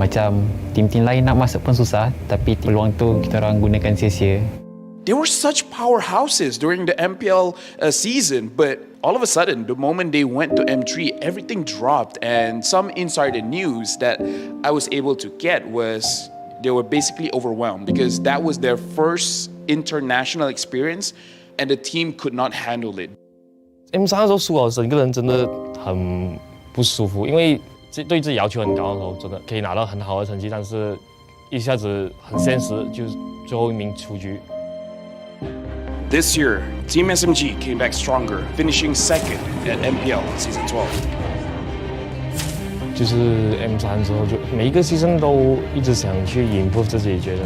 Macam tim-tim lain nak masuk pun susah, tapi peluang tu kita orang gunakan sia-sia. They were such powerhouses during the MPL season, but all of a sudden, the moment they went to M3, everything dropped. And some insider news that I was able to get was they were basically overwhelmed because that was their first international experience and the team could not handle it. M3的时候输了，整个人真的很不舒服，因为对自己要求很高的时候，真的可以拿到很好的成绩，但是一下子很现实，就是最后一名出局。This year, Team SMG came back stronger, finishing second at MPL Season 12. 就是 M3 之后，就每一个season都一直想去improve自己，觉得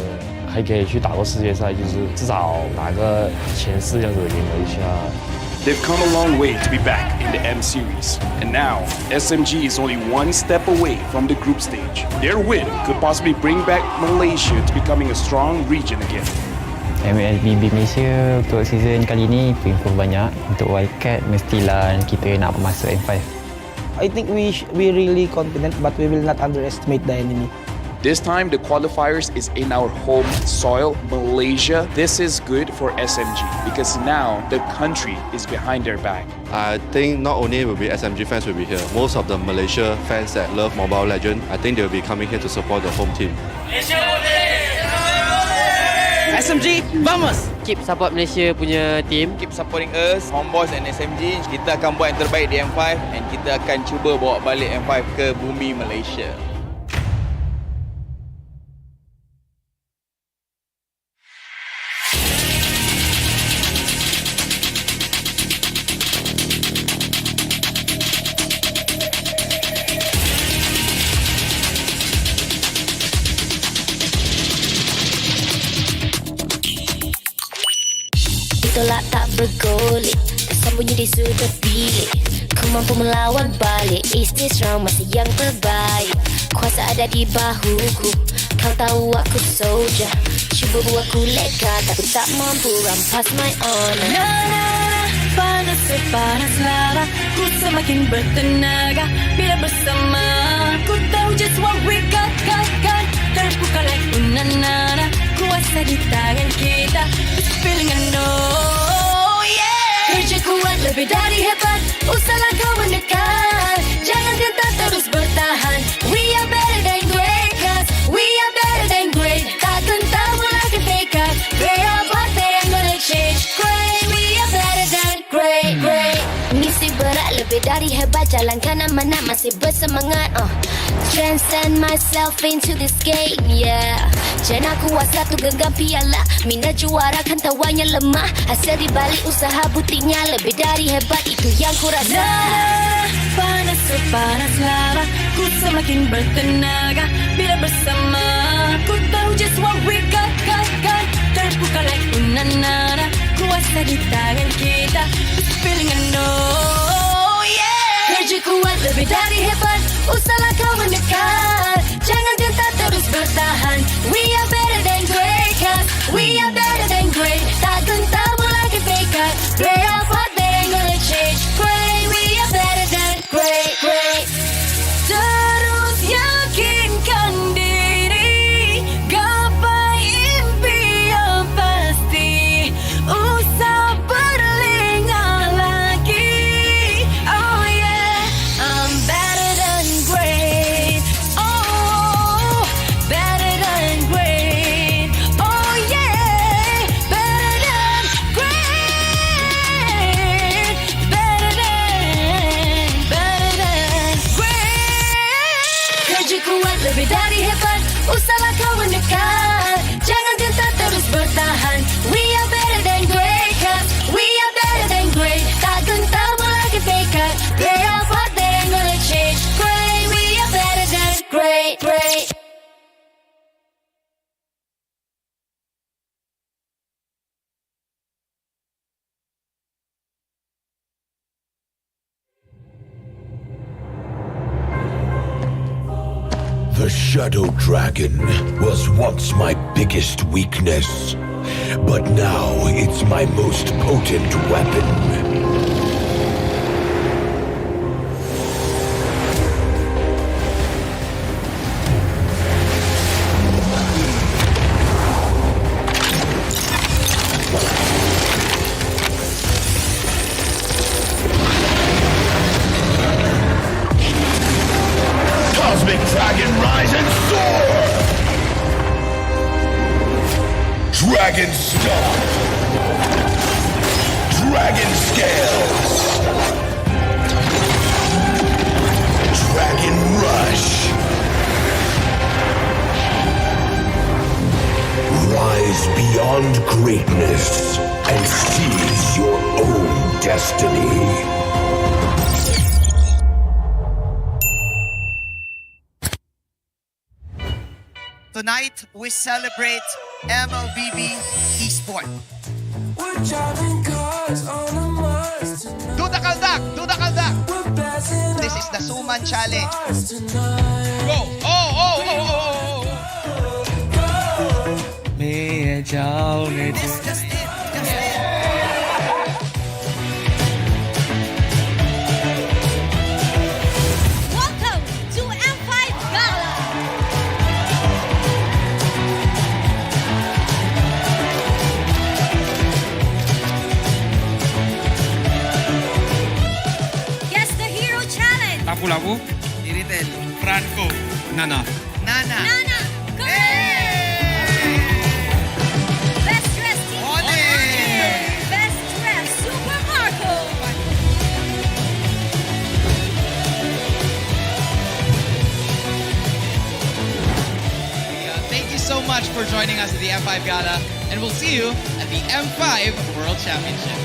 还可以去打过世界赛，就是至少拿个前4这样子赢了一下。They've come a long way to be back in the M Series, and now SMG is only one step away from the group stage. Their win could possibly bring back Malaysia to becoming a strong region again. MLBB Malaysia untuk season kali ni improve banyak. Untuk wildcard mestilah kita nak masuk M5. I think we really confident, but we will not underestimate the enemy. This time, the qualifiers is in our home soil, Malaysia. This is good for SMG because now the country is behind their back. I think not only will be SMG fans will be here, most of the Malaysia fans that love Mobile Legends, I think they will be coming here to support the home team. SMG, vamos! Keep support Malaysia punya team. Keep supporting us, Homeboys and SMG. Kita akan buat yang terbaik di M5 dan kita akan cuba bawa balik M5 ke bumi Malaysia. Tolak tak bergolek, tersembunyi di sudut bilik. Ku mampu melawan balik, is this round masih yang terbaik. Kuasa ada di bahuku, kau tahu aku soldier. Cuba buat ku leka, tapi tak mampu rampas my honor. Na na na, panas sepanas lara, ku semakin bertenaga. Bila bersama, ku tahu just what we got. Terbuka like unanana, kuasa di tangan kita. It's feeling I know, yeah. Kerja kuat lebih dari hebat, usahlah kau mendekat. Jangan gentar terus bertahan. We are better than great, cause we are better than great. Tak gentar mulai dekat, they are but they ain't gonna change. Great, we are better than great. Misi berat lebih dari hebat, jalankan amanah masih bersemangat. Transcend myself into this game, yeah. Jangan kuasa tu genggam piala, mina juara kan tawanya lemah. Hasil dibalik usaha buktinya lebih dari hebat, itu yang ku rasa. Panas sepanas lara, ku semakin bertenaga. Bila bersama, ku tahu just what we got. Terbuka like unanana, kuasa di tangan kita. It's feeling I know, yeah. Kerja kuat lebih dari hebat, usahlah kau mendekat. Jangan gentar terus bertahan. We are better than great, cause we are better than great. Tak gentar mulai dekat, they are but they ain't gonna change. Great, we are better than great. Terus yakinkan diri, gapai impian pasti. Usah berlengah lagi. Oh yeah, I'm better than great. Oh, better than great. Oh yeah, better than great. Better than great. Kerja kuat lebih dari hebat, usahlah kau mendekat. Jangan gentar terus bertahan. We are better than great, cause we are better than great. Tak gentar mulai dekat, they are but they ain't gonna change. Great, we are better than great. The Shadow Dragon was once my biggest weakness, but now it's my most potent weapon. Dragon Stomp. Dragon Scales. Dragon Rush. Rise beyond greatness and seize your own destiny. Tonight, we celebrate MLBB Esport. Do the kaldak! Do the kaldak! This is the Suman Challenge. Go! Oh! That's just it. Welcome to M5 Gala. Guess the Hero Challenge. Lapu-lapu. Iritel. Franco. Nana. Nana. Best dressed team. Ole. Best dressed Super Marco. Thank you so much for joining us at the M5 Gala, and we'll see you at the M5 World Championship.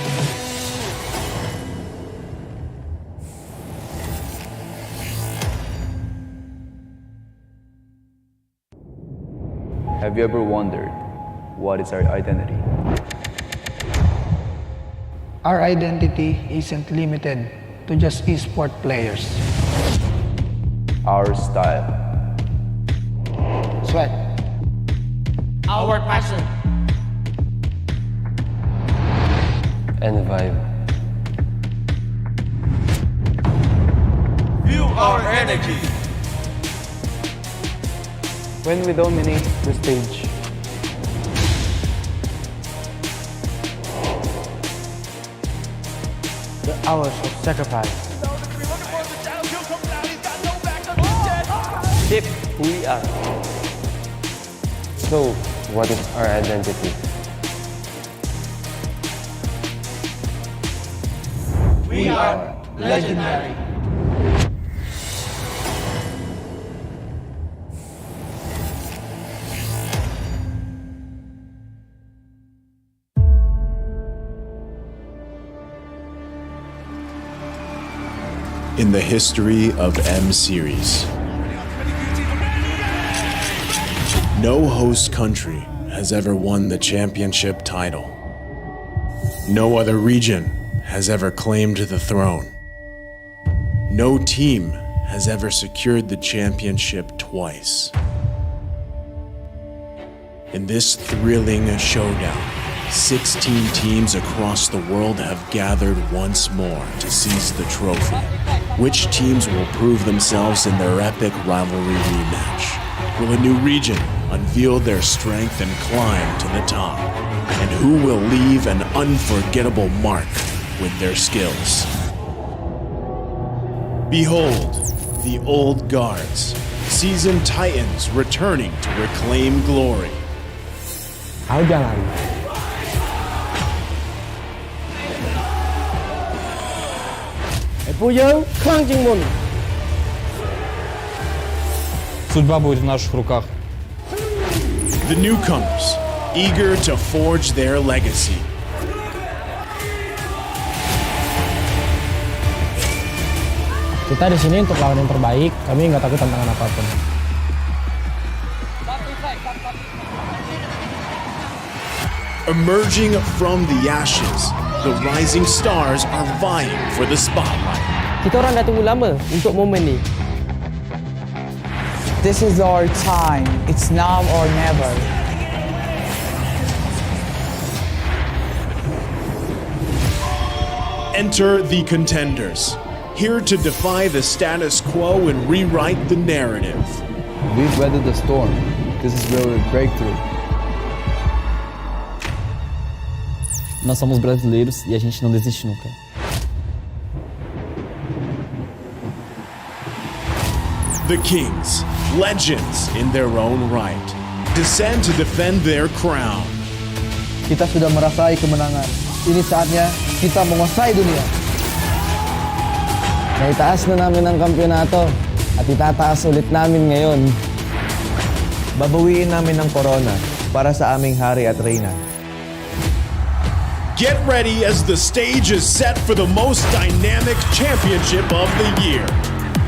Have you ever wondered what is our identity? Our identity isn't limited to just esport players. Our style. Sweat. Our passion. And vibe. Feel our energy. When we dominate the stage. The hours of sacrifice. Shape who we are. So, what is our identity? We are legendary. In the history of M Series, no host country has ever won the championship title. No other region has ever claimed the throne. No team has ever secured the championship twice. In this thrilling showdown, 16 teams across the world have gathered once more to seize the trophy. Which teams will prove themselves in their epic rivalry rematch? Will a new region unveil their strength and climb to the top? And who will leave an unforgettable mark with their skills? Behold, the old guards, seasoned titans returning to reclaim glory. How jangan? Судьба будет в наших руках. The newcomers, eager to forge their legacy. Kita di sini untuk lawan yang terbaik. Kami nggak takut tantangan apapun. Emerging from the ashes, the rising stars are vying for the spotlight. Kita orang dah tunggu lama untuk momen ni. This is our time. It's now or never. Enter the contenders, here to defy the status quo and rewrite the narrative. We've weathered the storm. This is where we break through. Nós somos brasileiros e a gente não desiste nunca. The Kings, legends in their own right, descend to defend their crown. Kita sudah merasai kemenangan. Ini saatnya kita menguasai dunia. Naitaas na namin ang kampyonato at itataas ulit namin ngayon. Babawiin namin ang corona para sa aming hari at reyna. Get ready as the stage is set for the most dynamic championship of the year.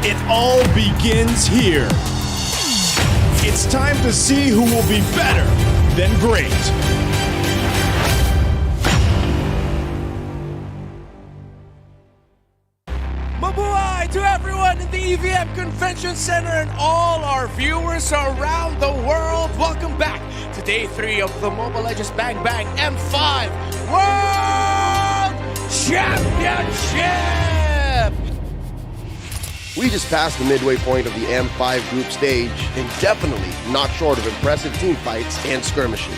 It all begins here. It's time to see who will be better than great. Mabuhay to everyone in the EVM Convention Center and all our viewers around the world. Welcome back to Day 3 of the Mobile Legends Bang Bang M5 World Championship! We just passed the midway point of the M5 group stage and definitely not short of impressive team fights and skirmishes.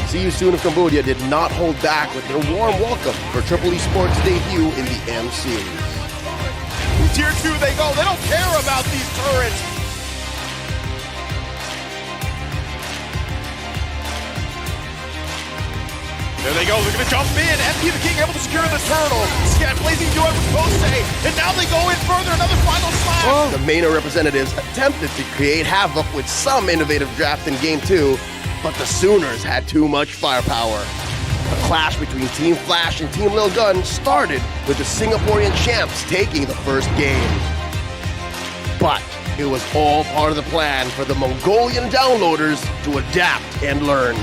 See You Soon of Cambodia did not hold back with their warm welcome for Triple Esports' debut in the M Series. Tier 2 they go. They don't care about these turrets. There they go. They're going to jump in. MP the King able to secure the turtle. Scan Blazing Joy with Pose. And now they go in further. Another final slash. The MENA representatives attempted to create havoc with some innovative draft in Game 2, but the Sooners had too much firepower. A clash between Team Flash and Team Lil Gun started with the Singaporean champs taking the first game. But it was all part of the plan for the Mongolian downloaders to adapt and learn.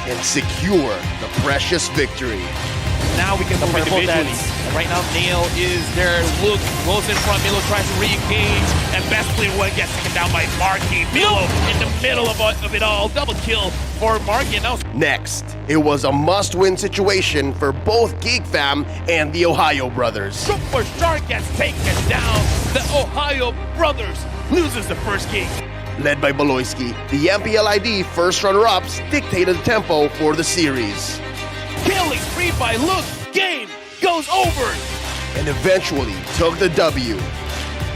And secure the precious victory. Now we can move individually. Right now, Nail is there. Luke goes in front. Milo tries to re-engage. And best player one gets taken down by Marky. Milo in the middle of it all. Double kill for Marky. And now next, it was a must-win situation for both Geek Fam and the Ohio brothers. Superstar gets taken down. The Ohio brothers loses the first game. Led by Baloyski, the MPLID first runner-ups dictated the tempo for the series. Killing spree by Luke. Game goes over. And eventually took the W.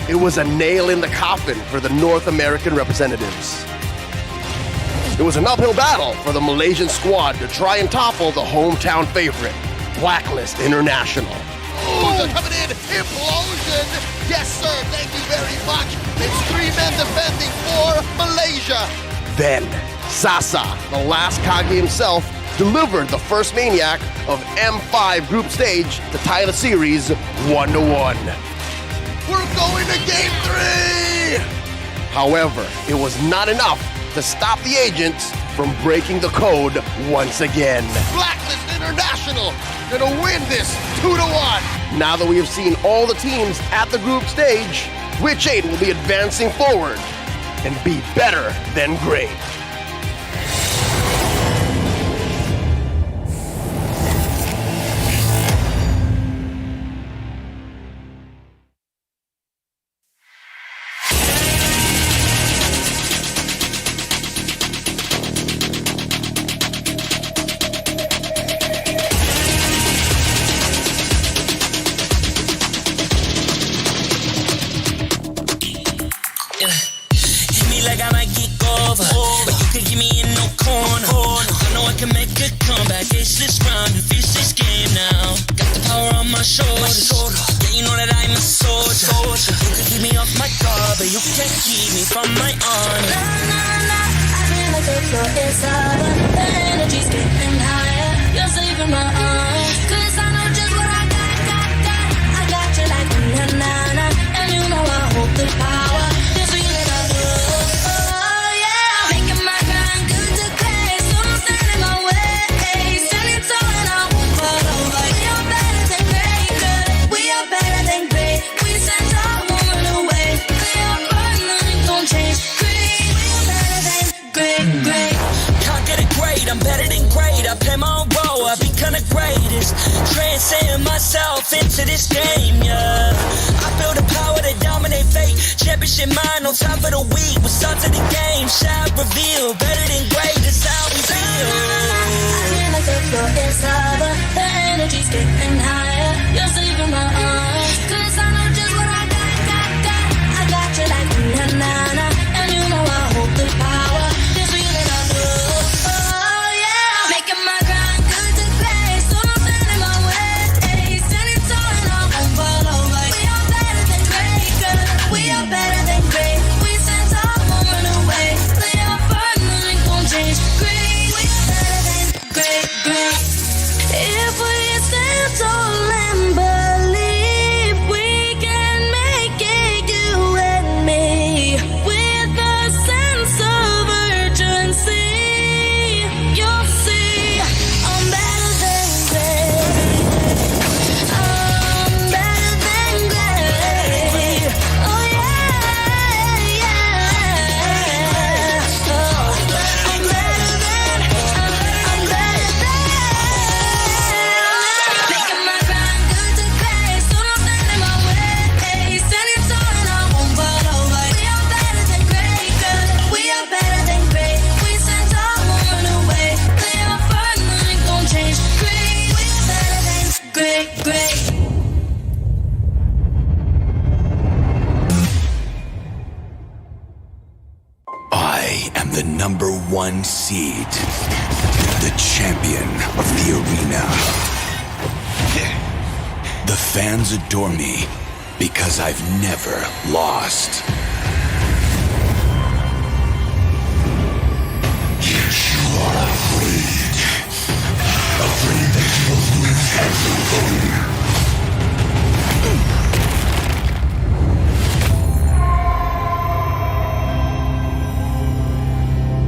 It was a nail in the coffin for the North American representatives. It was an uphill battle for the Malaysian squad to try and topple the hometown favorite, Blacklist International. Oh, they're coming in. Implosion. Yes, sir. Thank you very much. It's 3 men defending for Malaysia. Then, Sasa, the last Kage himself, delivered the first Maniac of M5 group stage to tie the series 1-1. We're going to Game 3! However, it was not enough to stop the agents from breaking the code once again. Blacklist International gonna win this 2-1. Now that we have seen all the teams at the group stage, which 8 will be advancing forward and be better than great? Transcend myself into this game, yeah. I feel the power to dominate fate. Championship mind on top of the week. What's up to the game? Shall reveal. Better than great, that's how we feel. I am the #1 seed, the champion of the arena. The fans adore me because I've never lost. You are afraid that you will lose everything.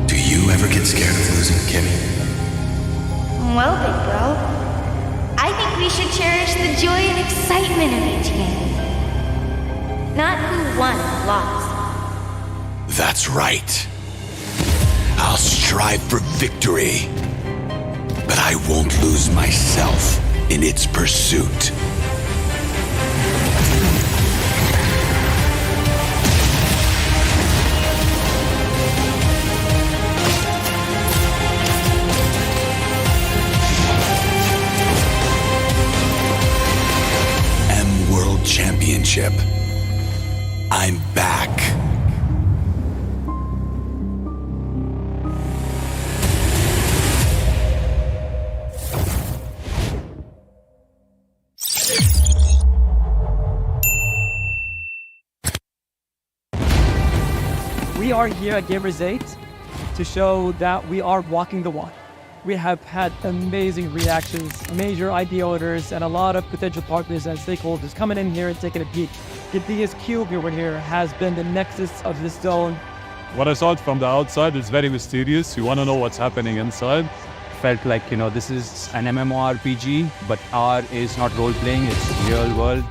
Do you ever get scared of losing, Kimmy? Well, big bro, I think we should cherish the joy and excitement of each game. Not who won or lost. That's right. I'll strive for victory, but I won't lose myself in its pursuit. World Championship. I'm back. We are here at Gamers 8 to show that we are walking the walk. We have had amazing reactions, major IP owners, and a lot of potential partners and stakeholders coming in here and taking a peek. The biggest cube over here has been the nexus of this zone. What I saw it from the outside is very mysterious. You want to know what's happening inside. Felt like, this is an MMORPG, but R is not role-playing, it's real world.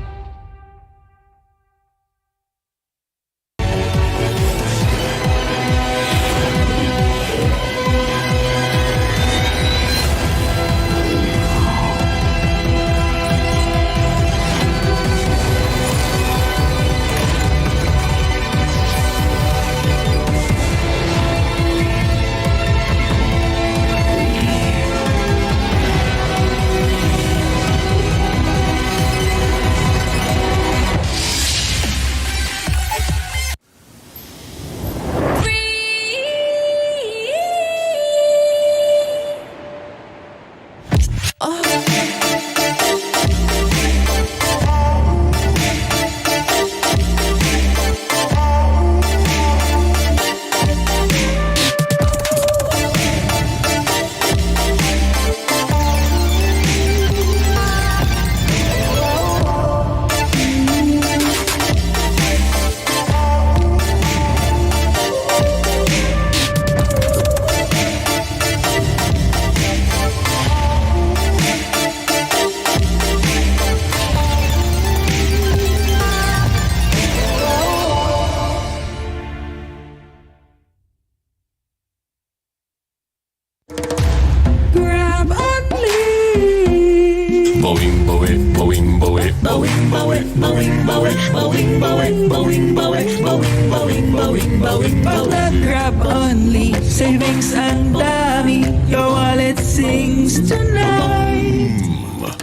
Grab only, savings and dami. Your wallet sings tonight.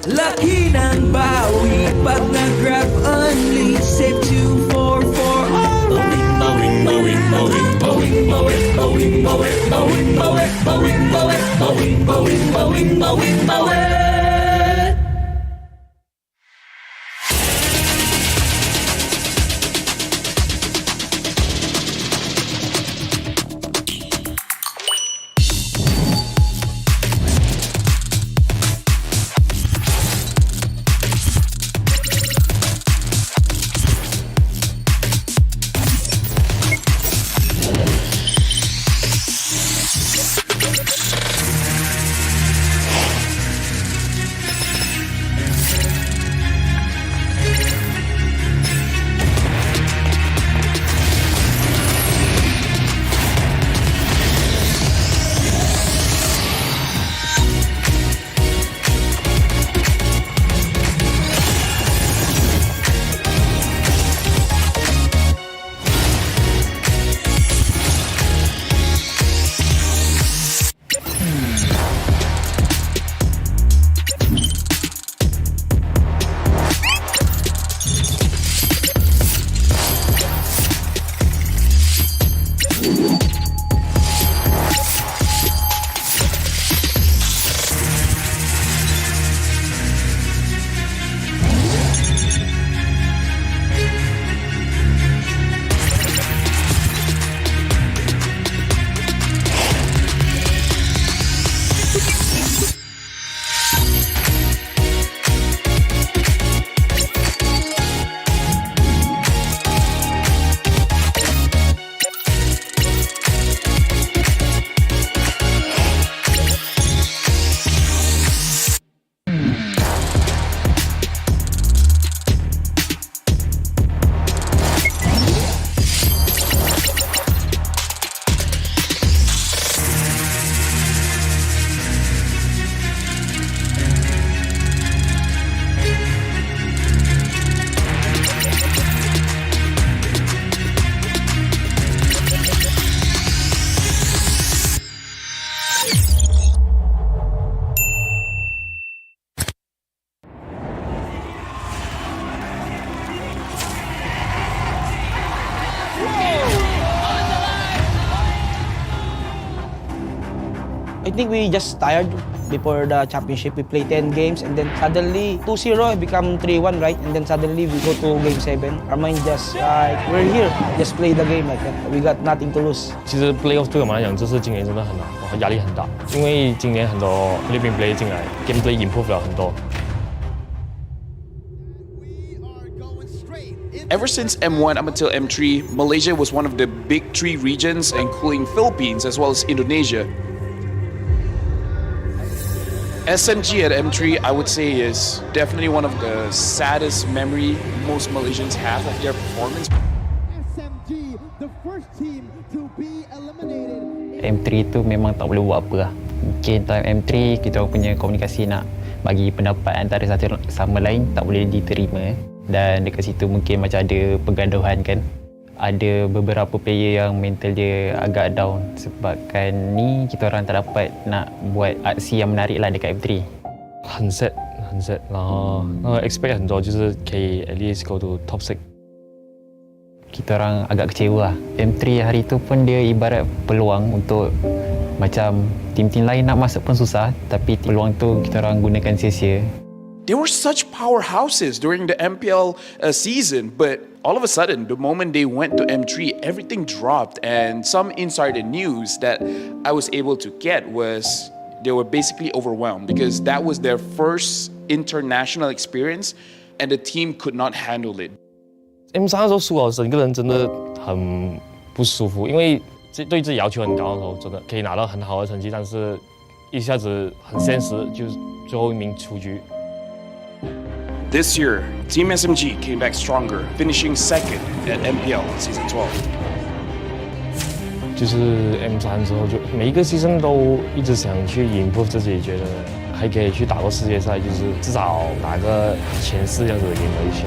Laki ng bawi, pag nag-grab only, save 244 alright. Bowing, bowing, bowing, bowing, bowing, bowing, bowing, bowing, bowing, bowing, bowing, bowing, bowing, bowing, bowing. I think we just tired before the championship. We play 10 games and then suddenly 2-0 become 3-1, right? And then suddenly we go to game 7. Our mind just like, we're here, just play the game like that. We got nothing to lose. 其实 playoff 对我们来讲，这次今年真的很难，压力很大，因为今年很多 living play 进来 ，gameplay improve 了很多。Ever since M1 up until M3, Malaysia was one of the big 3 regions, including Philippines as well as Indonesia. SMG at M3, I would say, is definitely one of the saddest memory most Malaysians have of their performance. SMG, the first team to be eliminated. M3 tu memang tak boleh buat apa lah. Mungkin time M3 kita punya komunikasi nak bagi pendapat antara satu sama lain tak boleh diterima. Dan dekat situ mungkin macam ada pergaduhan kan. Ada beberapa player yang mental dia agak down sebabkan ni kita orang tak dapat nak buat aksi yang menarik lah dekat M3. 很 sad， 很 sad， 然后expect 很多，就是可以 at least go to top 6。Kita orang agak kecewa lah. M3 hari tu pun dia ibarat peluang untuk macam tim-tim lain nak masuk pun susah, tapi peluang tu kita orang gunakan sia-sia. They were such powerhouses during the MPL season, but all of a sudden, the moment they went to M3, everything dropped. And some insider news that I was able to get was they were basically overwhelmed because that was their first international experience and the team could not handle it. M3 的时候输了，整个人真的很不舒服，因为对自己要求很高的时候，真的可以拿到很好的成绩，但是一下子很现实，就是最后一名出局。This year, Team SMG came back stronger, finishing second at MPL Season 12. 就是 M3 之后，就每一个season都一直想去 improve 自己，觉得还可以去打过世界赛，就是至少拿个前4这样子赢了一下。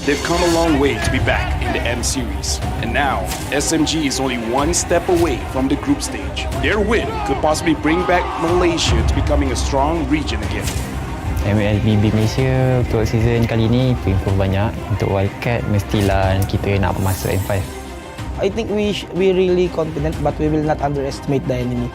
They've come a long way to be back in the M Series, and now SMG is only one step away from the group stage. Their win could possibly bring back Malaysia to becoming a strong region again. MLBB Malaysia untuk season kali ni improve banyak. Untuk wildcard mestilah kita nak masuk M5. I think we really confident, but we will not underestimate the enemy.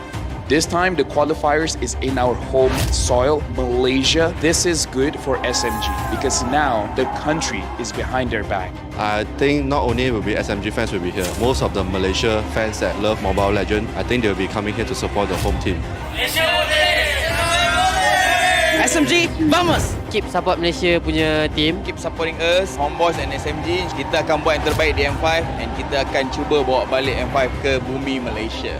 This time, the qualifiers is in our home soil, Malaysia. This is good for SMG because now the country is behind their back. I think not only will be SMG fans will be here, most of the Malaysia fans that love Mobile Legends, I think they'll be coming here to support the home team. SMG, vamos! Keep support Malaysia punya team. Keep supporting us, Homeboys and SMG. Kita akan buat yang terbaik di M5 and kita akan cuba bawa balik M5 ke bumi Malaysia.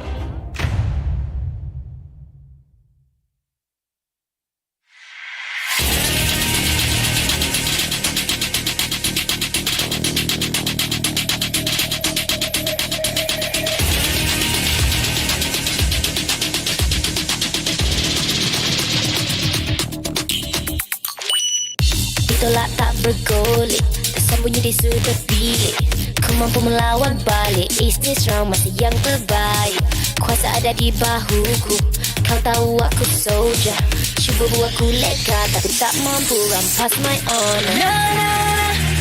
Tolak tak bergolek, tersembunyi di sudut bilik. Ku mampu melawan balik, is this round masih yang terbaik. Kuasa ada di bahuku, kau tahu aku soldier. Cuba buat ku leka, tapi tak mampu rampas my honor.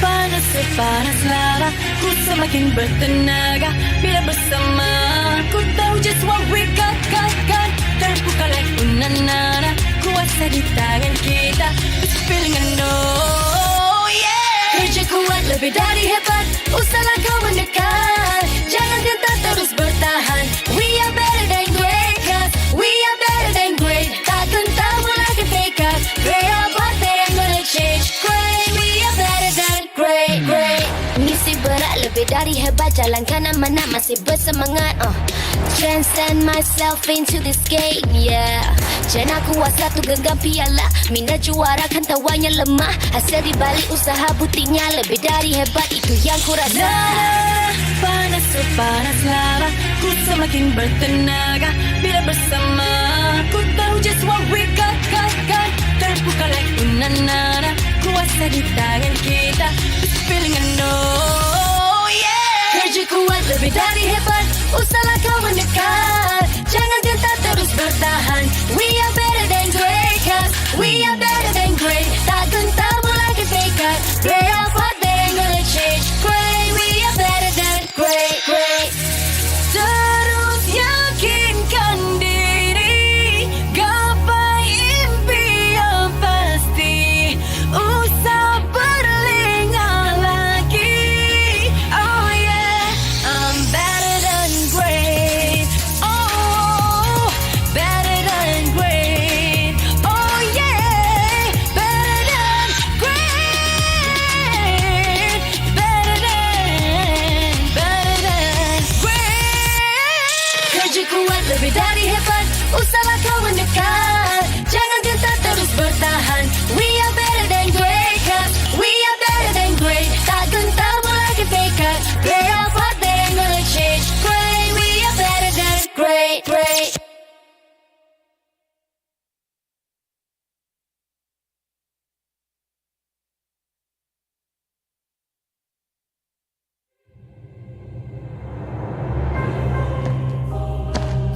Panas sepanas lava, ku semakin bertenaga. Bila bersama, ku tahu just what we got. Terbuka like unanana, kuasa di tangan kita. It's feeling I know, yeah. Kerja kuat lebih dari hebat, usahlah kau mendekat. Jangan gentar terus bertahan. We are better than great, cause we are better than great. Tak gentar mulai fake out. Great apa yang gonna change? Great, we are better than great. Misi berat lebih dari hebat, jalankan amanat masih bersemangat. Transcend myself into this game, yeah. Jangan kuasa tu genggam piala, minat juara kan tawanya lemah. Hasil dibalik usaha buktinya lebih dari hebat, itu yang ku rasa. Panas sepanas lava, ku semakin bertenaga. Bila bersama, ku tahu just what we got. Terbuka like unanana, kuasa di tangan kita. It's feeling I know, yeah. Kerja kuat lebih dari hebat, usahlah kau mendekat. Jangan gentar terus bertahan. We are better than great, cause we are better than great. Tak gentar mulai fake out. Great apa yang gonna change? Great, we are better than great. Terus yakinkan diri. maju kuat lebih dari hebat. Usahlah kau mendekat, jangan gentar terus bertahan. We are better than great, cause we are better than great. Tak gentar lagi pekat, play our part then gonna change. Great, we are better than great, great.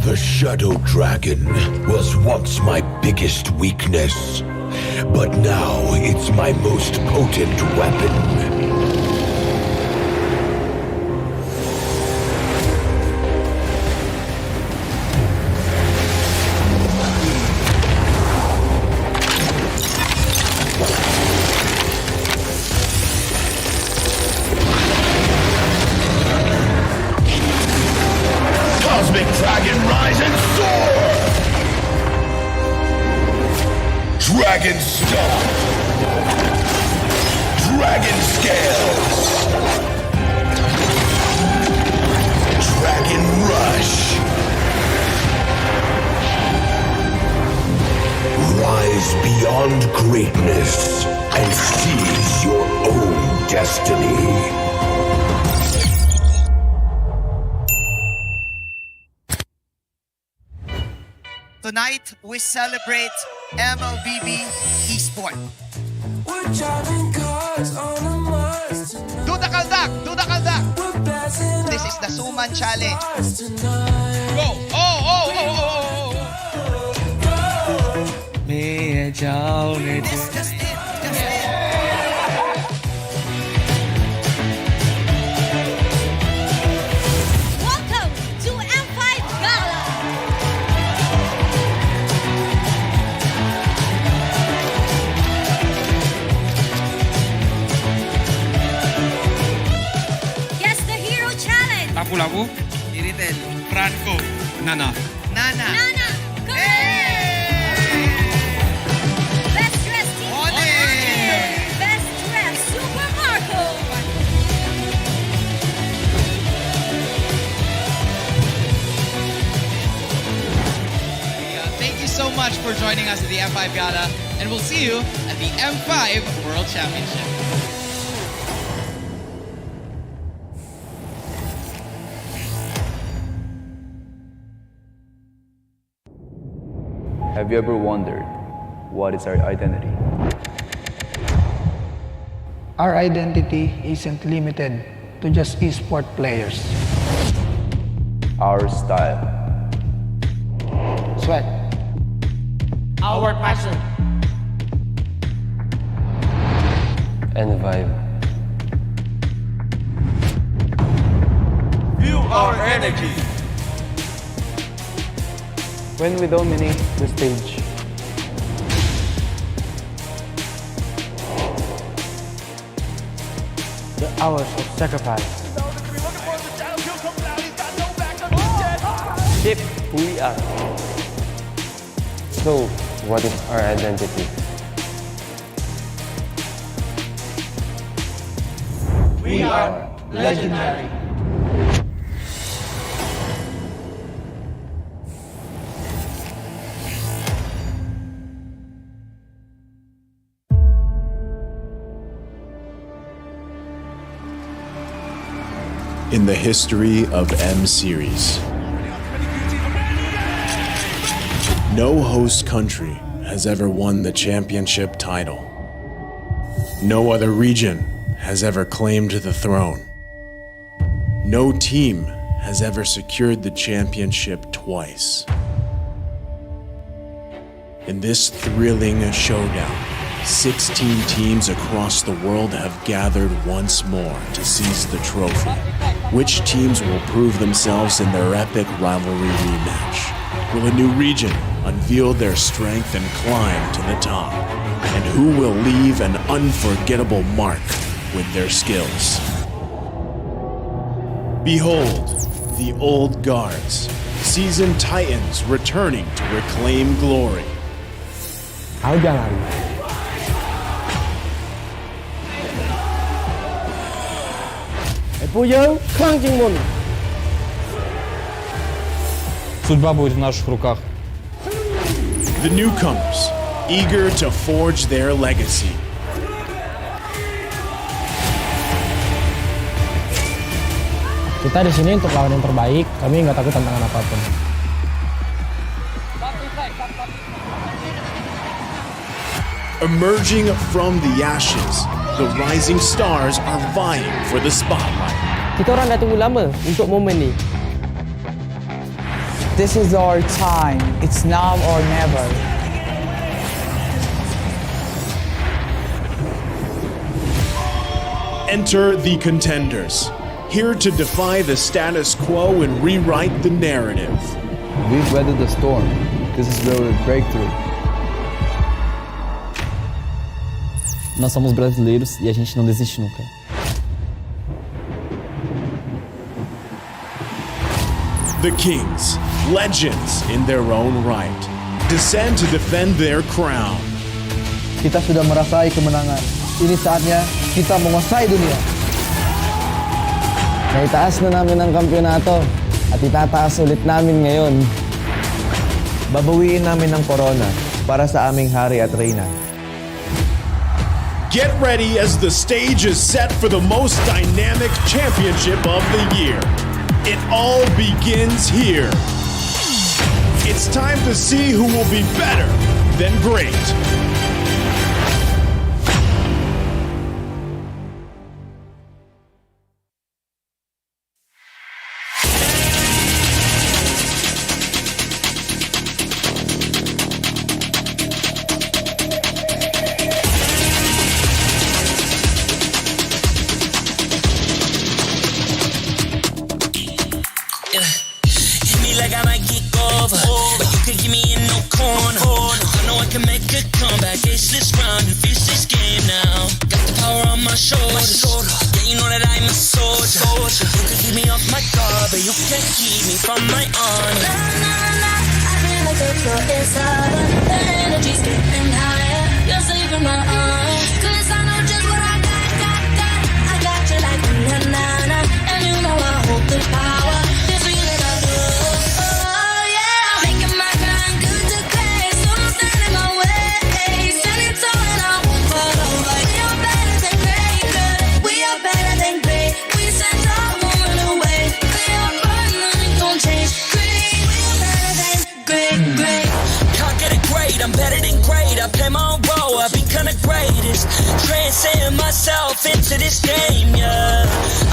The Shadow Dragon was once my biggest weakness, but now it's my most potent weapon. Cosmic Dragon, rise and soar! Dragon Stomp! Dragon Scales! Dragon Rush! Rise beyond greatness and seize your own destiny. Tonight, we celebrate MLBB Esport. Do the kaldak! Do the kaldak! This is the Suman Challenge. Go! Oh! This just it. Welcome to M5 Gala. Guess the Hero Challenge. Lapu-lapu, Iritel, Franco, Nana. Nana. Best dressed team. Best dressed Super Marco. Thank you so much for joining us at the M5 Gala, and we'll see you at the M5 World Championship. Have you ever wondered what is our identity? Our identity isn't limited to just esport players. Our style. Sweat. Our passion. And vibe. Feel our energy. When we dominate the stage. The hours of sacrifice. Shape who we are. So, what is our identity? We are legendary. In the history of M Series, no host country has ever won the championship title. No other region has ever claimed the throne. No team has ever secured the championship twice. In this thrilling showdown, 16 teams across the world have gathered once more to seize the trophy. Which teams will prove themselves in their epic rivalry rematch? Will a new region unveil their strength and climb to the top? And who will leave an unforgettable mark with their skills? Behold, the old guards, seasoned titans returning to reclaim glory. Algalan. Ê, Phu Dương, khoan chừng mùn. Судьба будет в наших руках. The newcomers, eager to forge their legacy. Kita di sini untuk lawan yang terbaik. Kami nggak takut tantangan apapun. Emerging from the ashes, the rising stars are vying for the spotlight. Kita orang dah tunggu lama untuk momen ni. This is our time. It's now or never. Enter the contenders, here to defy the status quo and rewrite the narrative. We've weathered the storm. This is where we break through. Nós somos brasileiros e a gente não desiste nunca. The kings, legends in their own right, descend to defend their crown. Kita sudah merasai kemenangan. Ini saatnya kita menguasai dunia. Naitaas na namin ang kampyonato at itataas ulit namin ngayon. Babawiin namin ang korona para sa aming hari at reyna. Get ready as the stage is set for the most dynamic championship of the year. It all begins here. It's time to see who will be better than great. Hit me like I might kick over, but you can give me in no corner. I know I can make a comeback. Ace this round and finish this game now. Got the power on my shoulders. Yeah, you know that I'm a soldier. You can keep me off my guard, but you can't keep me from my honor. I feel like the floor is over. The energy's getting higher. You're saving my arms. 'Cause I know just what I got. I got you like na-na-na. And you know I hold the power. This feeling I do. Oh yeah. Making my grind good to great. So don't stand in my way. Standing tall and I'll fall over. We are better than great. We are better than great. We send our woman away. We are fun, nothing gon' change. Great. We are better than great. Can't get it great, I'm better than great. I play my own role, I become the greatest. Transcend myself into this game, yeah.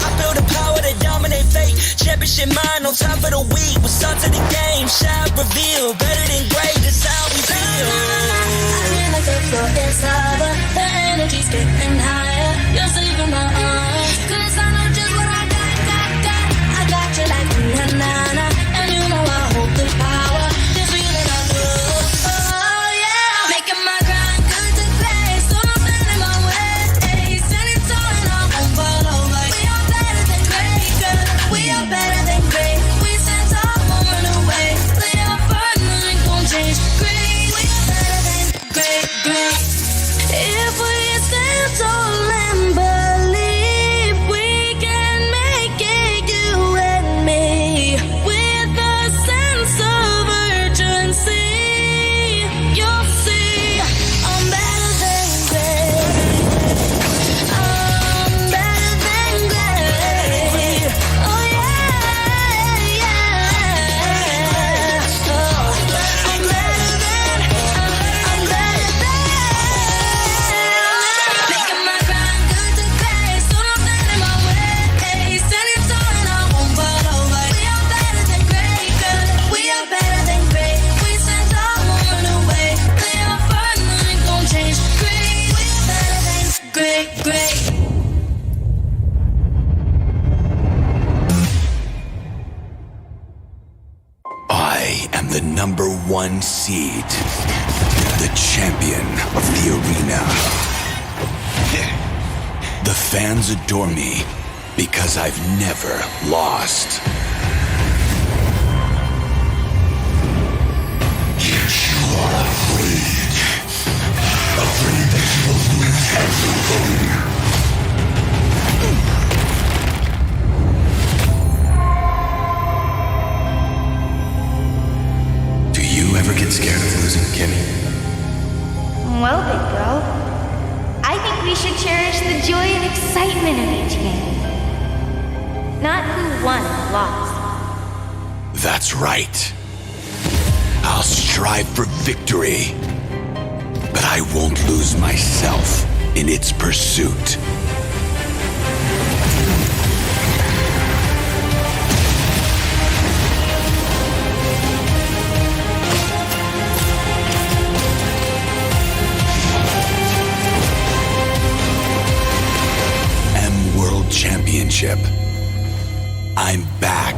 I feel the power to dominate fate. Championship mind, no time for the weak. What's up to the game, shall reveal. Better than great, that's how we feel. I feel like the floor is over. The energy's getting higher. You're saving my arms. 'Cause I know just what I got. I got you like na-na-na. And you know I hold the power. This feeling I do. Oh yeah. Making my grind good to great. So don't stand in my way. Standing tall and I won't fall over. We are better than great. We are better than great. We send our woman away. Play our part, nothing gon' change. Great. We are better than great. If we stand tall and believe we can make it, you and me, with a sense of urgency, you'll see I'm better than great. I'm better than great. Oh yeah, yeah. Oh, I'm better than. Making my grind good to great. So don't stand in my way. Standing tall and I won't fall over. We are better than great. We are better than great. We send our woman away. Play our part, nothing gon' change. Great. We are better than great. I am the #1 seed, the champion of the arena. The fans adore me because I've never lost. Yet you are afraid that you will lose everything. get scared of losing Kimmy. Well, big girl, I think we should cherish the joy and excitement of each game. Not who won or lost. That's right. I'll strive for victory, but I won't lose myself in its pursuit. World Championship. I'm back.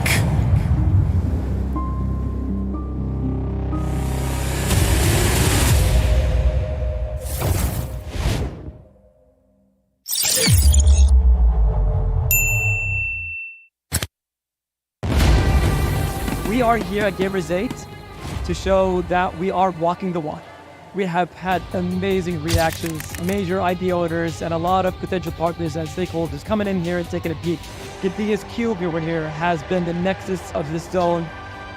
We are here at Gamers 8 to show that we are walking the walk. We have had amazing reactions, major IP owners, and a lot of potential partners and stakeholders coming in here and taking a peek. Gidea's cube over here has been the nexus of this zone.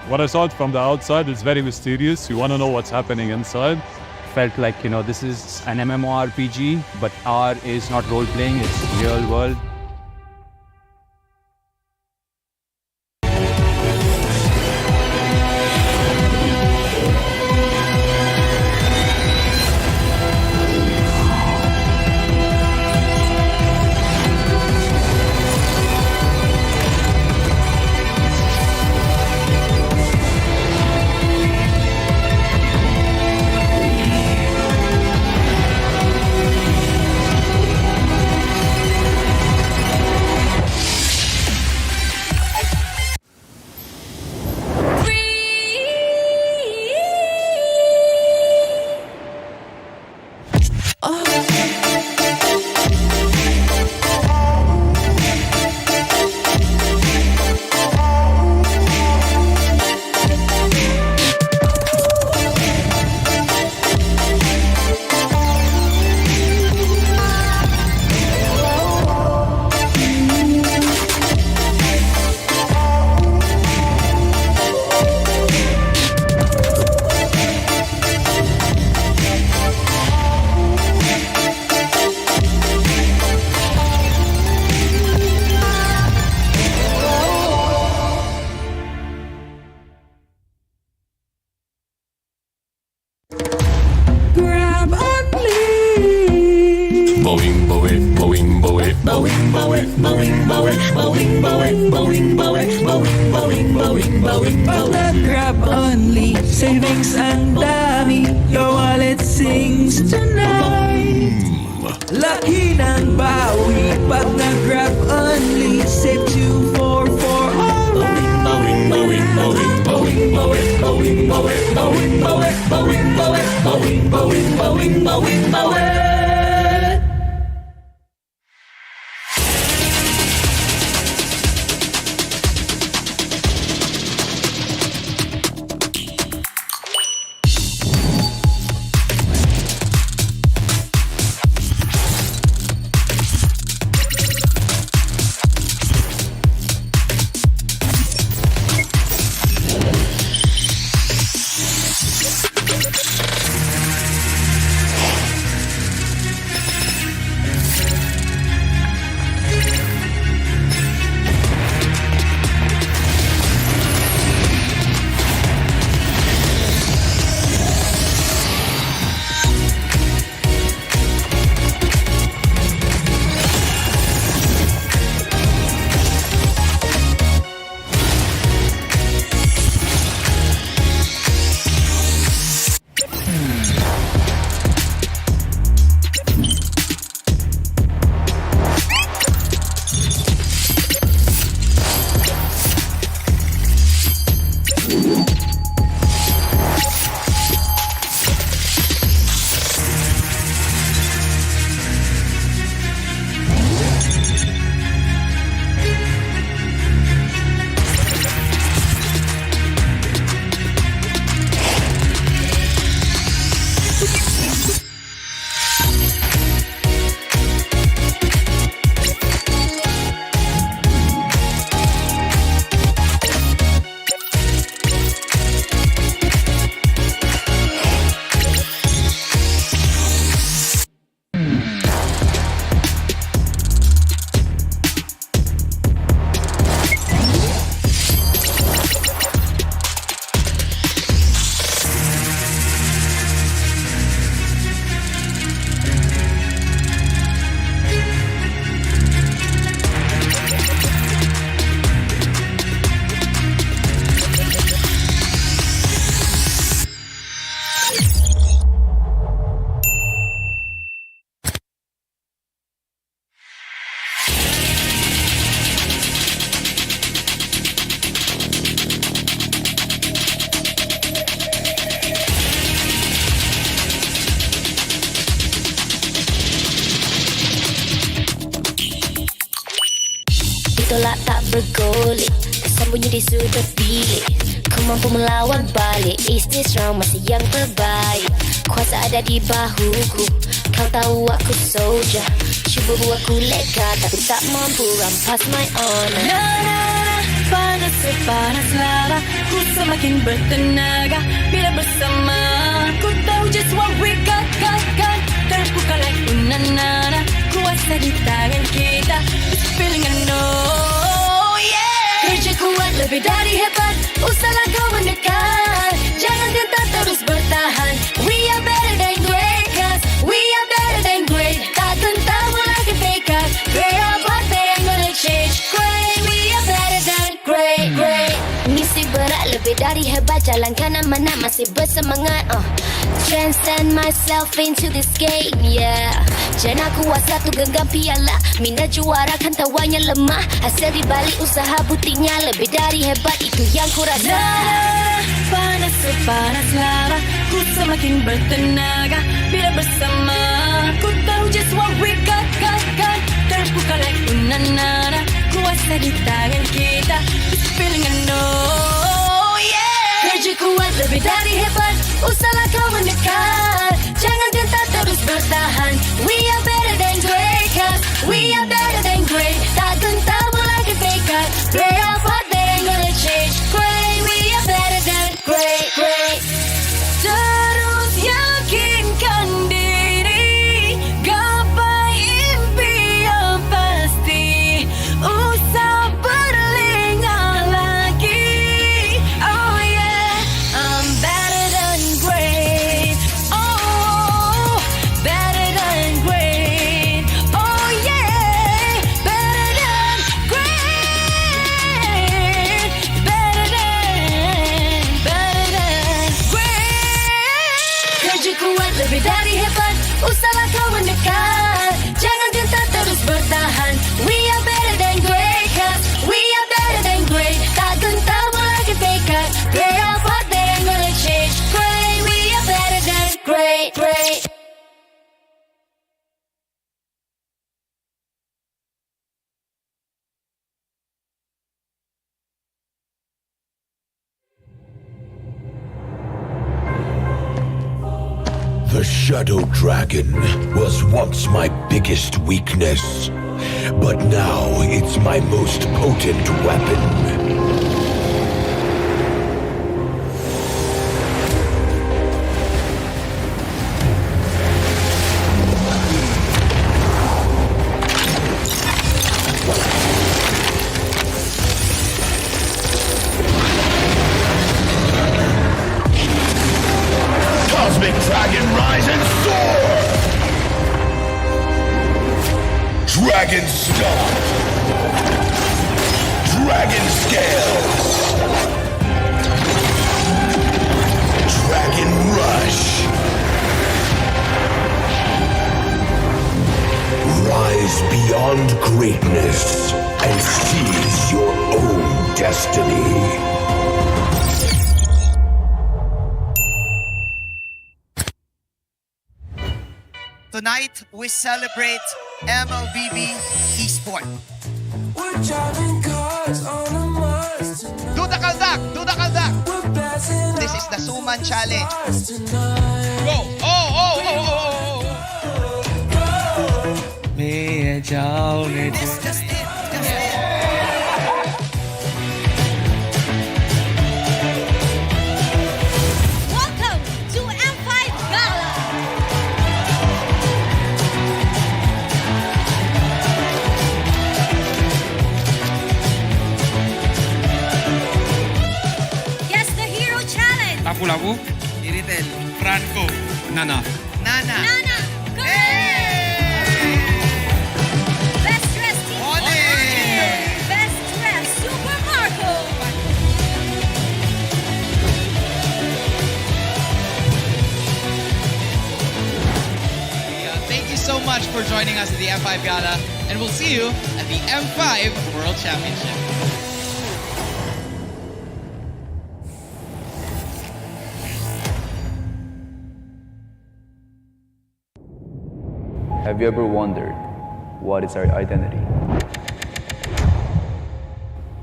What I saw it from the outside is very mysterious. You want to know what's happening inside. Felt like, this is an MMORPG, but R is not role-playing, it's real world. Grab only, savings and dami, your wallet sings tonight. Laki ng bawi, pag nag-grab only, save 244 alright. Bowing, bowing, bowing, bowing, bowing, bowing, bowing, bowing, bowing, bowing, bowing, bowing, bowing, bowing, bowing. bergolek, tersembunyi di sudut bilik. Kau mampu melawan balik, is this round masih yang terbaik. Kuasa ada di bahuku, kau tahu aku soldier. Cuba buatku leka, tapi tak mampu rampas my honor. Na na na, panas sepanas lava, ku semakin bertenaga bila bersama. Ku tahu just what we got. Terbuka like unanana, kuasa di tangan kita. It's a feeling I know, yeah. Kerja kuat lebih dari hebat, usahlah kau mendekat. Jangan gentar terus bertahan. We are better than great, cause we are better than great. Tak gentar mulai ke tekad, pray about they ain't gonna change. Great, we are better than great. Misi berat lebih dari hebat, jalan kanan mana masih bersemangat. Transcend myself into this game, yeah. Jangan kuat satu genggam piala, minda juara kan tawarnya lemah. Hasil dibalik usaha buktinya lebih dari hebat, itu yang ku rasa. Panas sepanas lava, ku semakin bertenaga bila bersama. Ku tahu just what we got. Terbuka like unanana, kuasa di tangan kita. It's a feeling I know, yeah. Kerja kuat lebih dari hebat, usahlah kau mendekat. Jangan gentar terus bertahan. We are better than great, cause we are better than great. Tak gentar mulai ke tekad, pray our part they ain't gonna change. Great, we are better than great. Terus yakinkan diri, gapai impian pasti. Usah berlengah lagi. Oh yeah, I'm better than great. Oh, better than great. Oh yeah, better than great. Better than great. Kerja kuat lebih dari hebat, usahlah kau mendekat. Jangan gentar terus bertahan. We are better than great, cause we are better than great. Tak gentar mulai ke tekad, pray our part they ain't gonna change. Great, we are better than great. The Shadow Dragon was once my biggest weakness, but now it's my most potent weapon. Cosmic Dragon, rise and soar! Dragon Stomp! Dragon Scales! Dragon Rush! Rise beyond greatness and seize your own destiny. Tonight, we celebrate MLBB Esport. Do the kaldak! This is the Suman Challenge. Go! Oh! Just it. Welcome to M5 Gala. Guess the hero challenge. Lapu-lapu, Iritel. Franco, Nana. Nana. Go! Best dressed team. Ole! Best dressed Super Marco. Thank you so much for joining us at the M5 Gala, and we'll see you at the M5 World Championship. Have you ever wondered what is our identity?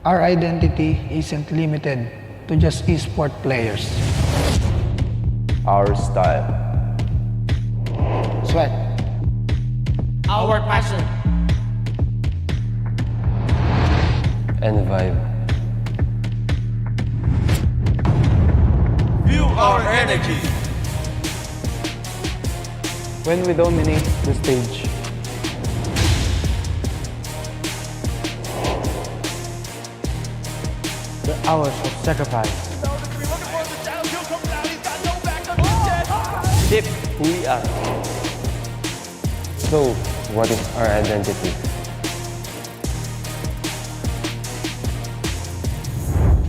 Our identity isn't limited to just esport players. Our style. Sweat. Our passion. And vibe. Feel our energy. When we dominate the stage. The hours of sacrifice. Shape who we are. So, what is our identity?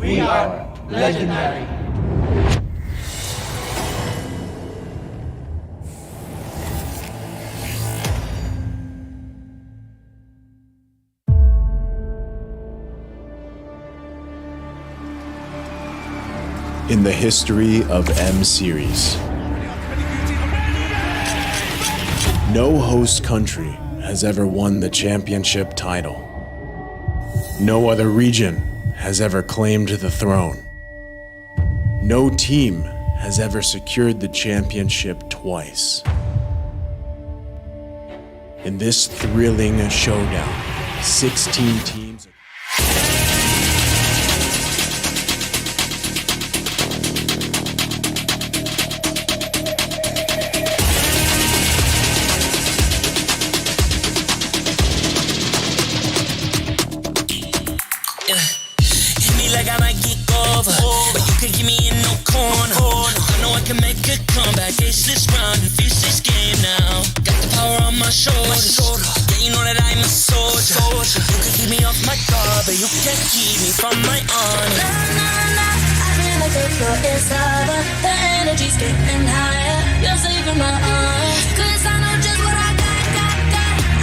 We are legendary. In the history of M Series, no host country has ever won the championship title. No other region has ever claimed the throne. No team has ever secured the championship twice. In this thrilling showdown, 16 teams. Hit me like I might kick over, but you can give me in no corner. I know I can make a comeback. Ace this round and finish this game now. Got the power on my shoulders. Yeah, you know that I'm a soldier. You can keep me off my guard, but you can't keep me from my honor. I feel like the floor is lava. The energy's getting higher. You're saving my arms. 'Cause I know just what I got.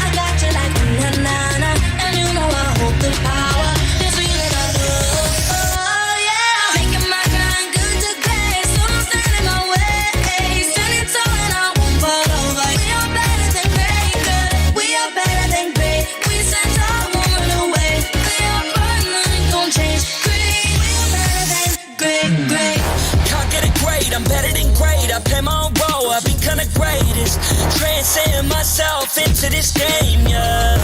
I got you like na-na-na. And you know I hold the power. This feeling I love. Oh yeah. Making my grind good to great. So don't stand in my way. Standing tall and I won't fall over. We are better than great. We are better than great. We stand tall, won't run away. We are burn, nothing gon' change. Great. We are better than great. Can't get it great, I'm better than great. I play my own role, I've been kinda greatest. Transcend myself into this game, yeah.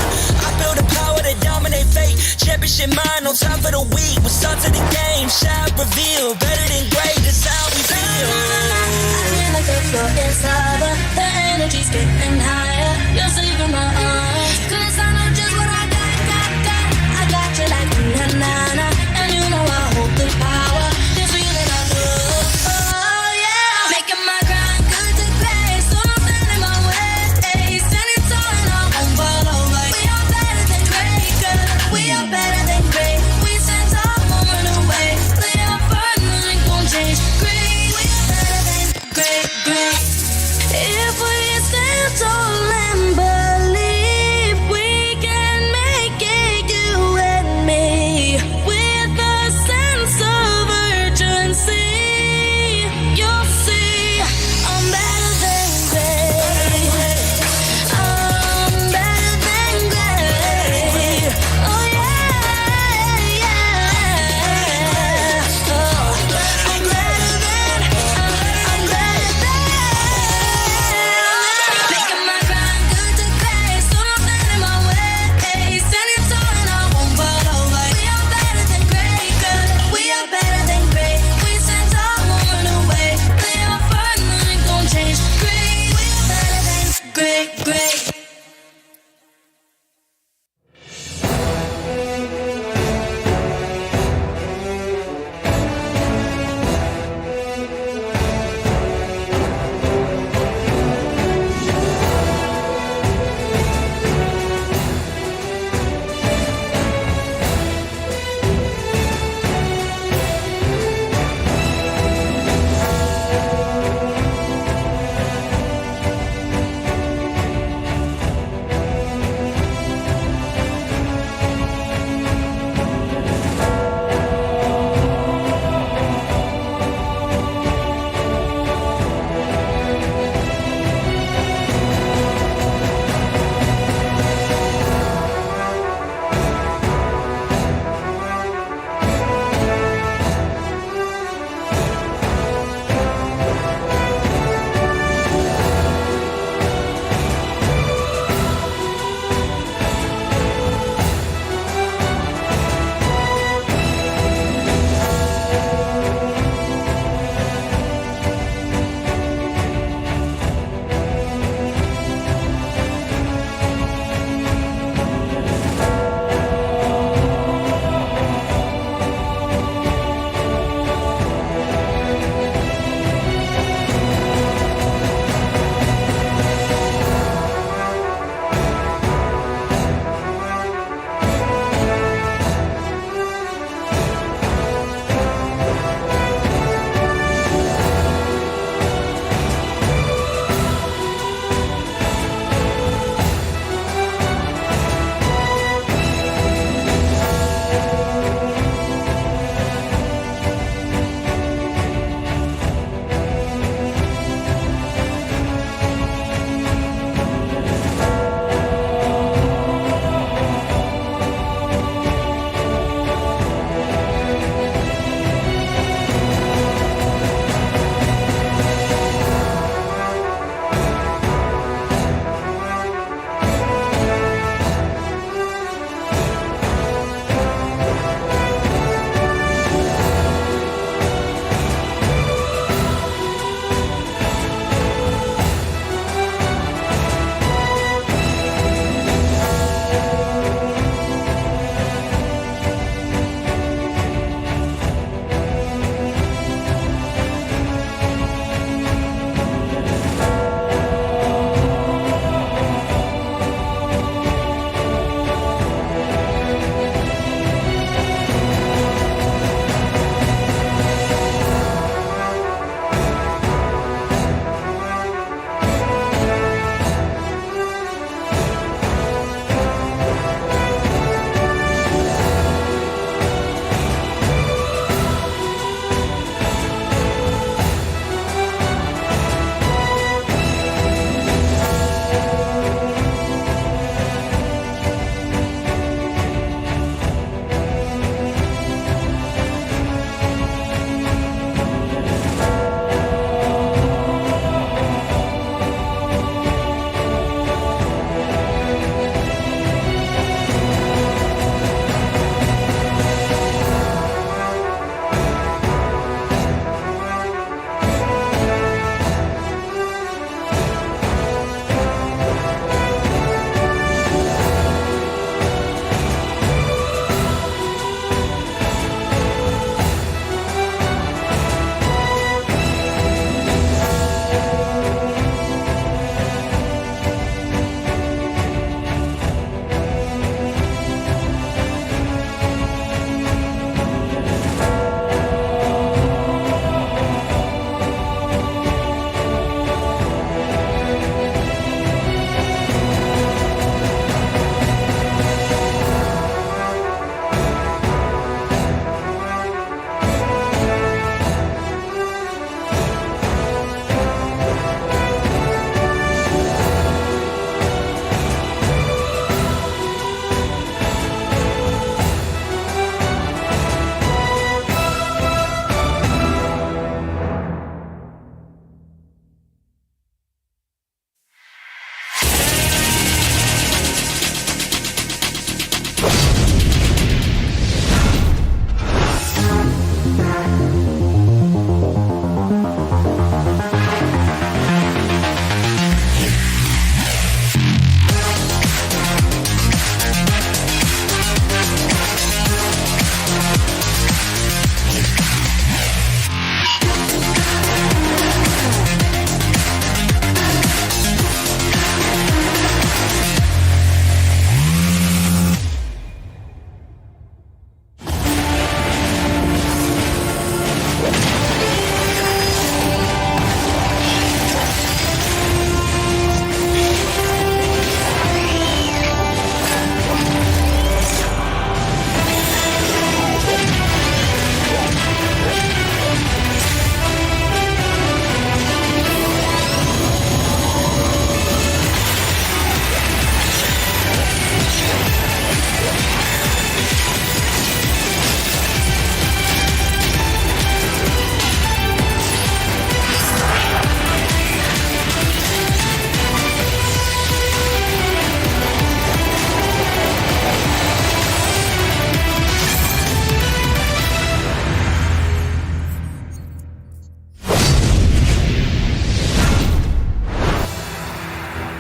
I build a power to dominate fate. Championship mind, no time for the weak. We're sons of the game, shout, reveal. Better than great, that's how we feel. I feel like the floor is lava. The energy's getting higher. You're saving my arms. 'Cause I know just what I got. I got you like na-na-na. And you know I hold the power. This feeling I love. Oh yeah. Making my grind good to great. So don't stand in my way. Standing tall and I won't fall over. We are better than great, girl. We are better than great. We stand tall, won't run away. We are burn, nothing gon'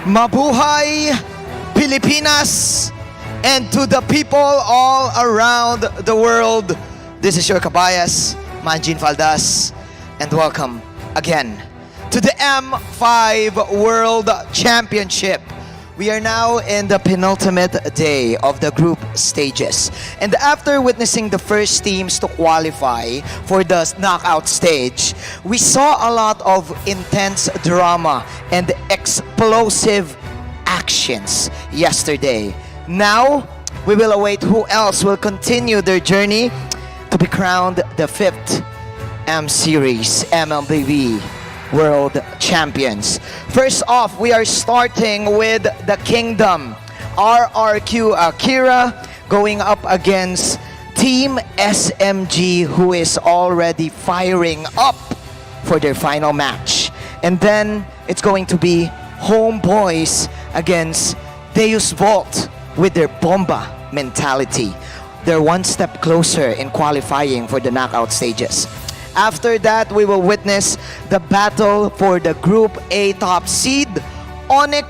Mabuhay Pilipinas, and to the people all around the world. This is your kabayas, Manjin Faldas, and welcome again to the M5 World Championship. We are now in the penultimate day of the group stages. And after witnessing the first teams to qualify for the knockout stage, we saw a lot of intense drama and explosive actions yesterday. Now, we will await who else will continue their journey to be crowned the 5th M Series MLBB World Champions. First off, we are starting with the Kingdom. RRQ Akira going up against Team SMG, who is already firing up for their final match. And then it's going to be Homeboys against Deus Volt with their Bomba mentality. They're one step closer in qualifying for the knockout stages. After that, we will witness the battle for the Group A top seed, Onyx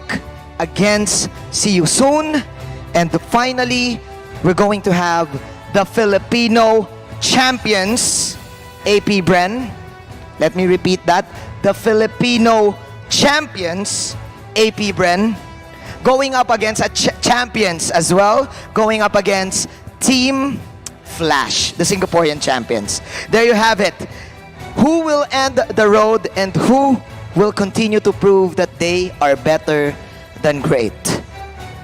against See You Soon. And finally, we're going to have the Filipino champions, AP Bren. Let me repeat that. The Filipino champions, AP Bren, going up against champions as well, going up against Team Flash, the Singaporean champions. There you have it. Who will end the road and who will continue to prove that they are better than great?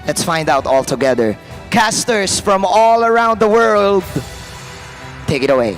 Let's find out all together. Casters from all around the world, take it away.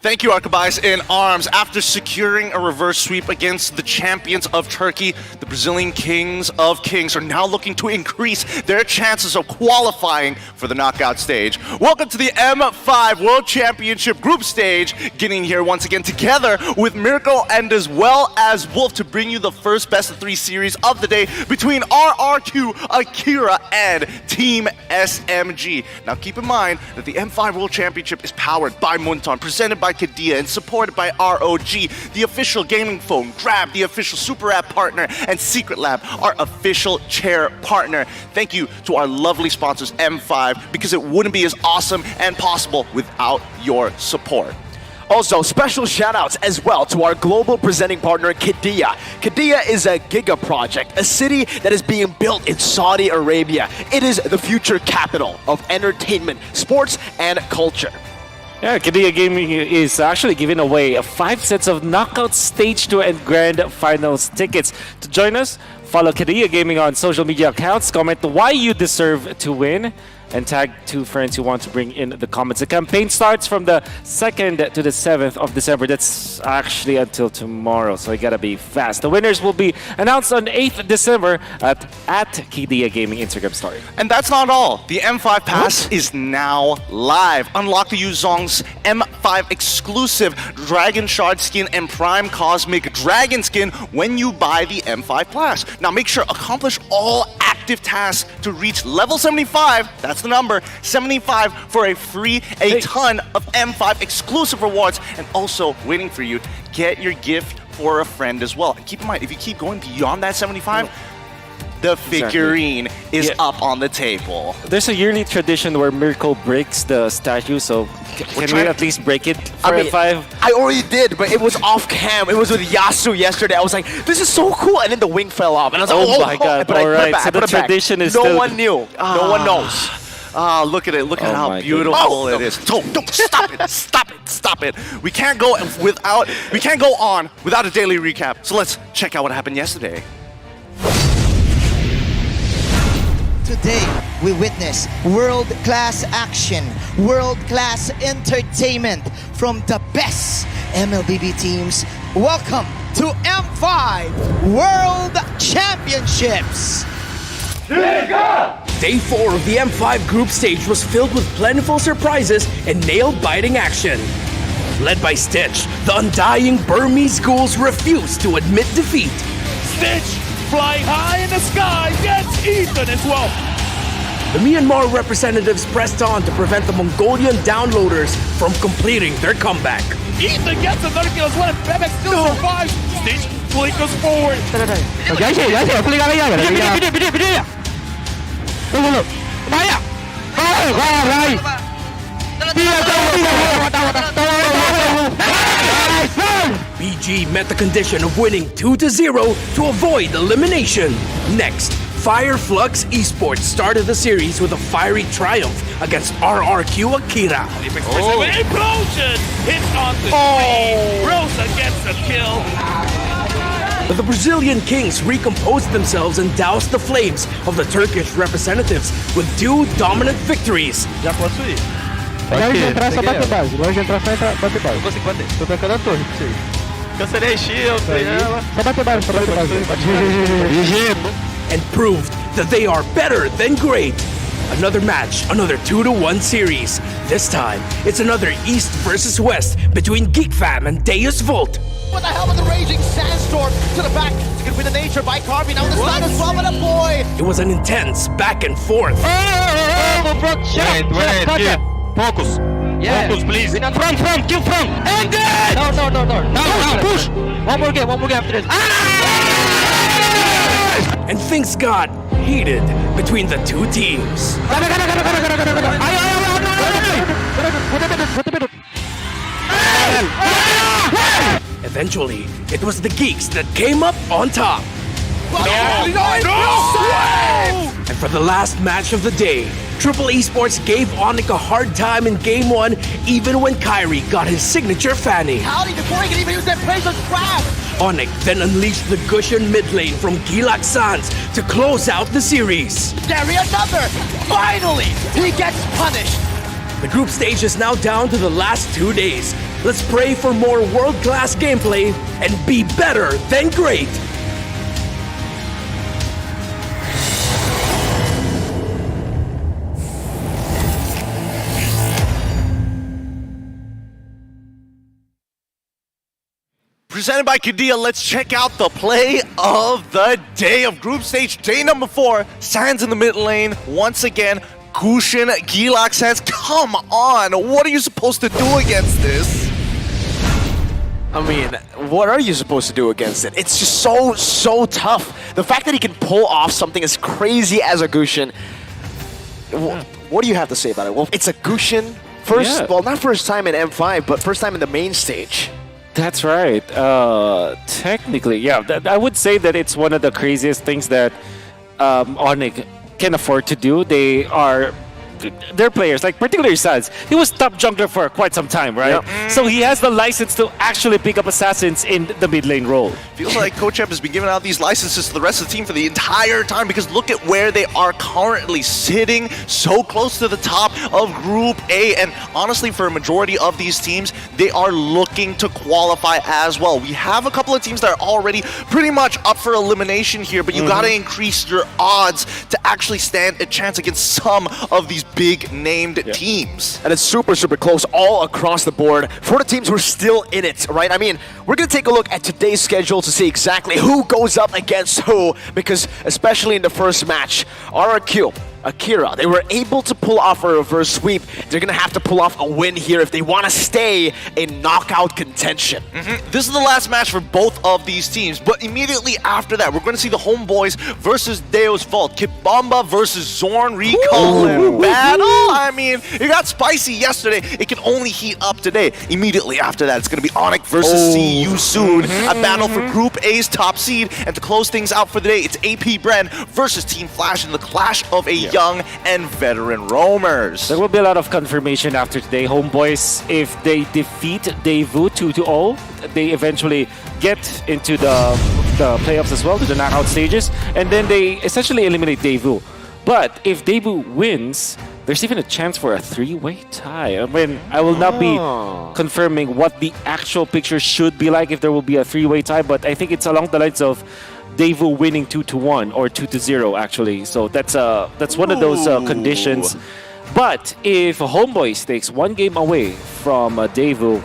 Thank you, Arkabayas in arms. After securing a reverse sweep against the champions of Turkey, the Brazilian Kings of Kings are now looking to increase their chances of qualifying for the knockout stage. Welcome to the M5 World Championship group stage, getting here once again together with Miracle and as well as Wolf to bring you the first best of 3 series of the day between RRQ, Akira, and Team SMG. Now keep in mind that the M5 World Championship is powered by Munton, presented by Kadia, and supported by ROG, the official gaming phone, Grab, the official Super App partner, and Secret Lab, our official chair partner. Thank you to our lovely sponsors, M5, because it wouldn't be as awesome and possible without your support. Also, special shout-outs as well to our global presenting partner, Kadia. Kadia is a giga project, a city that is being built in Saudi Arabia. It is the future capital of entertainment, sports, and culture. Yeah, Kadia Gaming is actually giving away 5 sets of knockout stage 2 and grand finals tickets. To join us, follow Kadia Gaming on social media accounts, comment why you deserve to win, and tag 2 friends you want to bring in the comments. The campaign starts from the 2nd to the 7th of December. That's actually until tomorrow, so you gotta be fast. The winners will be announced on 8th December at Kadia Gaming Instagram story. And that's not all. The M5 Pass is now live. Unlock the Yuzong's M5 exclusive Dragon Shard skin and Prime Cosmic Dragon skin when you buy the M5 Pass. Now make sure accomplish all active tasks to reach level 75. That's the number, 75, for a ton of M5 exclusive rewards, and also waiting for you, get your gift for a friend as well. And keep in mind, if you keep going beyond that 75, the figurine is up on the table. There's a yearly tradition where Miracle breaks the statue, so can we at least break it for M5? I already did, but it was off cam. It was with Yasu yesterday. I was like, this is so cool, and then the wing fell off, and I was like, oh my god! But Alright, so the tradition is no still... one knew. No one knows. Look at it. Look at how beautiful it is. Don't stop it. Stop it. We can't go on without a daily recap. So let's check out what happened yesterday. Today, we witness world-class action, world-class entertainment from the best MLBB teams. Welcome to M5 World Championships. Day 4 of the M5 group stage was filled with plentiful surprises and nail-biting action. Led by Stitch, the undying Burmese ghouls refused to admit defeat. Stitch, flying high in the sky, gets Ethan as well. The Myanmar representatives pressed on to prevent the Mongolian downloaders from completing their comeback. Ethan gets another kill as well, and Bebek still survives. Stitch flickers forward. BG met the condition of winning 2-0 to avoid elimination. Next, Fire Flux Esports started the series with a fiery triumph against RRQ Akira. Implosion! Hits on the screen. Rosa gets a kill. But the Brazilian Kings recomposed themselves and doused the flames of the Turkish representatives with 2 dominant victories. And proved that they are better than great. Another match, another 2-1 series. This time, it's another East versus West between Geek Fam and Deus Volt. What the hell with the raging sandstorm to the back? It's gonna be the nature by Carby. Now the side as well, but a boy. It was an intense back and forth. Focus. Yeah. Focus, please. Front, kill front. And then! No. Now, push! One more game after this. And things got heated between the 2 teams. Eventually, it was the Geeks that came up on top. And for the last match of the day, Triple Esports gave Onic a hard time in Game 1, even when Kyrie got his signature fanny. Howdy, before he can even use that praise of trap. Onic then unleashed the Gushan mid lane from Gilak Sans to close out the series. Gary, another! Finally, he gets punished. The group stage is now down to the last 2 days. Let's pray for more world-class gameplay and be better than great. Presented by Qiddiya, let's check out the play of the day of group stage. Day number 4, Sans in the mid lane. Once again, Gushan, Gilak Sans. Come on, what are you supposed to do against this? I mean, what are you supposed to do against it? It's just so tough. The fact that he can pull off something as crazy as a Gushan, what do you have to say about it? Well, it's a Gushan. Well, not first time in M5, but first time in the main stage. That's right. Technically, yeah. I would say that it's one of the craziest things that Onic can afford to do. They're players, like particularly Sans. He was top jungler for quite some time, right? Yep. So he has the license to actually pick up assassins in the mid lane role. Feels like Coach Ep has been giving out these licenses to the rest of the team for the entire time, because look at where they are currently sitting, so close to the top of Group A. And honestly, for a majority of these teams, they are looking to qualify as well. We have a couple of teams that are already pretty much up for elimination here, but you gotta increase your odds to actually stand a chance against some of these big named teams. And it's super close all across the board for the teams who are still in it, right? I mean, we're going to take a look at today's schedule to see exactly who goes up against who, because especially in the first match, RRQ, Akira, they were able to pull off a reverse sweep. They're going to have to pull off a win here if they want to stay in knockout contention. This is the last match for both of these teams, but immediately after that, we're going to see the Homeboys versus Deus Volt, Kibamba versus Zorn Recall battle. I mean, it got spicy yesterday. It can only heat up today. Immediately after that, it's going to be Onic versus See You Soon, a battle for Group A's top seed. And to close things out for the day, it's AP Bren versus Team Flash in the clash of a young and veteran roamers. There will be a lot of confirmation after today. Homeboys, if they defeat Daewoo 2-0, they eventually get into the playoffs as well, to the knockout stages, and then they essentially eliminate Daewoo. But if Daewoo wins, there's even a chance for a 3-way tie. I mean, I will not be confirming what the actual picture should be like if there will be a 3-way tie, but I think it's along the lines of Daewoo winning 2-1 or 2-0 actually. So that's one of those conditions. But if Homeboys takes one game away from Daewoo,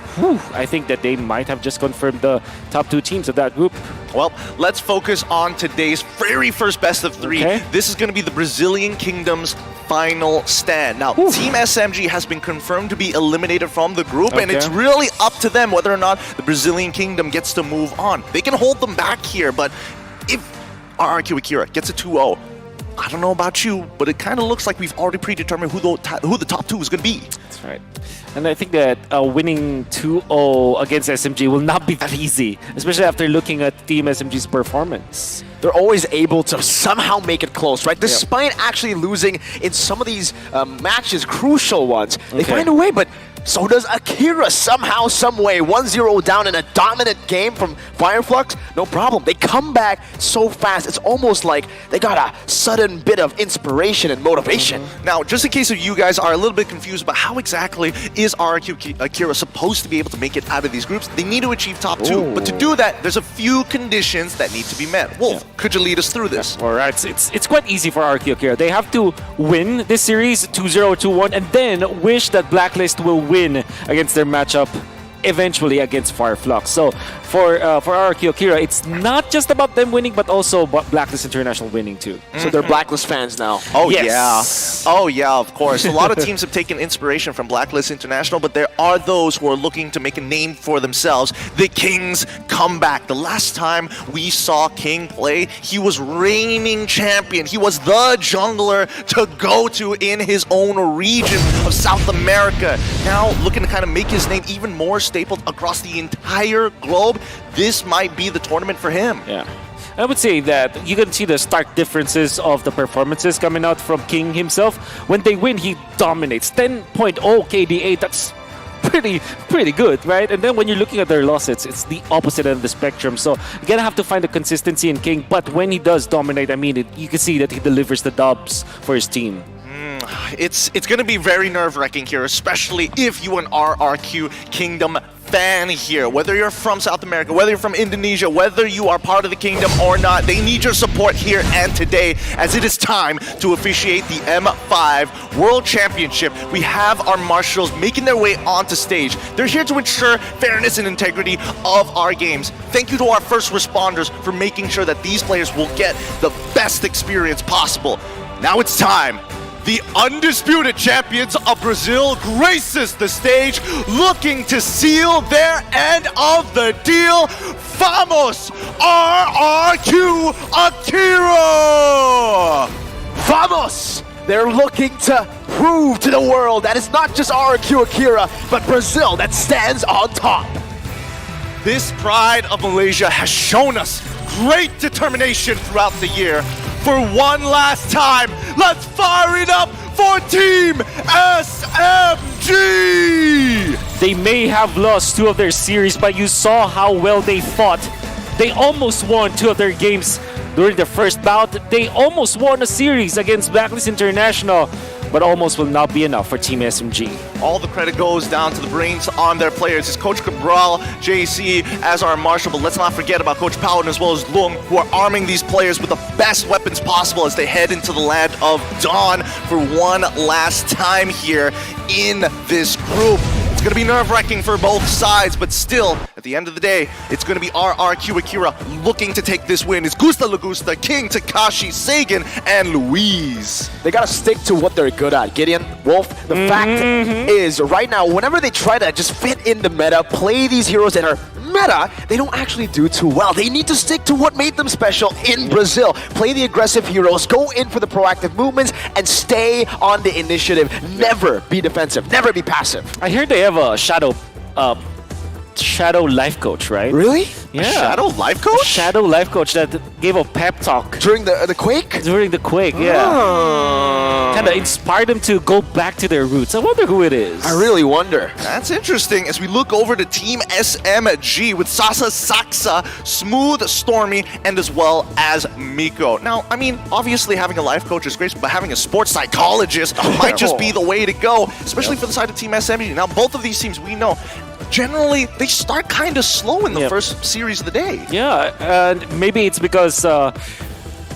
I think that they might have just confirmed the top 2 teams of that group. Well, let's focus on today's very first best of 3. Okay. This is going to be the Brazilian Kingdom's final stand. Now, Team SMG has been confirmed to be eliminated from the group, and it's really up to them whether or not the Brazilian Kingdom gets to move on. They can hold them back here, but if RRQ Akira gets a 2-0, I don't know about you, but it kind of looks like we've already predetermined who the top two is going to be. That's right. And I think that winning 2-0 against SMG will not be that easy, especially after looking at Team SMG's performance. They're always able to somehow make it close, right? Despite actually losing in some of these matches, crucial ones, they find a way, but so does Akira somehow, some way. 1-0 down in a dominant game from Fireflux, no problem. They come back so fast. It's almost like they got a sudden bit of inspiration and motivation. Now, just in case you guys are a little bit confused about how exactly is RRQ Akira supposed to be able to make it out of these groups, they need to achieve top 2. But to do that, there's a few conditions that need to be met. Wolf, could you lead us through this? All right, it's quite easy for RRQ Akira. They have to win this series 2-0, 2-1, and then wish that Blacklist will win against their matchup eventually against Fireflux. So for RRQ Akira, it's not just about them winning, but also Blacklist International winning too. So they're Blacklist fans now. Oh yes. Yeah. Oh yeah, of course. A lot of teams have taken inspiration from Blacklist International, but there are those who are looking to make a name for themselves. The Kings come back. The last time we saw King play, he was reigning champion. He was the jungler to go to in his own region of South America. Now looking to kind of make his name even more stapled across the entire globe. This might be the tournament for him. Yeah. I would say that you can see the stark differences of the performances coming out from King himself. When they win, he dominates. 10.0 KDA, that's pretty good, right? And then when you're looking at their losses, it's the opposite end of the spectrum. So you're gonna have to find the consistency in King. But when he does dominate, I mean, you can see that he delivers the dubs for his team. It's going to be very nerve-wracking here, especially if you an RRQ Kingdom fan here. Whether you're from South America, whether you're from Indonesia, whether you are part of the Kingdom or not, they need your support here and today, as it is time to officiate the M5 World Championship. We have our marshals making their way onto stage. They're here to ensure fairness and integrity of our games. Thank you to our first responders for making sure that these players will get the best experience possible. Now it's time. The undisputed champions of Brazil graces the stage, looking to seal their end of the deal. Vamos, RRQ Akira! Vamos! They're looking to prove to the world that it's not just RRQ Akira, but Brazil that stands on top. This pride of Malaysia has shown us great determination throughout the year. For one last time, let's fire it up for Team SMG! They may have lost 2 of their series, but you saw how well they fought. They almost won 2 of their games during the first bout. They almost won a series against Blacklist International, but almost will not be enough for Team SMG. All the credit goes down to the brains on their players. It's Coach Cabral, JC as our marshal, but let's not forget about Coach Paladin as well as Lung, who are arming these players with the best weapons possible as they head into the land of Dawn for one last time here in this group. It's going to be nerve-wracking for both sides, but still, at the end of the day, it's going to be RRQ Akira looking to take this win. It's Gusta Lagusta, King, Takashi, Sagan, and Luis. They got to stick to what they're good at. Gideon, Wolf, the fact is, right now, whenever they try to just fit in the meta, play these heroes that are meta, they don't actually do too well. They need to stick to what made them special in Brazil. Play the aggressive heroes, go in for the proactive movements, and stay on the initiative. Never be defensive, never be passive. I hear they have a shadow life coach, right? Really? Yeah. A shadow life coach? A shadow life coach that gave a pep talk. During the Quake? During the Quake, yeah. Kind of inspired them to go back to their roots. I wonder who it is. I really wonder. That's interesting as we look over to Team SMG with Sasa Saksa, Smooth Stormy, and as well as Miko. Now, I mean, obviously having a life coach is great, but having a sports psychologist might just be the way to go, especially for the side of Team SMG. Now, both of these teams we know, generally, they start kind of slow in the first series of the day. Yeah, and maybe it's because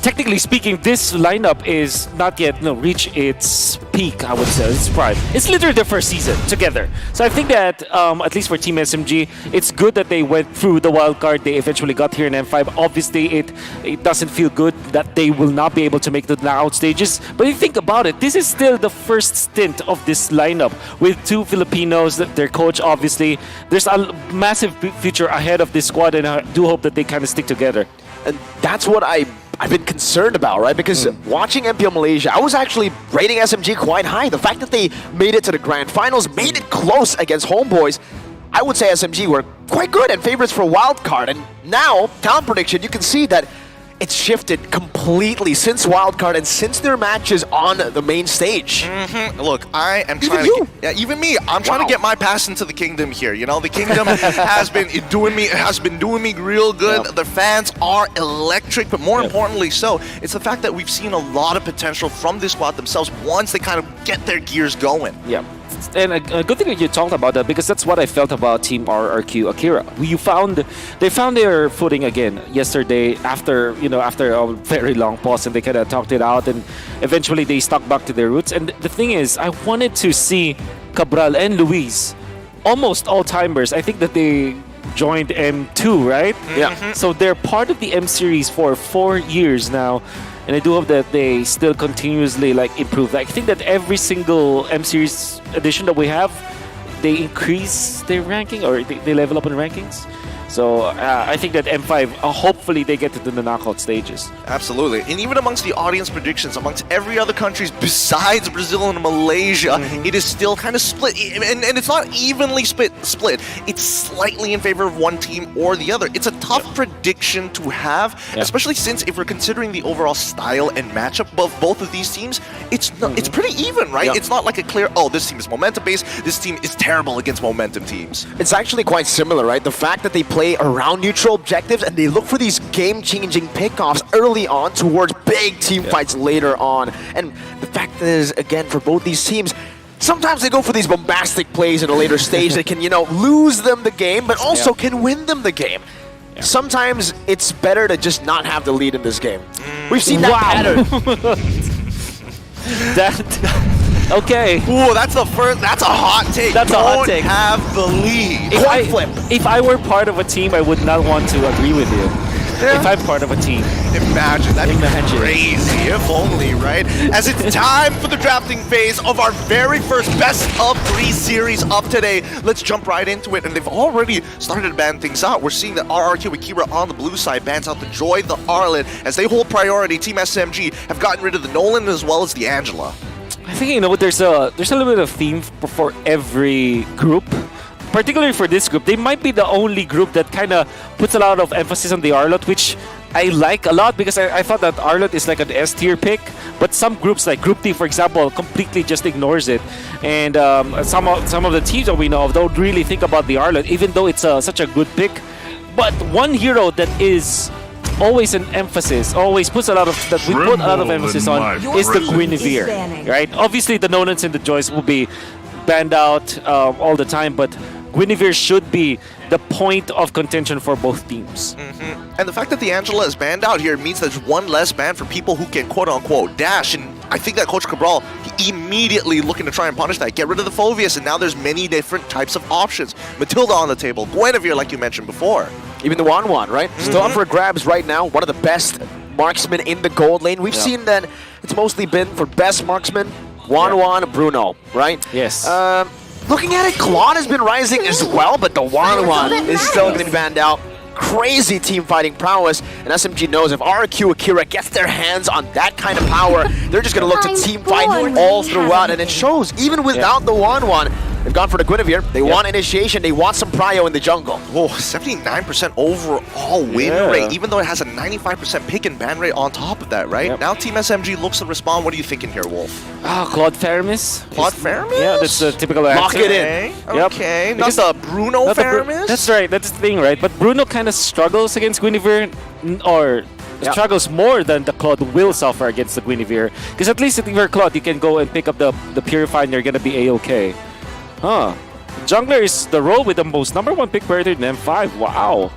technically speaking, this lineup is not yet reached its peak, I would say, its prime. It's literally their first season together. So I think that, at least for Team SMG, it's good that they went through the wild card. They eventually got here in M5. Obviously, it doesn't feel good that they will not be able to make the knockout stages. But if you think about it, this is still the first stint of this lineup with 2 Filipinos, their coach, obviously. There's a massive future ahead of this squad, and I do hope that they kind of stick together. And that's what I've been concerned about, right? Because watching MPL Malaysia, I was actually rating SMG quite high. The fact that they made it to the grand finals, made it close against Homeboys, I would say SMG were quite good and favorites for wildcard. And now, talent prediction, you can see that it's shifted completely since wildcard and since their matches on the main stage. Look, I am trying to get, even me, I'm trying to get my pass into the kingdom here. You know, the kingdom has been doing me real good. The fans are electric, but more importantly so, it's the fact that we've seen a lot of potential from this squad themselves once they kind of get their gears going. Yeah. And a good thing that you talked about that, because that's what I felt about Team RRQ Akira. They found their footing again yesterday after a very long pause, and they kind of talked it out, and eventually they stuck back to their roots. And the thing is, I wanted to see Cabral and Luis, almost all-timers. I think that they joined M2, right? Yeah. So they're part of the M series for 4 years now. And I do hope that they still continuously improve. I think that every single M series edition that we have, they increase their ranking, or they level up in rankings. So I think that M5, hopefully they get to the knockout stages. Absolutely. And even amongst the audience predictions, amongst every other countries besides Brazil and Malaysia, it is still kind of split. And it's not evenly split. It's slightly in favor of one team or the other. It's a tough prediction to have, especially since if we're considering the overall style and matchup of both of these teams, it's pretty even, right? It's not like a clear, oh, this team is momentum-based, this team is terrible against momentum teams. It's actually quite similar, right? The fact that they play around neutral objectives and they look for these game-changing pickoffs early on towards big team fights later on. And the fact is, again, for both these teams, sometimes they go for these bombastic plays in a later stage that can, lose them the game, but also can win them the game. Sometimes it's better to just not have the lead in this game. We've seen that pattern. Okay. Ooh, that's a hot take. That's a hot take. Have the lead. If I were part of a team, I would not want to agree with you. If I'm part of a team. Imagine, that'd be crazy, if only, right? As it's time for the drafting phase of our very first best of 3 series of today. Let's jump right into it, and they've already started to ban things out. We're seeing that RRQ Akira on the blue side bans out the Joy, the Arlen, as they hold priority. Team SMG have gotten rid of the Nolan as well as the Angela. I think there's a little bit of theme for every group. Particularly for this group, they might be the only group that kind of puts a lot of emphasis on the Arlot, which I like a lot because I thought that Arlot is like an S tier pick, but some groups like Group D, for example, completely just ignores it. And some of the teams that we know of don't really think about the Arlot, even though it's such a good pick. But one hero that is always an emphasis, always puts a lot of we put a lot of emphasis on is the Guinevere, right? Obviously, the Nonans and the Joys will be banned out all the time, but Guinevere should be the point of contention for both teams. And the fact that the Angela is banned out here means there's one less ban for people who can quote-unquote dash, and I think that Coach Cabral, he immediately looking to try and punish that. Get rid of the Phoveus, and now there's many different types of options. Matilda on the table, Guinevere like you mentioned before. Even the Wan right? Still up for grabs right now, one of the best marksmen in the gold lane. We've seen that it's mostly been for best marksman, Wan, Bruno, right? Yes. Looking at it, Claude has been rising as well, but the Wan is still going to be banned out. Crazy team fighting prowess, and SMG knows if RRQ Akira gets their hands on that kind of power, they're just going to look to team fight all throughout, and it shows. Even without the Wan, they've gone for the Guinevere. They want initiation. They want some prio in the jungle. Whoa, 79% overall win rate, even though it has a 95% pick and ban rate on top of that, right? Now Team SMG looks to respond. What are you thinking here, Wolf? Claude Faramis. Claude Faramis? Yeah, that's the typical answer. Lock it in. Okay, not the Bruno Faramis? That's right, that's the thing, right? But Bruno kind of struggles against Guinevere, or struggles more than the Claude will suffer against the Guinevere. Because at least if you're Claude, you can go and pick up the Purify and you're going to be A-okay. Huh. Jungler is the role with the most #1 pick per in M5. Wow.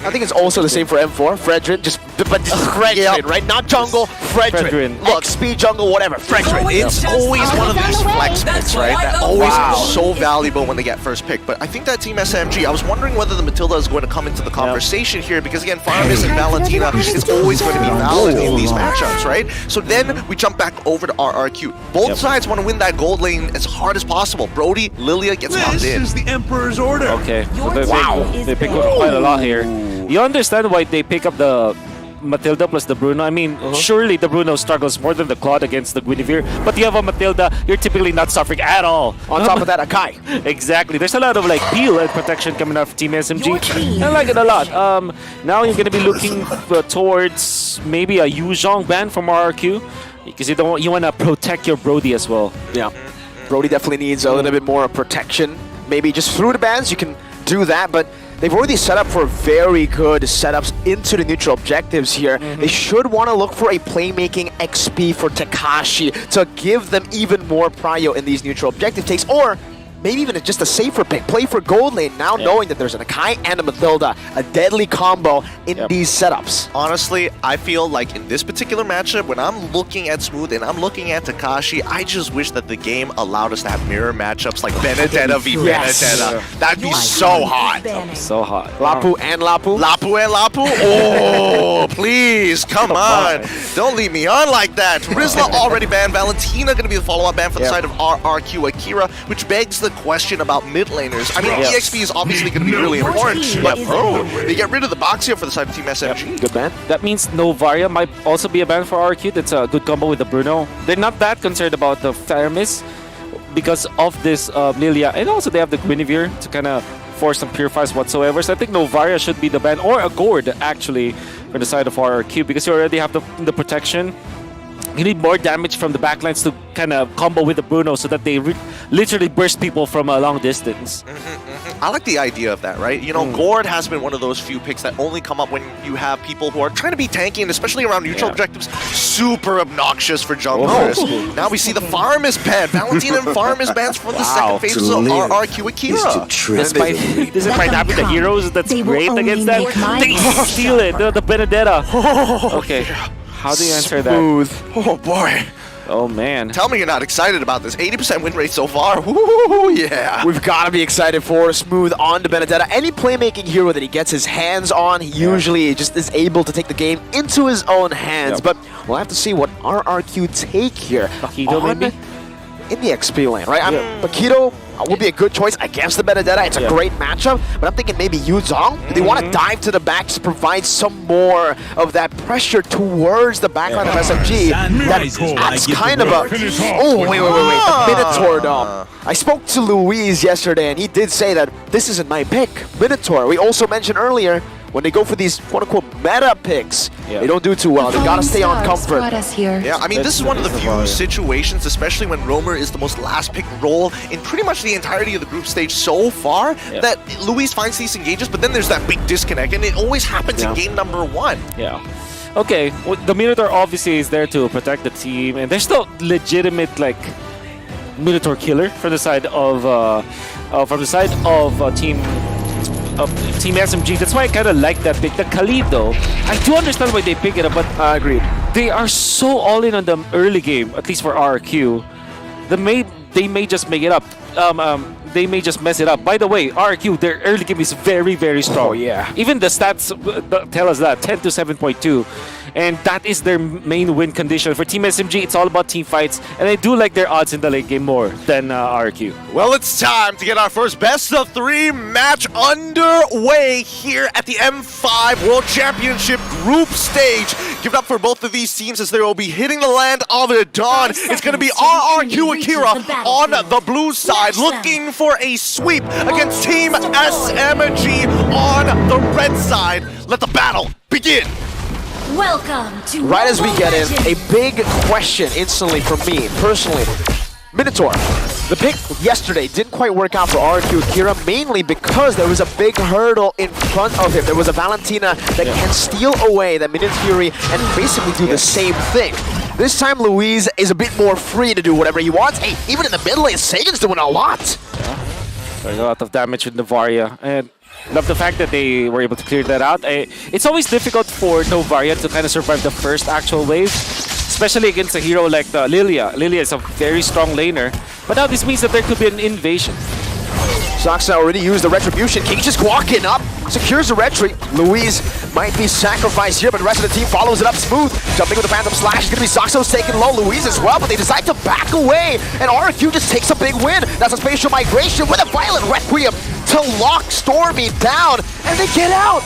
I think it's also the same for M4. Fredrin, but just Fredrin, right? Not jungle, Fredrin. Look, speed jungle, whatever. Fredrin. It's always one of these flex picks, right? That always is so valuable when they get first pick. But I think that Team SMG, I was wondering whether the Matilda is going to come into the conversation here, because again, Farmis and Valentina is always going to be valid in these matchups, right? So then we jump back over to RRQ. Both sides want to win that gold lane as hard as possible. Brody, Lilia gets locked in. This is the Emperor's order. Okay, so they pick up quite a lot here. You understand why they pick up the Matilda plus the Bruno? I mean, surely the Bruno struggles more than the Claude against the Guinevere, but you have a Matilda, you're typically not suffering at all. On top of that, a Kai. Exactly. There's a lot of like peel and protection coming out of Team SMG. I like it a lot. Now you're going to be looking towards maybe a Yu Zhong ban from RRQ, because you want to protect your Brody as well. Yeah. Brody definitely needs a little bit more protection. Maybe just through the bans, you can do that, but they've already set up for very good setups into the neutral objectives here. They should want to look for a playmaking XP for Takashi to give them even more prio in these neutral objective takes, or maybe even just a safer pick. Play for gold lane, now knowing that there's an Akai and a Matilda, a deadly combo in these setups. Honestly, I feel like in this particular matchup, when I'm looking at Smooth and I'm looking at Takashi, I just wish that the game allowed us to have mirror matchups like Benedetta v Benedetta. That'd be so hot. So hot. Lapu and Lapu? Lapu and Lapu? Oh, please, come on. Don't leave me on like that. Rizla already banned. Valentina going to be the follow-up ban for the side of RRQ Akira, which begs the question about mid laners. I mean, EXP is obviously going to be really important, but they get rid of the Boxia for the side of Team SMG. Good ban. That means Novaria might also be a ban for RQ. That's a good combo with the Bruno. They're not that concerned about the Faramis because of this Lilia, and also they have the Guinevere to kind of force some purifies whatsoever. So I think Novaria should be the ban, or a Gord actually for the side of RRQ, because you already have the protection. You need more damage from the backlines to kind of combo with the Bruno so that they literally burst people from a long distance. I like the idea of that, right? You know, Gord has been one of those few picks that only come up when you have people who are trying to be tanky, and especially around neutral objectives, super obnoxious for junglers. Now we see the Farmis ban. Valentina and Farmis bans for the second phase of RRQ Akira. Despite having the heroes that's great against that, they steal it, the Benedetta. Okay. How do you answer that? Oh boy. Oh man. Tell me you're not excited about this. 80% win rate so far. Woo, yeah. We've got to be excited for Smooth on to Benedetta. Any playmaking hero that he gets his hands on, he usually just is able to take the game into his own hands. But we'll have to see what RRQ take here. Bakito maybe? In the XP lane, right? Bakito would be a good choice against the Benedetta. It's a great matchup, but I'm thinking maybe Yu Zhong. They want to dive to the back to provide some more of that pressure towards the backline of SMG. That's kind of a... Oh, wait. The Minotaur Dome. I spoke to Luis yesterday, and he did say that this isn't my pick, Minotaur. We also mentioned earlier, when they go for these quote-unquote meta picks, they don't do too well. They gotta stay on comfort. Yeah, I mean, this is one of the few situations, especially when Roamer is the most last pick role in pretty much the entirety of the group stage so far, that Luis finds these engages, but then there's that big disconnect, and it always happens in game number 1. Yeah. Okay, well, the Minotaur obviously is there to protect the team, and there's still legitimate, like, Minotaur killer from the side of Team SMG. That's why I kind of like that pick. The Khalid, though, I do understand why they pick it up, but I agree. They are so all in on the early game, at least for RQ. They may just make it up. They may just mess it up. By the way, RQ, their early game is very, very strong. Oh, yeah. Even the stats tell us that, 10 to 7.2. And that is their main win condition. For Team SMG, it's all about team fights. And I do like their odds in the late game more than RQ. Well, it's time to get our first best of 3 match underway here at the M5 World Championship group stage. Give it up for both of these teams as they will be hitting the land of the dawn. It's going to be RRQ Akira on the blue side, looking for a sweep against Team SMG on the red side. Let the battle begin. Welcome to Right as we get in, a big question instantly for me, personally. Minotaur. The pick yesterday didn't quite work out for RQ Akira, mainly because there was a big hurdle in front of him. There was a Valentina that can steal away the Minion Fury and basically do the same thing. This time, Luis is a bit more free to do whatever he wants. Hey, even in the mid lane, Sagan's doing a lot. There's a lot of damage with Novaria, and love the fact that they were able to clear that out. It's always difficult for Novaria to kind of survive the first actual wave, especially against a hero like Lilia. Lilia is a very strong laner, but now this means that there could be an invasion. Saksa already used the Retribution. King just walking up, secures the retreat. Louise might be sacrificed here, but the rest of the team follows it up smooth. Jumping with the Phantom Slash. It's going to be Saksa's taking low. Louise as well, but they decide to back away. And RQ just takes a big win. That's a spatial migration with a Violent Requiem to lock Stormy down. And they get out.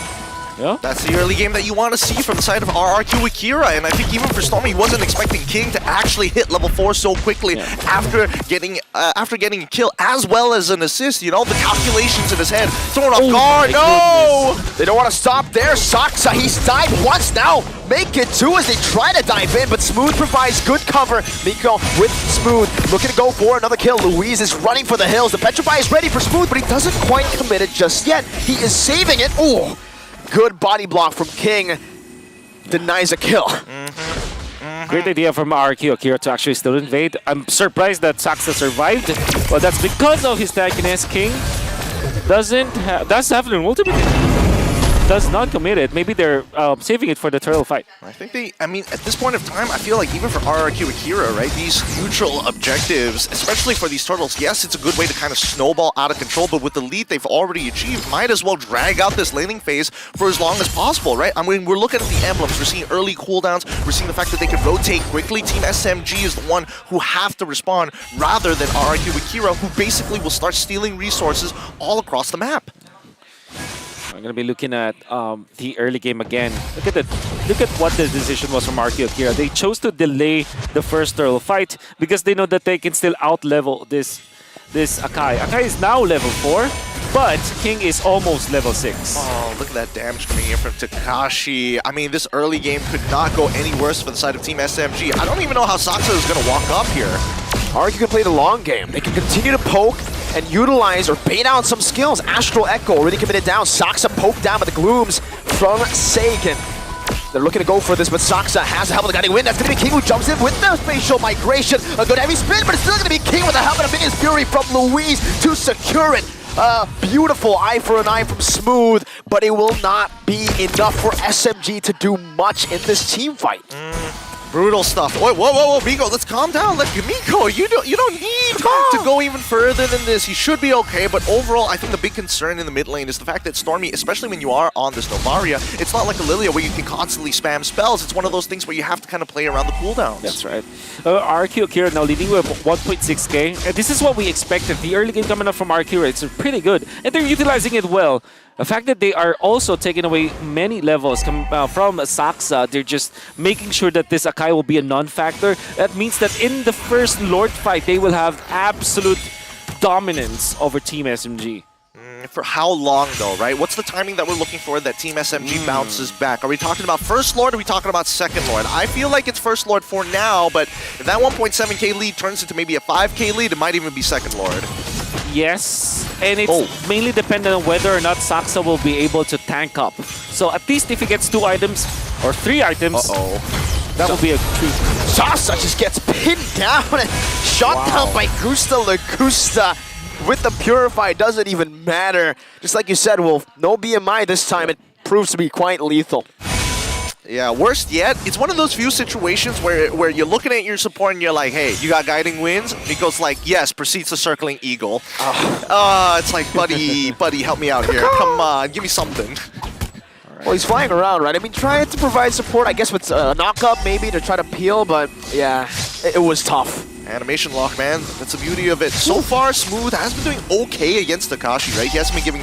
Yeah. That's the early game that you want to see from the side of RRQ Akira, and I think even for Stormy, he wasn't expecting King to actually hit level 4 so quickly after getting a kill as well as an assist. You know, the calculations in his head thrown off guard. No! They don't want to stop there. Saksa, he's died once now. Make it two as they try to dive in, but Smooth provides good cover. Miko with Smooth, looking to go for another kill. Louise is running for the hills. The Petrify is ready for Smooth, but he doesn't quite commit it just yet. He is saving it. Ooh. Good body block from King. Denies a kill. Great idea from RQ Akira to actually still invade. I'm surprised that Saksa survived. Well, that's because of his tankiness. King does have an ultimate. Does not commit it. Maybe they're saving it for the turtle fight. I think I mean, at this point of time, I feel like even for RRQ Akira, right, these neutral objectives, especially for these turtles, yes, it's a good way to kind of snowball out of control, but with the lead they've already achieved, might as well drag out this laning phase for as long as possible, right? I mean, we're looking at the emblems, we're seeing early cooldowns, we're seeing the fact that they can rotate quickly. Team SMG is the one who have to respond rather than RRQ Akira, who basically will start stealing resources all across the map. I'm gonna be looking at the early game again. Look at what the decision was from RQ Akira. They chose to delay the first turtle fight because they know that they can still out-level this Akai. Akai is now level 4, but King is almost level 6. Oh, look at that damage coming in from Takashi. I mean, this early game could not go any worse for the side of Team SMG. I don't even know how Saksa is gonna walk up here. RQ can play the long game. They can continue to poke and utilize or bait out some skills. Astral Echo already committed down. Saksa poked down by the glooms from Sagan. They're looking to go for this, but Saksa has the help of the guiding wind. That's going to be King who jumps in with the spatial migration. A good heavy spin, but it's still going to be King with the help of the Minions Fury from Louise to secure it. Beautiful eye for an eye from Smooth, but it will not be enough for SMG to do much in this team fight. Brutal stuff. Whoa, Miko, let's calm down. Miko, you don't need to go even further than this. He should be okay, but overall, I think the big concern in the mid lane is the fact that Stormy, especially when you are on this Novaria, it's not like a Lilia where you can constantly spam spells. It's one of those things where you have to kind of play around the cooldowns. That's right. RQ Akira now leading with 1.6k. And this is what we expected. The early game coming up from RQ, it's pretty good. And they're utilizing it well. The fact that they are also taking away many levels from Saksa, they're just making sure that this Akai will be a non-factor. That means that in the first Lord fight, they will have absolute dominance over Team SMG. For how long though, right? What's the timing that we're looking for that Team SMG bounces back? Are we talking about First Lord or are we talking about Second Lord? I feel like it's First Lord for now, but if that 1.7k lead turns into maybe a 5k lead, it might even be Second Lord. Yes, and it's mainly dependent on whether or not Saksa will be able to tank up. So at least if he gets 2 items or 3 items, that will be a treat. Saksa just gets pinned down and shot down by Gusta Lagusta. With the Purify, doesn't even matter. Just like you said, Wolf, no BMI this time. It proves to be quite lethal. Yeah, worst yet, it's one of those few situations where you're looking at your support and you're like, hey, you got guiding winds? And he goes like, yes, proceeds to circling eagle. It's like, buddy, help me out here. Come on, give me something. Well, he's flying around, right? I mean, trying to provide support, I guess, with a knock-up maybe to try to peel, but yeah, it was tough. Animation lock, man. That's the beauty of it. So far, Smooth has been doing okay against Takashi, right? He hasn't been giving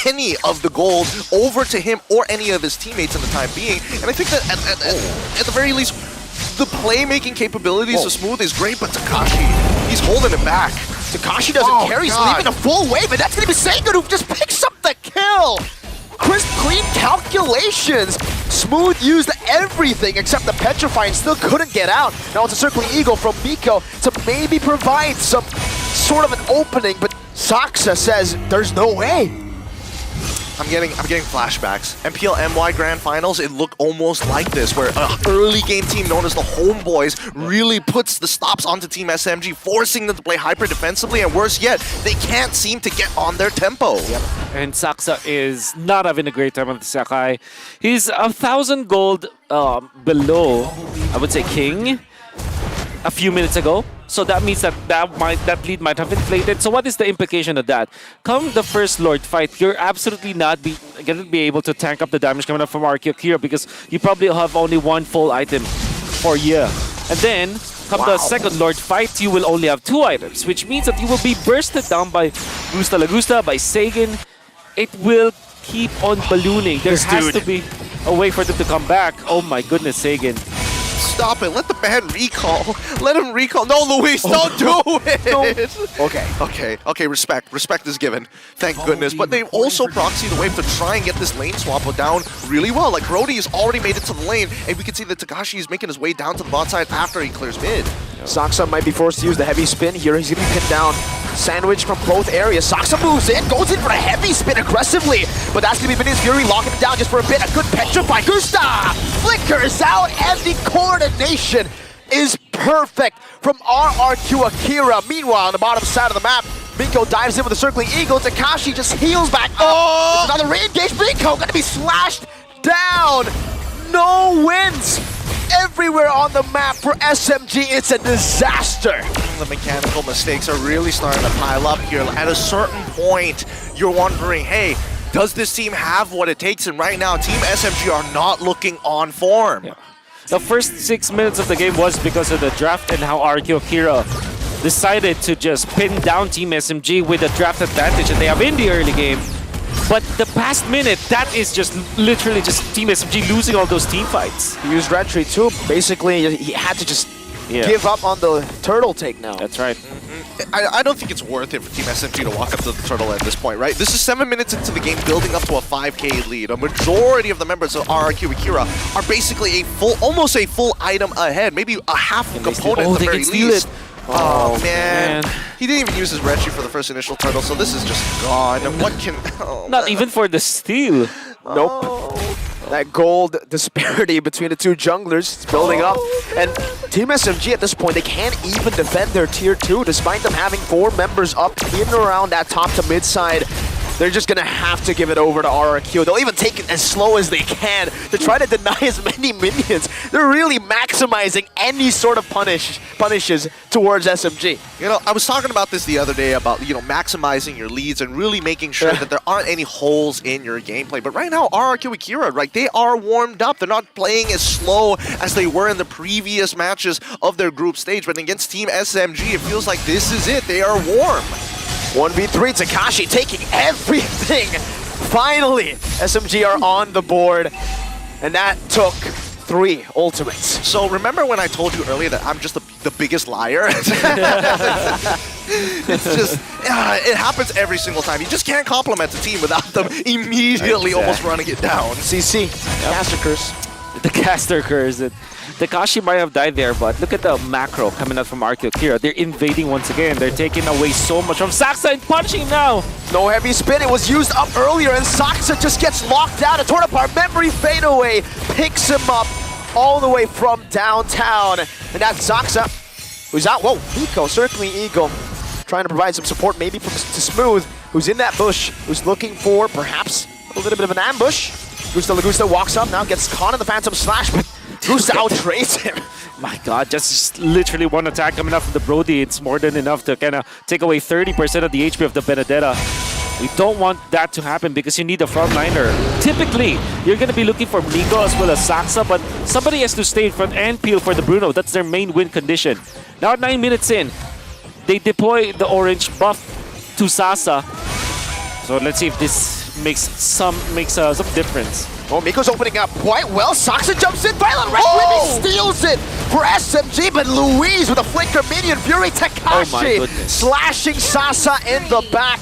any of the gold over to him or any of his teammates in the time being. And I think that at the very least, the playmaking capabilities of Smooth is great, but Takashi, he's holding it back. Takashi doesn't care. He's leaving a full wave, and that's going to be Sagan who just picks up the kill. Crisp, clean calculations. Smooth used everything except the Petrify and still couldn't get out. Now it's a circling eagle from Miko to maybe provide some sort of an opening, but Saksa says there's no way. I'm getting flashbacks. MPL MY Grand Finals, it looked almost like this, where an early game team known as the Homeboys really puts the stops onto Team SMG, forcing them to play hyper defensively, and worse yet, they can't seem to get on their tempo. Yep. And Saksa is not having a great time on the Sakai. He's 1,000 gold below, I would say, King a few minutes ago. So that means that lead might have inflated. So what is the implication of that? Come the first Lord fight, you're absolutely not going to be able to tank up the damage coming up from Akira because you probably have only one full item for you. And then, come the second Lord fight, you will only have 2 items, which means that you will be bursted down by Gusta Lagusta, by Sagan. It will keep on ballooning. There has to be a way for them to come back. Oh my goodness, Sagan. Stop it. Let the man recall. Let him recall. No, Luis, don't do it. No. Okay, respect. Respect is given. Thank goodness. But they also proxy the wave to try and get this lane swap down really well. Like, Brody has already made it to the lane, and we can see that Takashi is making his way down to the bot side after he clears mid. Saksa might be forced to use the heavy spin here. He's going to be pinned down. Sandwich from both areas. Saksa moves in, goes in for a heavy spin aggressively, but that's going to be Minions Fury locking it down just for a bit. A good petrify. Gusta flickers out, and the coordination is perfect from RRQ Akira. Meanwhile, on the bottom side of the map, Miko dives in with a circling eagle. Takashi just heals back up. Oh! Another re-engage. Miko going to be slashed down. No wins everywhere on the map for SMG. It's a disaster. The mechanical mistakes are really starting to pile up here. At a certain point, you're wondering, hey, does this team have what it takes? And right now, Team SMG are not looking on form. Yeah. The first 6 minutes of the game was because of the draft and how RQ Akira decided to just pin down Team SMG with the draft advantage that they have in the early game. But the past minute, that is just literally just Team SMG losing all those team fights. He used Red Tree too. Basically, he had to just give up on the turtle take now. That's right. I don't think it's worth it for Team SMG to walk up to the turtle at this point, right? This is 7 minutes into the game, building up to a 5K lead. A majority of the members of RRQ Akira are basically almost a full item ahead, maybe a half component at the very least. Oh, man. He didn't even use his Retri for the first initial turtle, so this is just gone. What can... Not even for the steal. Nope. That gold disparity between the two junglers is building up. And Team SMG at this point, they can't even defend their tier 2 despite them having 4 members up in and around that top to mid side. They're just going to have to give it over to RRQ. They'll even take it as slow as they can to try to deny as many minions. They're really maximizing any sort of punishes towards SMG. You know, I was talking about this the other day about, maximizing your leads and really making sure that there aren't any holes in your gameplay. But right now, RRQ Akira, right, they are warmed up. They're not playing as slow as they were in the previous matches of their group stage. But against Team SMG, it feels like this is it. They are warm. 1v3, Takashi taking everything. Finally, SMG are on the board, and that took 3 ultimates. So remember when I told you earlier that I'm just the biggest liar? It's just, it happens every single time. You just can't compliment the team without them immediately almost running it down. CC, caster curse. The caster curse. Takashi might have died there, but look at the macro coming out from RQ Akira. They're invading once again. They're taking away so much from Saksa and punching now. No heavy spin. It was used up earlier, and Saksa just gets locked out. A torn apart memory fadeaway picks him up all the way from downtown. And that's Saksa, who's out. Whoa, Miko, circling Eagle, trying to provide some support maybe to Smooth, who's in that bush, who's looking for perhaps a little bit of an ambush. Gusta Lagusta walks up now, gets caught in the Phantom Slash, but Gusta outtrades him. My God, just literally one attack coming up from the Brody. It's more than enough to kind of take away 30% of the HP of the Benedetta. We don't want that to happen because you need a frontliner. Typically, you're going to be looking for Miko as well as Saksa, but somebody has to stay in front and peel for the Bruno. That's their main win condition. Now at 9 minutes in, they deploy the orange buff to Sasa. So let's see if this makes some difference. Oh, Miko's opening up quite well. Saksa jumps in. Violent Red Ribbon steals it for SMG, but Louise with a flicker minion fury. Takashi slashing Sasa in the back.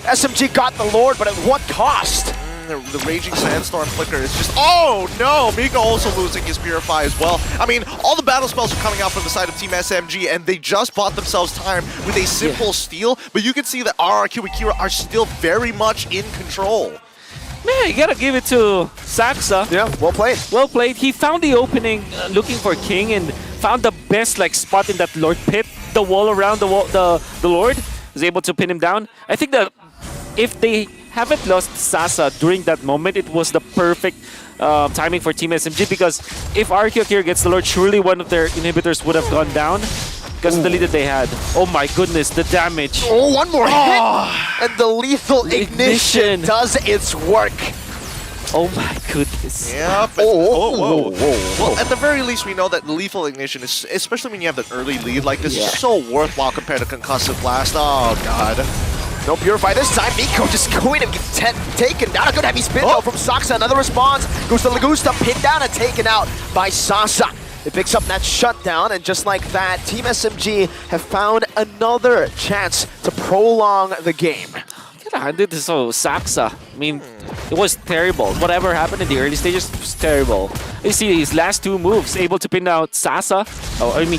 SMG got the Lord, but at what cost? The Raging Sandstorm flicker is just... Oh, no! Miko also losing his Purify as well. I mean, all the battle spells are coming out from the side of Team SMG, and they just bought themselves time with a simple steal, but you can see that RRQ Akira are still very much in control. Man, you gotta give it to Saxa. Yeah, well played. Well played. He found the opening looking for King and found the best spot in that Lord pit. The wall around the Lord was able to pin him down. I think that if they haven't lost Sasa during that moment, it was the perfect timing for Team SMG, because if RQ Akira gets the Lord, surely one of their inhibitors would have gone down because of the lead that they had. Oh my goodness, the damage. Oh, one more hit! And the lethal ignition does its work. Oh my goodness. Yep. Whoa. Well, at the very least, we know that lethal ignition is, especially when you have an early lead like this, is so worthwhile compared to concussive blast. Oh god. No Purify this time. Nico just going to get taken down. A good heavy spin though from Saxa. Another response. Gusta Lagusta pinned down and taken out by Sasa. It picks up that shutdown, and just like that, Team SMG have found another chance to prolong the game. This is so Saxa. I mean, it was terrible. Whatever happened in the early stages was terrible. You see his last two moves, able to pin out Sasa,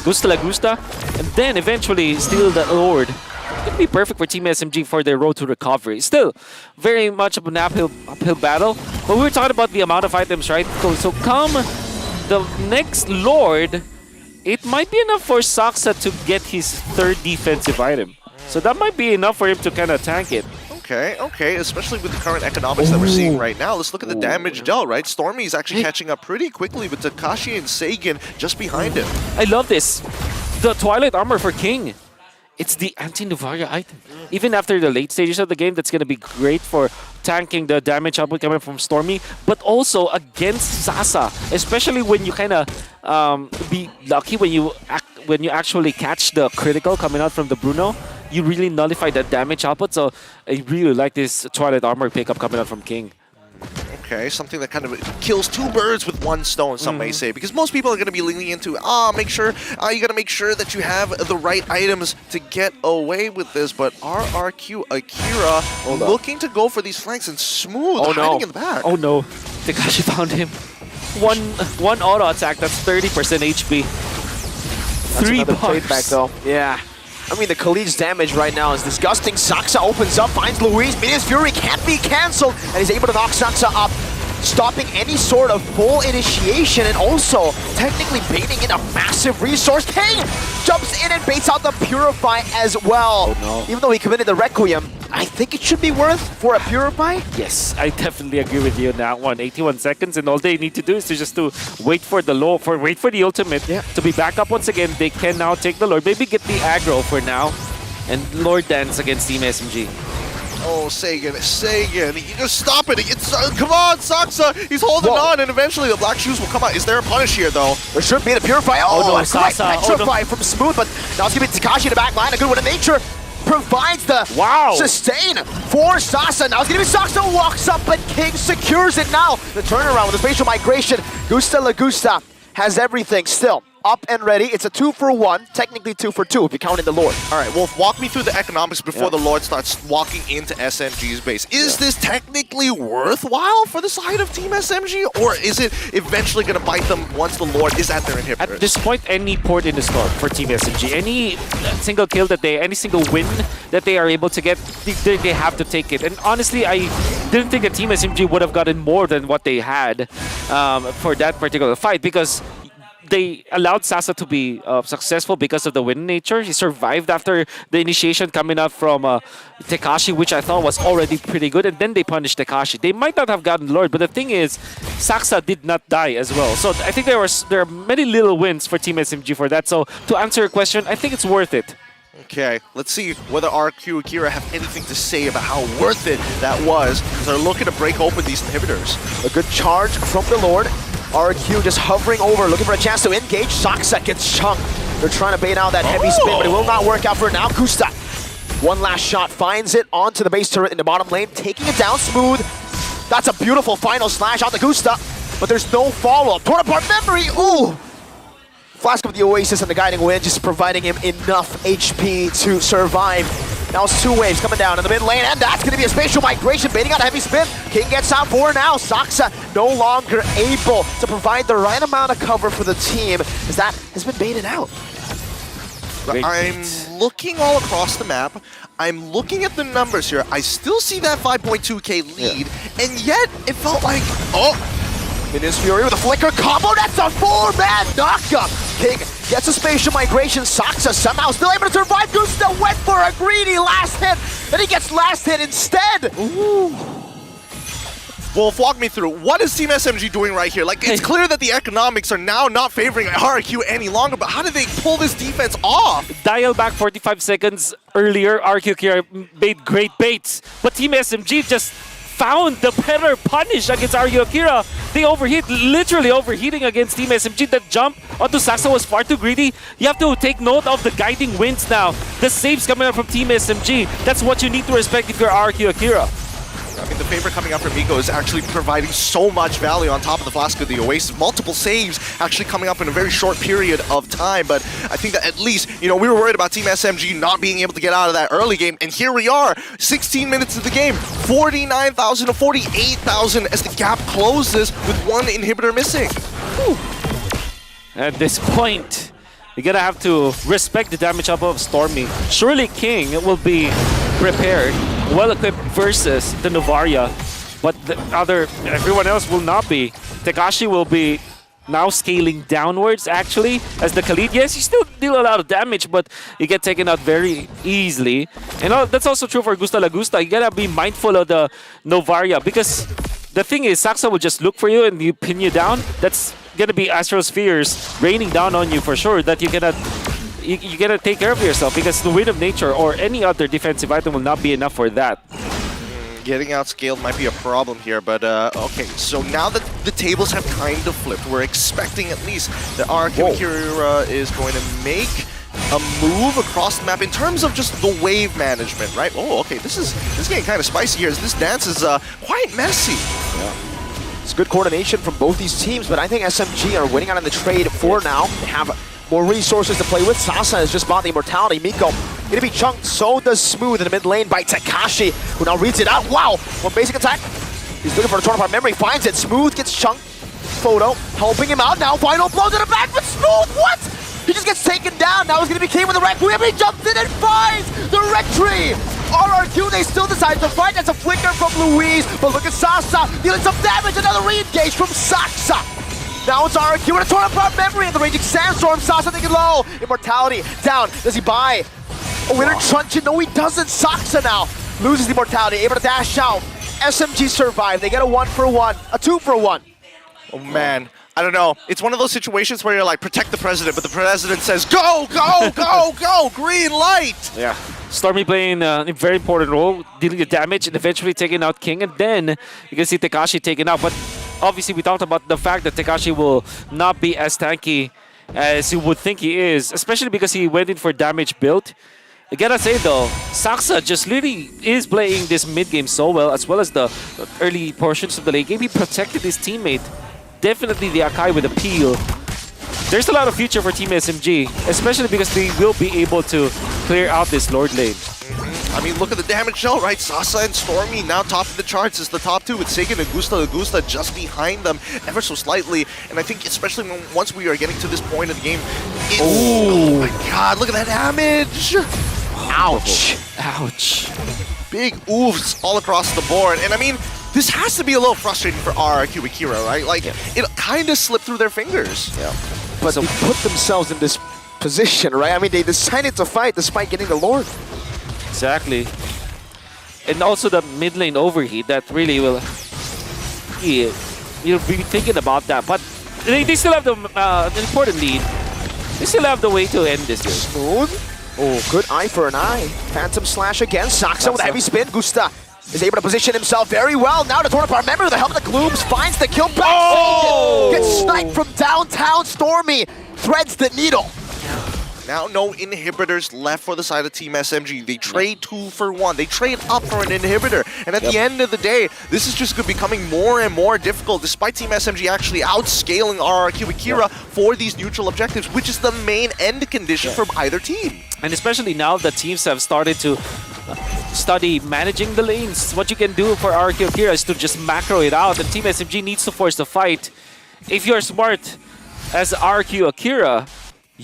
Gusta Lagusta, and then eventually steal the Lord. It could be perfect for Team SMG for their road to recovery. Still, very much of an uphill battle. But we were talking about the amount of items, right? So come the next Lord, it might be enough for Saxa to get his third defensive item. So that might be enough for him to kind of tank it. Okay, especially with the current economics that we're seeing right now. Let's look at the damage dealt, right? Stormy is actually catching up pretty quickly with Takashi and Sagan just behind him. I love this. The Twilight Armor for King. It's the anti-Nuvaria item. Even after the late stages of the game, that's going to be great for tanking the damage output coming from Stormy, but also against Sasa, especially when you kind of be lucky when you actually catch the critical coming out from the Bruno. You really nullify that damage output, so I really like this Twilight Armor pickup coming out from King. Okay, something that kind of kills two birds with one stone, some may say, because most people are going to be leaning into, you got to make sure that you have the right items to get away with this, but RRQ Akira looking to go for these flanks and Smooth hiding in the back. Oh no, Takashi found him. One auto attack, that's 30% HP. That's 3 another bars. trade back though. Yeah. I mean, the Khalij's damage right now is disgusting. Saxa opens up, finds Luis. Minions Fury can't be cancelled, and he's able to knock Saxa up, stopping any sort of full initiation, and also technically baiting in a massive resource. King jumps in and baits out the Purify as well. Oh, no. Even though he committed the Requiem, I think it should be worth for a Purify. Yes, I definitely agree with you on that one. 81 seconds, and all they need to do is to wait for the ultimate to be back up once again. They can now take the Lord, maybe get the aggro for now, and Lord dance against Team SMG. Oh, Sagan, you just stop it. Come on, Saxa, he's holding on, and eventually the black shoes will come out. Is there a punish here, though? There should be the Purify. Oh no, a great Petrify from Smooth, but now it's going to be Takashi in the back line. A good one in nature. Provides the sustain for Sasa. Now it's going to be Sasa walks up, but King secures it now. The turnaround with the spatial migration. Gusta Lagusta has everything still up and ready. It's a 2-for-1, technically 2-for-2 if you count in the Lord. All right, Wolf, walk me through the economics before the Lord starts walking into SMG's base. Is this technically worthwhile for the side of Team SMG, or is it eventually going to bite them once the Lord is at their inhibitors? At this point, any port in the store for Team SMG, any single kill any single win that they are able to get, they have to take it. And honestly, I didn't think that Team SMG would have gotten more than what they had for that particular fight, because they allowed Sasa to be successful because of the win nature. He survived after the initiation coming out from Tekashi, which I thought was already pretty good, and then they punished Tekashi. They might not have gotten Lord, but the thing is, Saxa did not die as well. So I think there are many little wins for Team SMG for that. So to answer your question, I think it's worth it. Okay, let's see whether RQ Akira have anything to say about how worth it that was, because they're looking to break open these inhibitors. A good charge from the Lord. RQ just hovering over, looking for a chance to engage. Saxa gets chunked. They're trying to bait out that heavy spin, but it will not work out for now. Gusta, one last shot, finds it onto the base turret in the bottom lane, taking it down Smooth. That's a beautiful final slash out to Gusta, but there's no follow-up. Torn apart memory, ooh! Flask of the Oasis and the Guiding Wind just providing him enough HP to survive. Now it's two waves coming down in the mid lane, and that's going to be a spatial migration, baiting out a heavy spin. King gets out for now. Saxa no longer able to provide the right amount of cover for the team, as that has been baited out. But I'm looking all across the map. I'm looking at the numbers here. I still see that 5.2k lead, and yet it felt like, Minus Fury with a flicker combo. That's a 4-man knockup. King gets a spatial migration. Saksa somehow still able to survive. Gusta went for a greedy last hit, and he gets last hit instead. Ooh. Wolf, walk me through. What is Team SMG doing right here? Like, it's clear that the economics are now not favoring RRQ any longer, but how did they pull this defense off? Dial back 45 seconds earlier, RRQ here made great baits, but Team SMG just found the better punish against RRQ Akira. They overheat, literally overheating against Team SMG. That jump onto Saksa was far too greedy. You have to take note of the guiding winds now. The saves coming up from Team SMG. That's what you need to respect if you're RRQ Akira. I mean, the favor coming up from Miko is actually providing so much value on top of the Flask of the Oasis. Multiple saves actually coming up in a very short period of time, but I think that at least, you know, we were worried about Team SMG not being able to get out of that early game, and here we are, 16 minutes of the game, 49,000 to 48,000 as the gap closes with one inhibitor missing. Whew. At this point, you're gonna have to respect the damage up of Stormy. Surely King will be prepared, well-equipped versus the Novaria, but everyone else will not be. Tekashi will be now scaling downwards, actually, as the Khalid. Yes, you still deal a lot of damage, but you get taken out very easily. And that's also true for Gusta Lagusta. You gotta be mindful of the Novaria, because the thing is, Saksa will just look for you and you pin you down. That's gonna be Astrospheres raining down on you for sure, that you cannot... You gotta take care of yourself, because the Wind of Nature or any other defensive item will not be enough for that. Getting outscaled might be a problem here, but okay, so now that the tables have kind of flipped, we're expecting at least that RRQ Akira is going to make a move across the map in terms of just the wave management, right? Oh, okay, this is getting kind of spicy here, as this dance is quite messy. Yeah. It's good coordination from both these teams, but I think SMG are winning out in the trade for now. They have more resources to play with. Sasa has just bought the Immortality. Miko gonna be chunked. So does Smooth in the mid lane by Tekashi, who now reads it out. Wow! One basic attack. He's looking for a Tornapart memory. Finds it. Smooth gets chunked. Photo helping him out now. Final blow to the back, but Smooth, what? He just gets taken down. Now he's gonna be King with the Requiem. He jumps in and finds the Rectree. RRQ, they still decide to fight. That's a flicker from Louise, but look at Sasa dealing some damage. Another re-engage from Saksa. Now it's RRQ with a Tornapart memory and the Raging Sandstorm. Sasa taking low. Immortality down. Does he buy a winner truncheon? No, he doesn't. Saksa now loses the Immortality, able to dash out. SMG survive. They get a 1-for-1, a 2-for-1. Oh man, I don't know. It's one of those situations where you're like, protect the president, but the president says, go, go, go, go, green light. Yeah. Stormy playing a very important role, dealing the damage and eventually taking out King, and then you can see Tekashi taken out. But obviously, we talked about the fact that Tekashi will not be as tanky as you would think he is, especially because he went in for damage build. I gotta say though, Saksa just really is playing this mid game so well, as well as the early portions of the late game. He protected his teammate. Definitely the Akai with a peel. There's a lot of future for Team SMG, especially because they will be able to clear out this Lord lane. I mean, look at the damage shell, right? Sasa and Stormy now top of the charts as the top two, with Sagan and Gusta just behind them ever so slightly. And I think especially once we are getting to this point of the game, oh my god, look at that damage! Ouch. Ouch. Big oofs all across the board. And I mean, this has to be a little frustrating for RRQ Akira, right? Like, it kind of slipped through their fingers. Yeah. But they put themselves in this position, right? I mean, they decided to fight despite getting the Lord. Exactly. And also the mid lane overheat, that really will... Yeah, you'll be thinking about that. But they still have the important lead. They still have the way to end this game. Smooth. Oh, good eye for an eye. Phantom Slash again. Saksa with a heavy spin. Gusta is able to position himself very well. Now to Tornapart memory with the help of the Glooms. Finds the kill back. Oh! Gets sniped from downtown. Stormy threads the needle. Now no inhibitors left for the side of Team SMG. They trade 2-for-1. They trade up for an inhibitor. And at the end of the day, this is just becoming more and more difficult, despite Team SMG actually outscaling RRQ Akira for these neutral objectives, which is the main end condition from either team. And especially now that teams have started to study managing the lanes. What you can do for RRQ Akira is to just macro it out, and Team SMG needs to force the fight. If you're smart as RRQ Akira,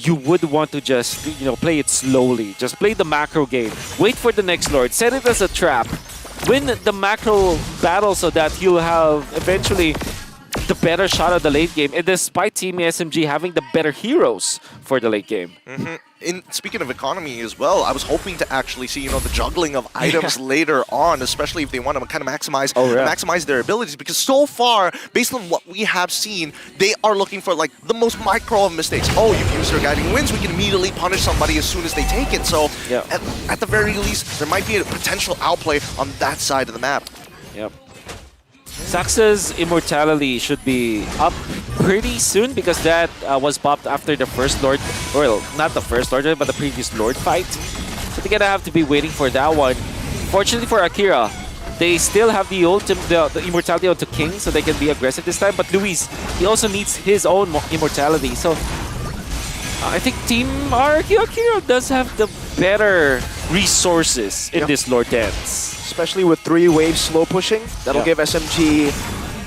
you would want to just, play it slowly. Just play the macro game. Wait for the next Lord. Set it as a trap. Win the macro battle so that you'll have eventually the better shot at the late game. And despite Team SMG having the better heroes for the late game. Speaking of economy as well, I was hoping to actually see, the juggling of items later on, especially if they want to kind of maximize their abilities. Because so far, based on what we have seen, they are looking for like the most micro of mistakes. Oh, you've used their guiding winds, we can immediately punish somebody as soon as they take it. So at the very least, there might be a potential outplay on that side of the map. Yep. Saxa's immortality should be up pretty soon because that was popped after the first Lord, well, not the first Lord, but the previous Lord fight. So they're gonna have to be waiting for that one. Fortunately for Akira, they still have the immortality onto King, so they can be aggressive this time. But Luis, he also needs his own immortality. So I think Team Akira does have the better resources in this Lord dance. Especially with 3 waves slow pushing, that'll give SMG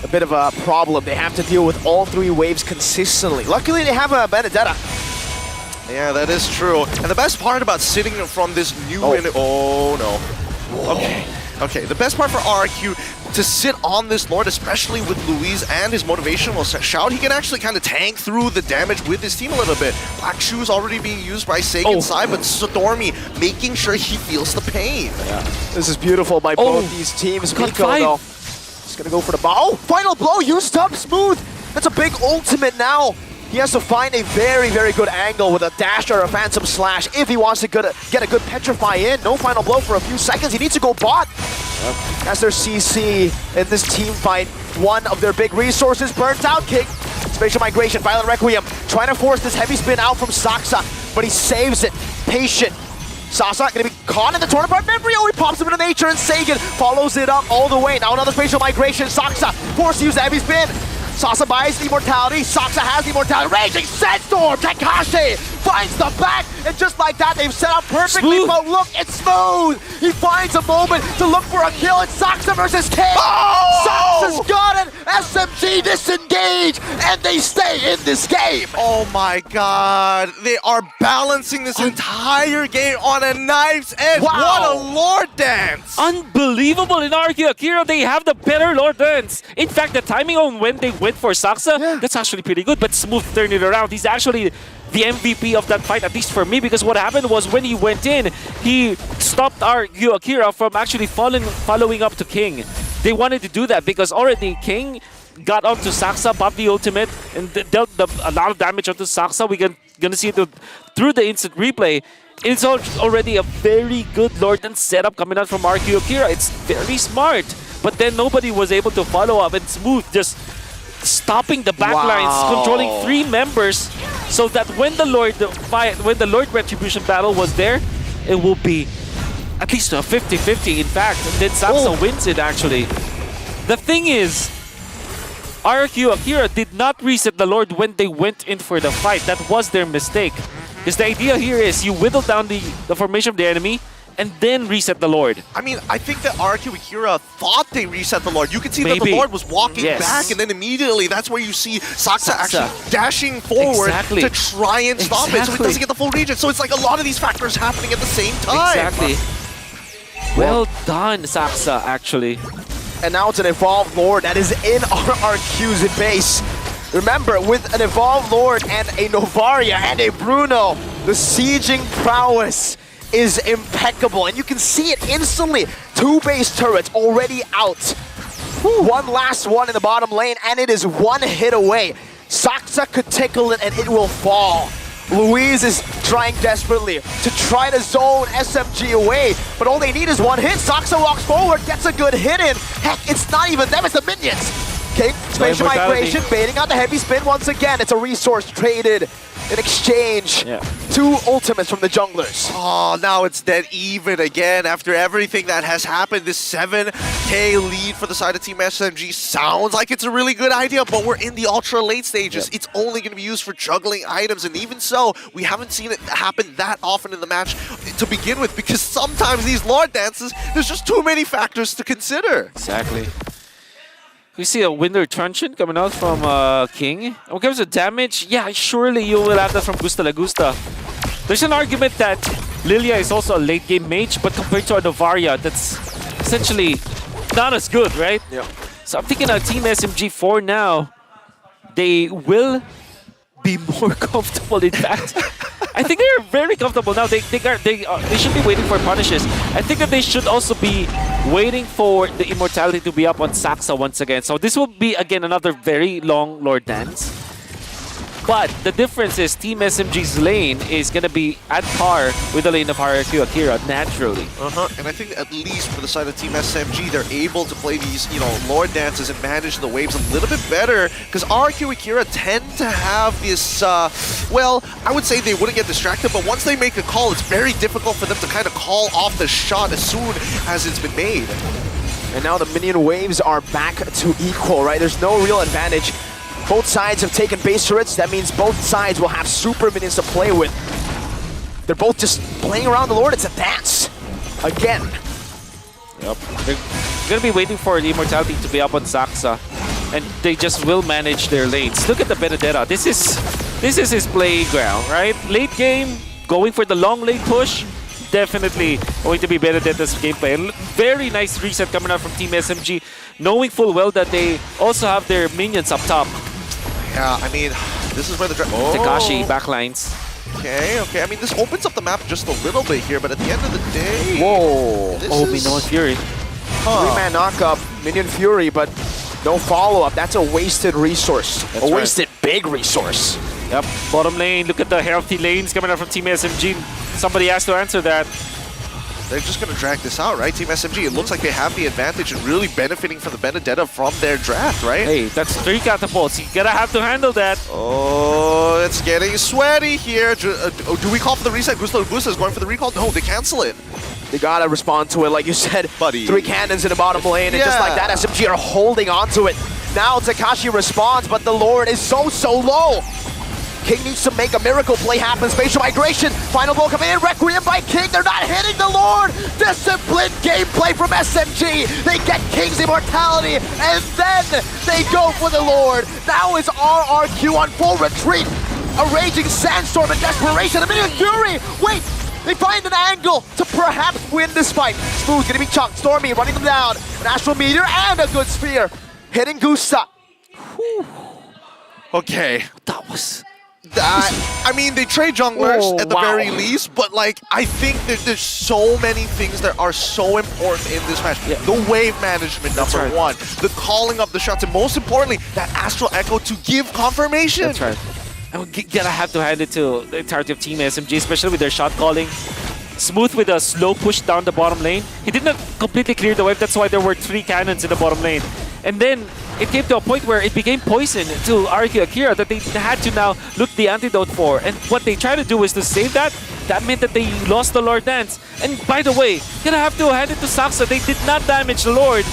a bit of a problem. They have to deal with all 3 waves consistently. Luckily, they have a Benedetta. Yeah, that is true. And the best part about sitting from this new... Oh, no. Okay. The best part for RRQ to sit on this Lord, especially with Luis and his motivational shout, he can actually kind of tank through the damage with his team a little bit. Black Shoes already being used by Sagan's side, but Stormy making sure he feels the pain. Yeah. This is beautiful by both these teams. Miko, though, he's going to go for the ball. Oh, final blow used up smooth. That's a big ultimate now. He has to find a very, very good angle with a dash or a phantom slash if he wants to get a good petrify in. No final blow for a few seconds. He needs to go bot. As their CC in this team fight, one of their big resources burnt out. King, Spatial Migration, Violent Requiem, trying to force this heavy spin out from Saksa, but he saves it. Patient. Sasa gonna be caught in the tournament memory. Oh, he pops him into nature, and Sagan follows it up all the way. Now another Spatial Migration. Saksa forced to use the heavy spin. Sasa buys the immortality. Saksa has the immortality. Raging Sandstorm. Takashi finds the back, and just like that, they've set up perfectly. Smooth. But look, it's smooth. He finds a moment to look for a kill. It's Saksa versus King. Saksa's got it. SMG disengage, and they stay in this game. Oh my god. They are balancing this entire game on a knife's edge. Wow. What a Lord dance. Unbelievable in Akira. They have the better Lord dance. In fact, the timing on when they went for Saksa, that's actually pretty good. But Smooth turned it around. He's actually the MVP of that fight, at least for me, because what happened was when he went in, he stopped Akira from actually following up to King. They wanted to do that because already King got onto Saksa, popped the ultimate, and dealt a lot of damage onto Saksa. We're gonna see it through the instant replay. It's already a very good Lord and setup coming out from Akira. It's very smart, but then nobody was able to follow up, and Smooth just stopping the backlines, controlling 3 members, so that when the Lord Retribution battle was there, it will be at least a 50-50 in fact, and then Saksa wins it actually. The thing is, Akira did not reset the Lord when they went in for the fight. That was their mistake. Because the idea here is you whittle down the formation of the enemy and then reset the Lord. I mean, I think that Akira thought they reset the Lord. You could see that the Lord was walking back, and then immediately that's where you see Saksa actually dashing forward to try and stop it so he doesn't get the full regen. So it's like a lot of these factors happening at the same time. Exactly. Well done, Saksa, actually. And now it's an Evolved Lord that is in RRQ's base. Remember, with an Evolved Lord and a Novaria and a Bruno, the sieging prowess is impeccable. And you can see it instantly. 2 base turrets already out. One last one in the bottom lane, and it is 1 hit away. Saksa could tickle it, and it will fall. Luis is trying desperately to try to zone SMG away, but all they need is 1 hit. Saksa walks forward, gets a good hit in. Heck, it's not even them, it's the minions. King, Spatial Migration, baiting out the heavy spin once again. It's a resource traded in exchange. 2 ultimates from the junglers. Oh, now it's dead even again after everything that has happened. This 7k lead for the side of Team SMG sounds like it's a really good idea, but we're in the ultra late stages. It's only going to be used for juggling items, and even so, we haven't seen it happen that often in the match to begin with, because sometimes these Lord dances, there's just too many factors to consider. Exactly. We see a Winter Truncheon coming out from King. When it comes to damage, yeah, surely you will have that from Gusta Lagusta. There's an argument that Lilia is also a late game mage, but compared to a Novaria, that's essentially not as good, right? Yeah. So I'm thinking Team SMG4 now, they will be more comfortable. In fact, I think they're very comfortable now. They should be waiting for punishes. I think that they should also be waiting for the immortality to be up on Saxa once again. So this will be again another very long Lord Dance. But the difference is Team SMG's lane is going to be at par with the lane of RRQ Akira, naturally. And I think at least for the side of Team SMG, they're able to play these, Lord Dances and manage the waves a little bit better, because RRQ Akira tend to have this, well, I would say they wouldn't get distracted, but once they make a call, it's very difficult for them to kind of call off the shot as soon as it's been made. And now the minion waves are back to equal, right? There's no real advantage. Both sides have taken base turrets. That means both sides will have super minions to play with. They're both just playing around the Lord. It's a dance. Again. Yep. They're going to be waiting for the immortality to be up on Saxa. And they just will manage their lanes. Look at the Benedetta. This is his playground, right? Late game, going for the long lane push. Definitely going to be Benedetta's gameplay. Very nice reset coming out from Team SMG, knowing full well that they also have their minions up top. Yeah, I mean, this is where the... Takashi backlines. Okay. I mean, this opens up the map just a little bit here, but at the end of the day... Whoa. Minion Fury. Three-man knockup, Minion Fury, but no follow-up. That's a wasted resource. That's wasted big resource. Yep, bottom lane. Look at the healthy lanes coming out from Team SMG. Somebody has to answer that. They're just going to drag this out, right? Team SMG, it looks like they have the advantage and really benefiting from the Benedetta from their draft, right? Hey, that's 3 catapults. You gotta have to handle that. Oh, it's getting sweaty here. Do we call for the reset? Gusto is going for the recall? No, they cancel it. They gotta respond to it, like you said. Buddy. 3 cannons in the bottom lane, and just like that, SMG are holding on to it. Now Takashi responds, but the Lord is so low. King needs to make a miracle play happen. Spatial migration. Final blow coming in. Requiem by King. They're not hitting the Lord. Disciplined gameplay from SMG. They get King's immortality, and then they go for the Lord. Now is RRQ on full retreat. A raging sandstorm and desperation. A Minion Fury. Wait. They find an angle to perhaps win this fight. Smooth gonna be chunked. Stormy running them down. An Astral Meteor and a good spear. Hitting Gusta. Whew. Okay. That was... I mean, they trade junglers at the very least, but like, I think there's so many things that are so important in this match. Yeah. The wave management, number one. The calling of the shots, and most importantly, that Astral Echo to give confirmation. That's right. And we gotta have to hand it to the entirety of Team SMG, especially with their shot calling. Smooth with a slow push down the bottom lane. He did not completely clear the wave, that's why there were 3 cannons in the bottom lane. And then it came to a point where it became poison to RRQ Akira that they had to now look the antidote for. And what they tried to do was to save that. That meant that they lost the Lord Dance. And by the way, gonna have to hand it to Saxa. They did not damage the Lord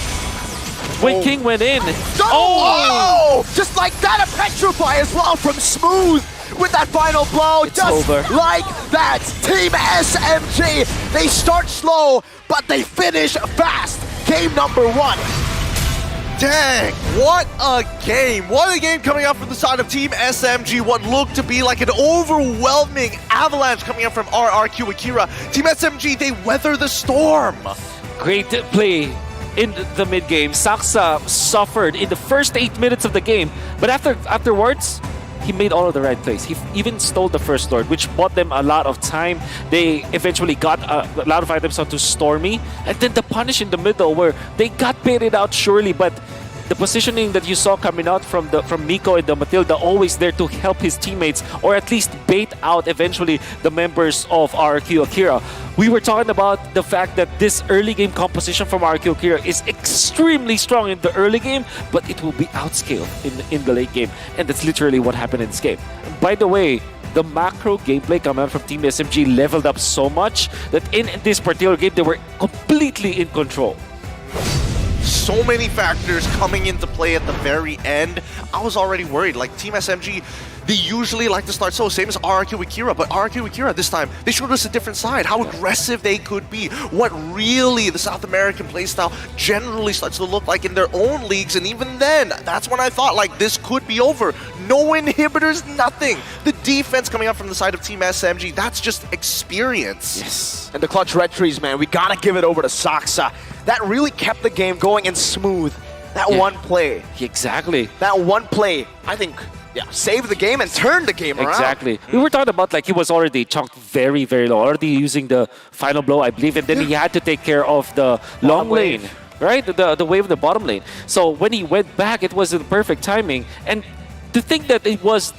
when King went in. Oh! Just like that, a Petrify as well from Smooth with that final blow. It's just over. Like that. Team SMG, they start slow, but they finish fast. Game number 1. Dang, what a game. What a game coming out from the side of Team SMG. What looked to be like an overwhelming avalanche coming out from RRQ Akira. Team SMG, they weather the storm. Great play in the mid-game. Saxa suffered in the first 8 minutes of the game, but afterwards, he made all of the right plays. He even stole the first Lord, which bought them a lot of time. They eventually got a lot of items onto Stormy, and then the punish in the middle where they got baited out surely, but the positioning that you saw coming out from Miko and the Matilda, always there to help his teammates or at least bait out eventually the members of RRQ Akira. We were talking about the fact that this early game composition from RRQ Akira is extremely strong in the early game, but it will be outscaled in the late game. And that's literally what happened in this game. And by the way, the macro gameplay coming out from Team SMG leveled up so much that in this particular game, they were completely in control. So many factors coming into play at the very end. I was already worried. Like, Team SMG, They usually like to start so, same as RRQ Akira, but RRQ Akira this time, they showed us a different side, how aggressive they could be, what really the South American playstyle generally starts to look like in their own leagues, and even then, that's when I thought, like, this could be over. No inhibitors, nothing. The defense coming up from the side of Team SMG, that's just experience. Yes. And the clutch red trees, man, we gotta give it over to Saksa. That really kept the game going and smooth. That one play. Exactly. That one play, I think, saved the game and turned the game around. Exactly. We were talking about, like, he was already chunked very, very low, already using the final blow, I believe, and then he had to take care of the long lane, right? The wave in the bottom lane. So when he went back, it was the perfect timing. And to think that it was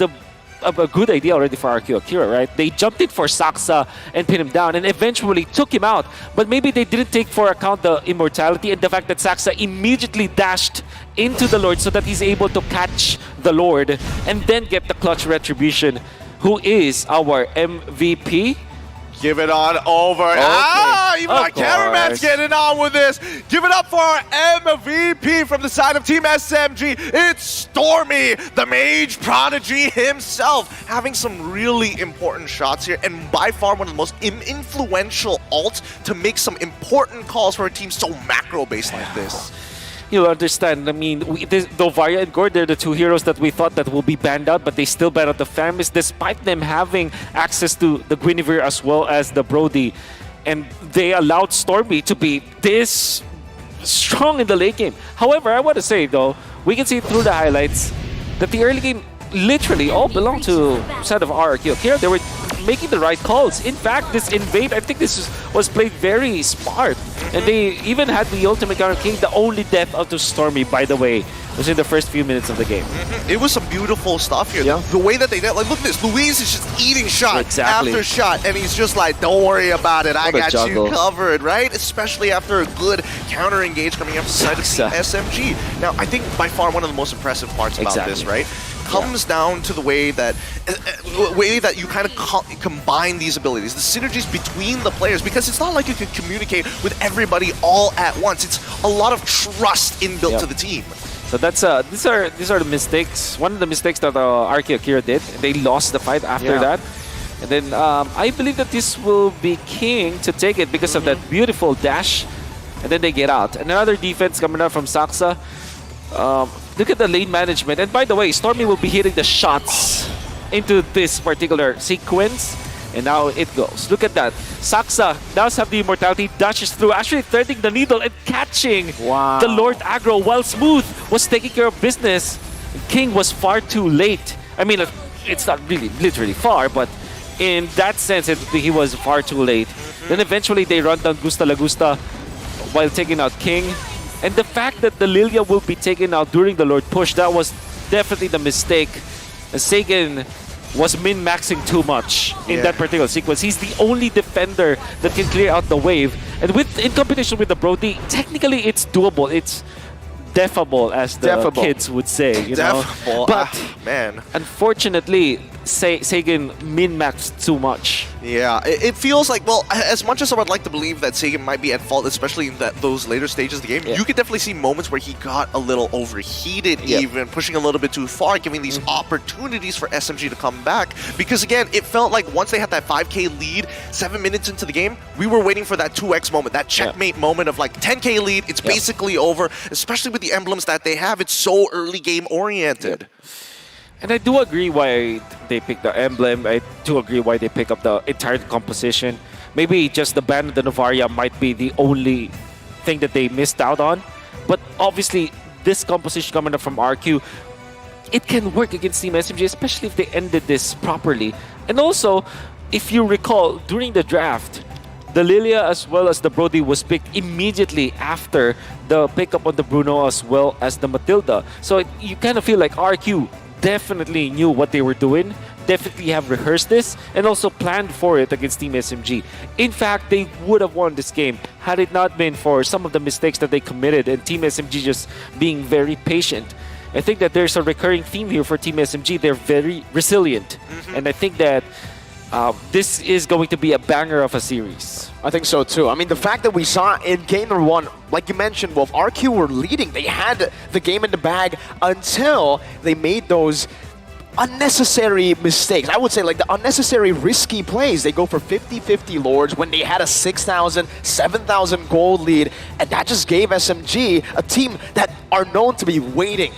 a good idea already for RQ Akira, right? They jumped in for Saksa and pinned him down and eventually took him out. But maybe they didn't take for account the immortality and the fact that Saksa immediately dashed into the Lord so that he's able to catch the Lord and then get the clutch retribution, who is our MVP. Give it on over. Okay. Even our cameraman's getting on with this. Give it up for our MVP from the side of Team SMG. It's Stormy, the Mage Prodigy himself, having some really important shots here, and by far one of the most influential ults to make some important calls for a team so macro-based like this. You'll understand. I mean, Novaria and Gord, they're the two heroes that we thought that will be banned out, but they still banned out the Famis, despite them having access to the Guinevere as well as the Brody. And they allowed Stormy to be this strong in the late game. However, I want to say, though, we can see through the highlights that the early game literally all belonged to side of RRQ Akira. They were making the right calls. In fact, this invade, I think this was played very smart. And they even had the ultimate counter king. The only death of the Stormy, by the way, was in the first few minutes of the game. It was some beautiful stuff here. The way that they did, like, look at this. Luis is just eating shot after shot, and he's just like, don't worry about it. I got you covered, right? Especially after a good counter engage coming up the side of SMG. Now, I think by far one of the most impressive parts about this, right, comes down to the way that you kind of combine these abilities, the synergies between the players, because it's not like you can communicate with everybody all at once. It's a lot of trust inbuilt to the team. So that's these are the mistakes. One of the mistakes that RRQ Akira did. They lost the fight after that. And then I believe that this will be King to take it because of that beautiful dash. And then they get out. And another defense coming out from Saksa. Look at the lane management. And by the way, Stormy will be hitting the shots into this particular sequence. And now it goes. Look at that. Saksa does have the immortality, dashes through, actually threading the needle and catching the Lord aggro while Smooth was taking care of business. King was far too late. I mean, it's not really literally far, but in that sense, he was far too late. Then eventually they run down Gusta La Gusta while taking out King. And the fact that the Lilia will be taken out during the Lord push, that was definitely the mistake. Sagan was min-maxing too much in that particular sequence. He's the only defender that can clear out the wave. And in combination with the Brody, technically it's doable. It's defable, as the kids would say. You know? But man, unfortunately, Sagan min-maxed too much. Yeah, it feels like, well, as much as I would like to believe that Sagan might be at fault, especially in those later stages of the game, you could definitely see moments where he got a little overheated, even pushing a little bit too far, giving these opportunities for SMG to come back. Because again, it felt like once they had that 5k lead, 7 minutes into the game, we were waiting for that 2x moment, that checkmate moment of like 10k lead, it's basically over, especially with the emblems that they have. It's so early game oriented. And I do agree why they picked the emblem. I do agree why they pick up the entire composition. Maybe just the ban of the Novaria might be the only thing that they missed out on. But obviously, this composition coming up from RQ, it can work against Team SMG, especially if they ended this properly. And also, if you recall, during the draft, the Lilia as well as the Brody was picked immediately after the pickup on the Bruno as well as the Matilda. So you kind of feel like RQ definitely knew what they were doing, definitely have rehearsed this, and also planned for it against Team SMG. In fact, they would have won this game had it not been for some of the mistakes that they committed and Team SMG just being very patient. I think that there's a recurring theme here for Team SMG. They're very resilient. And I think that this is going to be a banger of a series. I think so too. I mean, the fact that we saw in game number 1, like you mentioned, Wolf, RQ were leading. They had the game in the bag until they made those unnecessary mistakes. I would say like the unnecessary risky plays. They go for 50-50 Lords when they had a 6,000, 7,000 gold lead, and that just gave SMG, a team that are known to be waiting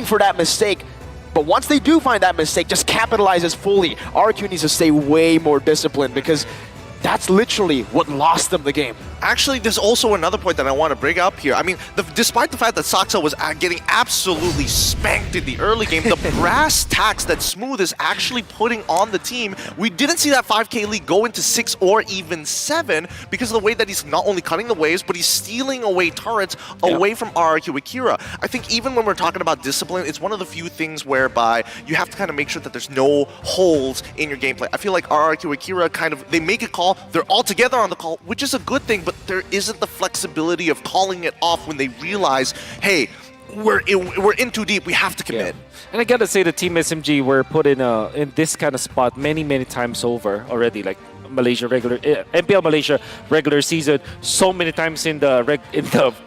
for that mistake. But once they do find that mistake, just capitalizes fully. RQ needs to stay way more disciplined because that's literally what lost them the game. Actually, there's also another point that I want to bring up here. I mean, despite the fact that Saksa was getting absolutely spanked in the early game, the brass tacks that Smooth is actually putting on the team, we didn't see that 5k lead go into 6 or even 7 because of the way that he's not only cutting the waves, but he's stealing away turrets away from RRQ Akira. I think even when we're talking about discipline, it's one of the few things whereby you have to kind of make sure that there's no holes in your gameplay. I feel like RRQ Akira they make a call, they're all together on the call, which is a good thing, but there isn't the flexibility of calling it off when they realize, hey, we're in too deep, we have to commit. Yeah. And I gotta say the Team SMG were put in this kind of spot many times over already, like Malaysia regular MPL Malaysia regular season, so many times in the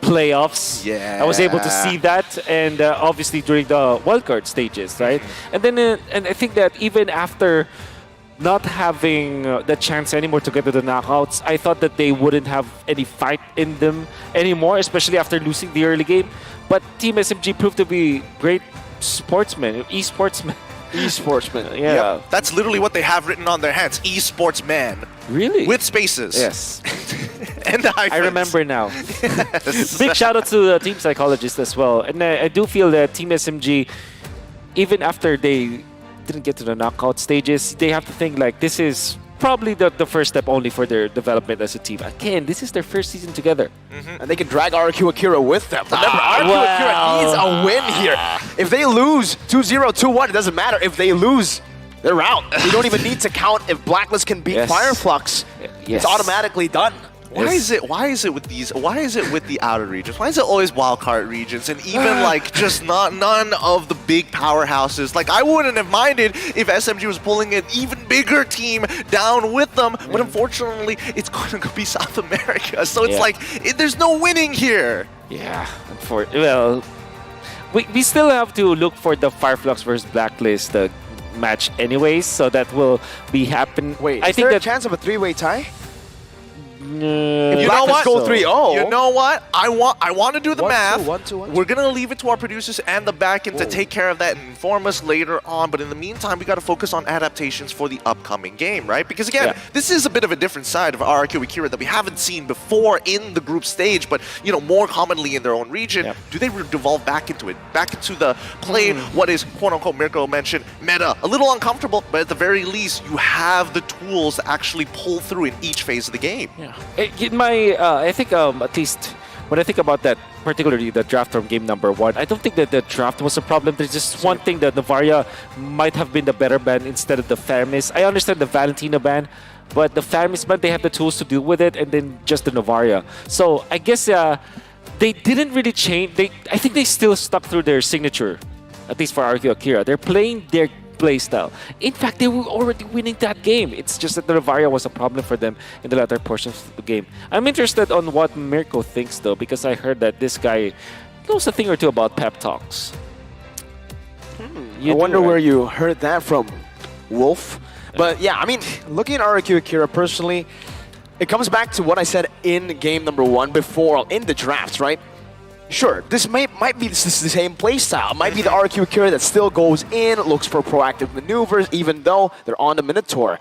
playoffs. Yeah, I was able to see that, and obviously during the wildcard stages, right? And then and I think that even after not having the chance anymore to get to the knockouts, I thought that they wouldn't have any fight in them anymore, especially after losing the early game. But Team SMG proved to be great sportsmen, esportsmen. Esportsmen. Yeah. Yep. That's literally what they have written on their hands. Esportsman. Really? With spaces. Yes. And the hyphens. I remember now. Yes. Big shout out to the team psychologist as well. And I do feel that Team SMG, even after they didn't get to the knockout stages, they have to think like this is probably the first step only for their development as a team. Again, this is their first season together. And they can drag RQ Akira with them. Remember, RQ Akira needs a win here. If they lose 2-0, 2-1, it doesn't matter. If they lose, they're out. They don't even need to count. If Blacklist can beat Fireflux, it's automatically done. Why is it with the outer regions? Why is it always wildcard regions and even like just none of the big powerhouses? Like I wouldn't have minded if SMG was pulling an even bigger team down with them, but unfortunately it's going to be South America. So it's like there's no winning here. Yeah, well, we still have to look for the Fireflux versus Blacklist match anyways, so that will be happening. Wait, I think there a chance of a 3-way tie? You know what? Go 3-0. You know what? I want to do the math. 1-2. We're gonna leave it to our producers and the backend to take care of that and inform us later on. But in the meantime, we got to focus on adaptations for the upcoming game, right? Because again, this is a bit of a different side of RRQ Akira that we haven't seen before in the group stage, but you know, more commonly in their own region. Do they devolve back into it? Back into the playing what is quote unquote Mirko mentioned meta? A little uncomfortable, but at the very least, you have the tools to actually pull through in each phase of the game. Yeah. In my, I think at least when I think about that, particularly the draft from game number 1, I don't think that the draft was a problem. There's just one thing that Novaria might have been the better ban instead of the Faramis. I understand the Valentina ban, but the Faramis ban, they have the tools to deal with it, and then just the Novaria. So I guess they didn't really change. I think they still stuck through their signature, at least for RQ Akira. They're playing their playstyle. In fact, they were already winning that game. It's just that the Novaria was a problem for them in the latter portions of the game. I'm interested on what Mirko thinks though, because I heard that this guy knows a thing or two about pep talks. I wonder where you heard that from, Wolf. But yeah, I mean, looking at RQ Akira personally, it comes back to what I said in game number 1 before, in the drafts, right? Sure, this might be the same playstyle. It might be the RQ Akira that still goes in, looks for proactive maneuvers, even though they're on the Minotaur.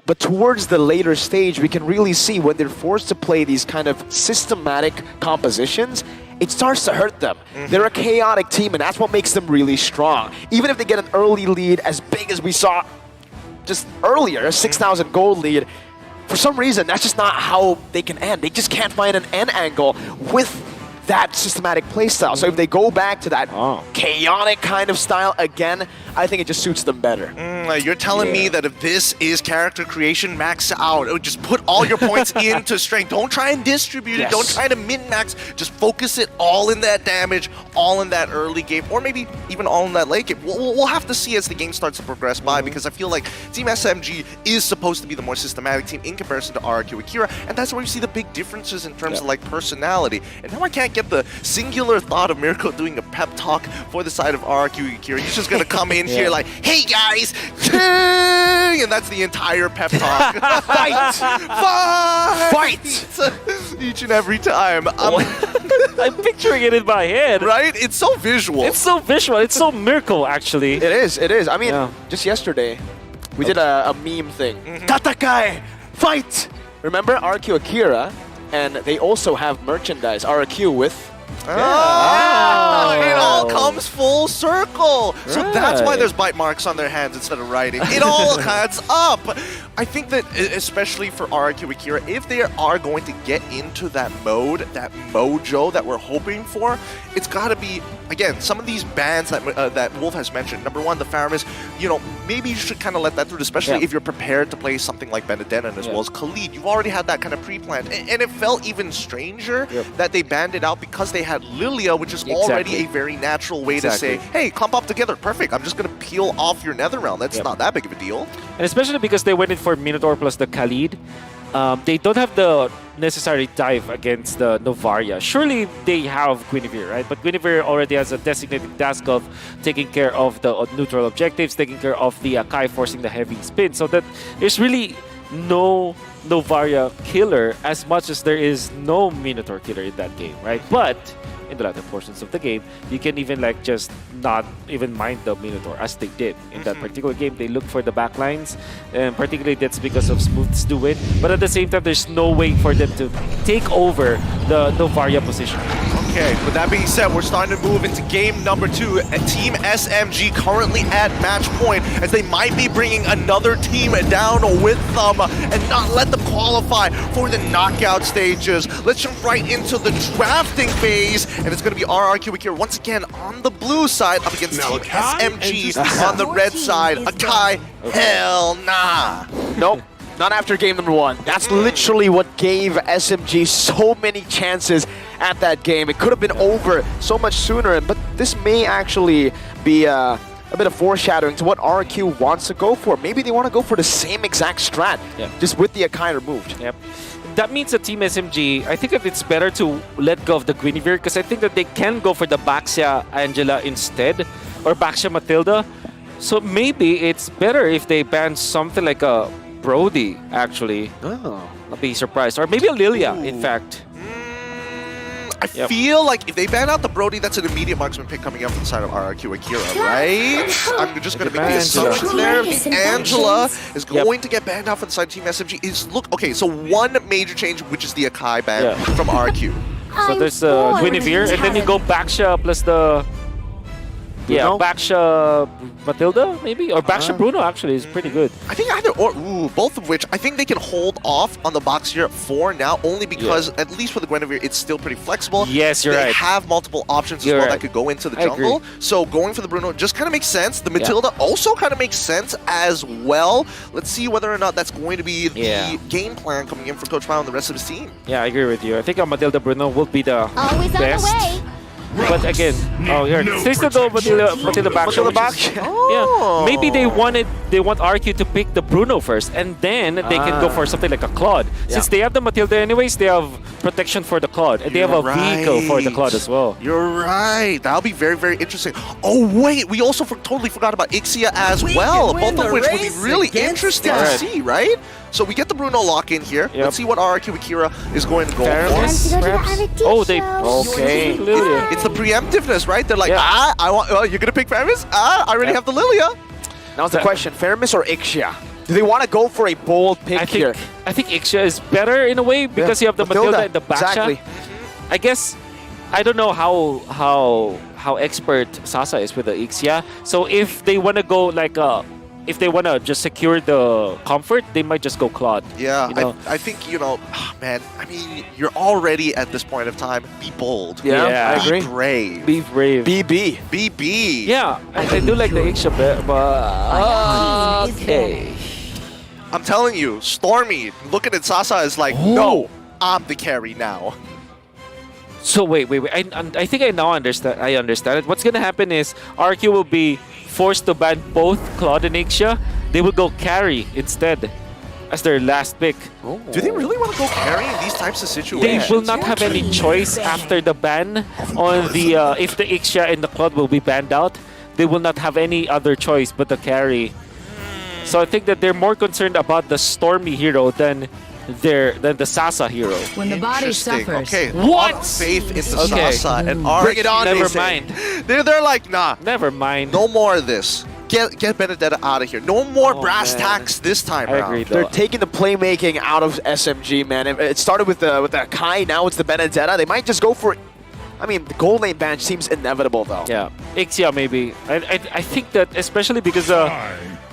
But towards the later stage, we can really see when they're forced to play these kind of systematic compositions, it starts to hurt them. They're a chaotic team, and that's what makes them really strong. Even if they get an early lead as big as we saw just earlier, a 6,000 gold lead, for some reason, that's just not how they can end. They just can't find an end angle with that systematic playstyle. So if they go back to that chaotic kind of style again, I think it just suits them better. You're telling me that if this is character creation, max out. Just put all your points into strength. Don't try and distribute it. Don't try to min-max. Just focus it all in that damage, all in that early game, or maybe even all in that late game. We'll have to see as the game starts to progress by, because I feel like Team SMG is supposed to be the more systematic team in comparison to RQ Akira, and that's where you see the big differences in terms of like personality. And now I can't get the singular thought of Mirko doing a pep talk for the side of RRQ Akira. He's just gonna come in here like, hey guys, and that's the entire pep talk. Fight! Fight! Each and every time. I'm picturing it in my head. Right? It's so visual. It's so visual. It's so miracle, actually. It is. It is. I mean, just yesterday, we did a meme thing. Tatakai! Fight! Remember RQ Akira? And they also have merchandise, RQ with... It all comes full circle. So that's why there's bite marks on their hands instead of writing. It all adds up. I think that especially for RRQ Akira, if they are going to get into that mode, that mojo that we're hoping for, it's got to be, again, some of these bands that Wolf has mentioned. Number one, the Faramis, maybe you should kind of let that through, especially if you're prepared to play something like Benedenon as well as Khalid. You've already had that kind of pre-planned. And it felt even stranger that they banned it out because they had Lilia, which is already a very natural way to say, hey, clump up together, perfect. I'm just going to peel off your Netherrealm. That's not that big of a deal. And especially because they went in for Minotaur plus the Khalid. They don't have the necessary dive against the Novaria. Surely they have Guinevere, right? But Guinevere already has a designated task of taking care of the neutral objectives, taking care of the Kai forcing the heavy spin, so that there's really no Novaria killer as much as there is no Minotaur killer in that game, right? But in the latter portions of the game, you can even just not even mind the Minotaur as they did in that particular game. They look for the backlines, and particularly that's because of Smooth's do it. But at the same time, there's no way for them to take over the Novaria position. Okay, with that being said, we're starting to move into game number 2. Team SMG currently at match point as they might be bringing another team down with them and not let them qualify for the knockout stages. Let's jump right into the drafting phase, and it's going to be RRQ Akira once again on the blue side up against Team SMG on the red side. Akai, hell nah. Nope. Not after game number 1. That's literally what gave SMG so many chances at that game. It could have been over so much sooner, but this may actually be a bit of foreshadowing to what RQ wants to go for. Maybe they want to go for the same exact strat, just with the Akai removed. Yep. That means that Team SMG, I think that it's better to let go of the Guinevere because I think that they can go for the Baxia Angela instead, or Baxia Matilda. So maybe it's better if they ban something like a Brody, actually. Oh. I'll be surprised. Or maybe a Lilia, in fact. I feel like if they ban out the Brody, that's an immediate marksman pick coming up from the side of RRQ Akira, right? I'm just going to make the assumption there. The Angela is going to get banned out from the side of Team SMG. Okay, so one major change, which is the Akai ban from RRQ. So there's Guinevere, and then you go Baxia plus the... Bruno? Baxia Matilda, maybe? Or Baxia Bruno, actually, is pretty good. I think either or, both of which, I think they can hold off on the box here for now, only because, at least with the Guinevere, it's still pretty flexible. Yes, you're right. They have multiple options as well that could go into the jungle. So going for the Bruno just kind of makes sense. The Matilda also kind of makes sense as well. Let's see whether or not that's going to be the game plan coming in for Coach Pao and the rest of his team. Yeah, I agree with you. I think Matilda Bruno will be the best. But again, here, they still go Matilda Baxia. Yeah, maybe they want RQ to pick the Bruno first, and then they can go for something like a Claude. Since they have the Matilda anyways, they have protection for the Claude, and they have a vehicle for the Claude as well. You're right. That'll be very, very interesting. Oh wait, we also totally forgot about Ixia as well. Both of which will be really interesting to see, right? So we get the Bruno lock in here. Let's see what RRQ Akira is going to go for. Oh, they It's the preemptiveness, right? They're like, I want. You're gonna pick Faramis? I already have the Lilia. Now's the question: Faramis or Ixia? Do they want to go for a bold pick here? I think Ixia is better in a way because you have the Matilda and the Baxia. Exactly. I guess I don't know how expert Sasa is with the Ixia. So if they want to go like if they want to just secure the comfort, they might just go Claude. Yeah, I think, man, I mean, you're already at this point of time, be bold. Yeah, I agree. Be brave. Be brave. BB. BB. Yeah, I do like the Ixia bit, but... okay. I'm telling you, Stormy, looking at Sasa is like, no, I'm the carry now. So wait. I think I now understand. I understand it. What's gonna happen is RQ will be forced to ban both Claude and Ixia. They will go carry instead. as their last pick. Do they really want to go carry in these types of situations? They will not have any choice after the ban on the if the Ixia and the Claude will be banned out. They will not have any other choice but the carry. So I think that they're more concerned about the Stormy hero than the Sasa hero. When the body suffers. Okay, what? Faith into Okay. Sasa and Bring it on, they never say. mind. They're like, nah. Never mind. No more of this. Get Benedetta out of here. No more brass tacks this time I around. agree, They're taking the playmaking out of SMG, man. It started with the Kai, now it's the Benedetta. They might just go for it. I mean, the gold lane ban seems inevitable, though. Yeah, Ixia maybe. I think that especially because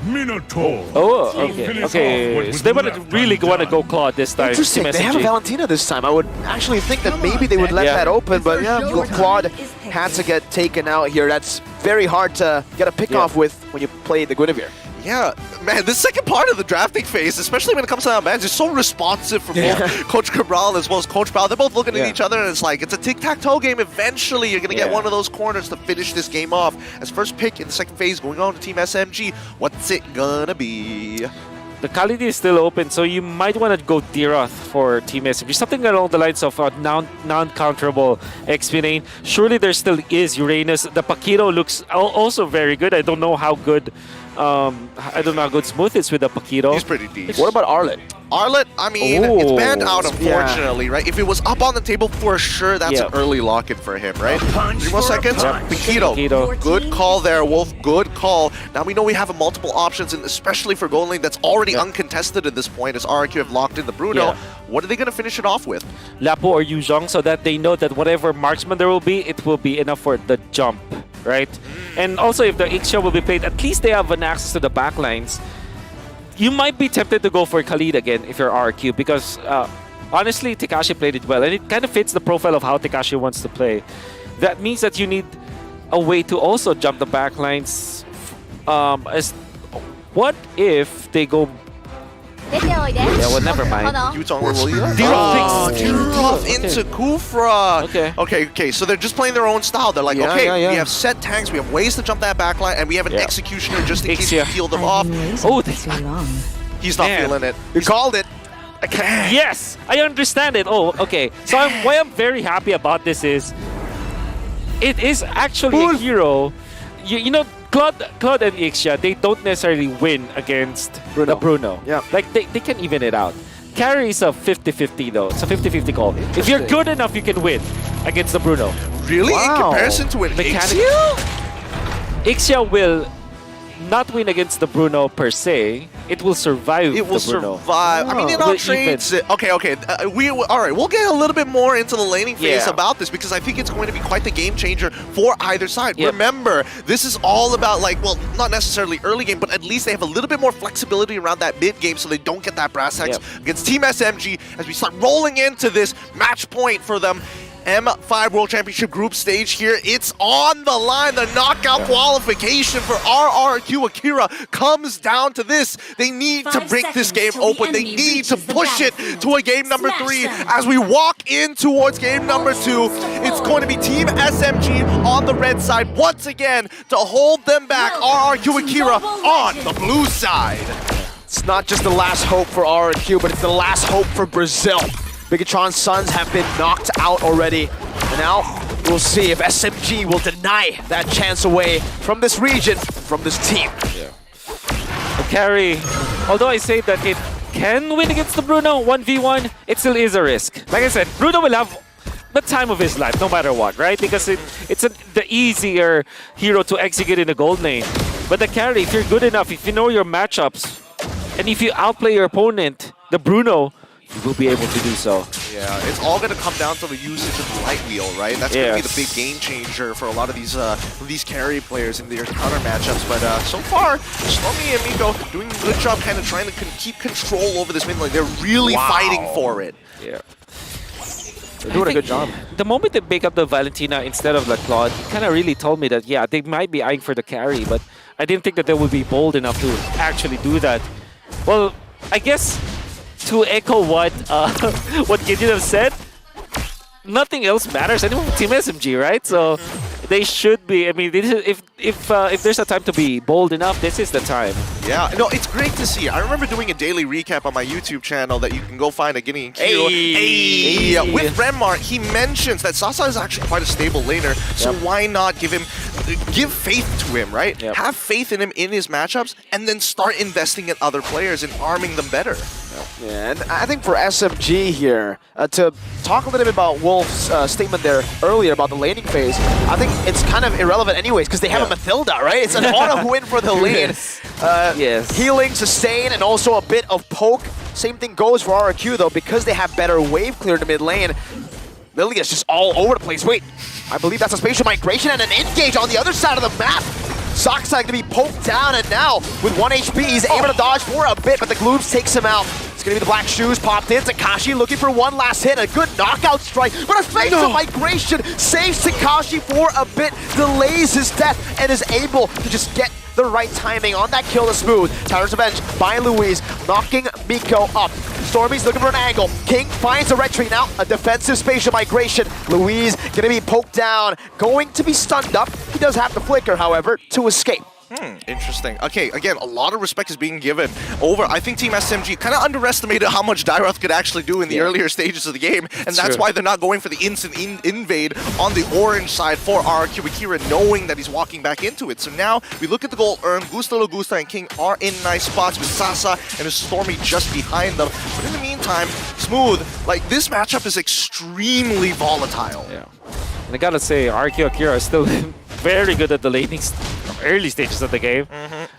Minotaur. oh, okay. So they really want to go Claude this time. Interesting. Team They have a SMG. Valentina this time. I would actually think that maybe they would let that open, but yeah, Claude had to get taken out here. That's very hard to get a pick off with when you play the Guinevere. Yeah, man, this second part of the drafting phase, especially when it comes to that match, is so responsive from both Coach Cabral as well as Coach Brown. They're both looking at each other, and it's like, it's a tic-tac-toe game. Eventually, you're going to get one of those corners to finish this game off. As first pick in the second phase, going on to Team SMG, what's it gonna be? The Khalid is still open, so you might want to go Diroth for Team SMG. Something along the lines of a non-counterable XP. Surely there still is Uranus. The Pakiro looks also very good. I don't know how good Smooth is with the Pakiro. He's pretty decent. What about Arlet? Arlet, I mean, it's banned out, unfortunately, right? If it was up on the table, for sure, that's an early lock-in for him, right? 3 more seconds. Pakiro. Good call there, Wolf. Good call. Now we know we have multiple options, and especially for gold lane that's already uncontested at this point, as RRQ have locked in the Bruno. What are they going to finish it off with? Lapo or Yuzhong, so that they know that whatever marksman there will be, it will be enough for the jump, right? And also, if the Ixia will be played, at least they have an access to the backlines. You might be tempted to go for Khalid again if you're RQ, because honestly, Tekashi played it well, and it kind of fits the profile of how Tekashi wants to play. That means that you need a way to also jump the backlines. What if they go... Yeah, well, never mind. Diroth into Kufra. Okay, so they're just playing their own style. They're like, okay, we have set tanks, we have ways to jump that backline, and we have an executioner just in case we peel them off. Oh, he's not feeling it. You called it. Yes, I understand it. Oh, okay. So why I'm very happy about this is, it is actually a hero. You know, Claude and Ixia, they don't necessarily win against the Bruno. Yeah. Like, they can even it out. Carry is a 50-50 though. It's a 50-50 call. If you're good enough, you can win against the Bruno. Really? In comparison to an Ixia? Ixia will not win against the Bruno per se. It will survive. It will the Bruno. survive. I mean, in our trades, okay. All right. We'll get a little bit more into the laning phase about this, because I think it's going to be quite the game changer for either side. Remember, this is all about, like, well, not necessarily early game, but at least they have a little bit more flexibility around that mid game, so they don't get that brass tacks against Team SMG as we start rolling into this match point for them. M5 World Championship group stage here. It's on the line. The knockout qualification for RRQ Akira comes down to this. They need to break this game open. They need to push it to a game number 3. As we walk in towards game number 2, it's going to be Team SMG on the red side once again to hold them back. RRQ Akira on the blue side. It's not just the last hope for RRQ, but it's the last hope for Brazil. Bigatron's Suns have been knocked out already. And now we'll see if SMG will deny that chance away from this region, from this team. The carry, although I say that it can win against the Bruno 1v1, it still is a risk. Like I said, Bruno will have the time of his life no matter what, right? Because it's the easier hero to execute in the gold lane. But the carry, if you're good enough, if you know your matchups, and if you outplay your opponent, the Bruno, you will be able to do so. Yeah, it's all going to come down to the usage of the light wheel, right? That's going to be the big game changer for a lot of these carry players in their counter matchups. But so far, Shlomi and Miko doing a good job kind of trying to keep control over this mid lane. They're really fighting for it. Yeah. They're doing a good job. The moment they pick up the Valentina instead of the Claude, it kind of really told me that, yeah, they might be eyeing for the carry, but I didn't think that they would be bold enough to actually do that. Well, I guess to echo what Gideon have said, nothing else matters anymore with Team SMG, right? So they should be. I mean, this is, if there's a time to be bold enough, this is the time. Yeah, no, it's great to see. I remember doing a daily recap on my YouTube channel that you can go find at Getting Akira. Hey. With Renmar, he mentions that Sasa is actually quite a stable laner, so why not give faith to him, right? Have faith in him in his matchups, and then start investing in other players and arming them better. Yeah, and I think for SMG here, to talk a little bit about Wolf's statement there earlier about the laning phase, I think it's kind of irrelevant anyways because they have a Mathilda, right? It's an auto win for the lane. Healing, sustain, and also a bit of poke. Same thing goes for RRQ though, because they have better wave clear to mid lane. Lily is just all over the place. Wait, I believe that's a spatial migration and an engage on the other side of the map. Sockside going to be poked down, and now with 1 HP, he's able to dodge for a bit, but the Gloops takes him out. It's going to be the Black Shoes popped in. Takashi looking for one last hit, a good knockout strike, but a spatial migration saves Takashi for a bit, delays his death, and is able to just get the right timing on that kill to smooth. Tyler's Revenge by Louise, knocking Miko up. Stormy's looking for an angle. King finds a retreat now, a defensive spatial migration. Louise gonna be poked down, going to be stunned up. He does have the flicker, however, to escape. Interesting. Okay, again, a lot of respect is being given over. I think Team SMG kind of underestimated how much Dairoth could actually do in the earlier stages of the game, and that's why they're not going for the instant invade on the orange side for RRQ Akira, knowing that he's walking back into it. So now we look at the goal earned. Gusta, Logusta, and King are in nice spots with Sasa and his Stormy just behind them. But in the meantime, Smooth, like, this matchup is extremely volatile. Yeah. And I gotta say, RRQ Akira is still very good at the laning early stages of the game.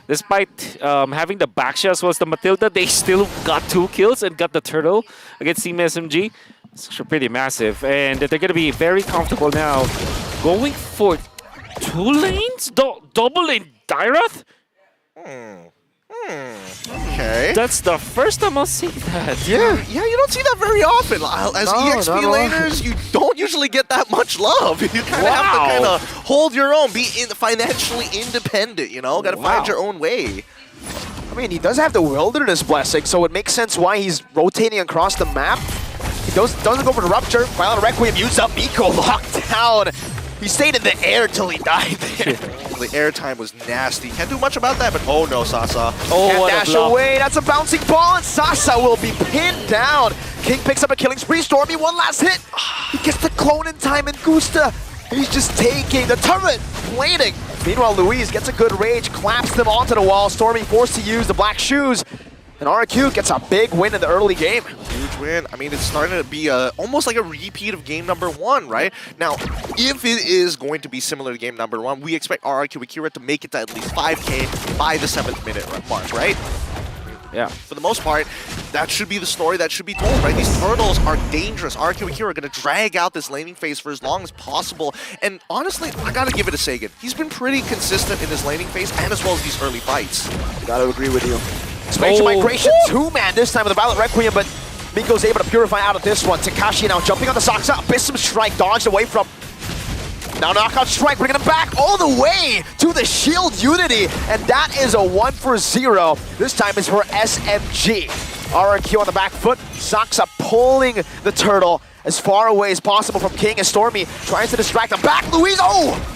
Despite having the backshot as well as the Matilda, they still got 2 kills and got the turtle against Team SMG. It's actually pretty massive. And they're going to be very comfortable now going for 2 lanes? Double lane Dairoth? Okay. That's the first time I'll see that. Yeah, you don't see that very often. As EXP laners, you don't usually get that much love. You kind of have to kind of hold your own, be financially independent, you know? Gotta find your own way. I mean, he does have the Wilderness Blessing, so it makes sense why he's rotating across the map. He doesn't go for the Rupture. Violent Requiem used up Miko, locked down. He stayed in the air till he died there. The air time was nasty. Can't do much about that, but oh no, Sasa. Can't dash away. That's a bouncing ball, and Sasa will be pinned down. King picks up a killing spree. Stormy, one last hit. He gets the clone in time, and Gusta, he's just taking the turret, plating. Meanwhile, Louise gets a good rage, claps them onto the wall. Stormy forced to use the Black Shoes. And RRQ gets a big win in the early game. Huge win. I mean, it's starting to be almost like a repeat of game number 1, right? Now, if it is going to be similar to game number 1, we expect RRQ Akira to make it to at least 5K by the 7th minute mark, right? Yeah. For the most part, that should be the story that should be told, right? These turtles are dangerous. RRQ Akira are going to drag out this laning phase for as long as possible. And honestly, I got to give it to Sagan. He's been pretty consistent in his laning phase and as well as these early fights. Got to agree with you. Spatial migration, 2-man this time with the Violent Requiem, but Miko's able to purify out of this one. Takashi now jumping on the Soxa. Abyssum Strike dodged away from. Now Knockout Strike, bringing him back all the way to the Shield Unity. And that is a 1-for-0. This time is for SMG. RRQ on the back foot. Soxa pulling the turtle as far away as possible from King, as Stormy tries to distract him. Back Louise,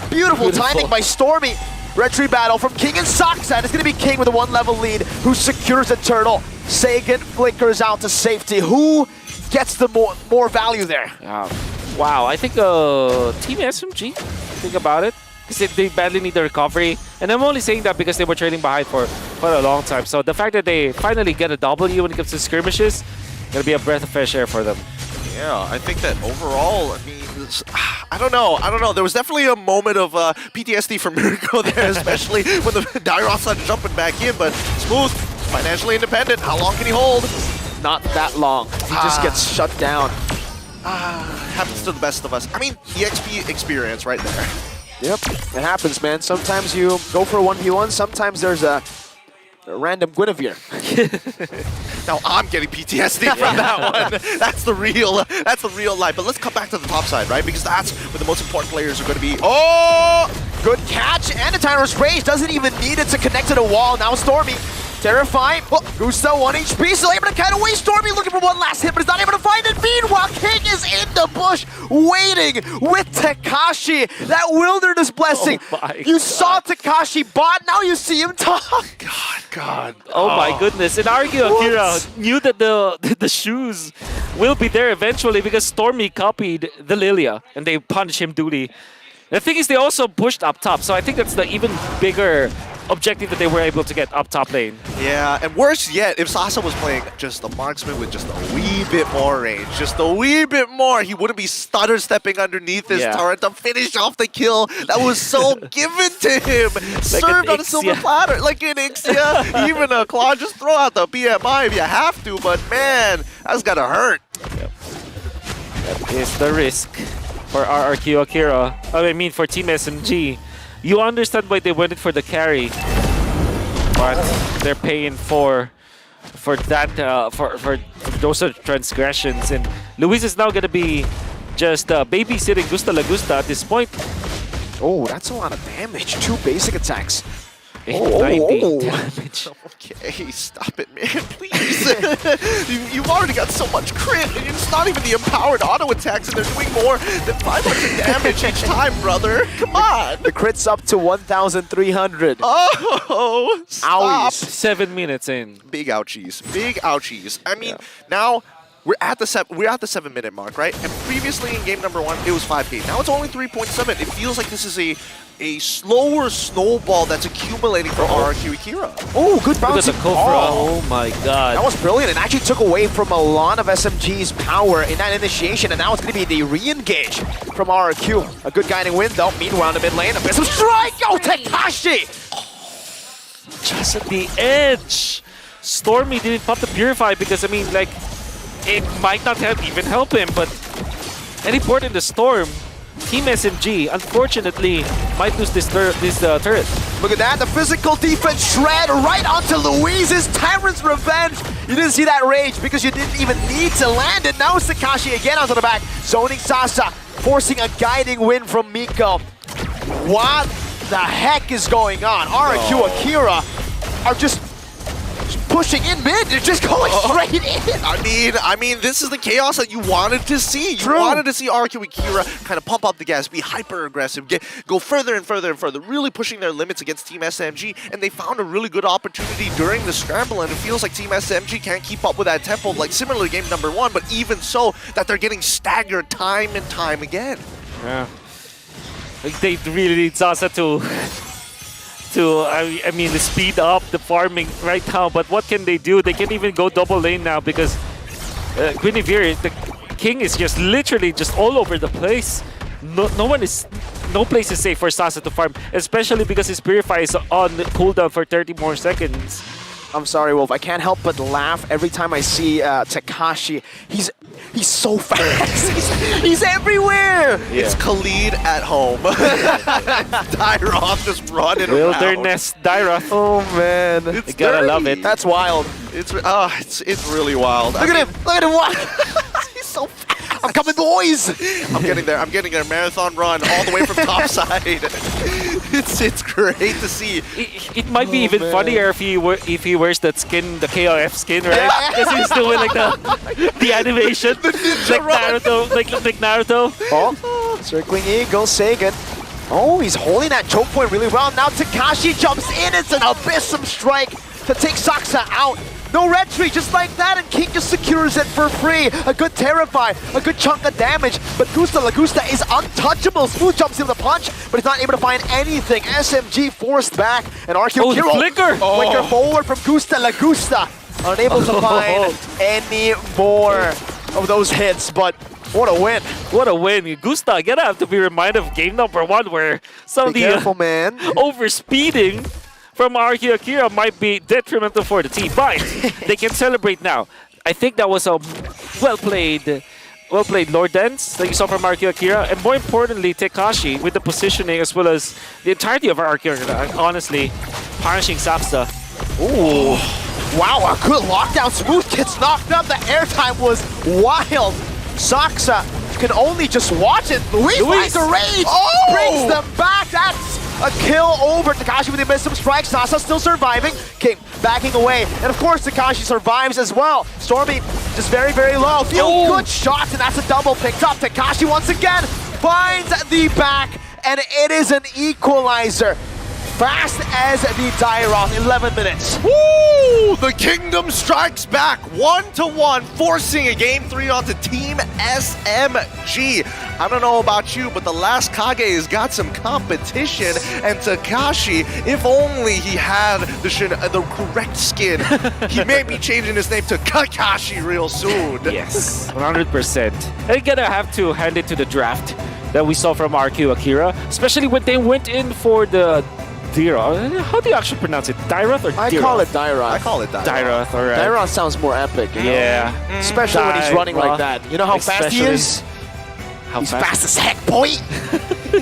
beautiful timing by Stormy. Retreat battle from King and Soxa, and it's going to be King with a 1-level lead who secures the turtle. Sagan flickers out to safety. Who gets the more value there? Wow, I think Team SMG, think about it, because they badly need the recovery. And I'm only saying that because they were trailing behind for a long time. So the fact that they finally get a W when it comes to skirmishes, going to be a breath of fresh air for them. Yeah, I think that overall, I mean, I don't know. There was definitely a moment of PTSD for Mirko there, especially when the Dairoth started jumping back in, but Smooth, financially independent. How long can he hold? Not that long. He just gets shut down. Happens to the best of us. I mean, EXP experience right there. Yep, it happens, man. Sometimes you go for a 1v1, sometimes there's a random Guinevere. Now I'm getting PTSD from that one. That's the real life. But let's come back to the top side, right? Because that's where the most important players are going to be. Oh, good catch, and a Tyler's Rage doesn't even need it to connect to the wall. Now Stormy Terrifying. Oh, Gusta 1 HP, still able to cut away. Stormy looking for one last hit, but is not able to find it. Meanwhile, King is in the bush, waiting with Tekashi. That wilderness blessing. You saw Tekashi bot, now you see him talk. God. Oh my goodness. And Argyo Akira knew that the shoes will be there eventually because Stormy copied the Lilia and they punished him duly. The thing is, they also pushed up top, so I think that's the even bigger objective that they were able to get up top lane. Yeah, and worse yet, if Sasa was playing just a marksman with just a wee bit more range, just a wee bit more, he wouldn't be stutter stepping underneath his turret to finish off the kill that was so given to him. Served on a silver platter, like an Ixia. Even a Claw, just throw out the BMI if you have to, but man, that's gotta hurt. Yep. That is the risk for RRQ Akira. I mean, for Team SMG. You understand why they went for the carry, but they're paying for that for those sort of transgressions. And Luis is now gonna be just babysitting Gusta Lagusta at this point. Oh, that's a lot of damage. 2 basic attacks. 90 damage. Okay, stop it, man, please. You've already got so much crit, and it's not even the empowered auto attacks, and they're doing more than 500 damage each time, brother. Come on. The crit's up to 1,300. Oh, stop. 7 minutes in. Big ouchies. Big ouchies. I mean, now we're at the 7-minute mark, right? And previously in game number 1, it was 5K. Now it's only 3.7. It feels like this is a slower snowball that's accumulating for RRQ Akira. Oh, good bounce. Oh my god. That was brilliant. It actually took away from a lot of SMG's power in that initiation, and now it's going to be the re-engage from RRQ. A good guiding win, though. Meanwhile, in the mid lane, a Abyssal Strike! Oh, Tekashi! Just at the edge. Stormy didn't pop the Purify because, I mean, like, it might not even help him, but any port in the storm, Team SMG, unfortunately, might lose this turret. Look at that, the physical defense shred right onto Luis's Tyrant's Revenge. You didn't see that rage because you didn't even need to land it. Now Tekashi again onto the back, zoning Sasa, forcing a guiding win from Miko. What the heck is going on? RRQ Akira are just pushing in mid, they're just going straight in. I mean, this is the chaos that you wanted to see. You wanted to see RQ Akira kind of pump up the gas, be hyper aggressive, go further and further and further, really pushing their limits against Team SMG, and they found a really good opportunity during the scramble, and it feels like Team SMG can't keep up with that tempo, like similar to game number 1, but even so, that they're getting staggered time and time again. Yeah. Like, they really need Sasa to I mean, speed up the farming right now, but what can they do? They can't even go double lane now because Guinevere, the king, is just literally just all over the place. No place is safe for Sasa to farm, especially because his Purify is on cooldown for 30 more seconds. I'm sorry, Wolf. I can't help but laugh every time I see Tekashi. He's so fast. he's everywhere. Yeah. It's Khalid at home. Dyroth just running Wilderness Dyroth. Oh man, you gotta love it. That's wild. It's really wild. Look at him! Look at him! He's so fast. I'm coming, boys! I'm getting there. I'm getting a marathon run all the way from topside. It's great to see. It might be even funnier if he wears that skin, the KOF skin, right? Because he's doing like the animation, like Naruto. Oh, circling eagle, Sagan. Oh, he's holding that choke point really well. Now Tekashi jumps in. It's an Abyssal Strike to take Saksa out. No red tree, just like that, and King just secures it for free. A good Terrify, a good chunk of damage, but Gusta Lagusta is untouchable. Smooth jumps in the punch, but he's not able to find anything. SMG forced back, and RQ Kiro. Flicker! Flicker forward from Gusta Lagusta. Unable to find any more of those hits, but what a win. What a win. Gusta, gonna have to be reminded of game number 1 where some of the careful, man. overspeeding from RQ Akira might be detrimental for the team, but they can celebrate now. I think that was a well-played Lord Dance that you saw from RQ Akira, and more importantly, Tekashi with the positioning as well as the entirety of RQ Akira, honestly, punishing Sapsa. Ooh. Wow, a good lockdown. Smooth gets knocked up. The airtime was wild. Saksa can only just watch it. Luis finds the rage, brings them back. That's A kill over Takashi with the missile strike. Sasa still surviving. King backing away. And of course, Takashi survives as well. Stormy just very, very low. Few good shots, and that's a double picked up. Takashi once again finds the back, and it is an equalizer. Fast as the Dairoth, 11 minutes. Woo! The Kingdom strikes back 1-1, forcing a Game 3 onto Team SMG. I don't know about you, but the last Kage has got some competition, and Takashi, if only he had the correct skin, he may be changing his name to Kakashi real soon. Yes, 100%. I'm gonna have to hand it to the draft that we saw from RQ Akira, especially when they went in for the Dairoth. How do you actually pronounce it? Dairoth or Dairoth? I call it Dairoth. I call it Dairoth. Dairoth, alright. Dairoth sounds more epic, you know? Yeah. Especially when he's running like that. You know how fast he is? He's fast as heck, boy!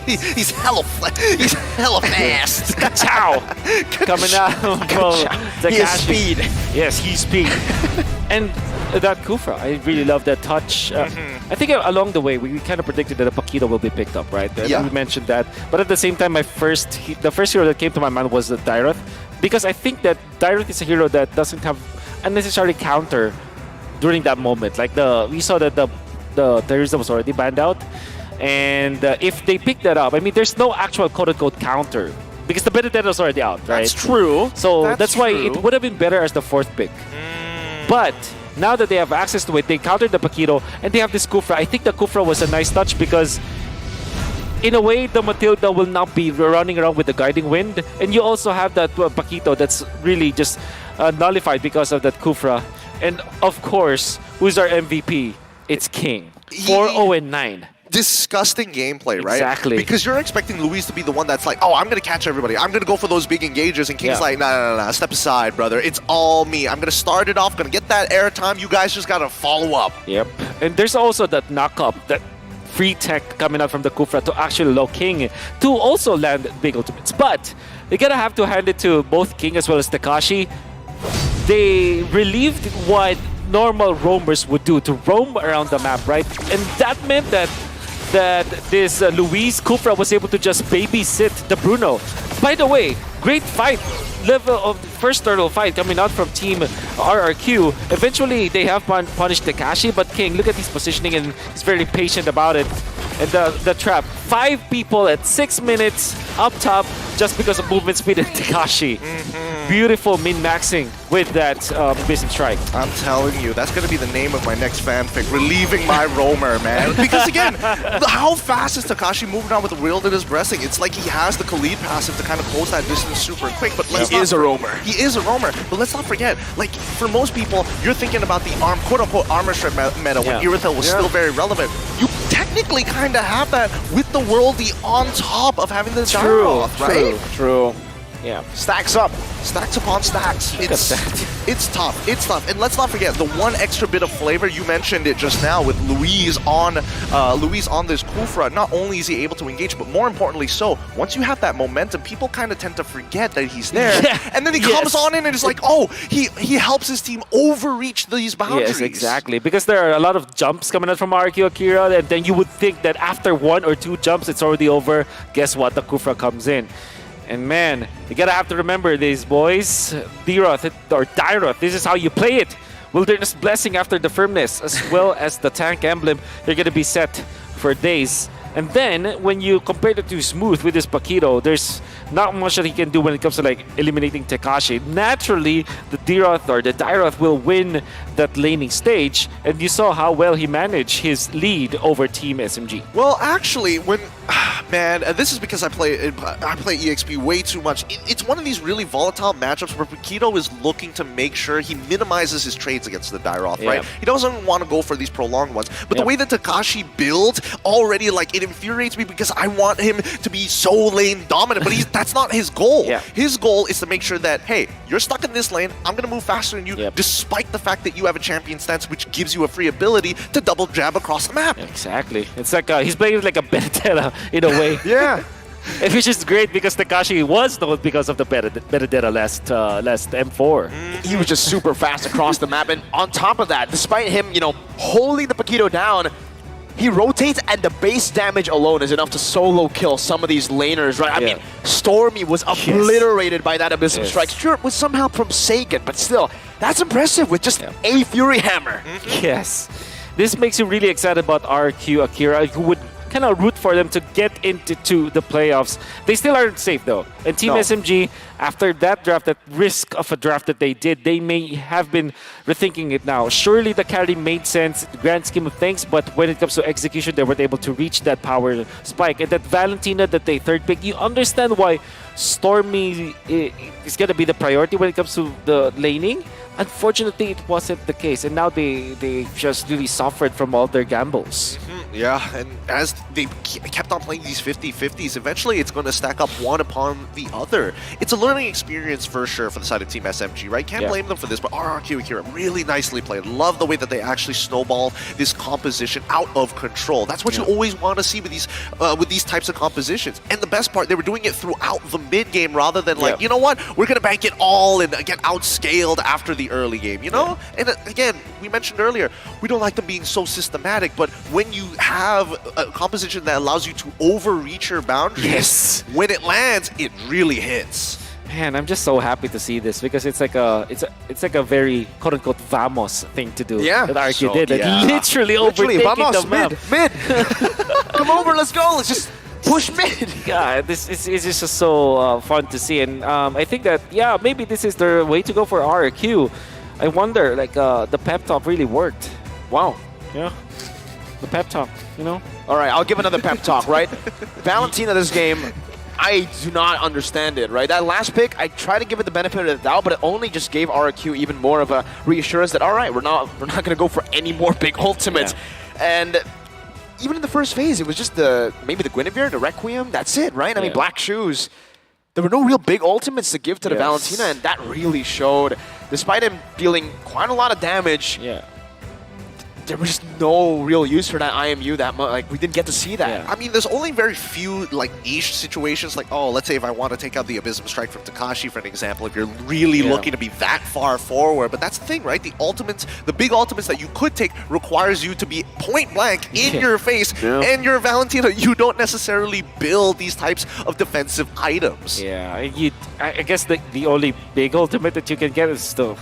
he's hella fast. Ciao! Coming out from Takashi. He has speed. Yes, he's speed. And that Kufra, I really love that touch. I think along the way, we kind of predicted that a Paquito will be picked up, right? Yeah. We mentioned that. But at the same time, the first hero that came to my mind was the Dairoth. Because I think that Dairoth is a hero that doesn't have unnecessary counter during that moment. Like we saw that the Teresa was already banned out. And if they pick that up, I mean, there's no actual quote-unquote counter. Because the Benedetta is already out, right? That's true. So that's why it would have been better as the fourth pick. But now that they have access to it, they countered the Paquito, and they have this Kufra. I think the Kufra was a nice touch because, in a way, the Matilda will not be running around with the Guiding Wind. And you also have that Paquito that's really just nullified because of that Kufra. And, of course, who's our MVP? It's King. 4-0-9. Disgusting gameplay, right? Exactly. Because you're expecting Luis to be the one that's like, oh, I'm going to catch everybody. I'm going to go for those big engages. And King's like, no. Step aside, brother. It's all me. I'm going to start it off. Going to get that airtime. You guys just got to follow up. Yep. And there's also that knock-up, that free tech coming out from the Kufra to actually allow King to also land big ultimates. But you're going to have to hand it to both King as well as Takashi. They relieved what normal roamers would do to roam around the map, right? And that meant that this Luis Kufra was able to just babysit the Bruno. By the way, great fight. Level of first turtle fight coming out from Team RRQ. Eventually, they have punished Takashi, but King, look at his positioning, and he's very patient about it. And the trap. 5 people at 6 minutes up top just because of movement speed and Takashi. Beautiful min-maxing with that Basic Strike. I'm telling you, that's going to be the name of my next fanfic, Relieving My Roamer, man. Because again, how fast is Takashi moving on with the wilderness breasting? It's like he has the Khalid passive to kind of close that distance super quick. But he is a roamer. He is a roamer. But let's not forget, like, for most people, you're thinking about the quote-unquote armor strip meta when Irithel was still very relevant. You technically kind of have that with the worldie on top of having the Dairoth, right? True. Yeah. Stacks up. Stacks upon stacks. It's tough. It's tough. And let's not forget the one extra bit of flavor. You mentioned it just now with Luis on this Kufra. Not only is he able to engage, but more importantly so, once you have that momentum, people kind of tend to forget that he's there. And then he comes on in and it's like, oh, he helps his team overreach these boundaries. Yes, exactly. Because there are a lot of jumps coming out from RQ Akira, and then you would think that after 1 or 2 jumps, it's already over. Guess what? The Kufra comes in. And man, you gotta have to remember this, boys. Dairoth, this is how you play it. Wilderness Blessing after the Firmness, as well as the Tank Emblem. You're gonna be set for days. And then, when you compare it to Smooth with this Paquito, there's not much that he can do when it comes to like eliminating Takashi. Naturally, the Dairoth will win that laning stage, and you saw how well he managed his lead over Team SMG. Well, actually, man, this is because I play EXP way too much. It's one of these really volatile matchups where Paquito is looking to make sure he minimizes his trades against the Dairoth, right? He doesn't want to go for these prolonged ones. But the way that Takashi builds already, like, it infuriates me because I want him to be so lane dominant, but that's not his goal. His goal is to make sure that, hey, you're stuck in this lane, I'm going to move faster than you, despite the fact that you have a champion stance, which gives you a free ability to double jab across the map. Exactly. It's like he's playing like a Benedetta in a way. And which is great because Takashi was known because of the Benedetta last M4. He was just super fast across the map, and on top of that, despite him, holding the Paquito down, he rotates and the base damage alone is enough to solo kill some of these laners, right? I mean, Stormy was obliterated by that Abyssal Strike. Sure, it was some help from Sagan, but still, that's impressive with just a Fury Hammer. Yes. This makes you really excited about RQ Akira, who would kind of root for them to get into the playoffs. They still aren't safe though. And Team SMG, after that draft, that risk of a draft that they did, they may have been rethinking it now. Surely the carry made sense, the grand scheme of things, but when it comes to execution, they weren't able to reach that power spike. And that Valentina that they third pick, you understand why Stormy is going to be the priority when it comes to the laning. Unfortunately, it wasn't the case, and now they just really suffered from all their gambles. Yeah, and as they kept on playing these 50-50s, eventually it's going to stack up one upon the other. It's a learning experience for sure for the side of Team SMG, right? Can't blame them for this, but RRQ Akira really nicely played. Love the way that they actually snowball this composition out of control. That's what you always want to see with these types of compositions. And the best part, they were doing it throughout the mid game rather than like, you know what, we're going to bank it all and get outscaled after the early game, you know? And again, we mentioned earlier, we don't like them being so systematic, but when you have a composition that allows you to overreach your boundaries, when it lands, it really hits. Man, I'm just so happy to see this because it's like a very quote unquote vamos thing to do. Yeah, that RQ did. Like, literally overtaking vamos, the map. mid. Come over, let's go. Let's just push mid. Yeah, this is just so fun to see, and I think that maybe this is the way to go for RQ. I wonder, like the pep talk really worked. Wow. Yeah. The pep talk, you know? All right, I'll give another pep talk, right? Valentina this game, I do not understand it, right? That last pick, I try to give it the benefit of the doubt, but it only just gave RQ even more of a reassurance that, all right, we're not going to go for any more big ultimates. And even in the first phase, it was just maybe the Guinevere, the Requiem, that's it, right? I mean, Black Shoes, there were no real big ultimates to give to the Valentina, and that really showed. Despite him dealing quite a lot of damage, there was no real use for that IMU that much. Like, we didn't get to see that. I mean, there's only very few like niche situations. Like, oh, let's say if I want to take out the Abysm Strike from Takashi, for an example, if you're really looking to be that far forward. But that's the thing, right? The ultimates, the big ultimates that you could take requires you to be point blank in your face. And you're Valentina. You don't necessarily build these types of defensive items. Yeah, I guess the only big ultimate that you can get is the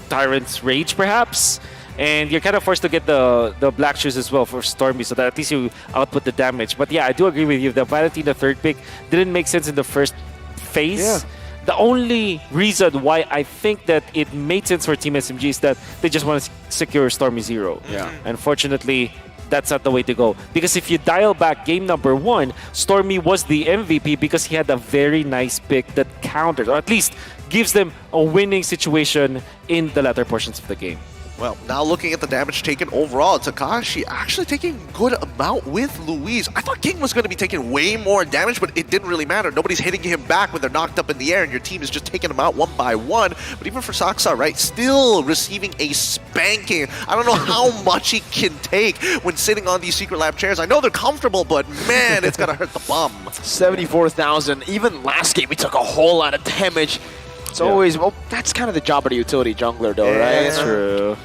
Tyrant's Rage, perhaps. And you're kind of forced to get the Black Shoes as well for Stormy, so that at least you output the damage. But yeah, I do agree with you. The Valentina third pick didn't make sense in the first phase. The only reason why I think that it made sense for Team SMG is that they just want to secure Stormy 0. Unfortunately, that's not the way to go. Because if you dial back game number 1, Stormy was the MVP because he had a very nice pick that counters, or at least gives them a winning situation in the latter portions of the game. Well, now looking at the damage taken overall, Takashi actually taking a good amount with Louise. I thought King was going to be taking way more damage, but it didn't really matter. Nobody's hitting him back when they're knocked up in the air, and your team is just taking them out one by one. But even for Saksa, right, still receiving a spanking. I don't know how much he can take when sitting on these Secret Lab chairs. I know they're comfortable, but man, it's going to hurt the bum. 74,000. Even last game, we took a whole lot of damage. It's always, well, that's kind of the job of the utility jungler, though, right? That's true.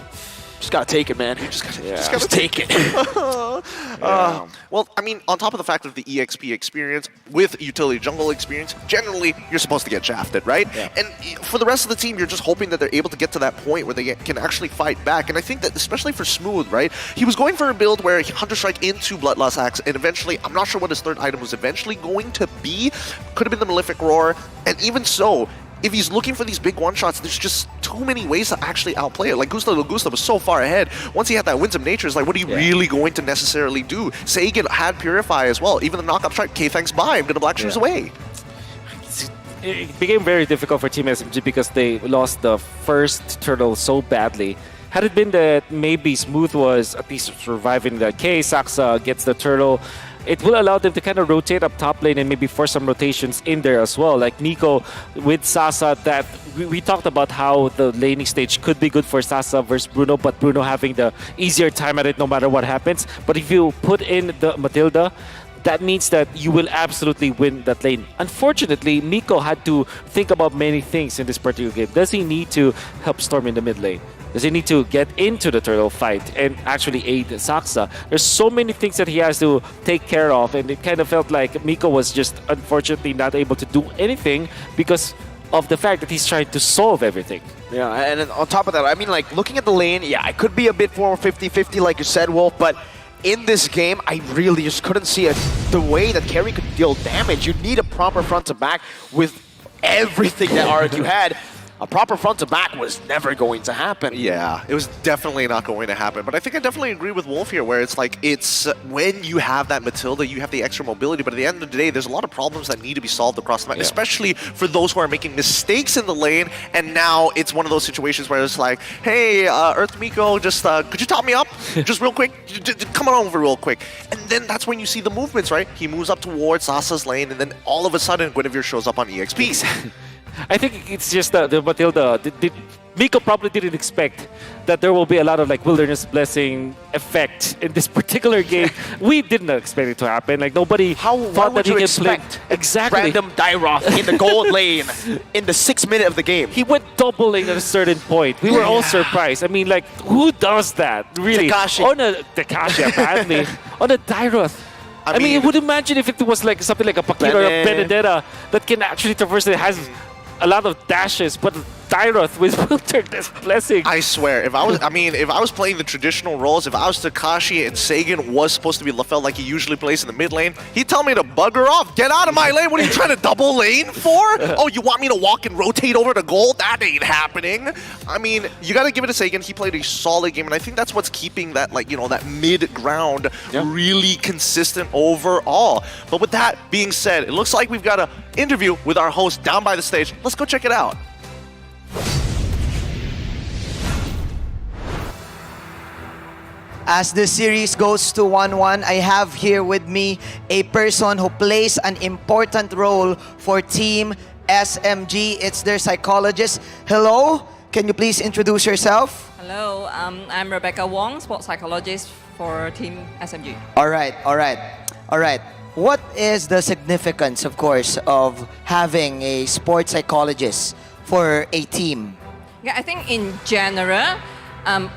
Just gotta take it, man. Just gotta take it. Well, I mean, on top of the fact of the EXP experience with utility jungle experience, generally you're supposed to get shafted, right? And for the rest of the team, you're just hoping that they're able to get to that point where they can actually fight back. And I think that especially for Smooth, right? He was going for a build where he Hunter Strike into Bloodlust Axe, and eventually, I'm not sure what his third item was eventually going to be. Could have been the Malefic Roar, and even so, if he's looking for these big one-shots, there's just too many ways to actually outplay it. Like, Gusta was so far ahead. Once he had that Winsome Nature, it's like, what are you really going to necessarily do? Sagan had Purify as well. Even the knock-up strike, K-Thanks by, I'm going to Black Shoes away. It became very difficult for Team SMG because they lost the first turtle so badly. Had it been that maybe Smooth was at least surviving the K, Saksa gets the turtle, it will allow them to kind of rotate up top lane and maybe force some rotations in there as well. Like Nico with Sasa, that we talked about how the laning stage could be good for Sasa versus Bruno, but Bruno having the easier time at it no matter what happens. But if you put in the Matilda, that means that you will absolutely win that lane. Unfortunately, Nico had to think about many things in this particular game. Does he need to help Storm in the mid lane? Does he need to get into the turtle fight and actually aid Saksa? There's so many things that he has to take care of, and it kind of felt like Miko was just unfortunately not able to do anything because of the fact that he's trying to solve everything. Yeah, and then on top of that, I mean, like, looking at the lane, yeah, it could be a bit more 50-50 like you said, Wolf, but in this game, I really just couldn't see the way that Carry could deal damage. You need a proper front to back with everything that RQ had. A proper front to back was never going to happen. Yeah, it was definitely not going to happen. But I think I definitely agree with Wolf here, where it's like, it's when you have that Matilda, you have the extra mobility. But at the end of the day, there's a lot of problems that need to be solved across the map, especially for those who are making mistakes in the lane. And now it's one of those situations where it's like, hey, Earth Miko, just could you top me up? Just real quick? Come on over real quick. And then that's when you see the movements, right? He moves up towards Sasa's lane, and then all of a sudden, Guinevere shows up on EXP. I think it's just the Matilda. Miko probably didn't expect that there will be a lot of like Wilderness Blessing effect in this particular game. We didn't expect it to happen. Like nobody thought that he could play exactly random Dairoth in the gold lane in the 6th minute of the game. He went double lane at a certain point. We were all surprised. I mean, like, who does that? Really? Takashi. On a Takashi, apparently. On a Dairoth. I mean, you would imagine if it was like something like a Pakira or a Benedetta that can actually traverse it, has a lot of dashes, but Dairoth with Wilderness Blessing. I swear, if I was playing the traditional roles, if I was Takashi and Sagan was supposed to be LaFell like he usually plays in the mid lane, he'd tell me to bugger off, get out of my lane. What are you trying to double lane for? Oh, you want me to walk and rotate over to gold? That ain't happening. I mean, you got to give it to Sagan. He played a solid game, and I think that's what's keeping that, like, you know, that mid ground really consistent overall. But with that being said, it looks like we've got an interview with our host down by the stage. Let's go check it out. As the series goes to 1-1, I have here with me a person who plays an important role for Team SMG. It's their psychologist. Hello, can you please introduce yourself? Hello, I'm Rebecca Wong, sports psychologist for Team SMG. All right. What is the significance, of course, of having a sports psychologist for a team? Yeah, I think in general,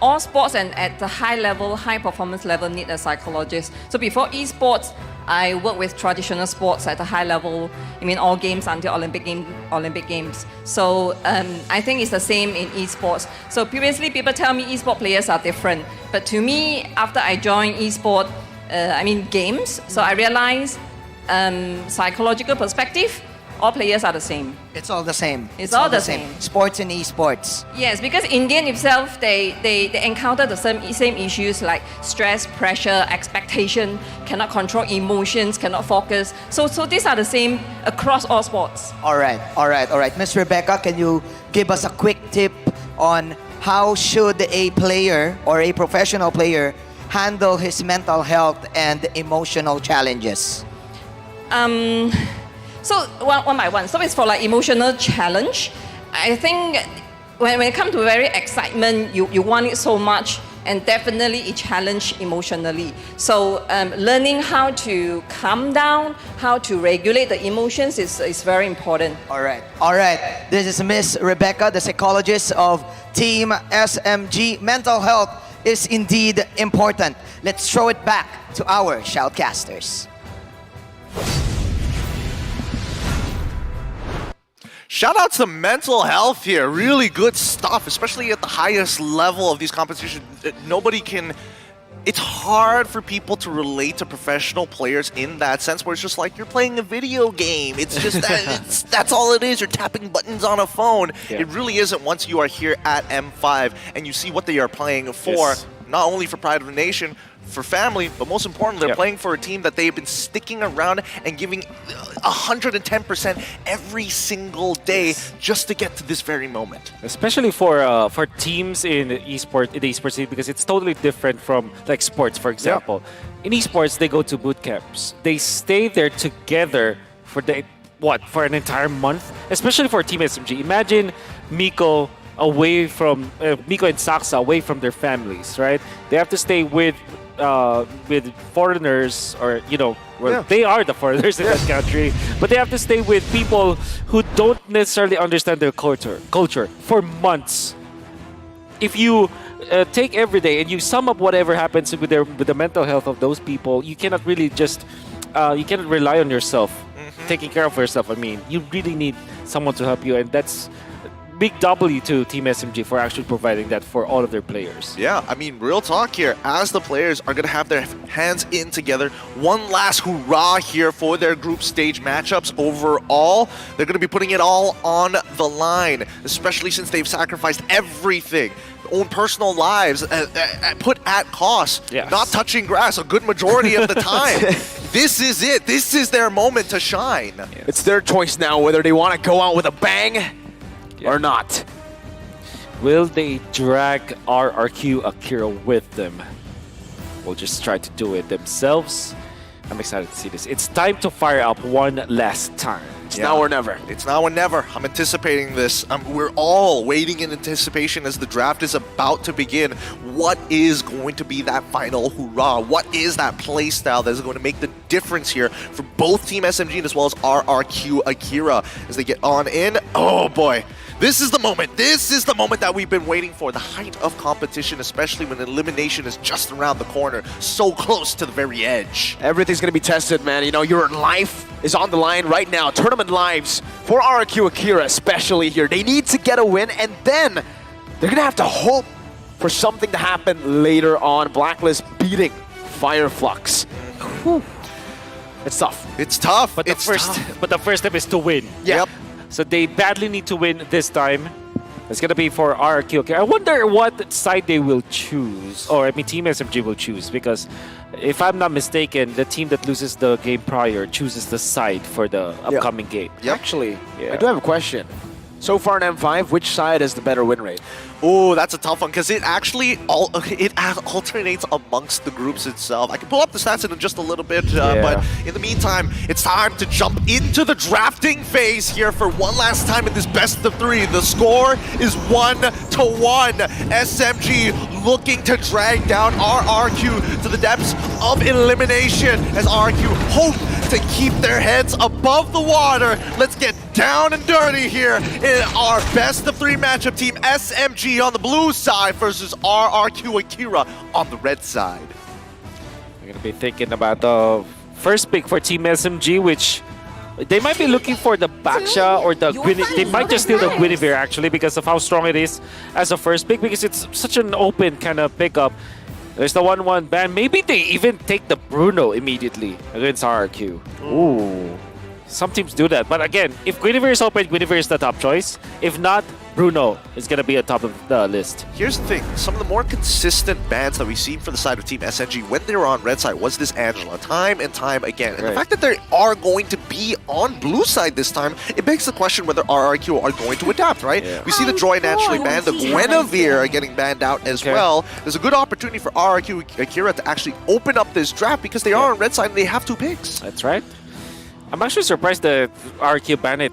all sports and at the high level, high performance level need a psychologist. So before esports, I work with traditional sports at a high level. I mean, all games until Olympic Games. So I think it's the same in esports. So previously, people tell me esport players are different. But to me, after I joined esport, games, so I realized psychological perspective, all players are the same. It's all the same. It's all the same. Sports and esports. Yes, because in game itself, they encounter the same issues like stress, pressure, expectation, cannot control emotions, cannot focus. So these are the same across all sports. All right. Miss Rebecca, can you give us a quick tip on how should a player or a professional player handle his mental health and emotional challenges? So one by one. So it's for like emotional challenge. I think when it comes to very excitement, you want it so much, and definitely it challenge emotionally. So learning how to calm down, how to regulate the emotions is very important. All right. This is Miss Rebecca, the psychologist of Team SMG. Mental health is indeed important. Let's throw it back to our shoutcasters. Shout out to mental health here. Really good stuff, especially at the highest level of these competitions. It's hard for people to relate to professional players in that sense, where it's just like you're playing a video game. It's just that's all it is. You're tapping buttons on a phone. Yeah. It really isn't once you are here at M5 and you see what they are playing for, not only for pride of the nation, for family, but most importantly, they're playing for a team that they've been sticking around and giving 110% every single day just to get to this very moment. Especially for teams in the esports scene, because it's totally different from like sports, for example. In esports, they go to boot camps. They stay there together for an entire month, especially for Team SMG. Imagine Miko and Saksa away from their families, right? They have to stay with foreigners, or they are the foreigners in that country, but they have to stay with people who don't necessarily understand their culture for months. if you take every day and you sum up whatever happens with the mental health of those people, you cannot really just you cannot rely on yourself taking care of yourself. I mean, you really need someone to help you, and that's big W to Team SMG for actually providing that for all of their players. Yeah, I mean, real talk here. As the players are going to have their hands in together, one last hurrah here for their group stage matchups overall. They're going to be putting it all on the line, especially since they've sacrificed everything. Own personal lives put at cost, not touching grass a good majority of the time. This is it. This is their moment to shine. Yes. It's their choice now whether they want to go out with a bang or not. Will they drag RRQ Akira with them? We'll just try to do it themselves. I'm excited to see this. It's time to fire up one last time. It's now or never. It's now or never. I'm anticipating this. We're all waiting in anticipation as the draft is about to begin. What is going to be that final hurrah? What is that play style that is going to make the difference here for both Team SMG as well as RRQ Akira as they get on in? Oh boy. This is the moment. This is the moment that we've been waiting for. The height of competition, especially when elimination is just around the corner, so close to the very edge. Everything's going to be tested, man. You know, your life is on the line right now. Tournament lives for RRQ Akira, especially here. They need to get a win, and then they're going to have to hope for something to happen later on. Blacklist beating Fireflux. Whew. It's tough. It's tough. But the first step is to win. Yep. So they badly need to win this time. It's going to be for RRQ. Okay, I wonder what side they will choose. Or, I mean, Team SMG will choose. Because if I'm not mistaken, the team that loses the game prior chooses the side for the upcoming game. Yep. Actually, I do have a question. So far in M5, which side has the better win rate? Oh, that's a tough one because it actually alternates amongst the groups itself. I can pull up the stats in just a little bit, but in the meantime, it's time to jump into the drafting phase here for one last time in this best of three. The score is 1-1. SMG looking to drag down RRQ to the depths of elimination as RRQ hope to keep their heads above the water. Let's get down and dirty here in our best of three matchup. Team SMG on the blue side versus RRQ Akira on the red side. We're going to be thinking about the first pick for Team SMG, which they might be looking for the Baksha or the Guinevere. They might just steal the Guinevere actually because of how strong it is as a first pick, because it's such an open kind of pickup. There's the 1-1 ban. Maybe they even take the Bruno immediately against RRQ. Ooh. Some teams do that. But again, if Guinevere is open, Guinevere is the top choice. If not, Bruno is going to be at top of the list. Here's the thing. Some of the more consistent bans that we've seen for the side of Team SNG when they were on red side was this Angela, time and time again. And the fact that they are going to be on blue side this time, it begs the question whether RRQ are going to adapt, right? Yeah. We see the Joy naturally banned, the Guinevere are getting banned out as well. There's a good opportunity for RRQ Akira to actually open up this draft because they are on red side and they have two picks. That's right. I'm actually surprised that RRQ banned it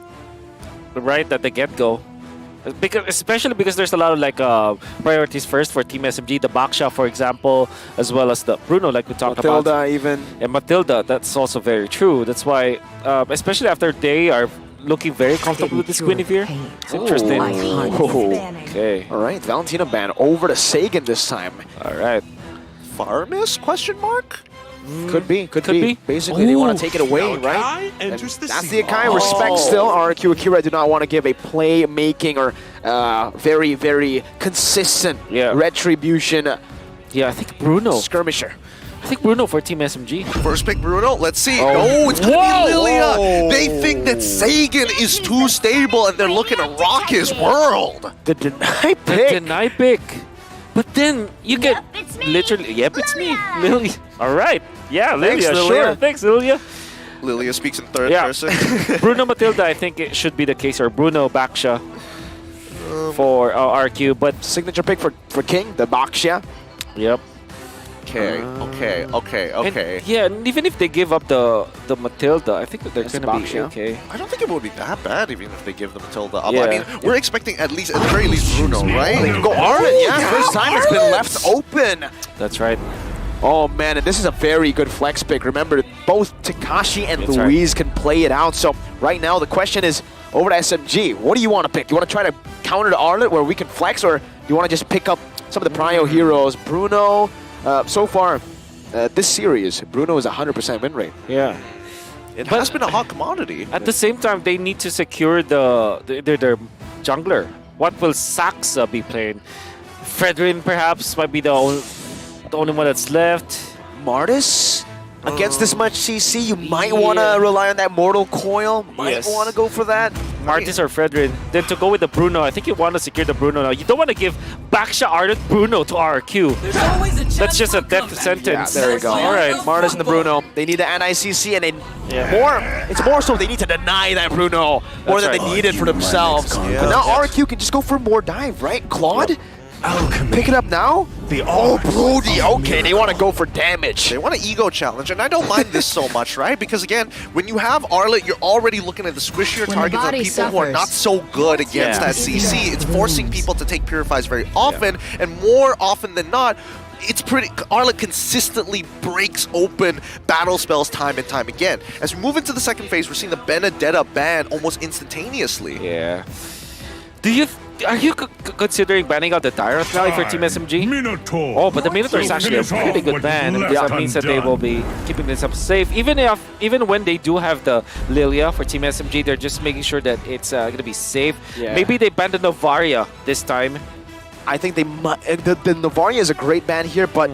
right at the get-go. Especially because there's a lot of like priorities first for Team SMG, the Baksha, for example, as well as the Bruno, like we talked about. Matilda even. And Matilda, that's also very true. That's why, especially after they are looking very comfortable with this Guinevere. It's interesting. Okay. All right, Valentina ban over to Sagan this time. All right. Farmis? Question mark? Could be. Basically, they want to take it away, right? That's the Akai respect still. RRQ Akira do not want to give a playmaking or very, very consistent retribution. Yeah, I think Bruno. Skirmisher. I think Bruno for Team SMG. First pick Bruno. Let's see. Oh, it's going to be Lilia. They think that Sagan is too stable and they're looking to rock his world. The deny pick. The deny pick. But then you get literally, it's me, Lilia. All right. Yeah, Lilia, sure. Thanks, Lilia. Lilia speaks in third person. Bruno Matilda, I think it should be the case, or Bruno Baksha for RQ. But signature pick for King, the Baksha. Yep. Okay. And, yeah, and even if they give up the Matilda, I think that they're going to be okay. I don't think it would be that bad even if they give the Matilda up. I mean, we're expecting at the very least Bruno, right? They can go Arlen, first time it's been left open. That's right. Oh man, and this is a very good flex pick. Remember, both Takashi and Louise can play it out. So right now the question is over to SMG. What do you want to pick? You want to try to counter to Arlet where we can flex, or You want to just pick up some of the prio heroes. Bruno, so far, this series, Bruno is 100% win rate. Yeah. It has been a hot commodity. At the same time, they need to secure their jungler. What will Saxa be playing? Fredrin perhaps might be the only one that's left. Martis? Against this much CC, you might want to rely on that Mortal Coil. Might want to go for that. Martis or Fredrin. Then to go with the Bruno, I think you want to secure the Bruno now. You don't want to give Baksha Ardent Bruno to RRQ. That's just a death sentence. Yeah, there you go. All right. Martis and the Bruno. They need the anti-CC, and it's more so they need to deny that Bruno more than they need it for themselves. But now RRQ can just go for more dive, right? Claude? Pick it up now? Brody, okay, they want to go for damage. They want an ego challenge, and I don't mind this so much, right? Because again, when you have Arlet, you're already looking at the squishier targets of people who are not so good against that CC. It's forcing people to take Purifies very often, and more often than not, Arlet consistently breaks open battle spells time and time again. As we move into the second phase, we're seeing the Benedetta ban almost instantaneously. Yeah. Are you considering banning out the Tyrant now for Team SMG? Minotaur. Oh, but the Minotaur is actually a pretty good ban. That means that they will be keeping themselves safe. Even when they do have the Lilia for Team SMG, they're just making sure that it's going to be safe. Yeah. Maybe they ban the Novaria this time. I think they might. The Novaria is a great ban here, but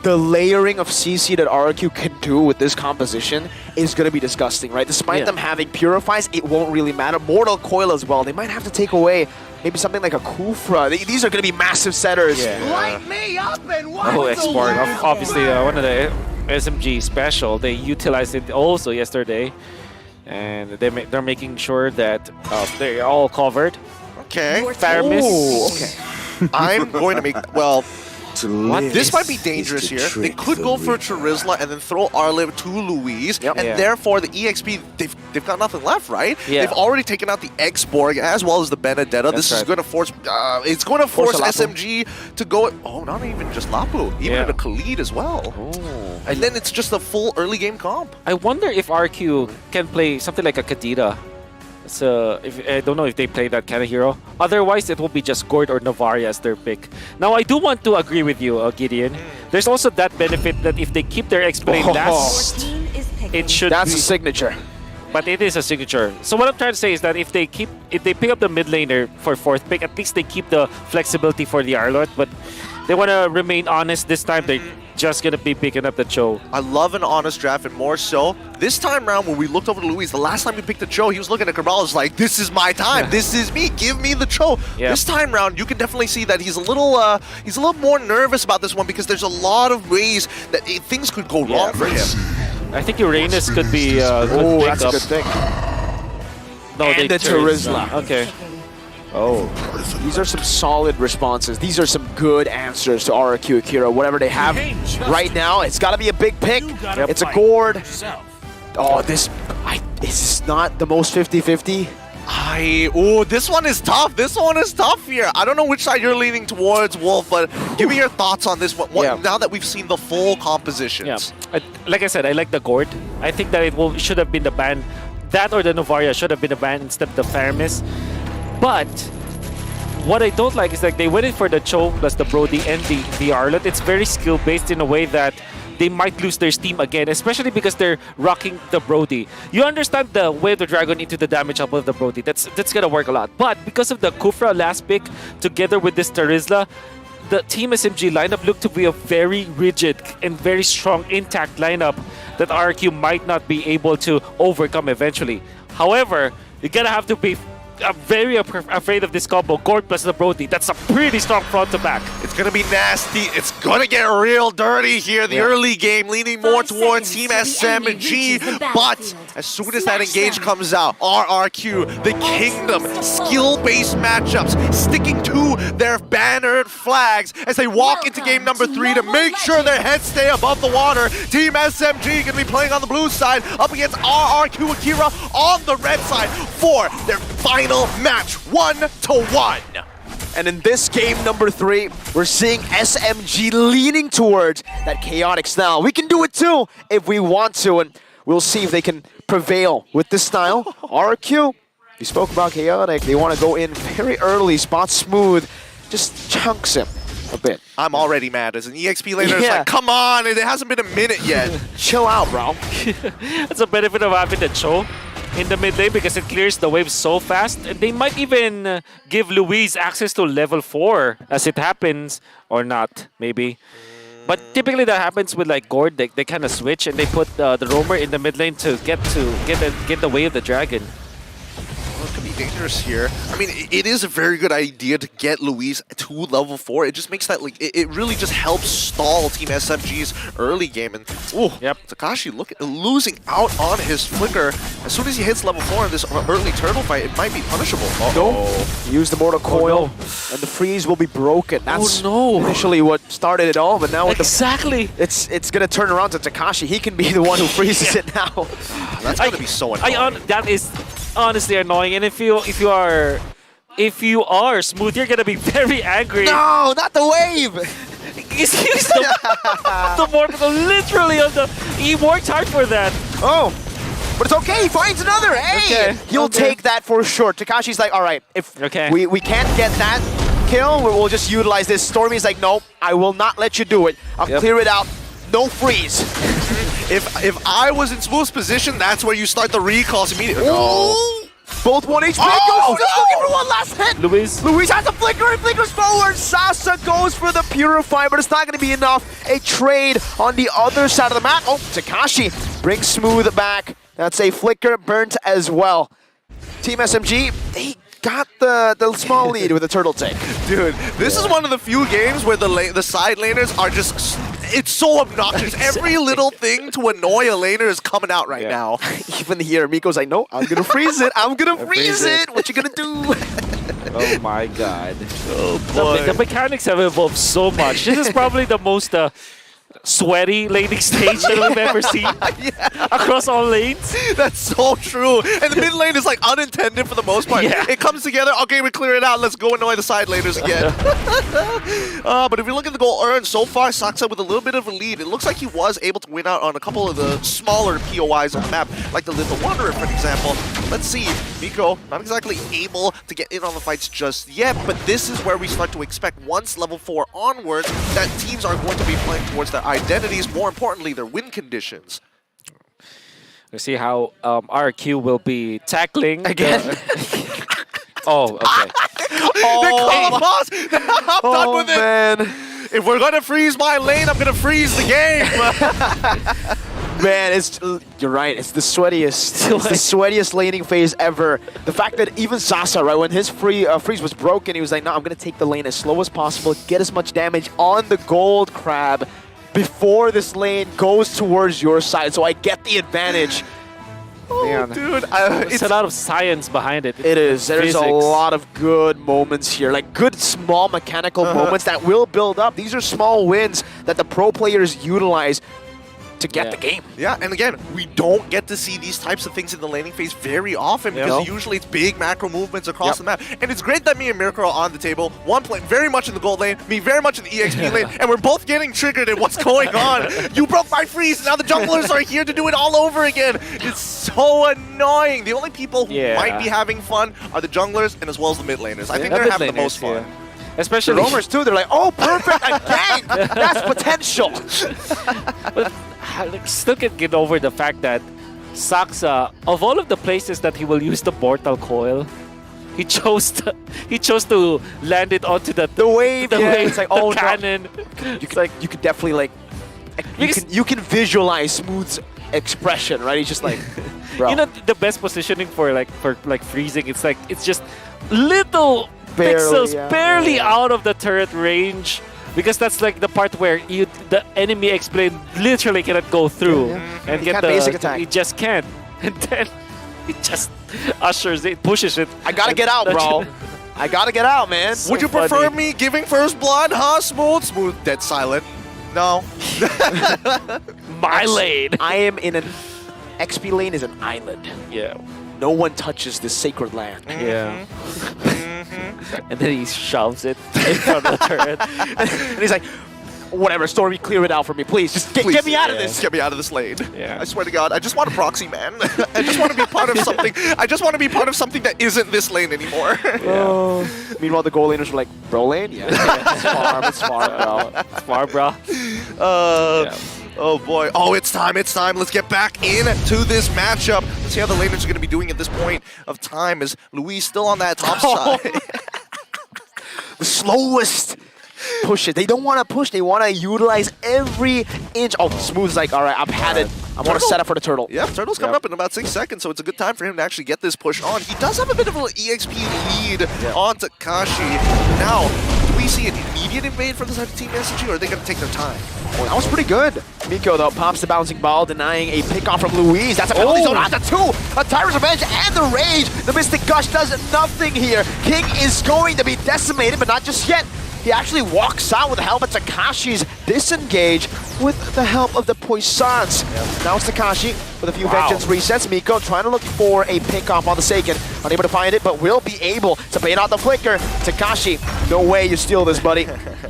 the layering of CC that RRQ can do with this composition is going to be disgusting, right? Despite them having Purifies, it won't really matter. Mortal Coil as well. They might have to take away maybe something like a Kufra. These are going to be massive setters. Light me up and watch Export. Obviously, one of the SMG special. They utilized it also yesterday. And they're making sure that they're all covered. Okay. Faramis. Okay. I'm going to make... Well... This might be dangerous here. They could go for Charizla and then throw Arlet to Louise, and therefore the EXP, they've got nothing left, right? Yeah. They've already taken out the X-Borg as well as the Benedetta. This is going to force, it's going to force SMG to go, not even just Lapu, even the Khalid as well. And then it's just a full early game comp. I wonder if RQ can play something like a Kadira. So I don't know if they play that kind of hero. Otherwise, it will be just Gord or Novaria as their pick. Now, I do want to agree with you, Gideon. There's also that benefit that if they keep their X-Blade last, it should That's a signature. But it is a signature. So what I'm trying to say is that if they pick up the mid laner for 4th pick, at least they keep the flexibility for the Arlot. But they want to remain honest this time. They're just going to be picking up the Cho. I love an honest draft, and more so, this time around when we looked over to Luis, the last time we picked the Cho, he was looking at Cabral, was like, this is my time, this is me, give me the Cho. This time around, you can definitely see that he's a little more nervous about this one because there's a lot of ways that things could go wrong for him. I think Uranus could be a good that's a good thing. No, and the Charizla. Okay. These are some solid responses. These are some good answers to RRQ Akira. Whatever they have right now, it's got to be a big pick. It's a Gord. This is not the most 50-50. This one is tough. This one is tough here. I don't know which side you're leaning towards, Wolf, but give me your thoughts on this one now that we've seen the full compositions. Like I said, I like the Gord. I think that it should have been the ban. That or the Novaria should have been the ban instead of the Faramis. But what I don't like is like they went in for the Cho plus the Brody and the Arlot. It's very skill based in a way that they might lose their steam again, especially because they're rocking the Brody. You understand the way of the Dragon into the damage up of the Brody. That's gonna work a lot. But because of the Kufra last pick together with this Charizla, the Team SMG lineup looked to be a very rigid and very strong, intact lineup that RQ might not be able to overcome eventually. However, you're gonna have to be I'm very afraid of this combo. Gord plus the Brody. That's a pretty strong front to back. It's going to be nasty. It's going to get real dirty here. The early game leaning more towards Team SMG. But as soon as that engage comes out, RRQ, the Kingdom, skill-based matchups, sticking to their bannered flags as they walk into game number 3 to make sure their heads stay above the water. Team SMG going to be playing on the blue side up against RRQ Akira on the red side for their final match 1-1. And in this game number 3, we're seeing SMG leaning towards that chaotic style. We can do it too if we want to, and we'll see if they can prevail with this style. RQ, you spoke about chaotic. They want to go in very early, spot smooth. just chunks him a bit. I'm already mad as an EXP laner. It's Yeah. like, come on, it hasn't been a minute yet. Chill out, bro. That's a benefit of having the Cho in the mid lane because it clears the wave so fast. And they might even give Luis access to level 4 as it happens, or not, maybe. But typically that happens with like Gord. They kind of switch and they put the roamer in the mid lane to get the way of the dragon. Well, it could be dangerous here. I mean, it is a very good idea to get Luis to level 4. It just makes that, like, it really just helps stall Team SMG's early game. And, ooh, Takashi losing out on his flicker. As soon as he hits level 4 in this early turtle fight, it might be punishable. Use the mortal coil, and the freeze will be broken. That's no. initially what started it all, but now with exactly, it's gonna turn around to Takashi. He can be the one who freezes it now. That's gonna be so annoying. That is honestly annoying. And if you are Smooth, you're gonna be very angry. No, not the wave. He's the mortal literally on the. He worked hard for that. Oh. But it's okay, he finds another. Hey! Okay. He'll take that for sure. Takashi's like, all right, if we can't get that kill, we'll just utilize this. Stormy's like, nope, I will not let you do it. I'll clear it out. No freeze. If I was in Smooth's position, that's where you start the recalls immediately. Both 1 HP. Oh, Just looking for one last hit. Luis has a flicker and flickers forward. Sasa goes for the Purify, but it's not going to be enough. A trade on the other side of the map. Oh, Takashi brings Smooth back. That's a flicker burnt as well. Team SMG, they got the small lead with a turtle take. Dude, this is one of the few games where the side laners are just... It's so obnoxious. Every little thing to annoy a laner is coming out right now. Even here, Miko's like, no, I'm going to freeze it. I'm going to freeze it. What you going to do? Oh my god. Oh boy. The mechanics have evolved so much. This is probably the most sweaty laning stage that we've ever seen across all lanes. That's so true. And the mid lane is like unintended for the most part. Yeah. It comes together, okay, we clear it out, let's go annoy the side laners again. But if you look at the goal earned, so far Saksa with a little bit of a lead. It looks like he was able to win out on a couple of the smaller POIs on the map, like the Little Wanderer, for example. Let's see, Miko not exactly able to get in on the fights just yet, but this is where we start to expect once level 4 onwards that teams are going to be playing towards their identities, more importantly, their win conditions. Let's see how RQ will be tackling again. Oh, okay. They call a pause. I'm done with it. Man. If we're gonna freeze my lane, I'm gonna freeze the game. Man, you're right. It's the sweatiest. It's the sweatiest laning phase ever. The fact that even Sasa, right, when his freeze was broken, he was like, no, I'm gonna take the lane as slow as possible, get as much damage on the gold crab before this lane goes towards your side, so I get the advantage. Oh, dude. It's a lot of science behind it. It is. There's a lot of good moments here, like good small mechanical moments that will build up. These are small wins that the pro players utilize to get the game. Yeah, and again, we don't get to see these types of things in the laning phase very often because usually it's big macro movements across the map. And it's great that me and Mirko are on the table. One playing very much in the gold lane, me very much in the EXP lane, and we're both getting triggered at what's going on. You broke my freeze, now the junglers are here to do it all over again. It's so annoying. The only people who might be having fun are the junglers and as well as the mid laners. I think they're having the most fun. Especially the roamers too, they're like, oh, perfect, a gank! That's potential! But I still can't get over the fact that Saksa, of all of the places that he will use the mortal coil, he chose to land it onto the wave. It's like, oh, cannon. You could definitely like, you can visualize Smooth's expression, right? He's just like, bro. You know, the best positioning for freezing, it's just little pixels barely out of the turret range, because that's like the part where the enemy explain literally cannot go through and get the basic attack. He just can't, and then it just ushers it, pushes it. I gotta get out, bro. I gotta get out, man. Would you prefer me giving first blood, huh? Smooth, dead silent. No. My lane. I am in an XP lane is an island. Yeah. No one touches this sacred land. Yeah. And then he shoves it in front of the turret. And he's like, Whatever, Stormy, clear it out for me, please. Just get me out of this. Get me out of this lane. Yeah. I swear to God, I just want a proxy, man. I just want to be part of something. I just want to be part of something that isn't this lane anymore. Meanwhile, the goal laners were like, bro lane? Yeah. It's far, bro. It's far, bro. Oh boy. Oh, it's time. Let's get back into this matchup. Let's see how the laners are going to be doing at this point of time. Is Luis still on that top side? The slowest push it. They don't want to push. They want to utilize every inch. Oh, Smooth's like, all right, I've had it. I want to set up for the turtle. Yeah, Turtle's coming up in about 6 seconds, so it's a good time for him to actually get this push on. He does have a bit of an EXP lead on Takashi. Now, do we see an immediate invade from the side of Team SMG, or are they going to take their time? Oh, that was pretty good. Miko, though, pops the bouncing ball, denying a pick-off from Luis. That's a penalty zone on the 2. A Tyrant's Revenge and the Rage. The Mystic Gush does nothing here. King is going to be decimated, but not just yet. He actually walks out with the help of Takashi's disengage with the help of the Poissons. Now it's Takashi with a few vengeance resets. Miko trying to look for a pick-off on the Seiken. Unable to find it, but will be able to bait out the flicker. Takashi, no way you steal this, buddy.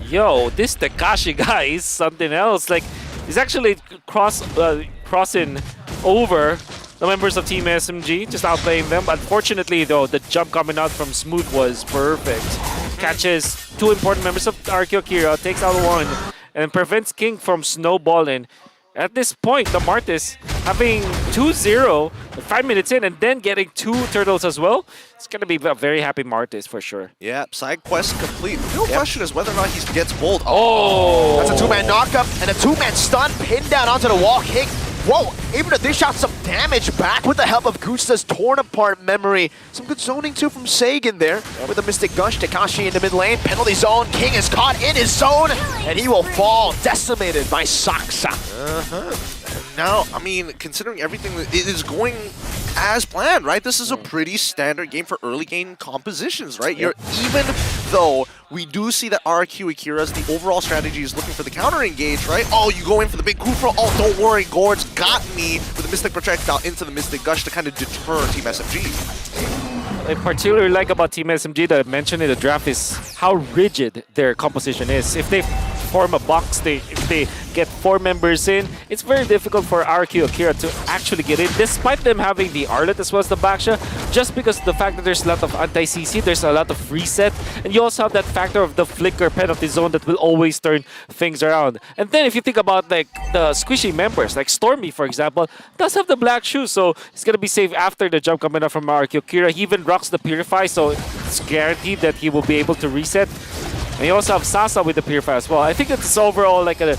Yo, this Takashi guy is something else. Like, he's actually crossing over the members of Team SMG, just outplaying them. Unfortunately, though, the jump coming out from Smooth was perfect. Catches 2 important members of Akira, takes out 1, and prevents King from snowballing. At this point, the Martis having 2-0, 5 minutes in, and then getting 2 turtles as well. It's going to be a very happy Martis for sure. Yeah, side quest complete. The real question is whether or not he gets bold. That's a 2-man knockup and a 2-man stun pinned down onto the wall. King, able to dish out some damage back with the help of Gusta's torn apart memory. Some good zoning too from Sagan there with the Mystic Gush. Takashi in the mid lane, penalty zone. King is caught in his zone and he will fall decimated by Saksa. Now, I mean, considering everything, it is going as planned, right? This is a pretty standard game for early game compositions, right? Even though we do see that RQ Akira's, the overall strategy is looking for the counter engage, right? Oh, you go in for the big Kufro. Oh, don't worry, Gord's got me with the Mystic Projectile into the Mystic Gush to kind of deter Team SMG. I particularly like about Team SMG that I mentioned in the draft is how rigid their composition is. If they form a box, if they get 4 members in, it's very difficult for RQ Akira to actually get in, despite them having the Arlet as well as the Baksha, just because of the fact that there's a lot of anti-CC, there's a lot of reset, and you also have that factor of the flicker penalty zone that will always turn things around. And then if you think about like the squishy members, like Stormy, for example, does have the black shoe, so he's gonna be safe after the jump coming up from RQ Akira. He even rocks the Purify, so it's guaranteed that he will be able to reset. And you also have Sasa with the Purify as well. I think it's overall like an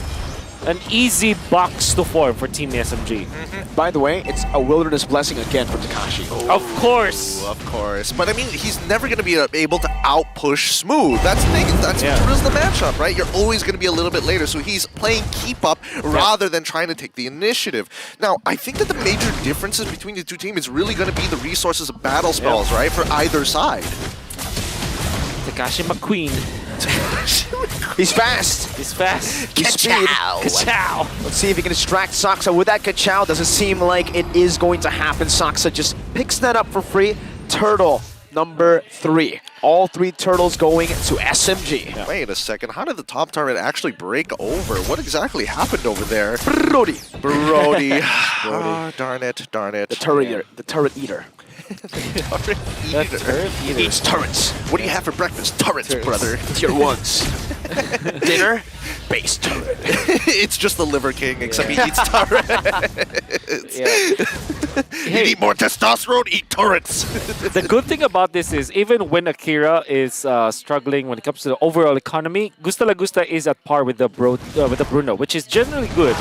easy box to form for Team SMG. By the way, it's a Wilderness Blessing again for Takashi. Of course. Of course. But I mean, he's never going to be able to out-push Smooth. That's the thing. That's the matchup, right? You're always going to be a little bit later. So he's playing keep up rather than trying to take the initiative. Now, I think that the major differences between the two teams is really going to be the resources of battle spells, right? For either side. Takashi McQueen. He's fast. He's fast. He's speed. Ka-chow. Let's see if he can distract Saksa with that Ka-chow. Doesn't seem like it is going to happen. Saksa just picks that up for free. Turtle number 3. All 3 turtles going to SMG. Yeah. Wait a second. How did the top turret actually break over? What exactly happened over there? Brody. Oh, darn it. The turret eater. The turret eater. Eats turrets. What do you have for breakfast? Turrets, brother. Tier 1s. Dinner? Base turret. It's just the Liver King, except he eats turrets. You need more testosterone, eat turrets. The good thing about this is even when Akira is struggling when it comes to the overall economy, Gusta La Gusta is at par with the Bruno, which is generally good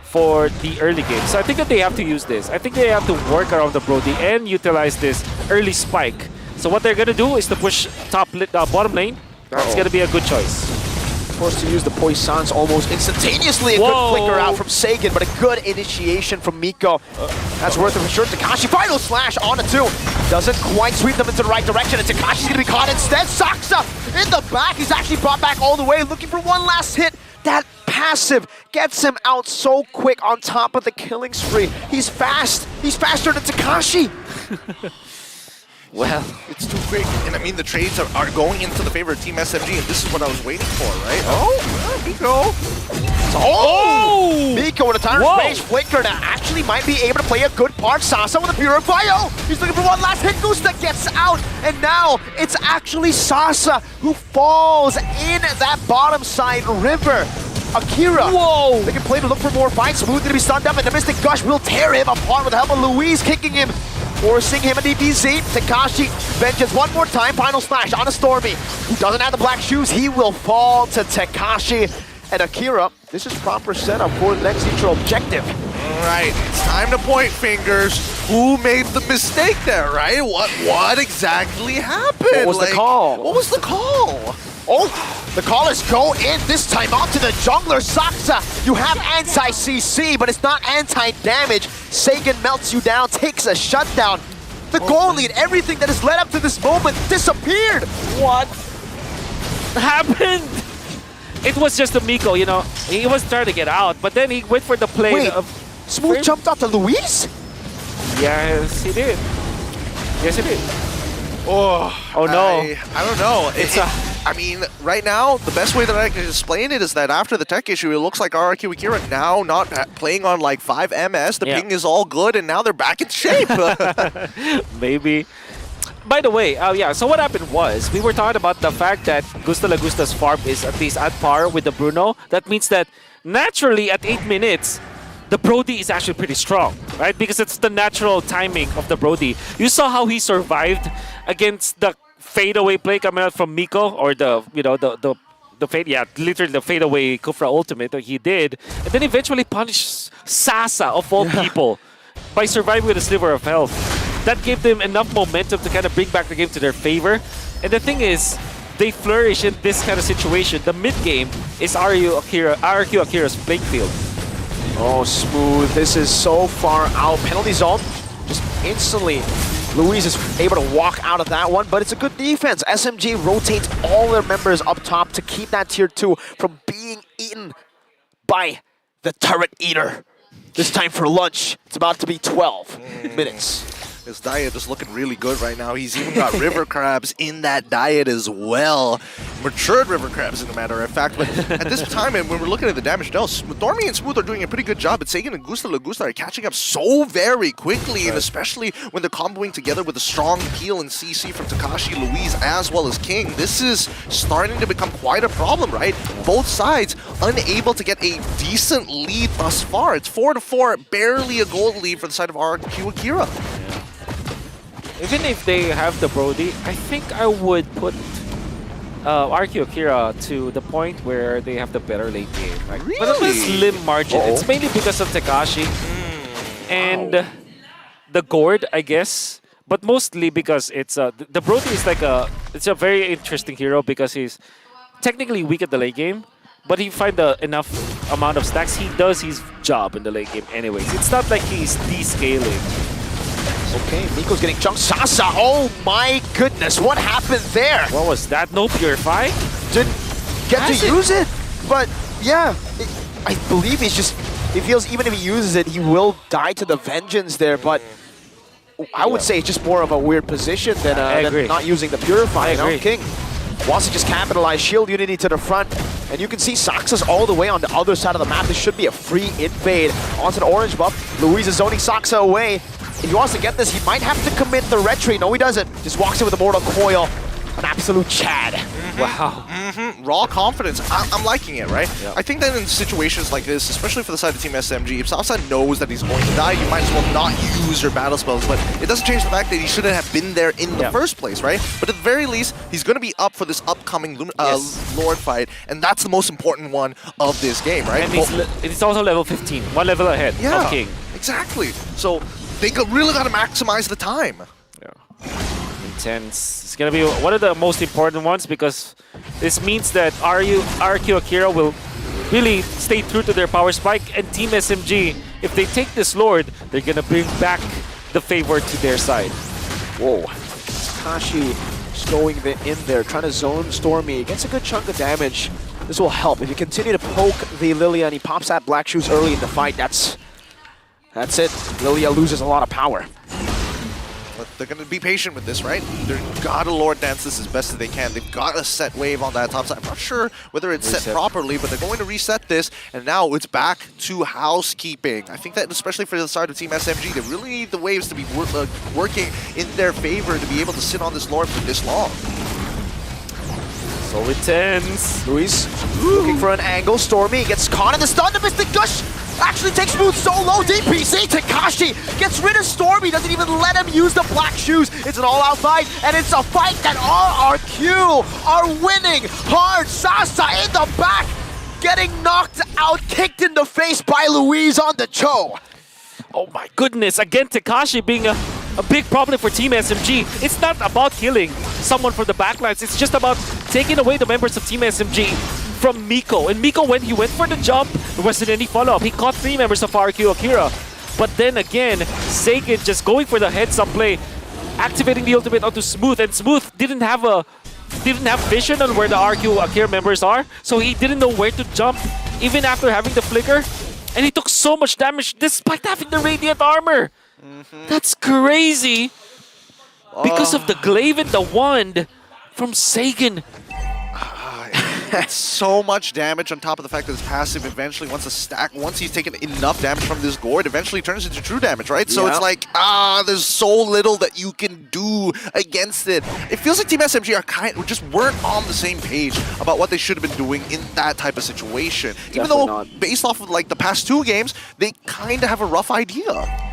for the early game. So I think that they have to use this. I think they have to work around the Brody and utilize this early spike. So what they're going to do is to push bottom lane. It's going to be a good choice. Forced to use the Poissons almost instantaneously. A good flicker out from Sagan, but a good initiation from Miko. That's worth it for sure. Takashi, final slash on a 2. Doesn't quite sweep them into the right direction, and Takashi's going to be caught instead. Saksa in the back. He's actually brought back all the way, looking for one last hit. That passive gets him out so quick on top of the killing spree. He's fast. He's faster than Takashi. Well, it's too quick. And I mean, the trades are going into the favor of Team SMG, and this is what I was waiting for, right? Oh, Miko. Oh! Miko with a Tyrant's Rage Flicker that actually might be able to play a good part. Sasa with a Purify. Oh! He's looking for one last hit. Gusta gets out, and now it's actually Sasa who falls in that bottom side river. Akira. Whoa! They can play to look for more fights. Smooth gonna be stunned up, and the Mystic Gush will tear him apart with the help of Louise kicking him, forcing him a DPZ. Takashi vengeance one more time. Final slash on a Stormy, who doesn't have the black shoes. He will fall to Takashi. And Akira, this is proper setup for the next neutral objective. All right, it's time to point fingers. Who made the mistake there, right? What exactly happened? What was the call? What was the call? Oh, the callers go in this time out to the jungler. Saksa, you have anti-CC, but it's not anti-damage. Sagan melts you down, takes a shutdown. The goal lead, everything that has led up to this moment disappeared. What happened? It was just a Miko, you know. He was trying to get out, but then he went for the play. Wait, Smooth jumped out to Luis? Yes, he did. Yes, he did. Oh no. I don't know. I mean, right now, the best way that I can explain it is that after the tech issue, it looks like RRQ Akira now not playing on like 5 MS. The ping is all good, and now they're back in shape. Maybe. By the way, so what happened was, we were talking about the fact that Gusta Lagusta's farm is at least at par with the Bruno. That means that naturally at 8 minutes, the Brody is actually pretty strong, right? Because it's the natural timing of the Brody. You saw how he survived against the fadeaway play coming out from Miko, or the fade, literally the fadeaway Kufra ultimate that he did, and then eventually punished Sasa of all people by surviving with a sliver of health. That gave them enough momentum to kind of bring back the game to their favor. And the thing is, they flourish in this kind of situation. The mid game is RRQ Akira's playing field. Oh, Smooth. This is so far out. Penalty zone. Just instantly, Luis is able to walk out of that one, but it's a good defense. SMG rotates all their members up top to keep that tier 2 from being eaten by the Turret Eater. This time for lunch, it's about to be 12 minutes. His diet is looking really good right now. He's even got river crabs in that diet as well. Matured river crabs, as a matter of fact. But at this time, and when we're looking at the damage dealt, Stormy and Smooth are doing a pretty good job. But Sagan and Gusta Lagusta are catching up so very quickly, and especially when they're comboing together with a strong peel and CC from Takashi, Louise, as well as King. This is starting to become quite a problem, right? Both sides unable to get a decent lead thus far. It's 4-4, barely a goal lead for the side of RRQ Akira. Even if they have the Brody, I think I would put RQ Akira to the point where they have the better late game. Right? Really? But at a slim margin. It's mainly because of Takashi and the Gourd, I guess. But mostly because it's the Brody is like it's a very interesting hero because he's technically weak at the late game, but he find enough amount of stacks. He does his job in the late game anyways. It's not like he's descaling. Okay, Miko's getting chunked. Sasa, oh my goodness, what happened there? What was that? No Purify? Didn't get to use it, but yeah, I believe he feels even if he uses it, he will die to the Vengeance there, but I would say it's just more of a weird position than not using the Purify. I agree. King wants to just capitalize, shield unity to the front, and you can see Saxa's all the way on the other side of the map. This should be a free invade onto the orange buff. Luis is zoning Saxa away. If he wants to get this, he might have to commit the retreat. No, he doesn't. Just walks in with a Mortal Coil. An absolute Chad. Wow. Raw confidence. I'm liking it, right? Yep. I think that in situations like this, especially for the side of Team SMG, if Sasa knows that he's going to die, you might as well not use your battle spells. But it doesn't change the fact that he shouldn't have been there in the first place, right? But at the very least, he's going to be up for this upcoming Lord fight, and that's the most important one of this game, right? And it's also level 15, one level ahead of King. Exactly. So they really got to maximize the time. Intense. It's going to be one of the most important ones because this means that RQ Akira will really stay true to their power spike, and Team SMG, if they take this Lord, they're going to bring back the favor to their side. Whoa. Takashi just going in there, trying to zone Stormy. Gets a good chunk of damage. This will help. If you continue to poke the Lilia and he pops that Black Shoes early in the fight, that's it. Lilia loses a lot of power. But they're going to be patient with this, right? They've got to Lord Dance this as best as they can. They've got a set wave on that top side. I'm not sure whether it's set properly, but they're going to reset this, and now it's back to housekeeping. I think that especially for the side of Team SMG, they really need the waves to be working in their favor to be able to sit on this Lord for this long. So intense. Luis looking for an angle. Stormy gets caught in the stun. The Mystic Gush actually takes Smooth so low. DPC. Takashi gets rid of Stormy. Doesn't even let him use the black shoes. It's an all-out fight, and it's a fight that RRQ are winning hard. Sasa in the back, getting knocked out, kicked in the face by Luis on the Cho. Oh my goodness, again Takashi being a big problem for Team SMG. It's not about killing someone from the backlines, it's just about taking away the members of Team SMG from Miko. And Miko, when he went for the jump, there wasn't any follow-up. He caught 3 members of RQ Akira. But then again, Sagan just going for the heads-up play, activating the ultimate onto Smooth, and Smooth didn't have vision on where the RQ Akira members are, so he didn't know where to jump, even after having the flicker. And he took so much damage despite having the Radiant Armor. That's crazy. Because of the glaive and the wand from Sagan. It's so much damage on top of the fact that his passive eventually, once he's taken enough damage from this Gourd, eventually turns into true damage, right? So it's like, there's so little that you can do against it. It feels like Team SMG are just weren't on the same page about what they should have been doing in that type of situation. Even though, based off of like the past 2 games, they kind of have a rough idea.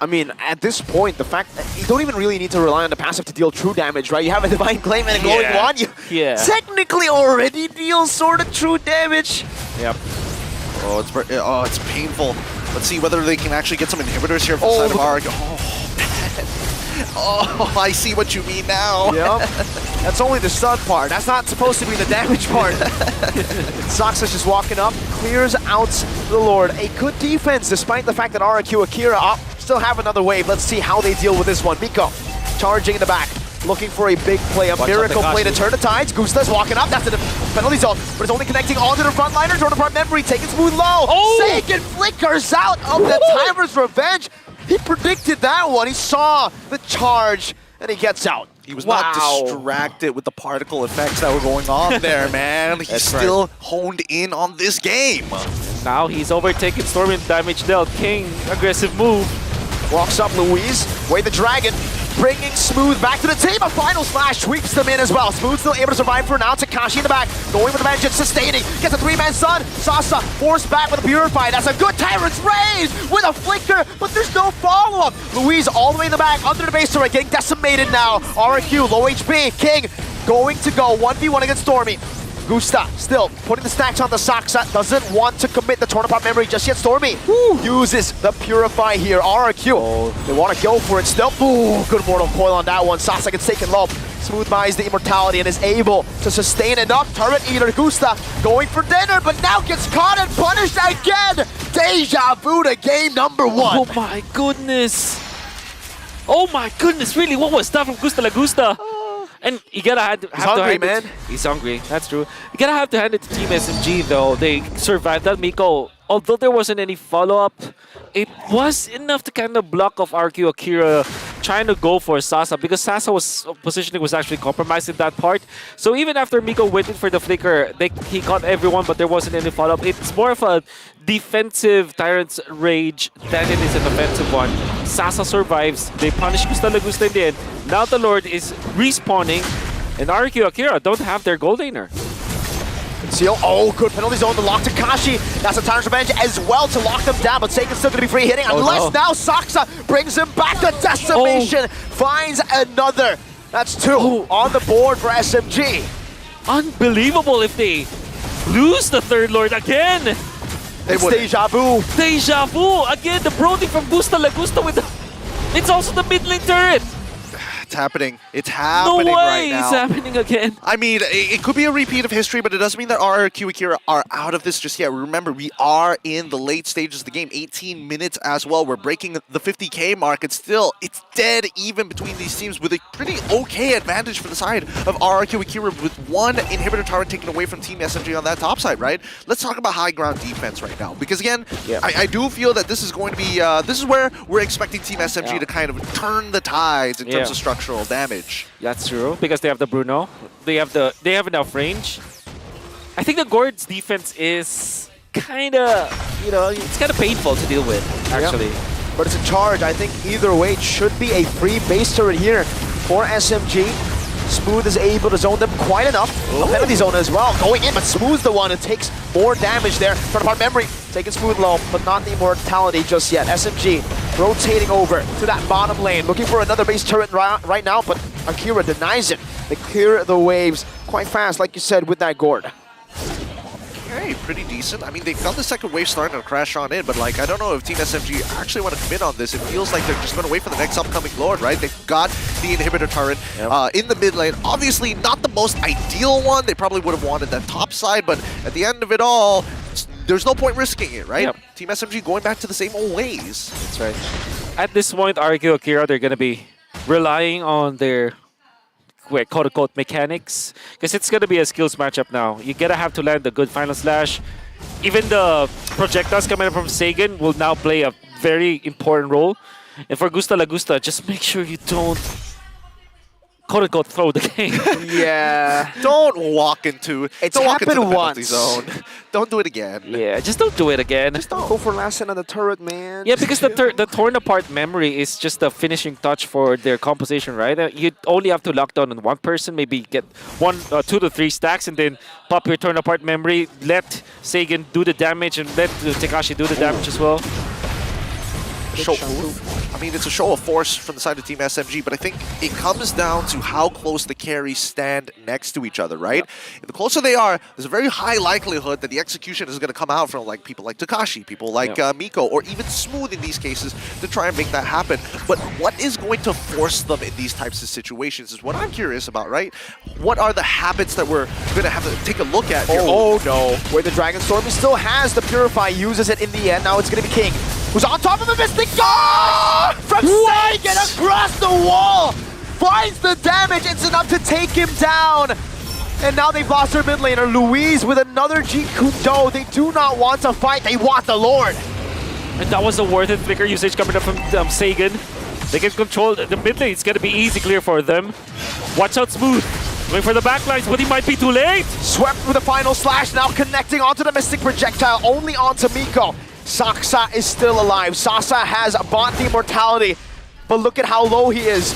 I mean, at this point, the fact that you don't even really need to rely on the passive to deal true damage, right? You have a Divine Claim and a Glowing Wand. You technically already deal sort of true damage. Yep. Oh, it's painful. Let's see whether they can actually get some inhibitors here from the side of Arg. Oh, I see what you mean now. Yep. That's only the stun part. That's not supposed to be the damage part. Soxa's just walking up, clears out the Lord. A good defense, despite the fact that RQ Akira still have another wave. Let's see how they deal with this one. Miko charging in the back, looking for a big play, a miracle play to turn the tides. Gusta's walking up. That's the penalty zone, but it's only connecting onto the frontliners. Torn apart memory, taking Smooth low. Sagan flickers out of the Timer's Revenge. He predicted that one. He saw the charge, and he gets out. He was not distracted with the particle effects that were going on there, man. He's still honed in on this game. Now he's overtaken Stormy and damage dealt. King, aggressive move. Walks up Luis, Way the Dragon, bringing Smooth back to the team. A final slash sweeps them in as well. Smooth still able to survive for now. Takashi in the back, going with the vengeance, sustaining. Gets a 3-man stun. Sasa forced back with a Purify. That's a good Tyrant's Rage with a flicker, but there's no follow-up. Luis all the way in the back, under the base turret, getting decimated now. RQ, low HP. King going to go 1v1 against Stormy. Gusta still putting the stacks on the Soxa, doesn't want to commit the torn apart memory just yet. Stormy uses the Purify here. RQ, they want to go for it still. Ooh, good Mortal Coil on that one. Sasa gets taken low. Smooth buys the Immortality and is able to sustain enough. Turret Eater Gusta going for dinner, but now gets caught and punished again. Deja vu to game number 1. Oh my goodness. Oh my goodness, really? What was that from Gusta La Gusta? And you gotta have to hungry, hand it. He's hungry, that's true. You gotta have to hand it to Team SMG though. They survived that Miko. Although there wasn't any follow-up, it was enough to kind of block off RQ Akira trying to go for Sasa, because Sasa's positioning was actually compromised in that part. So even after Miko waited for the flicker, he caught everyone, but there wasn't any follow-up. It's more of a defensive Tyrant's Rage than it is an offensive one. Sasa survives. They punish Gusta La Gusta in the end. Now the Lord is respawning, and RQ Akira don't have their gold laner. Conceal. Oh, good penalty zone to lock Takashi. That's a Tyrant's Revenge as well to lock them down, but Sagan's still going to be free hitting unless now Soxa brings him back to decimation. Finds another. That's 2 on the board for SMG. Unbelievable if they lose the third Lord again. It's Deja Vu. Deja Vu. Again, the Brody from Gusta La Gusta with the... It's also the mid lane turret. It's happening. It's happening No right way! now. It's happening again. I mean, it could be a repeat of history, but it doesn't mean that RRQ Akira are out of this just yet. Remember, we are in the late stages of the game, 18 minutes as well. We're breaking the 50k mark, and still, it's dead even between these teams with a pretty okay advantage for the side of RRQ Akira with one inhibitor turret taken away from Team SMG on that top side, right? Let's talk about high ground defense right now, because again, I do feel that this is going to be, this is where we're expecting Team SMG to kind of turn the tides in terms of structural damage. That's true, because they have the Bruno. They have enough range. I think the Gord's defense is kind of, it's kind of painful to deal with, actually. But it's a charge. I think either way, it should be a free base turret here for SMG. Smooth is able to zone them quite enough. A penalty zone as well, going in, but Smooth's the one who takes more damage there. Front part memory, taking Smooth low, but not the immortality just yet. SMG rotating over to that bottom lane, looking for another base turret right now, but Akira denies it. They clear the waves quite fast, like you said, with that Gord. Okay, pretty decent. I mean, they've got the second wave starting to crash on in, but like, I don't know if Team SMG actually want to commit on this. It feels like they're just going to wait for the next upcoming Lord, right? They've got the inhibitor turret in the mid lane. Obviously, not the most ideal one. They probably would have wanted that top side, but at the end of it all, there's no point risking it, right? Team SMG going back to the same old ways. That's right. At this point, RQ Akira, they're going to be relying on their quote-unquote mechanics, because it's going to be a skills matchup now. You're going to have to land a good final slash. Even the projectiles coming from Sagan will now play a very important role. And for Gusta La Gusta, just make sure you don't quote-unquote throw the game. Don't walk into It's don't walk into happened the penalty once. zone. Don't do it again. Yeah, just don't do it again. Just don't go for last hit on the turret, man. Yeah, because the torn apart memory is just the finishing touch for their composition, right? You only have to lock down on one person, maybe get 2 to 3 stacks, and then pop your torn apart memory, let Sagan do the damage, and let Tekashi do the damage as well. I mean, it's a show of force from the side of Team SMG, but I think it comes down to how close the carries stand next to each other, right? If the closer they are, there's a very high likelihood that the execution is going to come out from like people like Tekashi, people like Miko, or even Smooth in these cases to try and make that happen. But what is going to force them in these types of situations is what I'm curious about, right? What are the habits that we're going to have to take a look at here? Oh no, where the Dragon Storm still has the Purify, uses it in the end. Now it's going to be King, who's on top of the Mystic Guard! From Sagan across the wall! Finds the damage, it's enough to take him down! And now they've lost their mid laner, Louise with another Jeet Kune Do. They do not want to fight, they want the Lord! And that was a worth it flicker usage coming up from Sagan. They can control the mid lane, it's gonna be easy clear for them. Watch out, Smooth. Going for the backlines, but he might be too late! Swept with a final slash, now connecting onto the Mystic Projectile, only onto Miko. Saksa is still alive. Sasa has bought the immortality, but look at how low he is.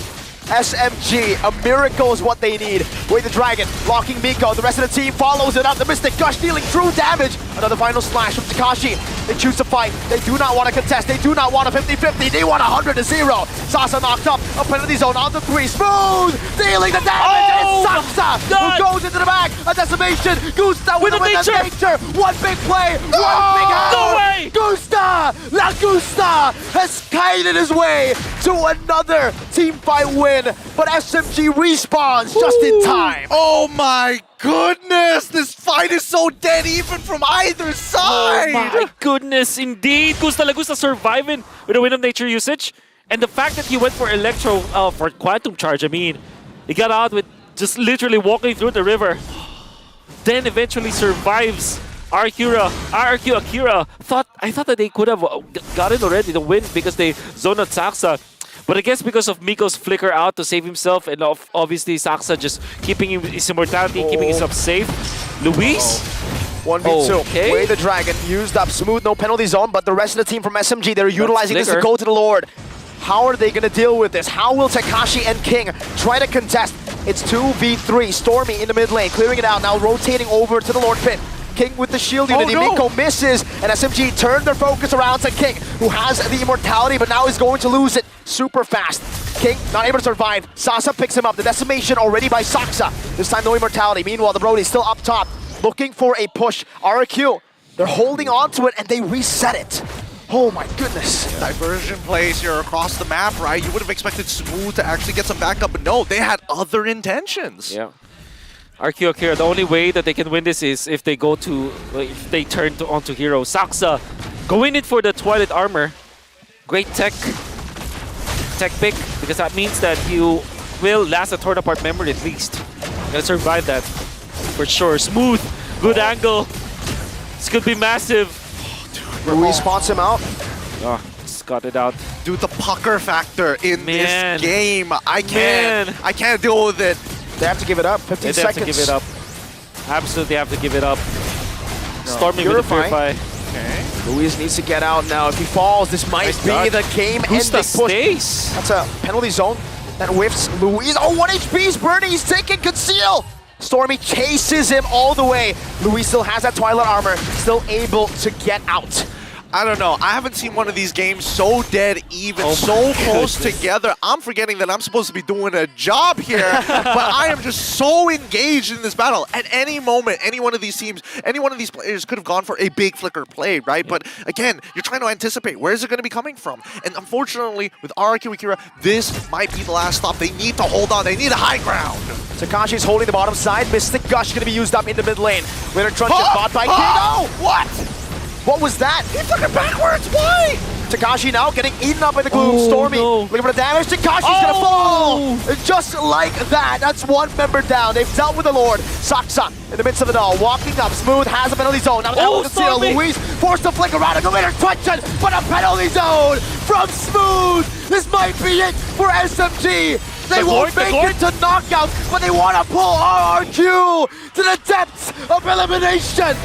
SMG, a miracle is what they need. Wait the Dragon, blocking Miko. The rest of the team follows it up. The Mystic Gush dealing true damage. Another final slash from Tekashi. They choose to fight. They do not want to contest. They do not want a 50-50. They want 100-0. Sasa knocked up. A penalty zone on the 3. Smooth dealing the damage. It's Sasa who goes into the back. A decimation. Gusta with the nature. One big play. One big out. No way! Gusta! La Gusta has kited his way to another team fight win. But SMG respawns just in time. Oh my goodness! This fight is so dead even from either side! Oh my goodness, indeed! Gusta La Gusta surviving with a Wind of Nature usage. And the fact that he went for Electro, for Quantum Charge, I mean, he got out with just literally walking through the river. Then eventually survives RQ Akira. I thought that they could have gotten already the win because they zoned out Saksa. But I guess because of Miko's flicker out to save himself, and obviously Saksa just keeping his immortality, keeping himself safe. Luis? 1v2. Okay. Way the Dragon used up Smooth, no penalty zone, but the rest of the team from SMG, they're utilizing this to go to the Lord. How are they going to deal with this? How will Tekashi and King try to contest? It's 2v3. Stormy in the mid lane, clearing it out, now rotating over to the Lord pit. King with the shield unity, Miko misses, and SMG turned their focus around to King, who has the immortality, but now is going to lose it super fast. King not able to survive. Sasa picks him up. The decimation already by Saksa. This time no immortality. Meanwhile, the Brody still up top, looking for a push. RQ, they're holding on to it, and they reset it. Oh my goodness. Diversion plays here across the map, right? You would have expected Smooth to actually get some backup, but no, they had other intentions. Yeah. RQ Akira, the only way that they can win this is if they if they turn onto hero. Saksa going in for the Twilight Armor. Great tech pick, because that means that you will last a torn apart memory at least. Gonna survive that for sure. Smooth, good angle. This could be massive. Luis spots him out. Oh, just got it out. Dude, the pucker factor in this game, I can't deal with it. They have to give it up. 15 they seconds. Have to give it up. Absolutely have to give it up. No. Stormy with the Purify. Okay. Luis needs to get out now. If he falls, this might be the game ending push. Stays? That's a penalty zone that whiffs Luis. Oh, 1 HP, he's burning, he's taking conceal. Stormy chases him all the way. Luis still has that Twilight Armor, still able to get out. I don't know. I haven't seen one of these games so dead even, so close together. I'm forgetting that I'm supposed to be doing a job here, but I am just so engaged in this battle. At any moment, any one of these teams, any one of these players could have gone for a big flicker play, right? But again, you're trying to anticipate where is it going to be coming from. And unfortunately, with RQ Akira, this might be the last stop. They need to hold on. They need a high ground. Takashi's holding the bottom side. Mystic Gush going to be used up in the mid lane. Winter Trunch is bought by Kigo. What? What was that? He took it backwards. Why? Takashi now getting eaten up by the gloom. Stormy looking for the damage. Takashi's gonna fall. Just like that. That's one member down. They've dealt with the Lord. Saksa in the midst of it all. Walking up. Smooth has a penalty zone. Now conceal. Luis forced to flick around and go later. Twitchin, but a penalty zone from Smooth. This might be it for SMG. They won't make it to knockouts, but they want to pull RRQ to the depths of elimination.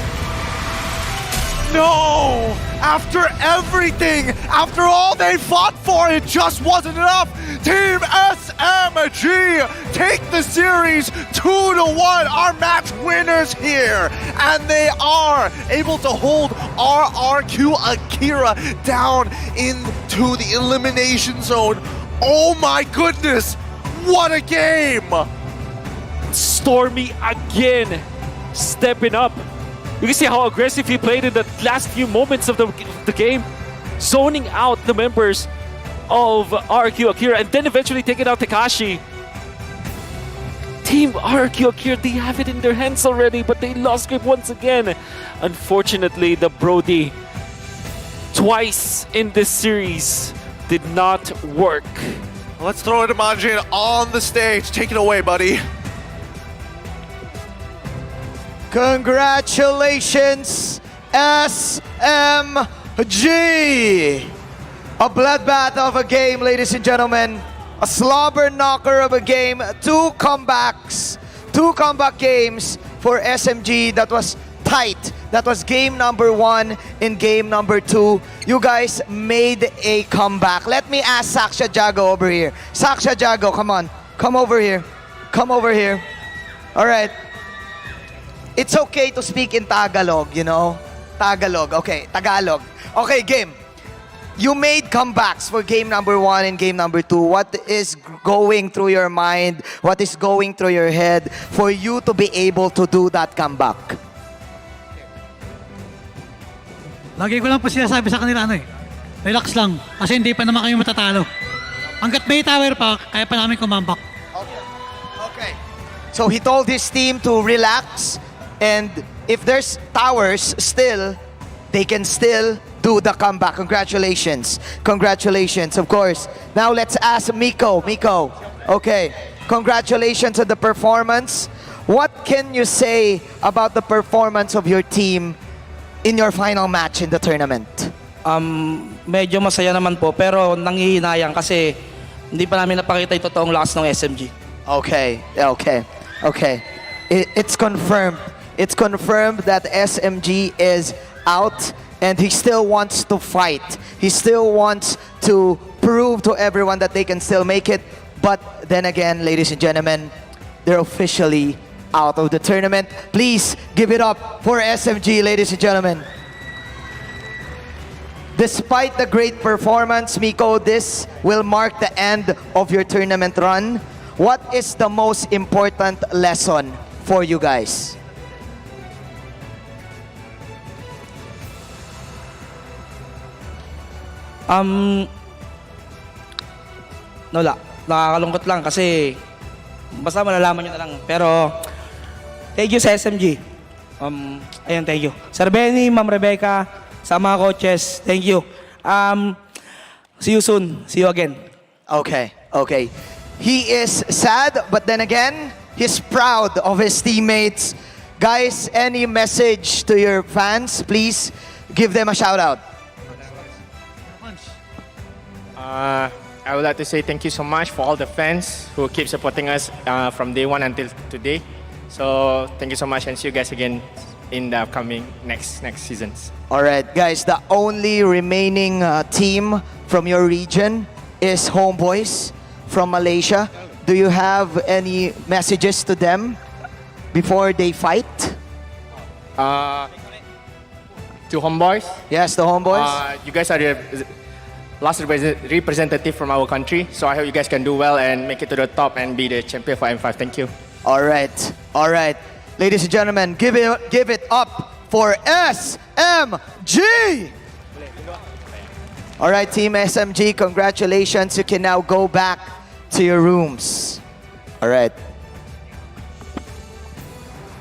No! After everything, after all they fought for, it just wasn't enough. Team SMG take the series 2-1. Our match winners here. And they are able to hold RRQ Akira down into the elimination zone. Oh my goodness! What a game! Stormy again, stepping up. You can see how aggressive he played in the last few moments of the game, zoning out the members of RQ Akira and then eventually taking out Takashi. Team RQ Akira, they have it in their hands already, but they lost grip once again. Unfortunately, the Brody twice in this series did not work. Let's throw it to Manjin on the stage. Take it away, buddy. Congratulations, SMG! A bloodbath of a game, ladies and gentlemen. A slobber knocker of a game. 2 comebacks. 2 comeback games for SMG. That was tight. That was game number 1 and game number 2. You guys made a comeback. Let me ask Saksha Jago over here. Saksha Jago, come on. Come over here. Come over here. All right. It's okay to speak in Tagalog, you know? Tagalog, okay. Tagalog. Okay, game. You made comebacks for game number 1 and game number 2. What is going through your mind? What is going through your head for you to be able to do that comeback? Lagi ko lang po sinasabi sa kanila, relax lang. Kasi hindi pa naman kayo matatalo. Hanggat may tower pa, kaya pa namin kumambak. Okay. So he told his team to relax. And if there's towers still, they can still do the comeback. Congratulations. Congratulations, of course. Now let's ask Miko. Miko, okay. Congratulations on the performance. What can you say about the performance of your team in your final match in the tournament? Medyo masaya naman po, pero nanghihinayang kasi hindi pa namin napakita yung totoong lakas ng SMG. Okay. It's confirmed. It's confirmed that SMG is out and he still wants to fight. He still wants to prove to everyone that they can still make it. But then again, ladies and gentlemen, they're officially out of the tournament. Please give it up for SMG, ladies and gentlemen. Despite the great performance, Miko, this will mark the end of your tournament run. What is the most important lesson for you guys? Wala. Nakakalungkot lang kasi basta malalaman nyo na lang. Pero, thank you sa SMG. Ayun, thank you. Sir Benny, Ma'am Rebecca, sa mga coaches, thank you. See you soon. See you again. Okay, okay. He is sad, but then again, he's proud of his teammates. Guys, any message to your fans? Please give them a shout out. I would like to say thank you so much for all the fans who keep supporting us from day one until today. So thank you so much and see you guys again in the upcoming next seasons. All right, guys, the only remaining team from your region is Homeboys from Malaysia. Do you have any messages to them before they fight? To Homeboys? Yes, the Homeboys. You guys are the last representative from our country, so I hope you guys can do well and make it to the top and be the champion for M5. Thank you. All right, all right. Ladies and gentlemen, give it up for SMG! All right, Team SMG, congratulations. You can now go back to your rooms. All right.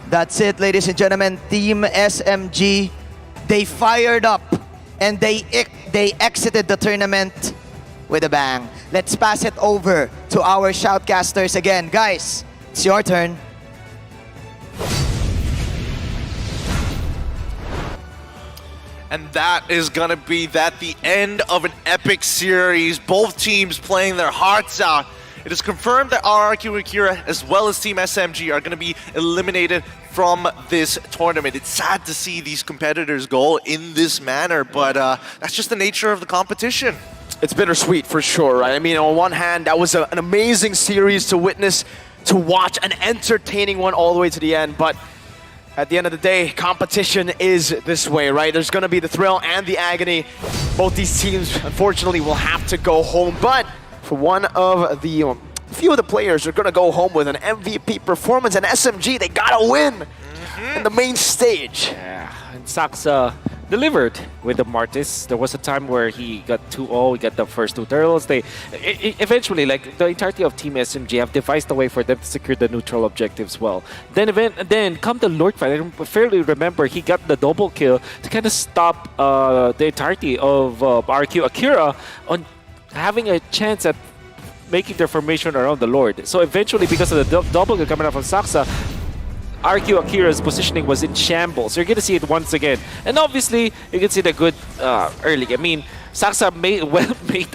That's it, ladies and gentlemen. Team SMG, they fired up and they exited the tournament with a bang. Let's pass it over to our shoutcasters again. Guys, it's your turn. And that is going to be the end of an epic series. Both teams playing their hearts out. It is confirmed that RRQ Akira as well as Team SMG are going to be eliminated from this tournament. It's sad to see these competitors go in this manner, but that's just the nature of the competition. It's bittersweet for sure, right? I mean, on one hand, that was an amazing series to witness, to watch, an entertaining one all the way to the end, but at the end of the day, competition is this way, right? There's going to be the thrill and the agony. Both these teams, unfortunately, will have to go home. But for one of the few of the players are going to go home with an MVP performance. And SMG, they got to win in the main stage. Yeah, and Saxa delivered with the Martis. There was a time where he got 2-0, he got the first two turtles. They eventually, like the entirety of Team SMG, have devised a way for them to secure the neutral objectives well. Then come the Lord fight, I fairly remember he got the double kill to kind of stop the entirety of RQ Akira on having a chance at making their formation around the Lord. So eventually, because of the double kill coming out from Saxa, RQ Akira's positioning was in shambles. You're going to see it once again. And obviously, you can see the good early. I mean, Saxa made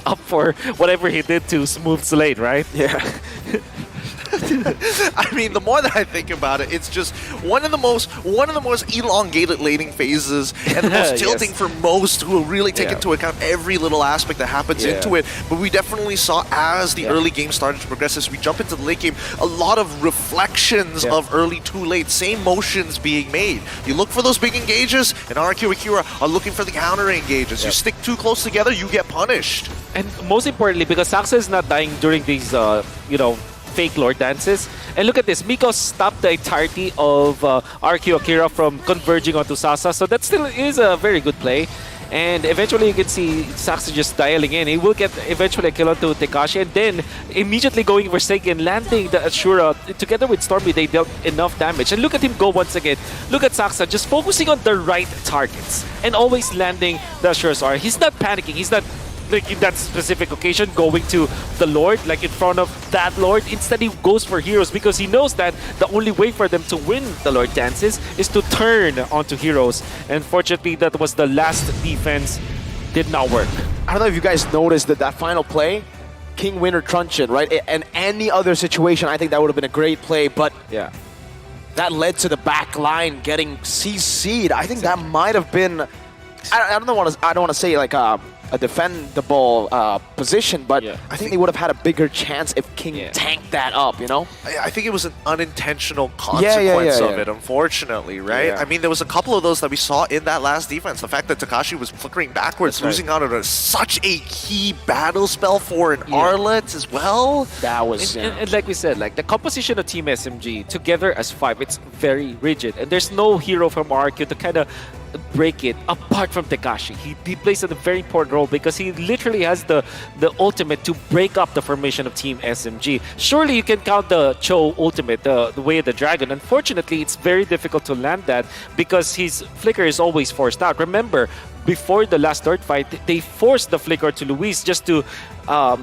up for whatever he did to Smooth Slate, right? Yeah. I mean, the more that I think about it, it's just one of the most elongated laning phases and the most tilting for most who really take into account every little aspect that happens into it. But we definitely saw as the early game started to progress, as we jump into the late game, a lot of reflections of early too late, same motions being made. You look for those big engages, and RQ Akira are looking for the counter engages. You stick too close together, you get punished. And most importantly, because Saxa is not dying during these, fake Lord dances. And look at this, Miko stopped the entirety of RQ Akira from converging onto Sasa, so that still is a very good play. And eventually you can see Saxa just dialing in. He will get eventually a kill onto Tekashi and then immediately going for Seigen, landing the Ashura. Together with Stormy, they dealt enough damage. And look at him go once again. Look at Saxa just focusing on the right targets and always landing the Ashura's R. He's not panicking. He's not like in that specific occasion going to the Lord, like in front of that Lord. Instead, he goes for heroes because he knows that the only way for them to win the Lord dances is to turn onto heroes. And fortunately, that was the last defense. Did not work. I don't know if you guys noticed that final play, King Winner Truncheon, right? In any other situation, I think that would have been a great play, but that led to the back line getting CC'd. I think that might have been, I don't want to say like a defendable position, but I think they would have had a bigger chance if King tanked that up, you know? I think it was an unintentional consequence of it, unfortunately, right? I mean, there was a couple of those that we saw in that last defense. The fact that Tekashi was flickering backwards, losing out on such a key battle spell for an Arlet as well. That was... And like we said, like the composition of Team SMG, together as 5, it's very rigid. And there's no hero from RQ to kind of break it apart from Tekashi. He plays a very important role because he literally has the ultimate to break up the formation of Team SMG. Surely you can count the Cho ultimate, the Way of the Dragon. Unfortunately, it's very difficult to land that because his flicker is always forced out. Remember, before the last third fight, they forced the flicker to Luis just to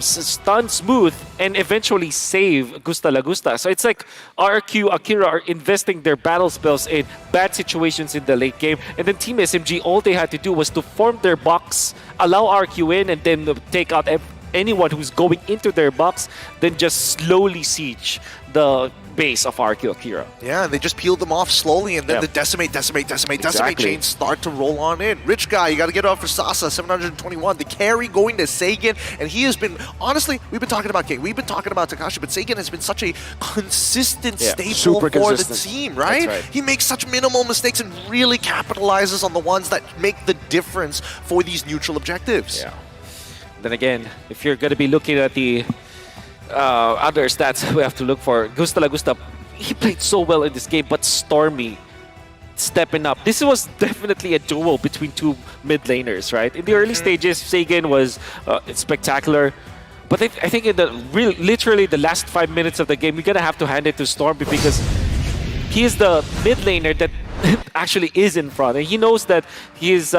stun Smooth and eventually save Gusta Lagusta. So it's like RQ, Akira are investing their battle spells in bad situations in the late game. And then Team SMG, all they had to do was to form their box, allow RQ in, and then take out anyone who's going into their box, then just slowly siege the base of RQ Akira. Yeah, and they just peeled them off slowly, and then the decimate chains start to roll on in. Rich Guy, you got to get off for Sasa, 721. The carry going to Sagan, and he has been, honestly, we've been talking about King, we've been talking about Tekashi, but Sagan has been such a consistent staple for the team, right? He makes such minimal mistakes and really capitalizes on the ones that make the difference for these neutral objectives. Yeah. Then again, if you're going to be looking at the other stats we have to look for, Gusta Lagusta, he played so well in this game, but Stormy stepping up. This was definitely a duel between two mid laners, right? In the early stages, Sagan was spectacular, but I think in the literally the last 5 minutes of the game, you're gonna have to hand it to Stormy because he is the mid laner that actually is in front, and he knows that his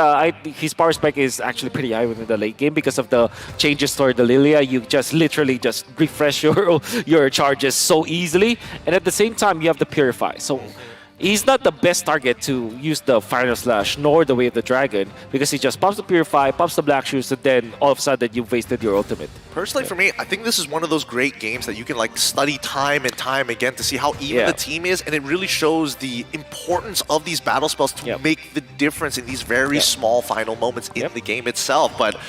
power spike is actually pretty high within the late game because of the changes toward the Lilia. You just literally just refresh your charges so easily, and at the same time you have the Purify. So he's not the best target to use the Final Slash nor the Way of the Dragon because he just pops the Purify, pops the Black Shoes, and then all of a sudden you've wasted your ultimate. Personally, for me, I think this is one of those great games that you can like study time and time again to see how even the team is, and it really shows the importance of these battle spells to make the difference in these very small final moments in the game itself. But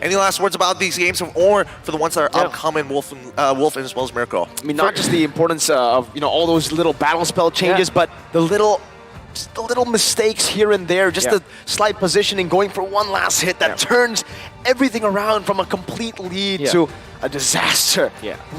any last words about these games, or for the ones that are upcoming, Wolf and as well as Mirko? I mean, not just the importance of all those little battle spell changes, but the little mistakes here and there, just the slight positioning, going for one last hit that turns everything around from a complete lead to a disaster.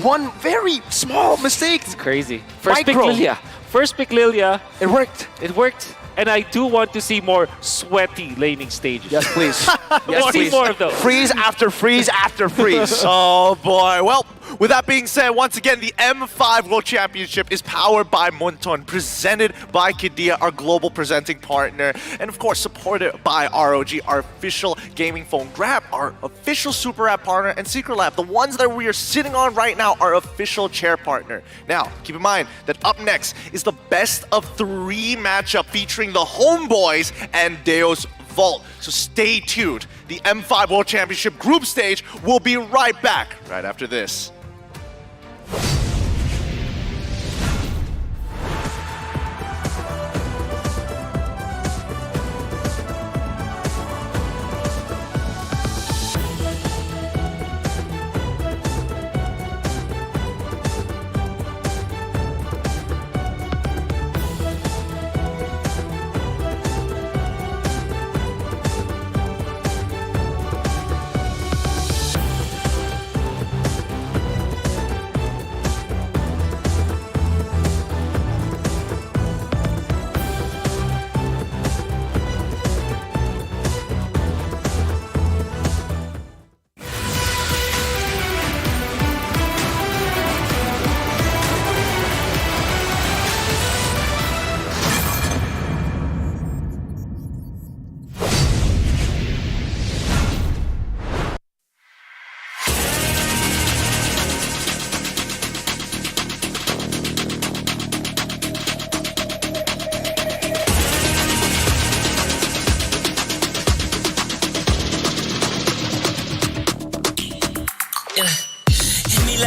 One very small mistake. It's crazy. First pick Lilia. It worked. It worked. And I do want to see more sweaty laning stages. Yes, please. Yes, please. More of those. Freeze after freeze after freeze. Oh boy. Well, with that being said, once again, the M5 World Championship is powered by Monton, presented by Qiddiya, our global presenting partner, and of course supported by ROG, our official gaming phone. Grab, our official Super App partner, and Secret Lab, the ones that we are sitting on right now, our official chair partner. Now, keep in mind that up next is the best of 3 matchup featuring the Homeboys and Deus Vault. So stay tuned. The M5 World Championship group stage will be right back right after this.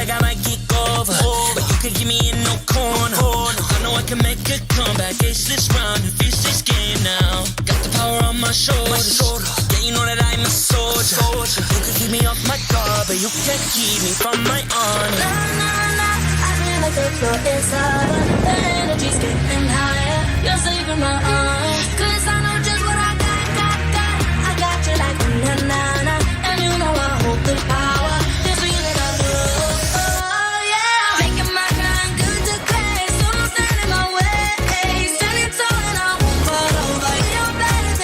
like I might kick over, but you can keep me in no corner. I know I can make a comeback, ace this round and finish this game now. Got the power on my shoulders, yeah, you know that I'm a soldier. You can keep me off my guard, but you can't keep me from my honor. Nah, nah, nah, I feel like the floor is higher, the energy's getting higher. You're saving my arms, 'cause I know just what I got. I got you like na-na-na, and you know I hold the power. This feeling I feel, oh yeah. Making my kind good to great, so don't stand in my way. Standing tall and I won't fall over. You're better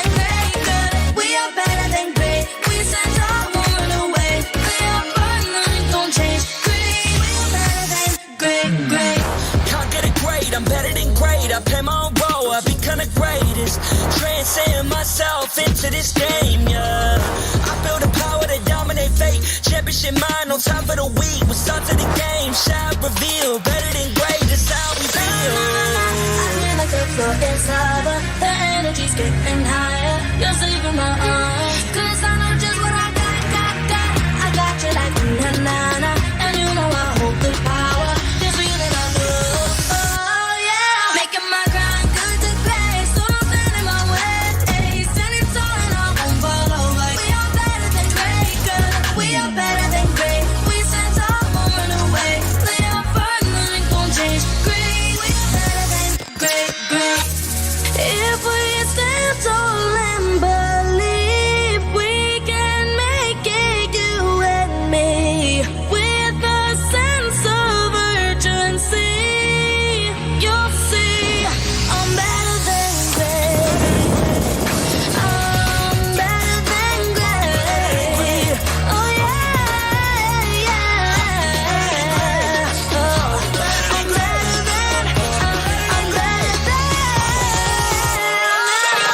great, I'm better than great. I play my own role, I become the greatest. Transcend myself into this game, yeah. I feel the power to dominate fate. Championship mind on top of the week. What's up to the game, shall reveal. Better than great, that's how we feel. I feel like the floor is lava. The energy's getting higher. You're saving my arms. Cause I know just what I got. I got you like na-na-na. And you know I hold the power. This feeling I feel. Oh yeah. Making my grind good to great. So don't stand in my way. Standing tall and I won't fall over. We are better than great, girl. We are better than great. We stand tall, won't run away. Lay our first, nothing gon' change. Great, we are better than great, great. If we stand tall and believe, we can make it, you and me. With a sense of urgency, you'll see I'm better than great. I'm better than great. Oh yeah, yeah. Oh, I'm better than.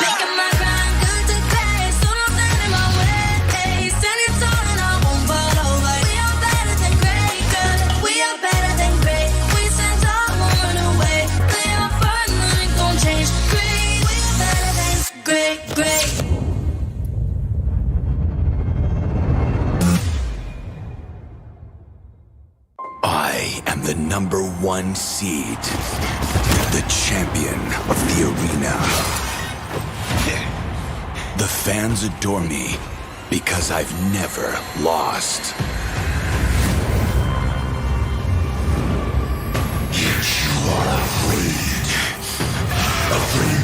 Making my grind good to great, so don't stand in my way. Standing tall and I won't fall over. We are better than great, girl. We are better than great. We stand tall, won't run away. Lay our first, nothing gon' change. Great, we are better than great, great. I am the #1 seed, the champion of the arena. The fans adore me because I've never lost. Yet you are afraid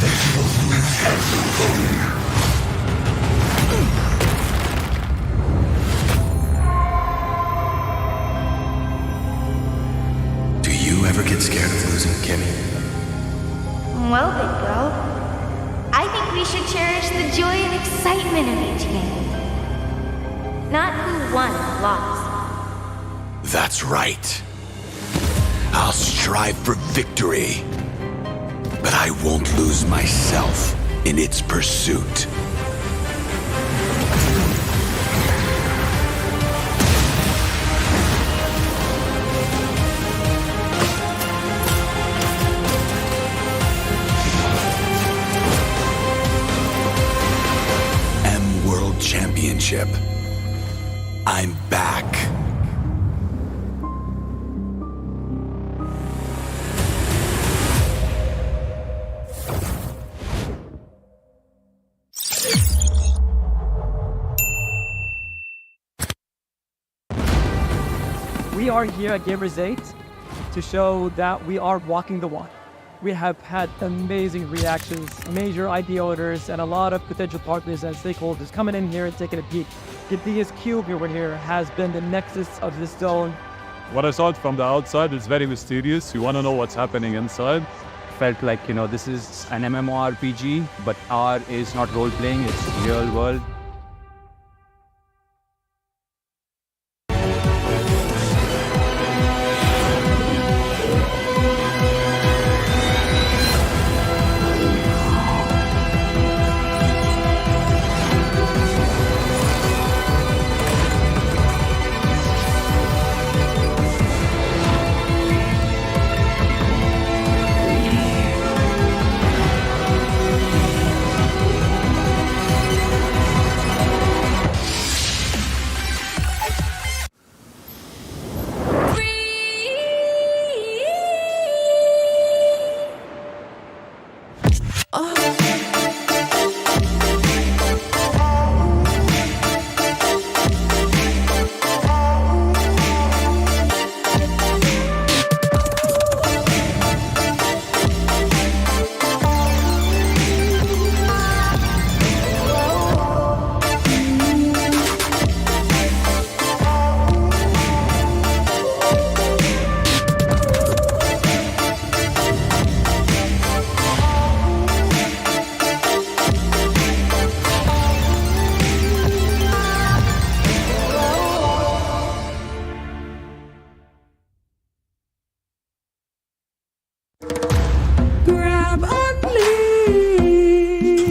that you will lose everything. Do you ever get scared of losing, Kimmy? Well, big bro, I think we should cherish the joy and excitement of each game. Not who won or lost. That's right. I'll strive for victory, but I won't lose myself in its pursuit. World Championship. I'm back. We are here at Gamers 8 to show that we are walking the walk. We have had amazing reactions, major idea owners, and a lot of potential partners and stakeholders coming in here and taking a peek. Gidea's cube over here has been the nexus of this zone. What I saw from the outside is very mysterious. You want to know what's happening inside. Felt like, this is an MMORPG, but R is not role-playing, it's real world.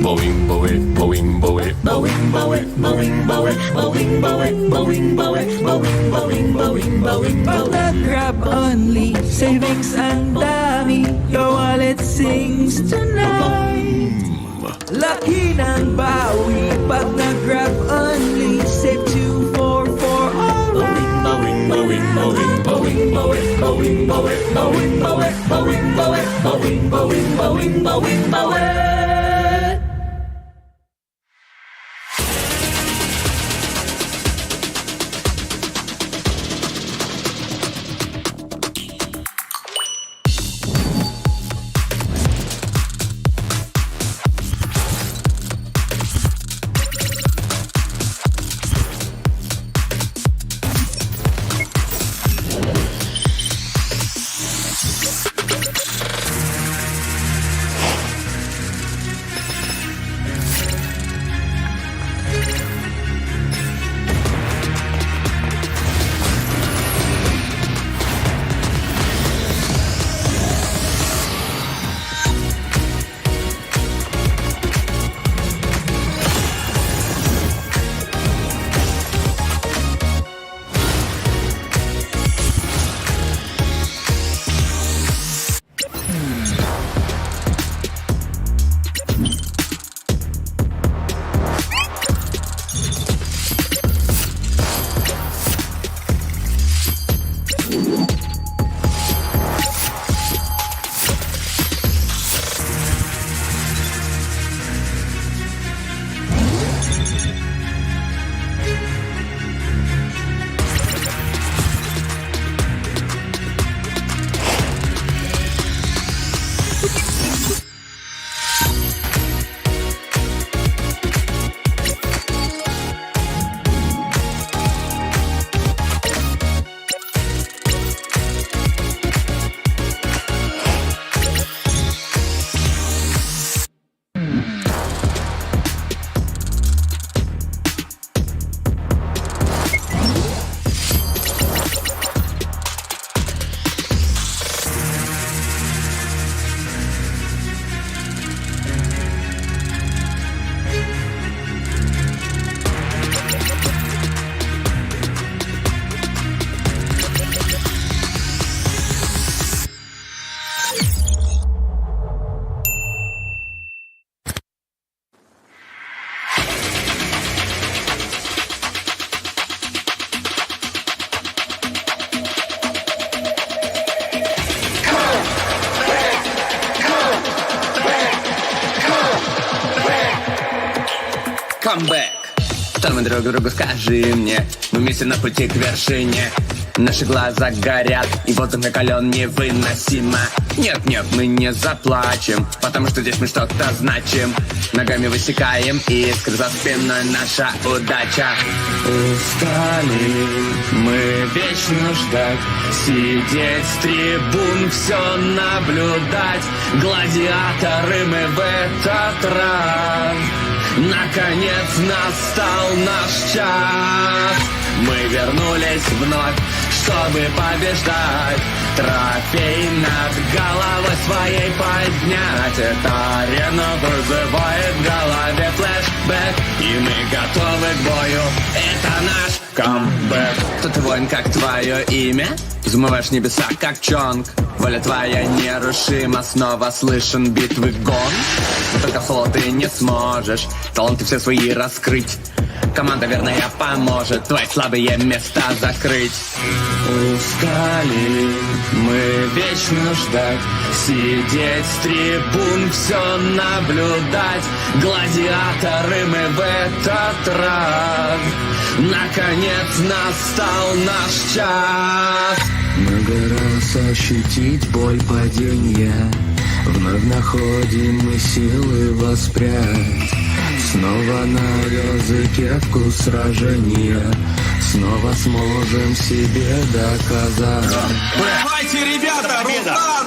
Boing, boing, boing, boing, boing, boing, boing, boing, boing, boing, boing, boing, boing, boing, boing, boing, boing. Grab only, savings and dami. Your wallet sings tonight. Laki ng bawi, pag nag-grab only, save 244 alright. Boing, boing, boing, boing, boing, boing, boing, boing, boing, boing, boing, boing, boing, boing, boing, boing. Камбэк. Что мы друг другу скажи мне? Мы вместе на пути к вершине. Наши глаза горят, и воздух накален невыносимо. Нет-нет, мы не заплачем, потому что здесь мы что-то значим. Ногами высекаем искры, за спиной наша удача. Устали мы вечно ждать, сидеть с трибун, все наблюдать. Гладиаторы мы в этот раз. Наконец настал наш час. Мы вернулись вновь, чтобы побеждать. Трофей над головой своей поднять. Эта арена вызывает в голове флешбэк, и мы готовы к бою. Это наш камбэк. Кто ты, воин, как твое имя? Взмываешь небеса, как Чонг. Воля твоя нерушима, снова слышен битвы гон. Но только в соло ты не сможешь таланты все свои раскрыть. Команда верная поможет твои слабые места закрыть. Устали мы вечно ждать, сидеть с трибун, все наблюдать. Гладиаторы мы в этот раз. Наконец настал наш час. Много раз ощутить боль падения, вновь находим мы силы воспрять. Снова на языке вкус сражения, снова сможем себе доказать. Давайте, ребята,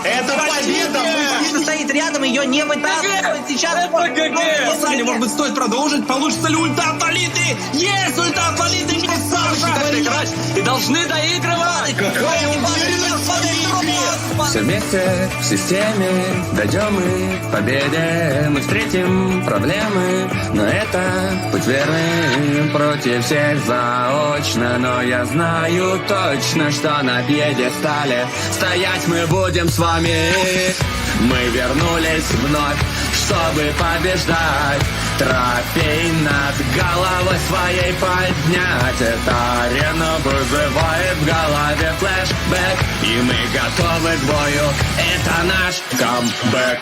это победа! Мужчина стоит рядом, ее не вытаскивает. Сейчас может быть, стоит продолжить. Получится ли ульта от Лолиты? Есть ульта от Лолиты! Не должны доигрывать! Какая уверенность в своей игре! Все вместе в системе дойдем мы к победе. Мы встретим проблемы, но это путь верный. Против всех заочно, но я знаю точно, что на пьедестале стоять мы будем с вами. Мы вернулись вновь, чтобы побеждать. Трофей над головой своей поднять. Эта арена вызывает в голове флешбэк, и мы готовы к бою. Это наш камбэк.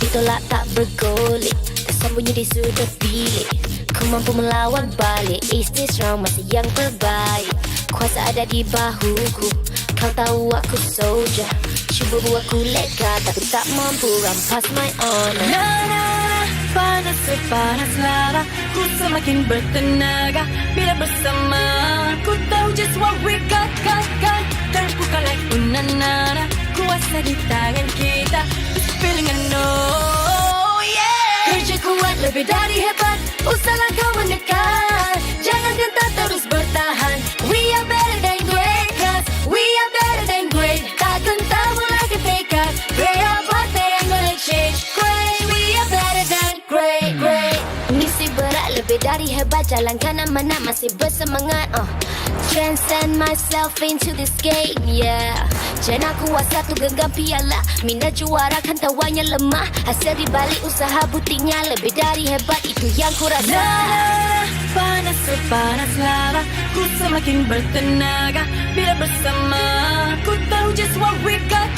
Tolak tak bergolek, tersembunyi di sudut bilik. Ku mampu melawan balik, is this round masih yang terbaik. Kuasa ada di bahuku, kau tahu aku soldier. Cuba buatku lega, tapi tak mampu rampas my honor. Na na na, panas sepanas lava, ku semakin bertenaga bila bersama. Ku tahu just what we got. Terbuka like unanana, kuasa di tangan kita. This feeling I know, yeah. Kerja kuat lebih dari hebat, usahlah kau mendekat. Jangan gentar terus bertahan. We are better than great, cause we are better than great. Tak gentar mulai ketekat, pray apa yang gonna change. Great, we are better than great. Misi berat lebih dari hebat, jalankan amanat masih bersemangat. Transcend myself into this game, yeah. Jangan kuasa tu genggam piala, minat juara kan tawanya lemah. Hasil dibalik usaha buktinya lebih dari hebat, itu yang ku rasa. Panas sepanas lava, ku semakin bertenaga bila bersama. Ku tahu just what we got.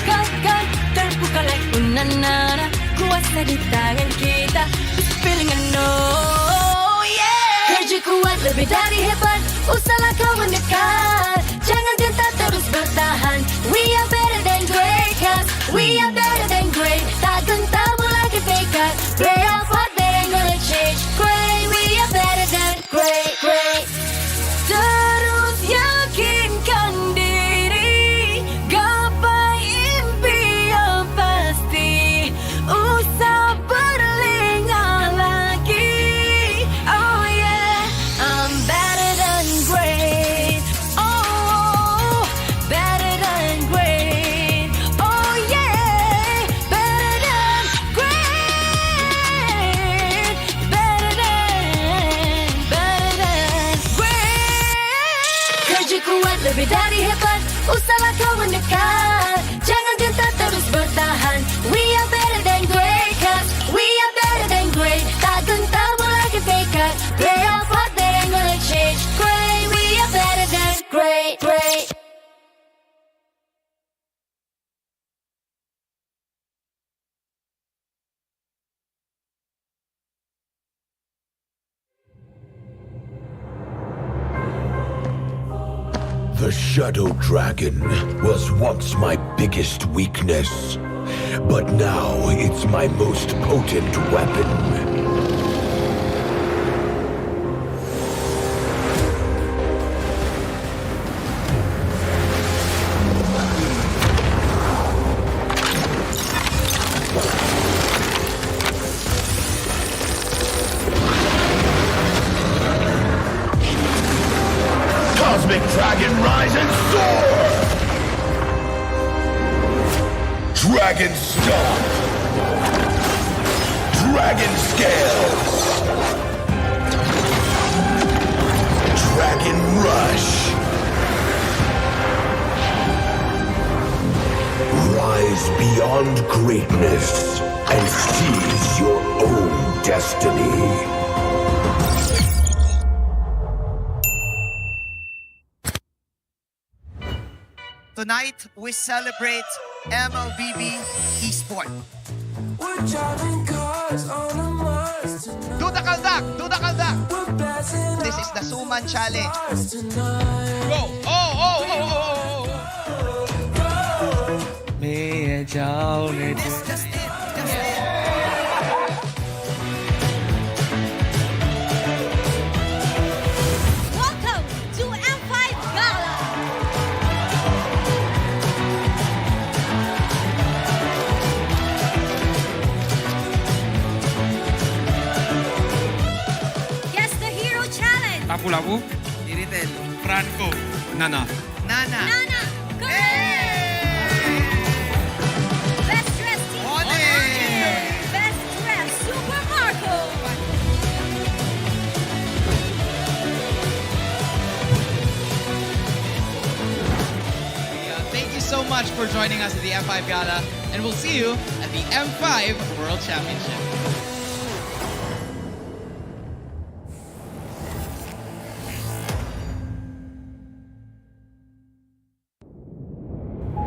Terbuka like unanana, kuasa di tangan kita. This feeling I know, yeah. Kerja kuat lebih dari hebat, usahlah kau mendekat. Jangan gentar terus bertahan. We are better than great, cause we are better than great. Tak gentar mulai ketekat, pray apa yang gonna change. Great, we are better than great. Terus yakinkan diri, gapai impian pasti. Usah berlengah lagi. Oh yeah, I'm better than great. Oh, better than great. Oh yeah, better than great. Better than great. Kerja kuat lebih dari hebat, usahlah kau mendekat. Jangan gentar terus bertahan. We are better than great, cause we are better than great. Tak gentar mulai ketekat, pray apa yang gonna change. Great, we are better than great. The Shadow Dragon was once my biggest weakness, but now it's my most potent weapon. Cosmic Dragon, rise and soar! Dragon Stomp! Dragon Scales! Dragon Rush! Rise beyond greatness and seize your own destiny. Tonight, we celebrate MLBB Esport. Do the kaldak! Do the kaldak! This is the Suman Challenge. Go! Oh! May जाओ ले Iritel. Franco. Nana. Nana. Nana! Best dressed team. Best dressed Super Marco. Thank you so much for joining us at the M5 Gala, and we'll see you at the M5 World Championship.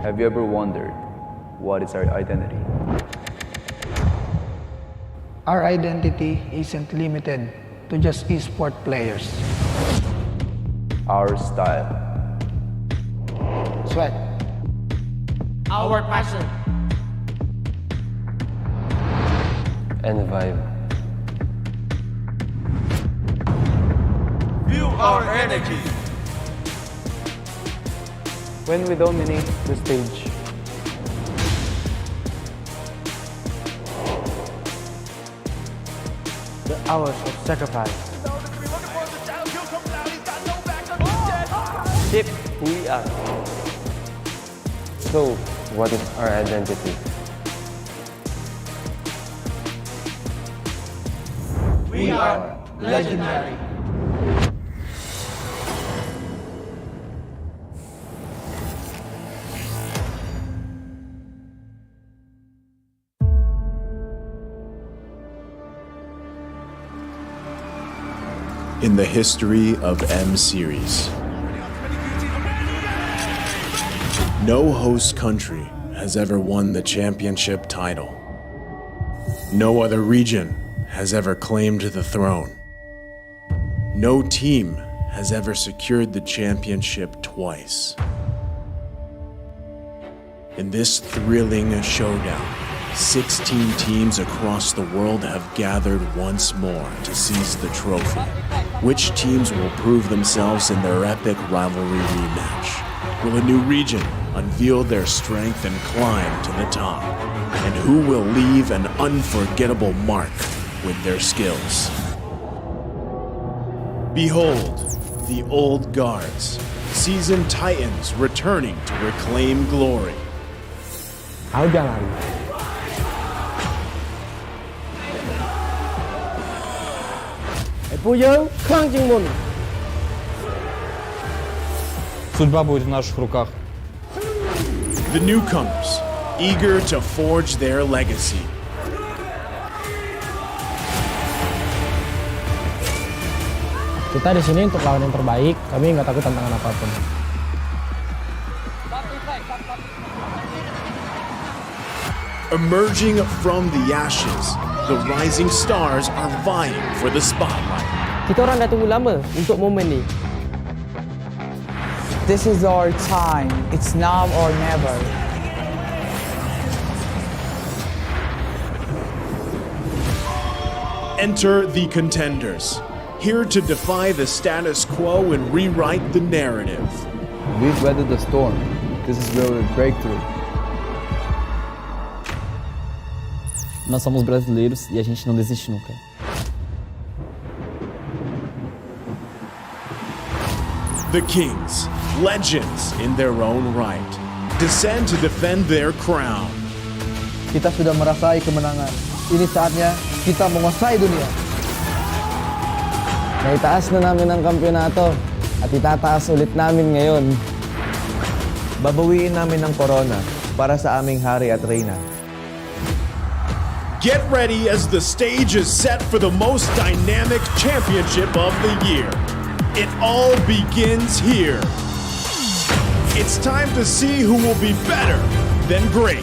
Have you ever wondered what is our identity? Our identity isn't limited to just esport players. Our style. Sweat. Our passion. And vibe. Feel our energy. When we dominate the stage. The hours of sacrifice. Shape who we are. So, what is our identity? We are legendary. In the history of M Series, no host country has ever won the championship title. No other region has ever claimed the throne. No team has ever secured the championship twice. In this thrilling showdown, 16 teams across the world have gathered once more to seize the trophy. Which teams will prove themselves in their epic rivalry rematch? Will a new region unveil their strength and climb to the top? And who will leave an unforgettable mark with their skills? Behold, the old guards, seasoned titans returning to reclaim glory. Судьба будет в наших руках. The newcomers, eager to forge their legacy. Kita di sini untuk lawan yang terbaik. Kami nggak takut tantangan apapun. Emerging from the ashes, the rising stars are vying for the spotlight. Kita orang dah tunggu lama untuk momen ni. This is our time. It's now or never. Enter the contenders, here to defy the status quo and rewrite the narrative. We've weathered the storm. This is where we break through. Nós somos brasileiros e a gente não desiste nunca. The Kings, legends in their own right, descend to defend their crown. Kita sudah merasai kemenangan. Ini saatnya kita menguasai dunia. Naitaas na namin ang kampiyonato at itataas ulit namin ngayon. Babawiin namin ang corona para sa aming hari at reyna. Get ready as the stage is set for the most dynamic championship of the year. It all begins here. It's time to see who will be better than great.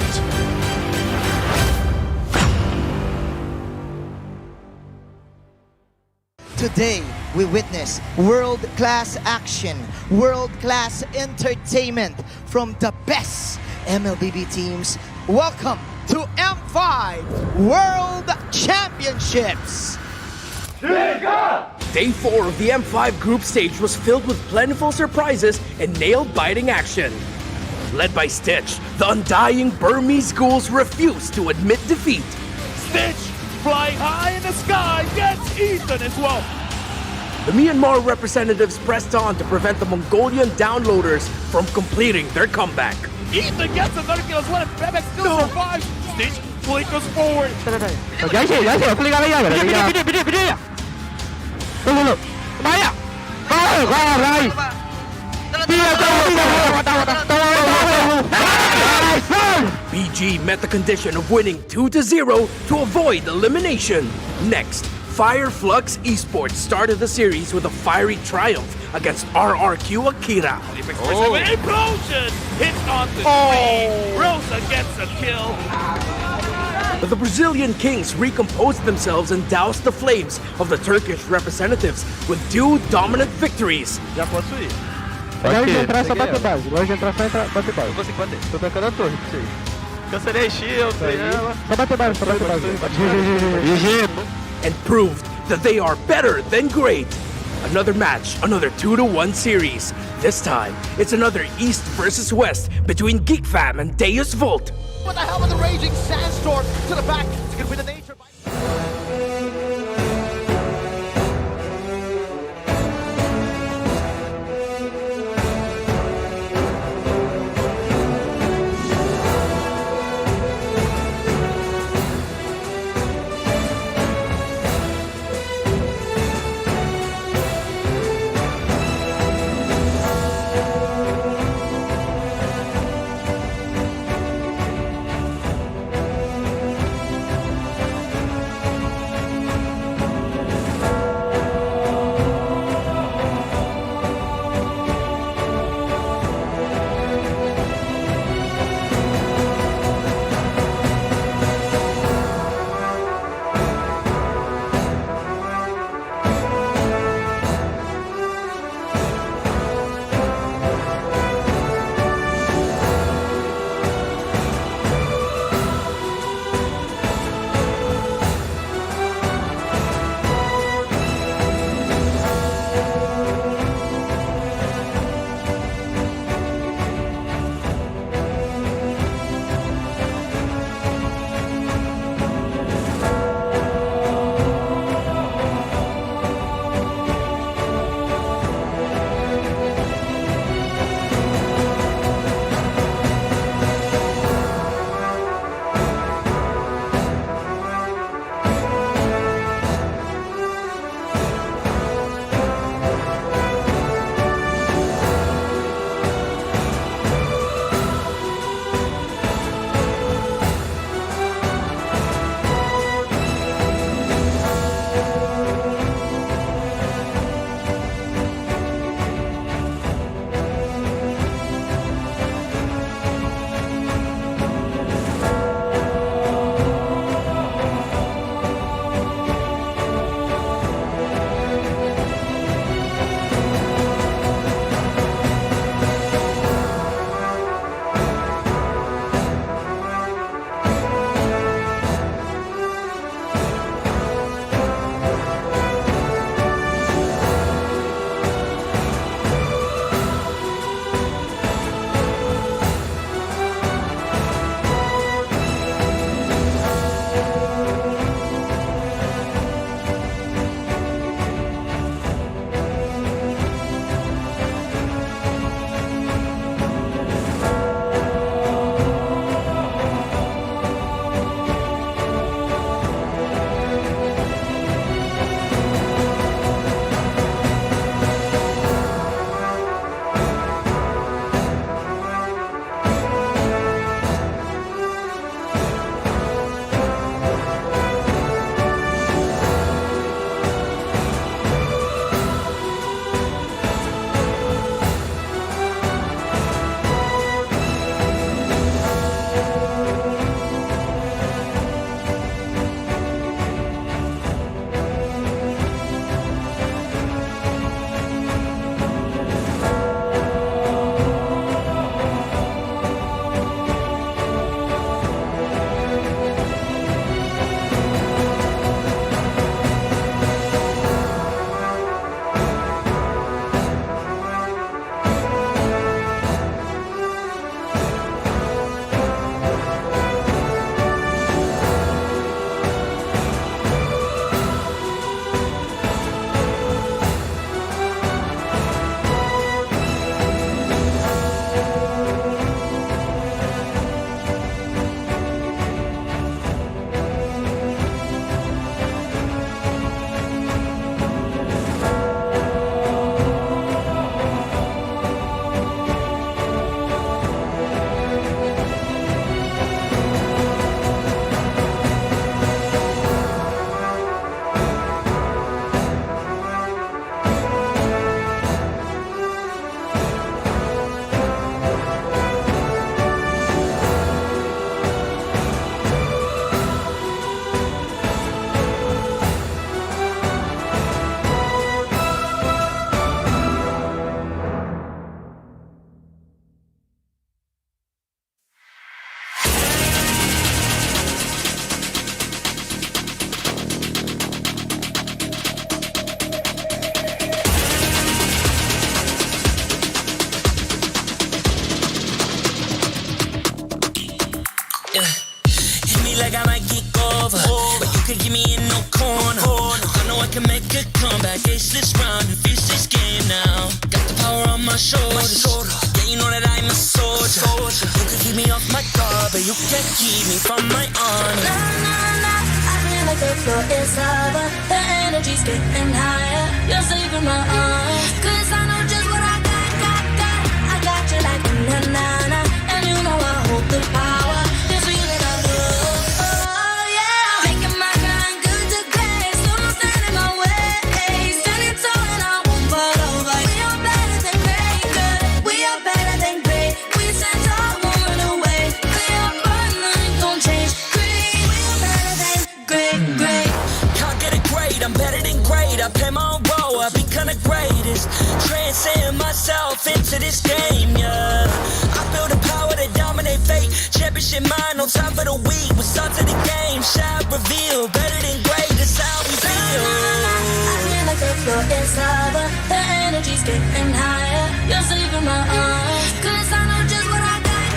Today, we witness world-class action, world-class entertainment from the best MLBB teams. Welcome to M5 World Championships. Day 4 of the M5 group stage was filled with plentiful surprises and nail-biting action. Led by Stitch, the undying Burmese ghouls refused to admit defeat. Stitch flying high in the sky gets Ethan as well. the Myanmar representatives pressed on to prevent the Mongolian downloaders from completing their comeback. Ethan gets another kill as well, and Bebek still survives. Stitch flickers forward. BG met the condition of winning 2-0 to avoid elimination. Next, Fire Flux Esports started the series with a fiery triumph against RRQ Akira. Implosion hits on the screen. Rosa gets a kill. But the Brazilian Kings recomposed themselves and doused the flames of the Turkish representatives with 2 dominant victories. Já posso ir? Pode entrar, só bate base. Pode entrar, só bate base. Eu consigo bater. Tô tancando a torre pra você. Cancelei a shield, ela. Só bate base, só bate base. GG. And proved that they are better than great. Another match, another 2-1 series. This time, it's another East versus West between Geek Fam and Deus Volt. What the hell with the raging sandstorm to the back? It's gonna be the nature. can make a comeback, ace this round and finish this game now. Got the power on my shoulders. Yeah, you know that I'm a soldier. You can keep me off my guard, but you can't keep me from my honor. Nah, nah, nah, I feel like the floor is lava. The energy's getting higher. You're saving my arms, 'cause I know just what I got. I got you like na-na-na, and you know I hold the power. This feeling I love, oh yeah. Making my grind good to great, so don't stand in my way. Standing tall and I won't fall over. We are better than great, good. We are better than great. We stand tall, won't run away. We are fun, nothing gon' change. Great, we are better than great. Can't get it great, I'm better than great. I play my own role, I become the greatest. Transcend myself into this game, yeah. I feel the power to dominate fate. Championship mind, no time for the weak. What's up to the game? Shall reveal. Better than great, that's how we feel. I feel like the floor is lava. The energy's getting higher. You're saving my arms, 'cause I know just what I got.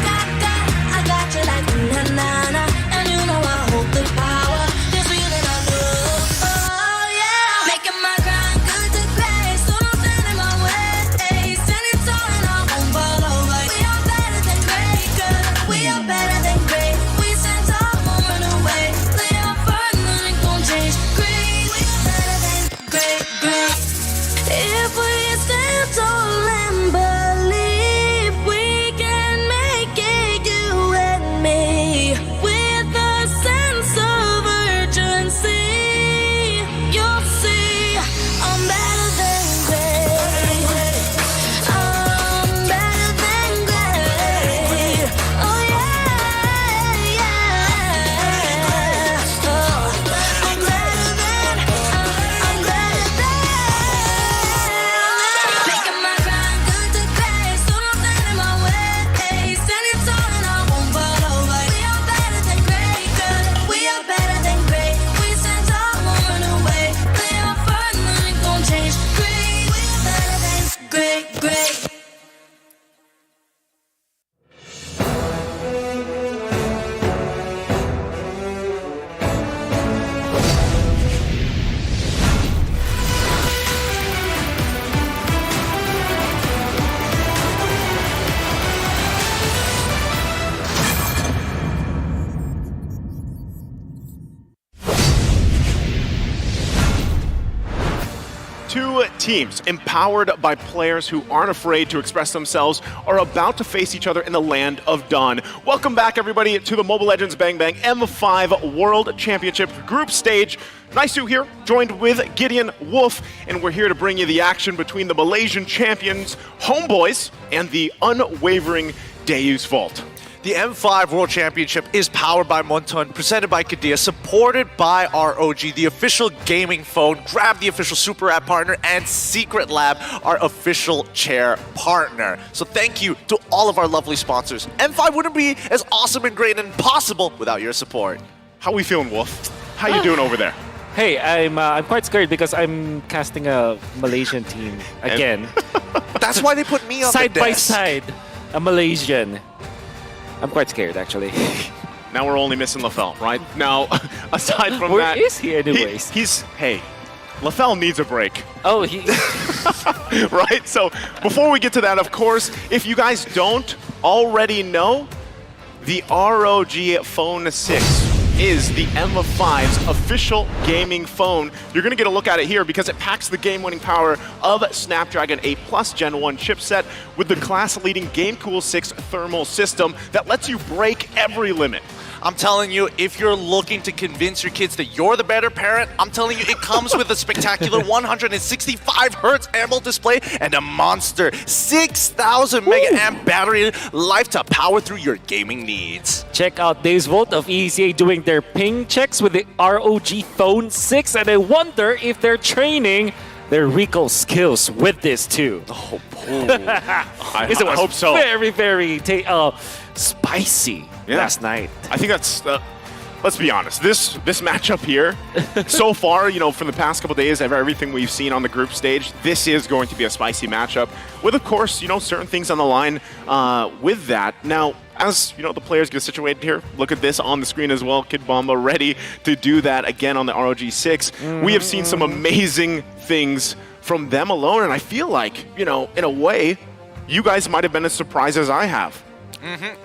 I got you like na-na-na, and you know I hold the power. This feeling I love, oh yeah. Making my grind good to great, so don't stand in my way. Standing tall and I won't fall over. We are better than great, good. We are better than great. We stand tall, won't run away. We are fun, nothing gon' change. Great, we are better than great. If we stand tall and believe, we can make it, you and me. With a sense of urgency, you'll see I'm better than great. I'm better than great. Oh yeah, yeah. Oh, I'm better than. Making my grind good to great, so don't stand in my way. Standing tall and I won't fall over. We are better than great, good. We are better than great. We stand tall, won't run away. We are fun, nothing gon' change. Great, we are better than great. Two teams empowered by players who aren't afraid to express themselves are about to face each other in the land of Dawn. Welcome back, everybody, to the Mobile Legends Bang Bang M5 World Championship Group Stage. Nice here, joined with Gideon Wolf, and we're here to bring you the action between the Malaysian champions, Homeboys, and the unwavering Deus Vault. The M5 World Championship is powered by Monton, presented by Kadia, supported by ROG, the official gaming phone, Grab, the official Super App partner, and Secret Lab, our official chair partner. So thank you to all of our lovely sponsors. M5 wouldn't be as awesome and great and possible without your support. How we feeling, Wolf? How you doing over there? Hey, I'm quite scared because I'm casting a Malaysian team again. That's why they put me on side the by desk. side, a Malaysian. I'm quite scared, actually. Now we're only missing Lafell, right? Now, aside from that... Where is he anyways? Hey, Lafell needs a break. Oh, he... Right? So, before we get to that, of course, if you guys don't already know, the ROG Phone 6 is the M5's official gaming phone. You're going to get a look at it here because it packs the game-winning power of Snapdragon 8 Plus Gen 1 chipset with the class-leading GameCool 6 thermal system that lets you break every limit. I'm telling you, if you're looking to convince your kids that you're the better parent, I'm telling you, it comes with a spectacular 165 Hz AMOLED display and a monster 6,000 mega amp battery life to power through your gaming needs. Check out Deus Vault of ECA doing their ping checks with the ROG Phone 6, and I wonder if they're training their recall skills with this too. Oh, I Because it was hope so. very, very spicy last night. I think that's, let's be honest, this matchup here, so far, you know, from the past couple days of everything we've seen on the group stage, this is going to be a spicy matchup with, of course, you know, certain things on the line with that. Now, as the players get situated here, look at this on the screen as well. Kid Bomba ready to do that again on the ROG 6. We have seen some amazing things from them alone, and I feel like, in a way, you guys might have been as surprised as I have.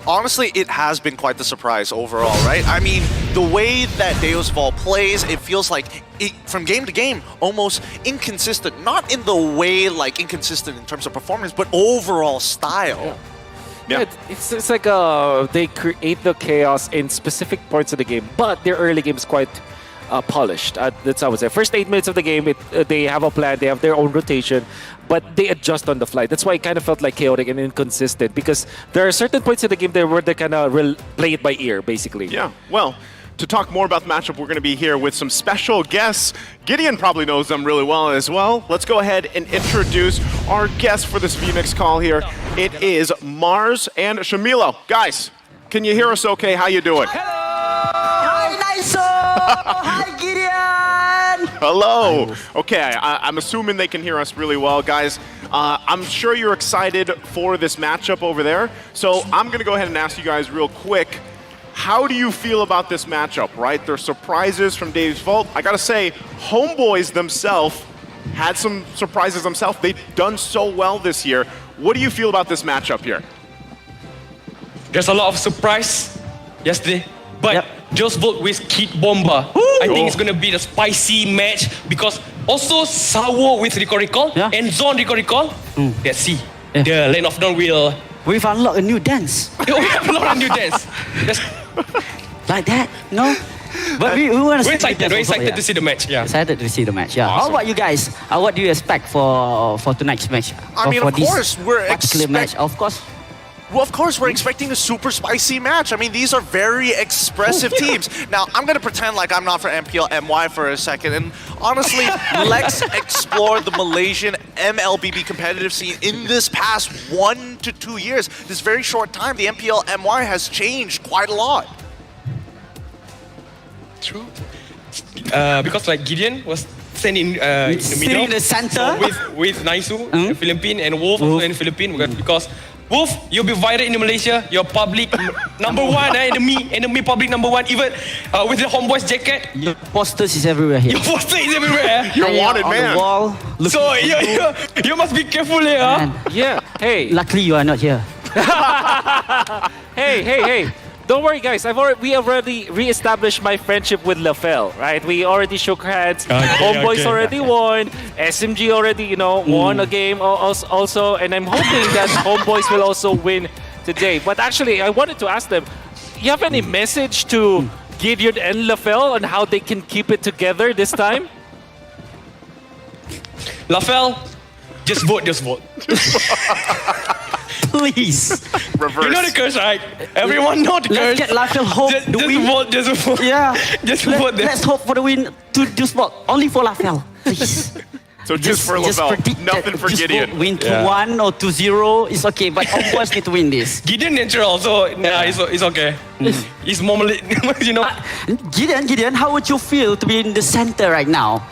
Honestly, it has been quite the surprise overall, right? I mean, the way that Deus Vult plays, it feels like from game to game, almost inconsistent. Not in the way like inconsistent in terms of performance, but overall style. Yeah, it's like they create the chaos in specific parts of the game, but their early game is quite polished. That's how I would say. First 8 minutes of the game, they have a plan, they have their own rotation, but they adjust on the fly. That's why it kind of felt like chaotic and inconsistent, because there are certain points in the game where they kind of play it by ear, basically. Yeah, well, to talk more about the matchup, we're going to be here with some special guests. Gideon probably knows them really well as well. Let's go ahead and introduce our guests for this VMix call here. It is Mars and Shamilo. Guys, can you hear us okay? How you doing? Hi, Niso! Hi, Gideon! Hello. Okay, I'm assuming they can hear us really well. Guys, I'm sure you're excited for this matchup over there. So I'm going to go ahead and ask you guys real quick, how do you feel about this matchup, right? There's surprises from Deus Vult. I got to say, Homeboys themselves had some surprises themselves. They've done so well this year. What do you feel about this matchup here? There's a lot of surprise yesterday, but Deus Vult with Kid Bomba. I think it's going to be the spicy match, because also Sour with Recall and Zone Recall. Let's see. The Lane of Dawn will... We've unlocked a new dance. We have unlocked a new dance. Like that, no? But we want to We're excited to see the match. Yeah. Excited to see the match. Yeah. Awesome. How about you guys? What do you expect for tonight's match? I mean, for of course, we're match, of course. Well, of course, we're expecting a super spicy match. I mean, these are very expressive teams. Now, I'm going to pretend like I'm not for MPL MY for a second. And honestly, let's explore the Malaysian MLBB competitive scene in this past 1 to 2 years. This very short time, the MPL MY has changed quite a lot. True. Because like Gideon was standing in the middle. in the center. So with Naisu in Philippines and Wolf also in Philippines. Because Wolf, you'll be viral in Malaysia. You're public number one, enemy public number one. Even with the Homeboys jacket. Your posters is everywhere here. Your poster is everywhere. You're wanted, on man. The wall, so you must be careful here. Yeah. Hey. Luckily, you are not here. Hey. Don't worry, guys. We already re-established my friendship with LaFell, right? We already shook hands. Homeboys already won. SMG already, won a game also. And I'm hoping that Homeboys will also win today. But actually, I wanted to ask them, you have any message to Gideon and LaFell on how they can keep it together this time? LaFell, just vote. Please. Reverse. You know the curse, right? Everyone know the curse. Let's get LaFell hope the win. Just vote. Yeah. Just vote. Let's hope for the win to Deus Vult. Only for LaFell, please. So just for LaFell, nothing for Gideon. Win 2-1 or 2-0 is okay, but Homeboys need to win this. Gideon natural, so it's okay. It's normally, Gideon, how would you feel to be in the center right now?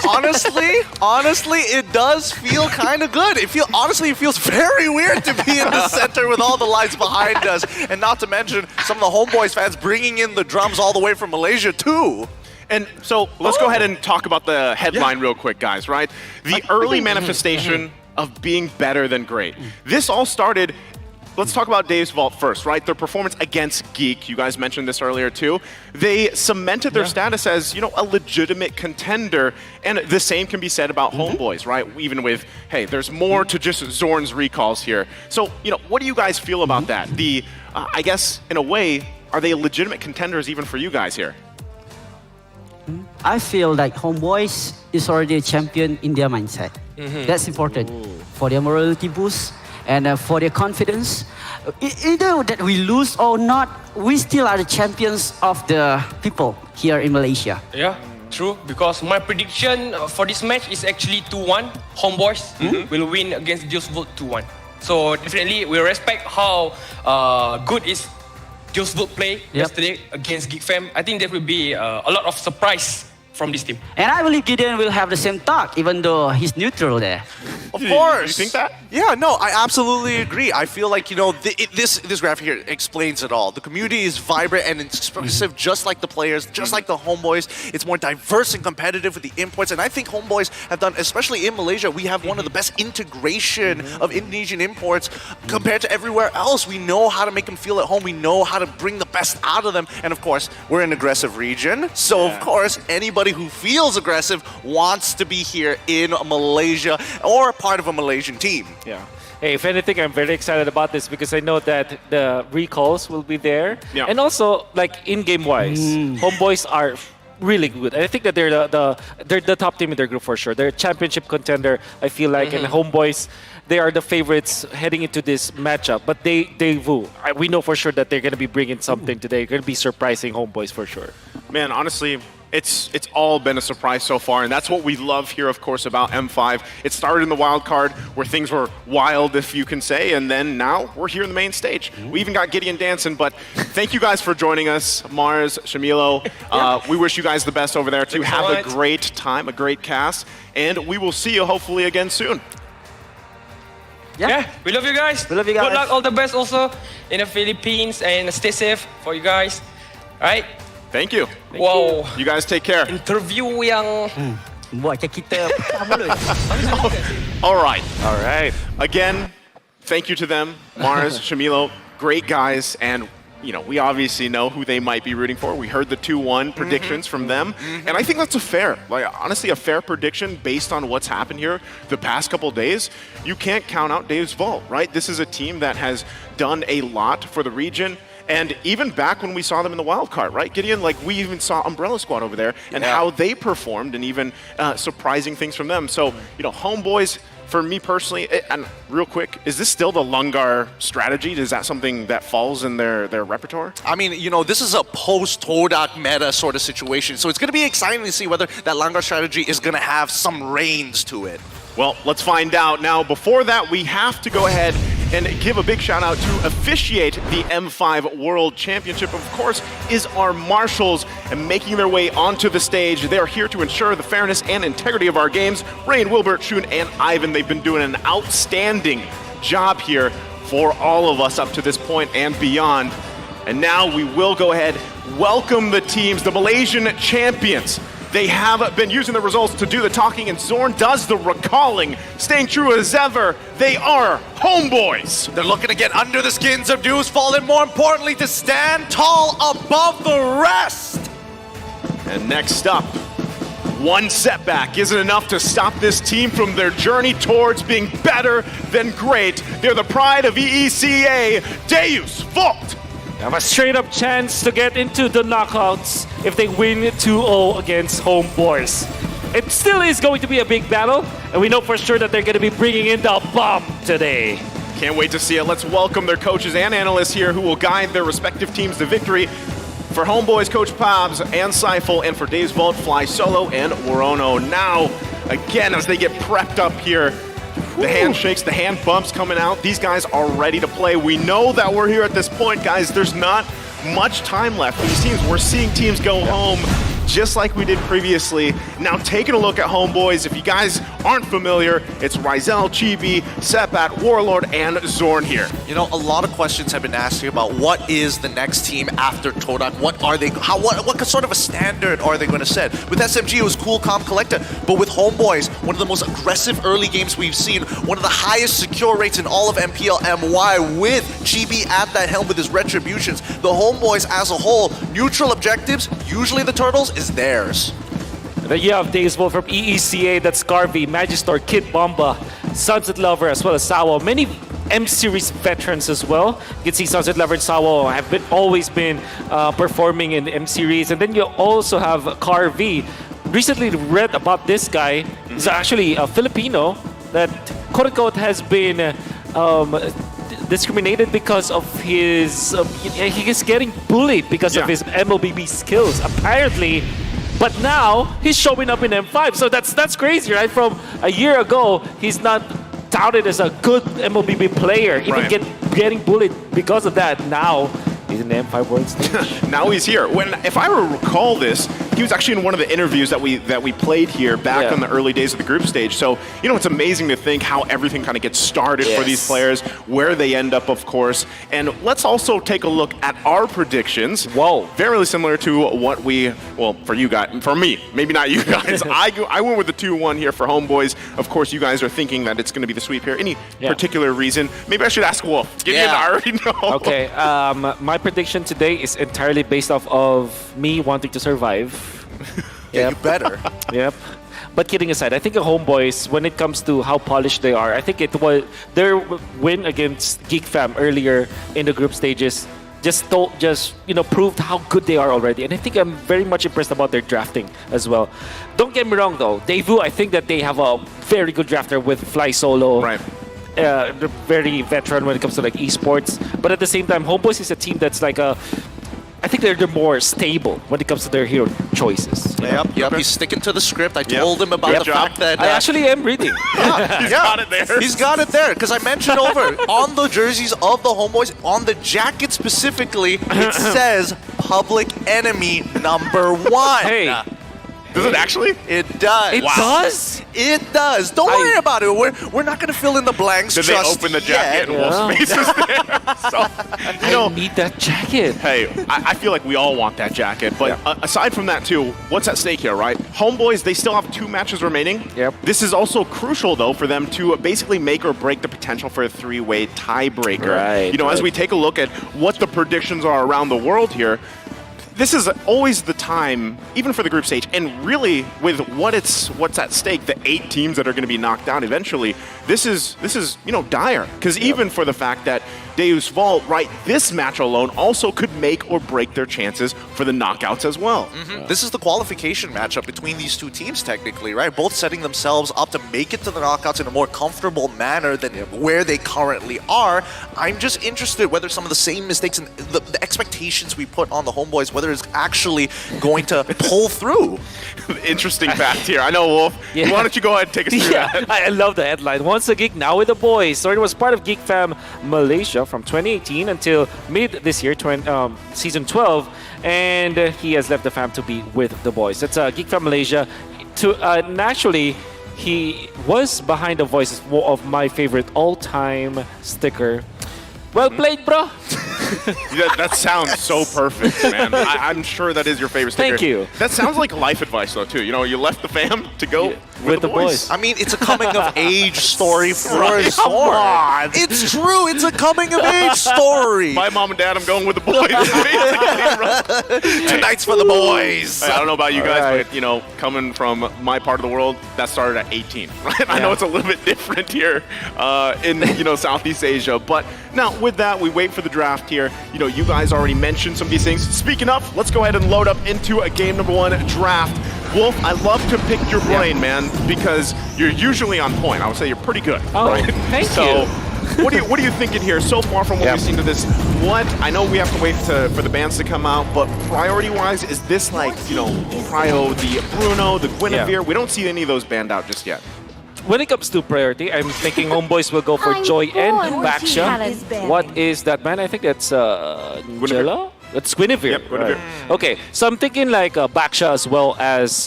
Honestly, it does feel kind of good. It feels very weird to be in the center with all the lights behind us, and not to mention some of the Homeboys fans bringing in the drums all the way from Malaysia too. And so let's go ahead and talk about the headline real quick, guys, right? The early manifestation of being better than great. This all started, let's talk about Deus Vult first, right? Their performance against Geek, you guys mentioned this earlier too. They cemented their status as, a legitimate contender. And the same can be said about Homeboys, right? Even with, hey, there's more to just Zorn's recalls here. So, what do you guys feel about that? I guess, in a way, are they legitimate contenders even for you guys here? I feel like Homeboys is already a champion in their mindset. That's important for their morality boost and for their confidence. Either that we lose or not, we still are the champions of the people here in Malaysia. Yeah, true. Because my prediction for this match is actually 2-1. Homeboys will win against Deus Vult 2-1. So definitely we respect how good is Deus Vult play yesterday against Geek Fam. I think there will be a lot of surprise from this team. And I believe Gideon will have the same talk, even though he's neutral there. Of course. You think that? Yeah, no, I absolutely agree. I feel like, this graph here explains it all. The community is vibrant and expressive, just like the players, just like the Homeboys. It's more diverse and competitive with the imports, and I think Homeboys have done, especially in Malaysia, we have one of the best integration of Indonesian imports compared to everywhere else. We know how to make them feel at home. We know how to bring the best out of them. And of course, we're an aggressive region. So of course, anybody who feels aggressive wants to be here in Malaysia or part of a Malaysian team. Yeah. Hey, if anything, I'm very excited about this because I know that the recalls will be there. Yeah. And also, like, in-game wise, Homeboys are really good. I think that they're the top team in their group for sure. They're a championship contender, I feel like, and Homeboys, they are the favorites heading into this matchup. But we know for sure that they're going to be bringing something today. They're going to be surprising Homeboys for sure. Man, honestly, it's all been a surprise so far, and that's what we love here, of course, about M5. It started in the wild card where things were wild, if you can say, and then now we're here in the main stage. We even got Gideon dancing, but thank you guys for joining us, Mars, Shamilo. We wish you guys the best over there, too. Have a great time, a great cast, and we will see you hopefully again soon. Yeah, we love you guys. We love you guys. Good luck, all the best also in the Philippines, and stay safe for you guys. All right? Thank you. Wow. You guys take care. Interview yang Buat kita mulut. All right. All right. Again, thank you to them, Mars, Shamilo, great guys, and we obviously know who they might be rooting for. We heard the 2-1 predictions from them, and I think that's honestly a fair prediction based on what's happened here the past couple days. You can't count out Dave's Vault, right? This is a team that has done a lot for the region. And even back when we saw them in the wild card, right, Gideon? Like, we even saw Umbrella Squad over there and how they performed, and even surprising things from them. So, Homeboys, for me personally, and real quick, is this still the Lungar strategy? Is that something that falls in their repertoire? I mean, this is a post-Todak meta sort of situation, so it's going to be exciting to see whether that Langar strategy is going to have some reins to it. Well, let's find out. Now, before that, we have to go ahead and give a big shout out to officiate the M5 World Championship, of course, is our marshals, and making their way onto the stage. They are here to ensure the fairness and integrity of our games. Rain, Wilbert, Shun, and Ivan, they've been doing an outstanding job here for all of us up to this point and beyond. And now we will go ahead, welcome the teams, the Malaysian champions. They have been using the results to do the talking, and Zorn does the recalling. Staying true as ever, they are Homeboys. They're looking to get under the skins of Deuce Fall, and more importantly, to stand tall above the rest. And next up, one setback isn't enough to stop this team from their journey towards being better than great. They're the pride of EECA, Deus Vult. Have a straight-up chance to get into the knockouts if they win 2-0 against Homeboys. It still is going to be a big battle, and we know for sure that they're going to be bringing in the bomb today. Can't wait to see it. Let's welcome their coaches and analysts here who will guide their respective teams to victory. For Homeboys, Coach Pabs and Seifel, and for Dave's Vault, Fly Solo and Worono. Now, again, as they get prepped up here, the handshakes, the hand bumps coming out. These guys are ready to play. We know that we're here at this point, guys. There's not much time left for these teams. We're seeing teams go home just like we did previously. Now, taking a look at Homeboys, if you guys aren't familiar, it's Rizel, Chibi, Sepat, Warlord, and Zorn here. A lot of questions have been asked here about what is the next team after Todak? What are they? What sort of a standard are they going to set? With SMG, it was cool, calm, collected. But with Homeboys, one of the most aggressive early games we've seen, one of the highest secure rates in all of MPL MY, with Chibi at that helm with his retributions. The Homeboys as a whole, neutral objectives, usually the Turtles, is theirs. Then you have Days Vault from EECA, that's Scarvy, Magistor, Kid Bomba, Sunset Lover, as well as Sawo. Many M-Series veterans as well. You can see Sunset Lover and Sawo have always been performing in the M-Series. And then you also have Carvy. Recently read about this guy. He's actually a Filipino that, quote-unquote, has been discriminated because of his... he is getting bullied because of his MLBB skills, apparently. But now, he's showing up in M5. So that's crazy, right? From a year ago, he's not touted as a good MLBB player, even getting bullied because of that. Now, he's in the M5 World Stage. Now he's here. If I recall this, He was actually in one of the interviews that we played here back in the early days of the group stage. So, you know, it's amazing to think how everything kind of gets started for these players, where they end up, of course. And let's also take a look at our predictions. Whoa. Very similar to what we, well, for you guys, for me, maybe not you guys. I went with the 2-1 here for Homeboys. Of course, you guys are thinking that it's going to be the sweep here. Any particular reason? Maybe I should ask Wolf. Give me an I already know. Okay, my prediction today is entirely based off of me wanting to survive. Yeah, you better. Yep. But kidding aside, I think the Homeboys, when it comes to how polished they are, I think it was their win against Geek Fam earlier in the group stages just proved how good they are already. And I think I'm very much impressed about their drafting as well. Don't get me wrong though, Daewoo, I think that they have a very good drafter with Fly Solo. Right. They're very veteran when it comes to like esports. But at the same time, Homeboys is a team that's like I think they're more stable when it comes to their hero choices. Yep. He's sticking to the script. I told him about the fact that I actually am reading. He's got it there. He's got it there because I mentioned over on the jerseys of the Homeboys, on the jacket specifically, it says "Public Enemy #1." Hey. Does it actually? It does. It does? It does. Don't worry about it. We're not going to fill in the blanks. Did they open the jacket and Wolf's face is there? So, I need that jacket. Hey, I feel like we all want that jacket. But aside from that, too, what's at stake here, right? Homeboys, they still have 2 matches remaining. Yep. This is also crucial, though, for them to basically make or break the potential for a 3-way tiebreaker. Right. You know, as we take a look at what the predictions are around the world here, this is always the time, even for the group stage, and really with what's at stake, the 8 teams that are going to be knocked out eventually. This is dire, because even for the fact that Deus Vault, right, this match alone also could make or break their chances for the knockouts as well. This is the qualification matchup between these 2 teams, technically, right? Both setting themselves up to make it to the knockouts in a more comfortable manner than where they currently are. I'm just interested whether some of the same mistakes and the expectations we put on the Homeboys, whether it's actually going to pull through. Interesting fact here. I know, Wolf. Why don't you go ahead and take us through that? I love the headline. Once a Geek, now with the boys. So it was part of Geek Fam Malaysia from 2018 until mid this year, season 12, and he has left the fam to be with the boys. That's Geek Fam Malaysia. Naturally, he was behind the voices of my favorite all-time sticker. Well played, bro. That sounds so perfect, man. I'm sure that is your favorite sticker. Thank you. That sounds like life advice, though, too. You know, you left the fam to go with the boys. I mean, it's a coming-of-age story for Zora. It's true. It's a coming-of-age story. My mom and dad, I'm going with the boys. Tonight's for the boys. I don't know about you guys, but, you know, coming from my part of the world, that started at 18. Right? I know it's a little bit different here in, Southeast Asia. But now, with that, we wait for the draft here. You know, you guys already mentioned some of these things. Speaking of, let's go ahead and load up into a game number 1 draft. Wolf, I love to pick your brain, man, because you're usually on point. I would say you're pretty good. Oh, right? thank you. What are you thinking here so far from what we've seen to this? I know we have to wait for the bands to come out, but priority-wise, is this like, Prio, the Bruno, the Guinevere? We don't see any of those banned out just yet. When it comes to priority, I'm thinking Homeboys will go for Joy and Baksha. What is that, man? I think that's Angela? That's Guinevere. Yep, Guinevere. Right. Okay, so I'm thinking like Baksha as well as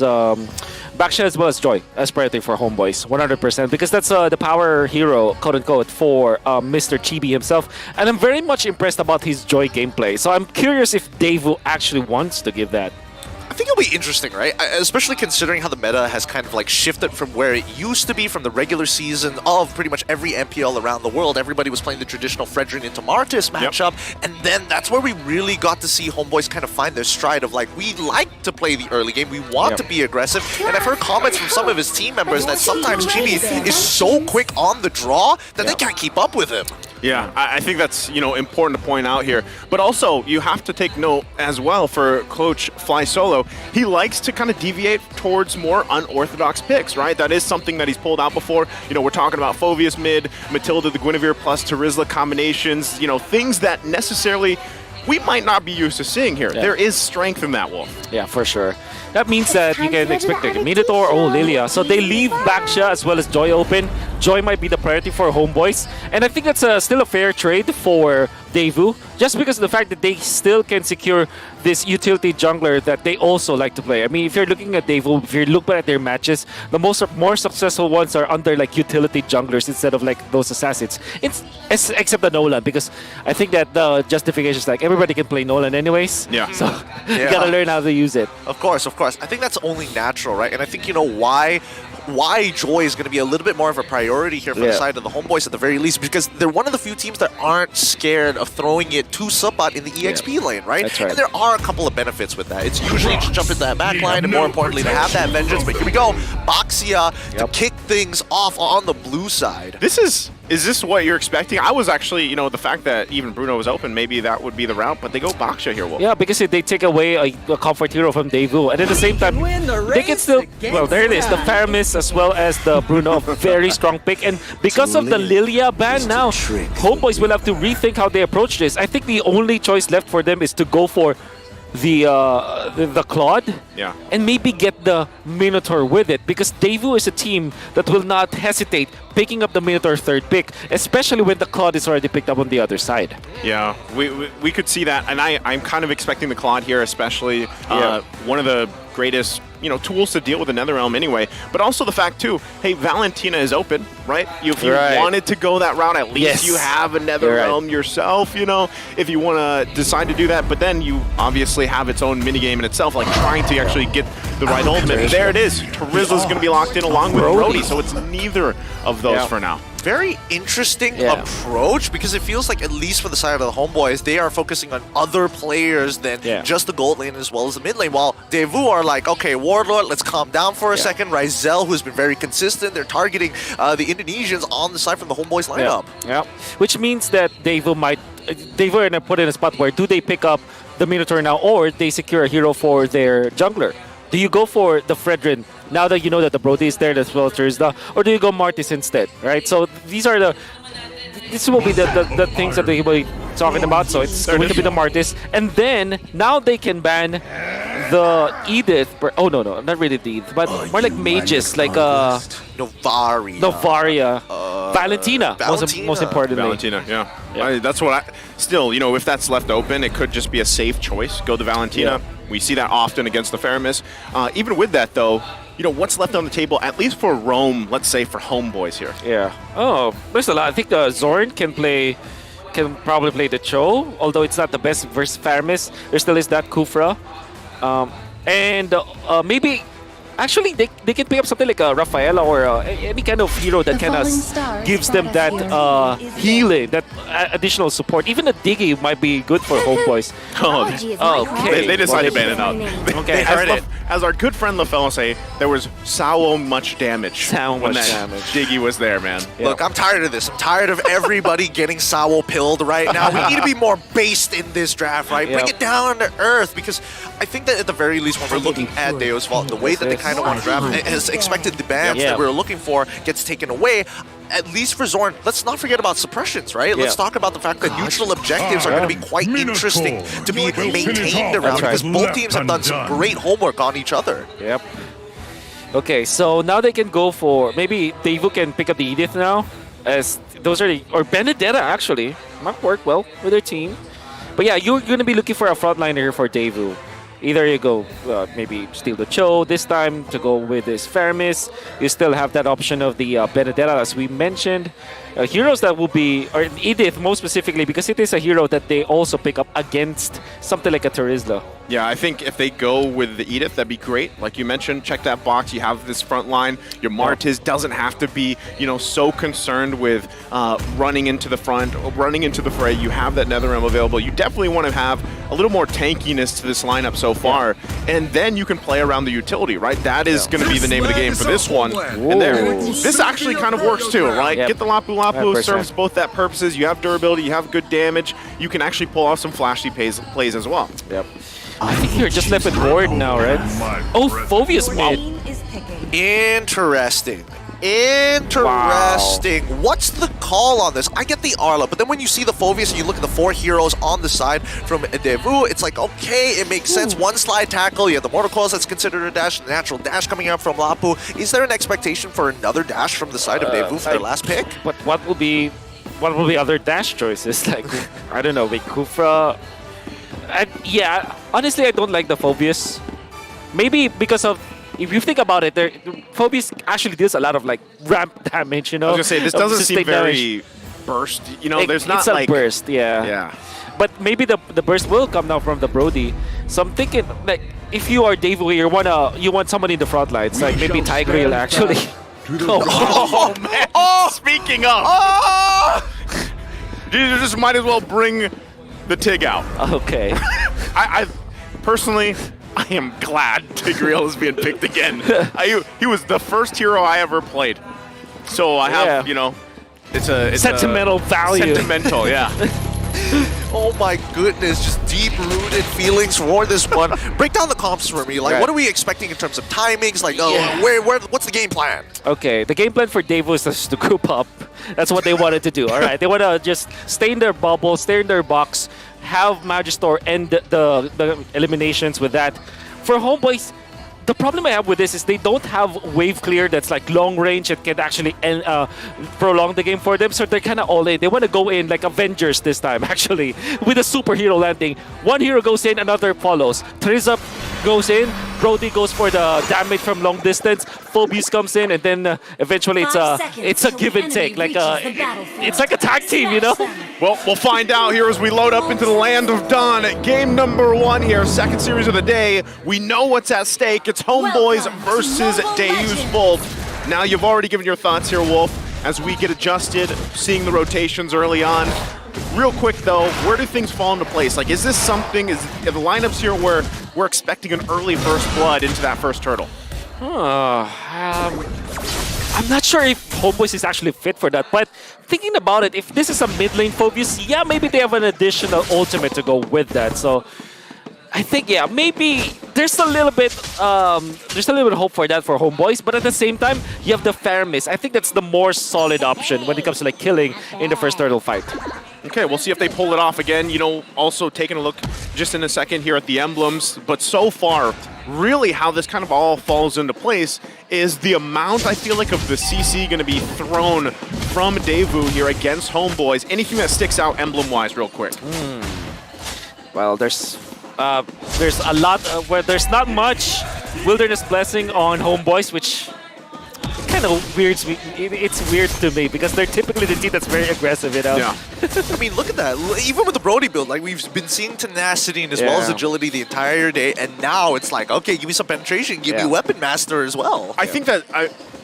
Joy as priority for Homeboys, 100%, because that's the power hero, quote unquote, for Mr. Chibi himself. And I'm very much impressed about his Joy gameplay. So I'm curious if Daewoo actually wants to give that. I think it'll be interesting, right? Especially considering how the meta has kind of like shifted from where it used to be from the regular season of pretty much every MPL around the world. Everybody was playing the traditional Fredrin into Martis matchup, and then that's where we really got to see Homeboys kind of find their stride of like, we like to play the early game, we want to be aggressive, and I've heard comments from some of his team members that sometimes Chibi is so quick on the draw that they can't keep up with him. Yeah, I think that's, important to point out here. But also, you have to take note as well for Coach Fly Solo. He likes to kind of deviate towards more unorthodox picks, right? That is something that he's pulled out before. We're talking about Phoveus mid, Matilda the Guinevere plus Terizla combinations, things that necessarily we might not be used to seeing here. There is strength in that, Wolf. Yeah, for sure. That means that you can expect like Minotaur or Lilia. So they leave Baksha as well as Joy open. Joy might be the priority for Homeboys. And I think that's still a fair trade for Daewoo, just because of the fact that they still can secure this utility jungler that they also like to play. I mean, if you're looking at Daewoo, if you look at their matches, the more successful ones are under like utility junglers instead of like those assassins. Except the Nolan, because I think that the justification is like everybody can play Nolan anyways. Yeah. So you gotta learn how to use it. Of course. I think that's only natural, right? And I think, you know, why Joy is going to be a little bit more of a priority here for the side of the Homeboys at the very least, because they're one of the few teams that aren't scared of throwing it to Subbot in the EXP lane, right? That's right. And there are a couple of benefits with that. It's usually to jump into that back line and more importantly to have that vengeance. But here we go, Baxia to kick things off on the blue side. Is this what you're expecting? I was actually, you know, the fact that even Bruno was open, maybe that would be the route, but they go Baxia here, Wolf. Yeah, because if they take away a comfort hero from Daewoo, and at the same time, they can still, well, there it is, the Faramis as well as the Bruno, very strong pick. And because of the Lilia ban now, Homeboys will have to rethink how they approach this. I think the only choice left for them is to go for the Claude, and maybe get the Minotaur with it, because Daewoo is a team that will not hesitate picking up the Minotaur third pick, especially when the Claude is already picked up on the other side. Yeah, we could see that, and I'm kind of expecting the Claude here, especially one of the greatest, you know, tools to deal with the NetherRealm anyway. But also the fact too, hey, Valentina is open, right? If you wanted to go that route, at least you have a NetherRealm yourself, you know, if you want to decide to do that. But then you obviously have its own minigame in itself, like trying to actually get the right ultimate. There it is. Terizla's going to be locked in along with Brody, so it's neither of those for now. Very interesting approach, because it feels like, at least for the side of the Homeboys, they are focusing on other players than just the gold lane as well as the mid lane, while Daewoo are like, okay, Warlord, let's calm down for a second. Ryzel, who's been very consistent, they're targeting the Indonesians on the side from the Homeboys lineup. Yeah. Which means that Daewoo are going to put in a spot where do they pick up the Minotaur now, or they secure a hero for their jungler? Do you go for the Fredrin now that you know that the Brody is there as well as Terizla, or do you go Martis instead, right? So this will be the things that they will be talking about. So it's going to be the Martis, and then now they can ban the Edith. Oh no, not really the Edith, but more like mages, like Novaria, Valentina. Most importantly, Valentina. Yeah. That's what still, you know, if that's left open, it could just be a safe choice. Go to Valentina. We see that often against the Faramis. Even with that, though, you know, what's left on the table, at least for Rome, let's say for Homeboys here? Yeah. Oh, there's a lot. I think Zorn can probably play the Cho, although it's not the best versus Faramis. There still is that Kufra. And maybe... Actually, they can pick up something like a Rafaela or any kind of hero that kind of gives them that healing, that additional support. Even a Diggy might be good for Homeboys. Okay. They decided to ban it out. Okay, as our good friend LaFell say, there was so much damage when that Diggy was there, man. Look, I'm tired of this. I'm tired of everybody getting Sawo pilled right now. We need to be more based in this draft, right? Bring it down to earth, because I think that at the very least, when we're looking at Deo's Vault, the way that they kind of want to draft has expected the bans that we were looking for gets taken away. At least for Zorn, let's not forget about suppressions, right? Let's talk about the fact that neutral objectives are going to be quite interesting to be maintained around, because both teams have done some great homework on each other. Yep. Okay, so now they can go for, maybe Daewoo can pick up the Edith now, as those are or Benedetta actually might work well with their team. But yeah, you're going to be looking for a frontliner here for Daewoo. Either you go maybe steal the Cho this time to go with this Faramis. You still have that option of the Benedetta, as we mentioned. Heroes that will be, or Edith most specifically, because it is a hero that they also pick up against something like a Terizla. Yeah, I think if they go with the Edith, that'd be great. Like you mentioned, check that box. You have this front line. Your Martis doesn't have to be, you know, so concerned with running into the front, running into the fray. You have that NetherRealm available. You definitely want to have a little more tankiness to this lineup so far, and then you can play around the utility, right? That is going to be the name of the game for this one. And this actually kind of works too, right? Get the Lapu Lapu, serves both that purposes. You have durability, you have good damage. You can actually pull off some flashy plays as well. Yep. I think you're just left with Ward now, right? Oh, Phobius mid. Interesting. Interesting. What's the call on this? I get the Arla, but then when you see the Phobius and you look at the 4 heroes on the side from Devu, it's like, okay, it makes sense. One slide tackle, you have the Mortal Coils that's considered a dash, the natural dash coming out from Lapu. Is there an expectation for another dash from the side of Devu for their last pick? But what will be other dash choices? Like, I don't know, with Kufra. Yeah, honestly, I don't like the Phobius. Maybe because of, if you think about it, Phobius actually deals a lot of like ramp damage, you know? I was gonna say, this doesn't seem very burst. You know, there's not it's like... a burst, yeah. Yeah. But maybe the burst will come now from the Brody. So I'm thinking, like, if you are Devu, you want somebody in the front lines, like maybe Tigreal actually. Oh, man! Speaking of, you just might as well bring the Tig out. Okay. I personally, I am glad Tigreal is being picked again. He was the first hero I ever played, so I have, you know, it's sentimental value. Sentimental, yeah. Oh my goodness, just deep-rooted feelings for this one. Break down the comps for me. Like, what are we expecting in terms of timings? Like, what's the game plan? Okay, the game plan for Devu is just to group up. That's what they wanted to do. All right, they want to just stay in their bubble, stay in their box, have Magister end the eliminations with that. For Homeboys, the problem I have with this is they don't have wave clear that's like long range and can actually prolong the game for them. So they're kind of all in. They want to go in like Avengers this time, actually, with a superhero landing. One hero goes in, another follows. Trizap goes in, Brody goes for the damage from long distance, Phobius comes in, and then eventually it's a give and take. Like it's like a tag team, you know? Well, we'll find out here as we load up into the land of Dawn. Game number 1 here, second series of the day. We know what's at stake. It's Homeboys versus Deus Volt. Now, you've already given your thoughts here, Wolf, as we get adjusted, seeing the rotations early on. Real quick, though, where do things fall into place? Like, is this something, is the lineups here where we're expecting an early first blood into that first turtle? I'm not sure if Homeboys is actually fit for that, but thinking about it, if this is a mid lane Phobius, yeah, maybe they have an additional ultimate to go with that. So I think, yeah, maybe there's a little bit hope for that for Homeboys, but at the same time, you have the Faramis. I think that's the more solid option when it comes to like killing in the first turtle fight. Okay, we'll see if they pull it off again. You know, also taking a look just in a second here at the emblems, but so far, really how this kind of all falls into place is the amount, I feel like, of the CC going to be thrown from Devu here against Homeboys. Anything that sticks out emblem-wise real quick? Well, there's a lot where there's not much Wilderness Blessing on Homeboys, which kind of weirds me. It's weird to me because they're typically the team that's very aggressive, you know? Yeah. I mean, look at that. Even with the Brody build, like we've been seeing tenacity and as well as agility the entire day, and now it's like, okay, give me some penetration, give me Weapon Master as well. I think that,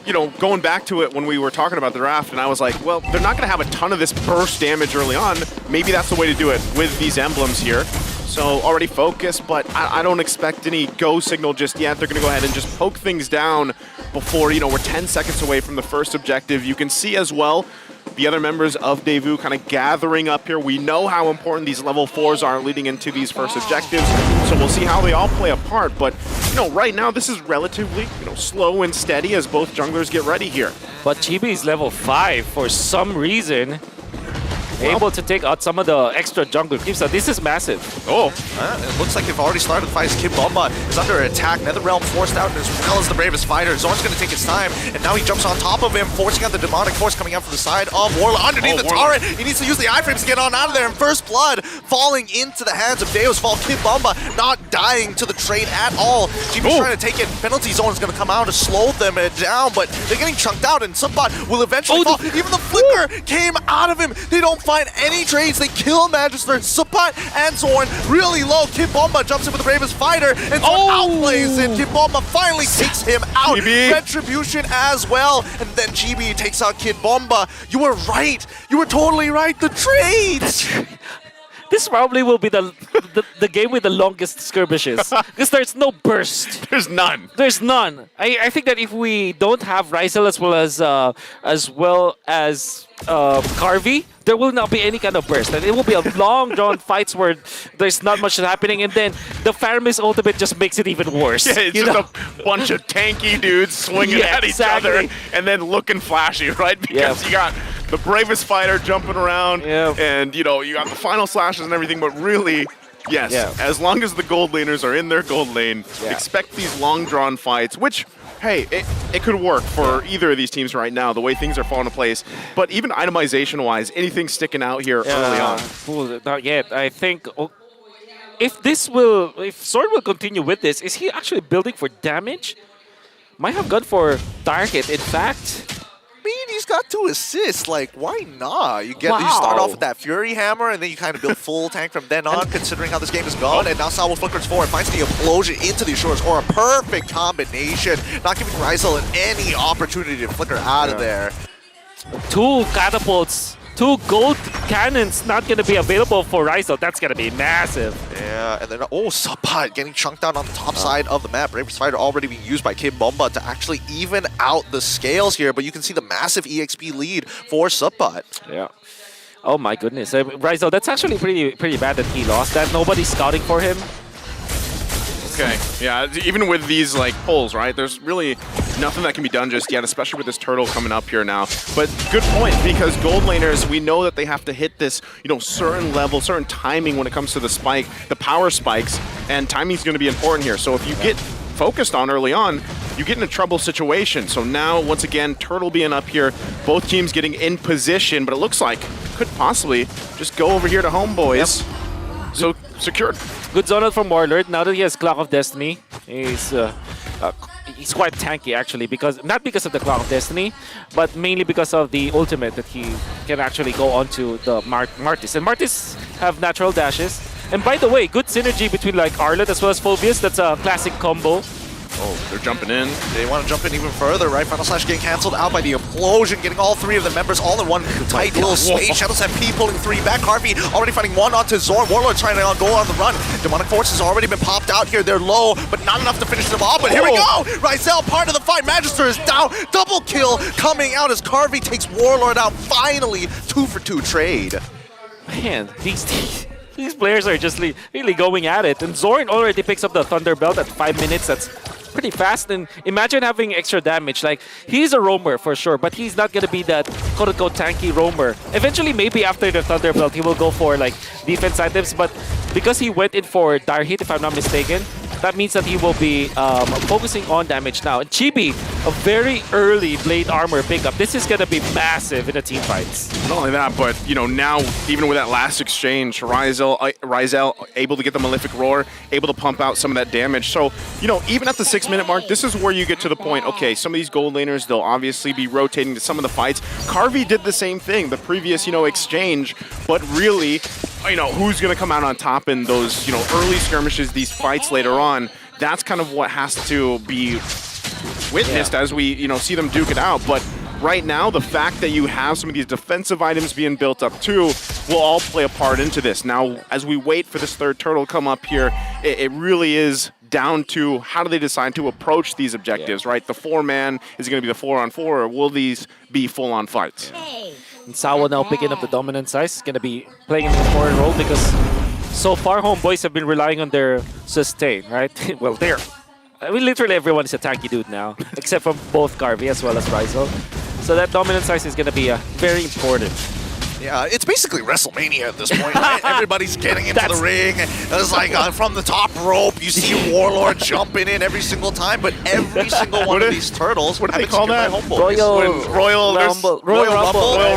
you know, going back to it when we were talking about the draft, and I was like, well, they're not going to have a ton of this burst damage early on. Maybe that's the way to do it with these emblems here. So already focused, but I don't expect any go signal just yet. They're going to go ahead and just poke things down before, you know, we're 10 seconds away from the first objective. You can see as well the other members of Devu kind of gathering up here. We know how important these level 4s are leading into these first objectives, so we'll see how they all play a part. But, you know, right now this is relatively, you know, slow and steady as both junglers get ready here. But Chibi is level 5 for some reason. Able to take out some of the extra jungle creeps, so this is massive. Oh, it looks like they've already started fights. Kid Bomba is under attack. NetherRealm forced out as well as the bravest fighter. Zorn's going to take his time, and now he jumps on top of him, forcing out the demonic force coming out from the side of Warlock. Underneath the turret, he needs to use the iframes to get on out of there, and first blood falling into the hands of Deus Fall. Kid Bomba not dying to the trade at all. GB's trying to take it. Penalty Zone is going to come out to slow them down, but they're getting chunked out, and Subbot will eventually fall. Even the flicker came out of him. They don't find any trades. They kill Magister, Subbot, and Zorn really low. Kid Bomba jumps in with the bravest fighter, and Zorn outplays him. Kid Bomba finally takes him out. Retribution as well, and then GB takes out Kid Bomba. You were right. You were totally right. The trade. This this probably will be the game with the longest skirmishes. Because there's no burst. There's none. There's none. I think that if we don't have Rysel as well as Carvey, there will not be any kind of burst. And it will be a long drawn fights where there's not much happening, and then the Faramis ultimate just makes it even worse. Yeah, it's just a bunch of tanky dudes swinging at each other and then looking flashy, right? Because you got the bravest fighter jumping around, and you got the final slashes and everything, but really, yes, as long as the gold laners are in their gold lane, expect these long drawn fights, which, hey, it could work for either of these teams right now, the way things are falling into place. But even itemization-wise, anything sticking out here early on? Not yet. I think if Sword will continue with this, is he actually building for damage? Might have gone for target, in fact. I mean, he's got 2 assists. Like, why not? You start off with that Fury Hammer, and then you kind of build full tank from then on, considering how this game has gone. And now Sawo flickers forward, finds the implosion into the Ashura's Aura. Perfect combination. Not giving Rysel any opportunity to flicker out of there. 2 catapults, 2 gold cannons not going to be available for Rysel. That's going to be massive. Yeah, and then, Subpot getting chunked down on the top side of the map. Bravest Fighter already being used by Kim Bomba to actually even out the scales here, but you can see the massive EXP lead for Subpot. Yeah. Oh my goodness. Rysel, that's actually pretty bad that he lost that. Nobody's scouting for him. Okay, yeah, even with these like pulls, right? There's really nothing that can be done just yet, especially with this turtle coming up here now. But good point, because gold laners, we know that they have to hit this, certain level, certain timing when it comes to the spike, the power spikes, and timing's going to be important here. So if you get focused on early on, you get in a trouble situation. So now, once again, turtle being up here, both teams getting in position, but it looks like could possibly just go over here to Homeboys. Yep. So secured. Good zone out from Warlord. Now that he has Clock of Destiny, he's quite tanky actually, not because of the Clock of Destiny, but mainly because of the ultimate that he can actually go onto the Martis. And Martis have natural dashes. And by the way, good synergy between like Arlet as well as Phobius. That's a classic combo. Oh, they're jumping in. They want to jump in even further, right? Final Slash getting cancelled out by the implosion, getting all 3 of the members all in one tight little space. Shadows MP pulling 3 back. Harvey already fighting 1 onto Zorn. Warlord trying to go on the run. Demonic Force has already been popped out here. They're low, but not enough to finish them off. But here we go! Rysel, part of the fight. Magister is down. Double kill coming out as Carvey takes Warlord out. Finally, 2-for-2 trade. Man, these players are just really going at it. And Zorn already picks up the Thunder Belt at 5 minutes. That's pretty fast, and imagine having extra damage. Like, he's a roamer for sure, but he's not gonna be that quote-unquote tanky roamer. Eventually, maybe after the Thunder Belt, he will go for like defense items, but because he went in for Dire Hit, if I'm not mistaken, that means that he will be focusing on damage now. And Chibi, a very early Blade Armor pickup. This is gonna be massive in the team fights. Not only that, but now even with that last exchange, Rysel able to get the Malefic Roar, able to pump out some of that damage. So, even at the 6-minute mark, this is where you get to the point, okay, some of these gold laners, they'll obviously be rotating to some of the fights. Carvey did the same thing, the previous, exchange, but really, who's going to come out on top in those, early skirmishes, these fights later on, that's kind of what has to be witnessed as we, see them duke it out. But right now, the fact that you have some of these defensive items being built up too will all play a part into this. Now, as we wait for this third turtle to come up here, it really is down to how do they decide to approach these objectives, right? The 4-man is going to be the 4-on-4, or will these be full-on fights? And Sawo now picking up the dominant size. Is going to be playing an important role because so far, Homeboys have been relying on their sustain, right? Well, literally everyone is a tanky dude now, except for both Carvey as well as Rysel. So that dominant size is going to be very important. Yeah, it's basically WrestleMania at this point, right? Everybody's getting into the ring. It's like from the top rope, you see Warlord jumping in every single time, but every single one of these turtles... What do they call that? Royal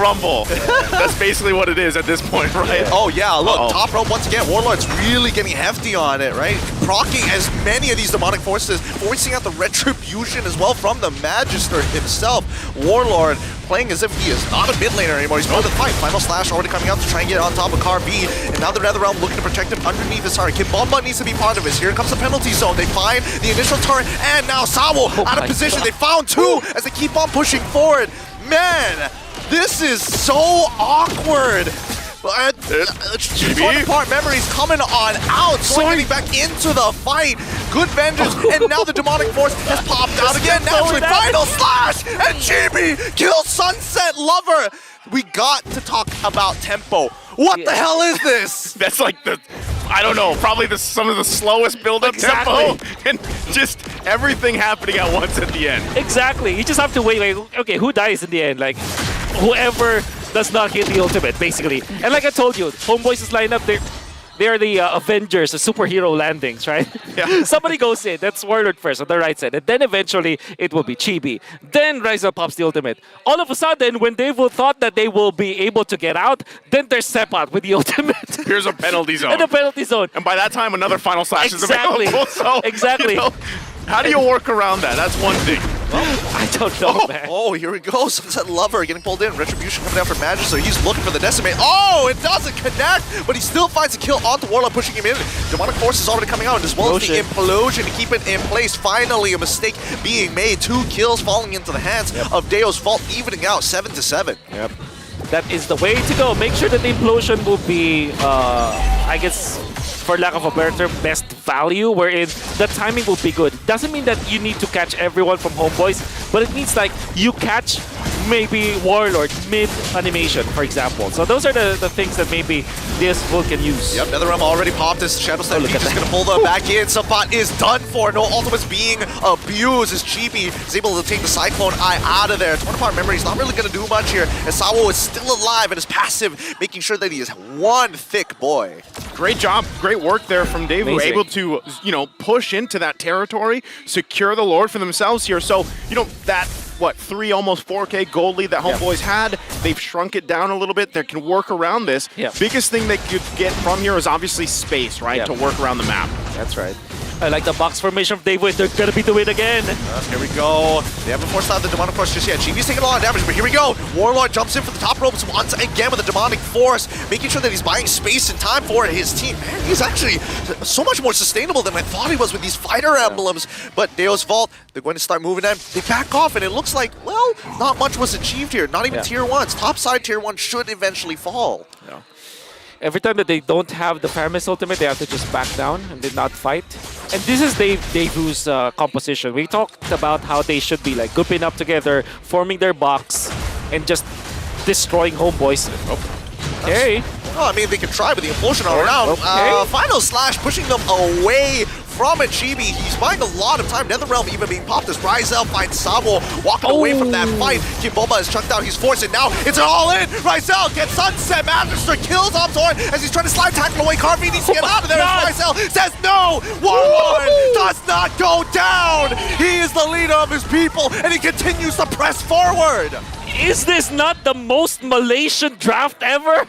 Rumble. That's basically what it is at this point, right? Oh, yeah, look, top rope once again. Warlord's really getting hefty on it, right? Procking as many of these demonic forces, forcing out the retribution as well from the Magister himself. Warlord playing as if he is not a mid laner anymore. He's part of the fight. Final Slash already coming out to try and get on top of Carvey. And now the Netherrealm looking to protect him underneath his heart. Kimbomba needs to be part of this. Here comes the penalty zone. They find the initial turret. And now Sawo out of position. They found 2 as they keep on pushing forward. Man, this is so awkward. Torn apart memories coming on out. Soy getting back into the fight. Good vengeance. And now the demonic force has popped out again. Naturally, final slash. And Chibi kills Sunset Lover. We got to talk about tempo. What the hell is this? That's like I don't know, probably some of the slowest build-up tempo, and just everything happening at once at the end. Exactly. You just have to wait. Like, okay, who dies in the end? Like, whoever does not hit the ultimate, basically. And like I told you, Homeboys' lineup, they're the Avengers, the superhero landings, right? Yeah. Somebody goes in, that's Warlord first on the right side, and then eventually it will be Chibi. Then Ryzel pops the ultimate. All of a sudden, when they will thought that they will be able to get out, then there's Sepat with the ultimate. Here's a penalty zone. And a penalty zone. And by that time, another final slash is available. So, exactly. You know, how do you work around that? That's one thing. I don't know, man. Oh, here we go. Sunset Lover getting pulled in. Retribution coming down from Magic, so he's looking for the Decimate. Oh, it doesn't connect, but he still finds a kill onto Warlock, pushing him in. Demonic Force is already coming out, as well as the Implosion to keep it in place. Finally, a mistake being made. 2 kills falling into the hands of Deo's Fault, evening out 7-7. Yep. That is the way to go. Make sure that the Implosion will be, I guess, for lack of a better term, best value, wherein the timing will be good. Doesn't mean that you need to catch everyone from Homeboys, but it means like you catch maybe Warlord mid-animation, for example. So those are the things that maybe this build can use. Yep, NetherRealm already popped his Shadow Step. He's just going to pull them back in. Sapat is done for. No ultimates being abused as Chibi is able to take the Cyclone Eye out of there. Torn apart memory is not really going to do much here, as Sawo is still alive and is passive, making sure that he is one thick boy. Great job, great work there from Dave, who were able to, push into that territory, secure the Lord for themselves here. So, that, 3, almost 4K gold lead that Homeboys had, they've shrunk it down a little bit. They can work around this. Biggest thing they could get from here is obviously space, right, to work around the map. That's right. I like the box formation of David. They're going to be the win again. Here we go. They haven't forced out the Demonic Force just yet. Chibi's taking a lot of damage, but here we go. Warlord jumps in for the top ropes once again with the Demonic Force, making sure that he's buying space and time for his team. Man, he's actually so much more sustainable than I thought he was with these fighter emblems. But Deo's Fault, they're going to start moving in. They back off, and it looks like, well, not much was achieved here. Not even Tier 1s. Top side Tier 1 should eventually fall. Yeah. Every time that they don't have the Paramis ultimate, they have to just back down and did not fight. And this is Daewoo's composition. We talked about how they should be like grouping up together, forming their box, and just destroying Homeboys. Okay. Well, I mean, they can try with the Implosion all around. Final slash pushing them away from a Chibi. He's buying a lot of time. NetherRealm even being popped as Ryzel finds Sabo walking away from that fight. Kimbomba is chucked out. He's forced it now. It's an all-in. Ryzel gets Sunset. Magister kills Optor as he's trying to slide tackle away. Carvey needs to get out of there. Ryzel says no. Warlord does not go down. He is the leader of his people, and he continues to press forward. Is this not the most Malaysian draft ever?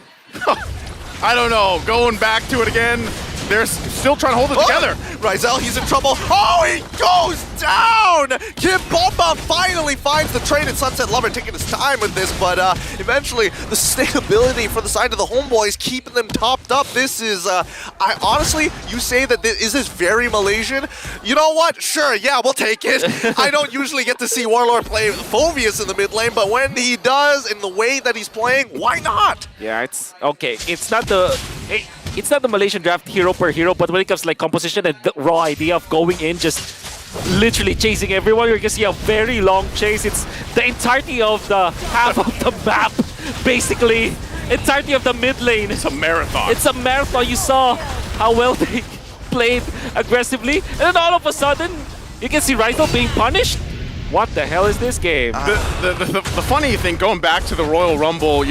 I don't know. Going back to it again, they're still trying to hold it together. Ryzel, he's in trouble. Oh, he goes down! Kimbomba finally finds the trade, and Sunset Lover taking his time with this, but eventually the sustainability for the side of the Homeboys keeping them topped up. This is, I honestly, you say that is this very Malaysian? You know what? Sure, yeah, we'll take it. I don't usually get to see Warlord play Phoveus in the mid lane, but when he does, in the way that he's playing, why not? Yeah, it's okay. It's not the Malaysian draft hero per hero, but when it comes to like composition and the raw idea of going in, just literally chasing everyone, you're gonna see a very long chase. It's the entirety of the half of the map, basically. Entirety of the mid lane. It's a marathon. It's a marathon. You saw how well they played aggressively, and then all of a sudden, you can see Ryzel being punished. What the hell is this game? The funny thing, going back to the Royal Rumble,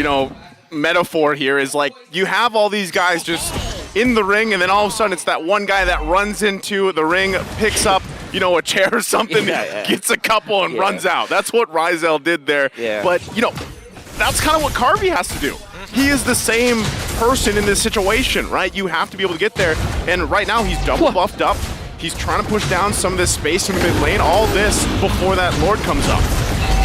metaphor here is like you have all these guys just in the ring, and then all of a sudden it's that one guy that runs into the ring, picks up a chair or something, gets a couple and runs out. That's what Ryzel did there. But that's kind of what Carvey has to do. He is the same person in this situation, right? You have to be able to get there, and right now he's double buffed up. He's trying to push down some of this space in the mid lane, all this before that Lord comes up.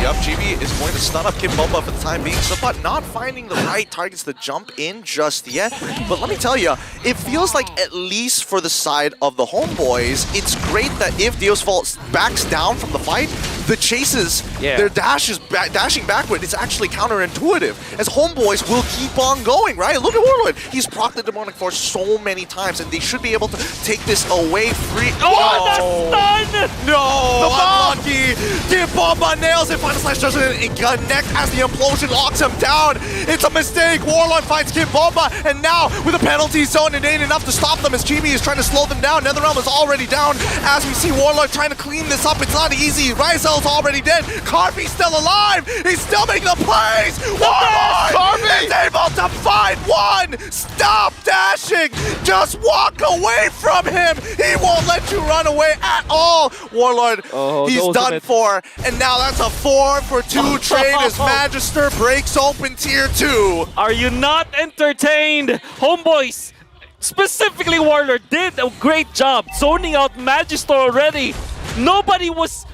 Yep, GB is going to stun up Kimbomba for the time being, but not finding the right targets to jump in just yet. But let me tell you, it feels like at least for the side of the Homeboys, it's great that if Deo's Fault backs down from the fight, the chases, Yeah. their dashing backward, it's actually counterintuitive, as Homeboys will keep on going, right? Look at Warlord. He's procced the Demonic Force so many times, and they should be able to take this away free. Oh, that's done! No! Unlucky! Kim Bomba nails it. Final Slash doesn't connect as the implosion locks him down. It's a mistake. Warlord finds Kim Bomba, and now with a penalty zone, it ain't enough to stop them as Chibi is trying to slow them down. NetherRealm is already down as we see Warlord trying to clean this up. It's not easy. Rizel's already dead. Carvy's still alive. He's still making the plays. Warlord is able to find one. Stop dashing. Just walk away from him. He won't let you run away at all. Warlord, he's done for. And now that's a 4-for-2 trade as Magister breaks open tier 2. Are you not entertained? Homeboys, specifically Warlord, did a great job zoning out Magister already. Nobody was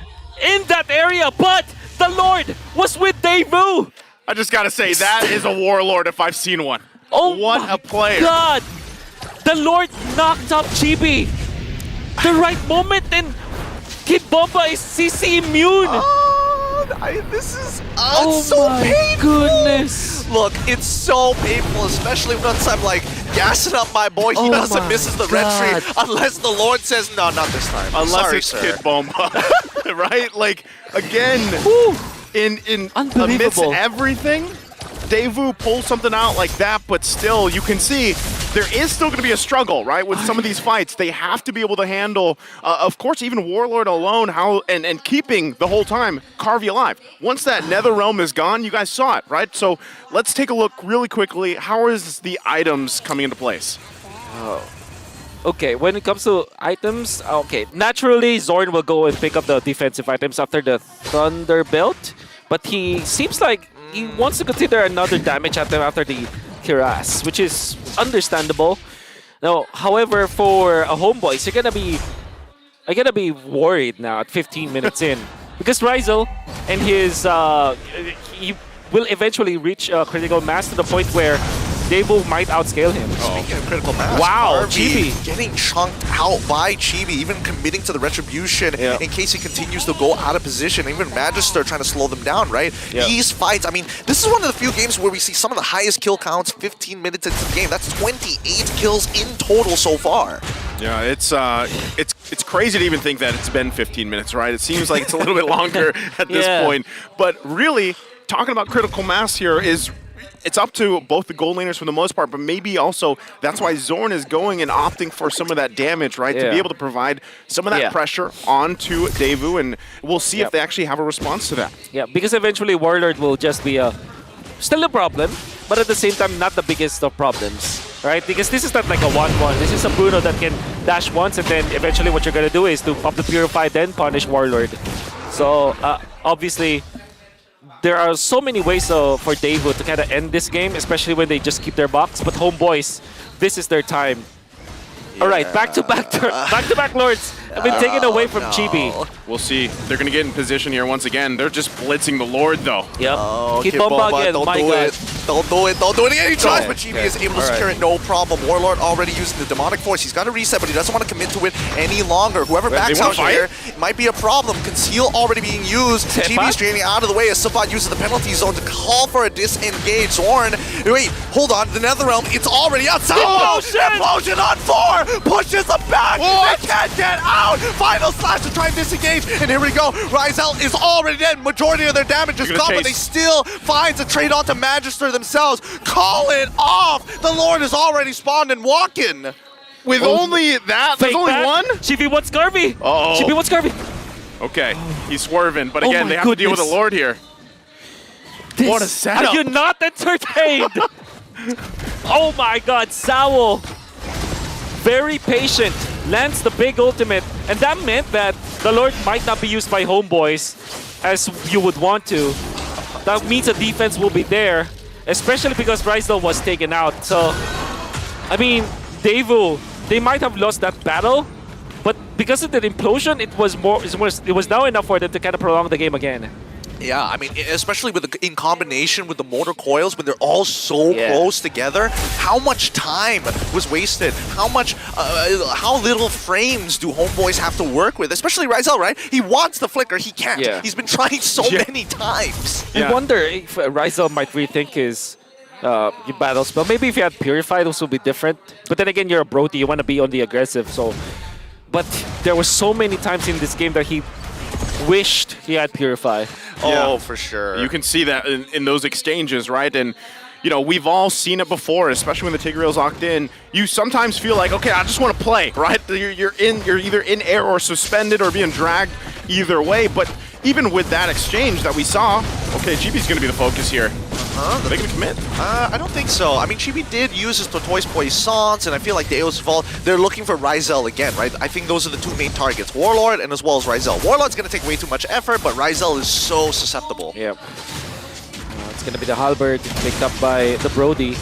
in that area, but the Lord was with Daewoo. I just gotta say, that is a Warlord if I've seen one. Oh, what a player. God! The Lord knocked up Chibi. The right moment, and Kid Bomba is CC immune. This is so painful. Goodness. Look, it's so painful, especially once I'm like gassing up my boy. He doesn't misses the red trade unless the Lord says no, not this time. Unless it's sir. Kid Bomba, right? Like again, in amidst everything, Daewoo pulls something out like that, but still, you can see there is still going to be a struggle, right? With some of these fights, they have to be able to handle, of course, even Warlord alone, and keeping the whole time Carvey alive. Once that NetherRealm is gone, you guys saw it, right? So let's take a look really quickly. How is the items coming into place? Okay, when it comes to items, okay, naturally Zorn will go and pick up the defensive items after the Thunder Belt, but he seems like he wants to consider another damage item after the Kiras, which is understandable. Now, however, for a Homeboys, I gotta be worried now at 15 minutes in, because Rizel and his he will eventually reach critical mass to the point where Daewoo might outscale him. Speaking of critical mass, wow, Chibi Chibi getting chunked out by Chibi, even committing to the retribution in case he continues to go out of position. Even Magister trying to slow them down, right? These fights, I mean, this is one of the few games where we see some of the highest kill counts 15 minutes into the game. That's 28 kills in total so far. Yeah, it's crazy to even think that it's been 15 minutes, right? It seems like it's a little bit longer at this point. But really, talking about critical mass here is it's up to both the gold laners for the most part, but maybe also that's why Zorn is going and opting for some of that damage, right? To be able to provide some of that pressure onto Daewoo, and we'll see if they actually have a response to that. Yeah, because eventually Warlord will just be still a problem, but at the same time not the biggest of problems, right? Because this is not like a 1-1. This is a Bruno that can dash once, and then eventually what you're gonna do is to pop the Purify, then punish Warlord. So obviously, there are so many ways for Daewoo to kind of end this game, especially when they just keep their box. But Homeboys, this is their time. All right, back-to-back Lords have been taken away from Chibi. We'll see. They're going to get in position here once again. They're just blitzing the Lord, though. Yep. Kid Bomba again, don't my do God. it. Don't do it. Don't do it again. He tries, but Chibi is able to secure it, no problem. Warlord already using the Demonic Force. He's got to reset, but he doesn't want to commit to it any longer. Whoever backs out here, it might be a problem. Conceal already being used. Chibi's draining out of the way as Sabat uses the penalty zone to call for a disengage. Zorn, wait, hold on. The NetherRealm, it's already outside. Implosion on 4. Pushes them back. They can't get out. Final slash to try and disengage. And here we go. Rizel is already dead. Majority of their damage is gone, but they still finds a trade onto Magister themselves. Call it off. The Lord is already spawned and walking. With only that? There's only one? Chibi wants Garvey. Chibi wants Garvey. Okay, he's swerving, but again, they have to deal with the Lord here. What a setup. Are you not entertained? Oh my God, Saul. Very patient, lands the big ultimate, and that meant that the Lord might not be used by Homeboys as you would want to. That means the defense will be there, especially because Rizel was taken out. So, I mean, Daewoo, they might have lost that battle, but because of the implosion, it was now enough for them to kind of prolong the game again. Yeah, I mean, especially with in combination with the motor coils, when they're all so close together, how much time was wasted? How little frames do homeboys have to work with? Especially Rizal, right? He wants the flicker, he can't. Yeah. He's been trying so many times. I wonder if Rizal might rethink his battle spell. Maybe if you had Purify, those would be different. But then again, you're a Brody, you want to be on the aggressive, so... But there were so many times in this game that he wished he had Purify. Oh, for sure. You can see that in those exchanges, right? And, you know, we've all seen it before, especially when the Tigreal's locked in. You sometimes feel like, okay, I just want to play, right? You're either in air or suspended or being dragged either way. But even with that exchange that we saw, okay, Chibi's going to be the focus here. Are they going to commit? I don't think so. I mean, Chibi did use his Tortoise Poissons, and I feel like Deo's Vault, they're looking for Rizal again, right? I think those are the two main targets, Warlord and as well as Rizal. Warlord's going to take way too much effort, but Rizal is so susceptible. Yep. It's going to be the Halberd picked up by the Brody.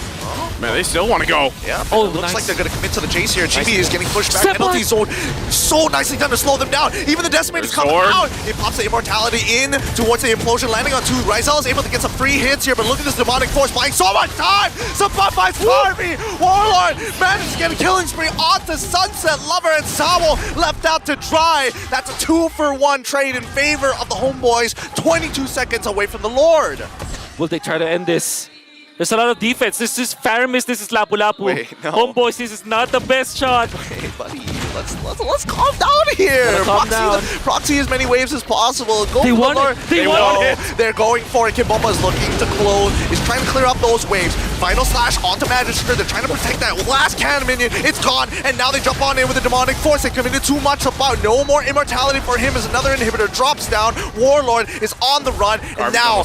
Man, they still want to go. Yeah, it looks like they're going to commit to the chase here. Chibi is getting pushed back. Penalty zone. So nicely done to slow them down. Even the Decimator's coming out. It pops the Immortality in towards the Implosion, landing on two. Rizal is able to get some free hits here, but look at this Demonic Force buying so much time. Some buff by Harvey. Warlord manages to get a killing spree onto Sunset Lover, and Sawo left out to dry. That's a 2-for-1 trade in favor of the Homeboys. 22 seconds away from the Lord. Will they try to end this? There's a lot of defense. This is Faramis, this is Lapu-Lapu. Wait, no. Homeboys, this is not the best shot. Hey, buddy, let's calm down here. Proxy as many waves as possible. Go They for want the Lord. it. They want it. They're going for it. Kimbomba is looking to close. Is trying to clear up those waves. Final slash onto Magister. They're trying to protect that last cannon minion. It's gone, and now they jump on in with the Demonic Force. They committed too much about. No more immortality for him as another inhibitor drops down. Warlord is on the run, and now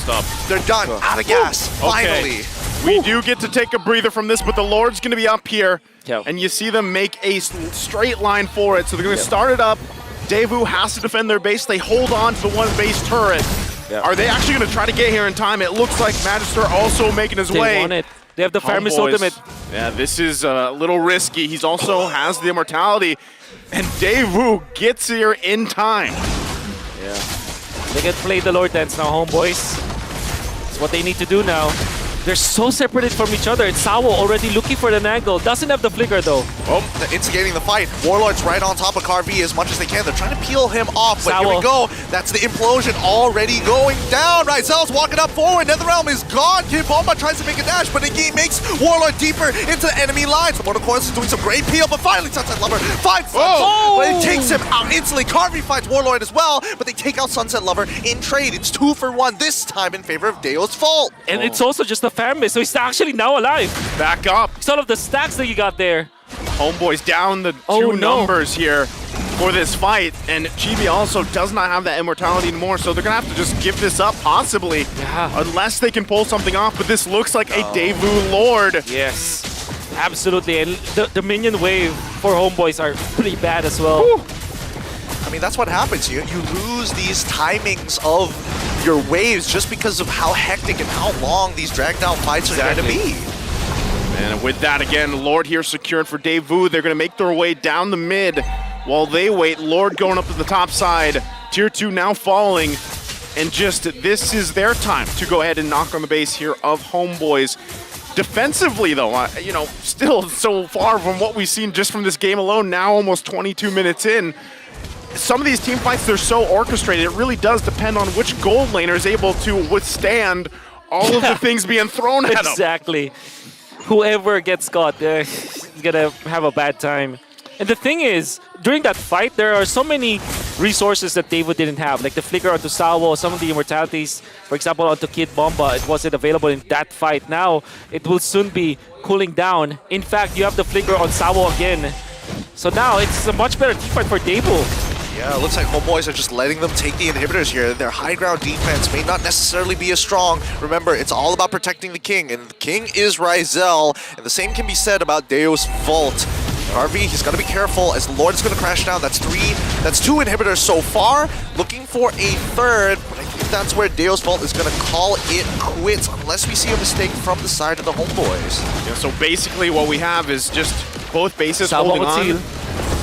they're done. Out of gas. Finally. We do get to take a breather from this, but the Lord's going to be up here, and you see them make a straight line for it. So they're going to start it up. Daewoo has to defend their base. They hold on to the one base turret. Are they actually going to try to get here in time? It looks like Magister also making his way. They want it. They have the Faramis ultimate. Yeah, this is a little risky. He's also has the immortality, and Daewoo gets here in time. Yeah. They can play the Lord dance now, homeboys. That's what they need to do now. They're so separated from each other. It's Sawo already looking for an angle. Doesn't have the flicker though. Oh, instigating the fight. Warlord's right on top of Carvey as much as they can. They're trying to peel him off, but here we go. That's the implosion already going down. Rizal's walking up forward. Netherrealm is gone. Kimbomba tries to make a dash, but it makes Warlord deeper into the enemy lines. The Mortal Coils is doing some great peel, but finally Sunset Lover finds but it takes him out instantly. Carvey finds Warlord as well, but they take out Sunset Lover in trade. It's 2-for-1 this time in favor of Deo's Fault. And it's also just a Faramis, so he's actually now alive. Back up. It's all of the stacks that you got there. Homeboys down the two numbers here for this fight, and Chibi also does not have that immortality anymore, so they're gonna have to just give this up possibly, unless they can pull something off. But this looks like a Daewoo Lord. Yes, absolutely, and the minion wave for Homeboys are pretty bad as well. Whew. I mean, that's what happens. You lose these timings of your waves just because of how hectic and how long these drag down fights are going to be. And with that, again, Lord here secured for Daewoo. They're going to make their way down the mid while they wait. Lord going up to the top side. Tier 2 now falling. And just this is their time to go ahead and knock on the base here of Homeboys. Defensively, though, you know, still so far from what we've seen just from this game alone, now almost 22 minutes in. Some of these team fights, they're so orchestrated, it really does depend on which gold laner is able to withstand all of the things being thrown at them. Exactly. Whoever gets caught, is gonna have a bad time. And the thing is, during that fight, there are so many resources that Daewoo didn't have, like the flicker onto Sawo, some of the immortalities, for example, onto Kid Bomba, it wasn't available in that fight. Now, it will soon be cooling down. In fact, you have the flicker on Sawo again. So now, it's a much better team fight for Daewoo. Yeah, it looks like Homeboys are just letting them take the inhibitors here. Their high ground defense may not necessarily be as strong. Remember, it's all about protecting the king, and the king is Rizal, and the same can be said about Deo's Vault. Harvey, he's got to be careful as the Lord is going to crash down. That's 2 inhibitors so far. Looking for a third, but I think that's where Deo's Vault is going to call it quits unless we see a mistake from the side of the Homeboys. Yeah, so basically what we have is just both bases holding on.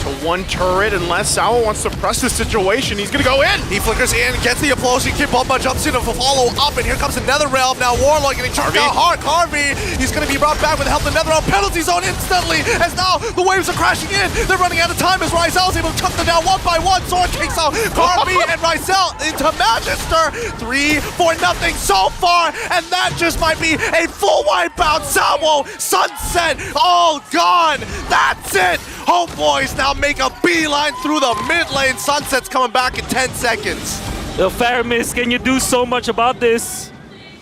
to one turret unless Sao wants to press the situation. He's gonna go in. He flickers in, gets the implosion. Kid Bomba jumps in to follow up, and here comes another realm. Now Warlord getting chucked out hard. Harvey, he's gonna be brought back with the help of another realm. Penalty zone instantly, as now the waves are crashing in. They're running out of time as Ryzel's able to chuck them down one by one. Sword takes out Harvey and Ryzel into Magister. 3-0 so far, and that just might be a full wipeout. Salvo, Sunset, all gone. That's it. Homeboys now make a beeline through the mid lane. Sunset's coming back in 10 seconds. The Faramis, can you do so much about this?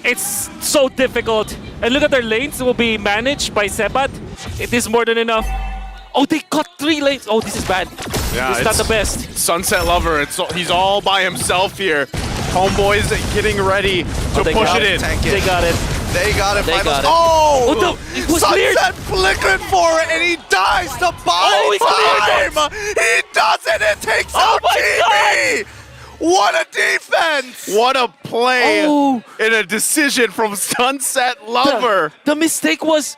It's so difficult. And look at their lanes will be managed by Sebat. It is more than enough. Oh, they cut 3 lanes. Oh, this is bad. Yeah, it's not the best. Sunset Lover, he's all by himself here. Homeboys getting ready to push it in. They got it. They got it. They got it. Oh! Oh, no, it was Sunset flickered for it, and he dies to buy time! He does it! It takes out GB! What a defense! What a play and a decision from Sunset Lover. The mistake was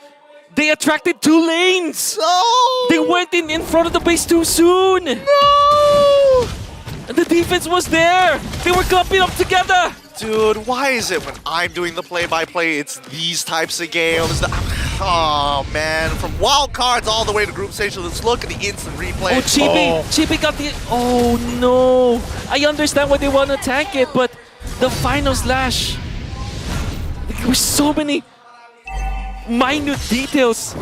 they attracted 2 lanes. No! They went in front of the base too soon. No! And the defense was there. They were clumping up together. Dude, why is it when I'm doing the play-by-play, it's these types of games that... Oh, man. From wild cards all the way to group stage, let's look at the instant replay. Oh, Chibi got the... Oh, no. I understand why they want to tank it, but the final slash... There were so many minute details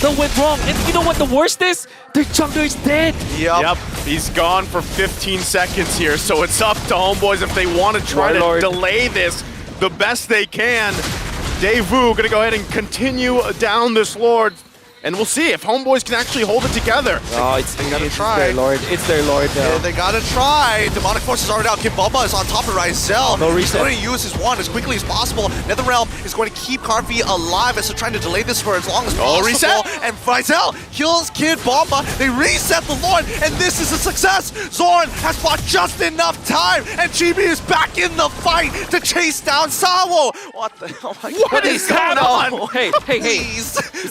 that went wrong. And you know what the worst is? Their jungler is dead. Yep. He's gone for 15 seconds here, so it's up to Homeboys if they want to try to delay this the best they can. Daewoo gonna go ahead and continue down this Lord, and we'll see if Homeboys can actually hold it together. Oh, it's their Lord. It's their Lord now. Yeah, they gotta try. Demonic Force is already out. Kimbomba is on top of Ryzel. No reset. He's going to use his wand as quickly as possible. NetherRealm is going to keep Carvey alive as they're trying to delay this for as long as possible. Reset. And Ryzel kills Kid Bomba. They reset the Lord, and this is a success. Zorn has bought just enough time, and GB is back in the fight to chase down Sawo. What the hell? What is going on? Hey.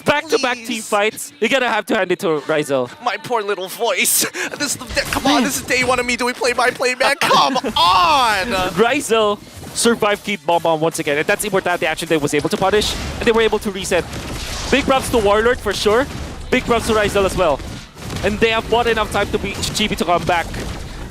Back-to-back team fights. You gotta have to hand it to Ryzel. My poor little voice. Come on, this is day one of me doing play-by-play, man. Come on! Ryzel survived Kid Bomba once again, and that's Immortality action they was able to punish, and they were able to reset. Big props to Warlord for sure. Big props to Ryzel as well. And they have bought enough time to beat GB to come back.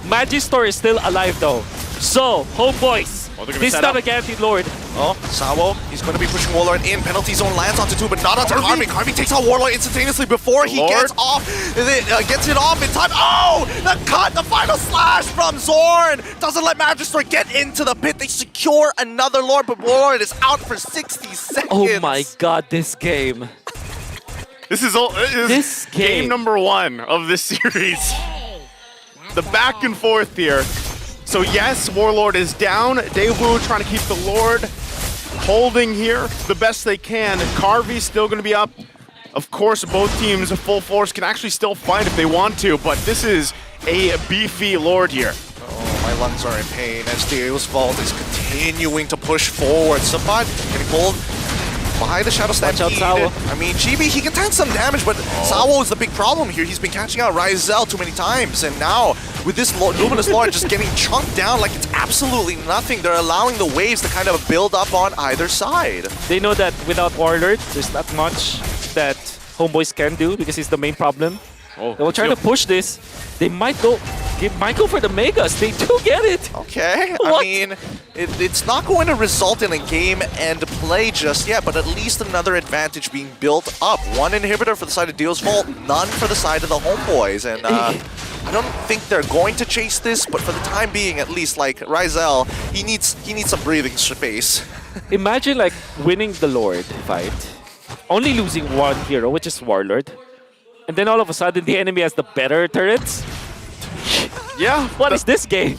Magister is still alive though. So, Homeboys. This is not a guaranteed Lord. Oh, Sawo, he's going to be pushing Warlord in. Penalty zone lands onto 2, but not onto Carvey. Carvey takes out Warlord instantaneously before he gets off. Gets it off in time. Oh, the cut, the final slash from Zorn. Doesn't let Magister get into the pit. They secure another Lord, but Warlord is out for 60 seconds. Oh my god, this game. This is game number 1 of this series. The back and forth here. So yes, Warlord is down. Daewoo trying to keep the Lord holding here the best they can. Carvey's still going to be up. Of course, both teams full force can actually still fight if they want to, but this is a beefy Lord here. Oh, my lungs are in pain as Daewoo's Vault is continuing to push forward. Sabat getting pulled behind the Shadow Stampede. I mean, GB, he can tank some damage, but Sawo is the big problem here. He's been catching out Ryzel too many times, and now with this Luminous Lord just getting chunked down like it's absolutely nothing, they're allowing the waves to kind of build up on either side. They know that without Warlord, there's not much that Homeboys can do because he's the main problem. They will try to push this. They might go for the Megas. They do get it. Okay, I mean, it's not going to result in a game-end play just yet, but at least another advantage being built up. 1 inhibitor for the side of Dio's Vault, none for the side of the Homeboys. And I don't think they're going to chase this, but for the time being, at least, like Ryzel, he needs some breathing space. Imagine like winning the Lord fight, only losing 1 hero, which is Warlord. And then all of a sudden, the enemy has the better turrets. Yeah. What is this game?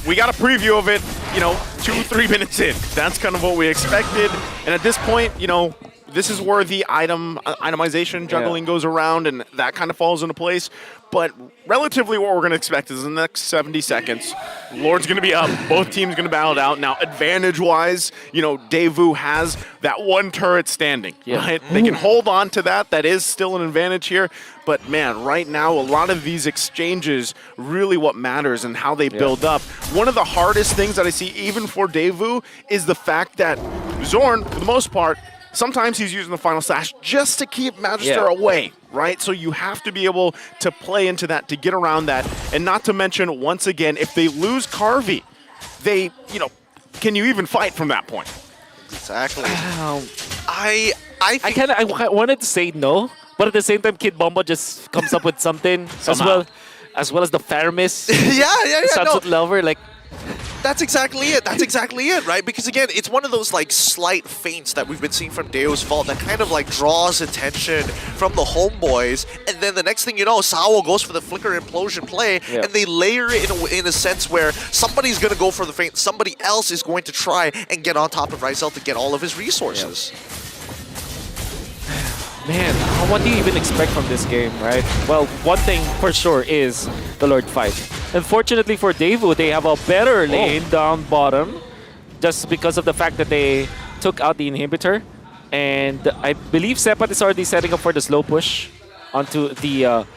We got a preview of it, 2-3 minutes in. That's kind of what we expected. And at this point, this is where the itemization juggling goes around, and that kind of falls into place. But relatively what we're going to expect is in the next 70 seconds, Lord's going to be up. Both teams going to battle it out. Now, advantage-wise, you know, Daewoo has that one turret standing, right? They can hold on to that. That is still an advantage here. But, man, right now, a lot of these exchanges really what matters and how they build up. One of the hardest things that I see, even for Daewoo, is the fact that Zorn, for the most part, sometimes he's using the final slash just to keep Magister away, right? So you have to be able to play into that, to get around that. And not to mention, once again, if they lose Carvey, they, you know, can you even fight from that point? Exactly. I wanted to say no, but at the same time, Kid Bomba just comes up with something as well as the Faramis. Sunset Lover, like. That's exactly it. That's exactly it, right? Because again, it's one of those like slight feints that we've been seeing from Deo's Vault that kind of like draws attention from the homeboys, and then the next thing you know, Sawo goes for the Flicker Implosion play, and they layer it in a sense where somebody's going to go for the feint, somebody else is going to try and get on top of Rizel to get all of his resources. Man, what do you even expect from this game, right? Well, one thing for sure is the Lord fight. Unfortunately for Daewoo, they have a better lane down bottom just because of the fact that they took out the inhibitor. And I believe Sepat is already setting up for the slow push onto the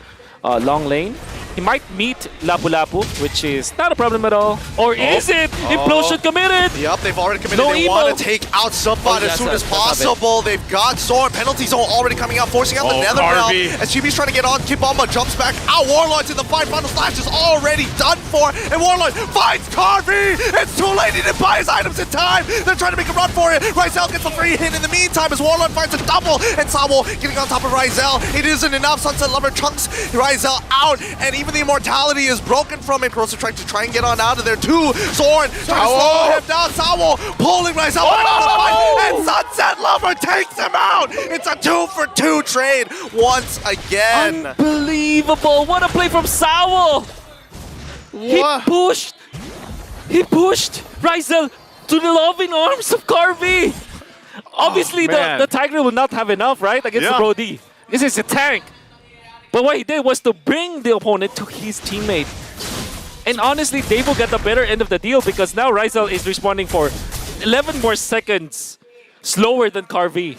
long lane. He might meet Lapu Lapu, which is not a problem at all. Or is it? Implosion committed! Yep, they've already committed. They want to take out Sunbot as soon as possible. They've got Zorn. Penalty zone already coming out, forcing out the Nether Realm. As Chibi's trying to get on, Kid Bomba jumps back out. Warlord's in the fight. Final Slash is already done for. And Warlord finds Carvey! It's too late. He didn't buy his items in time. They're trying to make a run for it. Rizel gets the free hit in the meantime as Warlord finds a double. And Sawo getting on top of Rizel. It isn't enough. Sunset Lover chunks Rizel out. And even the immortality is broken from it. Crossa trying to get on out of there too. Zorn trying to slow him down. Sawo pulling Rizel out of the fight. And Sunset Lover takes him out. It's a 2-for-2 trade once again. Unbelievable. What a play from Sawo. He pushed Rizel to the loving arms of Carvey. Obviously, the Tiger will not have enough, right, against the Brody. This is a tank. But what he did was to bring the opponent to his teammate. And honestly, Daewoo got the better end of the deal because now Rizel is responding for 11 more seconds slower than Carvey.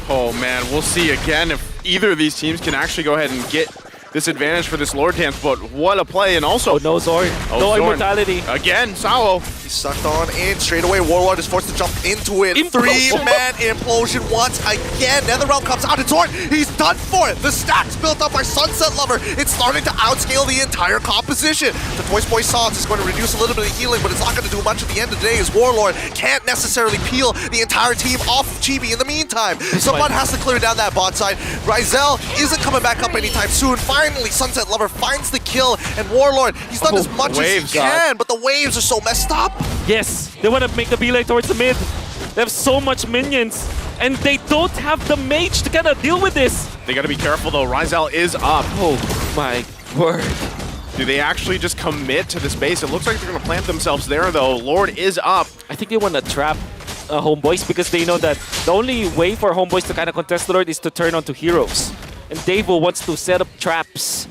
Oh man, we'll see again if either of these teams can actually go ahead and get this advantage for this Lord dance, but what a play, and also... no Zorn. No immortality. Again, Sawo. He's sucked on in. Straight away, Warlord is forced to jump into it. Three-man implosion once again. Netherrealm comes out, and Zorn, he's done for it. The stacks built up by Sunset Lover. It's starting to outscale the entire composition. The Toys Boy Sauce is going to reduce a little bit of healing, but it's not going to do much at the end of the day as Warlord can't necessarily peel the entire team off of Chibi in the meantime. Someone has to clear down that bot side. Rizel isn't coming back up anytime soon. Finally, Sunset Lover finds the kill, and Warlord, he's done as much as he can, but the waves are so messed up. Yes, they want to make the belay towards the mid. They have so much minions, and they don't have the mage to kind of deal with this. They got to be careful, though. Rizel is up. Oh, my word. Do they actually just commit to this base? It looks like they're going to plant themselves there, though. Lord is up. I think they want to trap Homeboys because they know that the only way for Homeboys to kind of contest the Lord is to turn onto heroes. And Daewoo wants to set up traps.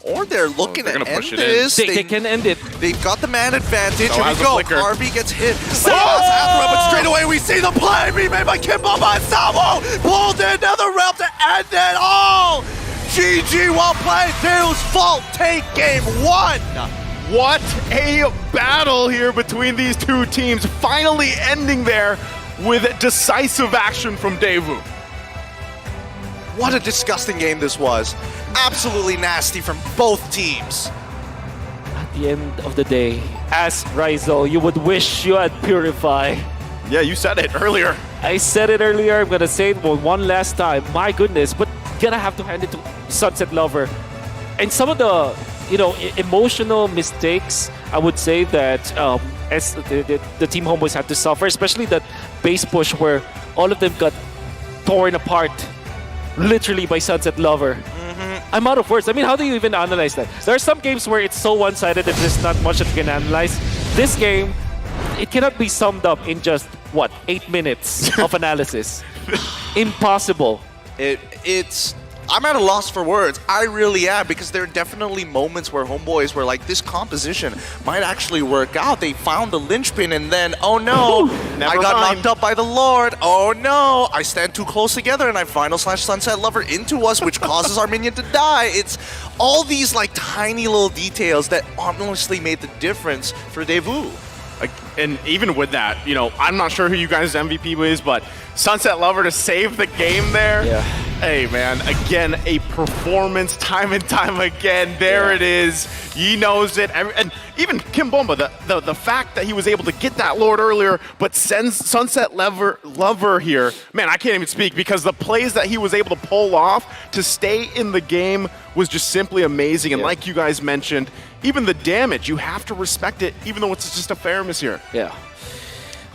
Or they're looking to end this. They can end it. They've got the man advantage. So Here we go. Carvey gets hit. But straight away we see the play being made by Kid Bomba and Sawo. Pulled in Netherrealm to end it all. GG, well played. Deo's Vault take game one. What a battle here between these two teams. Finally ending there with decisive action from Daewoo. What a disgusting game this was. Absolutely nasty from both teams. At the end of the day, as Rizel, you would wish you had Purify. Yeah, you said it earlier. I said it earlier. I'm going to say it one last time. My goodness, but gonna have to hand it to Sunset Lover. And some of the, emotional mistakes, I would say that as the Team Homeboys had to suffer, especially that base push where all of them got torn apart literally by Sunset Lover. I'm out of words. I mean, how do you even analyze that? There are some games where it's so one-sided that there's not much that you can analyze. This game, it cannot be summed up in just, 8 minutes of analysis. Impossible. I'm at a loss for words. I really am, because there are definitely moments where homeboys were like, this composition might actually work out. They found the linchpin, and then, oh no, I got knocked up by the Lord. Oh no, I stand too close together, and I final/Sunset Lover into us, which causes our minion to die. It's all these like tiny little details that honestly made the difference for Daewoo. And even with that, you know, I'm not sure who you guys' MVP is, but Sunset Lover to save the game there. Yeah. Hey, man, again, a performance time and time again. There it is. He knows it. And even Kim Bomba, the fact that he was able to get that Lord earlier, but sends Sunset Lover here, man, I can't even speak, because the plays that he was able to pull off to stay in the game was just simply amazing. And like you guys mentioned, even the damage, you have to respect it, even though it's just a Faramis here. Yeah.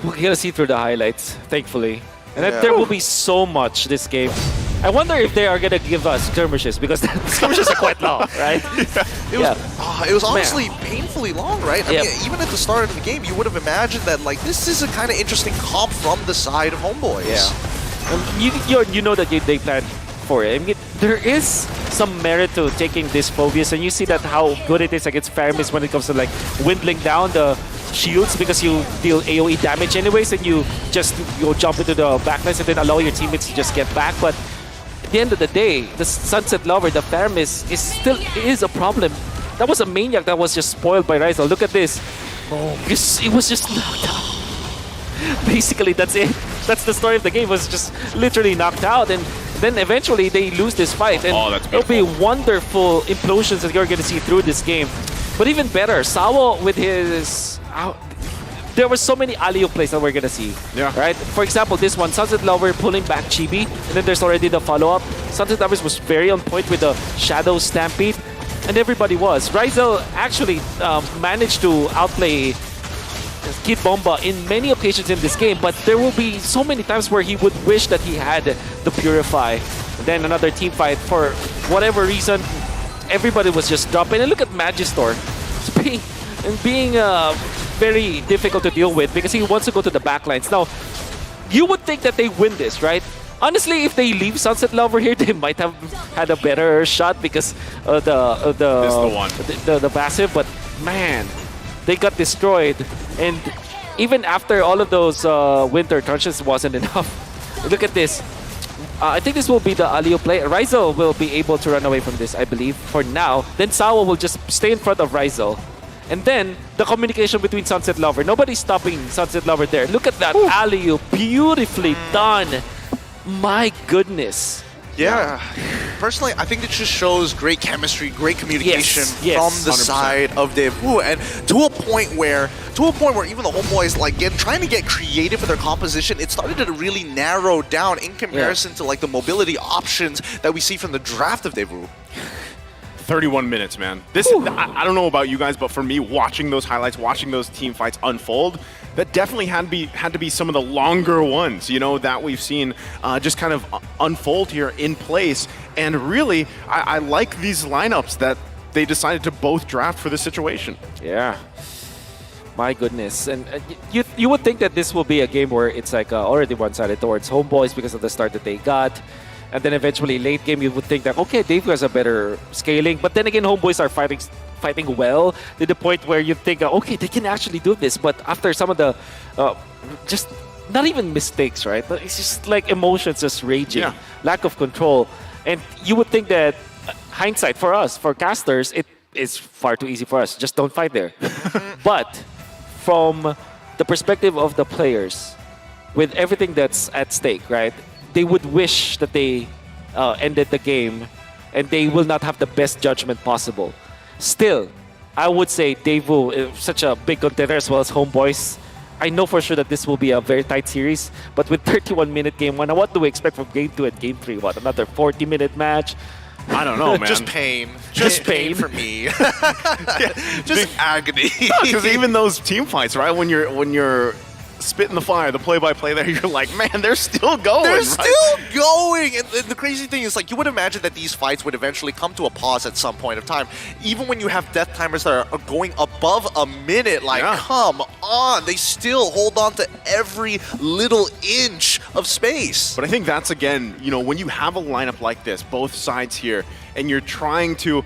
We're gonna see through the highlights, thankfully. And then there will be so much this game. I wonder if they are gonna give us skirmishes, because the skirmishes are quite long, right? It was honestly painfully long, right? I mean, even at the start of the game, you would have imagined that like this is a kind of interesting comp from the side of homeboys. Yeah. You know that they planned for it. I mean, there is some merit to taking this Phobius, and you see that how good it is against Faramis when it comes to like windling down the shields, because you deal AoE damage anyways, and you just jump into the backlines and then allow your teammates to just get back. But at the end of the day, the Sunset Lover, the Faramis, is a problem. That was a maniac that was just spoiled by Rizal. Look at this. It was just knocked out. Basically, that's it. That's the story of the game. It was just literally knocked out, and then eventually they lose this fight. And it'll be wonderful implosions that you're going to see through this game. But even better, Sawo with his... there were so many alley plays that we're going to see. Right? For example, this one, Sunset Lover pulling back Chibi, and then there's already the follow-up. Sunset Lover was very on point with the Shadow Stampede, and everybody was. Rizal actually managed to outplay Kid Bomba in many occasions in this game, but there will be so many times where he would wish that he had the Purify. Then another team fight, for whatever reason, everybody was just dropping. And look at Magistor. It's being very difficult to deal with, because he wants to go to the backlines. Now, you would think that they win this, right? Honestly, if they leave Sunset Lover here, they might have had a better shot because of the passive. But man, they got destroyed. And even after all of those winter touches wasn't enough. Look at this. I think this will be the Alio play. Rizal will be able to run away from this, I believe, for now. Then Sawa will just stay in front of Rizal. And then the communication between Sunset Lover. Nobody's stopping Sunset Lover there. Look at that Alio. Beautifully done. My goodness. Yeah. Personally, I think it just shows great chemistry, great communication from the 100%. side of Daewoo, and to a point where even the homeboys like trying to get creative with their composition, it started to really narrow down in comparison to like the mobility options that we see from the draft of Daewoo. 31 minutes, man. This I don't know about you guys, but for me, watching those highlights, watching those team fights unfold, that definitely had to be some of the longer ones, you know, that we've seen just kind of unfold here in place. And really, I like these lineups that they decided to both draft for this situation. Yeah. My goodness. And you would think that this will be a game where it's like already one-sided towards homeboys because of the start that they got. And then eventually, late game, you would think that, okay, Dave has a better scaling. But then again, homeboys are fighting well to the point where you think, okay, they can actually do this. But after some of the, just not even mistakes, right? But it's just like emotions just raging, lack of control. And you would think that hindsight for us, for casters, it is far too easy for us. Just don't fight there. But from the perspective of the players, with everything that's at stake, right? They would wish that they ended the game, and they will not have the best judgment possible. Still, I would say Daewoo is such a big contender as well as homeboys. I know for sure that this will be a very tight series, but with 31-minute game 1, what do we expect from game 2 and game 3? What, another 40-minute match? I don't know, man. Just pain. Just pain for me. Just agony. Because even those team fights, right? When you're spit in the fire, the play-by-play there, you're like, man, they're still going. They're right? still going. And the crazy thing is, like, you would imagine that these fights would eventually come to a pause at some point of time. Even when you have death timers that are going above a minute, like, come on. They still hold on to every little inch of space. But I think that's, again, you know, when you have a lineup like this, both sides here, and you're trying to,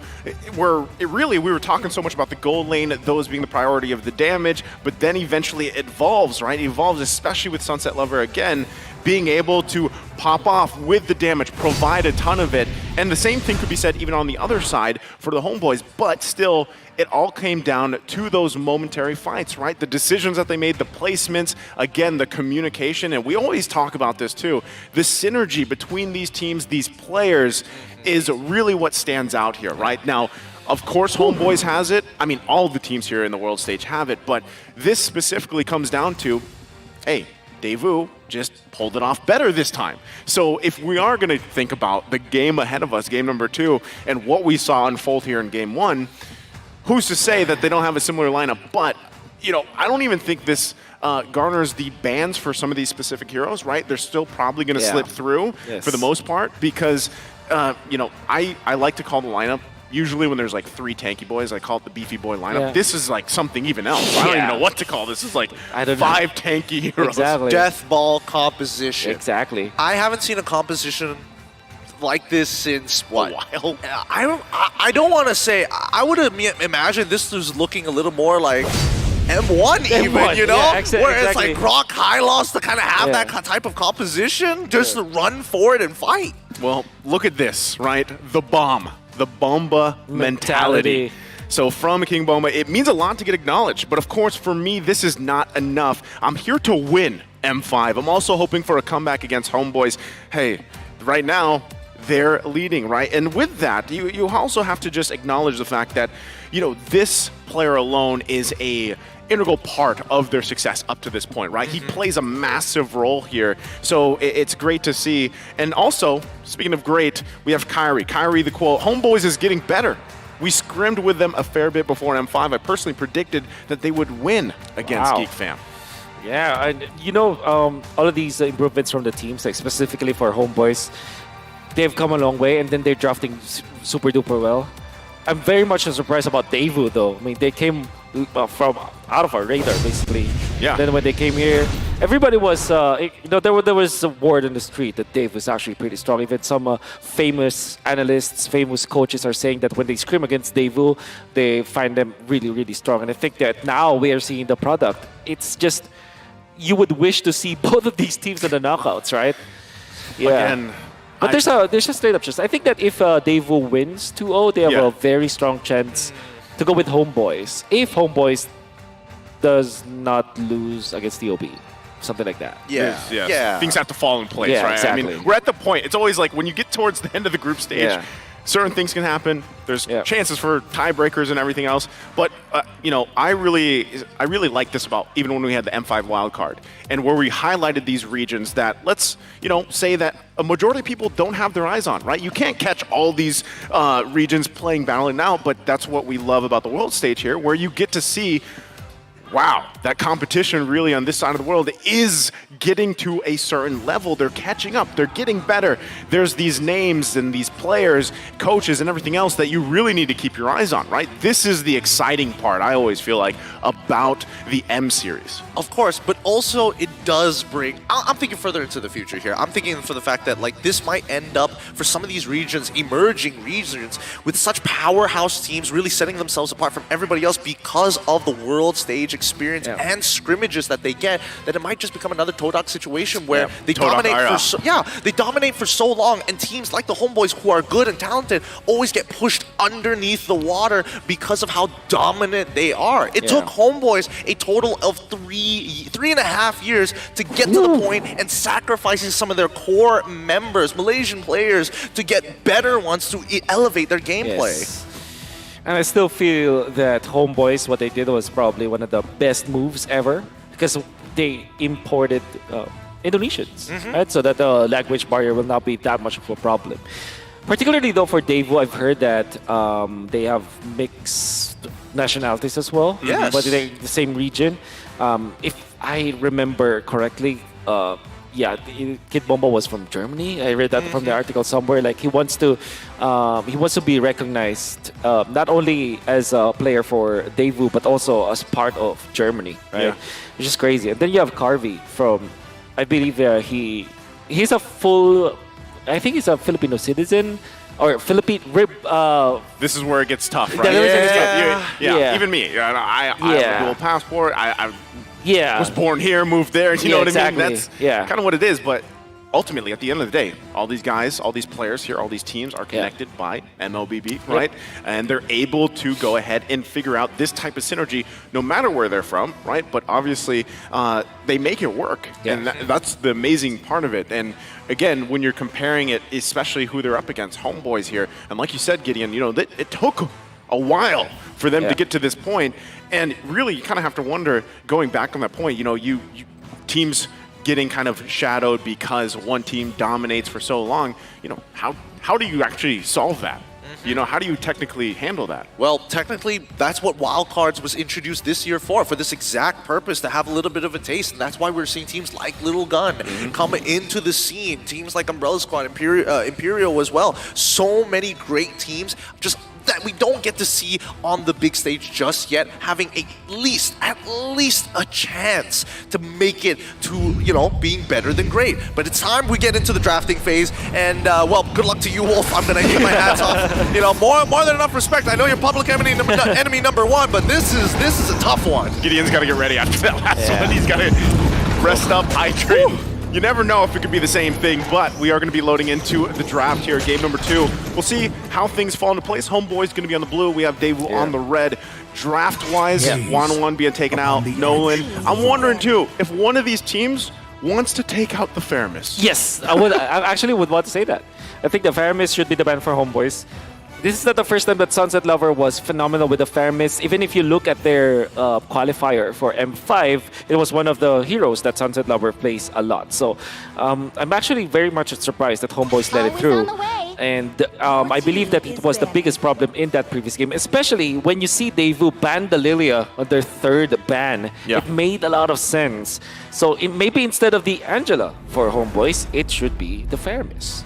we were talking so much about the gold lane, those being the priority of the damage, but then eventually it evolves, right? It evolves, especially with Sunset Lover again, being able to pop off with the damage, provide a ton of it. And the same thing could be said even on the other side for the homeboys, but still, it all came down to those momentary fights, right? The decisions that they made, the placements, again, the communication, and we always talk about this too. The synergy between these teams, these players, is really what stands out here, right? Now, of course, Homeboys has it. I mean, all the teams here in the world stage have it, but this specifically comes down to, hey, Daewoo just pulled it off better this time. So if we are going to think about the game ahead of us, game number 2, and what we saw unfold here in game 1, who's to say that they don't have a similar lineup? But, you know, I don't even think this garners the bans for some of these specific heroes, right? They're still probably going to slip through for the most part because, you know, I like to call the lineup, usually when there's like 3 tanky boys, I call it the beefy boy lineup. Yeah. This is like something even else. I don't even know what to call this. This is like 5 tanky heroes. Death ball composition. Exactly. I haven't seen a composition like this since what? A while. I don't want to say. I would imagine this was looking a little more like M1 even, you know? Yeah, where it's like Rock Hylos to kind of have that type of composition, just to run for it and fight. Well, look at this, right? The bomb. The Bomba mentality. So from King Bomba, it means a lot to get acknowledged. But of course, for me, this is not enough. I'm here to win M5. I'm also hoping for a comeback against Homeboys. Hey, right now, they're leading, right? And with that, you also have to just acknowledge the fact that, you know, this player alone is a integral part of their success up to this point, right? He plays a massive role here, so it's great to see. And also, speaking of great, we have Kyrie. Kyrie, the quote, Homeboys is getting better. We scrimmed with them a fair bit before M5. I personally predicted that they would win against Geek Fam. Yeah, and you know, all of these improvements from the teams, like specifically for Homeboys, they've come a long way, and then they're drafting super duper well. I'm very much surprised about Daewoo, though. I mean, they came from out of our radar, basically. Yeah. Then when they came here, everybody was, you know, there was a word in the street that Dave was actually pretty strong. Even some famous analysts, famous coaches are saying that when they scrim against Daewoo, they find them really, really strong. And I think that now we are seeing the product. It's just, you would wish to see both of these teams in the knockouts, right? Yeah. Again, but there's a straight up chance. I think that if Daewoo wins 2-0, they have a very strong chance to go with Homeboys. If Homeboys does not lose against the OB, something like that. Yeah. Things have to fall in place, right? Exactly. I mean, we're at the point. It's always like when you get towards the end of the group stage, certain things can happen. There's chances for tiebreakers and everything else. But you know, I really like this about even when we had the M5 wildcard and where we highlighted these regions that, let's say that a majority of people don't have their eyes on, right? You can't catch all these regions playing Battle Now, but that's what we love about the world stage here, where you get to see, wow, that competition really on this side of the world is getting to a certain level. They're catching up. They're getting better. There's these names and these players, coaches, and everything else that you really need to keep your eyes on, right? This is the exciting part, I always feel like, about the M series. Of course, but also it does bring... I'm thinking further into the future here. I'm thinking for the fact that, like, this might end up, for some of these regions, emerging regions, with such powerhouse teams really setting themselves apart from everybody else because of the world stage experience and scrimmages that they get, that it might just become another Todak situation where they dominate they dominate for so long, and teams like the Homeboys, who are good and talented, always get pushed underneath the water because of how dominant they are. It took Homeboys a total of three and a half years to get to the point, and sacrificing some of their core members, Malaysian players, to get better ones to elevate their gameplay. And I still feel that Homeboys, what they did was probably one of the best moves ever, because they imported Indonesians, right? So that the language barrier will not be that much of a problem. Particularly though for Daewoo, I've heard that they have mixed nationalities as well. Yes. But they're the same region. If I remember correctly, Kid Bomba was from Germany. I read that from the article somewhere. Like he wants to be recognized not only as a player for Daewoo but also as part of Germany, right? Yeah. Which is crazy. And then you have Carvey from, I believe he's a full, I think he's a Filipino citizen. Or Philippine rib. This is where it gets tough, right? Yeah. Even me. I have a dual passport. I was born here, moved there. You know what I mean? That's kind of what it is. But ultimately, at the end of the day, all these guys, all these players here, all these teams are connected by MLBB, right? And they're able to go ahead and figure out this type of synergy no matter where they're from, right? But obviously, they make it work. And that's the amazing part of it. And again, when you're comparing it, especially who they're up against, Homeboys here, and like you said, Gideon, it took a while for them to get to this point. And really, you kind of have to wonder, going back on that point, you teams getting kind of shadowed because one team dominates for so long, how do you actually solve that? How do you technically handle that? Well, technically, that's what Wildcards was introduced this year for this exact purpose, to have a little bit of a taste. And that's why we're seeing teams like Little Gun come into the scene, teams like Umbrella Squad, Imperial as well. So many great teams just that we don't get to see on the big stage just yet, having at least a chance to make it to, being better than great. But it's time we get into the drafting phase, and well, good luck to you, Wolf. I'm gonna give my hats off. More than enough respect. I know you're public enemy number one, but this is a tough one. Gideon's got to get ready after that last one. He's got to rest up, hydrate. You never know if it could be the same thing, but we are going to be loading into the draft here, game number 2. We'll see how things fall into place. Homeboy's going to be on the blue. We have Daewoo on the red. Draft-wise, 1-1 being taken out. Nolan. I'm wondering, too, if one of these teams wants to take out the Faramis. Yes, I actually would want to say that. I think the Faramis should be the ban for Homeboys. This is not the first time that Sunset Lover was phenomenal with the Faramis. Even if you look at their qualifier for M5, it was one of the heroes that Sunset Lover plays a lot. So I'm actually very much surprised that Homeboys let it through. And I believe that it was the biggest problem in that previous game, especially when you see Daewoo ban the Lilia on their third ban. It made a lot of sense. So maybe instead of the Angela for Homeboys, it should be the Faramis.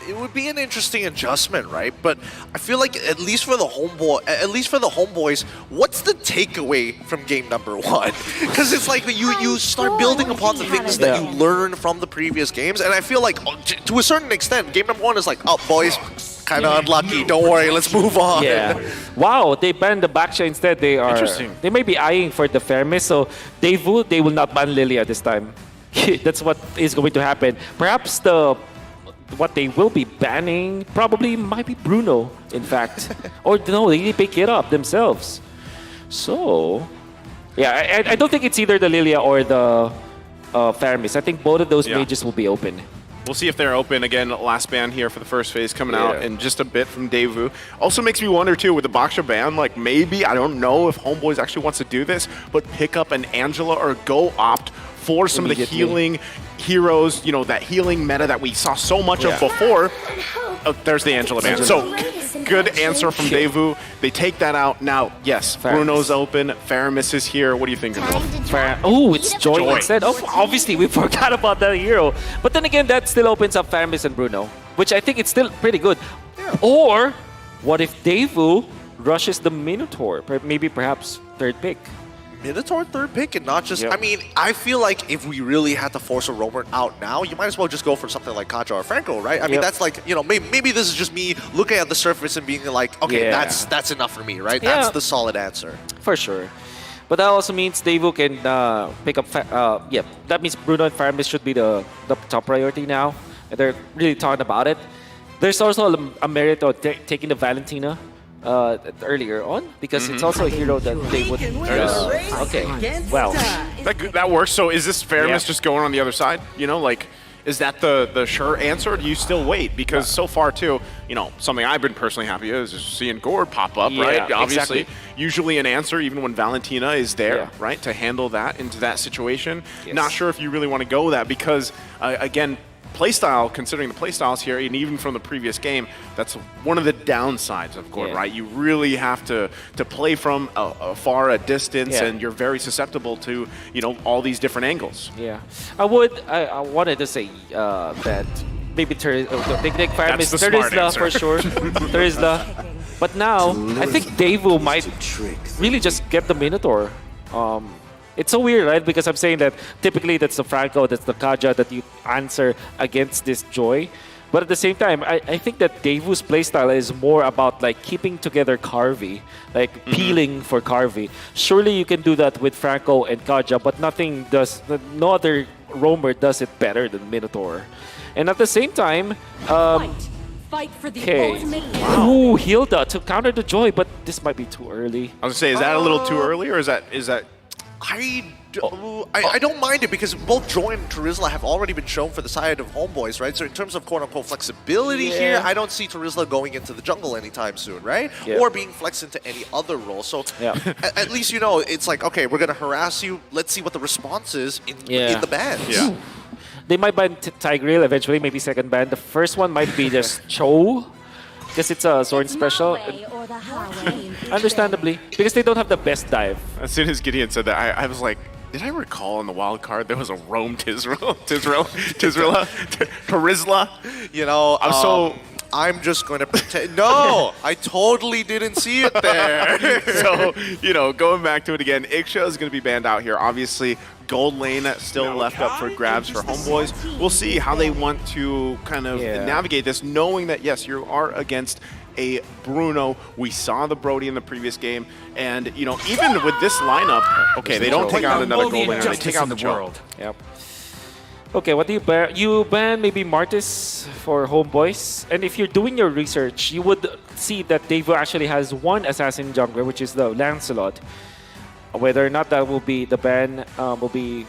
It would be an interesting adjustment, right? But I feel like at least for the Homeboys, what's the takeaway from game number 1? Because it's like you start building upon the things that you learn from the previous games, and I feel like to a certain extent, game number 1 is like, oh, boys, kind of unlucky. Don't worry, let's move on. Yeah. Wow, they banned the Baksha instead. They may be eyeing for the Faramis, so they will not ban Lilia this time. That's what is going to happen. Perhaps what they will be banning probably might be Bruno, in fact. Or no, they pick it up themselves. So, yeah, I don't think it's either the Lilia or the Faramis. I think both of those mages will be open. We'll see if they're open. Again, last ban here for the first phase coming out in just a bit from Daewoo. Also makes me wonder, too, with the Baksha ban, like maybe, I don't know if Homeboys actually wants to do this, but pick up an Angela or go opt for some of the healing heroes, that healing meta that we saw so much of before. Oh, there's the Angela ban. So, good answer from Daewoo. They take that out. Now, yes, Bruno's open. Faramis is here. What do you think, Wolf? Oh, it's Joy instead. Oh, obviously, we forgot about that hero. But then again, that still opens up Faramis and Bruno, which I think it's still pretty good. Or, what if Daewoo rushes the Minotaur? Maybe perhaps third pick. Minotaur third pick, and not just... I mean, I feel like if we really had to force a roamer out now, you might as well just go for something like Kaja or Franco, right? I mean, that's like, maybe this is just me looking at the surface and being like, okay, that's enough for me, right? That's the solid answer. For sure. But that also means Daewoo can pick up... that means Bruno and Faramis should be the top priority now. And they're really talking about it. There's also a merit of taking the Valentina earlier on, because it's also a hero that they would... okay, well. That works. So is this Faramis just going on the other side? Is that the sure answer, or do you still wait? Because so far, too, something I've been personally happy with is just seeing Gord pop up, right? Obviously, usually an answer, even when Valentina is there, right, to handle that into that situation. Not sure if you really want to go that, because, again, playstyle, considering the playstyles here, and even from the previous game, that's one of the downsides of Gord, right? You really have to play from a distance, and you're very susceptible to, you know, all these different angles. Yeah. I wanted to say that maybe they take Fire Mist Terizla for sure. Terizla. But now, I think Daewoo might really just get the Minotaur. It's so weird, right? Because I'm saying that typically that's the Franco, that's the Kaja that you answer against this Joy. But at the same time, I think that Daewoo's playstyle is more about like keeping together Carvey, like peeling for Carvey. Surely you can do that with Franco and Kaja, but no other roamer does it better than Minotaur. And at the same time, Fight for the ultimate. Ooh, Hilda to counter the Joy, but this might be too early. I was gonna say, is that a little too early, or is that? I don't mind it because both Joy and Terizla have already been shown for the side of Homeboys, right? So in terms of quote-unquote flexibility here, I don't see Terizla going into the jungle anytime soon, right? Yeah. Or being flexed into any other role. So at least, you know, it's like, okay, we're going to harass you. Let's see what the response is in the bans. Yeah. They might ban Tigreal eventually, maybe second ban. The first one might be just Cho, because it's a Zorn special. Understandably, because they don't have the best dive. As soon as Gideon said that, I was like, did I recall in the wild card there was a Roam Terizla? You know, I'm so... I'm just going to pretend. No, I totally didn't see it there. So, you know, going back to it again, Iksha is going to be banned out here. Obviously, gold lane still left up for grabs for Homeboys. We'll see how they want to kind of navigate this, knowing that, yes, you are against a Bruno. We saw the Brody in the previous game. And, you know, even with this lineup, okay, they don't take out another gold laner, they take out the world. Yep. Okay, what do you ban? You ban maybe Martis for Homeboys. And if you're doing your research, you would see that Daewoo actually has one assassin jungler, which is the Lancelot. Whether or not that will be the ban, will be,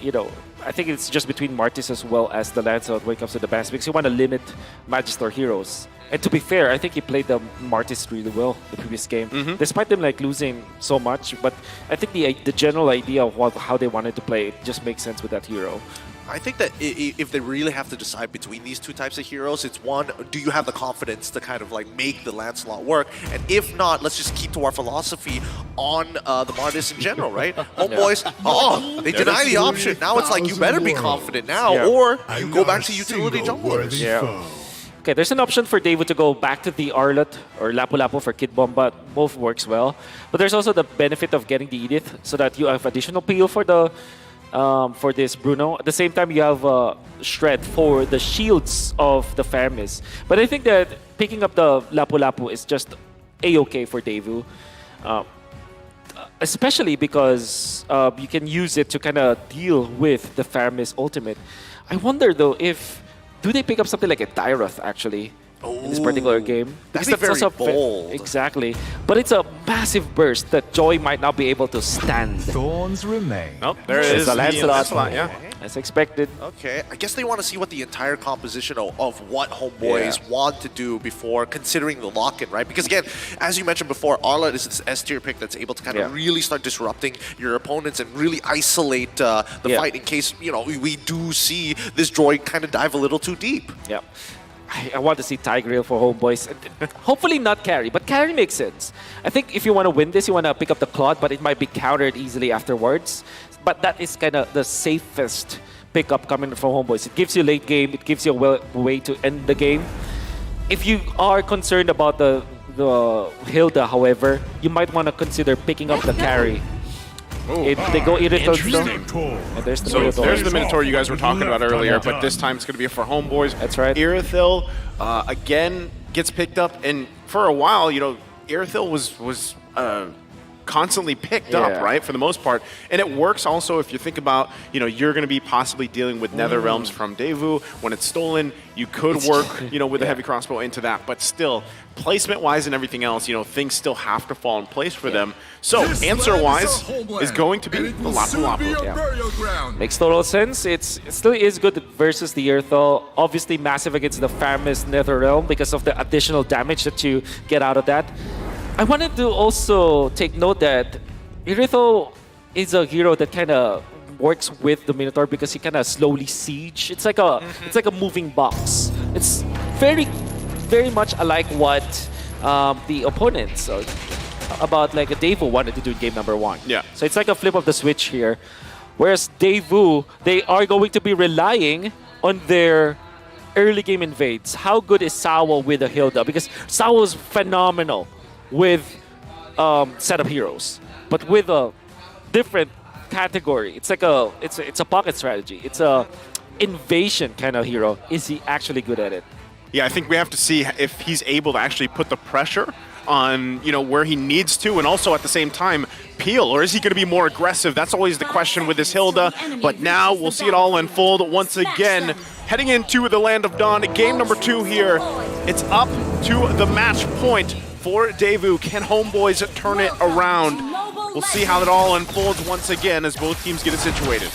you know, I think it's just between Martis as well as the Lancelot when it comes to the bans, because you want to limit Magister heroes. And to be fair, I think he played the Martis really well the previous game, despite them like losing so much. But I think the general idea of how they wanted to play it just makes sense with that hero. I think that if they really have to decide between these two types of heroes, it's one, do you have the confidence to kind of like make the Lancelot work? And if not, let's just keep to our philosophy on the Martis in general, right? Homeboys, they deny the option. Now it's like, you better be confident now, or you go back to utility junglers. Yeah. Okay, there's an option for Daewoo to go back to the Arlott or Lapu-Lapu for Kid Bomba. Both works well. But there's also the benefit of getting the Edith so that you have additional peel for the for this Bruno. At the same time, you have Shred for the shields of the Faramis. But I think that picking up the Lapu-Lapu is just A-okay for Daewoo. Especially because you can use it to kind of deal with the Faramis ultimate. I wonder though if... Do they pick up something like a Tyroth actually in this particular game? That's very bold. Exactly. But it's a massive burst that Joy might not be able to stand. Thorns remain. Oh, there is a Lancelot. Yeah. As expected. Okay, I guess they want to see what the entire composition of what Homeboys want to do before considering the lock-in, right? Because again, as you mentioned before, Arla is this S-tier pick that's able to kind of really start disrupting your opponents and really isolate the fight in case, you know, we do see this droid kind of dive a little too deep. Yeah. I want to see Tigreal for Homeboys. Hopefully not carry, but carry makes sense. I think if you want to win this, you want to pick up the Claude, but it might be countered easily afterwards. But that is kind of the safest pickup coming from Homeboys. It gives you late game. It gives you a way to end the game. If you are concerned about the Hilda, however, you might want to consider picking up the carry. If they go Irithel, there's the Minotaur you guys were talking about earlier, but this time it's going to be for Homeboys. That's right. Irithel, again, gets picked up, and for a while, you know, Irithel was constantly picked up, right, for the most part. And it works also if you think about, you know, you're going to be possibly dealing with Nether Realms from Daewoo. When it's stolen, you could work, you know, with the heavy crossbow into that. But still, placement-wise and everything else, you know, things still have to fall in place for them. So, answer-wise is going to be the Lapu-Lapu. Makes total sense. It still is good versus the Irithel. Obviously massive against the Faramis Nether Realm because of the additional damage that you get out of that. I wanted to also take note that Irithel is a hero that kind of works with the Minotaur because he kind of slowly siege. It's like a moving box. It's very much alike what the opponents about like a Daewoo wanted to do in game number 1. Yeah. So it's like a flip of the switch here. Whereas Daewoo, they are going to be relying on their early game invades. How good is Sawo with a Hilda? Because Sawo's phenomenal with setup heroes, but with a different category. It's like it's a pocket strategy. It's a invasion kind of hero. Is he actually good at it? Yeah, I think we have to see if he's able to actually put the pressure on, you know, where he needs to, and also at the same time peel, or is he going to be more aggressive? That's always the question with this Hilda. But now we'll see it all unfold once again. Heading into the Land of Dawn, game number 2 here. It's up to the match point for Daewoo. Can Homeboys turn it around? We'll see how it all unfolds once again as both teams get it situated.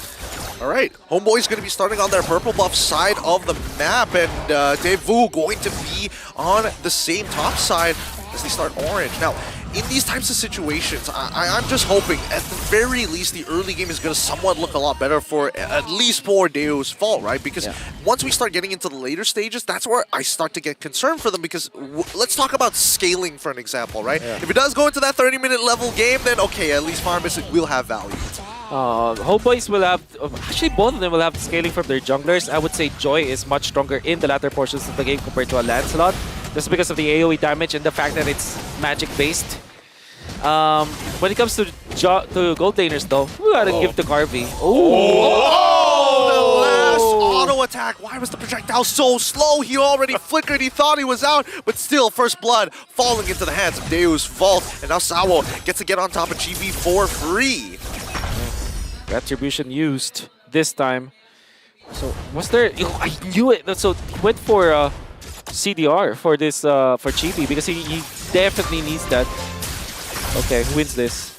All right, Homeboy's going to be starting on their purple buff side of the map, and Daewoo going to be on the same top side as they start orange. Now, in these types of situations, I'm just hoping, at the very least, the early game is going to somewhat look a lot better for at least for Daewoo's fault, right? Because once we start getting into the later stages, that's where I start to get concerned for them, because let's talk about scaling for an example, right? If it does go into that 30-minute level game, then okay, at least Farm Mystic will have value. Homeboys will have, actually both of them will have scaling from their junglers. I would say Joy is much stronger in the latter portions of the game compared to a Lancelot, just because of the AoE damage and the fact that it's magic based. When it comes to gold laners though, we gotta give to Carvey. The last auto attack. Why was the projectile so slow? He already flickered. He thought he was out, but still, first blood falling into the hands of Daewoo's Vault, and now Sawo gets to get on top of GB for free. Retribution used this time. So was there? I knew it. So he went for CDR for this for Chibi because he definitely needs that. Okay, who wins this?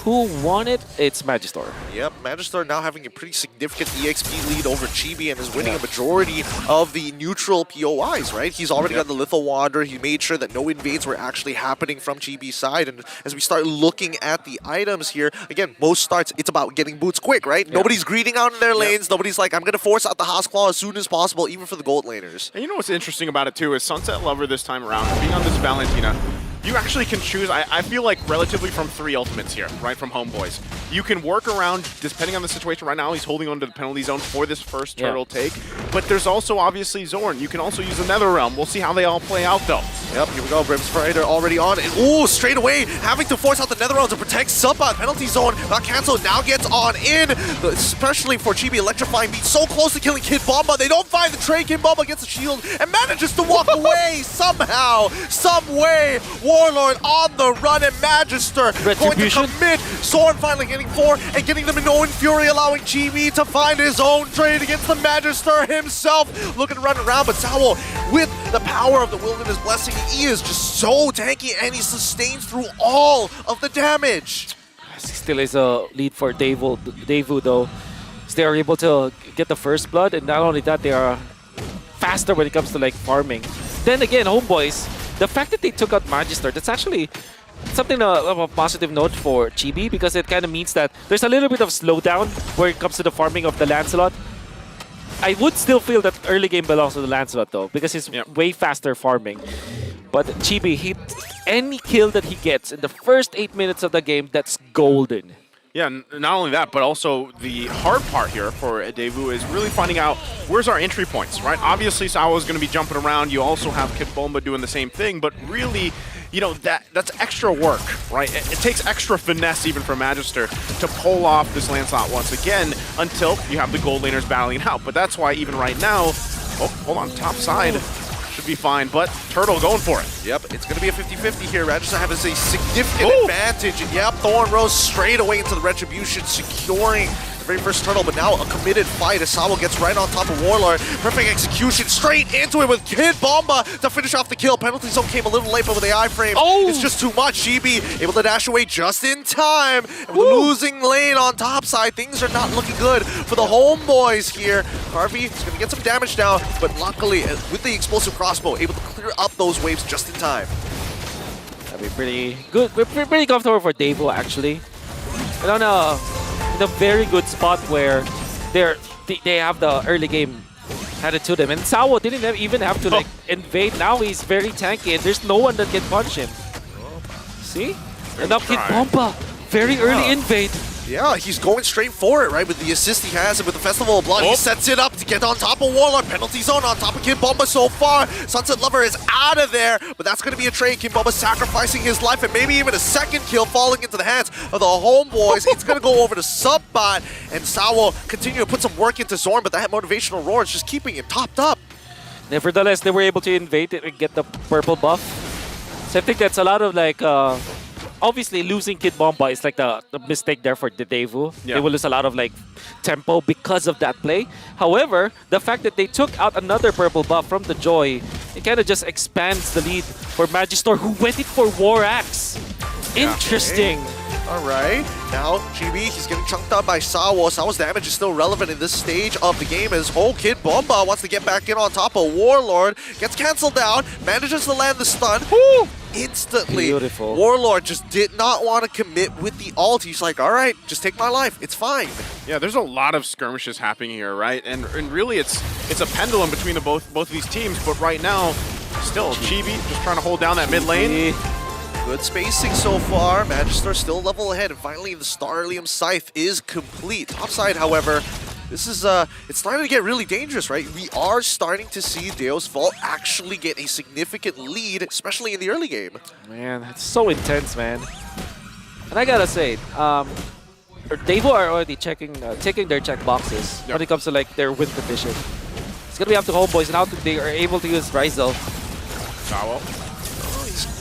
Who won it? It's Magister. Yep, Magister now having a pretty significant EXP lead over Chibi and is winning a majority of the neutral POIs, right? He's already got the Lethal Wander. He made sure that no invades were actually happening from Chibi's side. And as we start looking at the items here, again, most starts, it's about getting boots quick, right? Nobody's greeting out in their lanes. Nobody's like, I'm going to force out the House Claw as soon as possible, even for the gold laners. And you know what's interesting about it too is Sunset Lover this time around, being on this Valentina, you actually can choose, I feel like, relatively from 3 ultimates here, right, from Homeboys. You can work around, depending on the situation. Right now, he's holding on to the penalty zone for this first turtle take. But there's also, obviously, Zorn. You can also use the Nether Realm. We'll see how they all play out, though. Yep, here we go. Brimspider already on. And, ooh, straight away, having to force out the Nether Realm to protect Suppa. Penalty zone got canceled, now gets on in. Especially for Chibi, electrifying beat so close to killing Kid Bomba. They don't find the trade. Kid Bomba gets the shield and manages to walk away somehow, some way. Warlord on the run, and Magister going to commit. Zorn finally getting 4 and getting them in Owen Fury, allowing GB to find his own trade against the Magister himself. Looking to run around, but Sawo, with the power of the Wilderness Blessing, he is just so tanky and he sustains through all of the damage. Still is a lead for Daewoo though. So they are able to get the first blood, and not only that, they are faster when it comes to like farming. Then again, Homeboys, the fact that they took out Magister, that's actually something of a positive note for Chibi, because it kind of means that there's a little bit of slowdown when it comes to the farming of the Lancelot. I would still feel that early game belongs to the Lancelot though, because he's way faster farming. But Chibi, any kill that he gets in the first 8 minutes of the game, that's golden. Yeah, not only that, but also the hard part here for Daewoo is really finding out where's our entry points, right? Obviously, Sawo's going to be jumping around. You also have Kid Bomba doing the same thing, but really, you know, that's extra work, right? It takes extra finesse even for Magister to pull off this Lancelot once again until you have the gold laners battling out. But that's why even right now, oh, hold on, top side. Should be fine, but Turtle going for it. Yep, it's going to be a 50-50 here. Magister has a significant advantage. And yep, Thorn Rose straight away into the Retribution, securing the very first Turtle, but now a committed fight as Sawo gets right on top of Warlord. Perfect execution, straight into it with Kid Bomba to finish off the kill. Penalty zone came a little late, but with the iframe, it's just too much. Chibi able to dash away just in time. And with the losing lane on top side, things are not looking good for the Homeboys here. Harvey is going to get some damage now, but luckily, with the explosive crossbow, able to clear up those waves just in time. That'd be pretty good. We're pretty comfortable for Daewoo, actually. I don't know. in a very good spot where they have the early game handed to them. And Sawo didn't even have to like invade. Now he's very tanky and there's no one that can punch him. See? And now Kid Bomba, very early invade. Yeah, he's going straight for it, right? With the assist he has and with the Festival of Blood, he sets it up to get on top of Warlord. Penalty zone on top of Kid Bomba so far. Sunset Lover is out of there, but that's going to be a trade. Kid Bomba sacrificing his life and maybe even a second kill falling into the hands of the homeboys. It's going to go over to Subbot, and Sawo continue to put some work into Zorn, but that motivational roar is just keeping him topped up. Nevertheless, they were able to invade it and get the purple buff. So I think that's a lot of like... obviously, losing Kid Bomba is like the mistake there for the Daewoo. Yeah. They will lose a lot of like tempo because of that play. However, the fact that they took out another purple buff from the Joy, it kind of just expands the lead for Magister, who went it for War Axe. Interesting. All right, now GB, he's getting chunked out by Sawo. Sawo's damage is still relevant in this stage of the game as Kid Bomba wants to get back in on top of Warlord. Gets cancelled out, manages to land the stun. Woo! Instantly. Beautiful. Warlord just did not want to commit with the ult. He's like, all right, just take my life. It's fine. Yeah, there's a lot of skirmishes happening here, right? And really, it's a pendulum between both of these teams. But right now, still Chibi just trying to hold down that mid lane. Good spacing so far. Magister still level ahead, and finally the Starlium Scythe is complete. Topside, however, this is it's starting to get really dangerous, right? We are starting to see Deus Vault actually get a significant lead, especially in the early game. Man, it's so intense, man. And I gotta say, Daewoo are already taking their check boxes when it comes to like their win condition. It's gonna be up to Homeboys and how they are able to use Ryzel. Sawo.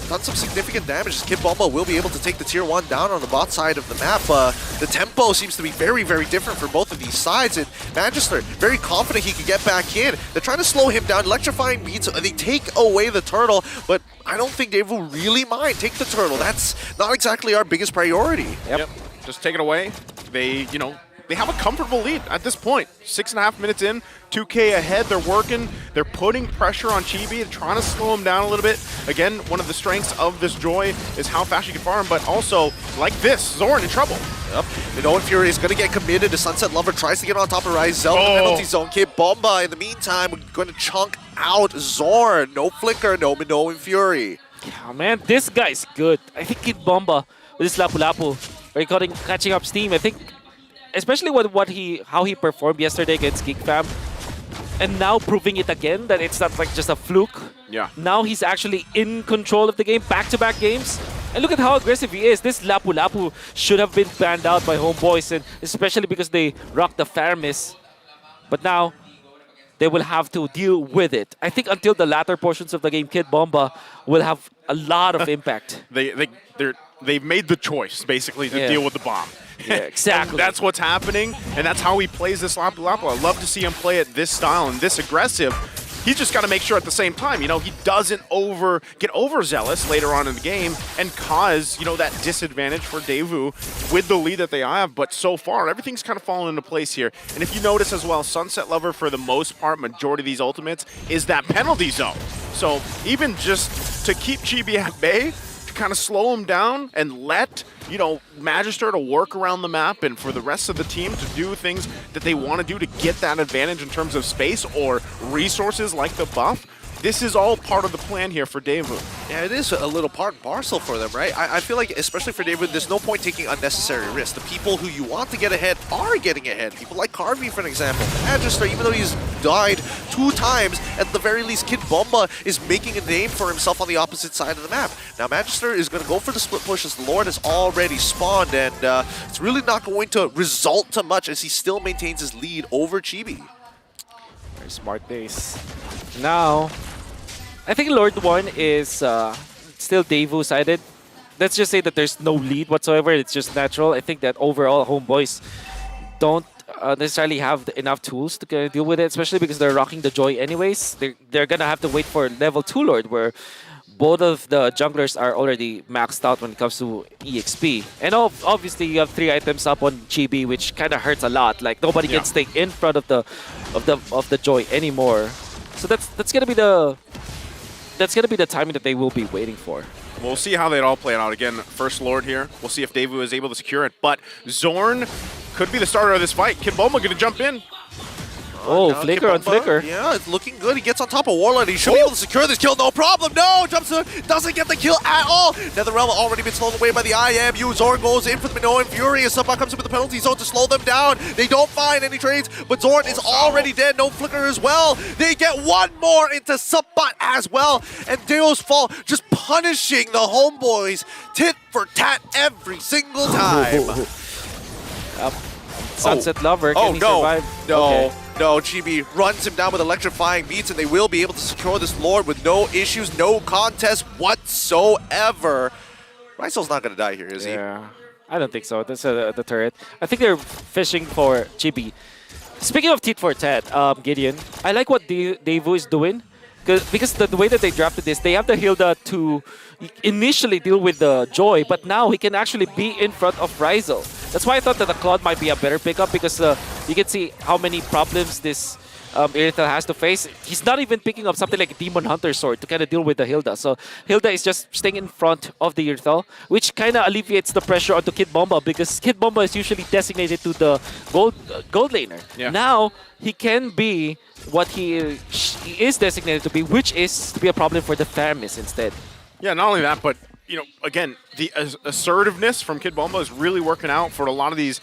Done some significant damage. Kid Bomba will be able to take the tier 1 down on the bot side of the map. The tempo seems to be very, very different for both of these sides, and Magister very confident he could get back in. They're trying to slow him down. Electrifying beats, they take away the turtle, but I don't think Daewoo really mind. Take the turtle. That's not exactly our biggest priority. Yep. Just take it away. They have a comfortable lead at this point. 6.5 minutes in, 2K ahead. They're working. They're putting pressure on Chibi and trying to slow him down a little bit. Again, one of the strengths of this Joy is how fast you can farm, but also, like this, Zorn in trouble. Yep. No Fury is going to get committed to Sunset Lover, tries to get on top of Ryzel. The penalty zone. Kid Bomba, in the meantime, going to chunk out Zorn. No Flicker, no Fury. Yeah, man, this guy's good. I think Kid Bomba with this Lapu Lapu, where catching up steam, I think, especially with how he performed yesterday against Geek Fam, and now proving it again that it's not like just a fluke. Yeah. Now he's actually in control of the game, back-to-back games. And look at how aggressive he is. This Lapu Lapu should have been banned out by Homeboys, and especially because they rocked the Faramis. But now, they will have to deal with it. I think until the latter portions of the game, Kid Bomba will have a lot of impact. They've made the choice, basically, to deal with the bomb. Yeah, exactly. And that's what's happening, and that's how he plays this Lapu Lapu. I love to see him play it this style and this aggressive. He's just got to make sure at the same time, he doesn't get overzealous later on in the game and cause, that disadvantage for Daewoo with the lead that they have. But so far, everything's kind of fallen into place here. And if you notice as well, Sunset Lover, for the most part, majority of these ultimates, is that penalty zone. So even just to keep Chibi at bay, to kind of slow him down and let Magister to work around the map and for the rest of the team to do things that they want to do to get that advantage in terms of space or resources like the buff. This is all part of the plan here for Daewoo. Yeah, it is a little part and parcel for them, right? I feel like, especially for Daewoo, there's no point taking unnecessary risks. The people who you want to get ahead are getting ahead. People like Carvey, for an example. Magister, even though he's died 2 times, at the very least, Kid Bomba is making a name for himself on the opposite side of the map. Now, Magister is going to go for the split push as the Lord has already spawned, and it's really not going to result to much as he still maintains his lead over Chibi. Very smart base. Now, I think Lord 1 is still Daewoo sided. Let's just say that there's no lead whatsoever. It's just natural. I think that overall Homeboys don't necessarily have enough tools to deal with it, especially because they're rocking the Joy anyways. They're going to have to wait for level 2 Lord, where both of the junglers are already maxed out when it comes to EXP. And obviously you have 3 items up on Chibi, which kind of hurts a lot. Like nobody can stay in front of the Joy anymore. So that's gonna be the timing that they will be waiting for. We'll see how they all play out. Again, first Lord here. We'll see if Daewoo is able to secure it. But Zorn could be the starter of this fight. Kid Bomba gonna jump in. Oh, Now flicker on Kibomba, flicker. Yeah, it's looking good. He gets on top of Warlord. He should be able to secure this kill, no problem. No, jumps in, doesn't get the kill at all. NetherRealm already been slowed away by the IMU. Zorn goes in for the Minoan Fury. Subba comes in with the penalty zone to slow them down. They don't find any trades, but Zorn is already dead. No flicker as well. They get one more into Subba as well. And Deo's Fall just punishing the homeboys tit for tat every single time. Sunset Lover, can he survive? No. Okay. No, Chibi runs him down with electrifying beats, and they will be able to secure this Lord with no issues, no contest whatsoever. Ryzel's not going to die here, is he? Yeah, I don't think so. That's the turret. I think they're fishing for Chibi. Speaking of tit for tat, Gideon, I like what Daewoo is doing. Because the way that they drafted this, they have the Hilda to initially deal with the Joy, but now he can actually be in front of Ryzel. That's why I thought that the Claude might be a better pickup, because you can see how many problems this Irithel has to face. He's not even picking up something like a Demon Hunter Sword to kind of deal with the Hilda. So Hilda is just staying in front of the Irithel, which kind of alleviates the pressure onto Kid Bomba, because Kid Bomba is usually designated to the gold laner. Yeah. Now he can be what he is designated to be, which is to be a problem for the Theramis instead. Yeah, not only that, but you know, again, the assertiveness from Kid Bomba is really working out for a lot of these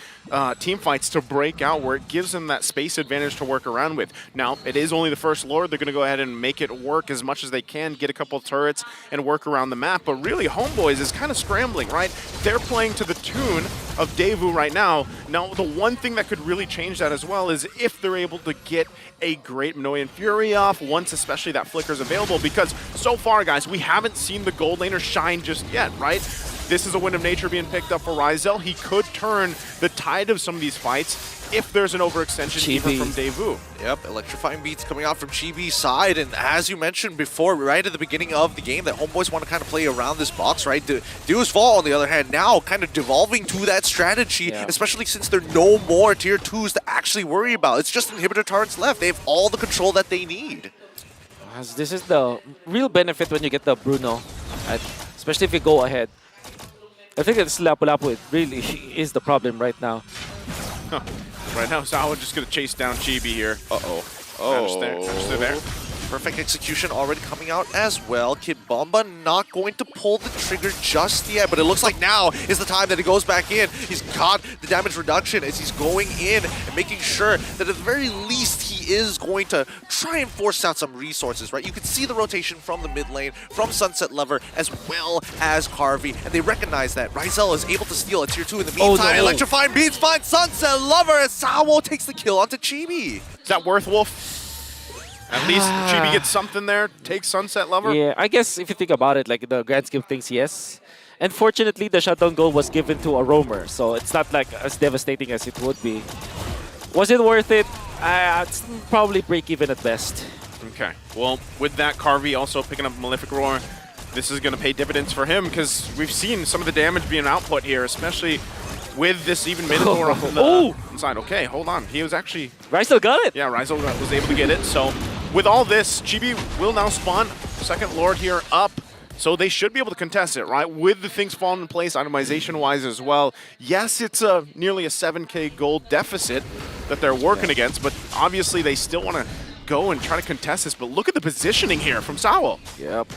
team fights to break out, where it gives them that space advantage to work around with. Now, it is only the first Lord. They're going to go ahead and make it work as much as they can, get a couple of turrets, and work around the map. But really, Homeboys is kind of scrambling, right? They're playing to the tune of Daewoo right now. Now, the one thing that could really change that as well is if they're able to get a great Minoan Fury off, once especially that flicker is available, because so far, guys, we haven't seen the gold laner shine just yet, right? This is a Wind of Nature being picked up for Ryzel. He could turn the tide of some of these fights if there's an overextension even from Daewoo. Yep, electrifying beats coming out from Chibi's side, and as you mentioned before, right at the beginning of the game, that Homeboys want to kind of play around this box, right? Deo's Fall, on the other hand, now kind of devolving to that strategy, especially since there are no more tier 2s to actually worry about. It's just inhibitor turrets left. They have all the control that they need. This is the real benefit when you get the Bruno, especially if you go ahead. I think it's Lapu-Lapu really is the problem right now. Right now, Sawa just going to chase down Chibi here. Uh-oh. Managed there. Perfect execution already coming out as well. Kid Bomba not going to pull the trigger just yet, but it looks like now is the time that he goes back in. He's got the damage reduction as he's going in and making sure that at the very least he is going to try and force out some resources, right? You can see the rotation from the mid lane, from Sunset Lover, as well as Carvey, and they recognize that Ryzel is able to steal a tier 2 in the meantime. Electrifying beats finds Sunset Lover as Sawo takes the kill onto Chibi. Is that worth Wolf? At least Chibi gets something there, takes Sunset Lover. Yeah, I guess if you think about it, like the grand scheme of things, yes. Unfortunately, the shutdown goal was given to a roamer, so it's not like as devastating as it would be. Was it worth it? It's probably break even at best. Okay, well, with that, Carvey also picking up Malefic Roar. This is going to pay dividends for him, because we've seen some of the damage being output here, especially with this even Minotaur on the inside. Okay, hold on. He was actually... Ryzel got it! Yeah, Ryzel was able to get it. So with all this, Chibi will now spawn second Lord here up. So they should be able to contest it, right? With the things falling in place, itemization-wise as well. Yes, it's nearly a 7K gold deficit that they're working against, but obviously they still want to go and try to contest this. But look at the positioning here from Sawo. Yep.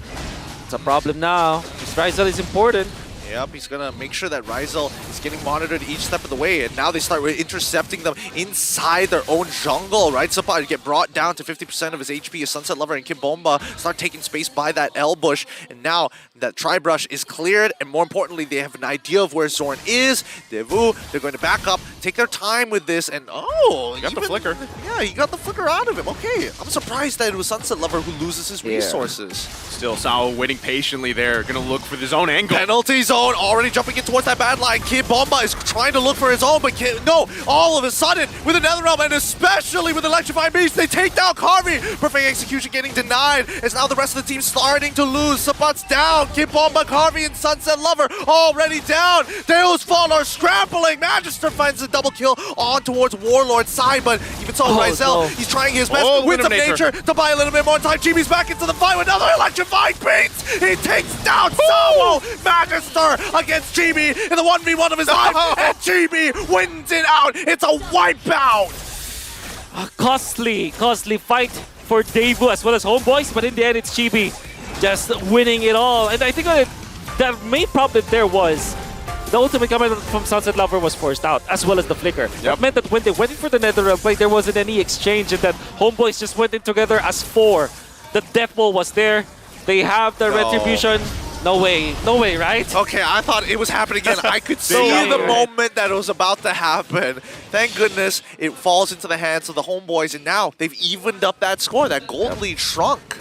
It's a problem now. This Ryzel is important. Yep, he's going to make sure that Ryzel is getting monitored each step of the way, and now they start intercepting them inside their own jungle, right? Suppa get brought down to 50% of his HP as Sunset Lover and Kid Bomba start taking space by that L bush, and now that Tri-Brush is cleared, and more importantly, they have an idea of where Zorn is. Daewoo, they're going to back up, take their time with this, and he got the flicker. Yeah, he got the flicker out of him. Okay, I'm surprised that it was Sunset Lover who loses his resources. Still, Sawo waiting patiently there, going to look for his own angle. Penalty zone already jumping in towards that bad line. Kid Bomba is trying to look for his own, but no, all of a sudden, with the NetherRealm, and especially with Electrifying Beast, they take down Carvey. Perfect execution getting denied, as now the rest of the team starting to lose. Sabut's down. Kid Bomba, Carvey, and Sunset Lover already down. Deo's Fall are scrambling. Magister finds the double kill on towards Warlord's side, but even so, Rizal, he's trying his best. Winds of Nature to buy a little bit more time. Chibi's back into the fight with another electrifying beats. He takes down Sawo Magister against Chibi in the 1v1 of his life, and Chibi wins it out. It's a wipeout. A costly fight for Daewoo as well as Homeboys, but in the end, it's Chibi just winning it all. And I think the main problem there was the ultimate comment from Sunset Lover was forced out, as well as the flicker. That meant that when they went in for the NetherRealm play, there wasn't any exchange, and that Homeboys just went in together as 4. The Death Ball was there. They have the Retribution. No way, right? Okay, I thought it was happening again. I could see the moment that it was about to happen. Thank goodness it falls into the hands of the Homeboys, and now they've evened up that score. That gold lead shrunk.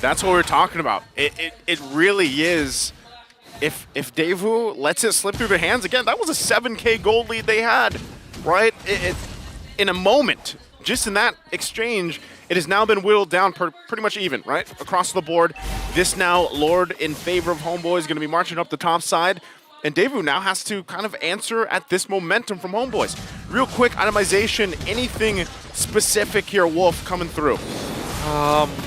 That's what we're talking about. It really is. If Daewoo lets it slip through their hands again, that was a 7K gold lead they had, right? In a moment, just in that exchange, it has now been whittled down pretty much even, right? Across the board. This now, Lord in favor of Homeboys, going to be marching up the top side. And Daewoo now has to kind of answer at this momentum from Homeboys. Real quick, itemization, anything specific here, Wolf, coming through?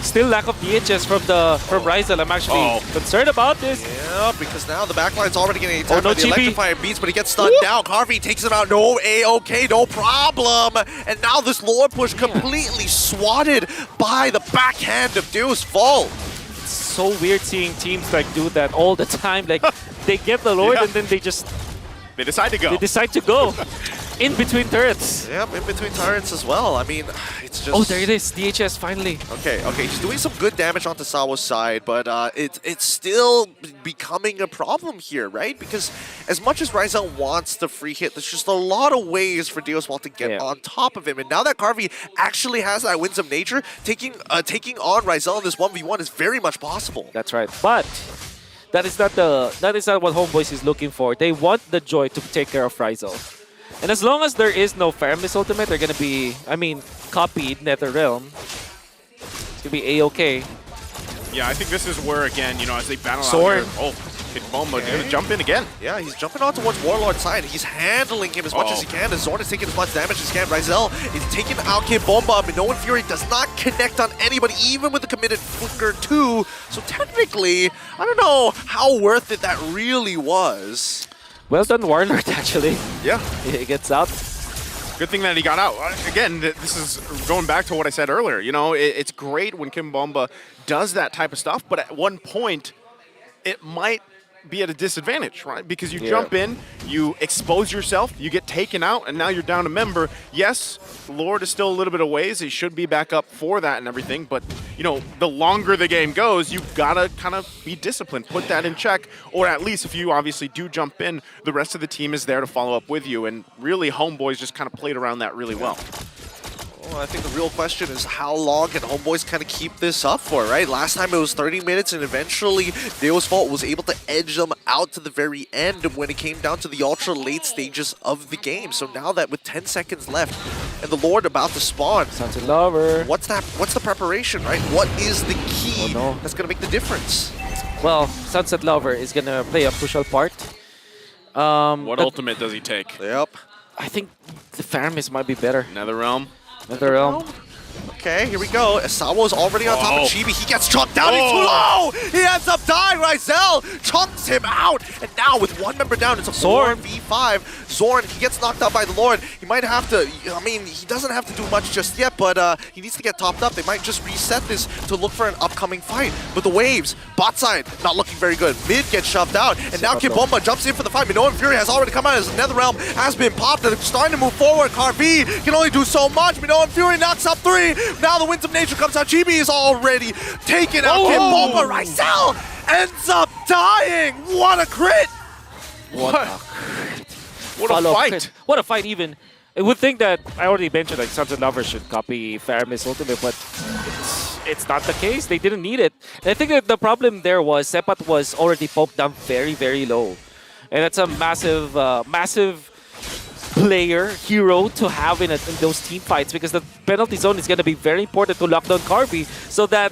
Still lack of DHS from Rizal. I'm actually concerned about this. Yeah, because now the backline's already getting attacked by the Chibi. electrifying beats, but he gets stunned down. Carvey takes him out. No A-OK, no problem. And now this Lord push completely swatted by the backhand of Deus Vault. It's so weird seeing teams like do that all the time. Like they get the Lord and then they decide to go. They decide to go. In between turrets. Yep, in between turrets as well. I mean, it's just... Oh, there it is. DHS, finally. Okay, he's doing some good damage onto Sawo's side, but it's still becoming a problem here, right? Because as much as Rizal wants the free hit, there's just a lot of ways for Deus Vault to get on top of him. And now that Carvey actually has that Winds of Nature, taking on Rizal in this 1v1 is very much possible. That's right. But that is not what Homeboys is looking for. They want the Joy to take care of Rizal. And as long as there is no Faramis ultimate, they're gonna be, copied NetherRealm. It's gonna be A-OK. Yeah, I think this is where, again, as they battle Sword. out here. Oh, Hitbomba gonna jump in again. Yeah, he's jumping on towards Warlord's side. He's handling him as much as he can. As Zorn is taking as much damage as he can. Rizal is taking out Kid Bomba. Minoan Fury does not connect on anybody, even with the committed flicker too. So technically, I don't know how worth it that really was. Well done, Warlord, actually. Yeah. He gets out. Good thing that he got out. Again, this is going back to what I said earlier. It's great when Kim Bomba does that type of stuff, but at one point, it might be at a disadvantage, right? Because you jump in, you expose yourself, you get taken out, and now you're down a member. Yes, Lord is still a little bit of ways. He should be back up for that and everything, but the longer the game goes, you've got to kind of be disciplined, put that in check, or at least if you obviously do jump in, the rest of the team is there to follow up with you, and really Homeboys just kind of played around that really well. Well, I think the real question is how long can Homeboys kind of keep this up for, right? Last time it was 30 minutes, and eventually Deus Vault was able to edge them out to the very end when it came down to the ultra late stages of the game. So now that with 10 seconds left and the Lord about to spawn, Sunset Lover. What's the preparation, right? What is the key that's going to make the difference? Well, Sunset Lover is going to play a crucial part. What ultimate does he take? Yep. I think the Faramis might be better. NetherRealm. Okay, here we go. Sawo's already on top of Chibi. He gets chunked down. He's too low. He ends up dying. Rizal chunks him out. And now with one member down, it's a 4v5. Zorn, he gets knocked out by the Lord. He might have to, he doesn't have to do much just yet, but he needs to get topped up. They might just reset this to look for an upcoming fight. But the waves, bot side, not looking very good. Mid gets shoved out. And now Kid Bomba jumps in for the fight. Minoan Fury has already come out as NetherRealm has been popped. They're starting to move forward. Carvey can only do so much. Minoan Fury knocks up 3. Now the Winds of Nature comes out. Chibi is already taken out. Kid Bomba. Rizal ends up dying. What a crit! What a fight! What a fight! Even I would think that I already mentioned like Sunset Lover should copy Faramis ultimate, but it's not the case. They didn't need it. And I think that the problem there was Sepat was already poked down very, very low, and that's a massive, massive hero to have in those team fights, because the penalty zone is going to be very important to lock down Carby so that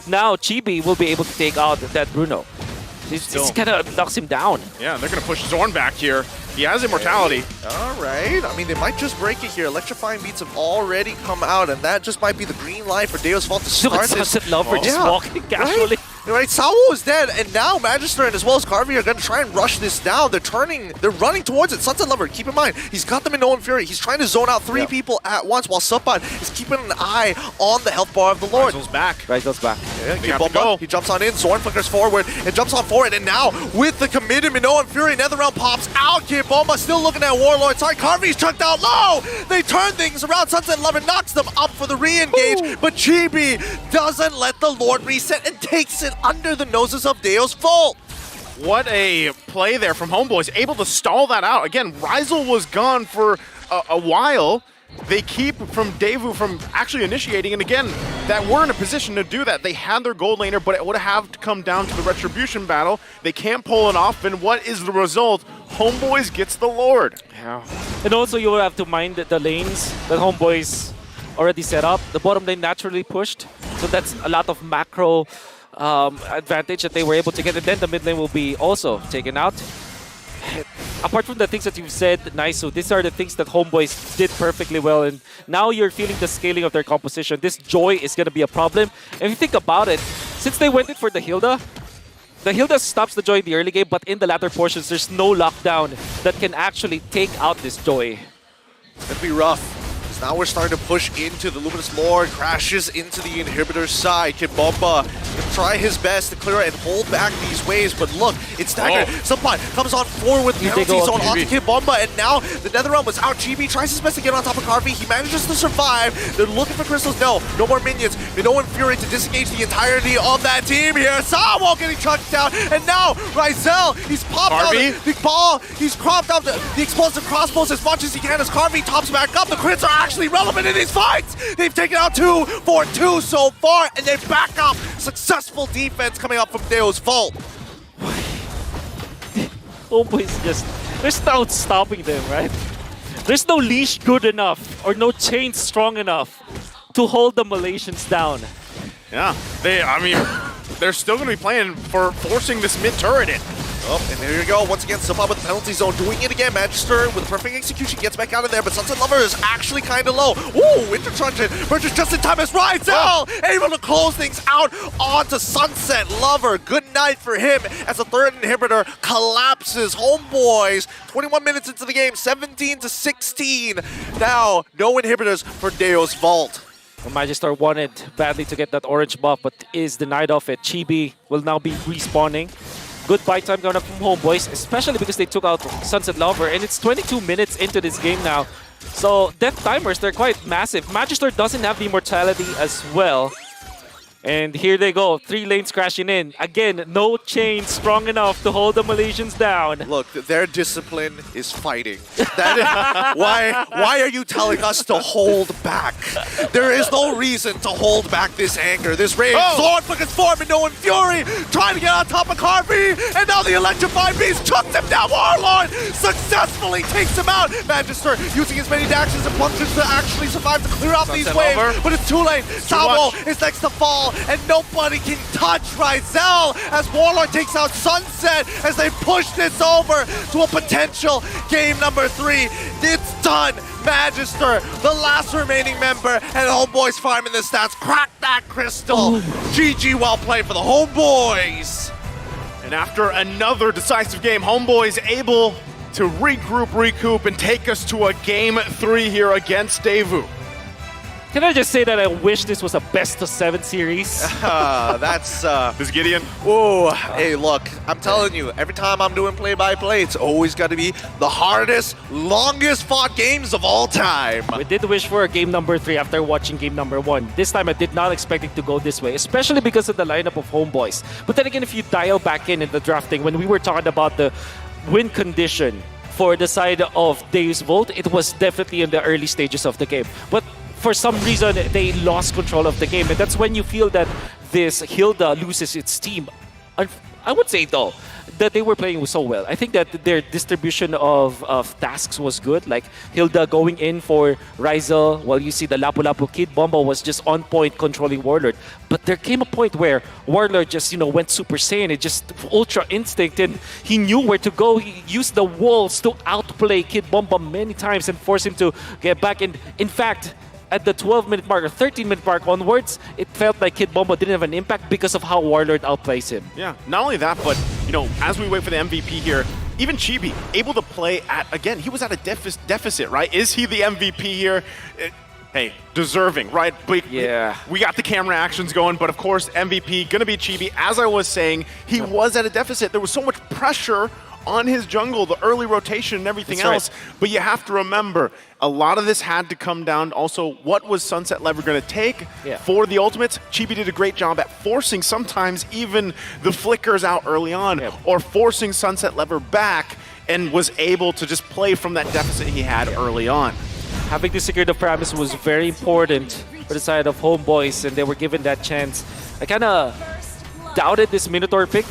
now Chibi will be able to take out that Bruno. This kind of knocks him down. Yeah, they're going to push Zorn back here. He has immortality. All right. I mean, they might just break it here. Electrifying beats have already come out, and that just might be the green light for Deo's Vault to start this. Sunset Lover just walking casually. Right, Sawo is dead, and now Magister and as well as Carvey are going to try and rush this down. They're running towards it. Sunset Lover, keep in mind, he's got them in No Fury. He's trying to zone out 3 people at once, while Subban is keeping an eye on the health bar of the Lord. Rizel's back. Rizel's back. Yeah, they have to go. He jumps on in, Zorn flickers forward, and jumps on forward, and now, with the committed Minoan Fury, Netherrealm pops out. Kid Bomba still looking at Warlord. Sorry, Carvey's chucked out low! They turn things around. Sunset Lover knocks them up for the re-engage, but Chibi doesn't let the Lord reset and takes it under the noses of Deo's Vault. What a play there from Homeboys, able to stall that out. Again, Rizel was gone for a while. They keep from Daewoo from actually initiating, and again, that we're in a position to do that. They had their gold laner, but it would have to come down to the Retribution battle. They can't pull it off, and what is the result? Homeboys gets the Lord. Yeah. And also you will have to mind that the lanes that Homeboys already set up. The bottom lane naturally pushed, so that's a lot of macro advantage that they were able to get, and then the mid lane will be also taken out. Apart from the things that you've said, Naisu, these are the things that Homeboys did perfectly well, and now you're feeling the scaling of their composition. This Joy is going to be a problem. And if you think about it, since they went in for the Hilda stops the Joy in the early game, but in the latter portions, there's no lockdown that can actually take out this Joy. It'd be rough. Now we're starting to push into the Luminous Lord, crashes into the inhibitor's side. Kibomba can try his best to clear it and hold back these waves, but look, it's staggered. Subban comes on forward with penalty zone onto Kibomba, and now the Netherrealm was out. GB tries his best to get on top of Carvey. He manages to survive. They're looking for crystals. No more minions. Minoan Fury to disengage the entirety of that team here. Sawo getting chucked down, and now Rizel, he's popped out the ball. He's cropped out the explosive crossbows as much as he can as Carvey tops back up. The crits are actually relevant in these fights. They've taken out 2 for 2 so far, and they back up. Successful defense coming up from Deo's Vault. Homeboys just, there's no stopping them, right? There's no leash good enough or no chain strong enough to hold the Malaysians down. Yeah, they're still going to be playing for forcing this mid turret in. Oh, and there you go. Once again, Subban with the penalty zone, doing it again. Magister with a perfect execution gets back out of there, but Sunset Lover is actually kind of low. Ooh, Winter Truncheon purchased just in time as Rizel able to close things out onto Sunset Lover. Good night for him as the third inhibitor collapses. Homeboys, 21 minutes into the game, 17-16. Now, no inhibitors for Deo's Vault. Magister wanted badly to get that orange buff, but is denied of it. Chibi will now be respawning. Good buy time going up from Homeboys, especially because they took out Sunset Lover, and it's 22 minutes into this game now. So death timers, they're quite massive. Magister doesn't have the immortality as well. And here they go, 3 lanes crashing in. Again, no chain strong enough to hold the Malaysians down. Look, their discipline is fighting. That is, why are you telling us to hold back? There is no reason to hold back this anger, this rage. Zorn fucking form and Minoan Fury trying to get on top of Carvey, and now the Electrified Beast chucks him down. Warlord successfully takes him out. Magister using as many dashes and plunges to actually survive to clear out these waves, but it's too late. Sawo is next to fall, and nobody can touch Rizel as Warlord takes out Sunset as they push this over to a potential game number 3. It's done. Magister, the last remaining member, and Homeboys farming the stats. Crack that crystal. GG, well played for the Homeboys. And after another decisive game, Homeboys able to regroup, recoup, and take us to a game 3 here against Daewoo. Can I just say that I wish this was a best-of-7 series? That's This Gideon. Whoa, hey, look, I'm telling you, every time I'm doing play-by-play, it's always got to be the hardest, longest-fought games of all time. We did wish for a game number 3 after watching game number 1. This time, I did not expect it to go this way, especially because of the lineup of Homeboys. But then again, if you dial back in the drafting, when we were talking about the win condition for the side of Deus Vault, it was definitely in the early stages of the game. But for some reason, they lost control of the game, and that's when you feel that this Hilda loses its team. I would say, though, that they were playing so well. I think that their distribution of tasks was good. Like Hilda going in for Rizel, while you see the Lapu-Lapu Kid Bombo was just on point controlling Warlord. But there came a point where Warlord just, went Super Saiyan. It just Ultra Instinct, and he knew where to go. He used the walls to outplay Kid Bombo many times and force him to get back. And in fact, at the 12-minute mark or 13-minute mark onwards, it felt like Kid Bombo didn't have an impact because of how Warlord outplays him. Yeah, not only that, but, as we wait for the MVP here, even Chibi, able to play at, again, he was at a deficit, right? Is he the MVP here? Hey, deserving, right? But yeah. We got the camera actions going, but of course, MVP, gonna be Chibi. As I was saying, he was at a deficit. There was so much pressure on his jungle, the early rotation and everything else. Right. But you have to remember, a lot of this had to come down also what was Sunset Lever going to take for the ultimates. Chibi did a great job at forcing sometimes even the flickers out early on or forcing Sunset Lever back, and was able to just play from that deficit he had early on. Having to secure the premise was very important for the side of Homeboys, and they were given that chance. I kind of doubted this Minotaur pick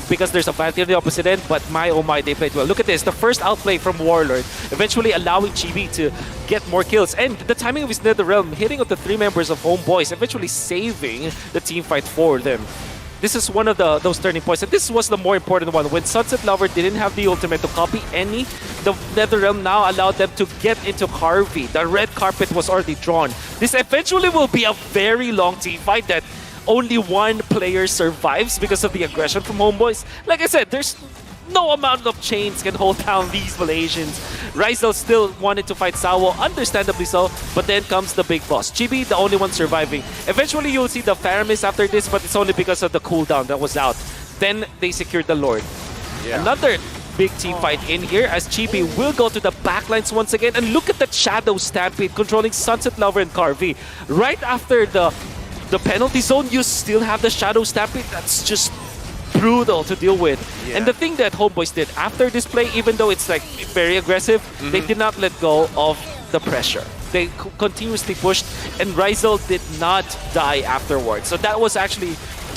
because there's a Vanity on the opposite end, but my oh my, they played well. Look at this, the first outplay from Warlord, eventually allowing Chibi to get more kills. And the timing of his NetherRealm, hitting on the 3 members of Homeboys, eventually saving the team fight for them. This is one of those turning points, and this was the more important one. When Sunset Lover didn't have the ultimate to copy any, the NetherRealm now allowed them to get into Harvey. The red carpet was already drawn. This eventually will be a very long team fight that only one player survives because of the aggression from Homeboys. Like I said, there's no amount of chains can hold down these Malaysians. Rizel still wanted to fight Sawo, understandably so, but then comes the big boss. Chibi, the only one surviving. Eventually, you'll see the Faramis after this, but it's only because of the cooldown that was out. Then they secured the Lord. Yeah. Another big team fight in here as Chibi will go to the backlines once again. And look at that Shadow Stampede controlling Sunset Lover and Carvey. Right after the penalty zone, you still have the Shadow Stampede. That's just brutal to deal with. And the thing that Homeboys did after this play, even though it's like very aggressive, they did not let go of the pressure. They continuously pushed, and Rizel did not die afterwards. So that was actually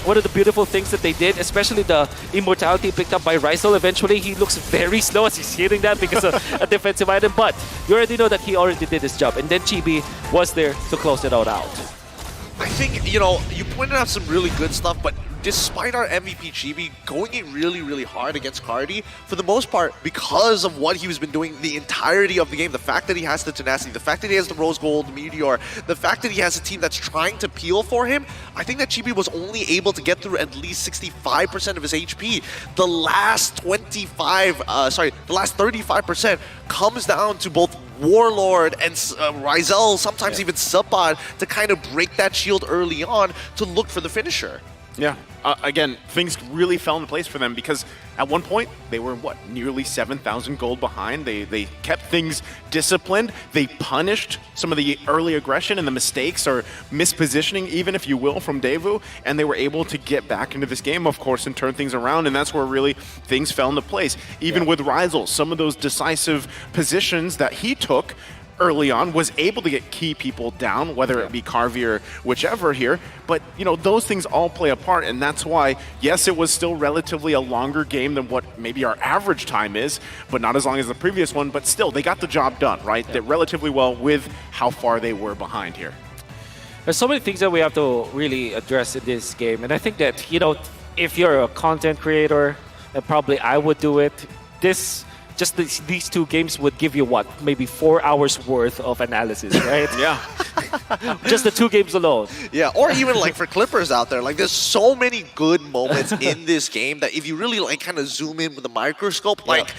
one of the beautiful things that they did, especially the immortality picked up by Rizel. Eventually, he looks very slow as he's hitting that because of a defensive item, but you already know that he already did his job. And then Chibi was there to close it all out. I think, you pointed out some really good stuff, but despite our MVP Chibi going in really, really hard against Cardi, for the most part, because of what he's been doing the entirety of the game, the fact that he has the tenacity, the fact that he has the Rose Gold Meteor, the fact that he has a team that's trying to peel for him, I think that Chibi was only able to get through at least 65% of his HP. The last 35% comes down to both Warlord and Rizel, sometimes even Subpod, to kind of break that shield early on to look for the finisher. Yeah, again, things really fell into place for them because at one point they were, nearly 7,000 gold behind. They kept things disciplined. They punished some of the early aggression and the mistakes or mispositioning, even if you will, from Daewoo, and they were able to get back into this game, of course, and turn things around, and that's where really things fell into place. Even with Rizel, some of those decisive positions that he took early on was able to get key people down, whether it be Carvey or whichever here. But, those things all play a part, and that's why, yes, it was still relatively a longer game than what maybe our average time is, but not as long as the previous one, but still, they got the job done, right? They relatively well with how far they were behind here. There's so many things that we have to really address in this game, and I think that, if you're a content creator, and probably I would do it, just these 2 games would give you maybe 4 hours worth of analysis, right? Yeah. Just the 2 games alone. Yeah, or even for Clippers out there, there's so many good moments in this game that if you really kind of zoom in with a microscope, at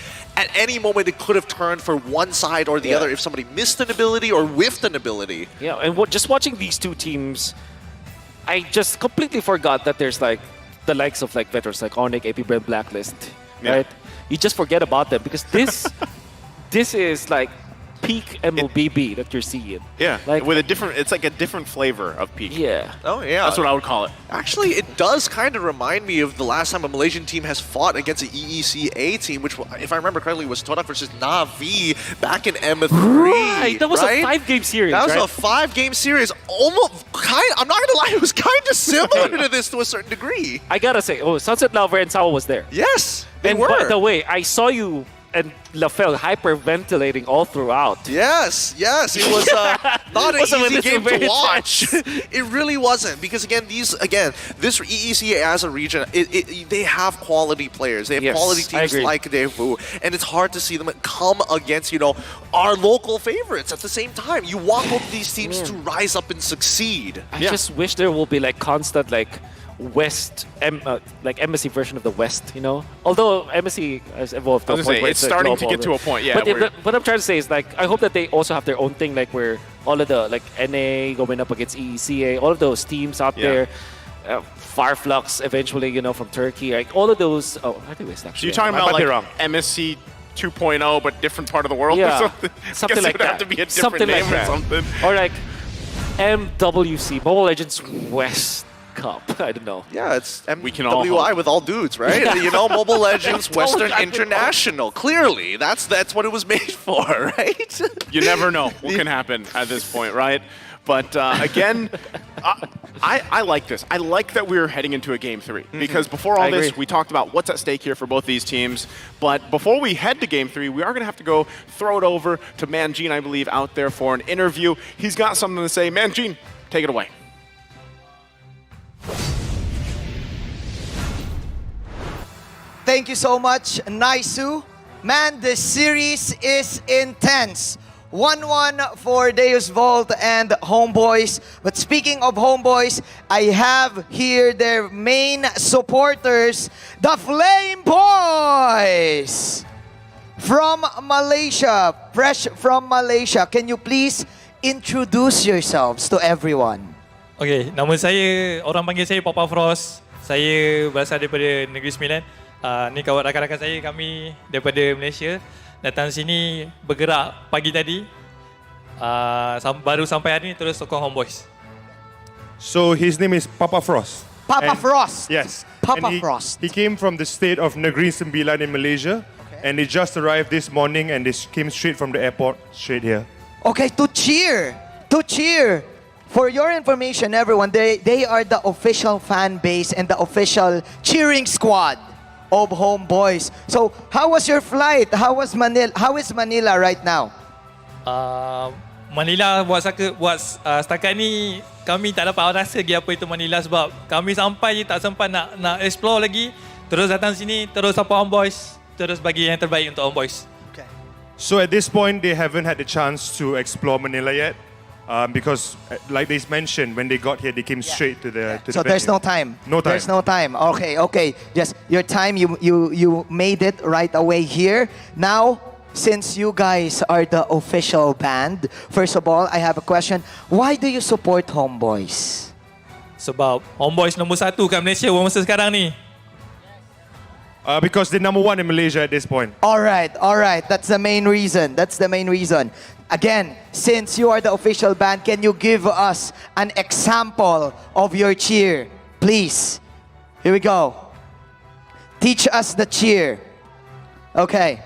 any moment it could have turned for one side or the other if somebody missed an ability or whiffed an ability. Yeah, and just watching these 2 teams, I just completely forgot that there's the likes of veterans like Onyx, AP Brand, Blacklist, right? You just forget about them because this is peak MLBB that you're seeing. Yeah, Like with a different, it's like a different flavor of peak. yeah. Oh, yeah. That's what I would call it. Actually, it does kind of remind me of the last time a Malaysian team has fought against an EECA team, which, if I remember correctly, was Todak versus Navi back in M3. Right, that was a right? 5-game series. That was right? a 5-game series. Almost I'm not gonna lie, it was kind of similar to this to a certain degree. I gotta say, Sunset Lover and Sawa was there. Yes, they and were. by the way, I saw you and LaFell hyperventilating all throughout. Yes, it was not an Wasn't easy it game to very watch. It really wasn't, because this EECA as a region, they have quality players. They have Yes, quality I teams agree. like Daewoo, and it's hard to see them come against our local favorites at the same time. You want both of these teams to rise up and succeed. I just wish there will be like constant West, like embassy version of the West, Although embassy has evolved to I a was point gonna say, where it's starting to global, get to a point, yeah. But where- what I'm trying to say is I hope that they also have their own thing, where all of the NA going up against EECA, all of those teams out there, Fireflux eventually, from Turkey, all of those. Oh, I think West So actually. you're talking I about might be like wrong. MSC 2.0, but different part of the world Yeah, or something? something Guess like it would that. have to be a different Something like name or that. something. Or like MWC, Mobile Legends West Cup. I don't know. Yeah, it's We can all MWI hope. with all dudes, right? Mobile Legends, Western I know. International. Clearly, that's what it was made for, right? You never know what can happen at this point, right? But again, I like this. I like that we're heading into a Game 3. Because before all I this, agree. we talked about what's at stake here for both these teams. But before we head to Game 3, we are going to have to go throw it over to Manjin, I believe, out there for an interview. He's got something to say. Manjin, take it away. Thank you so much, Naisu. Man, this series is intense. 1-1 for Deus Volt and Homeboys. But speaking of Homeboys, I have here their main supporters, the Flame Boys! From Malaysia, fresh from Malaysia. Can you please introduce yourselves to everyone? Okay, nama saya, orang panggil saya Papa Frost. Saya berasal daripada Negeri Sembilan. Ni kawan rakan-rakan saya, kami daripada Malaysia. Datang sini bergerak pagi tadi. Baru sampai hari ni terus sokong Homeboys. So his name is Papa Frost. Papa Frost. Yes. Papa And Frost. He came from the state of Negeri Sembilan in Malaysia. And they just arrived this morning and they came straight from the airport, straight here. Okay, to cheer. For your information, everyone, they are the official fan base and the official cheering squad of Homeboys. So, how was your flight? How is Manila right now? Manila setakat ni kami tak dapat rasa lagi apa itu Manila sebab kami sampai je tak sempat nak explore lagi. Terus datang sini, terus support Homeboys, terus bagi yang terbaik untuk Homeboys. So at this point, they haven't had the chance to explore Manila yet. Because, like they mentioned, when they got here, they came straight to the So there's venue. no time. No time. There's no time. Okay. Just your time. You made it right away here. Now, since you guys are the official band, first of all, I have a question. Why do you support Homeboys? Sebab Homeboys nombor 1 kat Malaysia masa sekarang ni. Because they're number 1 in Malaysia at this point. All right. That's the main reason. Again, since you are the official band, can you give us an example of your cheer? Please. Here we go. Teach us the cheer. Okay.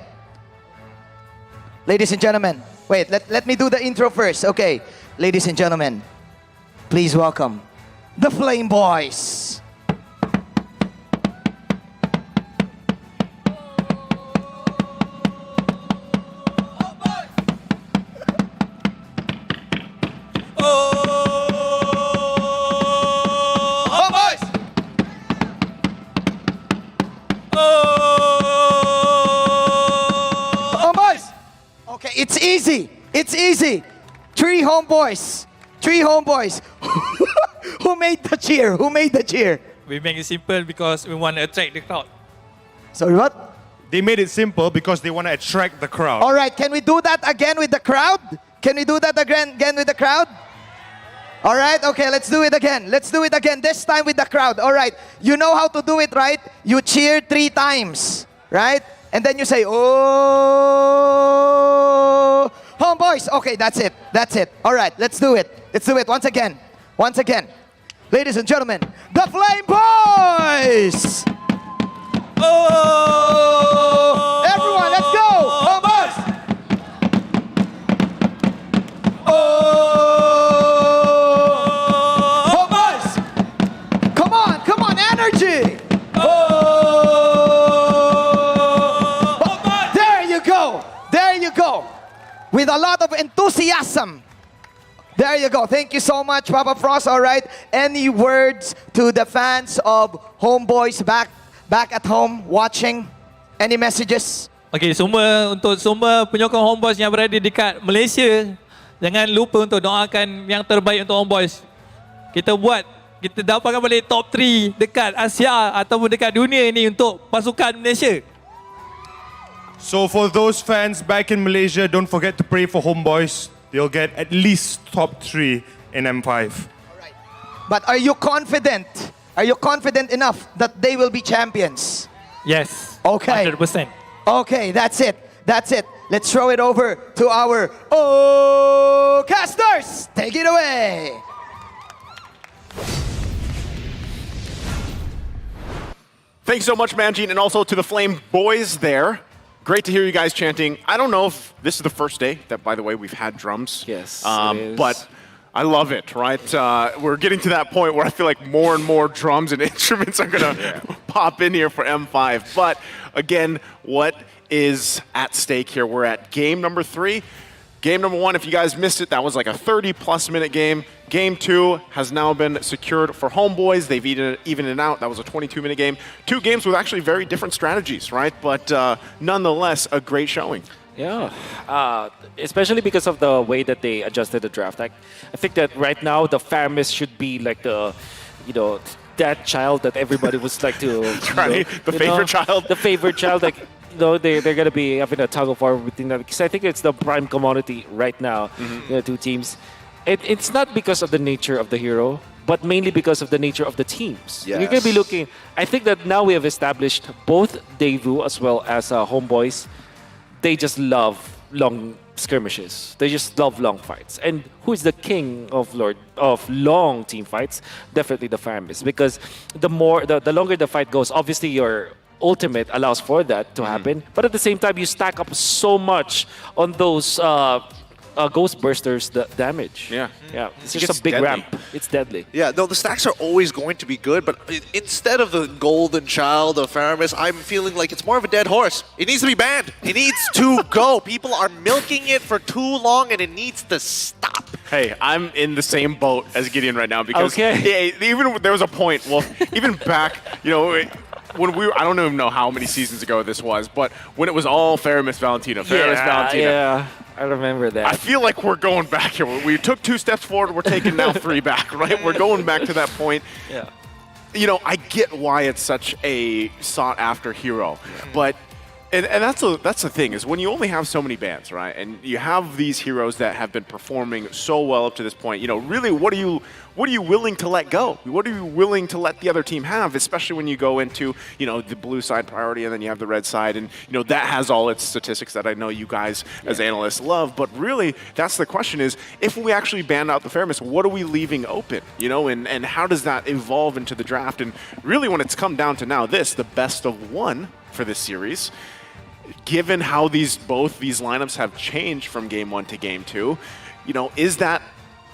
Ladies and gentlemen, wait, let me do the intro first. Okay. Ladies and gentlemen, please welcome the Flame Boys. Okay, it's easy. Three homeboys. Who made the cheer? We make it simple because we want to attract the crowd. Sorry, what? They made it simple because they want to attract the crowd. All right, can we do that again with the crowd? All right, okay, let's do it again. This time with the crowd. All right, you know how to do it, right? You cheer 3 times, right? And then you say, oh, Homeboys. Okay, that's it. That's it. All right, let's do it. Let's do it once again. Once again. Ladies and gentlemen, the Flame Boys! Oh! Everyone, let's go! Homeboys! Oh! Homeboys! Come on, energy! There you go. With a lot of enthusiasm. There you go. Thank you so much, Papa Frost. All right. Any words to the fans of Homeboys back at home watching? Any messages? Okay, untuk semua penyokong Homeboys yang berada dekat Malaysia, jangan lupa untuk doakan yang terbaik untuk Homeboys. Kita dapatkan balik top 3 dekat Asia ataupun dekat dunia ini untuk pasukan Malaysia. So for those fans back in Malaysia, don't forget to pray for Homeboys. They'll get at least top 3 in M5. But are you confident? Are you confident enough that they will be champions? Yes. Okay. 100%. Okay, that's it. That's it. Let's throw it over to our casters. Take it away. Thanks so much, Manjin, and also to the Flame Boys there. Great to hear you guys chanting. I don't know if this is the first day that, by the way, we've had drums. Yes, it is. But I love it, right? We're getting to that point where I feel like more and more drums and instruments are going to pop in here for M5. But again, what is at stake here? We're at game number 3. Game number 1, if you guys missed it, that was like a 30-plus minute game. Game 2 has now been secured for Homeboys. They've evened it out. That was a 22-minute game. 2 games with actually very different strategies, right? But nonetheless, a great showing. Yeah, especially because of the way that they adjusted the draft. I think that right now the Faramis should be like the, that child that everybody was like to. Right, the favorite child. The favorite child, like. They're going to be having a tug of war between them because I think it's the prime commodity right now, the 2 teams. It's not because of the nature of the hero, but mainly because of the nature of the teams. Yes. You're going to be looking. I think that now we have established both Daewoo as well as Homeboys. They just love long skirmishes. They just love long fights. And who is the king of long team fights? Definitely the Faramis, because the longer the fight goes, obviously your ultimate allows for that to happen, but at the same time you stack up so much on those Ghost Bursters damage. Yeah. It's just a big ramp. It's deadly. Yeah, no, the stacks are always going to be good, but instead of the golden child of Faramis, I'm feeling like it's more of a dead horse. It needs to be banned. It needs to go. People are milking it for too long, and it needs to stop. Hey, I'm in the same boat as Gideon right now because even there was a point, even back, when I don't even know how many seasons ago this was, but when it was all Faramis Valentina. Yeah, I remember that. I feel like we're going back here. We took 2 steps forward, we're taking now 3 back, right? We're going back to that point. Yeah. I get why it's such a sought-after hero, but and that's the thing is when you only have so many bans, right? And you have these heroes that have been performing so well up to this point. Really, what are you willing to let go? What are you willing to let the other team have? Especially when you go into the blue side priority and then you have the red side, and that has all its statistics that I know you guys as analysts love. But really, that's the question: is if we actually ban out the Faramis, what are we leaving open? And how does that evolve into the draft? And really, when it's come down to now, the best of 1 for this series. Given how both these lineups have changed from game 1 to game 2, is that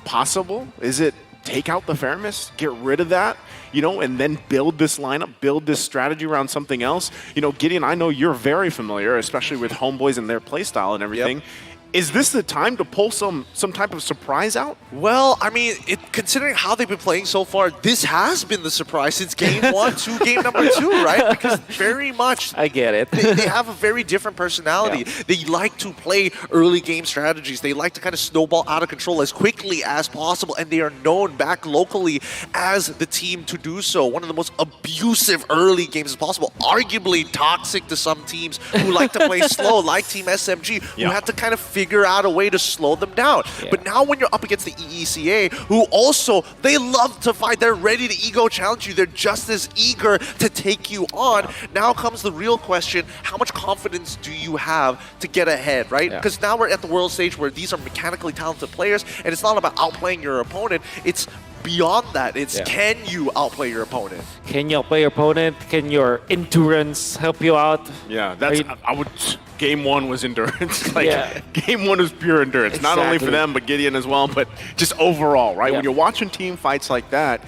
possible? Is it take out the Faramis, get rid of that, and then build this lineup, build this strategy around something else? Gideon, I know you're very familiar, especially with Homeboys and their playstyle and everything. Yep. Is this the time to pull some type of surprise out? Well, I mean, considering how they've been playing so far, this has been the surprise since game 1 to game number 2, right? Because very much... I get it. They have a very different personality. Yeah. They like to play early game strategies. They like to kind of snowball out of control as quickly as possible, and they are known back locally as the team to do so. One of the most abusive early games as possible. Arguably toxic to some teams who like to play slow, like Team SMG, who had to kind of figure figure out a way to slow them down. But now when you're up against the EECA, who also, they love to fight. They're ready to ego challenge you. They're just as eager to take you on. Now comes the real question, how much confidence do you have to get ahead, right? Because now we're at the world stage where these are mechanically talented players, and it's not about outplaying your opponent. It's beyond that. It's can you outplay your opponent? Can you outplay your opponent? Can your endurance help you out? Yeah, that's I would. Game one was endurance. Game one was pure endurance. Not only for them, but Gideon as well, but just overall, right? When you're watching team fights like that,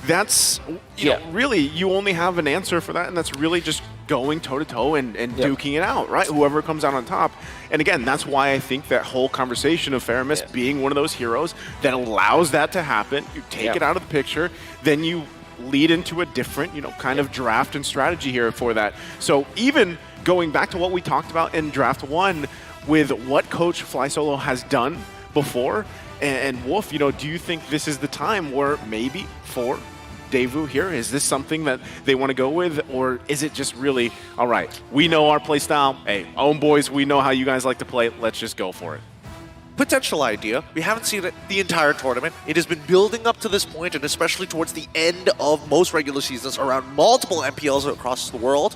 that's you know, really you only have an answer for that, and that's really just going toe-to-toe and duking it out, right? Whoever comes out on top. And again, that's why I think that whole conversation of Faramis being one of those heroes that allows that to happen. You take it out of the picture, then you lead into a different, you know, kind of draft and strategy here for that. So even going back to what we talked about in Draft 1 with what Coach Fly Solo has done before, and Wolf, you know, do you think this is the time where maybe for Daewoo here, is this something that they want to go with, or is it just really, all right, we know our play style, hey, own boys, we know how you guys like to play, let's just go for it? Potential idea. We haven't seen it the entire tournament. It has been building up to this point, and especially towards the end of most regular seasons around multiple MPLs across the world.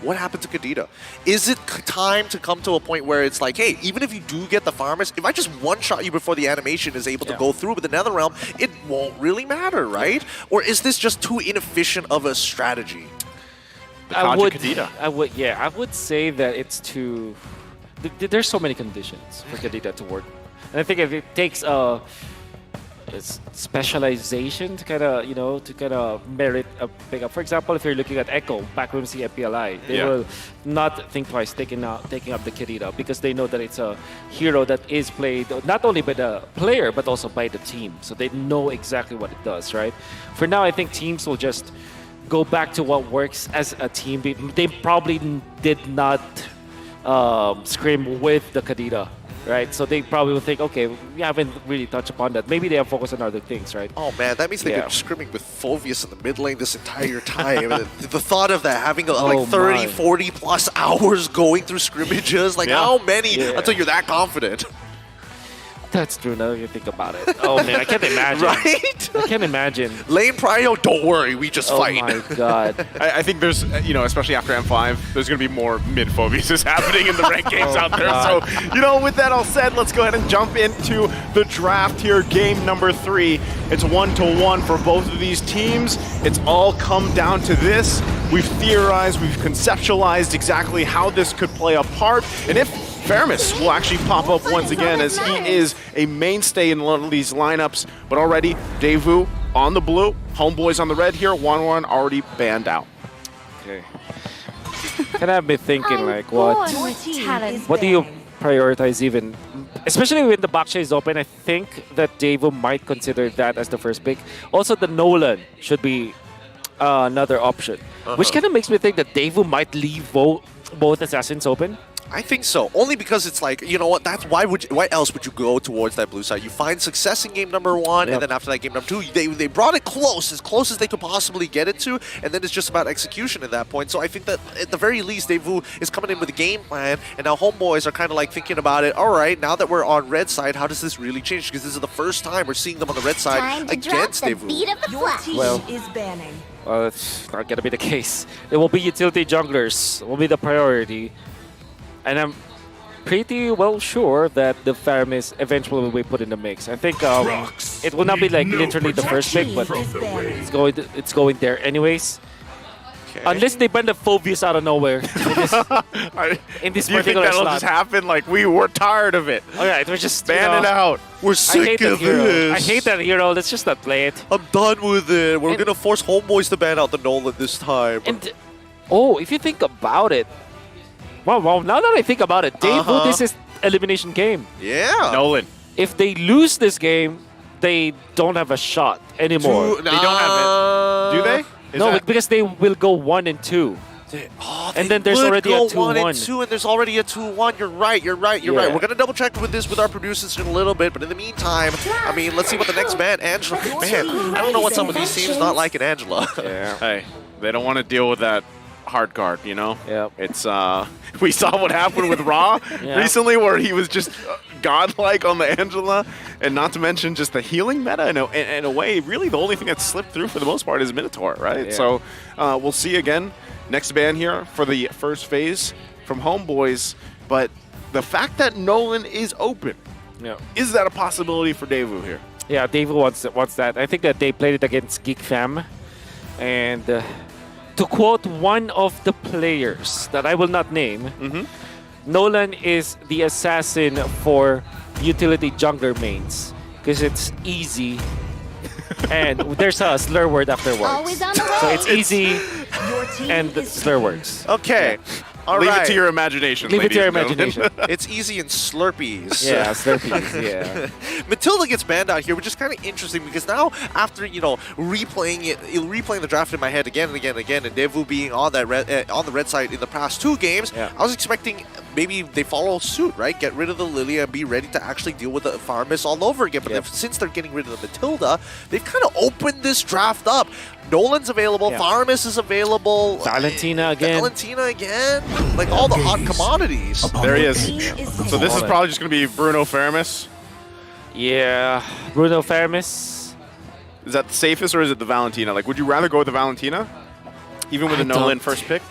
What happened to Kadita? Is it time to come to a point where it's like, hey, even if you do get the farmers, if I just one-shot you before the animation is able to go through with the Netherrealm, it won't really matter, right? Or is this just too inefficient of a strategy? I would say that it's too... There's so many conditions for Kadita to work. And I think if it takes a specialization to kind of, you know, merit a pickup. For example, if you're looking at Echo, Backroom C at PLI, they will not think twice taking up the Kirita because they know that it's a hero that is played not only by the player but also by the team. So they know exactly what it does, right? For now, I think teams will just go back to what works as a team. They probably did not scrim with the Kadita. Right, so they probably will think, okay, we haven't really touched upon that. Maybe they have focused on other things, right? Oh man, that means they've been scrimming with Phoveus in the mid lane this entire time. The thought of that, having like 30, 40 plus hours going through scrimmages, like how many until you're that confident? That's true now you think about it. Oh man, I can't imagine. Right? I can't imagine. Lane Prio, don't worry, we just fight. Oh my god. I think there's, you know, especially after M5, there's going to be more mid-Phobias happening in the ranked games out there. God. So, you know, with that all said, let's go ahead and jump into the draft here. Game number 3. It's 1-1 for both of these teams. It's all come down to this. We've theorized, we've conceptualized exactly how this could play a part. And if Faramis will actually pop up once again as he is a mainstay in a lot of these lineups. But already, Daewoo on the blue, Homeboys on the red here, 1-1 already banned out. Okay. Can I be thinking like, what do you prioritize even? Especially when the backside is open, I think that Daewoo might consider that as the first pick. Also, the Nolan should be another option, which kind of makes me think that Daewoo might leave both assassins open. I think so. Only because it's like, you know what, that's why else would you go towards that blue side? You find success in game number 1, and then after that, game number 2, they brought it close as they could possibly get it to, and then it's just about execution at that point. So I think that at the very least, Daewoo is coming in with a game plan, and now Homeboys are kind of like thinking about it, all right, now that we're on red side, how does this really change? Because this is the first time we're seeing them on the red side against Daewoo. Your team is banning. Well, it's not going to be the case. It will be utility junglers, will be the priority. And I'm pretty well sure that the Faramis eventually will be put in the mix. I think it will not be like literally the first pick, but it's going there anyways. Okay. Unless they ban the Phobius out of nowhere in this Do you think particular that'll slot. just happen? Like, we're tired of it. Oh yeah, we're just ban it out. We're sick of this. I hate that hero. Let's just not play it. I'm done with it. We're gonna force Homeboys to ban out the Nolan this time. And if you think about it, well, now that I think about it, Daewoo, this is elimination game. Yeah. Nolan. If they lose this game, they don't have a shot anymore. They don't have it. Do they? No, because they will go 1 and 2. And then there's already a 2-1. 1 and 2, and there's already a 2-1. You're right. We're going to double check with this with our producers in a little bit, but in the meantime, I mean, let's see what the next man, Angela. Man, I don't know what some of these teams not like in Angela. Yeah. Hey, they don't want to deal with that hard guard, you know? Yeah. It's, we saw what happened with Ra Yeah. recently where he was just godlike on the Angela, and not to mention just the healing meta. In a way, really the only thing that's slipped through for the most part is Minotaur, right? Yeah. So we'll see again next ban here for the first phase from Homeboys, but the fact that Nolan is open, is that a possibility for Daewoo here? Yeah, Daewoo wants that. I think that they played it against Geek Fam. And to quote one of the players that I will not name, Nolan is the assassin for utility jungler mains because it's easy. And there's a slur word afterwards. Always on the way. So it's easy and the slur words. Okay. All Leave right. it to your imagination. Leave it to your ladies and gentlemen. imagination. It's easy and Slurpees. Yeah, Slurpees, yeah. Matilda gets banned out here, which is kind of interesting because now after, replaying the draft in my head again and again and again, and Daewoo being on that on the red side in the past 2 games, I was expecting maybe they follow suit, right? Get rid of the Lilia and be ready to actually deal with the Farmis all over again. But since they're getting rid of the Matilda, they've kind of opened this draft up. Nolan's available, Farmis is available. Valentina again. Like all the hot commodities. There he is. So this is probably just going to be Bruno Faramis. Yeah, Bruno Faramis. Is that the safest or is it the Valentina? Like, would you rather go with the Valentina? Even with a Nolan first pick?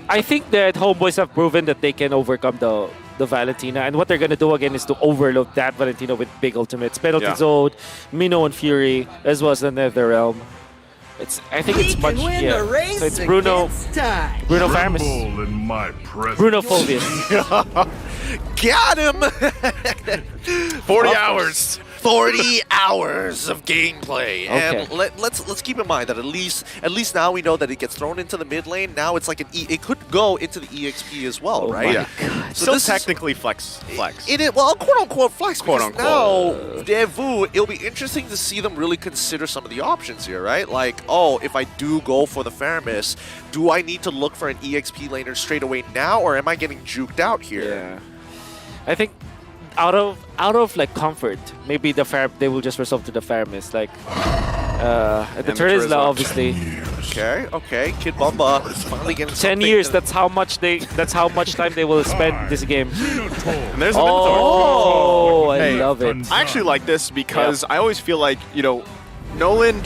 I think that Homeboys have proven that they can overcome the Valentina, and what they're going to do again is to overload that Valentina with big ultimates. Penalty Zone, Minnow and Fury, as well as the Netherrealm. I think it's much, So it's Bruno Faramis. Bruno Phobius. Got him! 40 hours. 40 hours of gameplay, Okay. and let's keep in mind that at least now we know that it gets thrown into the mid lane. Now it's like it could go into the EXP as well, right? Yeah. So Still this technically flex. It is, well, quote unquote flex. Quote Because unquote. now Daewoo, it'll be interesting to see them really consider some of the options here, right? Like, oh, if I do go for the Faramis, do I need to look for an EXP laner straight away now, or am I getting juked out here? Yeah. I think out of like comfort, maybe they will just resort to the Faramis, like the Terizla, obviously. Okay, Kid Bumba is finally getting 10 years. That's how much time they will spend this game. And there's a Minotaur. I love it. I actually like this because I always feel like, Nolan,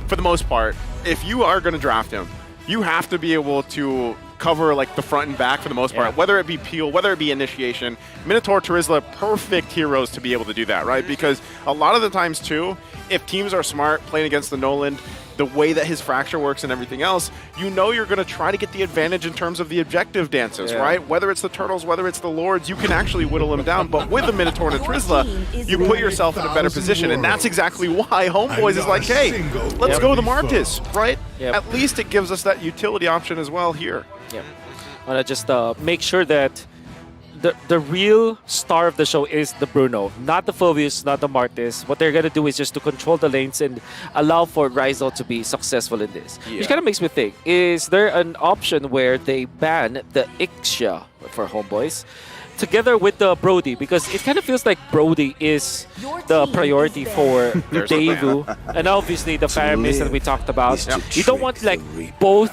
for the most part, if you are going to draft him, you have to be able to cover like the front and back for the most part, whether it be peel, whether it be initiation. Minotaur, Terizla, perfect heroes to be able to do that, right? Because a lot of the times too, if teams are smart playing against the Nolan, the way that his fracture works and everything else, you're going to try to get the advantage in terms of the objective dances, right? Whether it's the turtles, whether it's the lords, you can actually whittle them down. But with the Minotaur and the Terizla, you put yourself in a better position. And that's exactly why Homeboys is like, hey, let's go with the Martis, right? At least it gives us that utility option as well here. Yeah. I want to just make sure that the real star of the show is the Bruno, not the Phobius, not the Martis. What they're going to do is just to control the lanes and allow for Rizal to be successful in this. Which kind of makes me think, is there an option where they ban the Ixia for Homeboys together with the Brody? Because it kind of feels like Brody is the priority for Daewoo. And obviously the Faramis that we talked about. You don't want like both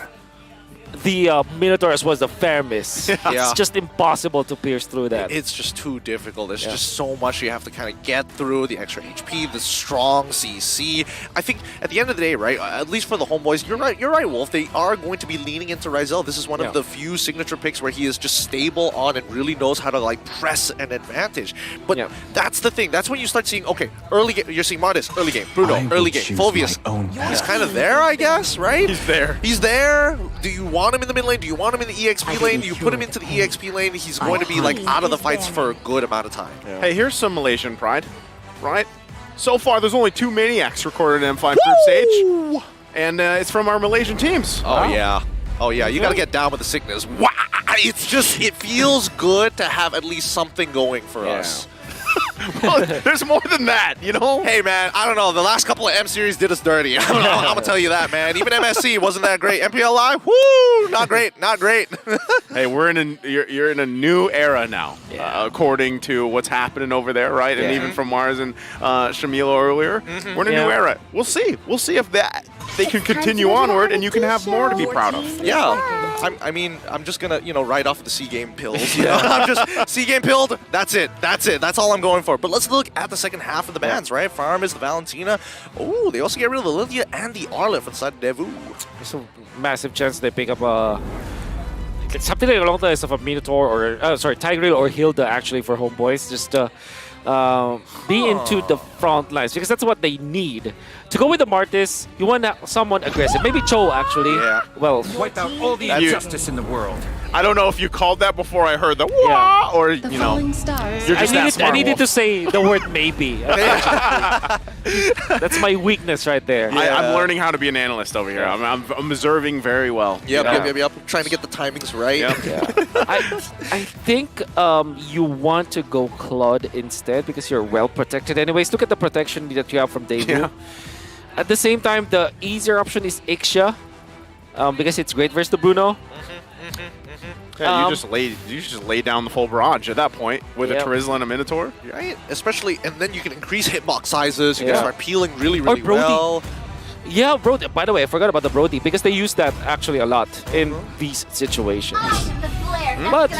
the Minotaur as well as the Faramis. It's just impossible to pierce through that. It's just too difficult. There's just so much you have to kind of get through. The extra HP, the strong CC. I think at the end of the day, right, at least for the Homeboys, you're right, Wolf. They are going to be leaning into Rizal. This is one of the few signature picks where he is just stable on and really knows how to like press an advantage. But that's the thing. That's when you start seeing, okay, early game, you're seeing Martis, early game, Bruno, early game, Phobius. He's kind of there, I guess, right? He's there. Do you want him in the mid lane? Do you want him in the EXP lane? Do you put him into the EXP lane? He's going to be like out of the fights for a good amount of time. Hey, here's some Malaysian pride, right? So far, there's only 2 Maniacs recorded in M5 group stage, and it's from our Malaysian teams. Oh yeah, you gotta get down with the sickness. Wow, it feels good to have at least something going for us. Well, there's more than that, you know? Hey, man, I don't know. The last couple of M series did us dirty. I'm going to tell you that, man. Even MSC wasn't that great. MPLI, woo, not great, not great. Hey, you're in a new era now, according to what's happening over there, right? And even from Mars and Shamil earlier, we're in a new era. We'll see. We'll see if they can continue onward and you can have more to be proud of. Yeah. I'm just going to, write off the C-game pills. You know? I'm just C-game pilled. That's it. That's all I'm going for. But let's look at the second half of the bans, right? Farm is the Valentina. Oh, they also get rid of the Lydia and the Arlet for the side of Devu. There's a massive chance they pick up something like along the lines of a Minotaur or, Tigreal or Hilda actually for Homeboys. Just be into the front lines because that's what they need. To go with the Martis, you want someone aggressive. Maybe Cho actually. Yeah. Well, wipe out all the injustice in the world. I don't know if you called that before I heard the wah, or you're just that smart. I needed to say the word maybe. That's my weakness right there. I'm learning how to be an analyst over here. I'm observing very well. Yep. Trying to get the timings right. Yep. I think you want to go Claude instead because you're well protected anyways. Look at the protection that you have from Daewoo. Yeah. At the same time, the easier option is Ixia because it's great versus the Bruno. Yeah, you just lay down the full barrage at that point with a Terizla and a Minotaur. Right? Especially, and then you can increase hitbox sizes. You can start peeling really well. Yeah, Brody. By the way, I forgot about the Brody because they use that actually a lot in these situations. But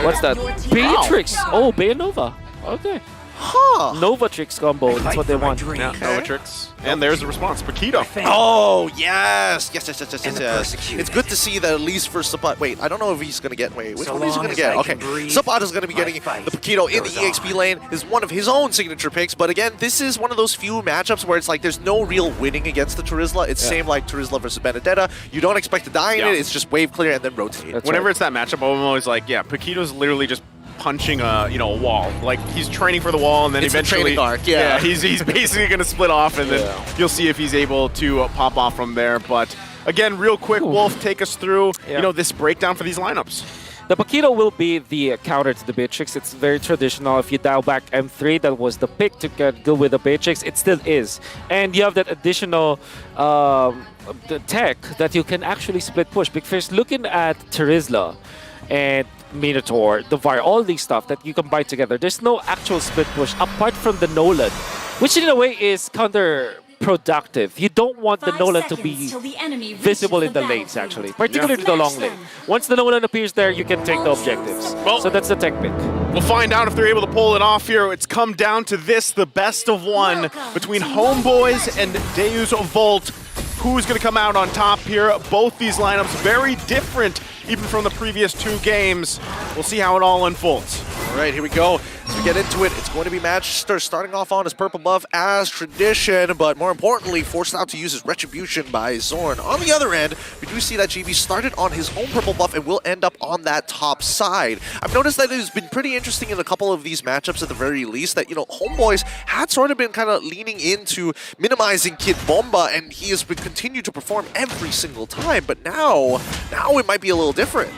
what's that? Beatrix. Oh, Bayanova. Okay. Huh. Novatrix combo. That's what they want. Yeah, Novatrix. And there's the response. Paquito. Oh, yes. Yes. It's good to see that at least for Sapat. Wait, I don't know if he's going to get. Wait, which one is he going to get? Okay. Sapat is going to be getting the Paquito in the EXP lane. Is one of his own signature picks. But again, this is one of those few matchups where it's like there's no real winning against the Terizla. It's same like Terizla versus Benedetta. You don't expect to die in it. It's just wave clear and then rotate. Whenever it's that matchup, I'm always like, Paquito's literally just punching a wall. Like he's training for the wall, and then eventually, he's basically gonna split off, and then you'll see if he's able to pop off from there. But again, real quick, Wolf, take us through this breakdown for these lineups. The Paquito will be the counter to the Beatrix. It's very traditional. If you dial back M3, that was the pick to deal with the Beatrix. It still is. And you have that additional tech that you can actually split push. Because looking at Terizla and Minotaur, the VAR, all these stuff that you combine together, there's no actual split push apart from the Nolan, which in a way is counterproductive. You don't want the Nolan to be visible in the lanes, actually, particularly the long lane. Once the Nolan appears there, you can take the objectives. Well, so that's the tech pick. We'll find out if they're able to pull it off here. It's come down to this, the best of one between Homeboys and Deus Volt. Who's going to come out on top here? Both these lineups very different, even from the previous two games. We'll see how it all unfolds. All right, here we go. As we get into it, it's going to be Manchester starting off on his purple buff as tradition, but more importantly, forced out to use his Retribution by Zorn. On the other end, we do see that GB started on his own purple buff and will end up on that top side. I've noticed that it has been pretty interesting in a couple of these matchups at the very least that, Homeboys had sort of been kind of leaning into minimizing Kid Bomba, and he has been continued to perform every single time, but now it might be a little different.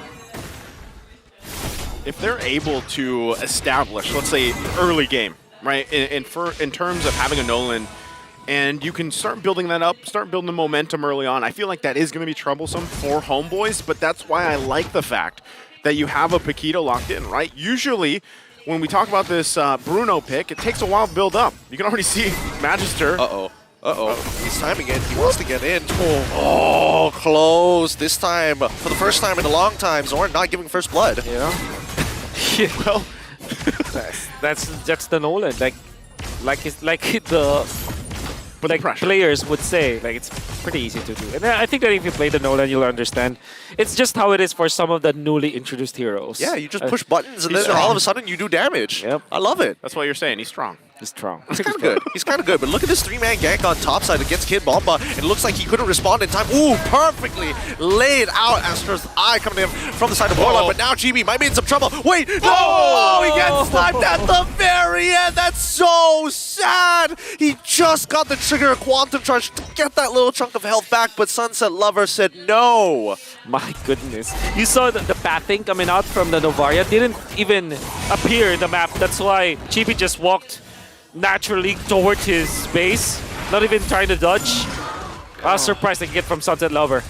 If they're able to establish, let's say, early game, right, in terms of having a Nolan, and you can start building that up, start building the momentum early on, I feel like that is going to be troublesome for Homeboys, but that's why I like the fact that you have a Paquito locked in, right? Usually, when we talk about this Bruno pick, it takes a while to build up. You can already see Magister. He's timing it. He wants to get in. Oh, close. This time, for the first time in a long time, Zorn not giving first blood. Yeah. Well, that's the Nolan. Players would say, it's pretty easy to do. And I think that if you play the Nolan, you'll understand. It's just how it is for some of the newly introduced heroes. Yeah, you just push buttons and then all of a sudden you do damage. Yep. I love it. That's what you're saying. He's strong. He's strong. He's kind of good. He's kind of good. But look at this three-man gank on top side against Kid Bomba. It looks like he couldn't respond in time. Ooh, perfectly laid out Astra's eye coming in from the side of Warlock. But now GB might be in some trouble. Wait, no! Oh, he gets sniped at the very end. That's so sad. He just got the trigger Quantum Charge to get that little chunk of health back, but Sunset Lover said no. My goodness. You saw the pathing coming out from the Novaria didn't even appear in the map. That's why GB just walked naturally towards his base, not even trying to dodge. I was surprised they get from Sunset Lover.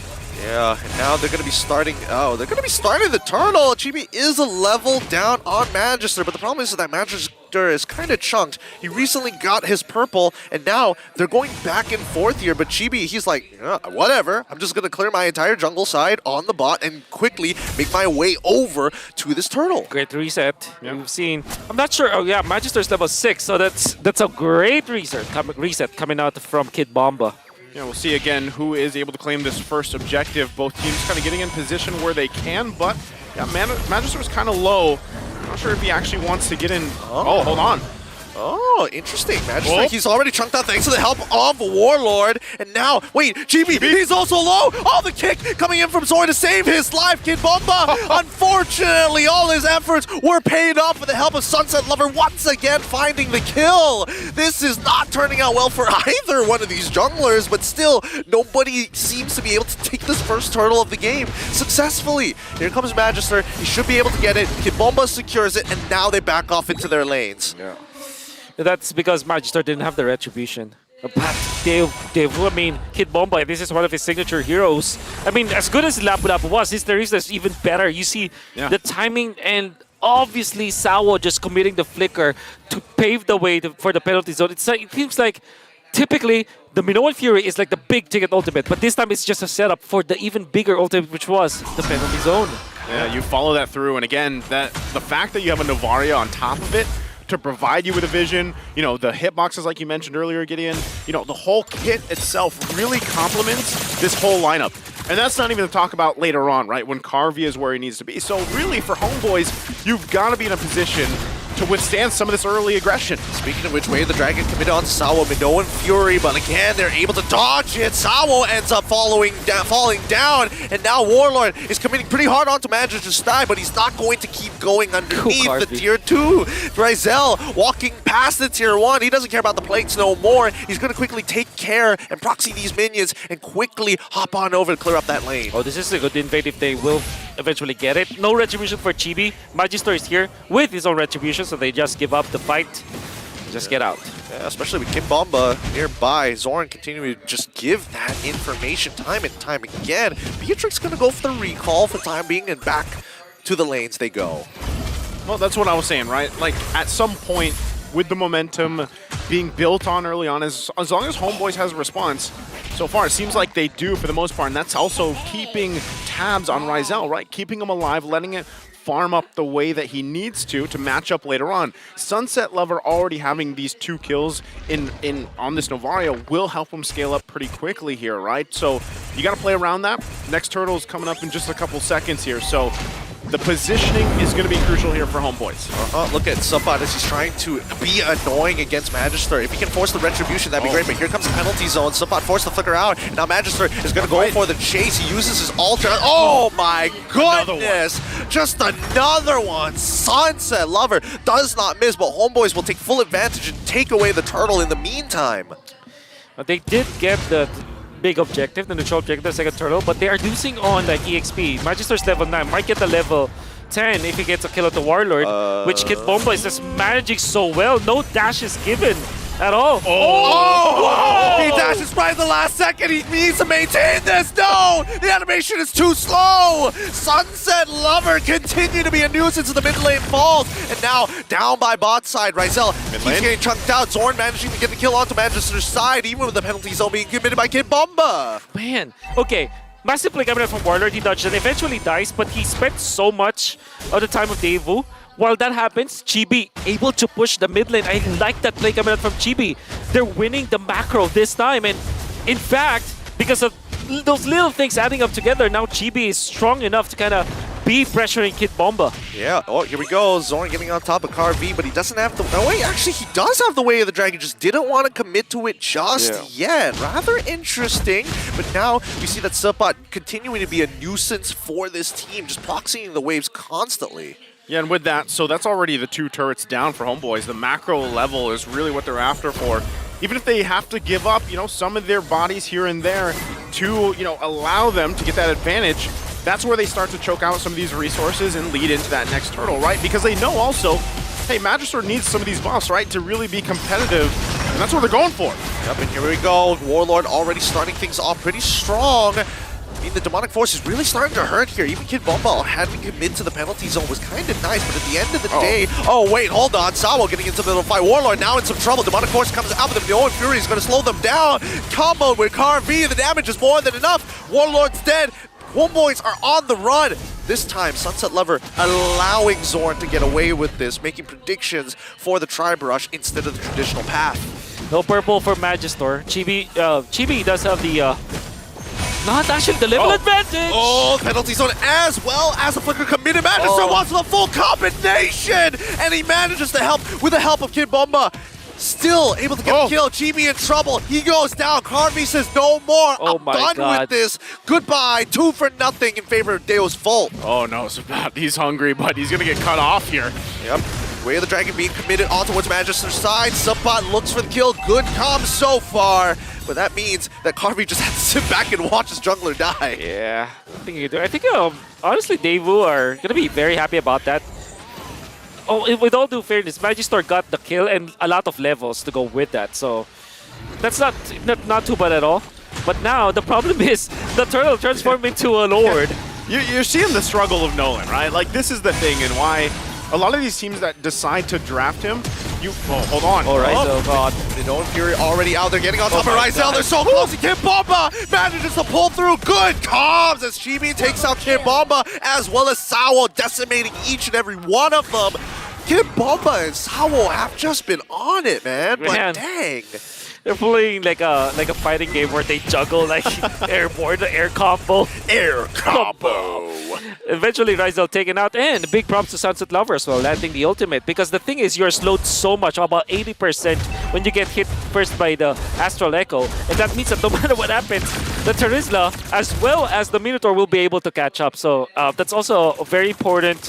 Yeah, and now they're going to be starting... Oh, they're going to be starting the turtle. Chibi is a level down on Magister, but the problem is that Magister is kind of chunked. He recently got his purple, and now they're going back and forth here, but Chibi, he's like, whatever. I'm just going to clear my entire jungle side on the bot and quickly make my way over to this turtle. Great reset. We've seen... I'm not sure... Oh, yeah, Magister's level 6, so that's a great reset coming out from Kid Bomba. Yeah, we'll see again who is able to claim this first objective. Both teams kind of getting in position where they can, but yeah, Magister was kind of low. I'm not sure if he actually wants to get in. Oh, hold on. Oh, interesting. Magister, he's already chunked out thanks to the help of Warlord. And now, wait, GB, he's also low. Oh, the kick coming in from Zor to save his life. Kid Bomba, unfortunately, all his efforts were paid off with the help of Sunset Lover once again finding the kill. This is not turning out well for either one of these junglers, but still, nobody seems to be able to take this first turtle of the game successfully. Here comes Magister. He should be able to get it. Kid Bomba secures it, and now they back off into their lanes. Yeah. That's because Magister didn't have the retribution. But I mean, Kid Bomba, this is one of his signature heroes. I mean, as good as Lapu Lapu was, his Teresa is even better. You see the timing and obviously Sawo just committing the flicker to pave the way for the penalty zone. It seems like typically the Minoan Fury is like the big ticket ultimate, but this time it's just a setup for the even bigger ultimate, which was the penalty zone. Yeah, you follow that through, and again, the fact that you have a Novaria on top of it to provide you with a vision, you know, the hitboxes like you mentioned earlier, Gideon, you know, the whole kit itself really complements this whole lineup. And that's not even to talk about later on, right, when Carvey is where he needs to be. So really, for Homeboys, you've got to be in a position to withstand some of this early aggression. Speaking of which way, the Dragon committed on Sawo, Minoan Fury, but again, they're able to dodge it. Sawo ends up falling down, and now Warlord is committing pretty hard onto Magister's side, but he's not going to keep going underneath the tier 2. Ryzel walking past the tier 1. He doesn't care about the plates no more. He's going to quickly take care and proxy these minions and quickly hop on over to clear up that lane. Oh, this is a good invade if they will eventually get it. No retribution for Chibi. Magister is here with his own retribution, so they just give up the fight. Just get out. Yeah, especially with Kid Bomba nearby. Zoran continuing to just give that information time and time again. Beatrix going to go for the recall for the time being, and back to the lanes they go. Well, that's what I was saying, right? Like, at some point, with the momentum being built on early on, as long as Homeboys has a response, so far it seems like they do for the most part, and that's also keeping tabs on Ryzel, right? Keeping him alive, letting it farm up the way that he needs to match up later on. Sunset Lover already having these 2 kills on this Novaria will help him scale up pretty quickly here, right? So you got to play around that. Next turtle is coming up in just a couple seconds here, so the positioning is going to be crucial here for Homeboys. Look at Subot as he's trying to be annoying against Magister. If he can force the retribution, that'd be great, but here comes the penalty zone. Subot forced the flicker out. Now Magister is going to go for the chase. He uses his ultra. Oh my goodness! Just another one. Sunset Lover does not miss, but Homeboys will take full advantage and take away the turtle in the meantime. They did get the big objective, the neutral objective, the second turtle, but they are losing on like EXP. Magister's level 9, might get the level 10 if he gets a kill at the Warlord, which Kid Bomba is just managing so well. No dash is given at all. He dashes right at the last second. He needs to maintain this. No! The animation is too slow. Sunset Lover continue to be a nuisance in the mid lane falls. And now down by bot side, Ryzel, he's getting chunked out. Zorn managing to get the kill onto Magister's side, even with the penalty zone being committed by Kid Bomba. Man, okay. Massive play coming out from Warlord. He dodged and eventually dies, but he spent so much of the time of Devu. While that happens, Chibi able to push the mid lane. I like that play coming out from Chibi. They're winning the macro this time, and in fact, because of those little things adding up together, now Chibi is strong enough to kind of be pressuring Kid Bomba. Yeah, oh, here we go. Zorn getting on top of Carvey, but he doesn't have the... Oh, wait, actually, he does have the Way of the Dragon, just didn't want to commit to it just yet. Rather interesting, but now we see that Subot continuing to be a nuisance for this team, just proxying the waves constantly. Yeah, and with that, so that's already the 2 turrets down for Homeboys. The macro level is really what they're after for. Even if they have to give up, you know, some of their bodies here and there to, you know, allow them to get that advantage, that's where they start to choke out some of these resources and lead into that next turtle, right? Because they know also hey, Magister needs some of these buffs, right, to really be competitive, and that's what they're going for. Yep, and here we go. Warlord already starting things off pretty strong. I mean, the Demonic Force is really starting to hurt here. Even Kid Bomba having him into the penalty zone was kind of nice, but at the end of the day... Oh, wait, hold on. Sawo getting into the little fight. Warlord now in some trouble. Demonic Force comes out with him. The Owen Fury is going to slow them down. Combo with Carv. The damage is more than enough. Warlord's dead. Homeboys are on the run. This time, Sunset Lover allowing Zorn to get away with this, making predictions for the Tribe Rush instead of the traditional path. No purple for Magister. Chibi does have the... not actually the level advantage! Oh, penalty zone as well as a flicker committed. Magister wants the full combination! And he manages to help with the help of Kid Bomba. Still able to get the kill. Chibi in trouble. He goes down. Carvey says no more. I'm done with this. Goodbye. 2 for nothing in favor of Deo's Volt. Oh no, Sabat, he's hungry, but he's gonna get cut off here. Yep. Way of the Dragon being committed on towards Magister's side. Subbot looks for the kill. Good comms so far. But that means that Carvey just has to sit back and watch his jungler die. Yeah, I think honestly, Daewoo are gonna be very happy about that. Oh, with all due fairness, Magister got the kill and a lot of levels to go with that, so that's not too bad at all. But now the problem is the turtle transformed into a lord. You're seeing the struggle of Nolan, right? Like, this is the thing, and why a lot of these teams that decide to draft him, hold on. All right, oh god. The Owen Fury already out there getting on top of Ryzel. They're so close to Kid Bomba. Manages to pull through. Good comms as Chibi takes out Kid Bomba as well as Sawo, decimating each and every one of them. Kid Bomba and Sawo have just been on it, man. But dang. They're playing like a fighting game where they juggle like airborne, air combo. Air combo. Eventually Ryzel taken out, and big props to Sunset Lover as well, landing the ultimate. Because the thing is, you're slowed so much, about 80% when you get hit first by the Astral Echo. And that means that no matter what happens, the Terizla as well as the Minotaur will be able to catch up. So that's also a very important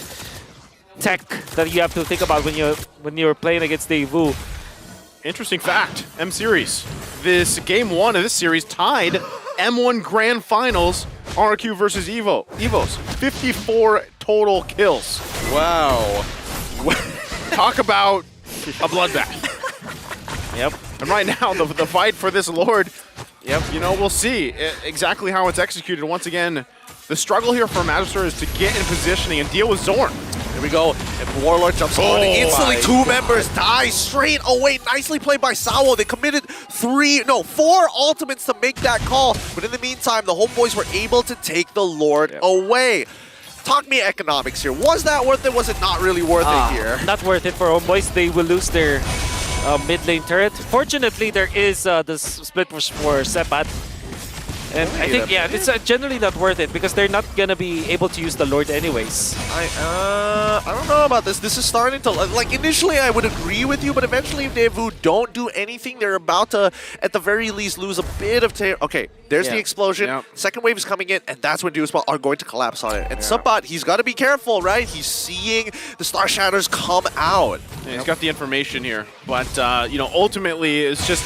tech that you have to think about when you're playing against Daewoo. Interesting fact, M-Series. This game 1 of this series tied M1 Grand Finals, RQ versus Evos. 54 total kills. Wow. Talk about a bloodbath. Yep. And right now, the fight for this Lord, you know, we'll see exactly how it's executed. Once again, the struggle here for Magister is to get in positioning and deal with Zorn. Here we go, and Warlord jumps on. Instantly, 2 members die straight away. Nicely played by Sawo. They committed 4 ultimates to make that call. But in the meantime, the Homeboys were able to take the Lord away. Talk me economics here. Was that worth it? Was it not really worth it here? Not worth it for Homeboys. They will lose their mid lane turret. Fortunately, there is the split push for Sepat. And I think, it's generally not worth it because they're not going to be able to use the Lord anyways. I don't know about this. This is starting to... Like, initially I would agree with you, but eventually if Daewoo don't do anything, they're about to, at the very least, lose a bit of... Okay, there's the explosion. Second wave is coming in, and that's when Duospot are going to collapse on it. And Subbot, he's got to be careful, right? He's seeing the Star Shatters come out. Yeah, he's got the information here. But, you know, ultimately, it's just...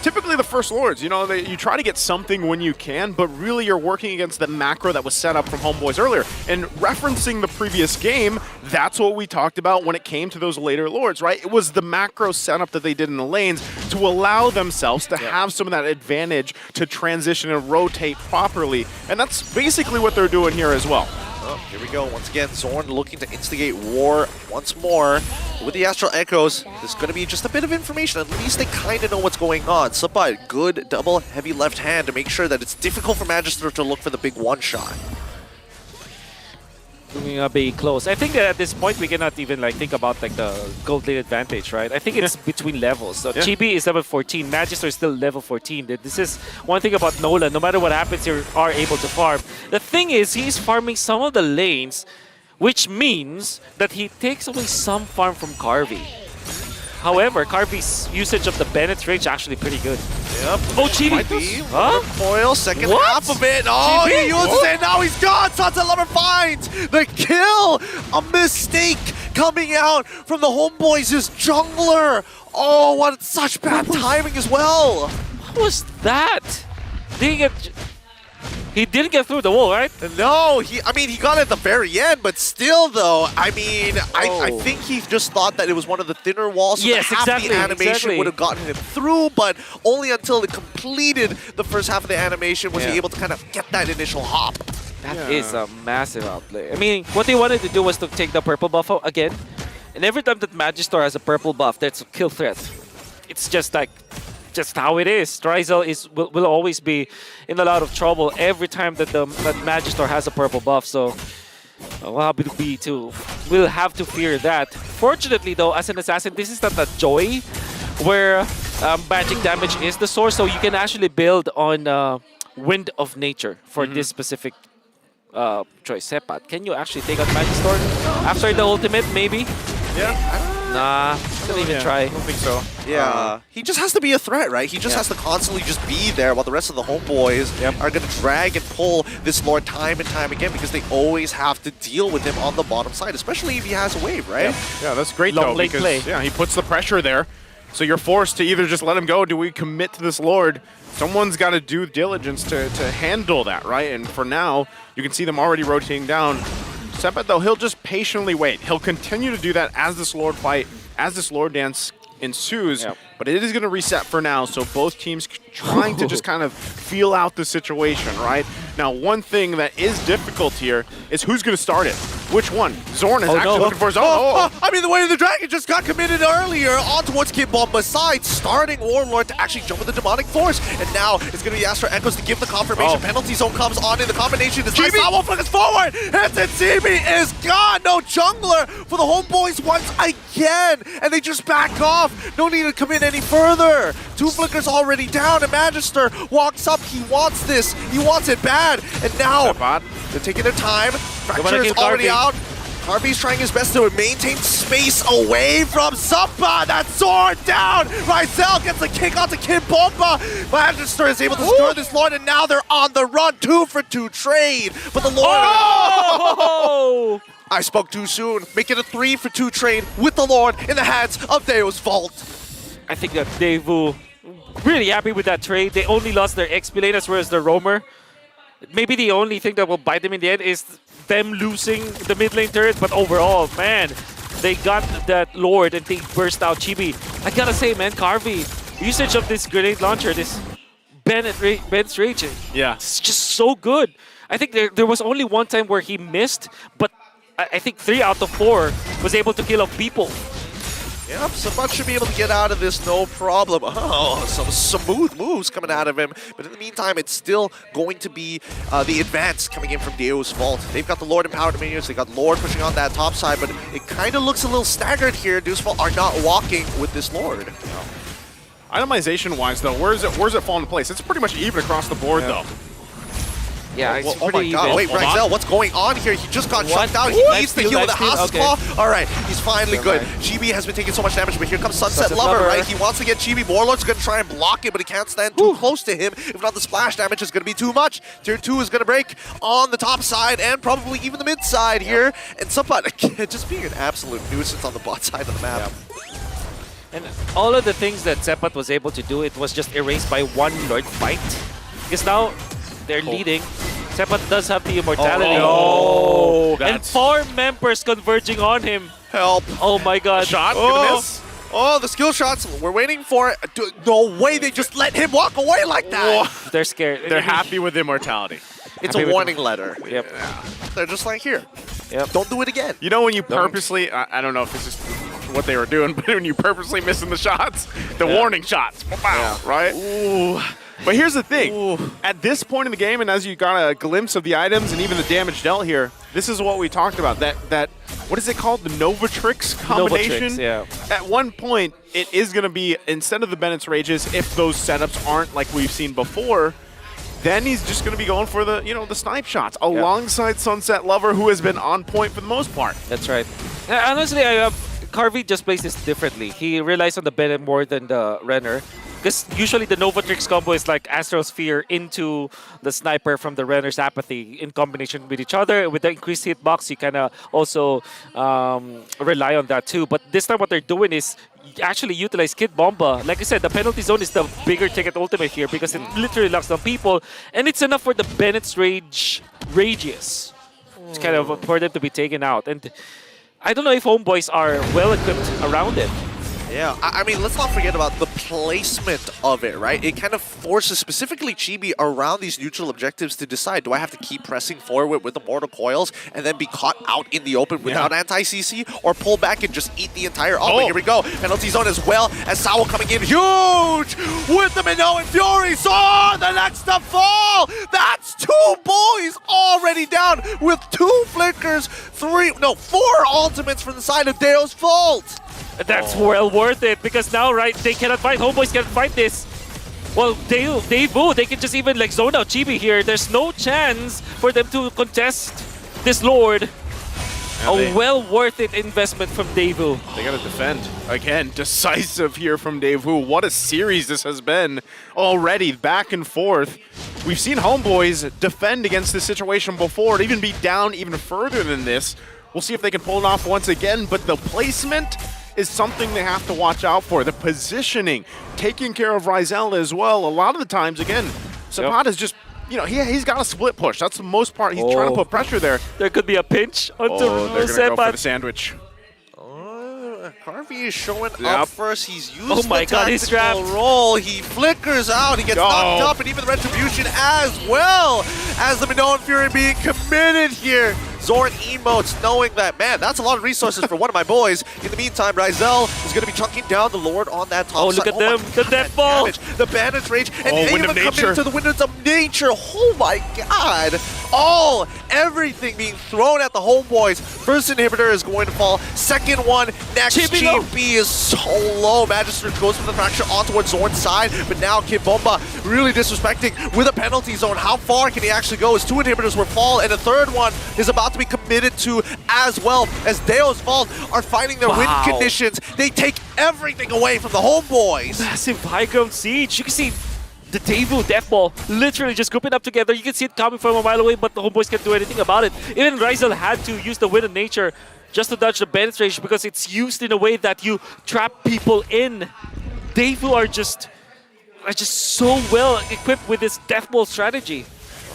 Typically the first Lords, you know, you try to get something when you can, but really you're working against the macro that was set up from Homeboys earlier. And referencing the previous game, that's what we talked about when it came to those later Lords, right? It was the macro setup that they did in the lanes to allow themselves to have some of that advantage to transition and rotate properly. And that's basically what they're doing here as well. Oh, here we go. Once again, Zorn looking to instigate war once more. With the Astral Echoes, there's going to be just a bit of information. At least they kind of know what's going on. Subbot, good double heavy left hand to make sure that it's difficult for Magister to look for the big one-shot. We're gonna be close. I think that at this point we cannot even think about the gold lane advantage, right? I think it's between levels. So Chibi is level 14, Magister is still level 14. This is one thing about Nolan. No matter what happens, you are able to farm. The thing is, he's farming some of the lanes, which means that he takes away some farm from Carvey. However, Carvey's usage of the Bennett's range actually pretty good. Yep. Oh, Chibi! Huh? Foil, second half of it. Oh, he uses it. Now he's gone. Sunset Lover finds the kill. A mistake coming out from the Homeboys' jungler. Oh, what such bad timing as well. What was that? Did he get... He didn't get through the wall, right? No, he got it at the very end, but still though, I think he just thought that it was one of the thinner walls, so Yes, that half exactly, the animation exactly. would have gotten him through, but only until it completed the first half of the animation was he able to kind of get that initial hop. That is a massive outplay. I mean, what they wanted to do was to take the purple buff out again, and every time that Magister has a purple buff, that's a kill threat. It's just how it is. Trizel will always be in a lot of trouble every time that that Magister has a purple buff. So we'll have to fear that. Fortunately, though, as an assassin, this is not a joy where magic damage is the source, so you can actually build on Wind of Nature for this specific choice. Sepat, can you actually take out Magister after the ultimate? Maybe. Yeah. Nah, don't even try. I don't think so. Yeah, he just has to be a threat, right? He just has to constantly just be there while the rest of the homeboys are going to drag and pull this Lord time and time again because they always have to deal with him on the bottom side, especially if he has a wave, right? Yeah, that's great Long though lane because play. he puts the pressure there. So you're forced to either just let him go, do we commit to this Lord? Someone's got to do diligence to handle that, right? And for now, you can see them already rotating down. Sepat, though, he'll just patiently wait. He'll continue to do that as this Lord fight, as this Lord dance ensues, but it is going to reset for now, so both teams trying to just kind of feel out the situation, right? Now, one thing that is difficult here is who's going to start it. Which one? Zorn is actually looking for his own. I mean, the way of the dragon just got committed earlier on towards Kid Bomba's side, starting Warlord to actually jump with the demonic force, and now it's going to be asked for Echoes to give the confirmation. Penalty zone comes on in the combination. This nice won't focus forward, and then CB is gone. No jungler for the homeboys once again, and they just back off. No need to commit any further. Two flickers already down, and Magister walks up. He wants this. He wants it bad, and now they're taking their time. Fracture is already out. Harvey's trying his best to maintain space away from Suppa. That sword down. Ryzel gets a kick onto Kid Bomba. Magister is able to secure this Lord, and now they're on the run. 2-for-2 trade. But the Lord... Oh! I spoke too soon. Make it a 3-for-2 trade with the Lord in the hands of Deo's Vault. I think that Daewoo really happy with that trade. They only lost their XP lane as well as their roamer. Maybe the only thing that will bite them in the end is them losing the mid lane turret, but overall, man, they got that Lord and they burst out Chibi. I gotta say, man, Carvey, usage of this grenade launcher, this Ben's Rage, it's just so good. I think there was only one time where he missed, but I think 3 out of 4 was able to kill off people. Yep, Sabat should be able to get out of this no problem. Oh, some smooth moves coming out of him. But in the meantime, it's still going to be the advance coming in from Deo's Vault. They've got the Lord empowered minions. They got Lord pushing on that top side, but it kind of looks a little staggered here. Deo's Vault are not walking with this Lord. Itemization-wise, though, where's it fall into place? It's pretty much even across the board, though. Yeah, it's oh my god, wait, Ryzel, what's going on here? He just got shut down. He needs to heal with a House Claw. Alright, he's finally good. Chibi has been taking so much damage, but here comes Sunset Lover, right? He wants to get Chibi. Warlord's going to try and block it, but he can't stand too close to him. If not, the splash damage is going to be too much. Tier 2 is going to break on the top side and probably even the mid side here. And Sunset, again, just being an absolute nuisance on the bot side of the map. And all of the things that Sepat was able to do, it was just erased by one Lord fight. Because now they're leading. Sepat does have the immortality. Oh, no. And 4 members converging on him. Help. Oh my god. Shot, gonna miss. Oh, the skill shots, we're waiting for it. No way they just let him walk away like that. Oh. They're scared. They're happy with immortality. It's a warning letter. Yep. Yeah. They're just like, here, yep. Don't do it again. You know when you purposely, I don't know if this is what they were doing, but when you purposely missing the shots, the warning shots, wow, right? Ooh. But here's the thing, at this point in the game, and as you got a glimpse of the items and even the damage dealt here, this is what we talked about, that what is it called, the Novatrix combination? Novatrix, yeah. At one point, it is going to be, instead of the Bennett's Rages, if those setups aren't like we've seen before, then he's just going to be going for the, the snipe shots alongside Sunset Lover, who has been on point for the most part. That's right. Honestly, Carvey just plays this differently. He relies on the Bennett more than the Renner. Because usually the Novatrix combo is like Astral Sphere into the sniper from the Renner's Apathy in combination with each other. With the increased hitbox, you kind of also rely on that too. But this time what they're doing is actually utilize Kid Bomba. Like I said, the penalty zone is the bigger ticket ultimate here because it literally locks down people. And it's enough for the Bennett's Rage radius. It's kind of for them to be taken out. And I don't know if Homeboys are well equipped around it. Yeah, I mean, let's not forget about the placement of it, right? It kind of forces specifically Chibi around these neutral objectives to decide, do I have to keep pressing forward with the Mortal Coils and then be caught out in the open without anti-CC, or pull back and just eat the entire Here we go. Penalty zone as well as Sawo coming in huge with the Minoan Fury. Zorn, the next to fall. That's 2 boys already down with 2 flickers, 4 ultimates from the side of Deo's Fault. That's well worth it because now, right, they cannot fight. Homeboys cannot fight this. Well, Daewoo, they can just even like zone out Chibi here. There's no chance for them to contest this Lord. A well worth it investment from Daewoo. They gotta defend. Again, decisive here from Daewoo. What a series this has been already, back and forth. We've seen Homeboys defend against this situation before, and even be down even further than this. We'll see if they can pull it off once again, but the placement is something they have to watch out for. The positioning, taking care of Rizal as well. A lot of the times, again, Zapata's just, you know, he's got a split push. That's the most part. He's trying to put pressure there. There could be a pinch onto they're going to go for the sandwich. Harvey is showing up first. He's used the tactical roll. He flickers out. He gets knocked up, and even the retribution as well as the Minoan Fury being committed here. Zorn emotes, knowing that, man, that's a lot of resources for one of my boys. In the meantime, Rizal is going to be chunking down the Lord on that top side. Look at them. The death ball. The Bandage Rage. And they even come into the Windows of Nature. Oh, my God. Everything being thrown at the Homeboys. First inhibitor is going to fall. Second one, next. GB is so low. Magister goes for the fracture on towards Zorn's side. But now Kid Bomba really disrespecting with a penalty zone. How far can he actually go? As 2 inhibitors will fall, and a third one is about to be committed to as well, as Deo's Fault are finding their win conditions. They take everything away from the Homeboys. Massive high ground siege. You can see the Daewoo Death Ball literally just grouping up together. You can see it coming from a mile away, but the Homeboys can't do anything about it. Even Rizal had to use the Wind of Nature just to dodge the Bandage Rage because it's used in a way that you trap people in. Daewoo are just so well equipped with this Death Ball strategy.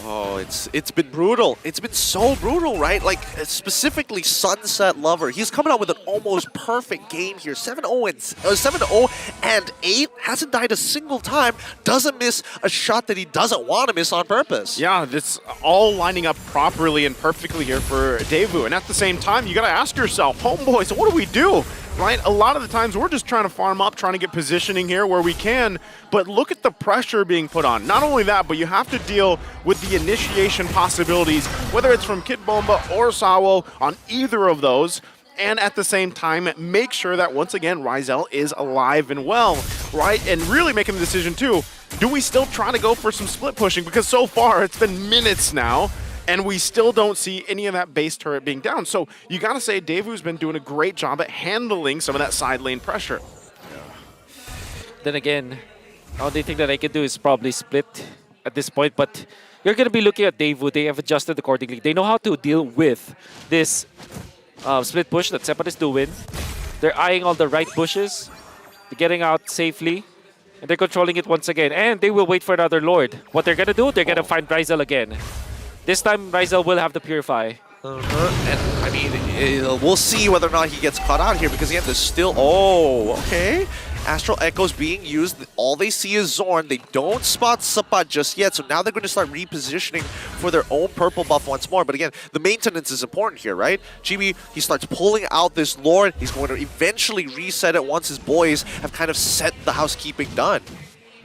Oh, it's been brutal. It's been so brutal, right? Like, specifically Sunset Lover. He's coming out with an almost perfect game here. 7-0 and 8. Hasn't died a single time. Doesn't miss a shot that he doesn't want to miss on purpose. Yeah, this all lining up properly and perfectly here for Daewoo. And at the same time, you got to ask yourself, Homeboys, what do we do? Right? A lot of the times we're just trying to farm up, trying to get positioning here where we can, but look at the pressure being put on. Not only that, but you have to deal with the initiation possibilities, whether it's from Kid Bomba or Sawo on either of those, and at the same time, make sure that once again, Rizal is alive and well, right? And really making the decision too, do we still try to go for some split pushing? Because so far it's been minutes now, and we still don't see any of that base turret being down. So you got to say Daewoo's been doing a great job at handling some of that side lane pressure. Then again, the only thing that I can do is probably split at this point, but you're going to be looking at Daewoo. They have adjusted accordingly. They know how to deal with this split push that Sepat is doing. They're eyeing all the right bushes. They're getting out safely, and they're controlling it once again. And they will wait for another Lord. What they're going to do, they're going to find Rizal again. This time, Rizal will have the Purify. And I mean, we'll see whether or not he gets caught out here, because again, there's still... okay. Astral Echo's being used. All they see is Zorn. They don't spot Sapat just yet, so now they're going to start repositioning for their own purple buff once more. But again, the maintenance is important here, right? Chibi, he starts pulling out this Lord. He's going to eventually reset it once his boys have kind of set the housekeeping done.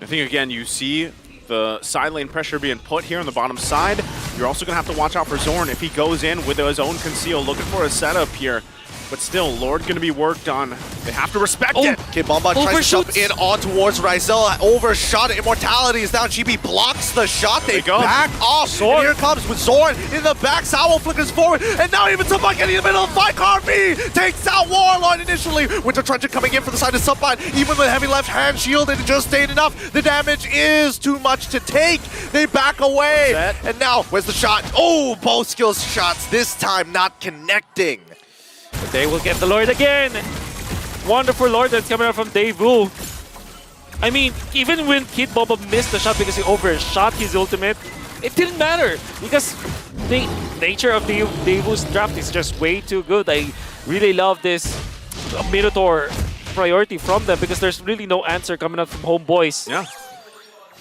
I think, again, you see the side lane pressure being put here on the bottom side. You're also going to have to watch out for Zorn if he goes in with his own conceal, looking for a setup here. But still, Lord going to be worked on. They have to respect it. Kid Bomba tries to jump in on towards Rizel. Overshot it. Immortality is down. GB blocks the shot. They back off. And here comes with Zorn in the back. Salvo flickers forward. And now even Subban getting in the middle of the fight. Carby takes out Warlord initially. Winter Truncheon coming in for the side of Subban. Even with heavy left hand shield, it just stayed enough. The damage is too much to take. They back away. And now, where's the shot? Oh, both skills shots. This time not connecting. They will get the Lord again. Wonderful Lord that's coming out from Daewoo. I mean, even when Kid Bomba missed the shot because he overshot his ultimate, it didn't matter because the nature of Daewoo's draft is just way too good. I really love this Minotaur priority from them because there's really no answer coming up from Homeboys. Yeah.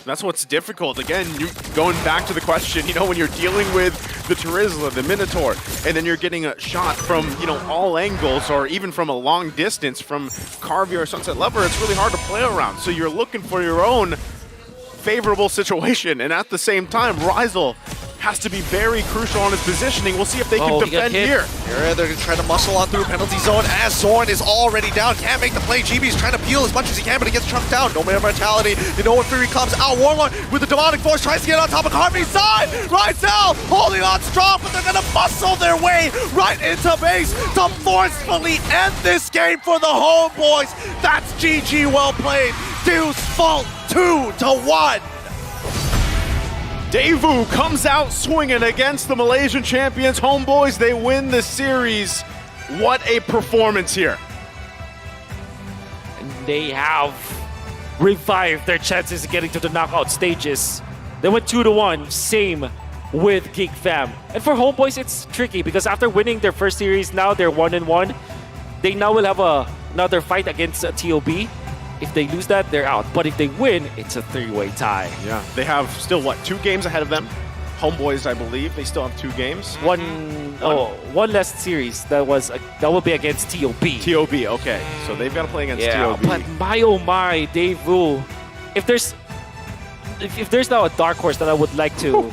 That's what's difficult. Again, you going back to the question, when you're dealing with the Terizla, the Minotaur, and then you're getting a shot from, all angles or even from a long distance from Carvey or Sunset Lover, it's really hard to play around. So you're looking for your own favorable situation. And at the same time, Rizel has to be very crucial on his positioning. We'll see if they can defend here. They're going to try to muscle on through penalty zone as Zorn is already down. Can't make the play. GB's trying to peel as much as he can, but he gets chunked down. No more mortality. You know when Fury comes out. Warlord with the demonic force tries to get on top of Carvey's side. Rizel holding on strong, but they're going to muscle their way right into base to forcefully end this game for the Homeboys. That's GG, well played. Deuce Fault 2-1. Daewoo comes out swinging against the Malaysian champions. Homeboys, they win the series. What a performance here. And they have revived their chances of getting to the knockout stages. They went 2-1, same with Geek Fam. And for Homeboys, it's tricky because after winning their first series, now they're 1-1. They now will have another fight against TOB. If they lose that, they're out. But if they win, it's a three-way tie. Yeah, they have still, 2 games ahead of them? Homeboys, I believe, they still have 2 games. One last series that will be against TOB. TOB, okay. So they've got to play against TOB. But my oh my, Daewoo. If there's now a dark horse that I would like to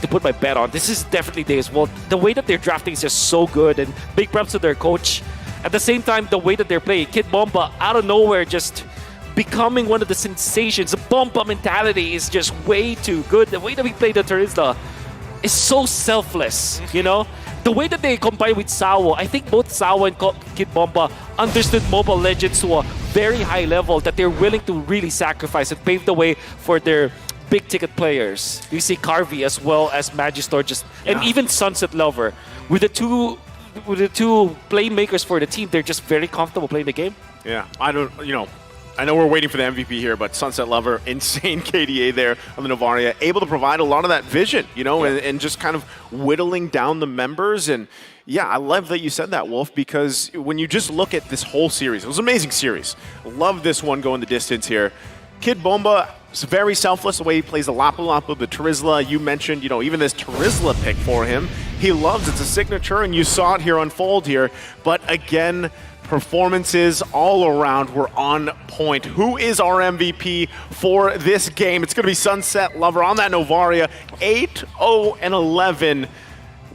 put my bet on, this is definitely Daewoo. Well, the way that they're drafting is just so good, and big props to their coach. At the same time, the way that they're playing, Kid Bomba out of nowhere just becoming one of the sensations. The Bomba mentality is just way too good. The way that we play the Terizla is so selfless, The way that they combine with Sawo, I think both Sawo and Kid Bomba understood Mobile Legends to a very high level that they're willing to really sacrifice and pave the way for their big ticket players. You see Carvey as well as Magister and even Sunset Lover. With the two playmakers for the team, they're just very comfortable playing the game. Yeah, I know we're waiting for the MVP here, but Sunset Lover, insane KDA there on the Novaria, able to provide a lot of that vision, and just kind of whittling down the members. And yeah, I love that you said that, Wolf, because when you just look at this whole series, it was an amazing series. Love this one going the distance here. Kid Bomba is very selfless the way he plays the Lapu Lapu, the Terizla. You mentioned, even this Terizla pick for him. He loves it's a signature, and you saw it here unfold here. But again, performances all around were on point. Who is our MVP for this game? It's going to be Sunset Lover on that Novaria, 8-0-11.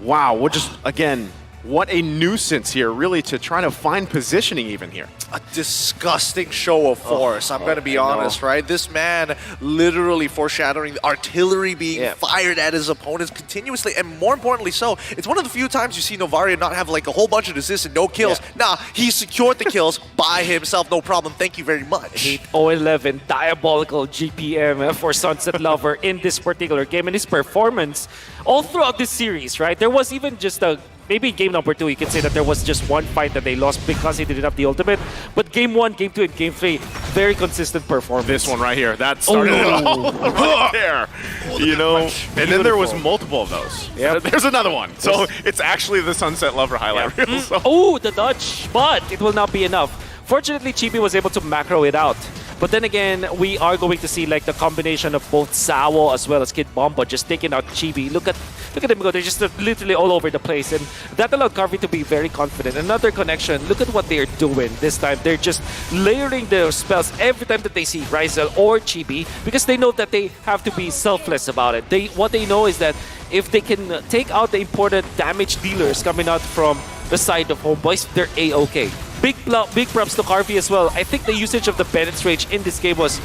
Wow, again, what a nuisance here, really, to try to find positioning even here. A disgusting show of force, I'm going to be honest, right? This man literally foreshadowing the artillery being fired at his opponents continuously, and more importantly so, it's one of the few times you see Novaria not have like a whole bunch of assists and no kills. Nah, he secured the kills by himself, no problem. Thank you very much. 8-0-11, diabolical GPM for Sunset Lover in this particular game, and his performance all throughout this series, right? There was even just maybe game number 2, you can say that there was just one fight that they lost because he didn't have the ultimate. But game 1, game 2, and game 3, very consistent performance. This one right here, that started it all right there. And then there was multiple of those. Yeah, there's another one. So it's actually the Sunset Lover highlight reel. So. Oh, the dodge, but it will not be enough. Fortunately, Chibi was able to macro it out. But then again, we are going to see like the combination of both Sawo as well as Kid Bomba just taking out Chibi. Look at them go. They're just literally all over the place. And that allowed Carvey to be very confident. Another connection. Look at what they're doing this time. They're just layering their spells every time that they see Rizel or Chibi because they know that they have to be selfless about it. What they know is that if they can take out the important damage dealers coming out from the side of Homeboys, they're A-okay. Big props to Carvey as well. I think the usage of the Bennett's Rage in this game was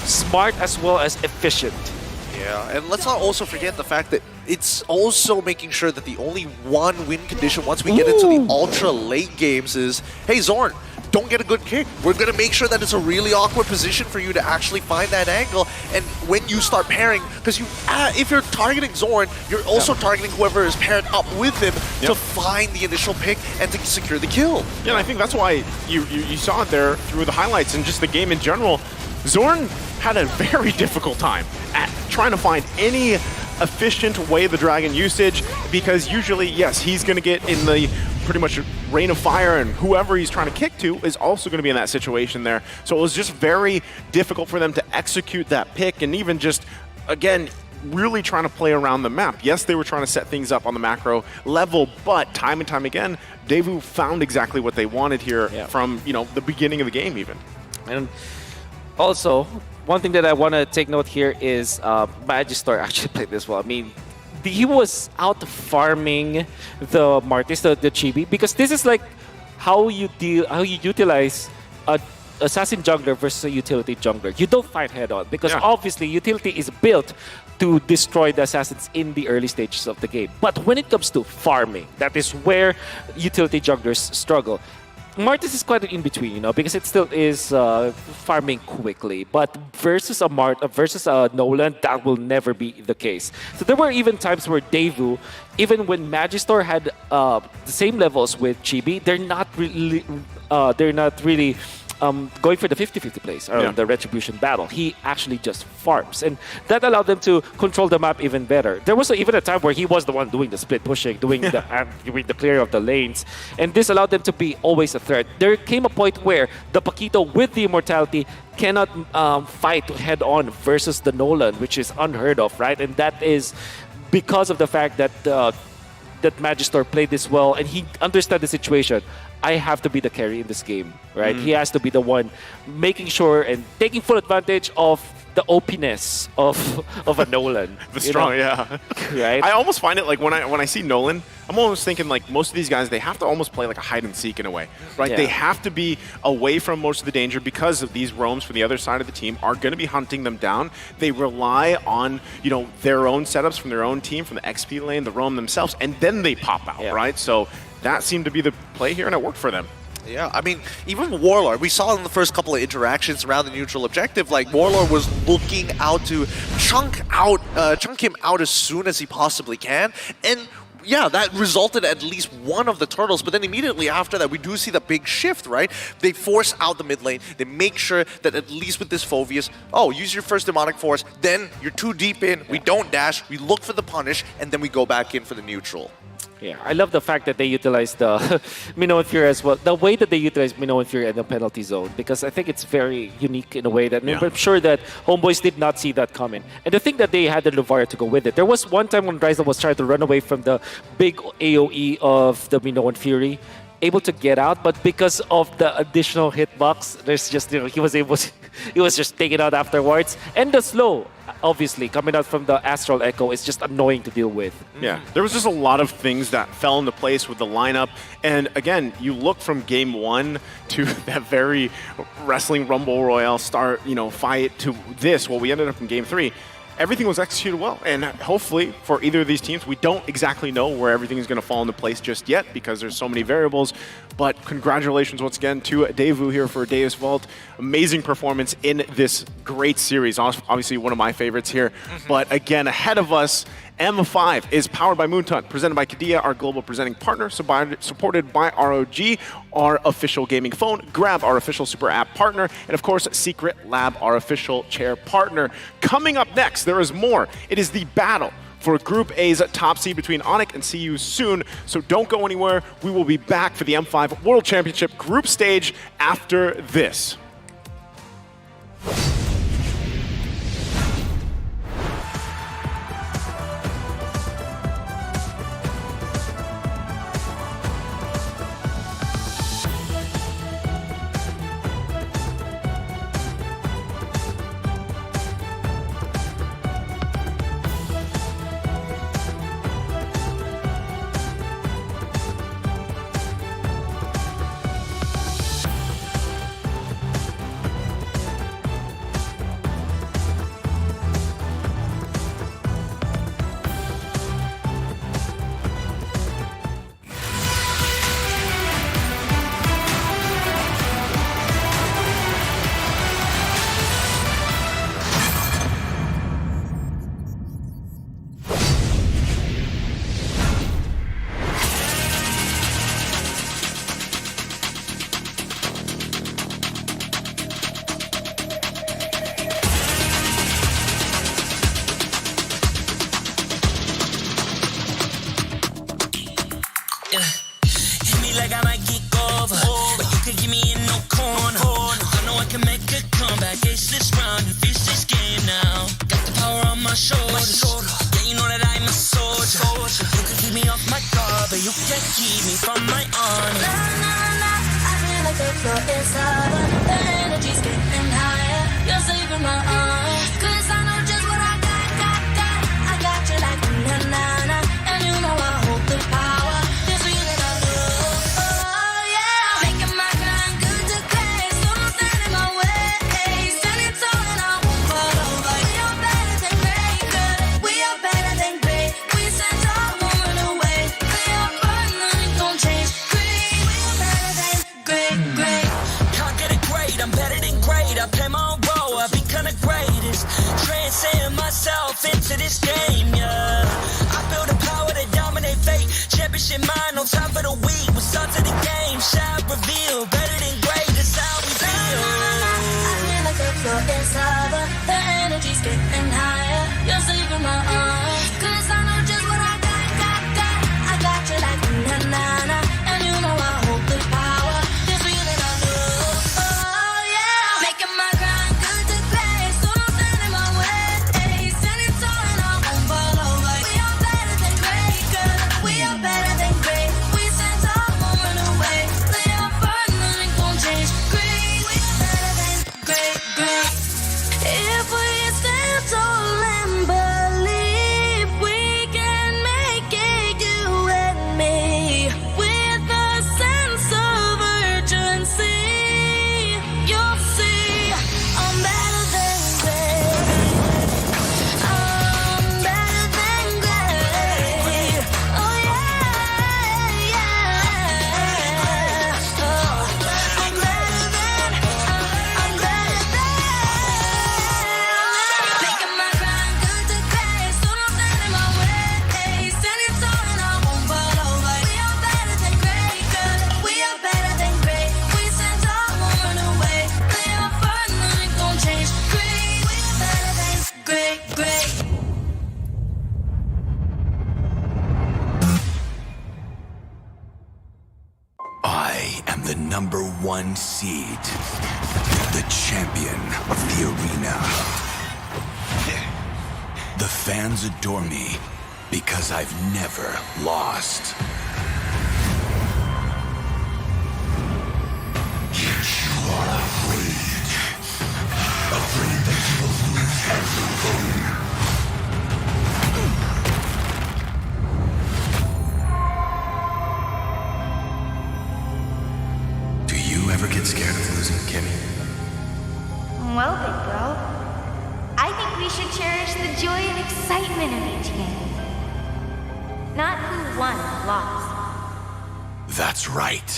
smart as well as efficient. Yeah, and let's not also forget the fact that it's also making sure that the only one win condition once we get into the ultra late games is, hey Zorn, don't get a good kick. We're going to make sure that it's a really awkward position for you to actually find that angle. And when you start pairing, because if you're targeting Zorn, you're also targeting whoever is paired up with him to find the initial pick and to secure the kill. Yeah, and I think that's why you saw it there through the highlights and just the game in general. Zorn had a very difficult time at trying to find any efficient way the Dragon usage, because usually, yes, he's going to get in the pretty much rain of fire, and whoever he's trying to kick to is also going to be in that situation there. So it was just very difficult for them to execute that pick, and even just, again, really trying to play around the map. Yes, they were trying to set things up on the macro level, but time and time again, Daewoo found exactly what they wanted here from, you know, the beginning of the game even. And also, one thing that I want to take note here is Magister actually played this well. I mean, he was out farming the Martis, the Chibi, because this is like how you utilize a assassin jungler versus a utility jungler. You don't fight head on because obviously utility is built to destroy the assassins in the early stages of the game. But when it comes to farming, that is where utility junglers struggle. Martis is quite in between, you know, because it still is farming quickly. But versus a Nolan, that will never be the case. So there were even times where Daewoo, even when Magister had the same levels with Chibi, they're not really going for the 50-50 plays around the Retribution battle. He actually just farms, and that allowed them to control the map even better. There was even a time where he was the one doing the split pushing, doing the clear of the lanes, and this allowed them to be always a threat. There came a point where the Paquito with the immortality cannot fight head on versus the Nolan, which is unheard of, right? And that is because of the fact that that Magister played this well, and he understood the situation. I have to be the carry in this game, right? He has to be the one making sure and taking full advantage of the OP-ness of a Nolan. The strong, right? I almost find it like when I see Nolan, I'm almost thinking like most of these guys, they have to almost play like a hide and seek in a way, right? They have to be away from most of the danger because of these roams from the other side of the team are going to be hunting them down. They rely on, you know, their own setups from their own team, from the XP lane, the roam themselves, and then they pop out, right? So that seemed to be the play here, and it worked for them. Yeah, I mean, even Warlord, we saw in the first couple of interactions around the neutral objective, like Warlord was looking out to chunk him out as soon as he possibly can, and yeah, that resulted at least one of the turtles, but then immediately after that, we do see the big shift, right? They force out the mid lane, they make sure that at least with this Phoveus, use your first Demonic Force, then you're too deep in, we don't dash, we look for the punish, and then we go back in for the neutral. Yeah, I love the fact that they utilize the Minnow and Fury as well. The way that they utilize Minnow and Fury in the penalty zone, because I think it's very unique in a way that I'm sure that Homeboys did not see that coming. And the thing that they had the Luvaria to go with it. There was one time when Ryzel was trying to run away from the big AoE of the Minnow and Fury, able to get out, but because of the additional hitbox, there's just, you know, he was just taken out afterwards. And the slow, obviously, coming out from the Astral Echo is just annoying to deal with. Yeah, there was just a lot of things that fell into place with the lineup. And again, you look from game one to that very Wrestling Rumble Royale start, you know, fight to this, what we ended up in game three. Everything was executed well, and hopefully for either of these teams, we don't exactly know where everything is going to fall into place just yet because there's so many variables, but congratulations once again to Daewoo here for Deus Vault. Amazing performance in this great series, obviously one of my favorites here, but again, ahead of us, M5 is powered by Moontunt, presented by Kadia, our global presenting partner, supported by ROG, our official gaming phone, Grab, our official super app partner, and of course, Secret Lab, our official chair partner. Coming up next, there is more. It is the battle for Group A's top seed between Onyx and CU soon, so don't go anywhere. We will be back for the M5 World Championship group stage after this. floor is over. The energy's getting higher. You're saving my heart. 'Cause I know just what I got. I got you like na-na-na. And you know I hold the power. This feeling I love. Oh, yeah. Making my grind good to great. So don't stand in my way. Standing tall and I won't fall over. We are better than great, good. We are better than great. We stand tall, won't run away. We are fun, nothing gon' change. Great, we are better than great. Can't get it great, I'm better than great. I play my own role, I've become the greatest. Transcend myself into this game, yeah. I feel the power to dominate fate. Championship mind, no time for the weak. We start to the game, shout, reveal. Better than great, that's how we feel. I feel like the floor is over. The energy's getting higher. You're saving my heart. 'Cause I know just what I got. I got you like na-na-na. And you know I hold the power. This feeling I love. Oh, yeah. Making my grind good to great. So don't stand in my way. Standing tall and I won't fall over. We are better than great, good. We are better than great. We stand tall, won't run away. We are fun, nothing gon' change. Great, we are better than great. If we stand tall and believe we can make it, you and me, with a sense of urgency, you'll see I'm better than great. I'm better than great. Oh yeah. Oh, I'm better than. Making my grind good to great. So don't stand in my way. Standing tall and I won't fall over. We are better than great, good. We are better than great. We stand tall, won't run away. We are fun, nothing gon' change. Great, we are better than great. I am the #1 seed, the champion of the arena. The fans adore me because I've never lost. Yet you are afraid that you will lose everything. Do you ever get scared of losing, Kimmy? Well, big bro, I think we should cherish the joy and excitement of each game. Not who won or lost. That's right.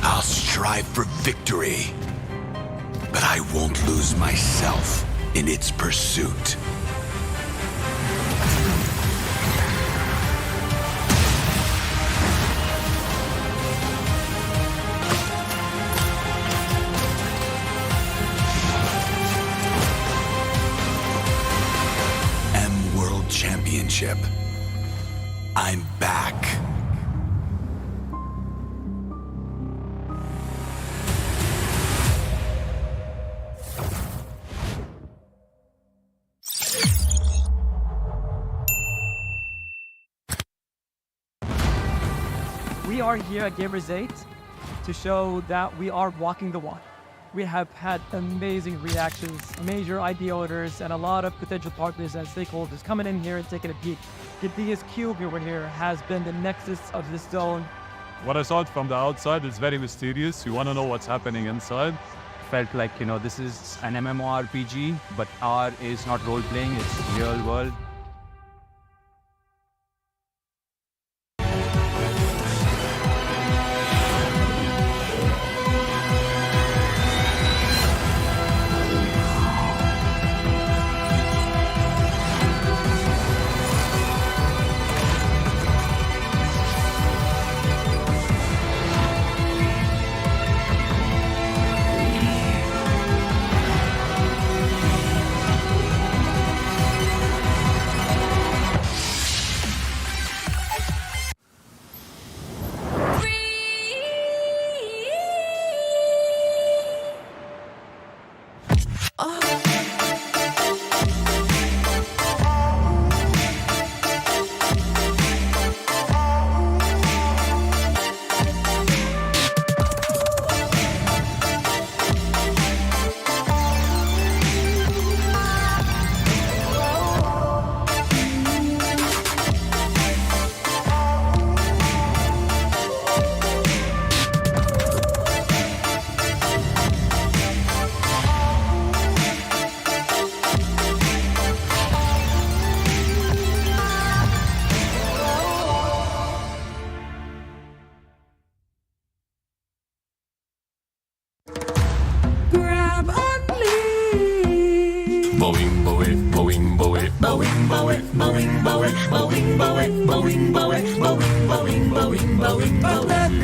I'll strive for victory, but I won't lose myself in its pursuit. World Championship. I'm back. We are here at Gamers 8 to show that we are walking the walk. We have had amazing reactions, major idea owners, and a lot of potential partners and stakeholders coming in here and taking a peek. Gidea's cube over here has been the nexus of this zone. What I saw it from the outside is very mysterious. You want to know what's happening inside. Felt like, this is an MMORPG, but R is not role-playing, it's real world.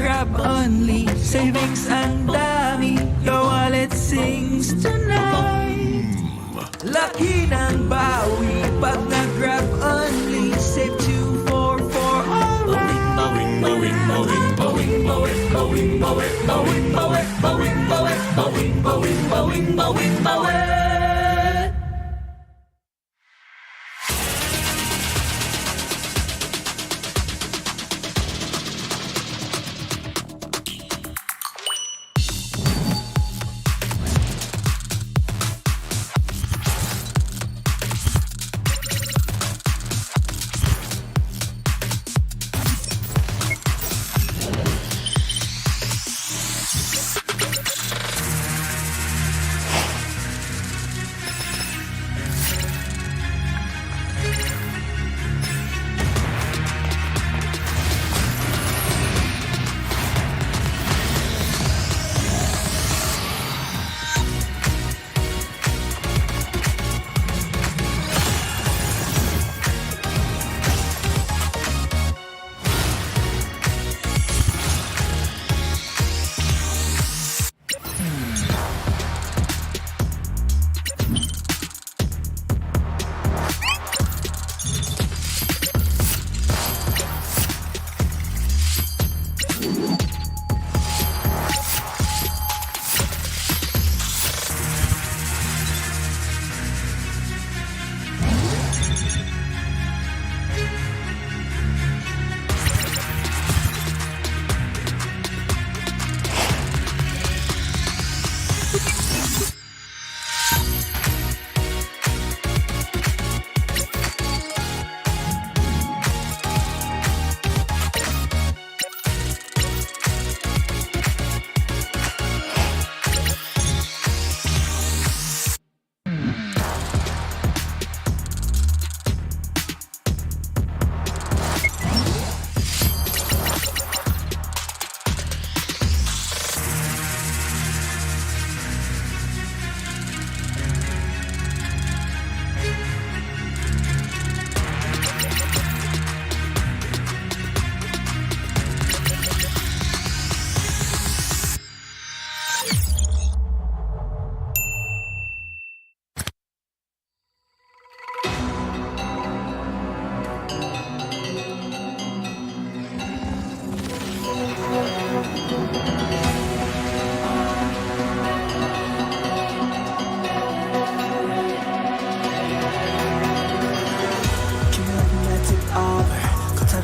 Grab only, savings ang dami, your wallet sings tonight. Laki ng bawi, pag nag-grab only, save 2 4 4 alright.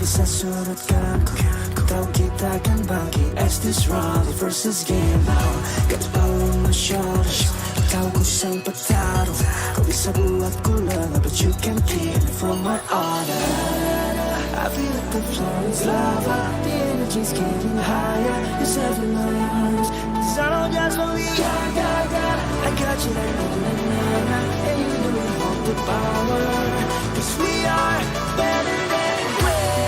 Sa surut kanku Ku tahu kita akan bangkit as this rally versus game now. Got the power on my shoulders. Ku tahu ku sempat taruh. Kau bisa buatku lengah, but you can't keep me from my honor. I feel like the floor is lava. The energy's getting higher. You're serving my arms. Cause I know just what we got. I got you like na-na-na-na. And you know you hold the power. Cause we are better than great.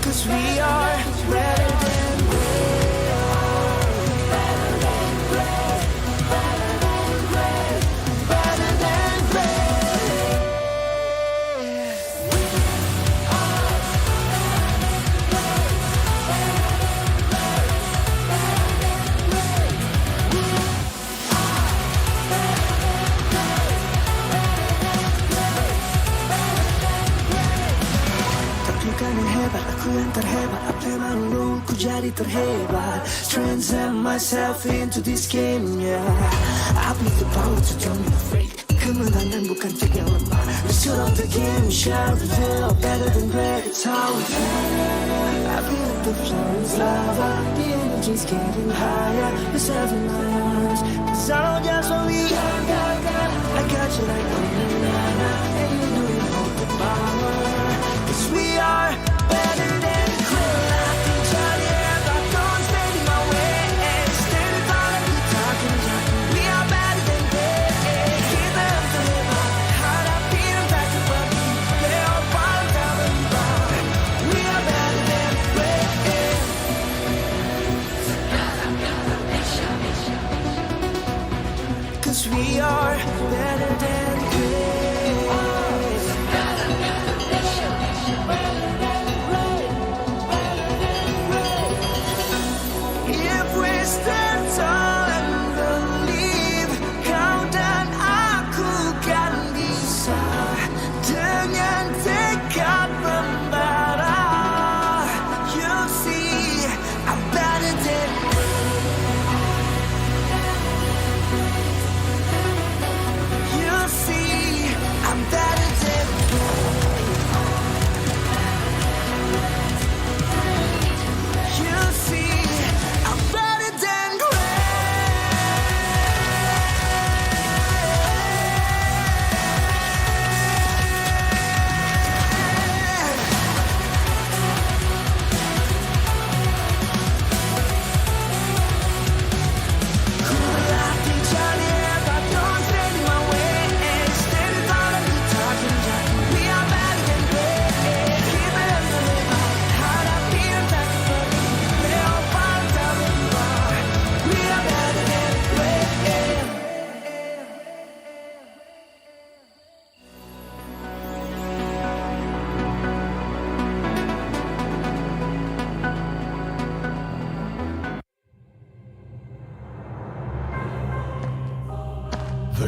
Cause we are better than great. Better than great. Better than great. Better than great. We are Karena hebat, aku yang terhebat. Apa yang malu, ku jadi terhebat. Transcend myself into this game, yeah. I need the power to don't be afraid. Kemenangan bukan trik yang lemah. The start of the game, we shall reveal. Better than great, it's how we feel. I feel like the floor is lava. The energy's getting higher. You're serving my arms. Cause I know just what we got. I got you like na-na-na-na. And you know you hold the power. Cause we are better than great. I can tell you about those standing my way. Standing tall and keep talking. We are better than great. Kita yang terhebat. Hadapi dan tak terbagi. Lewat paling tak berubah. We are better than great.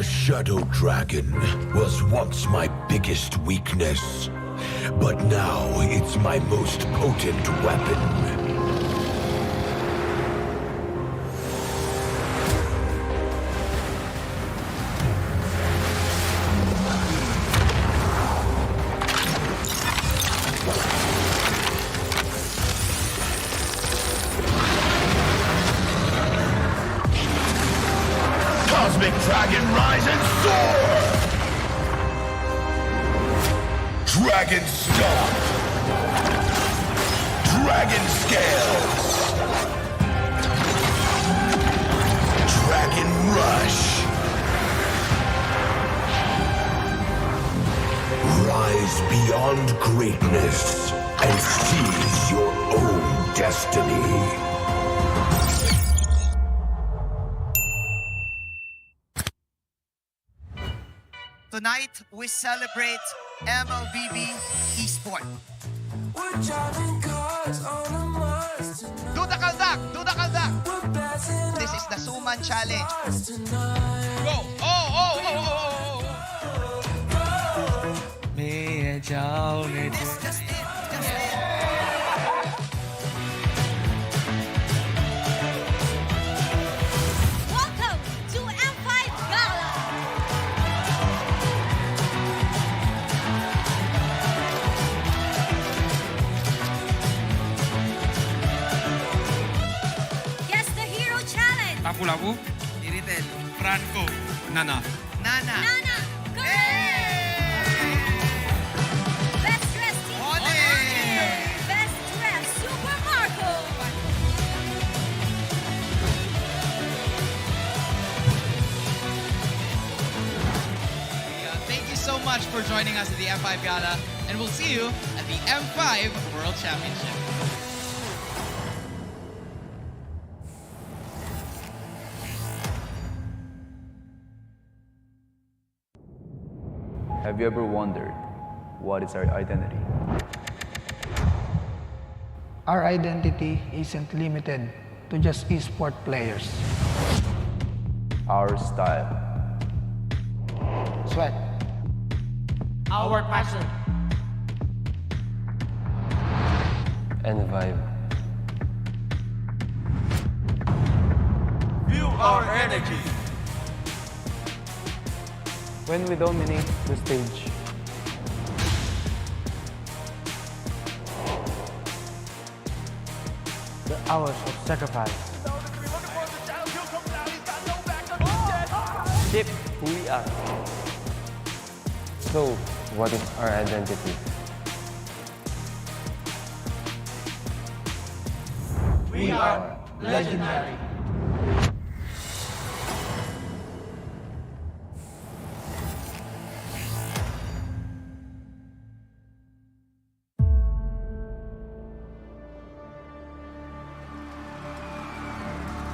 The Shadow Dragon was once my biggest weakness, but now it's my most potent weapon. Cosmic Dragon, rise and soar! Dragon Stomp! Dragon Scales! Dragon Rush! Rise beyond greatness and seize your own destiny. Tonight, we celebrate MLBB Esport. Do the kaldak! Do the kaldak! This is the Suman Challenge. Go! Oh! Welcome to M5 Gala. Guess the hero challenge. Lapu-lapu, Iritel, Franco, Nana. Nana. Go! Best dressed team. Best dressed Super Marco. Thank you so much for joining us at the M5 Gala, and we'll see you at the M5 World Championship. Have you ever wondered what is our identity? Our identity isn't limited to just esport players. Our style. Sweat. Our passion. And vibe. Feel our energy. When we dominate the stage. The hours of sacrifice. Shape who we are. So, what is our identity? We are legendary.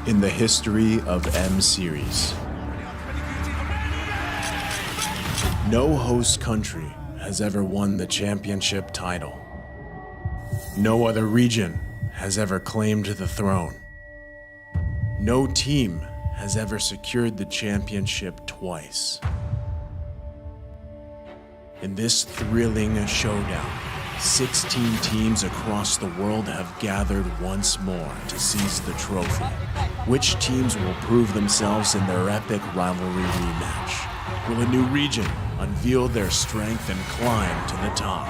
In the history of M Series, no host country has ever won the championship title. No other region has ever claimed the throne. No team has ever secured the championship twice. In this thrilling showdown, 16 teams across the world have gathered once more to seize the trophy. Which teams will prove themselves in their epic rivalry rematch? Will a new region unveil their strength and climb to the top?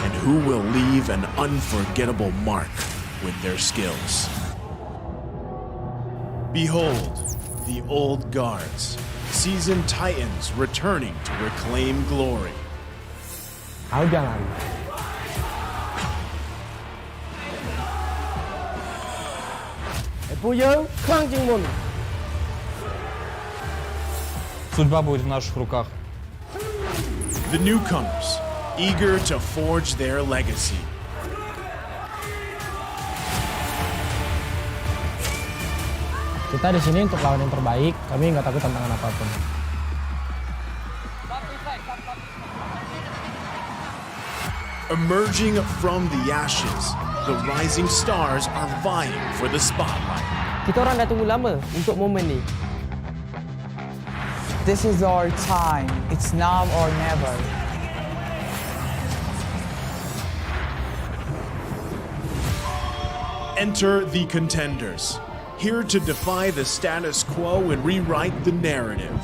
And who will leave an unforgettable mark with their skills? Behold, the old guards, seasoned titans returning to reclaim glory. Algalan. Судьба будет в наших руках. The newcomers, eager to forge their legacy. Kita di sini untuk lawan yang terbaik. Kami nggak takut tantangan apapun. Emerging from the ashes, the rising stars are vying for the spotlight. Kita orang dah tunggu lama untuk momen ni. This is our time. It's now or never. Enter the contenders, here to defy the status quo and rewrite the narrative.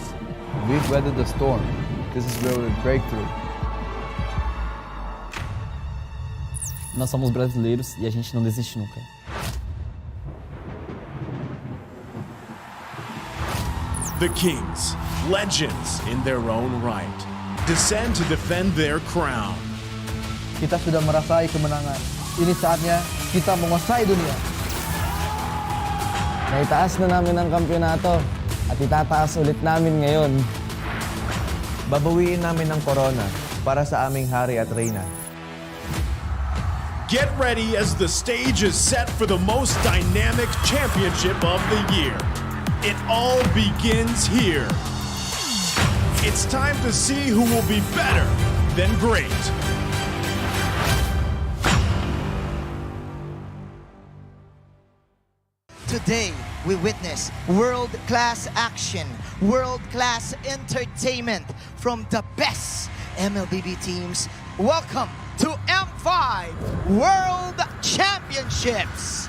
We've weathered the storm. This is where we break through. Nós somos brasileiros e a gente não desiste nunca. The Kings, legends in their own right, descend to defend their crown. Kita sudah merasai kemenangan. Ini saatnya kita menguasai dunia. Naitaas na namin ang kampyonato at itataas ulit namin ngayon. Babawiin namin ang corona para sa aming hari at reyna. Get ready as the stage is set for the most dynamic championship of the year. It all begins here. It's time to see who will be better than great. Today, we witness world-class action, world-class entertainment from the best MLBB teams. Welcome to M5 World Championships!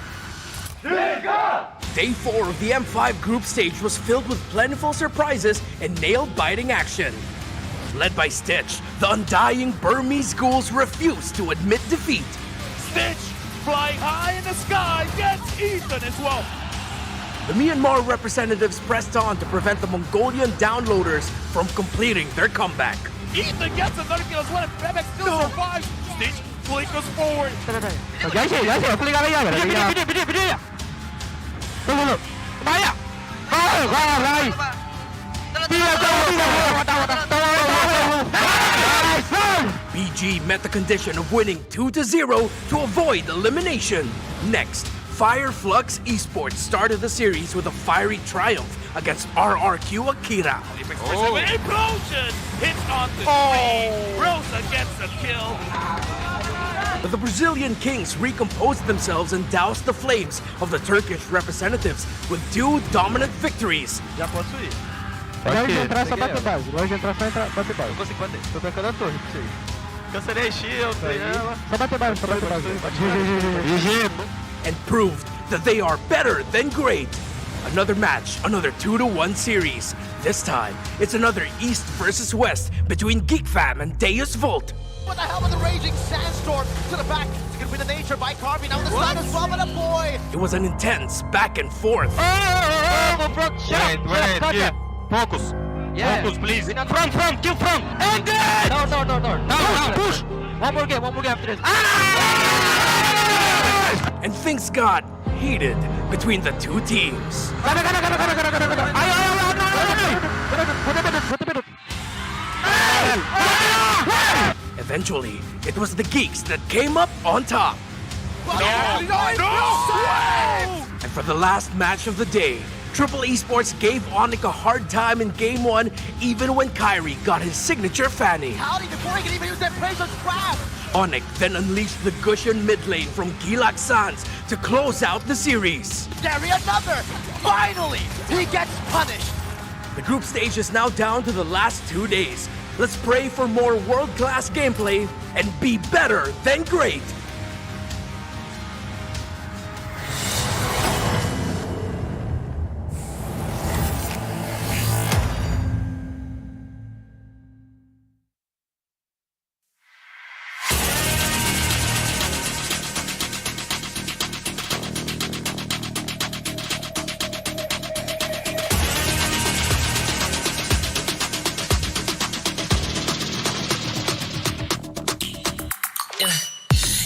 Day 4 of the M5 group stage was filled with plentiful surprises and nail-biting action. Led by Stitch, the undying Burmese ghouls refused to admit defeat. Stitch, flying high in the sky, gets Ethan as well. The Myanmar representatives pressed on to prevent the Mongolian downloaders from completing their comeback. Ethan gets another kill as well, and Bebek still survives. Stitch flickers forward. BG met the condition of winning 2-0 to avoid elimination. Next, Fire Flux Esports started the series with a fiery triumph against RRQ Akira. Implosion hits on the screen. Rosa gets a kill. But the Brazilian Kings recomposed themselves and doused the flames of the Turkish representatives with 2 dominant victories. Já posso ir? Pode entrar, só bate base. Pode entrar, só entrar, bate base. Não consigo bater. Tô trancando a torre, não sei. Cancelei shield, só bate base, só bate base. And proved that they are better than great. Another match, another 2-1 series. This time, it's another East versus West between Geek Fam and Deus Volt. What the hell with the raging sandstorm to the back? It's gonna be the nature by Carvey. Now the sun is well, but a boy. It was an intense back and forth. Wait. Focus. Yeah. Focus, please. Front, kill front. Engage! No. Push. One more game after this. And things got heated between the two teams. Eventually, it was the Geeks that came up on top. And for the last match of the day, Triple Esports gave Onic a hard time in Game 1, even when Kyrie got his signature fanny. Howdy, before he can even use that Razor's grab. Onic then unleashed the Gushan mid lane from Gilak Sans to close out the series. Gary, another! Finally! He gets punished! The group stage is now down to the last 2 days. Let's pray for more world-class gameplay and be better than great.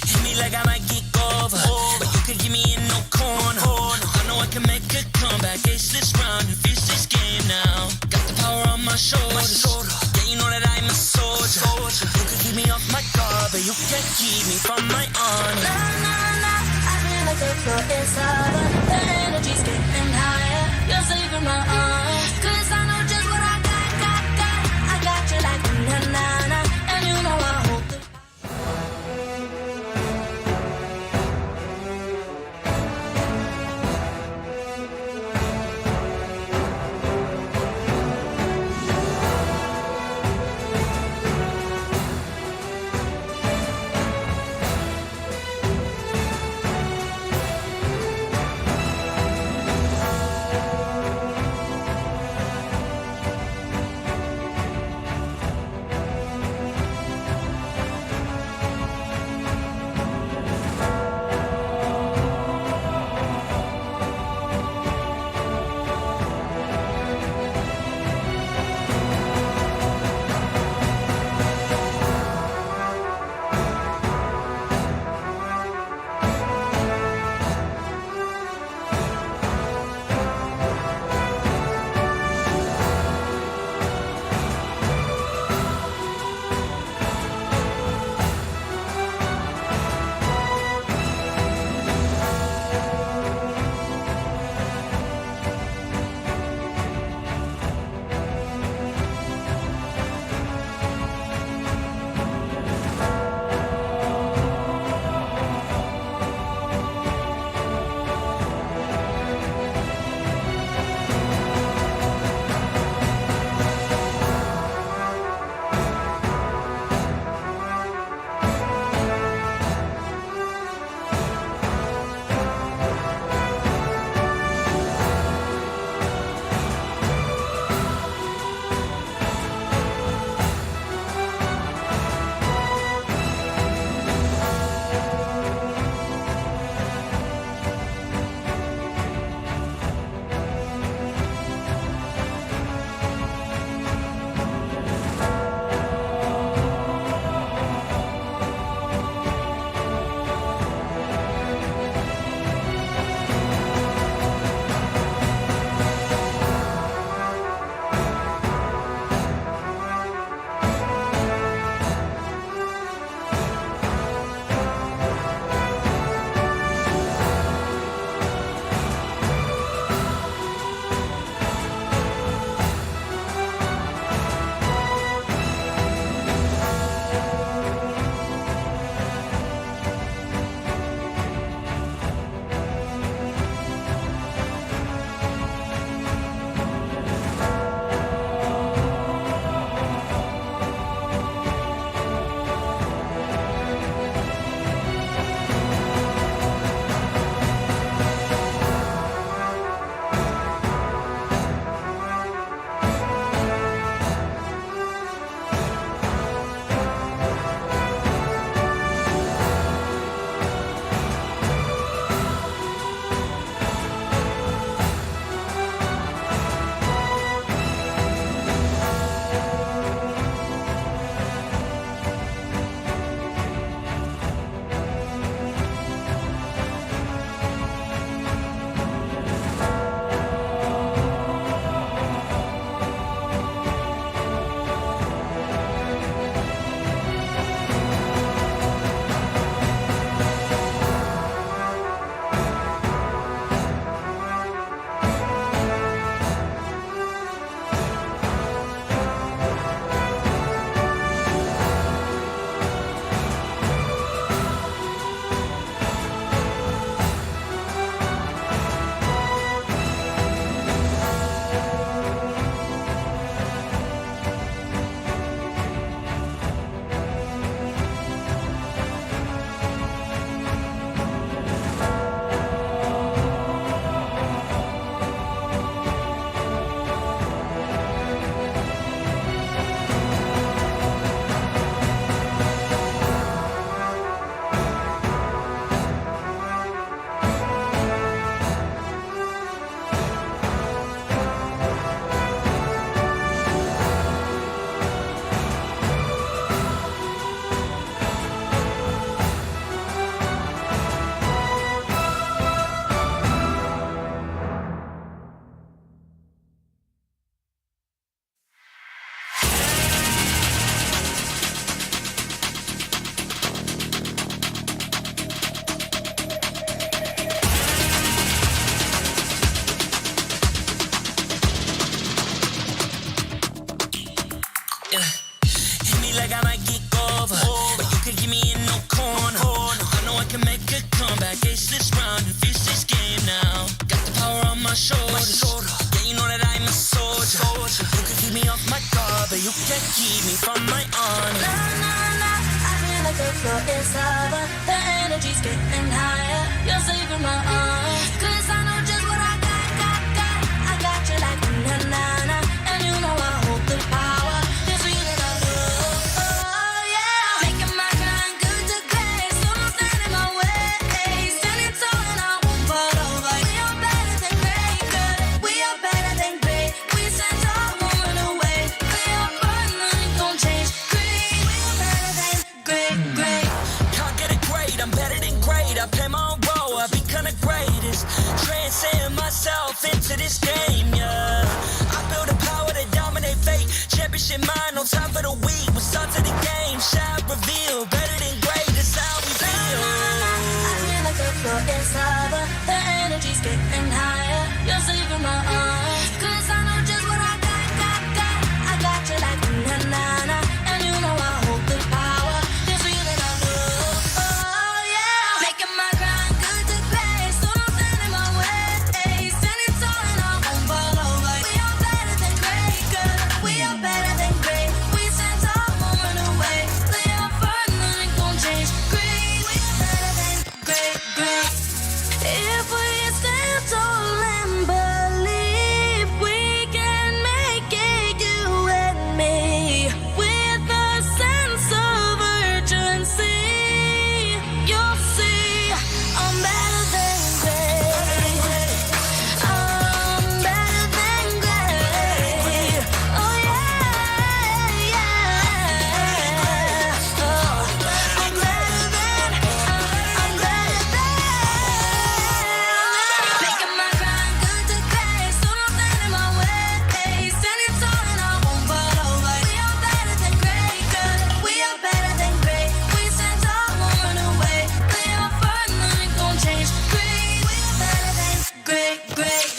Hit me like I might kick over, but you can give me in no corner. I know I can make a comeback. Ace this round and finish this game now. Got the power on my shoulders. Yeah, you know that I'm a soldier. You can keep me off my guard, but you can't keep me from my honor. I feel like it's so inside. The energy's getting higher. You're saving my arms. 'Cause I know just what I got. I got you like na-na-na. And you know I hope that can make a comeback. Ace this round and finish this game now. Got the power on my shoulders. Yeah, you know that I'm a soldier. You can keep me off my guard, but you can't keep me from my honor. Nah, nah, nah. I feel like the floor is lava. The energy's getting higher. You're saving my arms. 'Cause I know just what I got. I got you like na-na-na. And you know I hold the power. This feeling I love. Oh, yeah. Making my grind good to great. So don't stand in my way. Standing tall and I won't fall over. We are better than great, good. We are better than great. We stand tall, won't run away. We are fun, nothing gon' change. Great, we are better than great. Can't get it great, I'm better than great. I play my own role, I become the greatest. Transcend myself into this game, yeah. I build a power to dominate fate. Championship mind, no time for the weak. We're start to the game, shall reveal. Better than great, that's how we feel. I feel like the floor is lava. The energy's getting higher. You're saving my arms. 'Cause I know just what I got. I got you like na-na-na. And you know I hold the power. This feeling I love. Oh, yeah. Making my grind good to great. So don't stand in my way. Standing tall and I won't fall over. We are better than great, good. We are better than great. We stand tall, won't run away. We are fun, nothing gon' change. Great, we are better than great. If we stand tall and believe we can make it, you and me, with a sense of urgency, you'll see I'm better than great. I'm better than great. Oh yeah, yeah. Oh, I'm better than. Making my grind good to great. So don't stand in my way. Standing tall and I won't fall over. We are better than great, good. We are better than great. We stand tall, won't run away. We are fun, nothing gon' change. Great, we are better than great.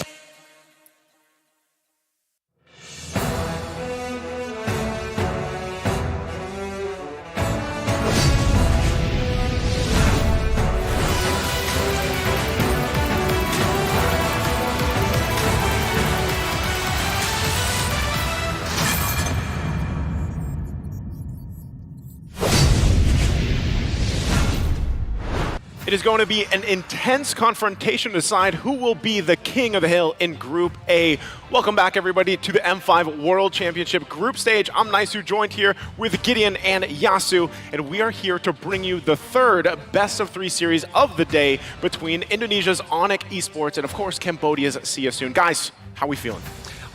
It is going to be an intense confrontation to decide who will be the king of the hill in Group A. Welcome back, everybody, to the M5 World Championship Group Stage. I'm Naisu, joined here with Gideon and Yasu, and we are here to bring you the third best-of-3 series of the day between Indonesia's Onyx Esports and, of course, Cambodia's See You Soon. Guys, how are we feeling?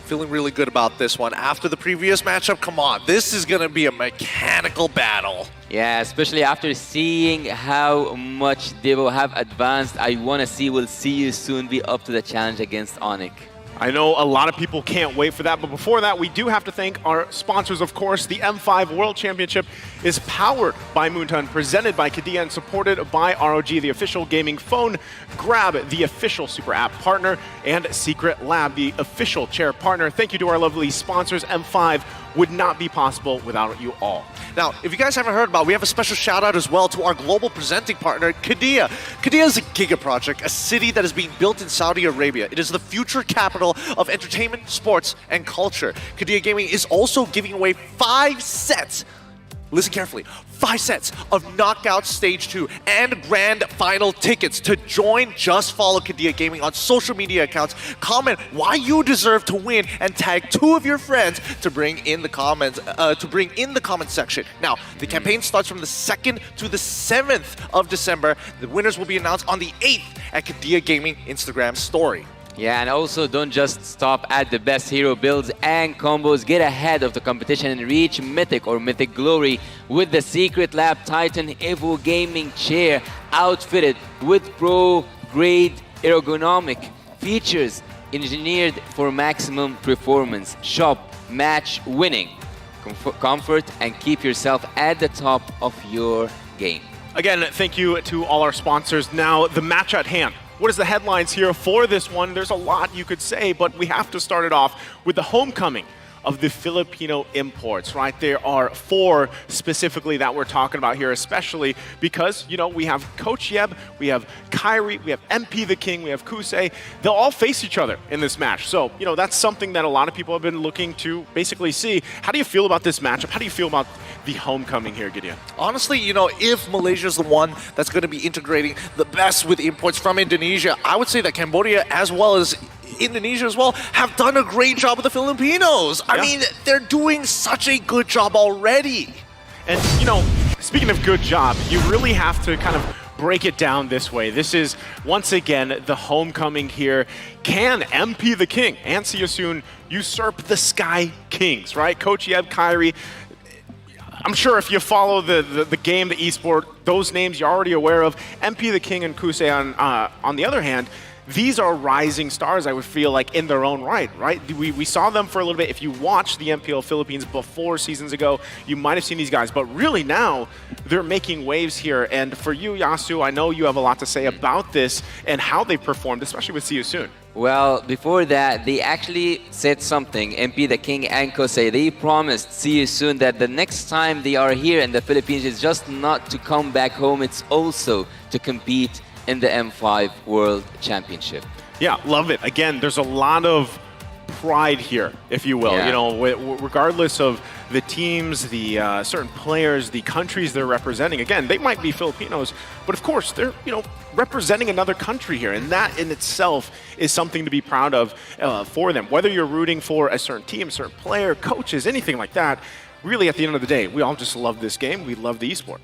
Feeling really good about this one. After the previous matchup, come on, this is going to be a mechanical battle. Yeah, especially after seeing how much Devo have advanced, I want to see will See You Soon be up to the challenge against Onyx. I know a lot of people can't wait for that, but before that, we do have to thank our sponsors, of course. The M5 World Championship is powered by Moonton, presented by Kadia, and supported by ROG, the official gaming phone grab, the official super app partner, and Secret Lab, the official chair partner. Thank you to our lovely sponsors. M5 would not be possible without you all. Now, if you guys haven't heard about it, we have a special shout out as well to our global presenting partner, Kadia. Kadia is a giga project, a city that is being built in Saudi Arabia. It is the future capital of entertainment, sports, and culture. Kadia Gaming is also giving away 5 sets. Listen carefully. 5 sets of Knockout Stage 2 and Grand Final tickets. To join, just follow Kadia Gaming on social media accounts. Comment why you deserve to win and tag 2 of your friends to bring in the comments. Comment section. Now, the campaign starts from the 2nd to the 7th of December. The winners will be announced on the 8th at Kadia Gaming Instagram story. Yeah, and also don't just stop at the best hero builds and combos. Get ahead of the competition and reach Mythic or Mythic Glory with the Secret Lab Titan Evo Gaming Chair, outfitted with pro-grade ergonomic features engineered for maximum performance. Shop, match, winning. Comfort and keep yourself at the top of your game. Again, thank you to all our sponsors. Now, the match at hand. What is the headlines here for this one? There's a lot you could say, but we have to start it off with the homecoming of the Filipino imports, right? There are 4 specifically that we're talking about here, especially because, you know, we have Coach Yeb, we have Kyrie, we have MP the King, we have Kusei. They'll all face each other in this match. So, you know, that's something that a lot of people have been looking to basically see. How do you feel about this matchup? How do you feel about the homecoming here, Gideon? Honestly, you know, if Malaysia's the one that's going to be integrating the best with imports from Indonesia, I would say that Cambodia as well as Indonesia as well have done a great job with the Filipinos. I mean, they're doing such a good job already. And, you know, speaking of good job, you really have to kind of break it down this way. This is, once again, the homecoming here. Can MP the King and See You Soon usurp the Sky Kings, right? Coach Yeb, Kyrie. I'm sure if you follow the game, the esport, those names you're already aware of. MP the King and Kusei on the other hand, these are rising stars, I would feel like, in their own right? We saw them for a little bit. If you watched the MPL Philippines before seasons ago, you might have seen these guys. But really now, they're making waves here. And for you, Yasu, I know you have a lot to say about this and how they've performed, especially with See You Soon. Well, before that, they actually said something. MP the King and Kosei, they promised See You Soon that the next time they are here in the Philippines, it's just not to come back home, it's also to compete in the M5 World Championship. Yeah, love it. Again, there's a lot of pride here, if you will. You know, regardless of the teams, the certain players, the countries they're representing. Again, they might be Filipinos, but of course they're, you know, representing another country here, and that in itself is something to be proud of for them. Whether you're rooting for a certain team, a certain player, coaches, anything like that. Really, at the end of the day, we all just love this game. We love the esport.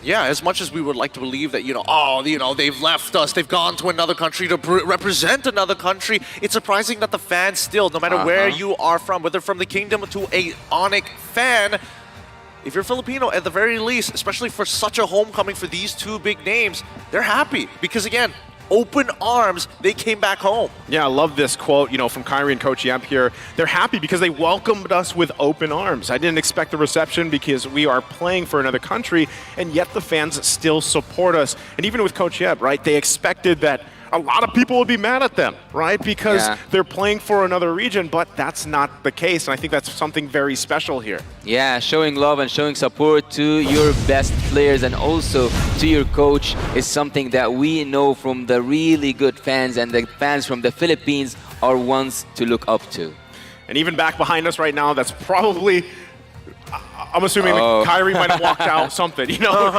Yeah, as much as we would like to believe that, you know, they've left us, they've gone to another country to represent another country, it's surprising that the fans still, no matter where you are from, whether from the kingdom to a Onyx fan, if you're Filipino, at the very least, especially for such a homecoming for these 2 big names, they're happy. Because again, open arms, they came back home. Yeah, I love this quote, you know, from Kyrie and Coach Yep here. They're happy because they welcomed us with open arms. I didn't expect the reception because we are playing for another country, and yet the fans still support us. And even with Coach Yep, right, they expected that a lot of people would be mad at them, right? Because they're playing for another region, but that's not the case. And I think that's something very special here. Yeah, showing love and showing support to your best players and also to your coach is something that we know from the really good fans, and the fans from the Philippines are ones to look up to. And even back behind us right now, that's probably... I'm assuming that Kyrie might have walked out something, you know?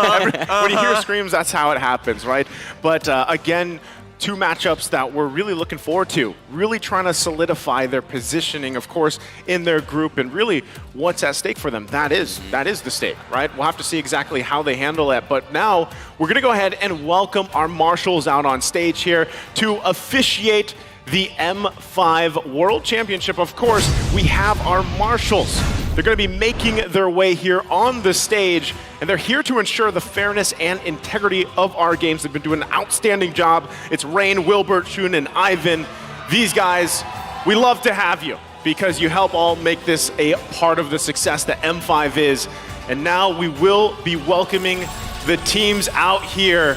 When you hear screams, that's how it happens, right? But again, 2 matchups that we're really looking forward to, really trying to solidify their positioning, of course, in their group, and really what's at stake for them. That is the stake, right? We'll have to see exactly how they handle it. But now we're going to go ahead and welcome our marshals out on stage here to officiate the M5 World Championship. Of course, we have our marshals. They're going to be making their way here on the stage, and they're here to ensure the fairness and integrity of our games. They've been doing an outstanding job. It's Rain, Wilbert, Shun, and Ivan. These guys, we love to have you because you help all make this a part of the success that M5 is. And now we will be welcoming the teams out here.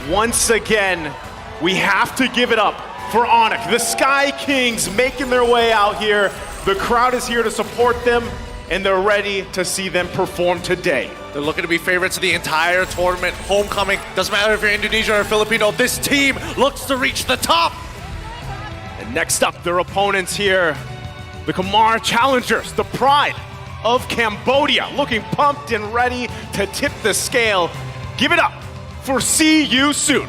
Once again, we have to give it up for Onyx. The Sky Kings making their way out here. The crowd is here to support them, and they're ready to see them perform today. They're looking to be favorites of the entire tournament. Homecoming, doesn't matter if you're Indonesian or Filipino, this team looks to reach the top. And next up, their opponents here, the Kamar Challengers, the pride of Cambodia, looking pumped and ready to tip the scale. Give it up for See You Soon.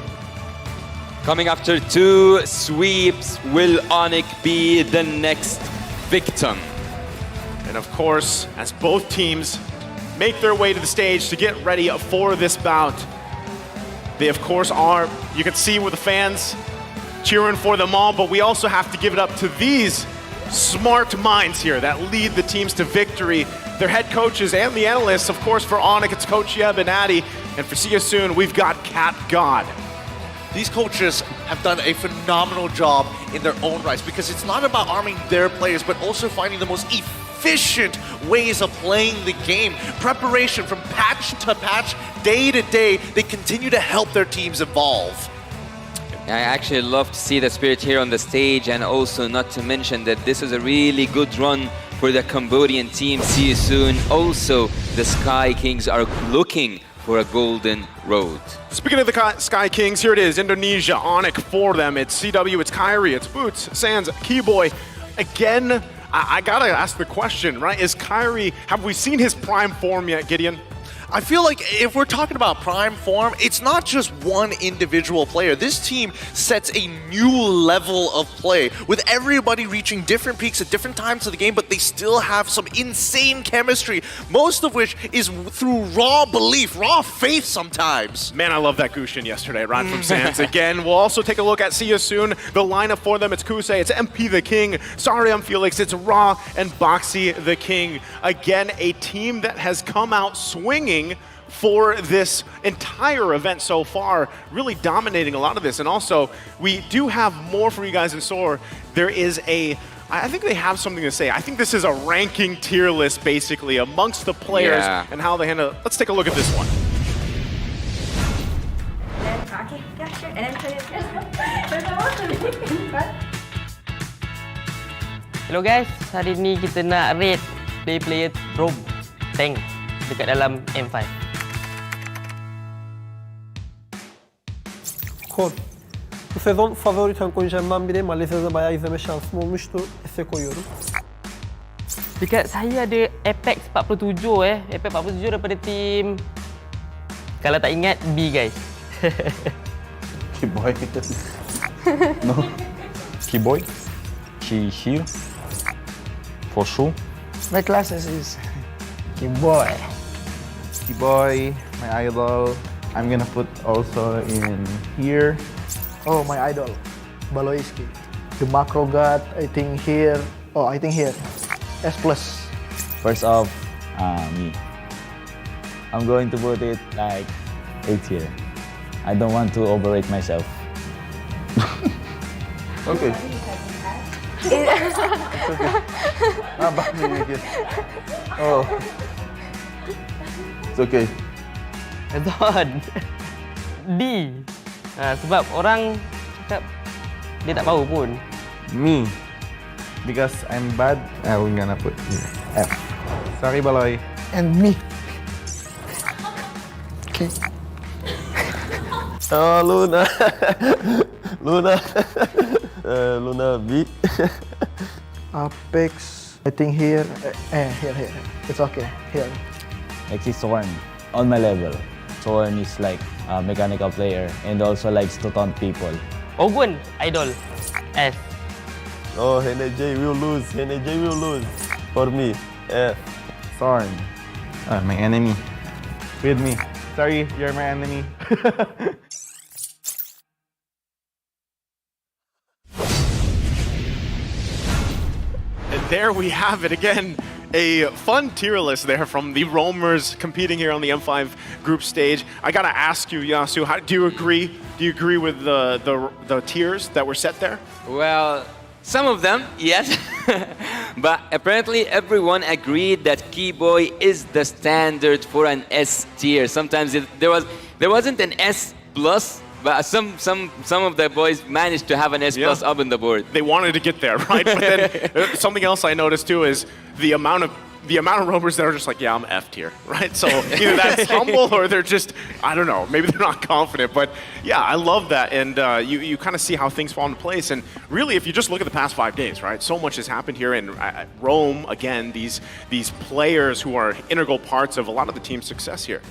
Coming after 2 sweeps, will Onyx be the next victim? And of course, as both teams make their way to the stage to get ready for this bout, they of course are, you can see with the fans cheering for them all, but we also have to give it up to these smart minds here that lead the teams to victory. Their head coaches and the analysts, of course, for Onyx, it's Coach Yeb and Addy, and for See You Soon, we've got Cat God. These coaches have done a phenomenal job in their own rights because it's not about arming their players, but also finding the most efficient ways of playing the game. Preparation from patch to patch, day to day, they continue to help their teams evolve. I actually love to see the spirit here on the stage, and also not to mention that this is a really good run for the Cambodian team. See you soon. Also, the Sky Kings are looking for a golden road. Speaking of the Sky Kings, here it is, Indonesia, Onyx for them. It's CW, it's Kyrie, it's Boots, Sans, Keyboy. Again, I gotta ask the question, right? Is Kyrie, have we seen his prime form yet, Gideon? I feel like if we're talking about prime form, it's not just one individual player. This team sets a new level of play with everybody reaching different peaks at different times of the game, but they still have some insane chemistry, most of which is through raw belief, raw faith sometimes. Man, I love that Gushin yesterday, right from Sans. Again, we'll also take a look at See You Soon. The lineup for them, it's Kusei, it's MP the King, Sariam Felix, it's Ra, and Boxy the King. Again, a team that has come out swinging for this entire event so far, really dominating a lot of this. And also, we do have more for you guys in store. There is I think they have something to say. I think this is a ranking tier list, basically, amongst the players and how they handle it. Let's take a look at this one. Hello guys, hari ni kita nak rate player roam tank dekat dalam M5. Kod. Bu sezon favori tank oyuncularımdan biri. Malezya'da bayağı izleme şansım olmuştu. S'e koyuyorum. Dekat saya ada Apex 47 Apex 47 daripada tim, kalau tak ingat, B guys. Keyboy. No. Keyboy. She here. For sure. My classes is Keyboy. Keyboy, my idol. I'm gonna put also in here. Oh, my idol, Baloiski. The macro god, I think here. Oh, I think here. S+. First off, me. I'm going to put it like 8 here. I don't want to overrate myself. Okay. It's okay. Back me again. Oh. It's okay. Betul. D. Sebab orang cakap dia tak tahu pun. Me. Because I'm bad, I'm gonna put F. Sorry, Baloy. And me. Okay. Oh, Luna. Luna. Luna B. Apex, I think here. Here. It's okay. Here. Actually, Sorn. On my level. Sorn is like a mechanical player and also likes to taunt people. Ogun, idol. S. Oh, NJ will lose. NJ will lose. For me, F. Sorn. My enemy. With me. Sorry, you're my enemy. And there we have it again. A fun tier list there from the roamers competing here on the M5 group stage. I gotta ask you, Yasu, do you agree? Do you agree with the tiers that were set there? Well, some of them, yes. But apparently everyone agreed that Keyboy is the standard for an S tier. Sometimes there wasn't an S plus, but some of the boys managed to have an S plus up on the board. They wanted to get there, right? But then something else I noticed too is the amount of roamers that are just like, yeah, I'm F tier, right? So either that's humble or they're just, I don't know, maybe they're not confident. But yeah, I love that. And you kind of see how things fall into place. And really, if you just look at the past 5 days, right, so much has happened here. And Rome, again, these players who are integral parts of a lot of the team's success here.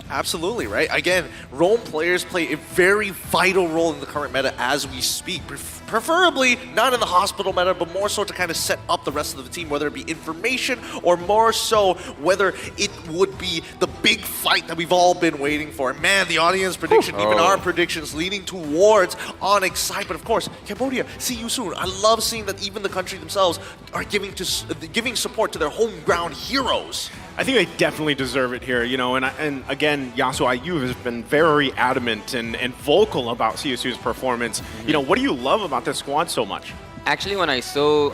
Absolutely, right? Again, Rome players play a very vital role in the current meta as we speak. Preferably not in the hospital meta, but more so to kind of set up the rest of the team, whether it be information or more so whether it would be the big fight that we've all been waiting for. Man, the audience prediction, even our predictions leaning towards Onyx side. But of course, Cambodia, see you soon. I love seeing that even the country themselves are giving support to their home ground heroes. I think they definitely deserve it here, you know, and again, Yasu IU has been very adamant and vocal about CSU's performance. You know, what do you love about this squad so much? Actually, when I saw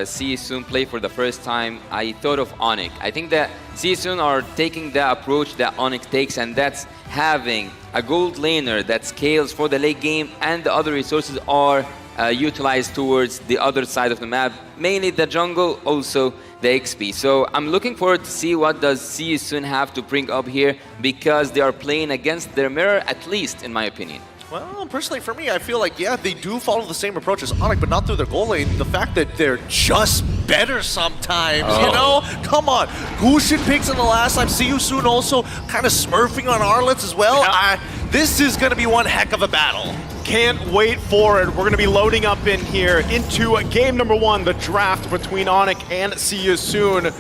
CSUN play for the first time, I thought of Onyx. I think that CSUN are taking the approach that Onyx takes, and that's having a gold laner that scales for the late game, and the other resources are utilized towards the other side of the map, mainly the jungle, also the XP. So I'm looking forward to see what does See You Soon have to bring up here, because they are playing against their mirror, at least in my opinion. Well, personally for me, I feel like, yeah, they do follow the same approach as Onyx, but not through their goal lane. The fact that they're just better sometimes, you know? Come on. Gushin picks in the last time. See You Soon also kind of smurfing on Arlets as well. Yeah. This is going to be one heck of a battle. Can't wait for it. We're going to be loading up in here into game number 1, the draft between Onyx and See You Soon.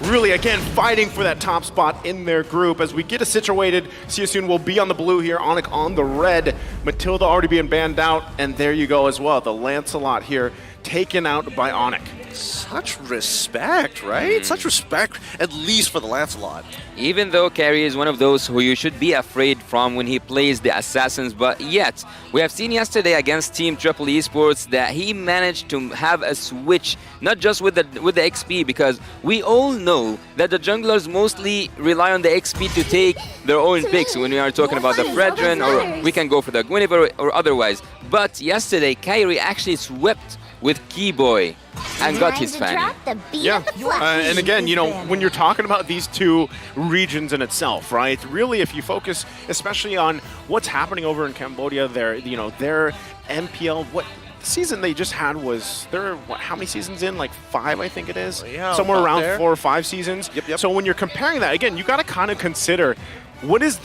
Really, again, fighting for that top spot in their group. As we get it situated, See You Soon will be on the blue here, Onyx on the red. Matilda already being banned out, and there you go as well. The Lancelot here taken out by Onyx. Such respect, right? Such respect, at least for the Lancelot. Even though Carry is one of those who you should be afraid from when he plays the Assassins, but yet, we have seen yesterday against Team Triple Esports that he managed to have a switch, not just with the XP, because we all know that the junglers mostly rely on the XP to take their own picks when we are talking about the Fredrin, or we can go for the Guinevere or otherwise. But yesterday, Kyrie actually swept with Keyboy and got his fanny. Yeah, and again, you know, when you're talking about these two regions in itself, right? Really, if you focus especially on what's happening over in Cambodia, their MPL, what season they just had was, how many seasons in? Like 5, I think it is? Yeah, somewhere around there. 4 or 5 seasons. Yep. So when you're comparing that, again, you got to kind of consider what is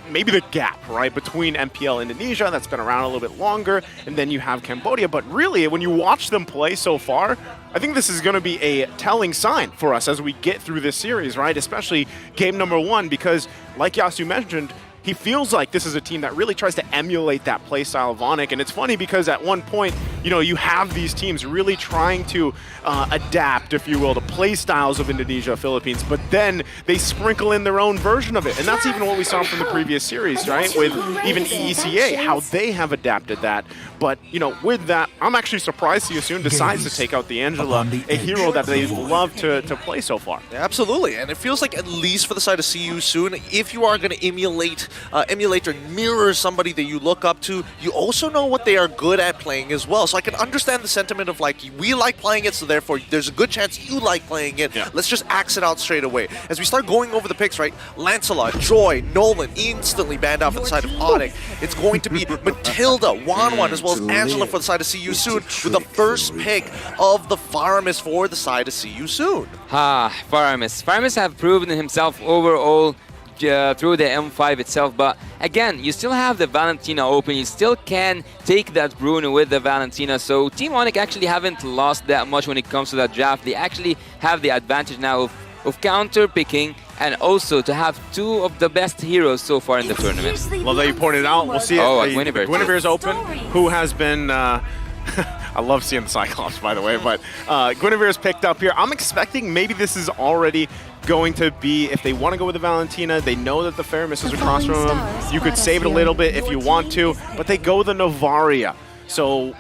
maybe the gap, right, between MPL Indonesia, that's been around a little bit longer, and then you have Cambodia. But really, when you watch them play so far, I think this is going to be a telling sign for us as we get through this series, right? Especially game number 1, because like Yasu mentioned, he feels like this is a team that really tries to emulate that play style of Onyx. And it's funny because at one point, you have these teams really trying to adapt, if you will, the play styles of Indonesia, Philippines, but then they sprinkle in their own version of it. And that's even what we saw from the previous series, right? With even EECA, how they have adapted that. But, with that, I'm actually surprised See You Soon decides to take out the Angela, a hero that they've loved to play so far. Yeah, absolutely, and it feels like, at least for the side of See You Soon, if you are going to emulate or mirror somebody that you look up to, you also know what they are good at playing as well. So I can understand the sentiment of like, we like playing it, so therefore there's a good chance you like playing it. Yeah. Let's just axe it out straight away. As we start going over the picks, right? Lancelot, Joy, Nolan instantly banned out for the side of Onyx. It's going to be Matilda, Wanwan, as well as Angela for the side of See You Soon, with the first pick of the Faramis for the side of See You Soon. Faramis. Faramis have proven himself overall through the M5 itself, but again, you still have the Valentina open, you still can take that Bruno with the Valentina, so Team Onyx actually haven't lost that much when it comes to that draft. They actually have the advantage now of counter picking and also to have 2 of the best heroes so far in the tournament. Love that you pointed out. We'll see it. Guinevere. Guinevere's open, who has been... I love seeing the Cyclops, by the way, but Guinevere's picked up here. I'm expecting maybe this is already going to be, if they want to go with the Valentina, they know that the Faramis is across from them. You could save it a little bit if you want to, but they go the Novaria. So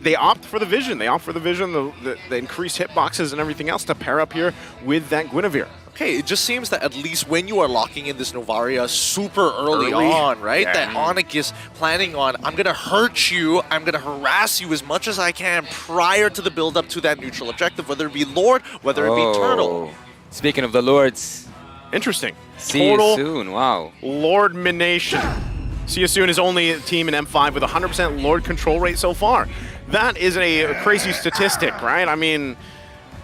they opt for the Vision. They opt for the Vision, the increased hitboxes and everything else to pair up here with that Guinevere. Okay, it just seems that at least when you are locking in this Novaria super early on, right? Yeah. That Onyx is planning on, I'm going to hurt you, I'm going to harass you as much as I can prior to the build-up to that neutral objective, whether it be Lord, whether it be Turtle. Speaking of the Lords. Interesting. See You Soon, wow. Lordmination. See You Soon is only a team in M5 with 100% Lord control rate so far. That is a crazy statistic, right? I mean...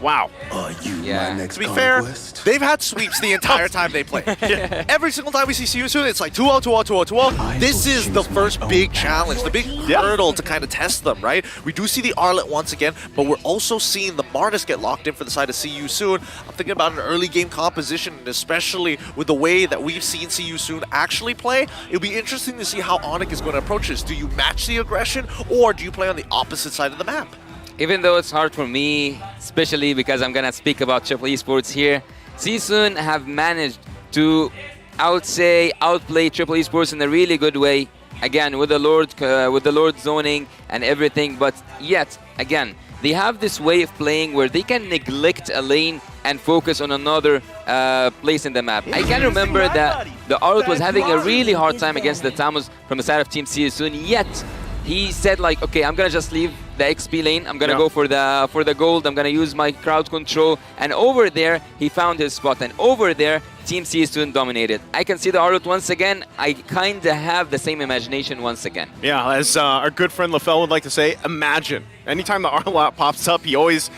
Wow. To be fair, they've had sweeps the entire time they play. Every single time we see See You Soon, it's like 2-0, 2-0, 2-0, 2-0. This is the first big challenge, the big hurdle to kind of test them, right? We do see the Arlet once again, but we're also seeing the Martis get locked in for the side of See You Soon. I'm thinking about an early game composition, and especially with the way that we've seen See You Soon actually play, it'll be interesting to see how Onyx is going to approach this. Do you match the aggression, or do you play on the opposite side of the map? Even though it's hard for me, especially because I'm gonna speak about Triple Esports here, See You Soon have managed to, I would say, outplay Triple Esports in a really good way. Again, with the Lord zoning and everything, but yet, again, they have this way of playing where they can neglect a lane and focus on another place in the map. I can remember that the Arlet was having a really hard time against the Tamus from the side of Team See You Soon, yet he said like, okay, I'm gonna just leave the XP lane. I'm gonna go for the gold. I'm gonna use my crowd control. And over there, he found his spot. And over there, Team C soon dominated. I can see the R-Root once again. I kinda have the same imagination once again. Yeah, as our good friend LaFell would like to say, imagine. Anytime the R-Lot pops up, he always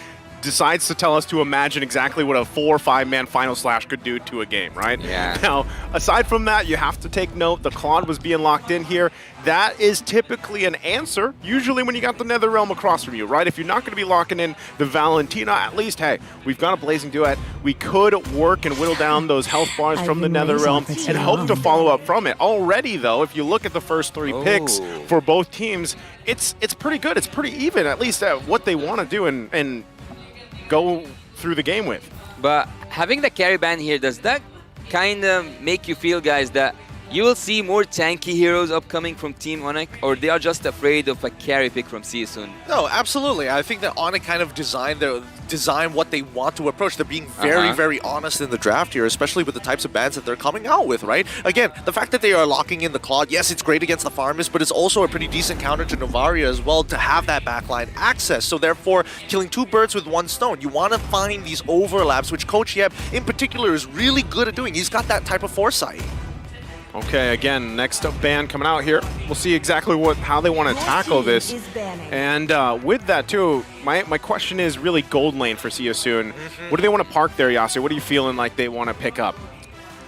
decides to tell us to imagine exactly what a 4 or 5-man final slash could do to a game, right? Yeah. Now, aside from that, you have to take note, the Claude was being locked in here. That is typically an answer, usually when you got the Netherrealm across from you, right? If you're not going to be locking in the Valentina, at least, hey, we've got a Blazing Duet. We could work and whittle down those health bars from the Netherrealm and hope to follow up from it. Already, though, if you look at the first 3 picks for both teams, it's pretty good. It's pretty even, at least at what they want to do and go through the game with. But having the carry ban here, does that kind of make you feel, guys, that you will see more tanky heroes upcoming from Team Onic, or they are just afraid of a carry pick from C soon? No, absolutely. I think that Onic kind of design what they want to approach. They're being very, very honest in the draft here, especially with the types of bans that they're coming out with, right? Again, the fact that they are locking in the Claude, yes, it's great against the farmers, but it's also a pretty decent counter to Novaria as well to have that backline access. So therefore, killing 2 birds with 1 stone. You want to find these overlaps, which Coach Yeb in particular is really good at doing. He's got that type of foresight. Okay, again, next up ban coming out here. We'll see exactly how they want to tackle this. And with that too, my question is really gold lane for Sia soon. What do they want to park there, Yasu? What are you feeling like they want to pick up?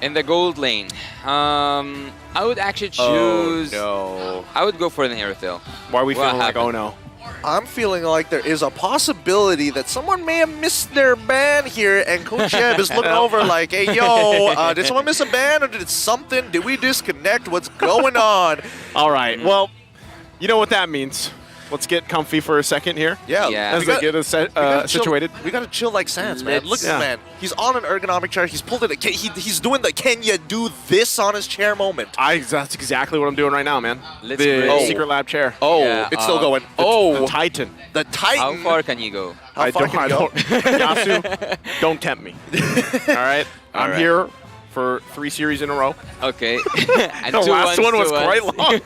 In the gold lane, I would actually choose... Oh, no. I would go for an Aerothill. Why are we feeling like, oh no? I'm feeling like there is a possibility that someone may have missed their ban here, and Coach Yeb is looking over like, hey, yo, did someone miss a ban, or did we disconnect? What's going on? All right, well, you know what that means. Let's get comfy for a second here. Yeah. Let's get us situated. We got to chill like Sans, man. Look at this man. He's on an ergonomic chair. He's pulled it. He's doing the can you do this on his chair moment. That's exactly what I'm doing right now, man. The secret lab chair. It's still going. The Titan. The Titan. How far can you go? How far can you go? Yasu, don't tempt me. All right? I'm here for 3 series in a row. Okay. And the last one was quite long.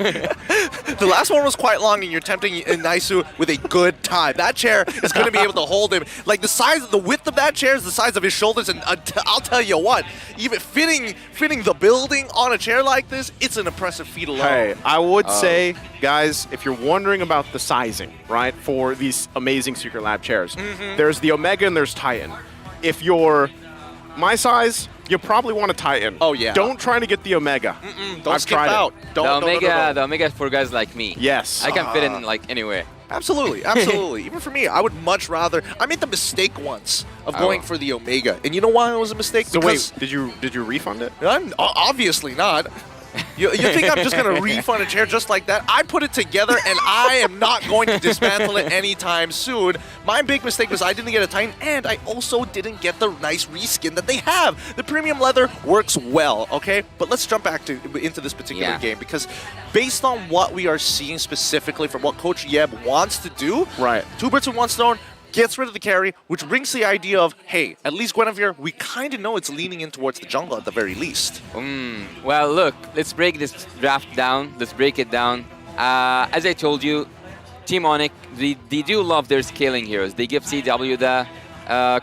The last one was quite long, and you're tempting Naisu with a good time. That chair is going to be able to hold him. Like the width of that chair is the size of his shoulders, and I'll tell you what, even fitting the building on a chair like this, it's an impressive feat alone. Hey, I would say, guys, if you're wondering about the sizing, right, for these amazing Secret Lab chairs, there's the Omega and there's Titan. If you're my size, you probably want a Titan. Oh, yeah. Don't try to get the Omega. Don't skip out. The Omega is for guys like me. Yes. I can fit in like anywhere. Absolutely, absolutely. Even for me, I would much rather. I made the mistake once of going for the Omega, and you know why it was a mistake? So because wait, did you refund it? Obviously not. You think I'm just going to refund a chair just like that? I put it together, and I am not going to dismantle it anytime soon. My big mistake was I didn't get a Titan, and I also didn't get the nice reskin that they have. The premium leather works well, okay? But let's jump back into this particular game, because based on what we are seeing specifically from what Coach Yeb wants to do, 2 birds with 1 stone, gets rid of the carry, which brings the idea of, hey, at least Guinevere, we kind of know it's leaning in towards the jungle at the very least. Well, look, let's break this draft down. Let's break it down. As I told you, Team Onic, they do love their scaling heroes. They give CW the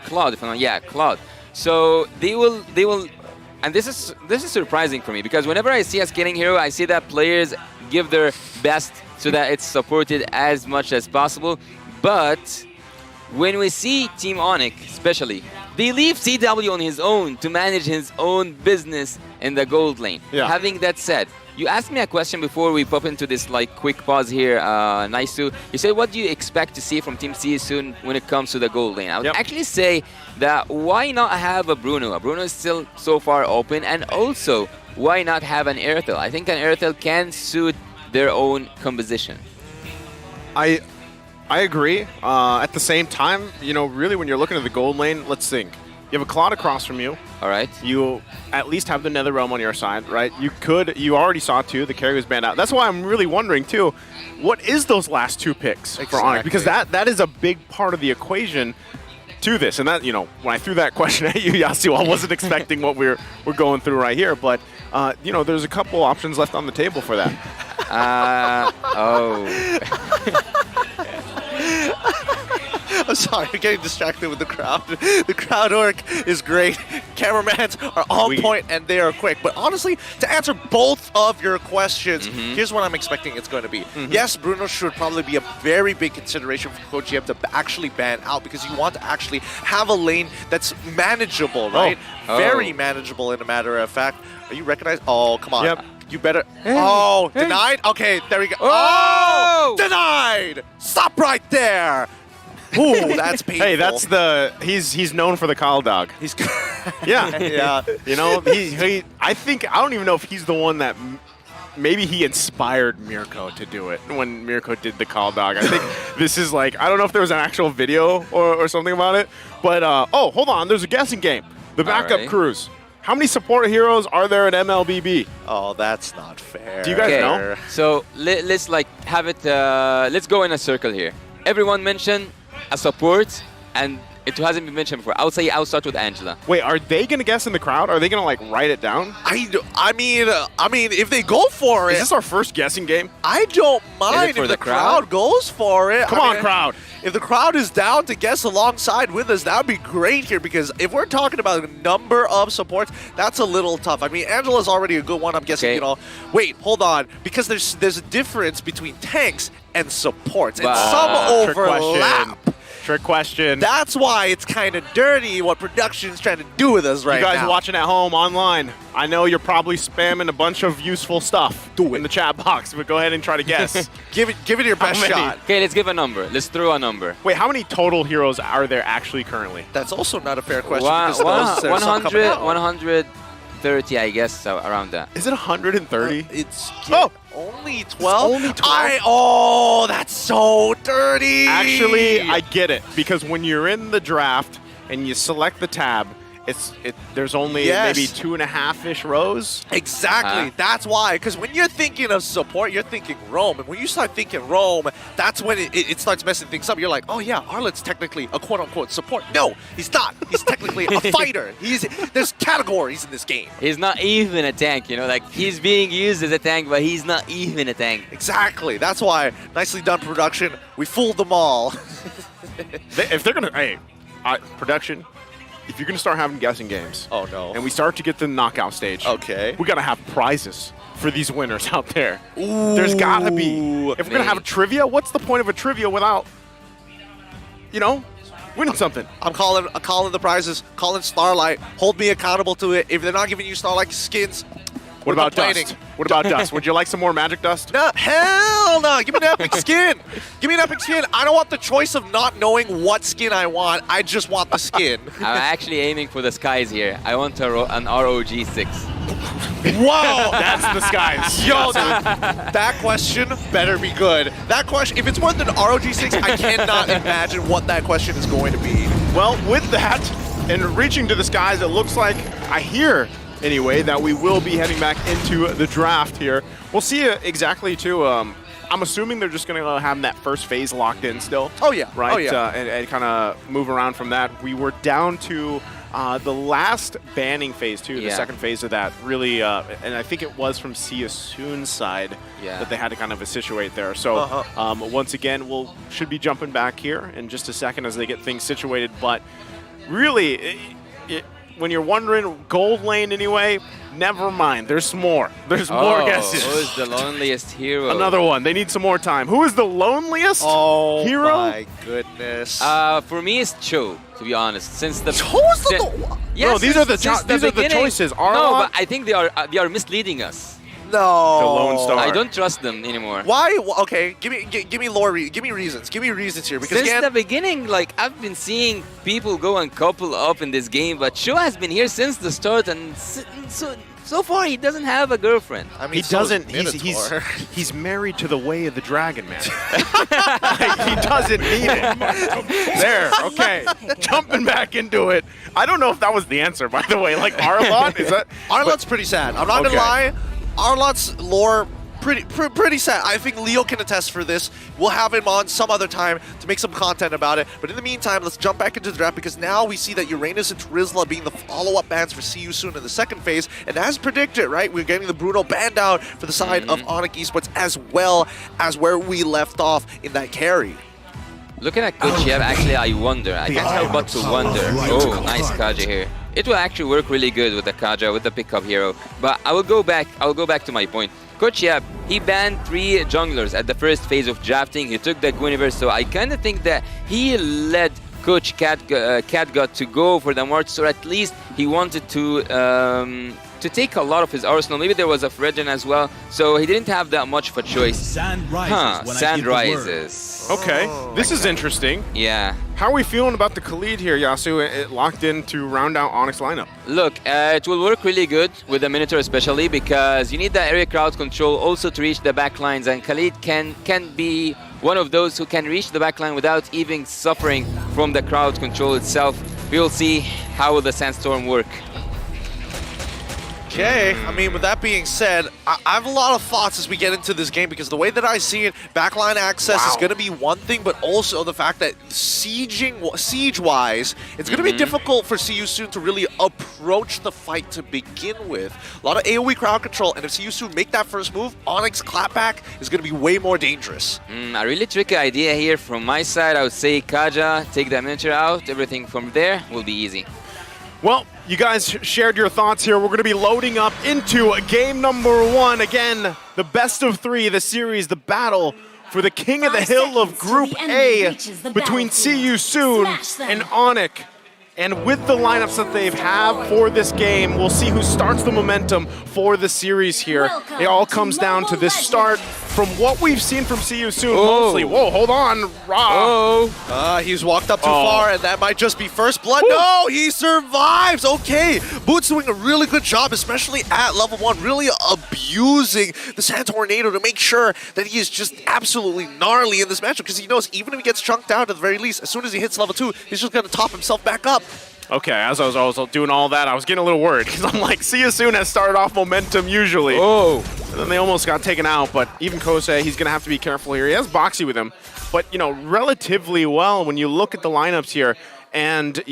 Claude, if I'm not, Claude. So they will, and this is surprising for me, because whenever I see a scaling hero, I see that players give their best so that it's supported as much as possible. But when we see Team Onic, especially, they leave CW on his own to manage his own business in the gold lane. Having that said, you asked me a question before we pop into this like quick pause here, Naisu. You said, what do you expect to see from Team C soon when it comes to the gold lane? I would actually say that why not have a Bruno? A Bruno is still so far open, and also why not have an Aerothill? I think an Aerothill can suit their own composition. I agree. At the same time, you know, really when you're looking at the gold lane, let's think. You have a Claude across from you. All right. You at least have the Netherrealm on your side, right? You already saw too, the carry was banned out. That's why I'm really wondering too, what is those last 2 picks for Onic? Because that is a big part of the equation to this. And that, you know, when I threw that question at you, Yasu, I wasn't expecting what we're going through right here. But, you know, there's a couple options left on the table for that. I'm sorry, I'm getting distracted with the crowd. The crowd work is great. Cameramans are on point and they are quick. But honestly, to answer both of your questions, here's what I'm expecting it's going to be. Yes, Bruno should probably be a very big consideration for Coach GM to actually ban out because you want to actually have a lane that's manageable, right? Very manageable, in a matter of fact. Are you recognized? Oh, come on. Yep. You better. Oh, denied? Okay, there we go. Oh! Denied! Stop right there! Ooh, that's painful. Hey, that's the he's known for the call dog. He's yeah. Yeah. You know, I don't even know if he's the one that maybe he inspired Mirko to do it when Mirko did the call dog. I think this is like, I don't know if there was an actual video or something about it, but oh, hold on, there's a guessing game. The backup crews. How many support heroes are there at MLBB? Oh, that's not fair. Do you guys know? So let's like have it. Let's go in a circle here. Everyone mention a support, and it hasn't been mentioned before. I'll start with Angela. Wait, are they gonna guess in the crowd? Are they gonna like write it down? I mean, if they go for it. Is this our first guessing game? I don't mind if the crowd goes for it. Come on, crowd. If the crowd is down to guess alongside with us, that would be great here, because if we're talking about a number of supports, that's a little tough. I mean, Angela's already a good one. I'm guessing, you know. Wait, hold on, because there's a difference between tanks and supports, and some overlap. Trick question. That's why it's kind of dirty what production's trying to do with us right now. You guys watching at home online, I know you're probably spamming a bunch of useful stuff in the chat box, but go ahead and try to guess. Give it your best shot. Okay, let's give a number. Let's throw a number. Wait, how many total heroes are there actually currently? That's also not a fair question. 130, I guess, so around that. Is it 130? It's only 12? Only 12? That's so dirty. Actually, I get it, because when you're in the draft and you select the tab, there's only maybe 2.5-ish rows. Exactly. That's why. Because when you're thinking of support, you're thinking roam. And when you start thinking roam, that's when it starts messing things up. You're like, oh yeah, Arlet's technically a quote-unquote support. No, he's not. He's technically a fighter. There's categories in this game. He's not even a tank, you know? Like, he's being used as a tank, but he's not even a tank. Exactly. That's why. Nicely done, production. We fooled them all. If they're going to... Hey, production... If you're going to start having guessing games, and we start to get to the knockout stage, we got to have prizes for these winners out there. There's got to be. If we're going to have a trivia, what's the point of a trivia without, you know, winning something? I'm calling the prizes, calling Starlight, hold me accountable to it. If they're not giving you Starlight skins, what about dust? What about dust? Would you like some more magic dust? No, hell no. Give me an epic skin. Give me an epic skin. I don't want the choice of not knowing what skin I want. I just want the skin. I'm actually aiming for the skies here. I want an ROG6. Whoa! That's the skies. Yo, that question better be good. That question, if it's more than ROG6, I cannot imagine what that question is going to be. Well, with that, and reaching to the skies, it looks like, I hear, anyway, that we will be heading back into the draft here. We'll see exactly, too. I'm assuming they're just going to have that first phase locked in still. Oh, yeah. Right? Oh, yeah. And kind of move around from that. We were down to the last banning phase, too, the second phase of that. Really, and I think it was from Sia Soon's side that they had to kind of situate there. So, once again, should be jumping back here in just a second as they get things situated. But really, when you're wondering gold lane anyway, never mind. There's more. There's more guesses. Who is the loneliest hero? Another one. They need some more time. Who is the loneliest hero? Oh my goodness. For me, it's Cho, to be honest. Since the Cho's no, these are the choices. No, but I think they are misleading us. No. The Lone Star. I don't trust them anymore. Why? Okay, give me lore. Give me reasons. Give me reasons here. Because since the beginning, like, I've been seeing people go and couple up in this game, but Cho has been here since the start, and so far he doesn't have a girlfriend. I mean, he doesn't. He's married to the way of the dragon, man. Like, he doesn't need it. There. Okay. Jumping back into it. I don't know if that was the answer, by the way. Like, Arlot, is that? Arlot's pretty sad. I'm not gonna lie. Arlot's lore pretty sad. I think Leo can attest for this. We'll have him on some other time to make some content about it. But in the meantime, let's jump back into the draft because now we see that Uranus and Trizla being the follow-up bans for See You Soon in the second phase. And as predicted, right, we're getting the Bruno ban down for the side of Onyx Esports as well as where we left off in that carry. Looking at Coach Yeb, actually I wonder. I can't help but to wonder. Oh, nice Kaja here. It will actually work really good with the Kaja, with the pickup hero. But I will go back to my point. Coach Yeb, he banned 3 junglers at the first phase of drafting. He took the Guinevere, so I kind of think that he led Coach Catgut to go for the Mortis, or at least he wanted to take a lot of his arsenal. Maybe there was a Fredgen as well, so he didn't have that much of a choice. Sand rises. Sand rises. Okay, this is interesting. Yeah. How are we feeling about the Khalid here, Yasu? It locked in to round out Onyx lineup. Look, it will work really good with the Minotaur especially because you need the area crowd control also to reach the backlines, and Khalid can be one of those who can reach the backline without even suffering from the crowd control itself. We will see how will the Sandstorm work. Okay, I mean, with that being said, I have a lot of thoughts as we get into this game because the way that I see it, backline access is going to be one thing, but also the fact that siege-wise, it's going to be difficult for See You Soon to really approach the fight to begin with. A lot of AoE crowd control, and if See You Soon make that first move, Onyx clapback is going to be way more dangerous. A really tricky idea here from my side. I would say Kaja, take the miniature out, everything from there will be easy. Well, you guys shared your thoughts here. We're going to be loading up into game number 1. Again, the best of 3, the series, the battle for the King of the Hill of Group A between See You Soon and Onyx. And with the lineups that they have for this game, we'll see who starts the momentum for the series here. It all comes down to this start. From what we've seen from See You Soon, mostly. Whoa, hold on, Ra. He's walked up too far, and that might just be first blood. No, he survives. Okay, Boots doing a really good job, especially at level 1, really abusing the Sand Tornado to make sure that he is just absolutely gnarly in this matchup because he knows even if he gets chunked out at the very least, as soon as he hits level 2, he's just going to top himself back up. Okay, as I was doing all that, I was getting a little worried because I'm like, See You Soon has started off momentum usually. Oh. And then they almost got taken out, but even Kosei, he's going to have to be careful here. He has Boxy with him, but, you know, relatively well when you look at the lineups here. And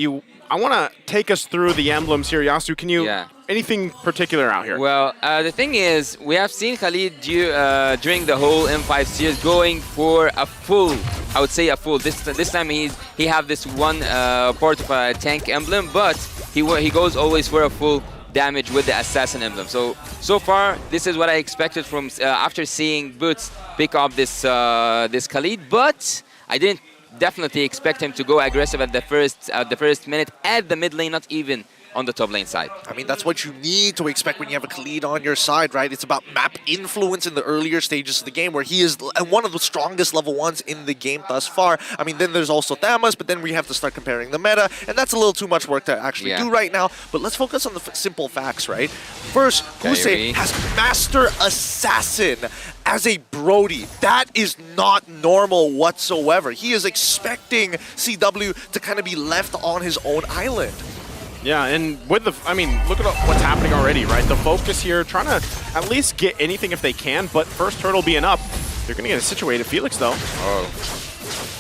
I want to take us through the emblems here. Yasu, can you, anything particular out here? Well, the thing is, we have seen Khalid during the whole M5 series going for a full, I would say a full. This time he have this one part of a tank emblem, but he goes always for a full damage with the assassin emblem. So far, this is what I expected from after seeing Boots pick up this Khalid, but I didn't definitely expect him to go aggressive at the first minute at the mid lane, not even on the top lane side. I mean, that's what you need to expect when you have a Khalid on your side, right? It's about map influence in the earlier stages of the game where he is one of the strongest level 1s in the game thus far. I mean, then there's also Thamas, but then we have to start comparing the meta, and that's a little too much work to actually do right now. But let's focus on the simple facts, right? First, Kuse has Master Assassin as a Brody. That is not normal whatsoever. He is expecting CW to kind of be left on his own island. Yeah, and with the, I mean, look at what's happening already, right? The focus here, trying to at least get anything if they can, but first turtle being up, they're going to get a situated Felix, though.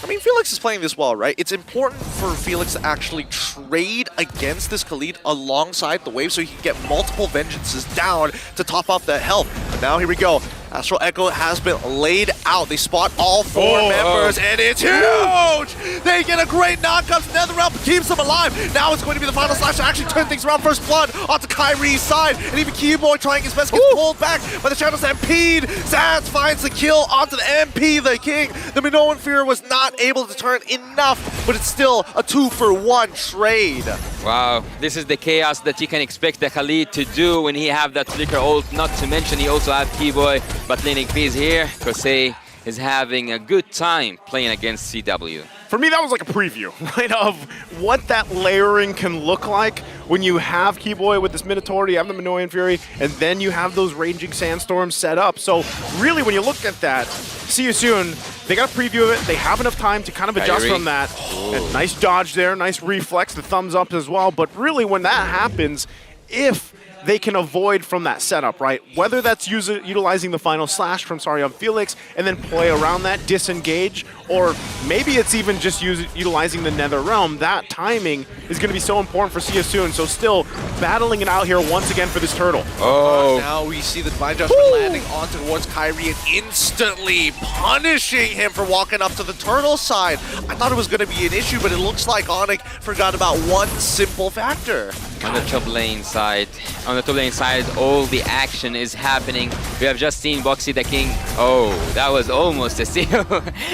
I mean, Felix is playing this well, right? It's important for Felix to actually trade against this Khalid alongside the wave so he can get multiple vengeances down to top off that health. But now here we go. Astral Echo has been laid out. They spot all 4 members, and it's huge! They get a great knockup. NetherRealm keeps them alive. Now it's going to be the final slash to actually turn things around. First blood onto Kyrie's side, and even Keyboy trying his best gets pulled back by the Shadow Stampede. Zaz finds the kill onto the MP, the King. The Minoan Fear was not able to turn enough, but it's still a 2-for-1 trade. Wow, this is the chaos that you can expect the Khalid to do when he have that Flicker ult. Not to mention he also have Keyboy, but laning phase here. Kosei is having a good time playing against CW. For me, that was like a preview, right, of what that layering can look like when you have Keyboy with this Minotaur, you have the Minoan Fury, and then you have those Raging Sandstorms set up. So really, when you look at that, See You Soon, they got a preview of it. They have enough time to kind of adjust from that. And nice dodge there, nice reflex, the thumbs up as well. But really, when that happens, if they can avoid from that setup, right? Whether that's utilizing the final slash from Sorry on Felix and then play around that, disengage, or maybe it's even just utilizing the Nether Realm. That timing is going to be so important for Siasoon. So still battling it out here once again for this turtle. Oh. Now we see the Divine Judgment landing on towards Kyrie and instantly punishing him for walking up to the turtle side. I thought it was going to be an issue, but it looks like Onyx forgot about one simple factor. On the top lane side, all the action is happening. We have just seen Boxy the King. Oh, that was almost a steal.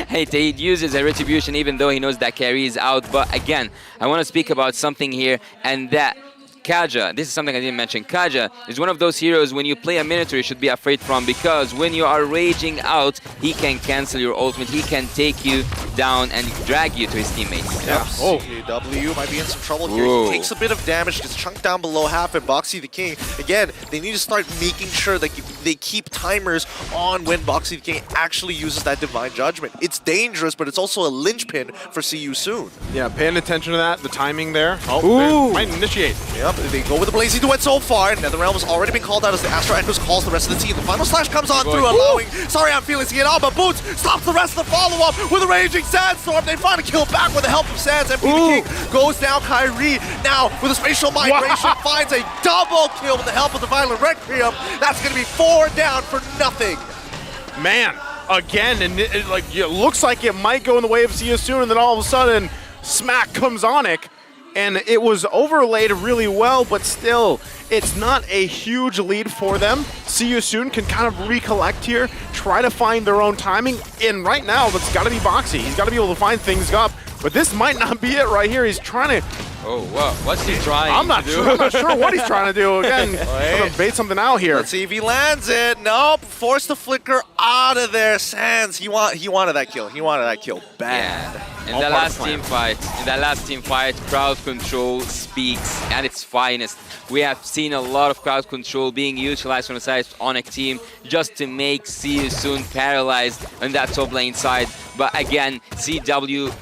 He uses a retribution even though he knows that carry is out. But again, I want to speak about something here, and that Kaja, this is something I didn't mention. Kaja is one of those heroes when you play a Minotaur you should be afraid from, because when you are raging out, he can cancel your ultimate, he can take you down and drag you to his teammates. Yeah. Oh, CW might be in some trouble here. Whoa. He takes a bit of damage, gets chunked down below half, and Boxy the King, again, they need to start making sure that they keep timers on when Boxy the King actually uses that Divine Judgment. It's dangerous, but it's also a linchpin for See You Soon. Yeah, paying attention to that, the timing there. Oh, they might initiate. Yep, they go with the Blazing Duet so far. NetherRealm has already been called out as the Astro Echoes calls the rest of the team. The final slash comes on through, allowing Sorry on Felix to get out, but Boots stops the rest of the follow-up with a Raging Sandstorm. They find a kill back with the help of Sands. MP the King goes down. Kyrie now with a spatial migration finds a double kill with the help of the Violent Requiem. That's going to be 4 down for nothing. Man, again, and it looks like it might go in the way of Siasoon, and then all of a sudden, smack comes Onyx. And it was overlaid really well, but still, it's not a huge lead for them. See You Soon can kind of recollect here, try to find their own timing, and right now, it's got to be Boxy. He's got to be able to find things up, but this might not be it right here. He's trying to... Oh, wow. What's he trying I'm not to do? sure. I'm not sure what he's trying to do. Again, trying to bait something out here. Let's see if he lands it. Nope. Force the flicker out of there. Sands, he wanted that kill. He wanted that kill bad. Yeah. In the last team fight, crowd control speaks at its finest. We have seen a lot of crowd control being utilized from the side of Onyx team just to make See You Soon paralyzed on that top lane side. But again, CW,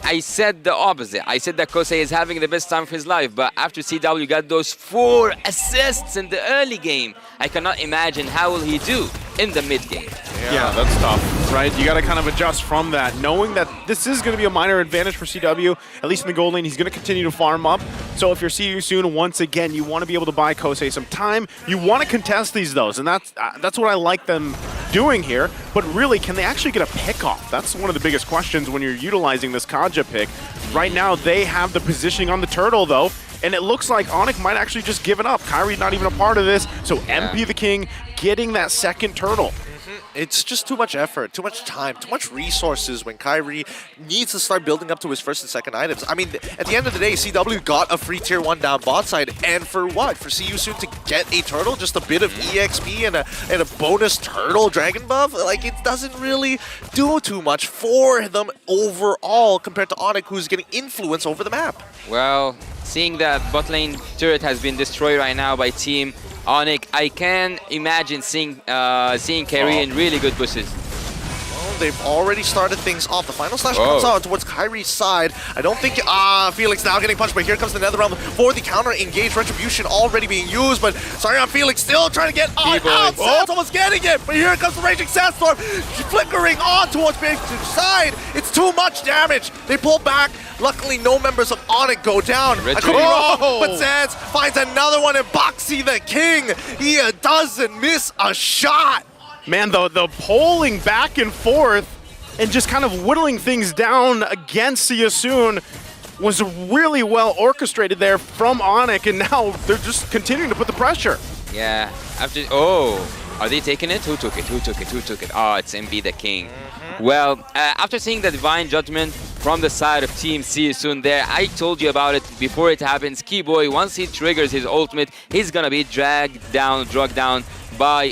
I said the opposite. I said that Kosei is having the best time of his life, but after CW got those 4 assists in the early game, I cannot imagine how will he do in the mid game. Yeah, that's tough, right? You got to kind of adjust from that, knowing that this is going to be a minor advantage for CW, at least in the gold lane. He's going to continue to farm up. So if you're See You Soon, once again, you want to be able to buy Kosei some time. You want to contest these, though, and that's what I like them doing here. But really, can they actually get a pick off? That's one of the biggest questions when you're utilizing this Kaja pick. Right now, they have the positioning on the turtle, though, and it looks like Onyx might actually just give it up. Kyrie's not even a part of this, so MP the King getting that second turtle. It's just too much effort, too much time, too much resources when Kyrie needs to start building up to his first and second items. I mean, at the end of the day, CW got a free tier 1 down bot side, and for what? For See You Soon to get a turtle, just a bit of EXP and a bonus turtle dragon buff? Like, it doesn't really do too much for them overall compared to Onyx, who's getting influence over the map. Well, seeing that bot lane turret has been destroyed right now by Team Onyx, I can imagine seeing Carry in really good bushes. Well, they've already started things off. The final slash comes out towards Kyrie's side. I don't think... Felix now getting punched, but here comes the NetherRealm for the counter engage. Retribution already being used, but sorry on Felix still trying to get out. Sands almost getting it, but here comes the Raging Sandstorm, flickering on towards Big side. It's too much damage. They pull back. Luckily, no members of Onyx go down. I could be wrong, but Sands finds another one, and Boxy the King, he doesn't miss a shot. Man, the polling back and forth and just kind of whittling things down against Siasoon was really well orchestrated there from Onyx, and now they're just continuing to put the pressure. Yeah, after... Are they taking it? Who took it? Who took it? Who took it? Oh, it's MB the King. Well, after seeing the Divine Judgment from the side of Team See You Soon there, I told you about it before it happens. Keyboy, once he triggers his ultimate, he's gonna be drugged down by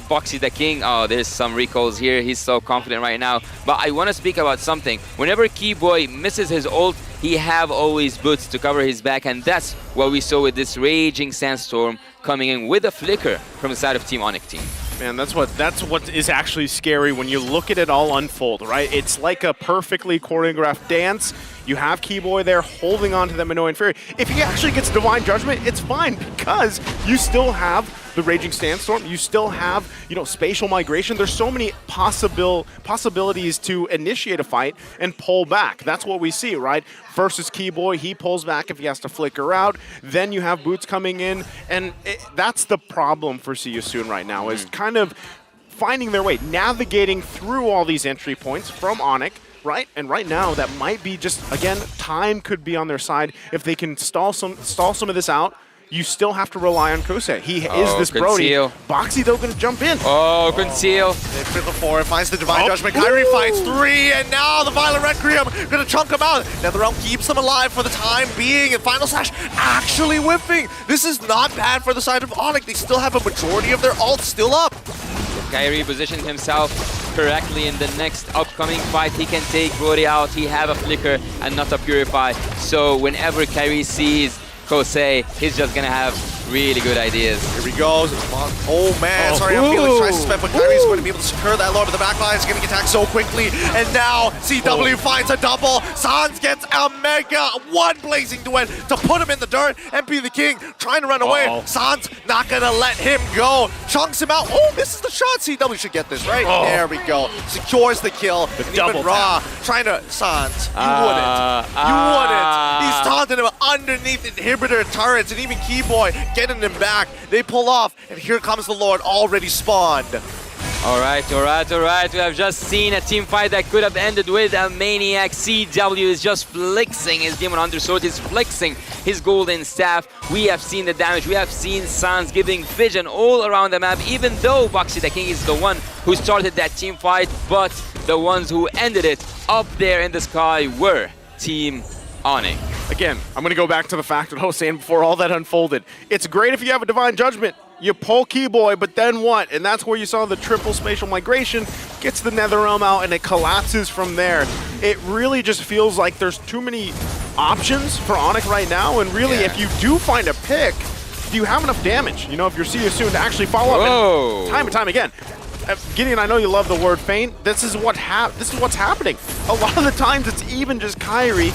Boxy the King. Oh, there's some recalls here. He's so confident right now. But I want to speak about something. Whenever Keyboy misses his ult, he have always boots to cover his back, and that's what we saw with this Raging Sandstorm coming in with a flicker from the side of Team Onyx team. Man, that's what is actually scary when you look at it all unfold, right? It's like a perfectly choreographed dance. You have Keyboy there holding on to that Minoan Fury. If he actually gets Divine Judgment, it's fine because you still have the Raging Sandstorm. You still have, you know, Spatial Migration. There's so many possibilities to initiate a fight and pull back. That's what we see, right? First is Keyboy. He pulls back if he has to flicker out. Then you have Boots coming in. And that's the problem for See You Soon right now, is kind of finding their way, navigating through all these entry points from Onyx. Right, and right now that might be just, again, time could be on their side. If they can stall some of this out, you still have to rely on Kosei. He is this Brody. Boxy though going to jump in. Oh, conceal. They fit the 4, finds the Divine Judgment. Kyrie fights 3, and now the Violent Requiem going to chunk him out. NetherRealm keeps them alive for the time being, and Final Slash actually whiffing. This is not bad for the side of Onyx. They still have a majority of their ults still up. Kyrie positioned himself correctly in the next upcoming fight. He can take Brody out. He have a flicker and not a purify. So whenever Kyrie sees Kosei, he's just gonna have really good ideas. Here he goes. Oh man, sorry, I'm Felix tries to spend, but Kyrie's going to be able to secure that lower to the back line. He's getting attacked so quickly, and now CW finds a double. Sans gets a mega one blazing duet to put him in the dirt and be the king, trying to run away. Sans not gonna let him go. Chunks him out. Oh, misses the shot. CW should get this, right? There we go. Secures the kill. The and double even Raw tap. trying to, Sans, you wouldn't. You wouldn't. He's taunting him underneath inhibitor turrets, and even Keyboy getting him back. They pull off, and here comes the Lord already spawned. All right. We have just seen a team fight that could have ended with a maniac. CW is just flexing his Demon Undersword. He's flexing his golden staff. We have seen the damage. We have seen Sans giving vision all around the map, even though Boxy the King is the one who started that team fight, but the ones who ended it up there in the sky were Team Onyx. Again, I'm going to go back to the fact that I was saying before all that unfolded. It's great if you have a Divine Judgment. You pull Keyboy, but then what? And that's where you saw the triple spatial migration, gets the NetherRealm out, and it collapses from there. It really just feels like there's too many options for Onyx right now, and really, if you do find a pick, do you have enough damage? You know, if you're See You Soon to actually follow up, and time and time again. Gideon, I know you love the word feint. This is what's happening. A lot of the times, it's even just Kyrie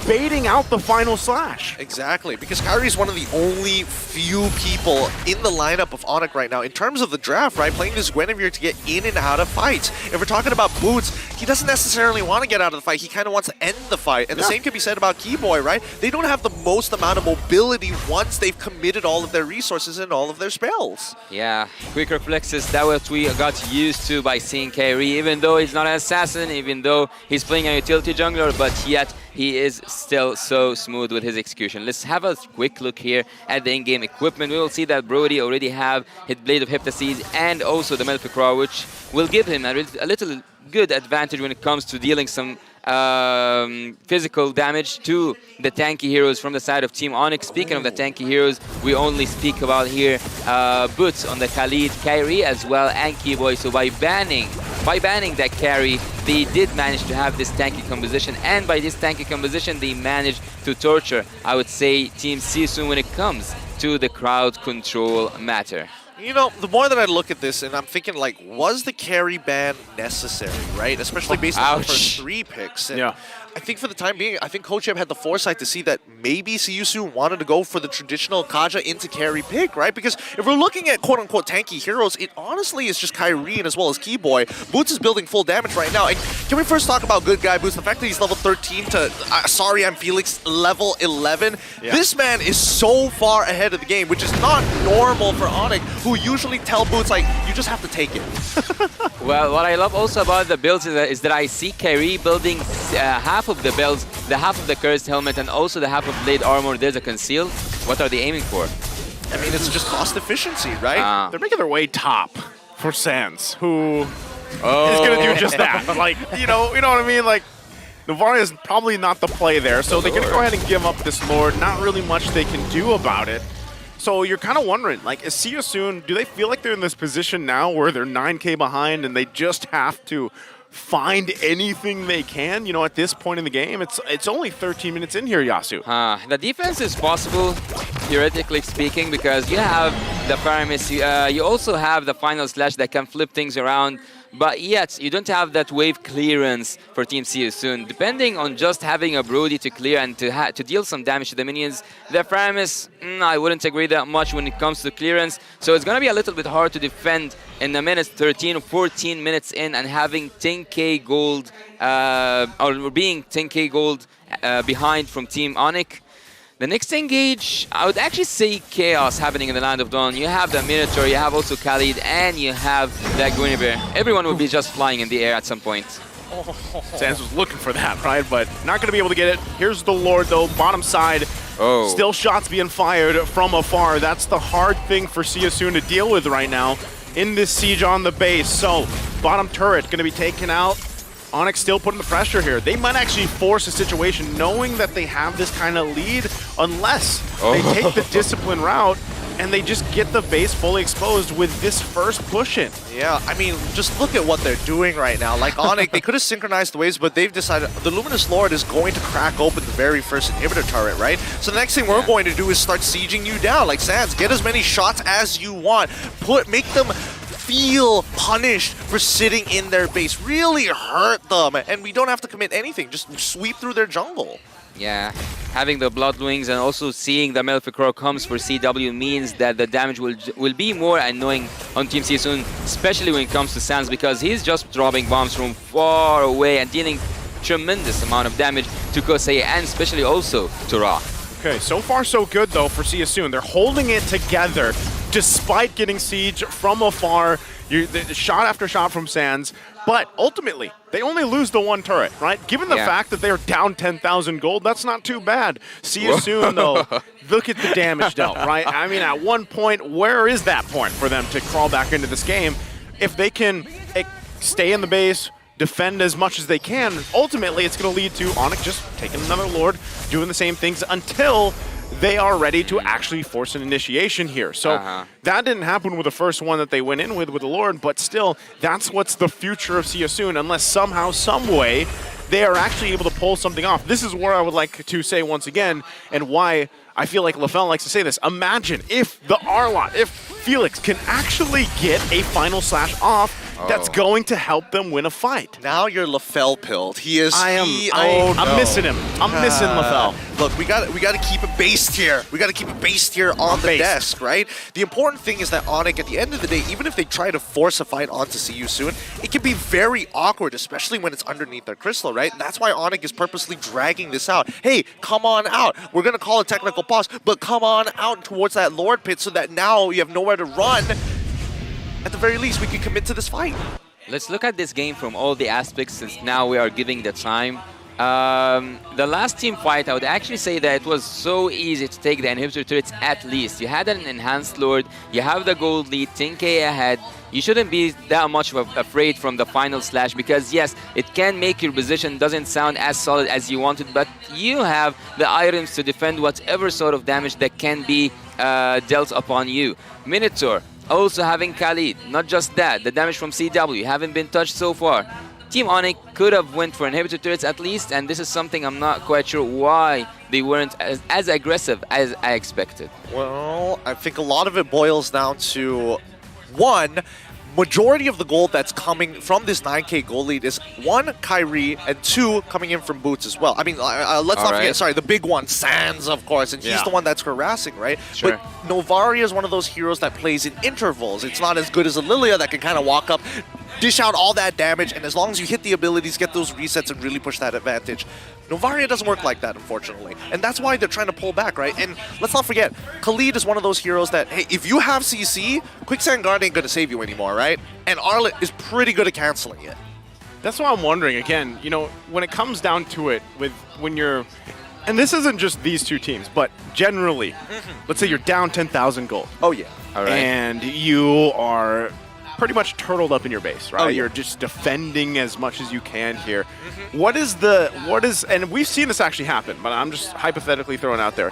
baiting out the final slash. Exactly, because Kyrie's one of the only few people in the lineup of Onyx right now, in terms of the draft, right? Playing this Guinevere to get in and out of fights. If we're talking about Boots, he doesn't necessarily want to get out of the fight. He kind of wants to end the fight. And the same can be said about Keyboy, right? They don't have the most amount of mobility once they've committed all of their resources and all of their spells. Yeah, quick reflexes, that's what we got used to by seeing Kyrie, even though he's not an assassin, even though he's playing a utility jungler, but yet he is still so smooth with his execution. Let's have a quick look here at the in-game equipment. We will see that Brody already have his Blade of Hypnosis and also the Melficraw, which will give him a little good advantage when it comes to dealing some physical damage to the tanky heroes from the side of Team Onyx. Speaking of the tanky heroes, we only speak about here Boots on the Khalid, Kyrie as well, and Keyboy. So by banning that carry, they did manage to have this tanky composition, and by this tanky composition, they managed to torture, I would say, Team Sisu when it comes to the crowd control matter. You know, the more that I look at this, and I'm thinking, like, was the carry ban necessary, right? Especially based on the first 3 picks. And I think for the time being, I think Coach M had the foresight to see that maybe See You Soon wanted to go for the traditional Kaja into carry pick, right? Because if we're looking at quote-unquote tanky heroes, it honestly is just Kyrie and as well as Keyboy. Boots is building full damage right now. And can we first talk about good guy Boots? The fact that he's level 13 to, sorry, I'm Felix, level 11. This man is so far ahead of the game, which is not normal for Onyx, who usually tell Boots, like, you just have to take it. Well, what I love also about the builds is that I see Kyrie building half of the builds, the half of the Cursed Helmet, and also the half of Blade Armor. There's a Conceal. What are they aiming for? I mean, it's just cost efficiency, right? They're making their way top for Sans, who is going to do just that. Like, you know what I mean? Like, Novaria is probably not the play there, so they're going to go ahead and give up this Lord. Not really much they can do about it. So you're kind of wondering, like, is See You Soon, do they feel like they're in this position now where they're 9K behind and they just have to find anything they can, you know, at this point in the game? It's only 13 minutes in here, Yasu. The defense is possible, theoretically speaking, because you have the Faramis. You also have the final slash that can flip things around, but yet you don't have that wave clearance for Team Soon. Depending on just having a Brody to clear and to deal some damage to the minions, the Faramis, I wouldn't agree that much when it comes to clearance. So it's going to be a little bit hard to defend in the minutes 13 or 14 minutes in and having 10k gold, or being 10k gold behind from Team Onyx. The next engage, I would actually say chaos happening in the Land of Dawn. You have the Minotaur, you have also Khalid, and you have that Guinevere. Everyone will be just flying in the air at some point. Sans was looking for that, right? But not going to be able to get it. Here's the Lord, though, bottom side. Oh. Still shots being fired from afar. That's the hard thing for Soon to deal with right now in this siege on the base. So, bottom turret going to be taken out. Onyx still putting the pressure here. They might actually force a situation knowing that they have this kind of lead unless they take the discipline route and they just get the base fully exposed with this first push in. Yeah, I mean, just look at what they're doing right now. Like Onyx, they could have synchronized the waves, but they've decided the Luminous Lord is going to crack open the very first inhibitor turret, right? So the next thing we're going to do is start sieging you down. Like Sans, get as many shots as you want. Make them feel punished for sitting in their base. Really hurt them, and we don't have to commit anything. Just sweep through their jungle. Yeah, having the Blood Wings and also seeing the Malefic Roar comes for CW means that the damage will be more annoying on Team Soon, especially when it comes to Sans, because he's just dropping bombs from far away and dealing tremendous amount of damage to Kosei and especially also to Ra. Okay, so far so good though for Soon. They're holding it together despite getting siege from afar. Shot after shot from Sans, but ultimately they only lose the one turret, right? Given the fact that they're down 10,000 gold, that's not too bad. Soon though, look at the damage dealt, right? I mean, at one point, where is that point for them to crawl back into this game? If they can stay in the base, defend as much as they can, ultimately it's going to lead to Onyx just taking another Lord, doing the same things until they are ready to actually force an initiation here. So that didn't happen with the first one that they went in with the Lord, but still, that's what's the future of Soon, unless somehow, some way, they are actually able to pull something off. This is where I would like to say once again, and why I feel like LaFell likes to say this. Imagine if the Arlot, if Felix can actually get a final slash off that's going to help them win a fight. Now you're LaFell pilled. He is. I'm missing him. I'm missing LaFell. Look, we got to keep it based here. We got to keep it based here on the desk, right? The important thing is that Onyx, at the end of the day, even if they try to force a fight onto Soon, it can be very awkward, especially when it's underneath their crystal, right? And that's why Onyx is purposely dragging this out. Hey, come on out. We're gonna call a technical pause, but come on out towards that Lord pit so that now you have nowhere to run. At the very least, we can commit to this fight. Let's look at this game from all the aspects, since now we are giving the time. The last team fight, I would actually say that it was so easy to take the inhibitor turrets at least. You had an enhanced Lord, you have the gold lead, 10k ahead. You shouldn't be that much afraid from the final slash, because yes, it can make your position doesn't sound as solid as you wanted, but you have the items to defend whatever sort of damage that can be dealt upon you. Minotaur, also having Khalid, not just that, the damage from CW haven't been touched so far. Team Onyx could have went for inhibitor turrets at least, and this is something I'm not quite sure why they weren't as aggressive as I expected. Well, I think a lot of it boils down to, one, majority of the gold that's coming from this 9k gold lead is, one, Kyrie, and two, coming in from Boots as well. I mean, let's not forget, sorry, the big one, Sans, of course, and he's the one that's harassing, right? Sure. But Novaria is one of those heroes that plays in intervals. It's not as good as a Lilia that can kind of walk up, dish out all that damage, and as long as you hit the abilities, get those resets, and really push that advantage. Novaria doesn't work like that, unfortunately. And that's why they're trying to pull back, right? And let's not forget, Khalid is one of those heroes that, hey, if you have CC, Quicksand Guard ain't gonna save you anymore, right? And Arlet is pretty good at canceling it. That's what I'm wondering, again, you know, when it comes down to it, when you're, and this isn't just these two teams, but generally, let's say you're down 10,000 gold. Oh yeah. All right. And you are pretty much turtled up in your base, right? Oh, yeah. You're just defending as much as you can here. What is, and we've seen this actually happen, but I'm just hypothetically throwing out there.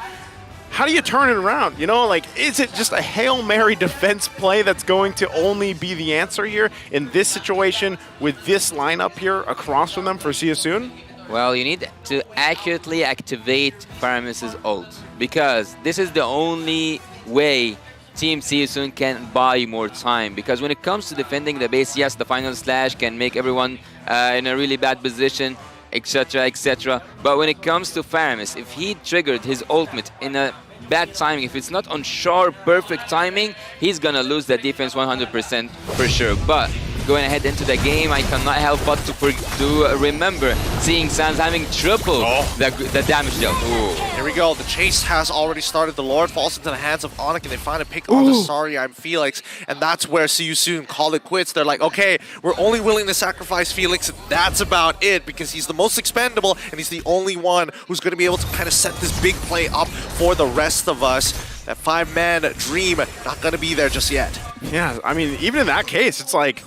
How do you turn it around? You know, like, is it just a Hail Mary defense play that's going to only be the answer here in this situation with this lineup here across from them for Soon? Well, you need to accurately activate Faramis's ult, because this is the only way Team See You Soon can buy more time, because when it comes to defending the base, yes, the final slash can make everyone in a really bad position, etc, etc. But when it comes to Faramis, if he triggered his ultimate in a bad timing, if it's not on sharp, perfect timing, he's gonna lose that defense 100% for sure. But going ahead into the game, I cannot help but to remember seeing Sans having triple the damage dealt. Ooh. Here we go. The chase has already started. The Lord falls into the hands of Onyx, and they finally pick on the Sorry I'm Felix. And that's where See You Soon call it quits. They're like, okay, we're only willing to sacrifice Felix. That's about it, because he's the most expendable, and he's the only one who's going to be able to kind of set this big play up for the rest of us. That 5-man dream not going to be there just yet. Yeah, I mean, even in that case, it's like,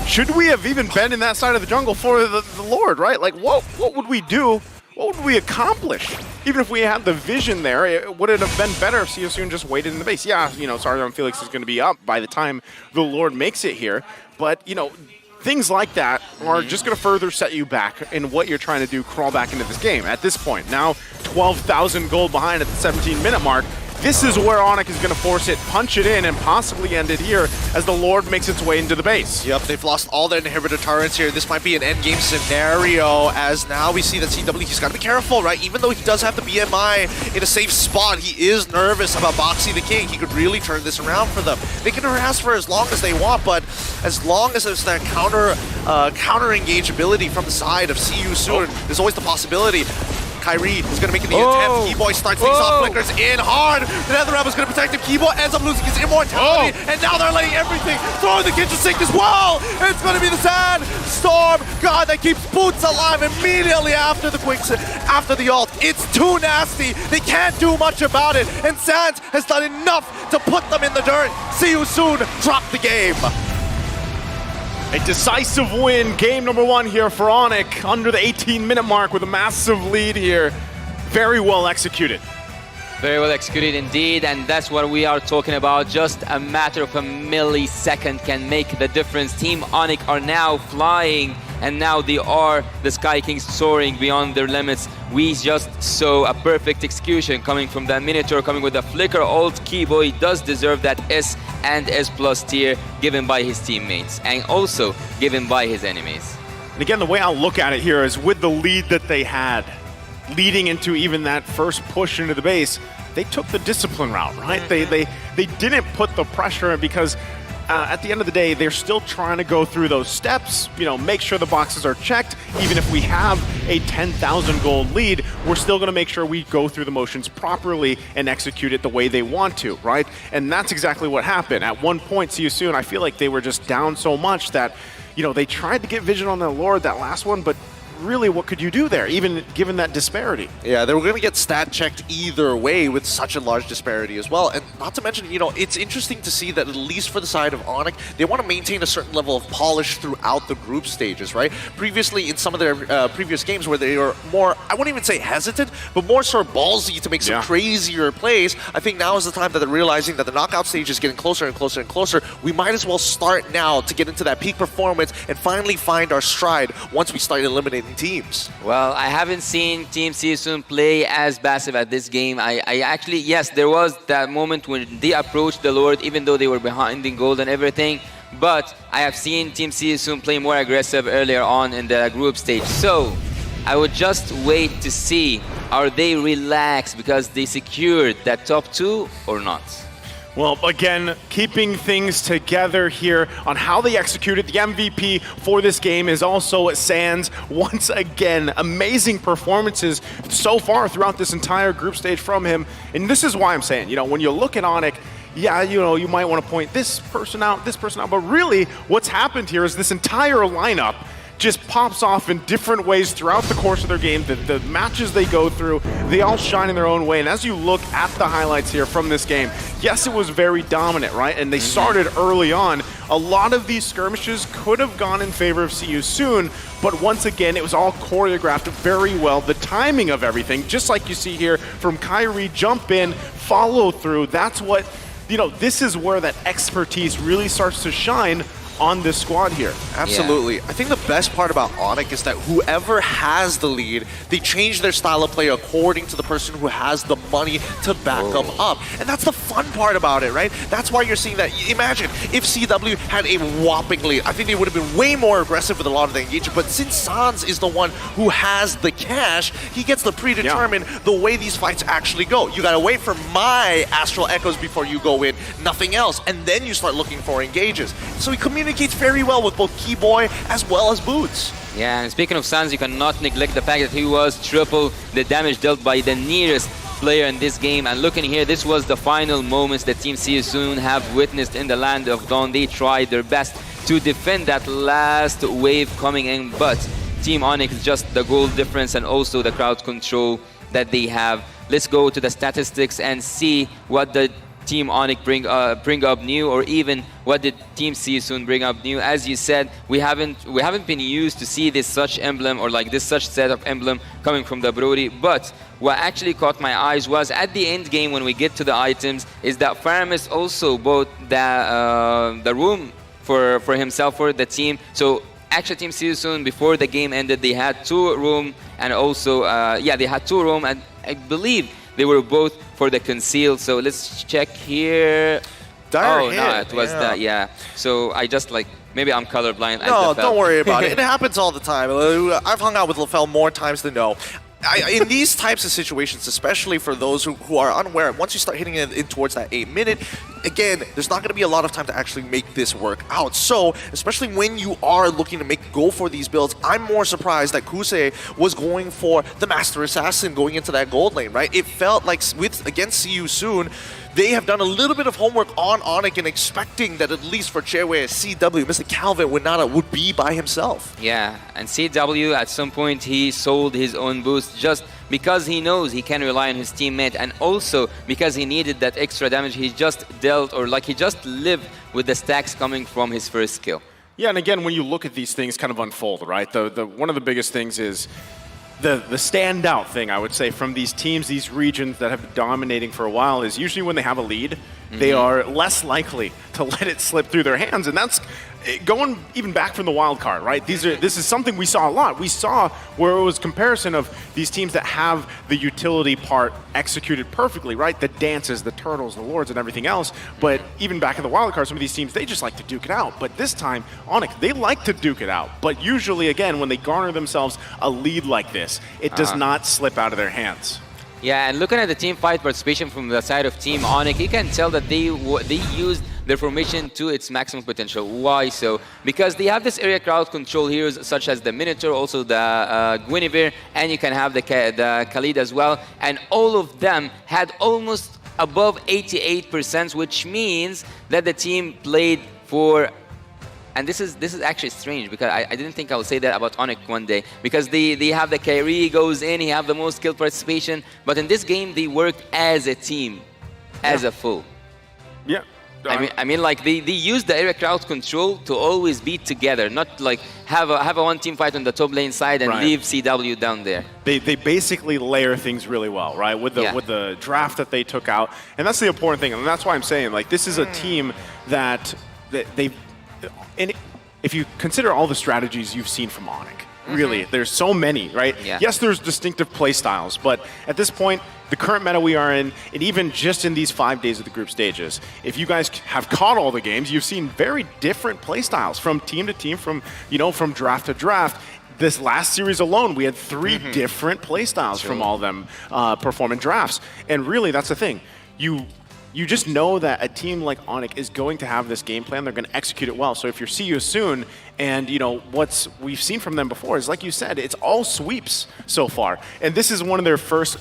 should we have even been in that side of the jungle for the Lord, right? Like, what would we do? What would we accomplish? Even if we had the vision there, would it have been better if See You Soon just waited in the base? Yeah, you know, Sorry I'm Felix is going to be up by the time the Lord makes it here. But, you know, things like that are just going to further set you back in what you're trying to do, crawl back into this game. At this point, now 12,000 gold behind at the 17-minute mark. This is where Onyx is going to force it, punch it in, and possibly end it here as the Lord makes its way into the base. Yep, they've lost all their inhibitor turrets here. This might be an endgame scenario, as now we see that CW, he's got to be careful, right? Even though he does have the BMI in a safe spot, he is nervous about Boxy the King. He could really turn this around for them. They can harass for as long as they want, but as long as there's that counter-engage ability from the side of See You Soon, there's always the possibility. Kyrie is going to make the attempt. Keyboy starts things off, flickers in hard. The Netherrealm is going to protect him. Keyboy ends up losing his immortality, and now they're letting everything throw in the kitchen sink as well. It's going to be the Sand Storm God that keeps Boots alive immediately after the ult. It's too nasty. They can't do much about it, and Sands has done enough to put them in the dirt. See You Soon drop the game. A decisive win, game number 1 here for Onyx, under the 18-minute mark with a massive lead here. Very well executed. Very well executed indeed, and that's what we are talking about. Just a matter of a millisecond can make the difference. Team Onyx are now flying, and now they are the Sky Kings soaring beyond their limits. We just saw a perfect execution coming from the Minotaur, coming with the flicker ult. Keyboy does deserve that S and S+ tier given by his teammates, and also given by his enemies. And again, the way I look at it here is with the lead that they had, leading into even that first push into the base, they took the discipline route, right? They didn't put the pressure in, because at the end of the day, they're still trying to go through those steps, you know, make sure the boxes are checked. Even if we have a 10,000 gold lead, we're still going to make sure we go through the motions properly and execute it the way they want to, right? And that's exactly what happened. At one point, See You Soon, I feel like they were just down so much that, you know, they tried to get vision on the Lord, that last one, but really, what could you do there, even given that disparity? Yeah, they were going to get stat checked either way with such a large disparity as well. And not to mention, you know, it's interesting to see that at least for the side of Onyx, they want to maintain a certain level of polish throughout the group stages, right? Previously, in some of their previous games where they were more, I wouldn't even say hesitant, but more sort of ballsy to make some crazier plays, I think now is the time that they're realizing that the knockout stage is getting closer and closer and closer. We might as well start now to get into that peak performance and finally find our stride once we start eliminating teams. Well, I haven't seen Team See You Soon play as passive at this game. I actually, yes, there was that moment when they approached the Lord, even though they were behind in gold and everything. But I have seen Team See You Soon play more aggressive earlier on in the group stage. So I would just wait to see, are they relaxed because they secured that top 2 or not? Well, again, keeping things together here on how they executed. The MVP for this game is also Sands. Once again, amazing performances so far throughout this entire group stage from him. And this is why I'm saying, you know, when you look at Onyx, yeah, you know, you might want to point this person out, but really what's happened here is this entire lineup just pops off in different ways throughout the course of their game. The matches they go through, they all shine in their own way. And as you look at the highlights here from this game, yes, it was very dominant, right? And they started early on. A lot of these skirmishes could have gone in favor of See You Soon, but once again, it was all choreographed very well. The timing of everything, just like you see here from Kyrie, jump in, follow through. That's what, you know, this is where that expertise really starts to shine on this squad here. Absolutely. I think the best part about Onyx is that whoever has the lead, they change their style of play according to the person who has the money to back them up. And that's the fun part about it, right? That's why you're seeing that. Imagine if CW had a whopping lead. I think they would have been way more aggressive with a lot of the engagement. But since Sans is the one who has the cash, he gets to predetermine the way these fights actually go. You gotta wait for my Astral Echoes before you go in, nothing else. And then you start looking for engages. So he communicates very well with both Keyboy as well as Boots. Yeah, and speaking of Sans, you cannot neglect the fact that he was triple the damage dealt by the nearest player in this game. And looking here, this was the final moments that Team See You Soon have witnessed in the Land of Dawn. They tried their best to defend that last wave coming in, but Team Onyx, just the goal difference and also the crowd control that they have. Let's go to the statistics and see what the Team Onyx bring up new, or even what did Team See You Soon bring up new. As you said, we haven't been used to see this such emblem or like this such set of emblem coming from the Brody. But what actually caught my eyes was at the end game when we get to the items is that Faramis also bought the room for himself, for the team. So actually Team See You Soon, before the game ended, they had 2 room and also they had 2 room, and I believe they were both for the conceal. So let's check here. No, it was that, yeah. So I just like, maybe I'm colorblind. No, don't worry about it. It happens all the time. I've hung out with Lefel more times than no. In these types of situations, especially for those who are unaware, once you start hitting it in towards that 8-minute, again, there's not going to be a lot of time to actually make this work out. So, especially when you are looking to go for these builds, I'm more surprised that Kusei was going for the Master Assassin going into that gold lane, right? It felt like against See You Soon, they have done a little bit of homework on Onyx and expecting that at least for Chairway, CW, Mr. Calvin would be by himself. Yeah, and CW at some point he sold his own boost just because he knows he can rely on his teammate, and also because he needed that extra damage. He just dealt, or like he just lived with the stacks coming from his first kill. Yeah, and again, when you look at these things kind of unfold, right? One of the biggest things is the standout thing, I would say, from these teams, these regions that have been dominating for a while, is usually when they have a lead, they are less likely to let it slip through their hands. And that's going even back from the wild card, right? This is something we saw a lot. We saw where it was comparison of these teams that have the utility part executed perfectly, right? The dances, the turtles, the lords, and everything else. But even back in the wild card, some of these teams, they just like to duke it out. But this time, Onyx, they like to duke it out. But usually, again, when they garner themselves a lead like this, it does not slip out of their hands. Yeah, and looking at the team fight participation from the side of Team Onyx, you can tell that they used their formation to its maximum potential. Why so? Because they have this area crowd control heroes such as the Minotaur, also the Guinevere, and you can have the Khalid as well. And all of them had almost above 88%, which means that the team played for. And this is actually strange, because I didn't think I would say that about Onyx one day, because they have the Kyrie goes in, he have the most skill participation, but in this game they worked as a team, as a full. Yeah. I mean, like they use the area crowd control to always be together, not like have a one team fight on the top lane side and leave CW down there. They basically layer things really well, right? With the draft that they took out, and that's the important thing, and that's why I'm saying like this is a team that they. And if you consider all the strategies you've seen from Onyx, really, there's so many, right? Yeah. Yes, there's distinctive play styles, but at this point, the current meta we are in, and even just in these 5 days of the group stages, if you guys have caught all the games, you've seen very different play styles from team to team, from draft to draft. This last series alone, we had 3 different play styles from all of them performing drafts. And really, that's the thing. You just know that a team like Onyx is going to have this game plan. They're going to execute it well. So if you're See You Soon, and what we've seen from them before is, like you said, it's all sweeps so far. And this is one of their first,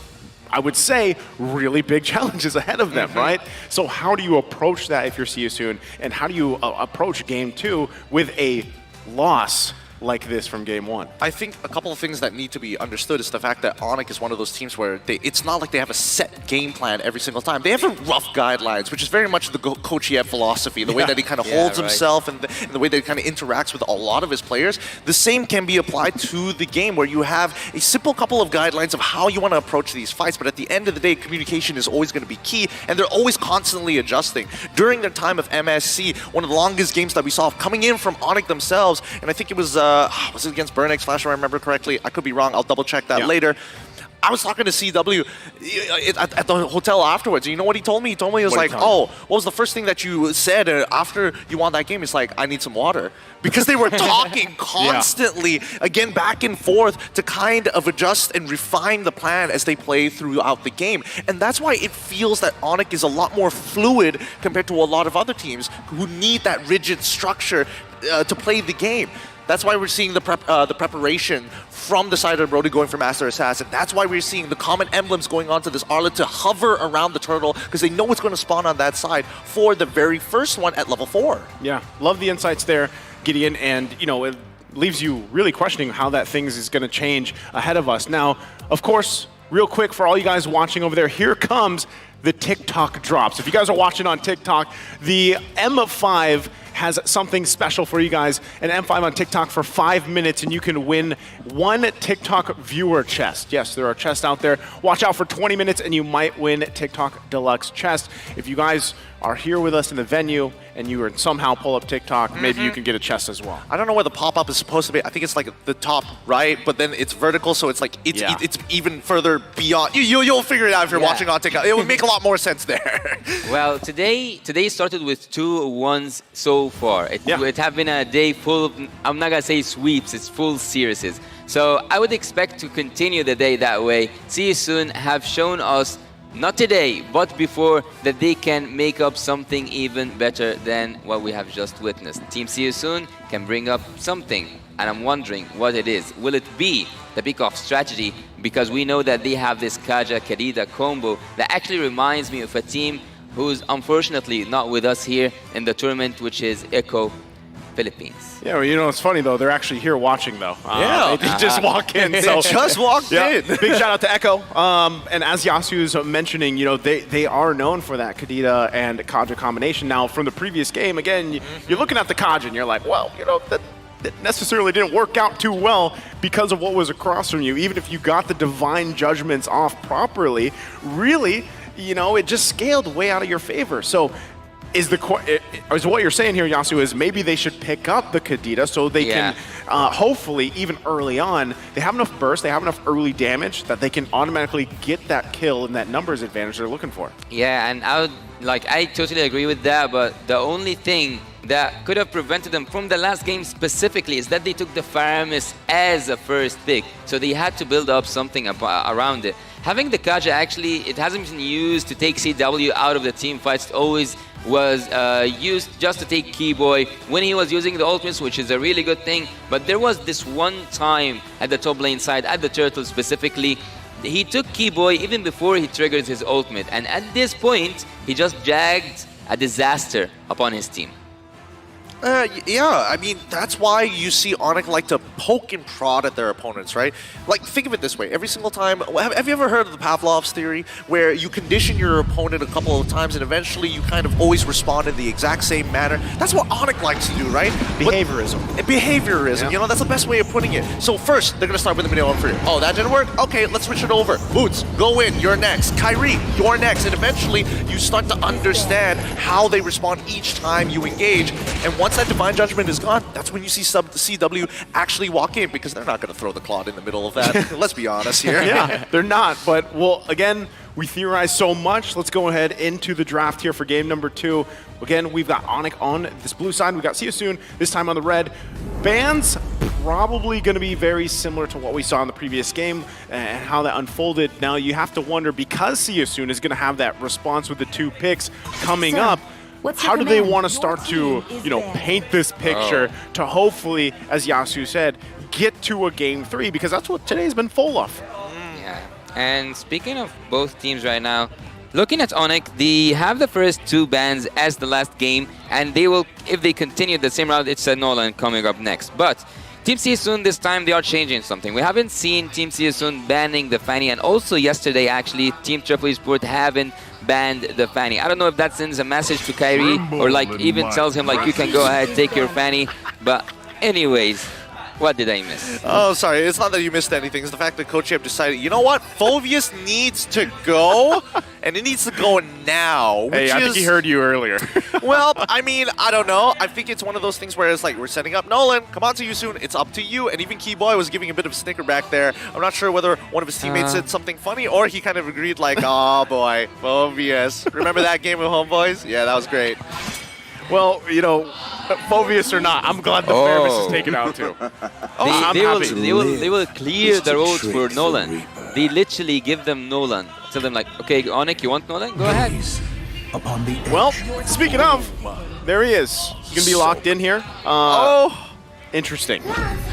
I would say, really big challenges ahead of them, right? So how do you approach that if you're See You Soon? And how do you approach game 2 with a loss like this from game one. I think a couple of things that need to be understood is the fact that Onyx is one of those teams where it's not like they have a set game plan every single time. They have a rough guidelines, which is very much the Coach Yev philosophy, the way that he kind of holds himself and the way that he kind of interacts with a lot of his players. The same can be applied to the game, where you have a simple couple of guidelines of how you want to approach these fights, but at the end of the day, communication is always going to be key, and they're always constantly adjusting. During their time of MSC, one of the longest games that we saw coming in from Onyx themselves, and I think it was it against Burnex Flash, if I remember correctly. I could be wrong. I'll double check that later. I was talking to CW at the hotel afterwards. You know what he told me? He told me, he was like, oh, what was the first thing that you said after you won that game? It's like, I need some water. Because they were talking constantly, again, back and forth to kind of adjust and refine the plan as they play throughout the game. And that's why it feels that Onyx is a lot more fluid compared to a lot of other teams who need that rigid structure to play the game. That's why we're seeing the preparation from the side of Brody going for Master Assassin. That's why we're seeing the common emblems going onto this Arlet to hover around the turtle, because they know it's going to spawn on that side for the very first one at level 4. Yeah, love the insights there, Gideon, and it leaves you really questioning how that things is going to change ahead of us. Now, of course, real quick for all you guys watching over there, here comes the TikTok drops. If you guys are watching on TikTok, the M5 has something special for you guys, an M5 on TikTok for 5 minutes, and you can win one TikTok viewer chest. Yes, there are chests out there. Watch out for 20 minutes, and you might win TikTok Deluxe chest. If you guys are here with us in the venue and you are somehow pull up TikTok, maybe you can get a chest as well. I don't know where the pop-up is supposed to be. I think it's like the top right, but then it's vertical, so it's like it's even further beyond. You'll figure it out if you're watching on TikTok. It would make a lot more sense there. Well, today started with 2 1s so far. It have been a day full of, I'm not gonna say sweeps, it's full series. So I would expect to continue the day that way. See You Soon have shown us, not today, but before, that they can make up something even better than what we have just witnessed. Team See You Soon can bring up something, and I'm wondering what it is. Will it be the pick-off strategy? Because we know that they have this Kaja Kadida combo that actually reminds me of a team who's unfortunately not with us here in the tournament, which is Echo Philippines. Yeah, well, it's funny though, they're actually here watching though. They just walk in. They just walked in. Big shout out to Echo. And as Yasu is mentioning, they are known for that Kadida and Kaja combination. Now, from the previous game, again, you're looking at the Kaja and you're like, well, that necessarily didn't work out too well because of what was across from you. Even if you got the Divine Judgments off properly, really, it just scaled way out of your favor. So is what you're saying here, Yasu, is maybe they should pick up the Kadida so they can hopefully, even early on, they have enough burst, they have enough early damage that they can automatically get that kill and that numbers advantage they're looking for. Yeah, and I totally agree with that, but the only thing that could have prevented them from the last game specifically is that they took the Faramis as a first pick, so they had to build up something around it. Having the Kaja, actually, it hasn't been used to take CW out of the team fights. It always was used just to take Keyboy when he was using the ultimates, which is a really good thing. But there was this one time at the top lane side, at the Turtle specifically, he took Keyboy even before he triggered his ultimate. And at this point, he just jagged a disaster upon his team. Yeah, I mean, that's why you see Onyx like to poke and prod at their opponents, right? Like, think of it this way. Every single time, have you ever heard of the Pavlov's theory, where you condition your opponent a couple of times and eventually you kind of always respond in the exact same manner? That's what Onyx likes to do, right? Behaviorism. Behaviorism, that's the best way of putting it. So first, they're going to start with the middle one for you. Oh, that didn't work? Okay, let's switch it over. Boots, go in, you're next. Kyrie, you're next. And eventually, you start to understand how they respond each time you engage. And once that Divine Judgment is gone, that's when you see CW actually walk in, because they're not going to throw the Claude in the middle of that. Let's be honest here. Yeah, they're not. But, well, again, we theorize so much. Let's go ahead into the draft here for game number 2. Again, we've got Onyx on this blue side. We've got See You Soon, this time on the red. Bans probably going to be very similar to what we saw in the previous game and how that unfolded. Now, you have to wonder, because See You Soon is going to have that response with the 2 picks coming up, how do they want to start to, paint this picture to hopefully, as Yasu said, get to a game 3? Because that's what today's been full of. Yeah. And speaking of both teams right now, looking at Onyx, they have the first 2 bans as the last game, and they will, if they continue the same route, it's a Nolan coming up next. But Team Sisun this time they are changing something. We haven't seen Team Sisun banning the Fanny, and also yesterday actually Team Triple Esport haven't banned the Fanny. I don't know if that sends a message to Kyrie or like even tells him like you can go ahead take your Fanny. But anyways, what did I miss? Oh, sorry. It's not that you missed anything. It's the fact that Coach Yep decided, you know what? Phoveus needs to go, and it needs to go now. Hey, I think he heard you earlier. Well, I mean, I don't know. I think it's one of those things where it's like, we're setting up Nolan. Come on to you soon. It's up to you. And even Keyboy was giving a bit of a snicker back there. I'm not sure whether one of his teammates said something funny or he kind of agreed like, oh boy, Phoveus. Remember that game with Homeboys? Yeah, that was great. Well, you know, Phoveus or not, I'm glad the fairness is taken out too. They will clear the road for Nolan. They literally give them Nolan. Tell them like, okay, Onyx, you want Nolan? Go ahead. Well, speaking of, there he is. He's going to be locked in here. Interesting.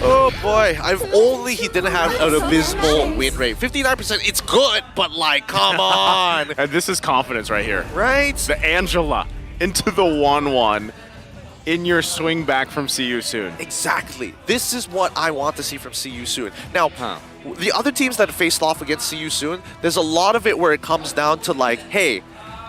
Oh boy, if only he didn't have an abysmal win rate. 59%, it's good, but like, come on. And this is confidence right here. Right? The Angela into the 1-1 in your swing back from See You Soon. Exactly. This is what I want to see from See You Soon. Now, the other teams that faced off against See You Soon, there's a lot of it where it comes down to like, hey,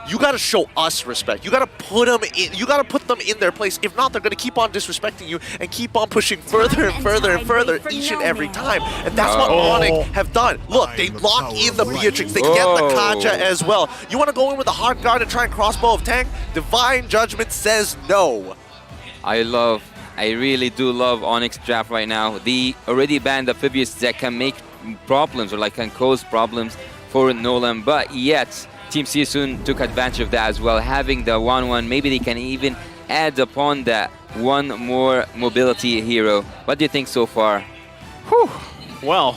you gotta show us respect. You gotta put them in. You gotta put them in their place. If not, they're gonna keep on disrespecting you and keep on pushing further and further and further each and every time. And that's what Onyx have done. Look, they lock in the Beatrix. They get the Kaja as well. You wanna go in with a hard guard and try and crossbow of Tang? Divine Judgment says no. I really do love Onyx draft right now. They already banned the Phoveus that can make problems or like can cause problems for Nolan, but yet Team Sisun took advantage of that as well, having the 1-1. Maybe they can even add upon that one more mobility hero. What do you think so far? Whew. Well,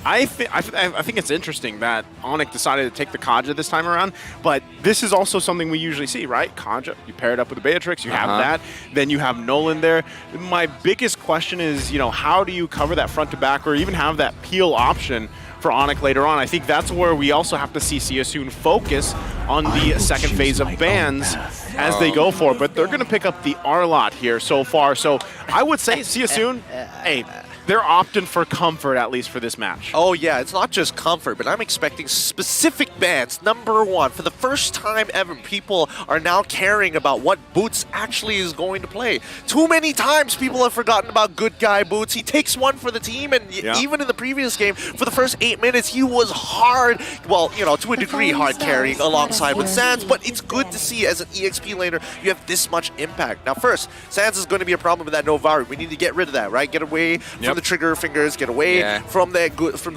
I think it's interesting that Onyx decided to take the Kaja this time around, but this is also something we usually see, right? Kaja, you pair it up with the Beatrix, you have that, then you have Nolan there. My biggest question is, you know, how do you cover that front to back or even have that peel option for Onyx later on? I think that's where we also have to see Siasoon focus on the second phase of bans as they go for it, but they're going to pick up the R-Lot here so far. So I would say Siasoon, hey, they're opting for comfort, at least for this match. Oh yeah, it's not just comfort, but I'm expecting specific bans. Number one, for the first time ever, people are now caring about what Boots actually is going to play. Too many times people have forgotten about good guy Boots. He takes one for the team, and even in the previous game, for the first 8 minutes, he was hard, well, you know, to a degree hard carrying alongside with Sans, but it's good to see as an EXP laner, you have this much impact. Now first, Sans is going to be a problem with that Novari. We need to get rid of that, right? Get away from the trigger fingers, get away from the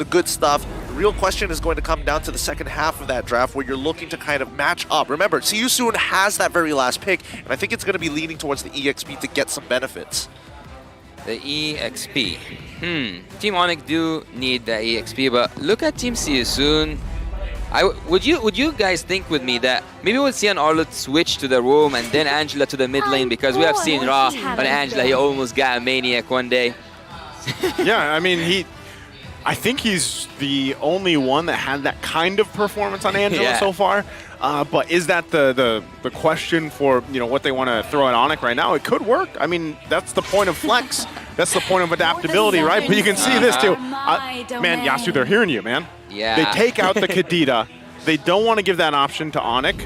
good stuff. The real question is going to come down to the second half of that draft where you're looking to kind of match up. Remember, See You Soon has that very last pick, and I think it's going to be leaning towards the EXP to get some benefits. The EXP. Team Onyx do need the EXP, but look at Team See You Soon. Would you guys think with me that maybe we'll see an Arlott switch to the roam and then Angela to the mid lane, because we have seen Ra on Angela, he almost got a Maniac one day. Yeah, I mean, I think he's the only one that had that kind of performance on Angela so far. But is that the question for, you know, what they want to throw at Onyx right now? It could work. I mean, that's the point of flex. That's the point of adaptability, right? But you can see this too. Man, Yasu, they're hearing you, man. Yeah. They take out the Kadita. They don't want to give that option to Onyx,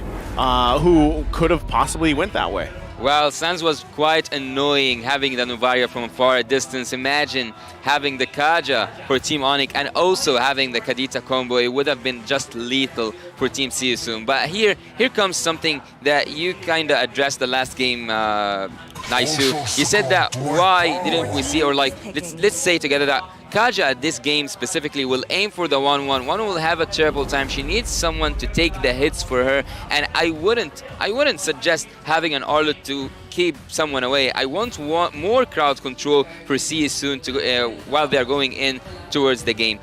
who could have possibly went that way. Well, Sans was quite annoying having the Novaria from a far distance. Imagine having the Kaja for Team Onyx and also having the Kadita combo. It would have been just lethal for Team Siasoon. But here comes something that you kind of addressed the last game, Naisu. You said that why didn't we see, or like, let's say together that Kaja at this game specifically will aim for the 1-1. One will have a terrible time. She needs someone to take the hits for her, and I wouldn't suggest having an Arlott to keep someone away. I want more crowd control for Siasoon to while they are going in towards the game.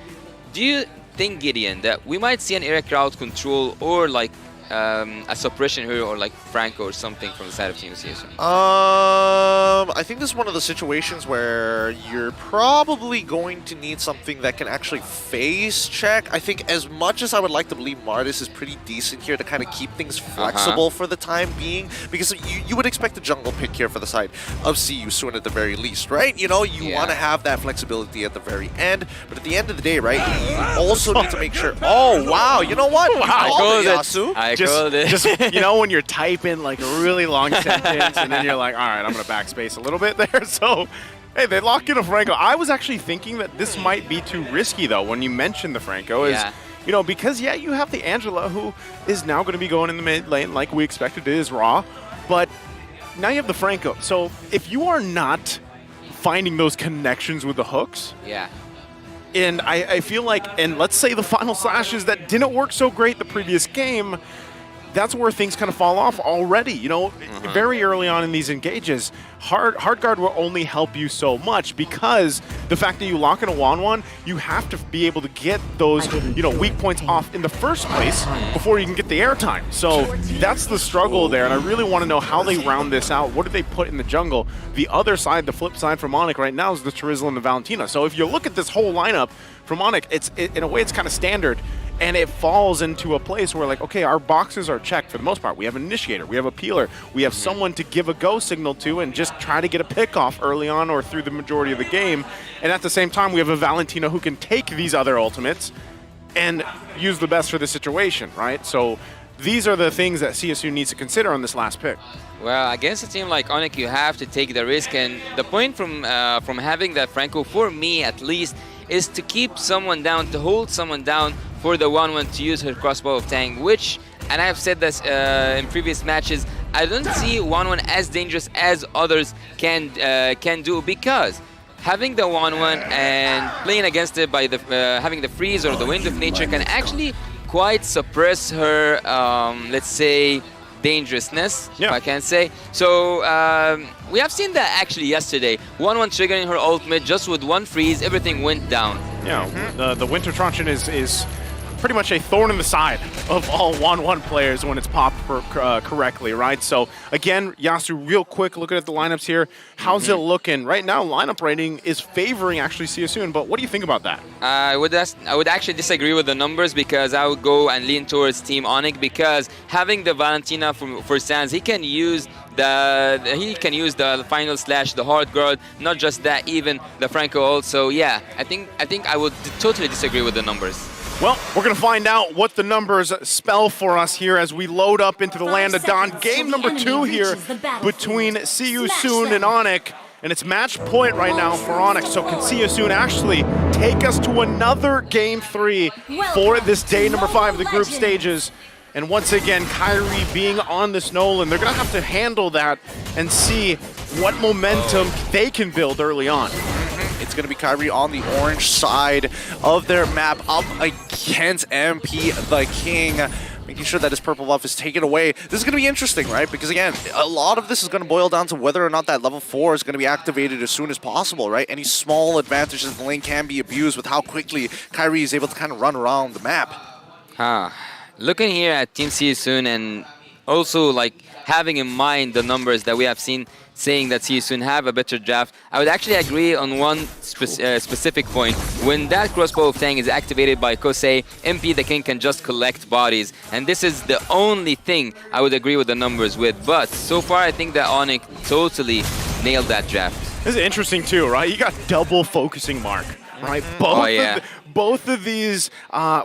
Do you think, Gideon, that we might see an area crowd control or like a suppression hero or like Franco or something from the side of Team CSU? I think this is one of the situations where you're probably going to need something that can actually phase check. I think as much as I would like to believe Martis is pretty decent here to kind of keep things flexible for the time being, because you would expect a jungle pick here for the side of CU soon at the very least, right? You know, you want to have that flexibility at the very end, but at the end of the day, right, you also need to make sure. Oh, wow, you know what? I called it. Yasu. I called it. Just, you know, when you're typing like a really long sentence and then you're like, all right, I'm going to backspace a little bit there. So, hey, they lock in a Franco. I was actually thinking that this might be too risky, though, when you mentioned the Franco. You know, because, yeah, you have the Angela, who is now going to be going in the mid lane like we expected. It is Raw. But now you have the Franco. So if you are not finding those connections with the hooks, and I feel like, and let's say the final slashes that didn't work so great the previous game, that's where things kind of fall off already. You know, very early on in these engages, hard guard will only help you so much because the fact that you lock in a 1-1, you have to be able to get those, you know, weak points off in the first place before you can get the airtime. So that's the struggle there, and I really want to know how they round this out. What do they put in the jungle? The other side, the flip side for Onyx right now is the Charizla and the Valentina. So if you look at this whole lineup from Onyx, in a way it's kind of standard. And it falls into a place where, like, okay, our boxes are checked for the most part. We have an initiator, we have a peeler, we have someone to give a go signal to and just try to get a pick off early on or through the majority of the game. And at the same time, we have a Valentina who can take these other ultimates and use the best for the situation, right? So these are the things that CSU needs to consider on this last pick. Well, against a team like Onyx, you have to take the risk, and the point from having that Franco, for me at least, is to keep someone down, to hold someone down for the 1-1 to use her crossbow of Tang, which, and I've said this in previous matches, I don't see 1-1 as dangerous as others can do, because having the 1-1 and playing against it by the having the freeze or the wind of nature can actually quite suppress her, let's say, dangerousness, if I can say. So we have seen that actually yesterday. 1-1 triggering her ultimate just with one freeze, everything went down. Yeah, the Winter Truncheon is pretty much a thorn in the side of all 1-1 players when it's popped correctly, right? So again, Yasu, real quick, looking at the lineups here, how's it looking? Right now, lineup rating is favoring actually CSU, but what do you think about that? I would actually disagree with the numbers, because I would go and lean towards Team Onyx, because having the Valentina for Sans, he can use the final slash, the hard guard, not just that, even the Franco also. Yeah, I think I would totally disagree with the numbers. Well, we're going to find out what the numbers spell for us here as we load up into the land of Dawn. Game number 2 here between CU Soon and Onyx. And it's match point right now for Onyx. So can CU Soon actually take us to another Game 3 for this day number 5 of the group stages? And once again, Kyrie being on this Nolan, they're going to have to handle that and see what momentum they can build early on. It's going to be Kyrie on the orange side of their map up against MP the King, making sure that his purple buff is taken away. This is going to be interesting, right? Because again, a lot of this is going to boil down to whether or not that level 4 is going to be activated as soon as possible, right? Any small advantages in the lane can be abused with how quickly Kyrie is able to kind of run around the map. Looking here at Team CU Soon, and also like having in mind the numbers that we have seen saying that CU Soon have a better draft, I would actually agree on one specific point. When that crossbow of Tang is activated by Kosei, MP the King can just collect bodies, and this is the only thing I would agree with the numbers with. But so far, I think that Onyx totally nailed that draft. This is interesting too, right? You got double focusing mark, right? Both of these,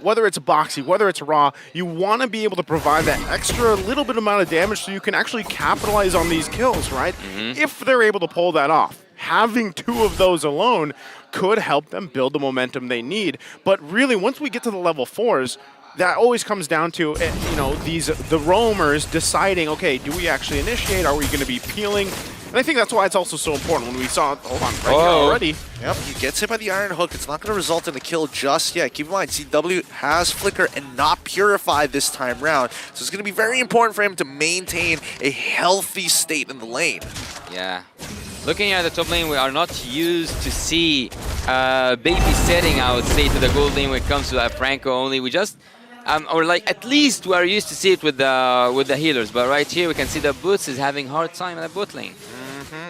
whether it's boxy, whether it's raw, you want to be able to provide that extra little bit amount of damage so you can actually capitalize on these kills, right? If they're able to pull that off. Having 2 of those alone could help them build the momentum they need. But really, once we get to the level 4s, that always comes down to, you know, the roamers deciding, okay, do we actually initiate? Are we going to be peeling? And I think that's why it's also so important when we saw, hold on, right here already. Yep, he gets hit by the Iron Hook. It's not going to result in a kill just yet. Keep in mind, CW has Flicker and not Purify this time round. So it's going to be very important for him to maintain a healthy state in the lane. Yeah. Looking at the top lane, we are not used to see babysitting, I would say, to the gold lane when it comes to that Franco only. We just or like at least we are used to see it with the healers, but right here we can see that Boots is having hard time in the bot lane.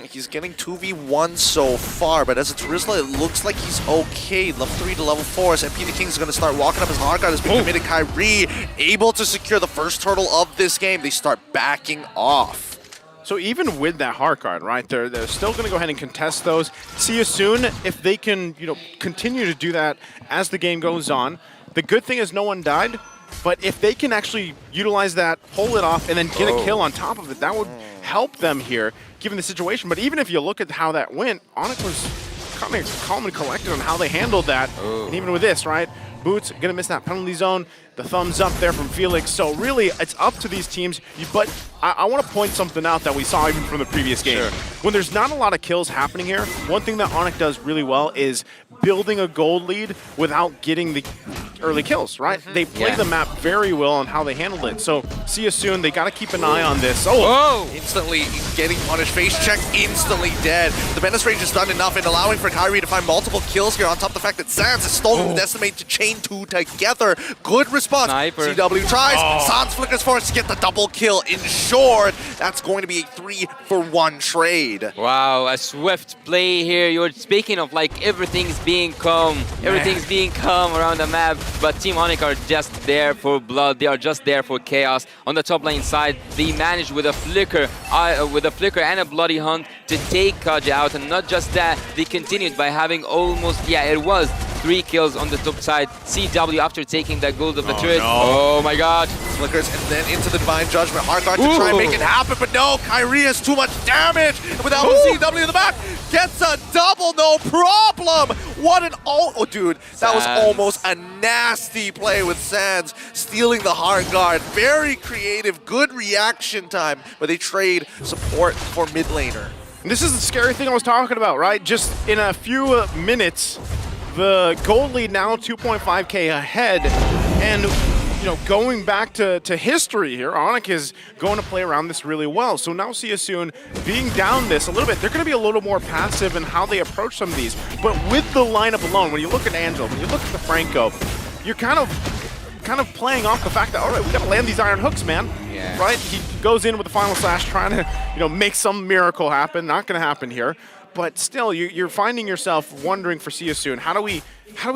He's getting 2v1 so far, but as it's Rizla, it looks like he's okay. Level 3 to level 4, as MP the King is going to start walking up his hard guard. Has been committed. Kyrie able to secure the first turtle of this game. They start backing off. So even with that hard card, right, they're still going to go ahead and contest those. See you soon if they can, continue to do that as the game goes on. The good thing is no one died, but if they can actually utilize that, pull it off, and then get a kill on top of it, that would help them here, given the situation. But even if you look at how that went, Onyx was kind of calm and collected on how they handled that. And even with this, right, Boots going to miss that penalty zone. The thumbs up there from Felix. So really, it's up to these teams. But I want to point something out that we saw even from the previous game. Sure. When there's not a lot of kills happening here, one thing that Onyx does really well is building a gold lead without getting the early kills, right? They play the map very well on how they handled it. So see you soon. They got to keep an eye on this. Instantly getting punished. Face check, instantly dead. The menace range is done enough in allowing for Kyrie to find multiple kills here on top of the fact that Sans has stolen the Decimate to chain two together. Good response. Sniper. CW tries. Sans flickers for us to get the double kill. In short, that's going to be a 3-for-1 trade. Wow, a swift play here. You're speaking of like everything's being calm. Everything's being calm around the map. But Team Onyx are just there for blood. They are just there for chaos. On the top lane side, they managed with a flicker and a bloody hunt to take Kaja out. And not just that, they continued by having almost, it was 3 kills on the top side. CW after taking that gold of the turret. Oh my god. Flickers and then into the Divine Judgment. Hardguard to try and make it happen, but no, Kyrie has too much damage. And without CW in the back, gets a double, no problem. What an dude, that was almost a nasty play with Sans stealing the Hardguard. Very creative, good reaction time, but they trade support for mid laner. And this is the scary thing I was talking about, right? Just in a few minutes, the gold lead now 2.5k ahead, and going back to history here, Onyx is going to play around this really well. So now see you soon being down this a little bit. They're going to be a little more passive in how they approach some of these. But with the lineup alone, when you look at Angela, when you look at the Franco, you're kind of playing off the fact that, all right, we got to land these iron hooks, man. Yeah. Right? He goes in with the final slash trying to, make some miracle happen. Not going to happen here. But still, you're finding yourself wondering for See Soon, how do we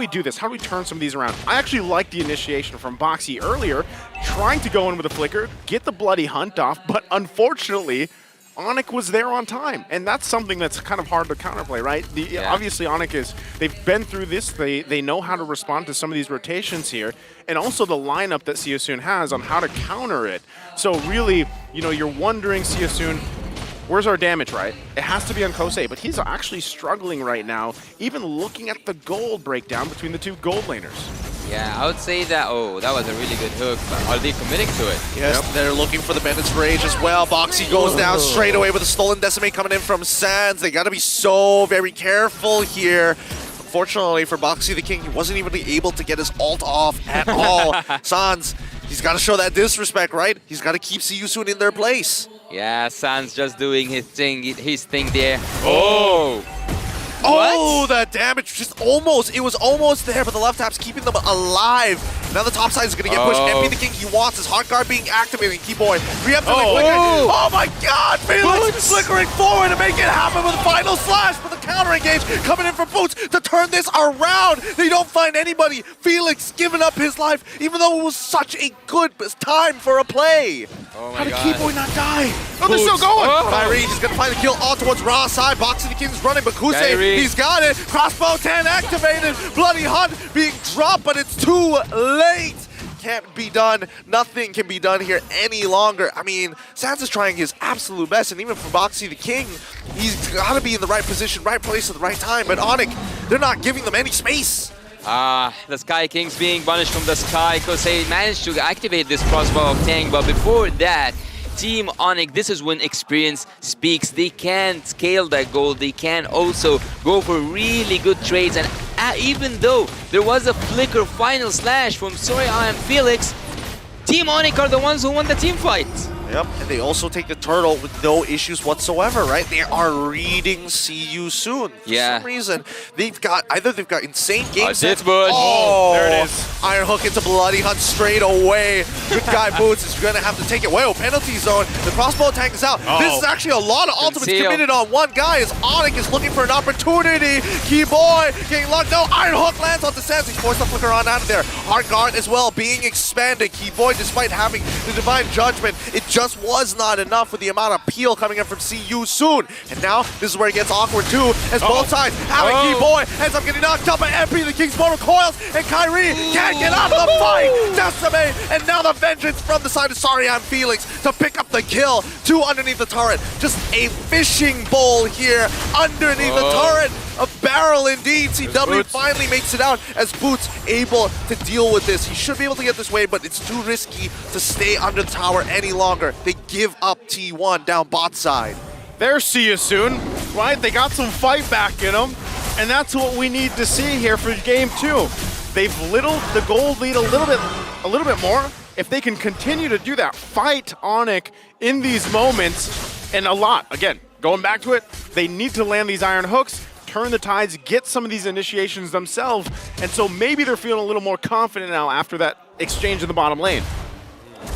do this? How do we turn some of these around? I actually like the initiation from Boxy earlier, trying to go in with a flicker, get the bloody hunt off, but unfortunately, Onyx was there on time. And that's something that's kind of hard to counterplay, right? Obviously, Onyx they've been through this, they know how to respond to some of these rotations here, and also the lineup that See Soon has on how to counter it. So really, you're wondering, See Soon, where's our damage, right? It has to be on Kosei, but he's actually struggling right now, even looking at the gold breakdown between the two gold laners. Yeah, I would say that, that was a really good hook, but are they committing to it? Yes, they're looking for the Bandit's Rage as well. Boxy goes down straight away with a stolen Decimate coming in from Sans. They got to be so very careful here. Unfortunately for Boxy the King, he wasn't even able to get his ult off at all. Sans, he's got to show that disrespect, right? He's got to keep See Soon in their place. Yeah, Sans just doing his thing there. Oh, the damage it was almost there, but the left tap's keeping them alive. Now the top side is going to get pushed. MP the King, he wants his hard guard being activated. Keyboy, preemptively flickering. Oh my god, Felix flickering forward to make it happen with the final slash, but the counter engage coming in from Boots to turn this around. They don't find anybody. Felix giving up his life, even though it was such a good time for a play. How did Keyboy not die? Oh, they're still going. Kyrie just going to find the kill all towards Raw side. Boxy the King's running, but Kusei, he's got it. Crossbow 10 activated. Bloody Hunt being dropped, but it's too late. Can't be done. Nothing can be done here any longer. I mean, Sans is trying his absolute best, and even for Boxy the King, he's got to be in the right position, right place at the right time. But Onyx, they're not giving them any space. The Sky Kings being banished from the sky because they managed to activate this crossbow of Tang, but before that, Team Onyx, this is when experience speaks. They can scale that goal. They can also go for really good trades. And even though there was a flicker final slash from Soraya and Felix, Team Onyx are the ones who won the team fight. Yep, and they also take the turtle with no issues whatsoever, right? They are reading See You Soon. For some reason, they've got insane game sense. There it is. Iron Hook into Bloody Hunt straight away. Good guy Boots is going to have to take it. Whoa, penalty zone. The crossbow tank is out. This is actually a lot of ultimates committed on one guy as Onyx is looking for an opportunity. Keyboy getting locked. No, Iron Hook lands onto Sans. He's forced to flicker on out of there. Hard guard as well being expanded. Keyboy, despite having the Divine Judgment, it just was not enough with the amount of peel coming in from CU soon. And now this is where it gets awkward too, as both sides having Keyboy ends up getting knocked up by MP. The King's Motor coils, and Kyrie can't get out of the fight. Decimate, and now the vengeance from the side of Sarian Felix to pick up the kill. Two underneath the turret. Just a fishing bowl here underneath the turret. A barrel indeed. CW finally makes it out as Boots able to deal with this. He should be able to get this way, but it's too risky to stay under the tower any longer. They give up T1 down bot side. There's See You Soon, right? They got some fight back in them, and that's what we need to see here for game 2. They've littled the gold lead a little bit more. If they can continue to do that, fight Onyx in these moments, and a lot. Again, going back to it, they need to land these Iron Hooks, turn the tides, get some of these initiations themselves, and so maybe they're feeling a little more confident now after that exchange in the bottom lane.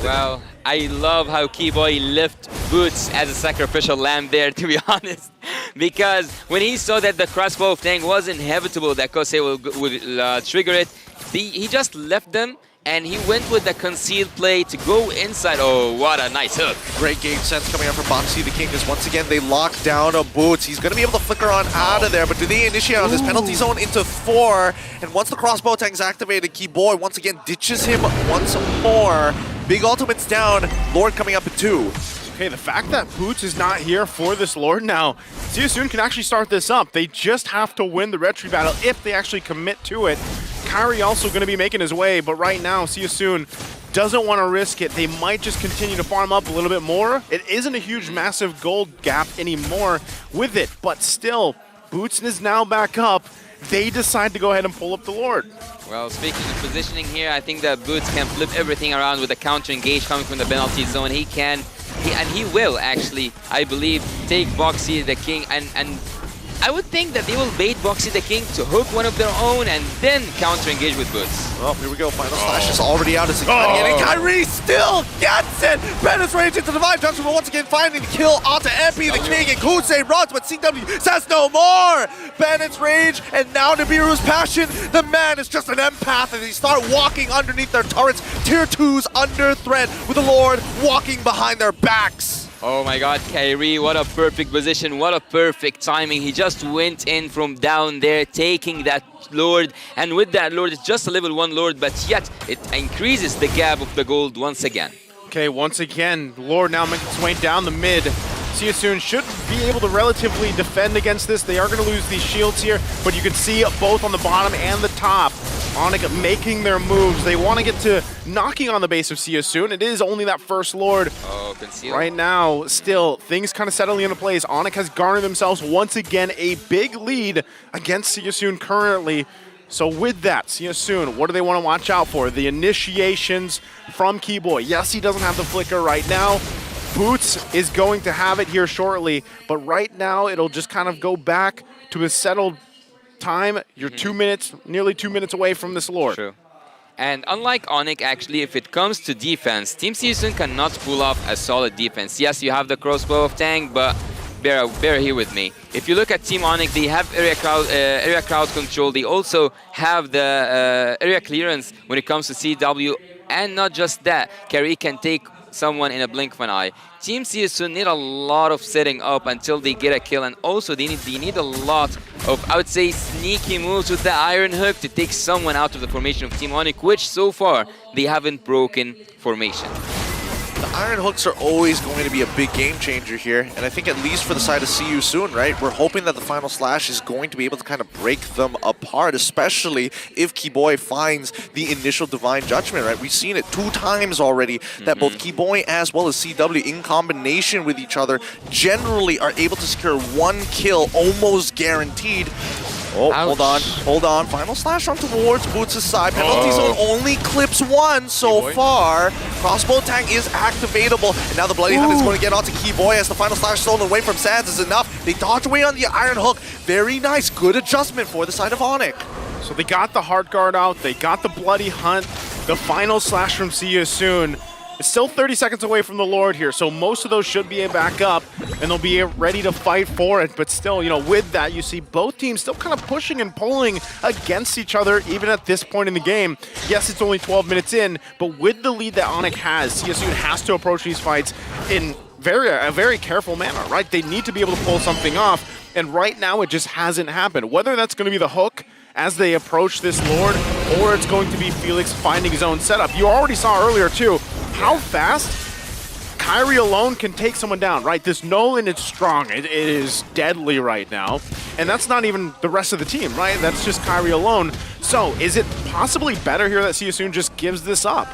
Well, I love how Keyboy left Boots as a sacrificial lamb there, to be honest. Because when he saw that the crossbow tank was inevitable, that Kosei would trigger it, he just left them and he went with the concealed play to go inside. Oh, what a nice hook. Great game sense coming out from Boxy the King, because once again they lock down a Boots. He's going to be able to flicker on out of there, but do they initiate on this penalty zone into 4? And once the crossbow tank is activated, Keyboy once again ditches him once more. Big ultimates down, Lord coming up at 2. Okay, the fact that Boots is not here for this Lord now, See You Soon can actually start this up. They just have to win the retry battle if they actually commit to it. Kyrie also going to be making his way, but right now, See You Soon doesn't want to risk it. They might just continue to farm up a little bit more. It isn't a huge, massive gold gap anymore with it, but still, Boots is now back up. They decide to go ahead and pull up the Lord. Well, speaking of positioning here, I think that Boots can flip everything around with a counter engage coming from the penalty zone. He can, and he will actually, I believe, take Boxy the King, and I would think that they will bait Boxy the King to hook one of their own and then counter engage with Boots. Well, here we go. Final slash is already out as and Kyrie still gets it. Bennett range into Divine Judgment, but once again finding the kill onto MP the King, and Kusei runs, but CW says no more. Bennett's rage, and now Nibiru's passion. The man is just an empath as he start walking underneath their turrets. Tier 2s under threat with the Lord walking behind their backs. Oh my god, Kyrie, what a perfect position, what a perfect timing. He just went in from down there, taking that Lord, and with that Lord, it's just a level 1 Lord, but yet it increases the gap of the gold once again. Okay, once again, Lord now making its way down the mid. See You Soon should be able to relatively defend against this. They are going to lose these shields here, but you can see both on the bottom and the top, Onyx making their moves. They want to get to knocking on the base of See You Soon. It is only that first Lord. Oh, conceal. Right now, still, things kind of settling into place. Onyx has garnered themselves once again a big lead against See You Soon currently. So with that, See You Soon, what do they want to watch out for? The initiations from Keyboy. Yes, he doesn't have the flicker right now. Boots is going to have it here shortly, but right now it'll just kind of go back to a settled time. You're 2 minutes, nearly 2 minutes away from this Lord. True. And unlike Onyx, actually, if it comes to defense, Team See You Soon cannot pull off a solid defense. Yes, you have the crossbow of tank, but bear here with me. If you look at Team Onyx, they have area crowd control. They also have the area clearance when it comes to CW. And not just that, Kyrie can take someone in a blink of an eye. Team See You Soon need a lot of setting up until they get a kill, and also they need a lot of, I would say, sneaky moves with the Iron Hook to take someone out of the formation of Team Onyx, which so far they haven't broken formation. The Iron Hooks are always going to be a big game changer here, and I think at least for the side of See You Soon, right, we're hoping that the final slash is going to be able to kind of break them apart, especially if Keyboy finds the initial Divine Judgment, right? We've seen it 2 times already that both Keyboy as well as CW in combination with each other generally are able to secure 1 kill almost guaranteed. Oh, ouch. Hold on. Final slash on towards Boots' side. Penalty zone only clips 1 so far. Crossbow tank is activatable, and now the Bloody Hunt is going to get onto Keyboy as the final slash stolen away from Sands is enough. They dodge away on the Iron Hook. Very nice, good adjustment for the side of Onyx. So they got the hard guard out, they got the bloody hunt, the final slash from See You Soon. It's still 30 seconds away from the Lord here, so most of those should be back up, and they'll be ready to fight for it. But still, you know, with that, you see both teams still kind of pushing and pulling against each other, even at this point in the game. Yes, it's only 12 minutes in, but with the lead that Onyx has, CSU has to approach these fights in a very careful manner, right? They need to be able to pull something off, and right now it just hasn't happened. Whether that's going to be the hook as they approach this Lord, or it's going to be Felix finding his own setup. You already saw earlier, too, how fast Kyrie alone can take someone down, right? This Nolan is strong. It is deadly right now. And that's not even the rest of the team, right? That's just Kyrie alone. So is it possibly better here that See You Soon just gives this up?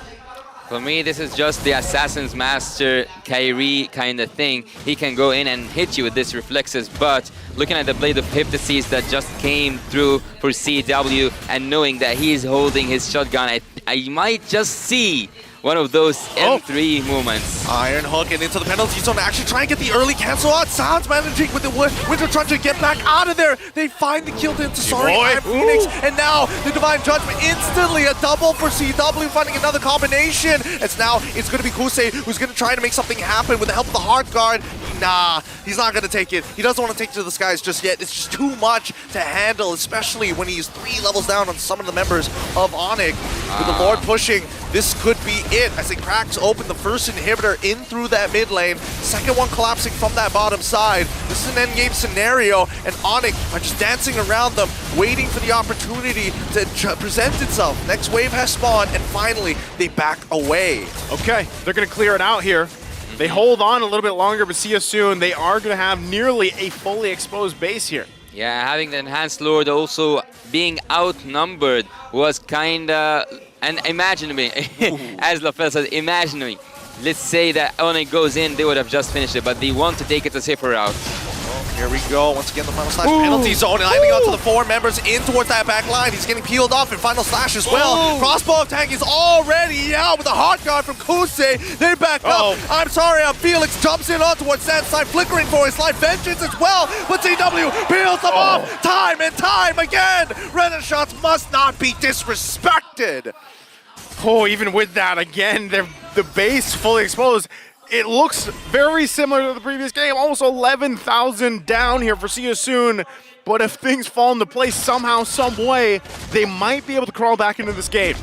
For me, this is just the Assassin's Master Kyrie kind of thing. He can go in and hit you with this reflexes, but looking at the Blade of Hypnosis that just came through for CW and knowing that he's holding his shotgun, I might just see one of those M3 moments. Iron Hook and into the penalty zone to actually try and get the early cancel out. Sounds managing with the Winter trying to get back out of there. They find the kill to Sorry and Phoenix, and now the Divine Judgment instantly a double for CW, finding another combination. It's going to be Kusei who's going to try to make something happen with the help of the hard guard. Nah, he's not going to take it. He doesn't want to take it to the skies just yet. It's just too much to handle, especially when he's 3 levels down on some of the members of Onyx. With the Lord pushing, this could be it as it cracks open the first inhibitor in through that mid lane. Second one collapsing from that bottom side. This is an endgame scenario, and Onyx are just dancing around them, waiting for the opportunity to present itself. Next wave has spawned, and finally they back away. Okay, they're going to clear it out here. They hold on a little bit longer, but See You Soon, they are going to have nearly a fully exposed base here. Yeah, having the Enhanced Lord also being outnumbered was kind of... And imagine me, as LaFell says, imagine me. Let's say that Onyx goes in, they would have just finished it, but they want to take it a safer route. Here we go. Once again, the final slash penalty zone, and landing onto the 4 members in towards that back line. He's getting peeled off in final slash as well. Crossbow of Tank is already out with a hard guard from Kusei. They back up. I'm sorry, Felix jumps in on towards Sandside, flickering for his life. Vengeance as well, but CW peels them off time and time again. Renaissance must not be disrespected. Oh, even with that, again, the base fully exposed. It looks very similar to the previous game, almost 11,000 down here for See You Soon. But if things fall into place somehow, some way, they might be able to crawl back into this game.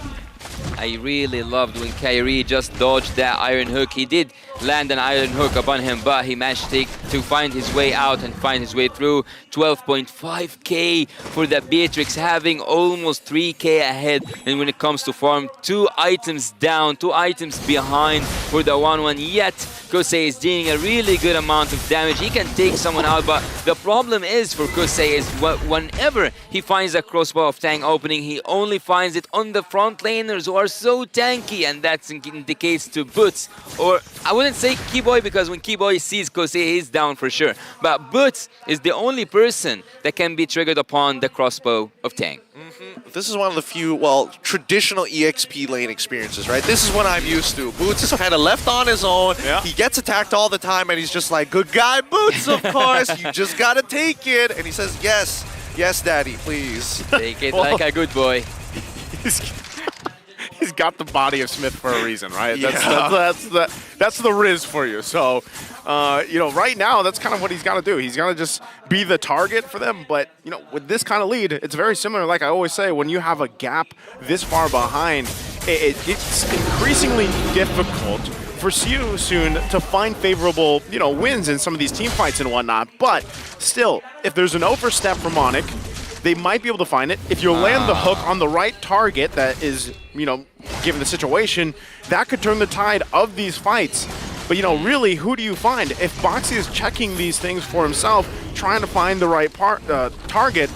I really loved when Kyrie just dodged that Iron Hook. He did land an Iron Hook upon him, but he managed to find his way out and find his way through. 12.5k for the Beatrix, having almost 3k ahead. And when it comes to farm, 2 items down, 2 items behind for the 1-1. Yet, Kusei is dealing a really good amount of damage. He can take someone out, but the problem is for Kusei is whenever he finds a crossbow of Tang opening, he only finds it on the front laners who are so tanky, and that indicates to Boots, or I wouldn't say Keyboy, because when Keyboy sees Kusei, he's down for sure. But Boots is the only person that can be triggered upon the crossbow of Tang. This is one of the few, well, traditional EXP lane experiences, right? This is what I'm used to. Boots is kind of left on his own. Yeah. He gets attacked all the time, and he's just like, good guy, Boots, of course. You just got to take it. And he says, yes, yes, daddy, please. Take it like a good boy. He's got the body of Smith for a reason, right? Yeah. That's the Riz for you. So, you know, right now, that's kind of what he's got to do. He's got to just be the target for them. But, you know, with this kind of lead, it's very similar. Like I always say, when you have a gap this far behind, it's increasingly difficult for See You Soon to find favorable, you know, wins in some of these team fights and whatnot. But still, if there's an overstep from Onyx, they might be able to find it. If you land the hook on the right target that is, you know, given the situation, that could turn the tide of these fights. But, you know, really, who do you find? If Boxy is checking these things for himself, trying to find the right target,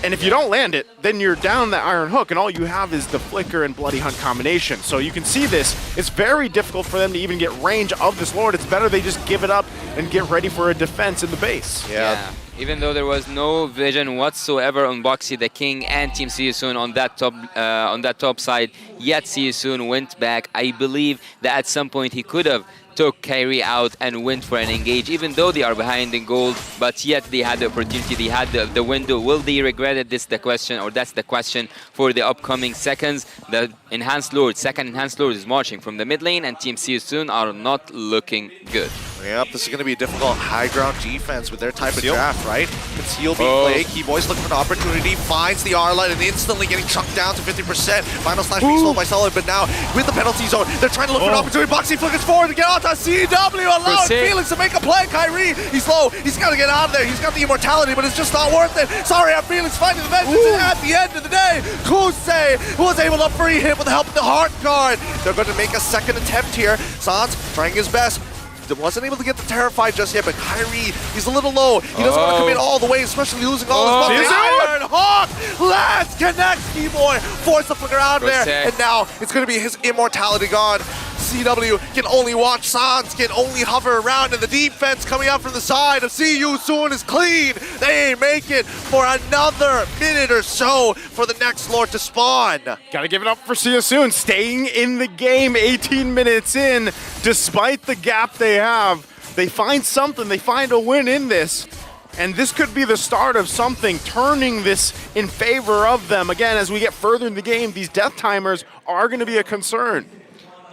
and if you don't land it, then you're down that Iron Hook, and all you have is the Flicker and Bloody Hunt combination. So you can see this. It's very difficult for them to even get range of this Lord. It's better they just give it up and get ready for a defense in the base. Yeah. Even though there was no vision whatsoever on Boxy, the King, and Team See You Soon on that top side, yet See You Soon went back. I believe that at some point he could have took Kyrie out and went for an engage, even though they are behind in gold, but yet they had the opportunity, they had the window. Will they regret it? This is the question, or that's the question for the upcoming seconds. The Enhanced Lord, second Enhanced Lord is marching from the mid lane, and Team Seosun are not looking good. Yep, this is going to be a difficult high ground defense with their type of draft, right? Conceal being played, Keyboy's looking for an opportunity, finds the R-Line and instantly getting chunked down to 50%. Final slash being sold by Solid, but now with the penalty zone, they're trying to look for an opportunity. Boxy flickers forward to get onto CW, allowing Felix to make a play. Kyrie, he's low, he's got to get out of there. He's got the immortality, but it's just not worth it. Sorry, I'm Felix finding the vengeance, and at the end of the day, Kusei was able to free him with the help of the Heart Guard. They're going to make a second attempt here. Sans trying his best. Wasn't able to get the Terrified just yet, but Kyrie, he's a little low. He doesn't want to commit all the way, especially losing all his buffs. Iron Hawk lands, connects Keyboy, force the flicker out there, and now it's going to be his immortality gone. CW can only watch, Sans can only hover around, and the defense coming out from the side of Seosun is clean. They make it for another minute or so for the next Lord to spawn. Gotta give it up for Seosun, staying in the game 18 minutes in, despite the gap they have. They find something, they find a win in this. And this could be the start of something, turning this in favor of them. Again, as we get further in the game, these death timers are going to be a concern.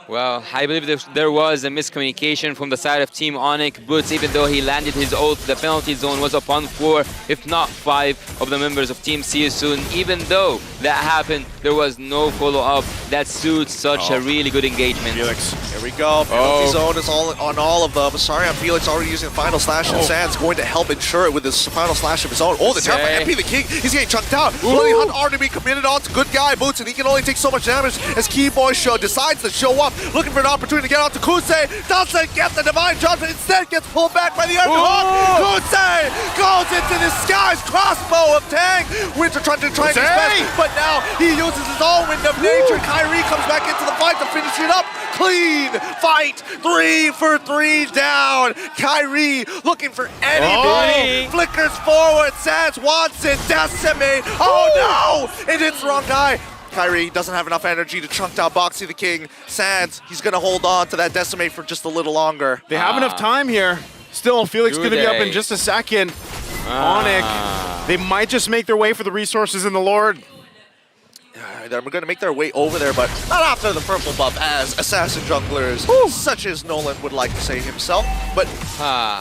Well, I believe there was a miscommunication from the side of Team Onyx. Boots, even though he landed his ult, the penalty zone was upon 4, if not 5, of the members of Team Seosun. Even though that happened, there was no follow-up. That suits such a really good engagement. Felix, here we go. Penalty zone is on all of them. Sorry, I'm Felix already using the final slash, and Sans going to help ensure it with this final slash of his own. Oh, the Terrified MP, the King, he's getting chunked out. Bloody Hunt already be committed on to good guy Boots, and he can only take so much damage as Keyboy decides to show up. Looking for an opportunity to get out to Kusei. Doesn't get the Divine Judgment. Instead gets pulled back by the Iron Hawk. Kusei goes into the skies. Crossbow of Tang. Winter trying to his best, but now he uses his own Wind of Nature. Kyrie comes back into the fight to finish it up. Clean fight. 3 for 3 down. Kyrie looking for anybody. Flickers forward. Sans wants it. Decimate. Oh no! It hits the wrong guy. Kyrie doesn't have enough energy to chunk down Boxy the King. Sans, he's going to hold on to that Decimate for just a little longer. They have enough time here. Still, Felix going to be up in just a second. Onyx, they might just make their way for the resources in the Lord. They're going to make their way over there, but not after the purple buff as assassin junglers, such as Nolan would like to say himself. But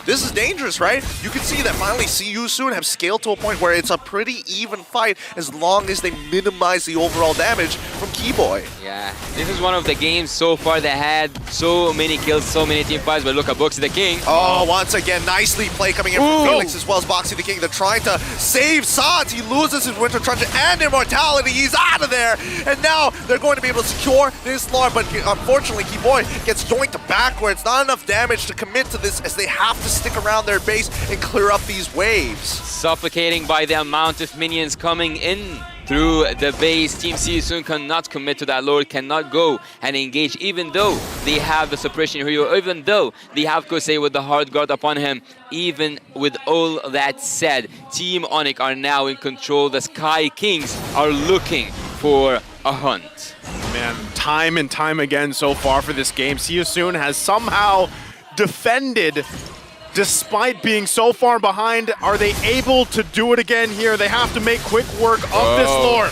this is dangerous, right? You can see that finally Seosun have scaled to a point where it's a pretty even fight as long as they minimize the overall damage from Keyboy. Yeah, this is one of the games so far that had so many kills, so many team fights, but look at Boxy the King. Oh, once again, nicely play coming in from Felix as well as Boxy the King. They're trying to save Sans. He loses his Winter Truncheon and Immortality. He's out of there. And now they're going to be able to secure this Lord, but unfortunately Keyboy gets joined backwards. Not enough damage to commit to this as they have to stick around their base and clear up these waves. Suffocating by the amount of minions coming in through the base. Team Seosun cannot commit to that Lord, cannot go and engage, even though they have the suppression hero, even though they have Kusei with the hard guard upon him. Even with all that said, Team Onyx are now in control. The Sky Kings are looking for a hunt. Man, time and time again so far for this game, Seosun has somehow defended despite being so far behind. Are they able to do it again here? They have to make quick work of this Lord.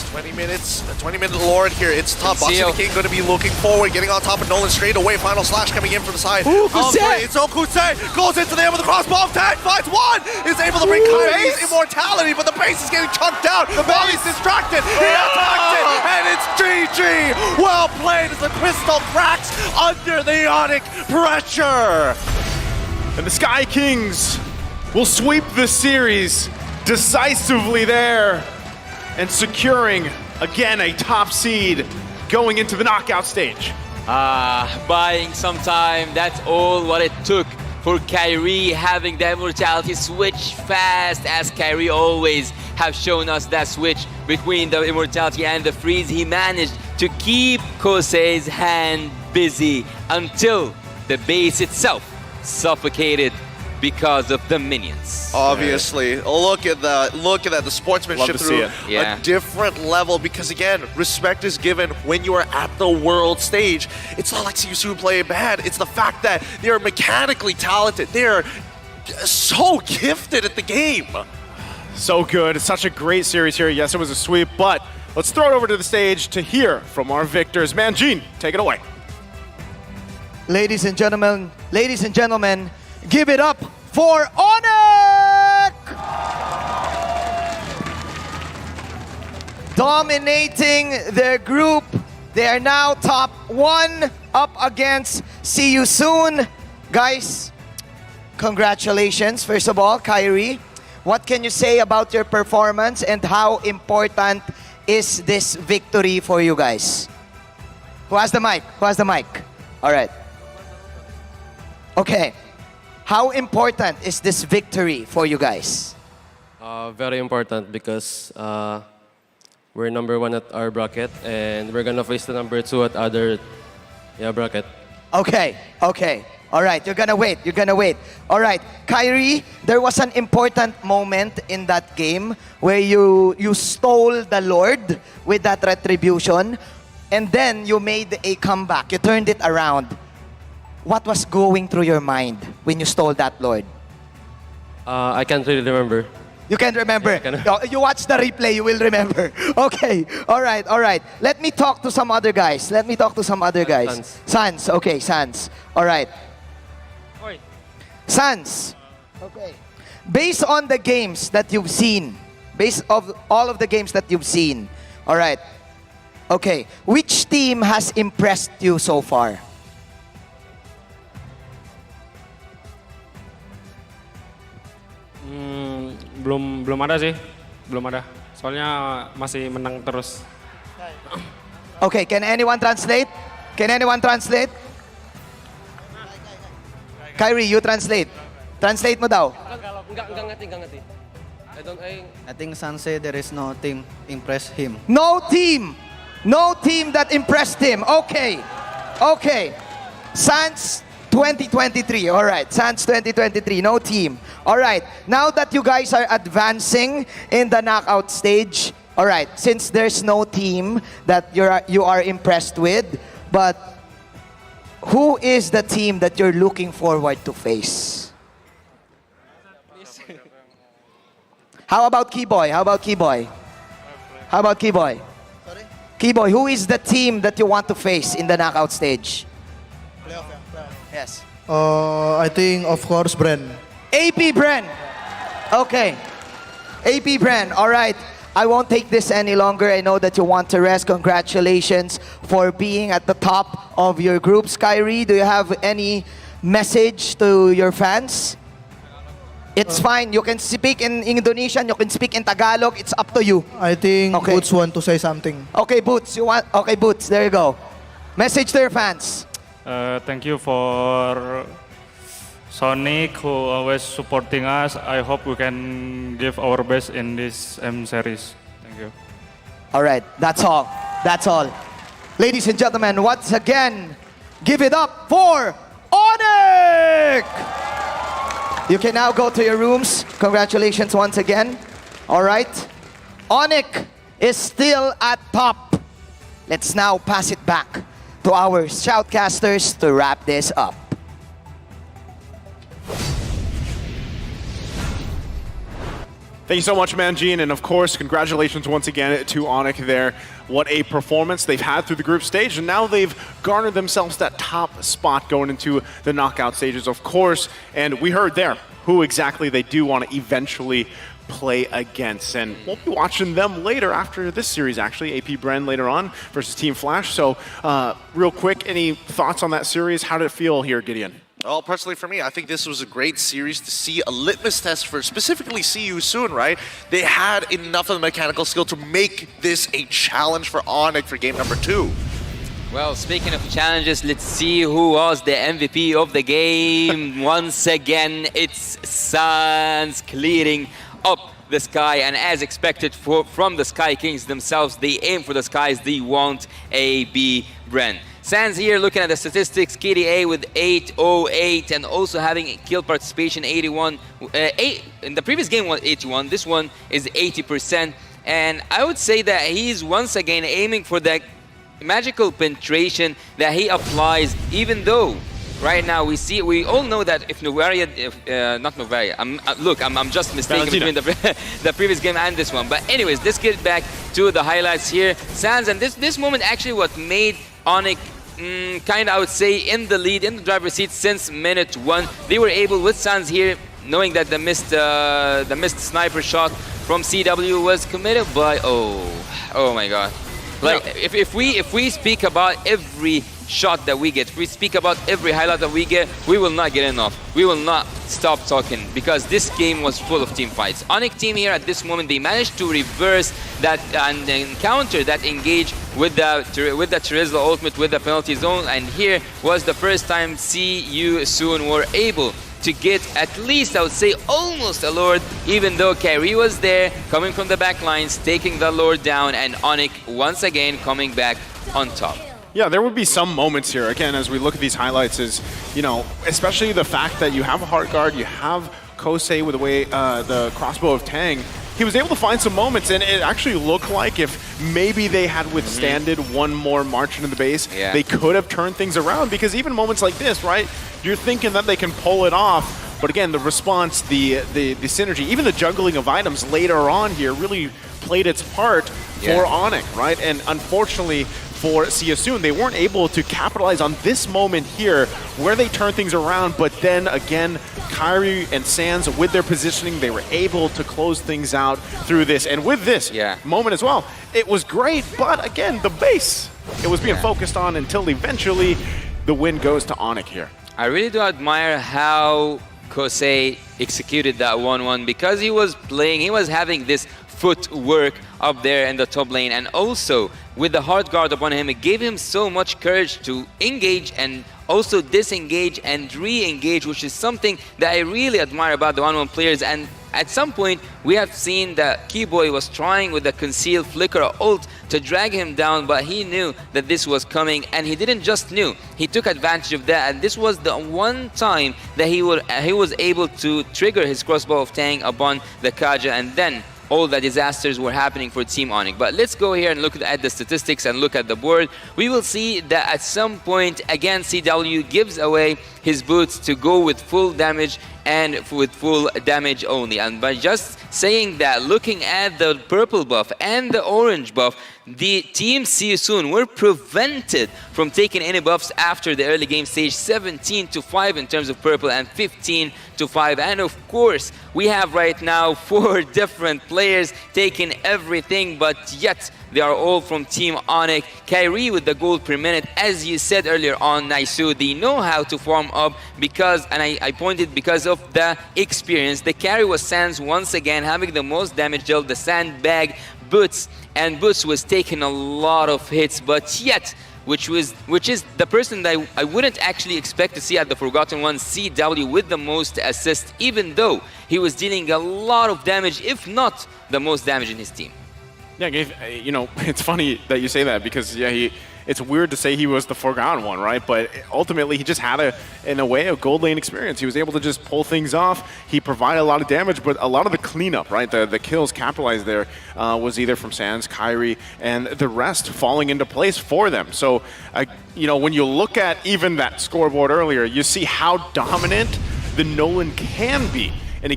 20 minutes, a 20-minute Lord here. It's tough. Boxy the King going to be looking forward, getting on top of Nolan straight away. Final slash coming in from the side. It's Kusei goes into there with a crossbow. Tag finds one. Is able to bring Kyrie's immortality, but the base is getting chunked out. The body's distracted. He attacks it, and it's GG. Well played as the crystal cracks under the Onyx pressure. And the Sky Kings will sweep the series decisively there and securing, again, a top seed going into the knockout stage. Buying some time, that's all what it took for Kyrie having the immortality switch fast, as Kyrie always have shown us that switch between the immortality and the freeze. He managed to keep Kosei's hand busy until the base itself suffocated because of the minions. Obviously, look at that! The sportsmanship Love to through see it. a different level. Because again, respect is given when you are at the world stage. It's not like CU play bad. It's the fact that they are mechanically talented. They are so gifted at the game. So good. It's such a great series here. Yes, it was a sweep, but let's throw it over to the stage to hear from our victors. Manjin, take it away. Ladies and gentlemen, give it up for Onyx! Dominating their group. They are now top 1 up against See You Soon. Guys, congratulations. First of all, Kyrie, what can you say about your performance and how important is this victory for you guys? Who has the mic? All right. Okay. How important is this victory for you guys? Very important because we're #1 at our bracket and we're gonna face the #2 at other bracket. Okay. All right, you're gonna wait. All right, Kyrie, there was an important moment in that game where you stole the Lord with that retribution and then you made a comeback. You turned it around. What was going through your mind when you stole that Lord? I can't really remember. You can't remember? You watch the replay, you will remember. Okay, all right. Let me talk to some other guys. Sans, okay, Sans. All right. Sans. Okay. Based on the games that you've seen, based of all of the games that you've seen, all right. Okay, which team has impressed you so far? Belum ada sih, belum ada. Soalnya masih menang terus. Okay, can anyone translate? Kyrie, you translate. Translate mo daw. Enggak ngerti. I think San said there is no team impressed him. No team that impressed him. Okay. Sans 2023. All right, Sans 2023. No team. All right. Now that you guys are advancing in the knockout stage, all right. Since there's no team that you are impressed with, but who is the team that you're looking forward to face? How about Keyboy? Sorry? Keyboy, who is the team that you want to face in the knockout stage? Playoff. Yes. I think, of course, Bren. AP Bren. Okay. AP Bren. All right. I won't take this any longer. I know that you want to rest. Congratulations for being at the top of your groups. Kyrie, do you have any message to your fans? It's fine. You can speak in Indonesian. You can speak in Tagalog. It's up to you. I think Boots want to say something. Okay, Boots. Okay, Boots. There you go. Message to your fans. Thank you for Sonic, who always supporting us. I hope we can give our best in this series. Thank you. All right. That's all. Ladies and gentlemen, once again, give it up for Onyx! You can now go to your rooms. Congratulations once again. All right. Onyx is still at top. Let's now pass it back to our shoutcasters to wrap this up. Thank you so much, Manjin, and of course, congratulations once again to Onyx there. What a performance they've had through the group stage, and now they've garnered themselves that top spot going into the knockout stages, of course. And we heard there who exactly they do want to eventually play against, and we'll be watching them later after this series, actually. AP Bren later on versus Team Flash. So, real quick, any thoughts on that series? How did it feel here, Gideon? Well, personally for me, I think this was a great series to see a litmus test for specifically See You Soon, right? They had enough of the mechanical skill to make this a challenge for Onyx for game number 2. Well, speaking of challenges, let's see who was the MVP of the game. Once again, it's Sans clearing up the sky, and as expected from the Sky Kings themselves, they aim for the skies, they want AB Bren. Sans here looking at the statistics, KDA with 808 and also having kill participation 81. In the previous game was 81, this one is 80%. And I would say that he's once again aiming for that magical penetration that he applies, even though right now we all know that if Novaria, not Novaria, I'm just mistaken between the previous game and this one. But anyways, let's get back to the highlights here. Sans, and this moment actually what made Onyx kind of, I would say, in the lead, in the driver's seat since minute 1. They were able, with Sans here, knowing that the missed sniper shot from CW was committed by, oh my god. Like, if we speak about every shot that we get, if we speak about every highlight that we get, we will not get enough. We will not stop talking because this game was full of team fights. Onyx team here at this moment, they managed to reverse that and counter that engage with the Terizla ultimate with the penalty zone, and here was the first time See You Soon were able to get at least, I would say, almost a Lord, even though Kyrie was there, coming from the back lines, taking the Lord down, and Onyx once again coming back on top. Yeah, there would be some moments here, again, as we look at these highlights, is, you know, especially the fact that you have a hard guard, you have Kosei with the way the crossbow of Tang. He was able to find some moments, and it actually looked like if maybe they had withstanded one more march into the base, they could have turned things around, because even moments like this, right, you're thinking that they can pull it off, but again, the response, the synergy, even the juggling of items later on here really played its part for Onyx, right? And unfortunately for See You Soon, they weren't able to capitalize on this moment here where they turn things around, but then again, Kyrie and Sans, with their positioning, they were able to close things out through this. And with this moment as well, it was great, but again, the base, it was being focused on until eventually the win goes to Onyx here. I really do admire how Kosei executed that 1-1 because he was playing, he was having this footwork up there in the top lane, and also with the hard guard upon him, it gave him so much courage to engage and also disengage and re-engage, which is something that I really admire about the 1-1 players. And at some point, we have seen that Keyboy was trying with the concealed flicker ult to drag him down, but he knew that this was coming, and he didn't just knew, he took advantage of that, and this was the one time that he was able to trigger his crossbow of Tang upon the Kaja, and then all the disasters were happening for Team Onyx. But let's go here and look at the statistics and look at the board. We will see that at some point, again, CW gives away his boots to go with full damage and with full damage only. And by just saying that, looking at the purple buff and the orange buff, the team See You Soon were prevented from taking any buffs after the early game stage, 17-5 in terms of purple and 15-5. And of course, we have right now 4 different players taking everything, but yet they are all from Team Onyx. Kyrie with the gold per minute, as you said earlier on, Naisu, they know how to farm up because, and I pointed because of the experience. The carry was Sans once again having the most damage dealt, the sandbag Boots, and Boots was taking a lot of hits, but yet, which is the person that I wouldn't actually expect to see at the Forgotten One, CW, with the most assists, even though he was dealing a lot of damage, if not the most damage in his team. Yeah, you know, it's funny that you say that because, it's weird to say he was the Forgotten One, right? But ultimately, he just had, in a way, a gold lane experience. He was able to just pull things off. He provided a lot of damage, but a lot of the cleanup, right? The kills capitalized there was either from Sans, Kyrie, and the rest falling into place for them. So, you know, when you look at even that scoreboard earlier, you see how dominant the Nolan can be in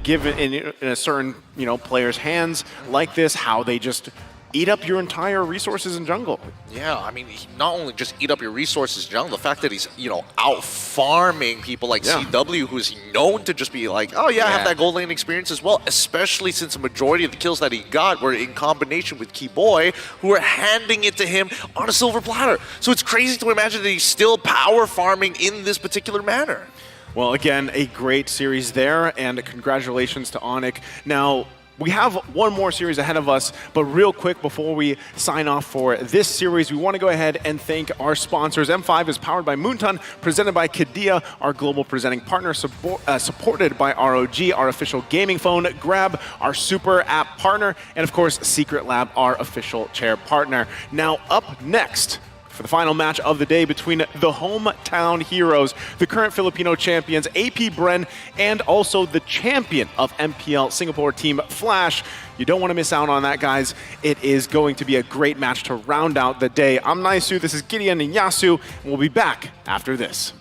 a certain, you know, player's hands like this, how they just eat up your entire resources in jungle. Yeah, I mean, not only just eat up your resources in jungle, the fact that he's, you know, out farming people like CW, who's known to just be like, oh yeah, I have that gold lane experience as well, especially since the majority of the kills that he got were in combination with Keyboy, who were handing it to him on a silver platter. So it's crazy to imagine that he's still power farming in this particular manner. Well, again, a great series there, and congratulations to Onyx. Now, we have one more series ahead of us, but real quick before we sign off for this series, we want to go ahead and thank our sponsors. M5 is powered by Moonton, presented by Kadea, our global presenting partner, supported by ROG, our official gaming phone, Grab, our super app partner, and of course, Secret Lab, our official chair partner. Now, up next, for the final match of the day between the hometown heroes, the current Filipino champions, AP Bren, and also the champion of MPL Singapore team, Flash. You don't want to miss out on that, guys. It is going to be a great match to round out the day. I'm Naisu, this is Gideon and Yasu, and we'll be back after this.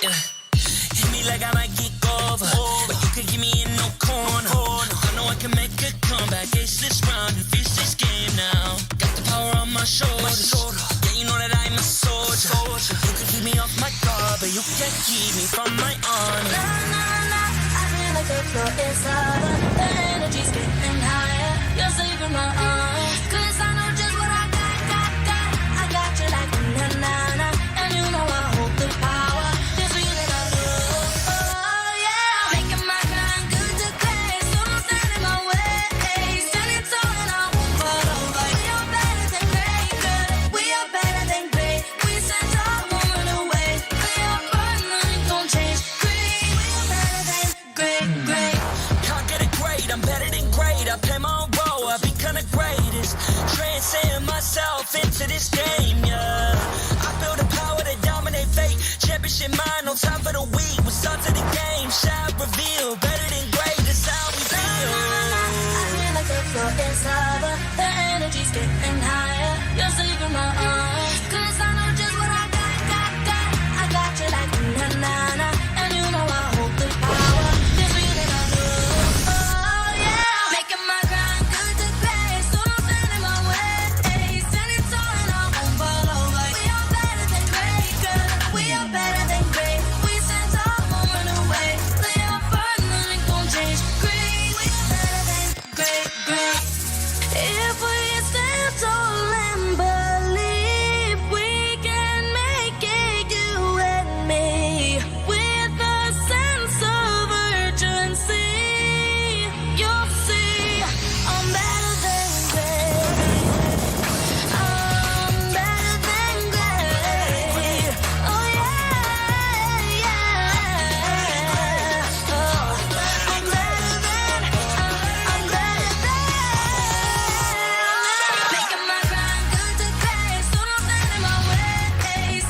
Hit me like I might get over, but you can give me in no corner. I know I can make a comeback. Ace this round and finish this game now. Got the power on my shoulders. Yeah, you know that I'm a soldier. You can keep me off my guard, but you can't keep me from my honor. Nah, nah, nah, I feel like the floor is lava. The energy's getting higher. You're saving my arms, 'cause I know just what I got. I got you like na-na-na, and you know I hold the power. Transcend myself into this game, yeah. I feel the power to dominate fate. Championship mind, no time for the weak. What's up to the game? Shall reveal. Better than great, that's how we feel. I feel like the floor is lava. The energy's getting higher. You're saving my arms, 'cause I know just what I got. I got you like na-na-na, and you know I hold the power. This feeling I do. Oh yeah, making my grind good to great. So don't stand in my way. Standing tall and I won't fall over. We are better than great, girl. We are better than great. We stand tall, won't run away. Play our part, nothing gon' change. Great, we are better than great, great. If we stand tall and believe, we can make it, you and me. With a sense of urgency, you'll see I'm better than great. I'm better than great. Oh yeah, yeah. Oh, I'm better than. Making my grind good to great, so don't stand in my way.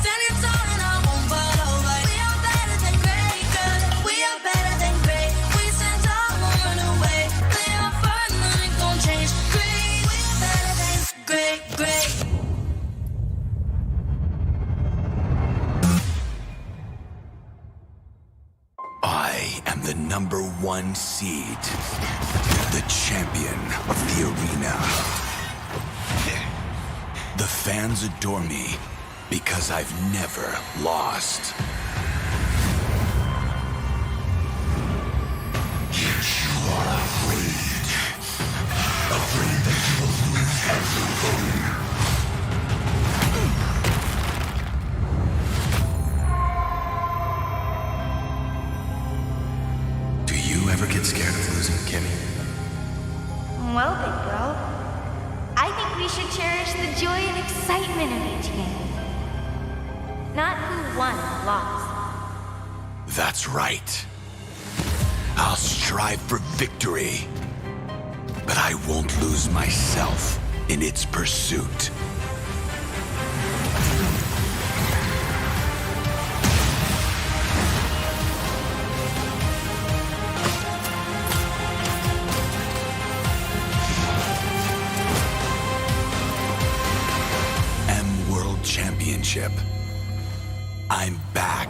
Standing tall and I won't fall over. We are better than great, girl. We are better than great. We stand tall, won't run away. Play our part, nothing gon' change. Great, we are better than great, great. I am the #1 seed, the champion of the arena. The fans adore me because I've never lost. Yet you are afraid that you will lose everything. Do you ever get scared of losing, Kimmy? Well, big bro, I think we should cherish the joy and excitement of each game. Not who won or lost. That's right. I'll strive for victory, but I won't lose myself in its pursuit. championship. I'm back.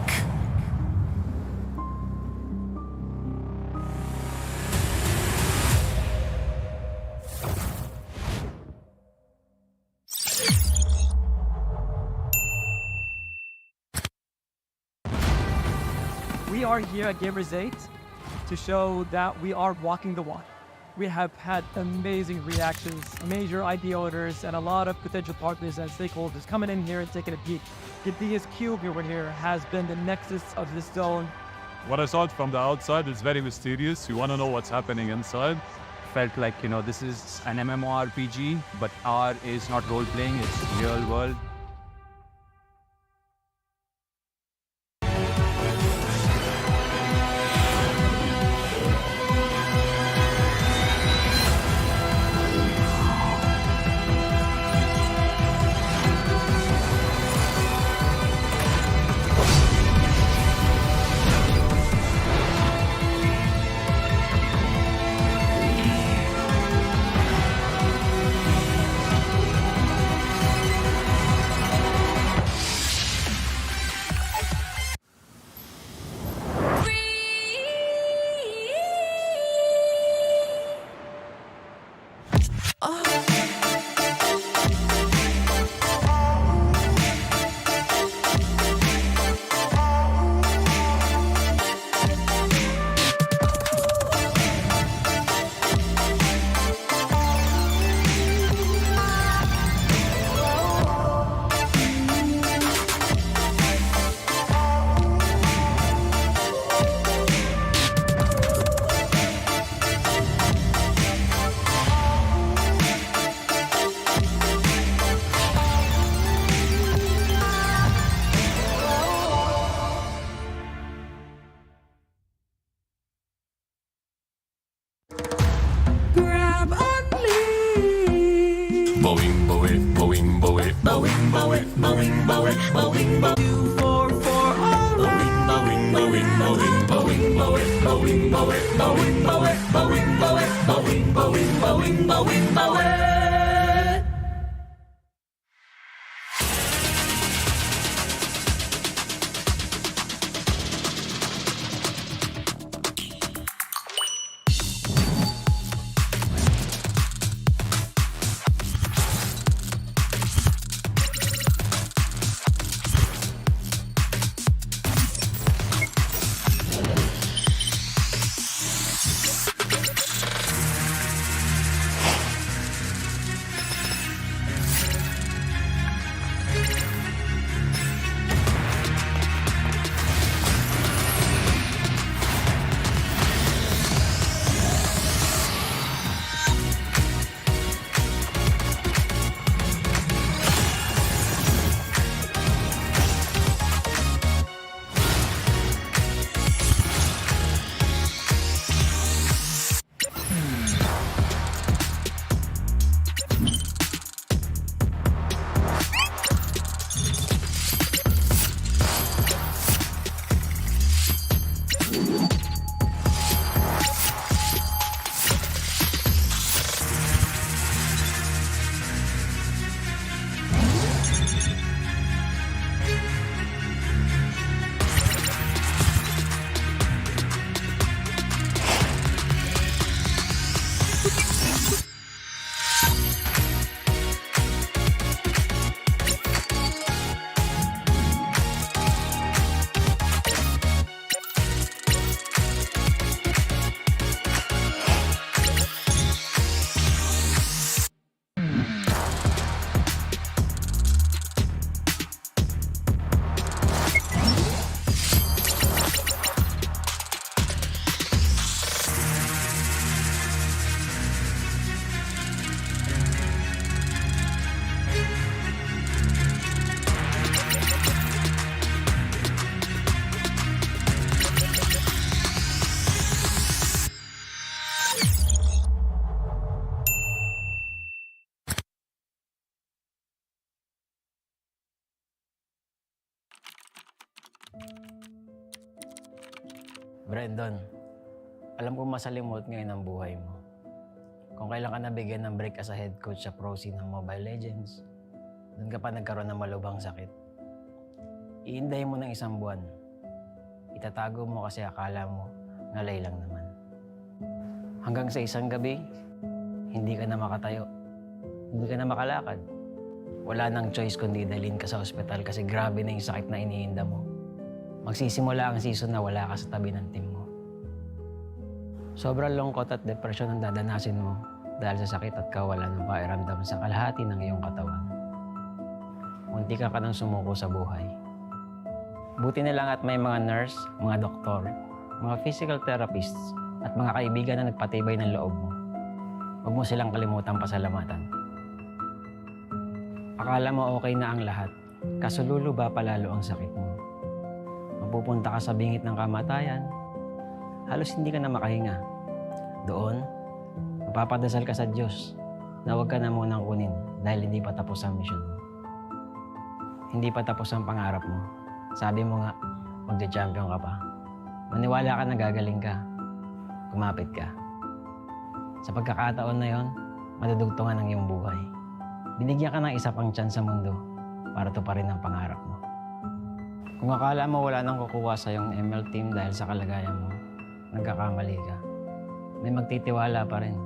We are here at Gamers 8 to show that we are walking the walk. We have had amazing reactions, major idea owners, and a lot of potential partners and stakeholders coming in here and taking a peek. Kidia's cube over here has been the nexus of this zone. What I saw from the outside is very mysterious. You want to know what's happening inside. Felt like, you know, this is an MMORPG, but R is not role-playing, it's real world. Boing, boing, boing, boing, boing, boing, boing, boing, boing, boing. 2, 4, 4, all right. Boing, boing, boing, boing, boing, boing, boing, boing, boing, boing, boing, boing, boing, boing, boing, boing. Brandon, alam ko masalimot ngayon ang buhay mo. Kung kailan ka nabigyan ng break as a head coach sa pro scene ng Mobile Legends, doon ka pa nagkaroon ng malubhang sakit. Iindahin mo ng isang buwan. Itatago mo kasi akala mo ngalay lang naman. Hanggang sa isang gabi, hindi ka na makatayo. Hindi ka na makalakad. Wala nang choice kundi dalhin ka sa ospital kasi grabe na yung sakit na iniinda mo. Magsisimula ang season na wala ka sa tabi ng team mo. Sobrang lungkot at depression ang dadanasin mo dahil sa sakit at kawalan ng pakiramdam sa kalahati ng iyong katawan. Munti ka nang sumuko sa buhay. Buti na lang at may mga nurse, mga doktor, mga physical therapists, at mga kaibigan na nagpatibay ng loob mo. Huwag mo silang kalimutang pasalamatan. Akala mo okay na ang lahat, kaso luluba palalo ang sakit mo. Mapupunta ka sa bingit ng kamatayan, halos hindi ka na makahinga. Doon, mapapadasal ka sa Diyos na huwag ka na munang kunin dahil hindi pa tapos ang mission mo. Hindi pa tapos ang pangarap mo. Sabi mo nga, magja-champion ka pa. Maniwala ka na gagaling ka. Kumapit ka. Sa pagkakataon na yon, madudugtungan ang iyong buhay. Binigyan ka ng isa pang chance sa mundo para tuparin ang pangarap mo. Kung akala mo wala nang kukuha sa iyong ML team dahil sa kalagayan mo, nagkakamali ka. May magtitiwala pa rin.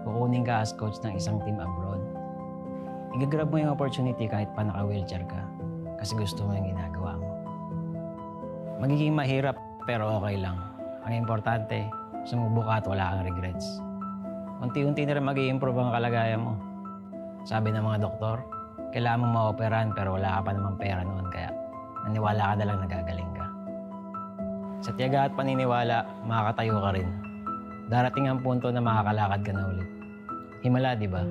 Kukunin ka as coach ng isang team abroad. Igagrab mo yung opportunity kahit pa naka-wheelchair ka kasi gusto mo yung ginagawa mo. Magiging mahirap pero okay lang. Ang importante, sumubok ka at wala kang regrets. Unti-unti na rin mag-i-improve ang kalagayan mo. Sabi ng mga doktor, kailangan mo ma-operahan pero wala ka pa namang pera noon kaya naniwala ka na lang nagagaling ka. Sa tiyaga at paniniwala, makakatayo ka rin. Darating ang punto na makakalakad ka na ulit. Himala, di ba?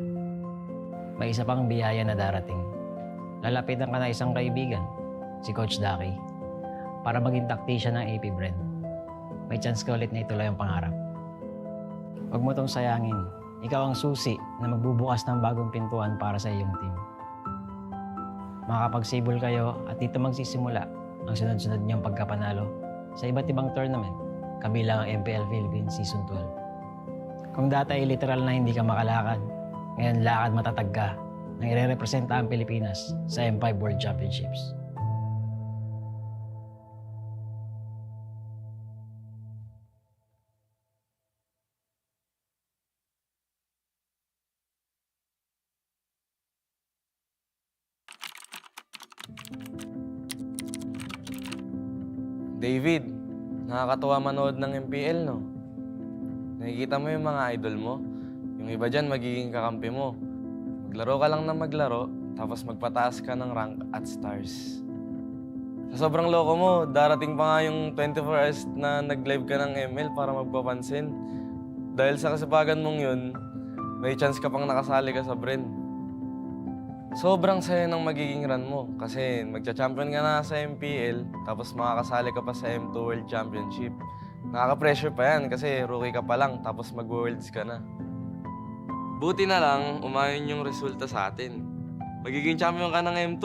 May isa pang biyaya na darating. Lalapitan ka na isang kaibigan, si Coach Daki, para maging tactician ng AP Brand. May chance ka ulit na ituloy ang pangarap. Huwag mo tong sayangin. Ikaw ang susi na magbubukas ng bagong pintuan para sa iyong team. Makakapagsibol kayo at dito magsisimula ang sunod-sunod niyong pagkapanalo sa iba't ibang tournament, kabilang ang MPL Philippines Season 12. Kung dati ay literal na hindi ka makalakad, ngayon lakad matatag ka na ire-representa ang Pilipinas sa M5 World Championships. David, nakakatuwa manood ng MPL, no? Nakikita mo yung mga idol mo. Yung iba dyan, magiging kakampi mo. Maglaro ka lang na maglaro, tapos magpataas ka ng rank at stars. Sa sobrang loko mo, darating pa nga yung 24 hours na nag-live ka ng ML para magpapansin. Dahil sa kasipagan mong yun, may chance ka pang nakasali ka sa Bren. Sobrang saya ng magiging run mo kasi magcha-champion ka na sa MPL tapos makakasali ka pa sa M2 World Championship. Nakaka-pressure pa yan kasi rookie ka pa lang tapos mag-worlds ka na. Buti na lang, umayon yung resulta sa atin. Magiging champion ka ng M2.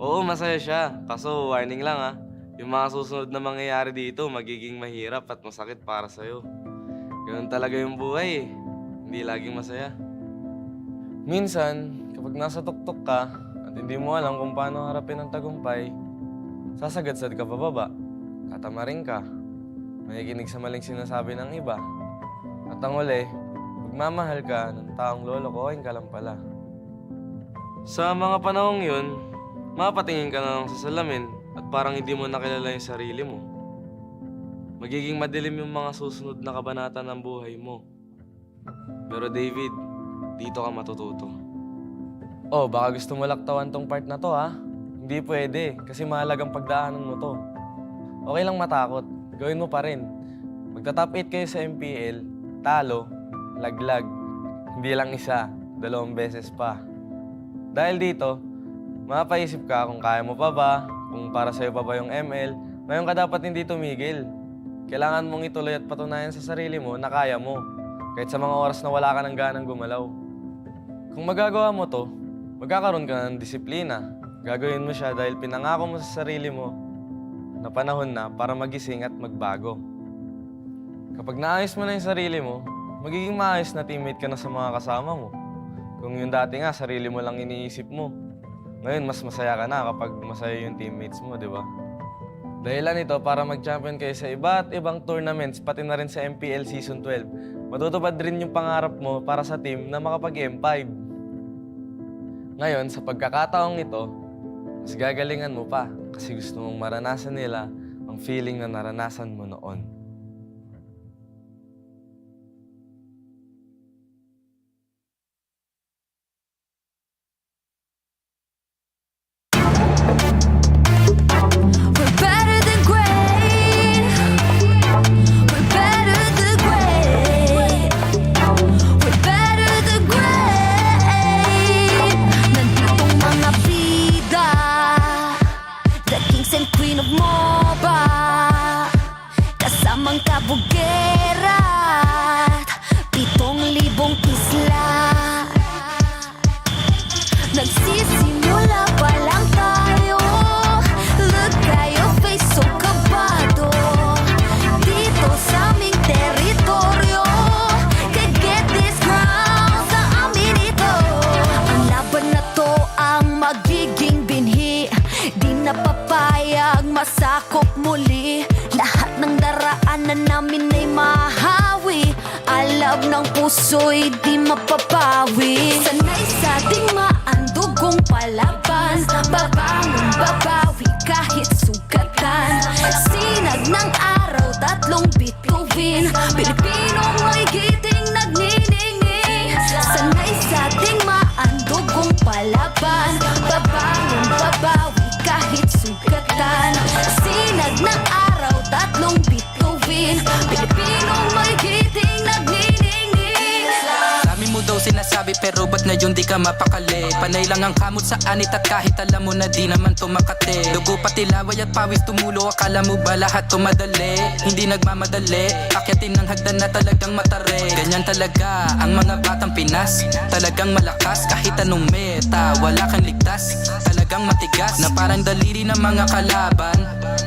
Oo, masaya siya. Kaso warning lang ha, yung mga susunod na mangyayari dito magiging mahirap at masakit para sa'yo. Ganun talaga yung buhay eh. Hindi laging masaya. Minsan, kapag nasa tuktok ka at hindi mo alam kung paano harapin ang tagumpay, sasagadsad ka pababa, tatamarin ka, makikinig sa maling sinasabi ng iba. At ang uli, magmamahal ka ng taong lolokohin ka lang pala. Sa mga panahong yun, mapatingin ka na lang sa salamin at parang hindi mo nakilala yung sarili mo. Magiging madilim yung mga susunod na kabanata ng buhay mo. Pero David, dito ka matututo. Oh, baka gusto mo laktawan tong part na to ha? Hindi pwede, kasi mahalagang pagdaanan mo to. Okay lang matakot, gawin mo pa rin. Magta-top 8 kayo sa MPL, talo, laglag. Hindi lang isa, 2 beses pa. Dahil dito, mapaisip ka kung kaya mo pa ba, kung para sa'yo pa ba yung ML, ngayon ka dapat hindi tumigil. Kailangan mong ituloy at patunayan sa sarili mo na kaya mo, kahit sa mga oras na wala ka ng ganang gumalaw. Kung magagawa mo to, magkakaroon ka ng disiplina. Gagawin mo siya dahil pinangako mo sa sarili mo na panahon na para magising at magbago. Kapag naayos mo na yung sarili mo, magiging maayos na teammate ka na sa mga kasama mo. Kung yung dati nga, sarili mo lang iniisip mo, Ngayon, mas masaya ka na kapag masaya yung teammates mo, di ba? Dahilan ito para mag-champion kayo sa iba't ibang tournaments, pati na rin sa MPL Season 12. Matutupad rin yung pangarap mo para sa team na makapag-M5. Ngayon, sa pagkakataong ito, mas gagalingan mo pa kasi gusto mong maranasan nila ang feeling na naranasan mo noon. We're better than great. We're better than great. We're better than great. Nanditong mga bida, the kings and queen of MOBA, kasamang kabugera at 7,000 isla. Nagsisimula pa lang tayo. Look at your face, so kabado. Dito sa aming teritoryo, can get this crown sa amin ito. Ang laban na to ang magiging binhi. Di na papayag masakop muli. Lahat ng daraanan namin ay mahawi. Alab ng puso'y di mapapawi. Sanay sa digmaan, dugong palaban. Babangon, babawi kahit sugatan. Sinag ng araw, 3 bituin. Pilipinong may giting nagniningning. Sanay sa digmaan, dugong palaban. Babangon, babawi kahit sugatan. Sinag ng araw, 3 bituin. Pilipinong may giting nagniningning. Dami mo daw sinasabi pero ba't ngayon di ka mapakali? Panay lang ang kamot sa anit at kahit alam mo na di naman to makate. Dugo pati laway at pawis tumulo, akala mo ba lahat to madali? Hindi nagmamadali, akyatin ng hagdan na talagang matare. Ganyan talaga ang mga batang Pinas, talagang malakas kahit anong meta. Wala kang ligtas, talagang matigas na parang daliri ng mga kalaban.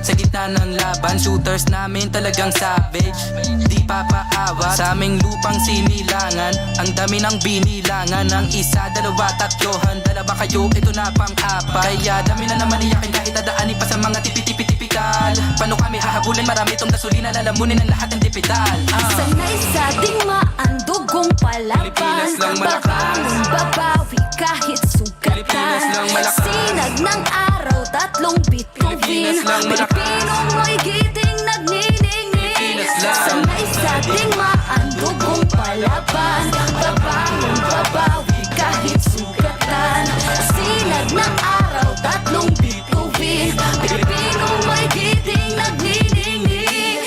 Sa gitna ng laban, shooters namin talagang savage. Di papaawat sa aming lupang sinilangan. Ang dami ng binilangan ng 1, 2, 3, dalawa kayo, ito na pang-apat. Kaya dami na naman iyakin kahit dadaanin pa sa mga tipi-tipi-tipikal. Paano kami hahabulin? Marami tong gasolina, lalamunin ang lahat ng dipital. Sanay sa digmaan, dugong palaban. Babangon, babawi kahit sugatan. Sinag ng araw, 3 bituin. Pilipinong may giting nagniningning. Sanay sa digmaan, dugong palaban. Babangon, babawi kahit sugatan. Sinag ng araw, 3 bituin. Pilipinong may giting nagniningning.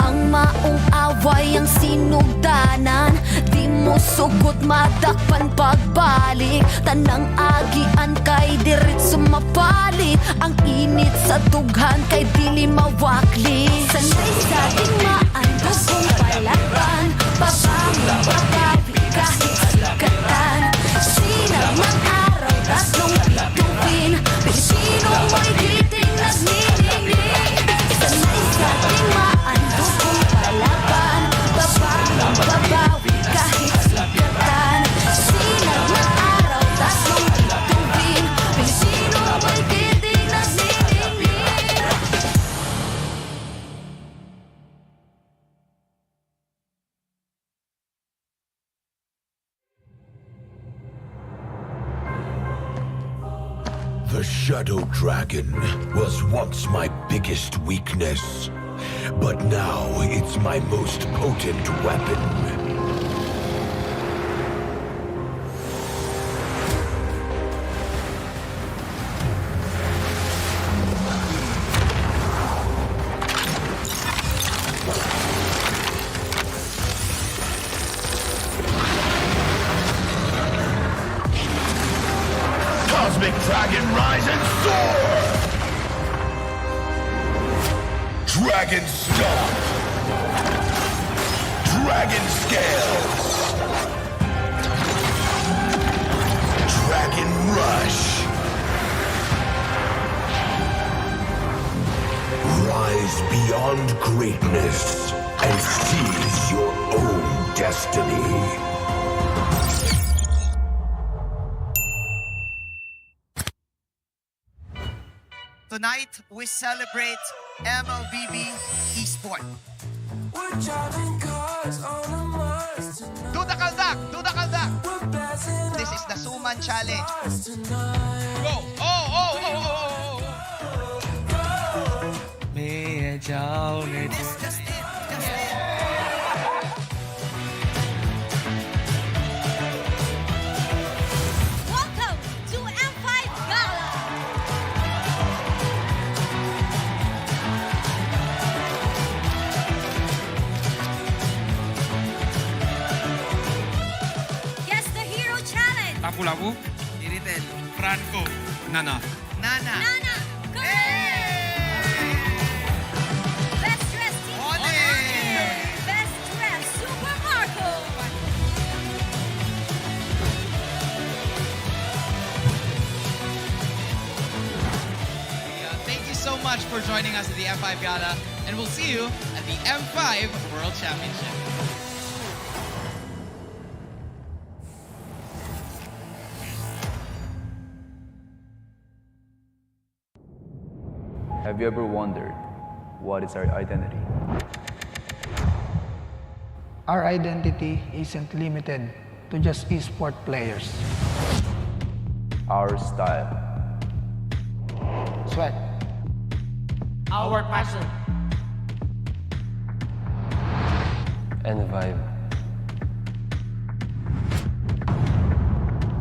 Ang maong away ang sinugdanan. Di mo sugot madakpan pagbalik. Tanang agian kay diretso mapalit. Ang init sa dughan kay dili mawakli. Sanay sa digmaan, dugong palaban. Babangon, babawi kahit sugatan. Sinag ng araw, 3 bituin. Pilipinong may giting nagniningning. Sanay sa digmaan, dugong palaban. Babangon, babawi kahit sugatan. Sinag ng araw, 3 bituin. Pilipinong may giting nagniningning. The Shadow Dragon was once my biggest weakness, but now it's my most potent weapon. Cosmic Dragon, rise and soar! Dragon Stomp! Dragon Scales! Dragon Rush! Rise beyond greatness and seize your own destiny. tonight we celebrate MLBB Esport. Do the kaldak! Do the kaldak! This is the Suman Challenge. Go! Disgusting! Welcome to M5 Gala! Guess the Hero Challenge! Lapu-lapu, Iritel, Franco, Nana. Nana! Best dressed team! Best dressed Super Marco! Thank you so much for joining us at the M5 Gala, and we'll see you at the M5 World Championship. Have you ever wondered what is our identity? Our identity isn't limited to just esport players. Our style. Sweat. Our passion. And vibe.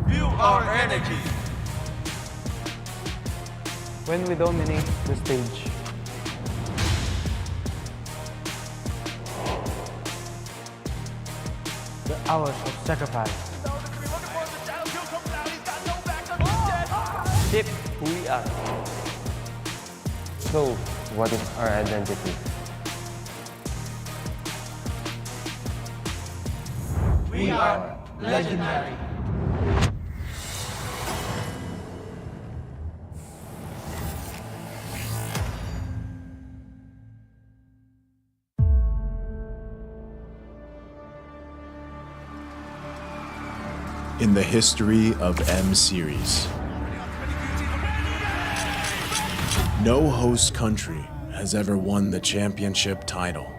Feel our energy. When we dominate the stage. The hours of sacrifice. Shape who we are. So, what is our identity? We are legendary. In the history of M Series, no host country has ever won the championship title.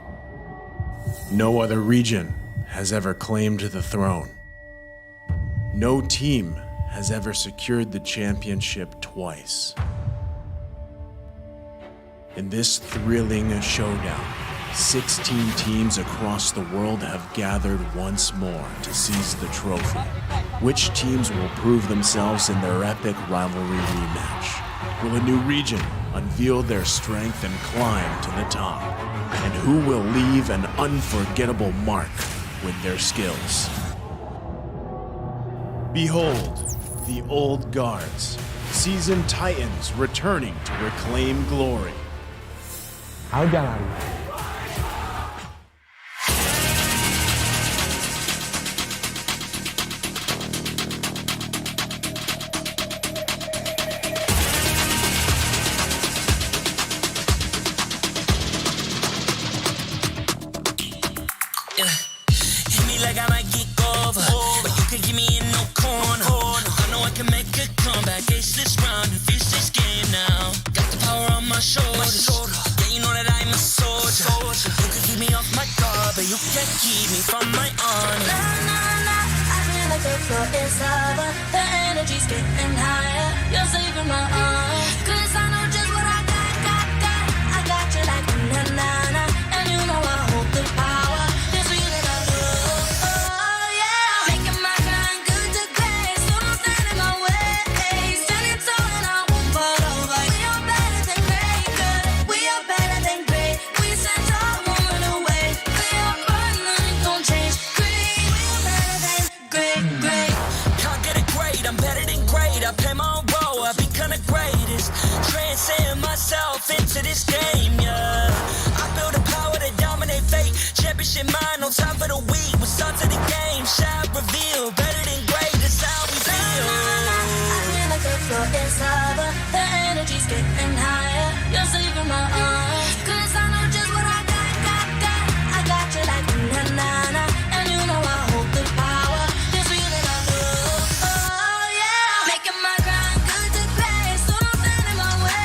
No other region has ever claimed the throne. No team has ever secured the championship twice. In this thrilling showdown, 16 teams across the world have gathered once more to seize the trophy. Which teams will prove themselves in their epic rivalry rematch? Will a new region unveil their strength and climb to the top? And who will leave an unforgettable mark with their skills? Behold, the old guards, seasoned titans returning to reclaim glory. How gallery. Hit me like I might get over, but you can give me in no corner. I know I can make a comeback, ace this round and finish this game now. Got the power on my shoulders. Yeah, you know that I'm a soldier. You can keep me off my guard, but you can't keep me from my honor. Nah, nah, nah, I feel like the floor is lava. The energy's getting higher. You're saving my arms. 'Cause I know just what I got. I got you like na-na-na. And you know I hold the power. This feeling I love. Oh, yeah. Making my grind good to great. So don't stand in my way. Standing tall and I won't fall over. We are better than great, good. We are better than great. We stand tall, won't run away. We are burning, nothing gon' change. Great. We are better than great. Can't get it great, I'm better than great. I play my own role, I become the greatest. Transcend myself into this game, yeah. I build a power to dominate fate. Championship mind on top of the week. We start to the game, shout, reveal. Better than great, that's how we feel. I feel like the floor is lava. The energy's getting higher. You're saving my arms. 'Cause I know just what I got. I got you like na-na-na. And you know I hold the power. This feeling I love. Oh, yeah. Making my grind good to great. So don't stand in my way.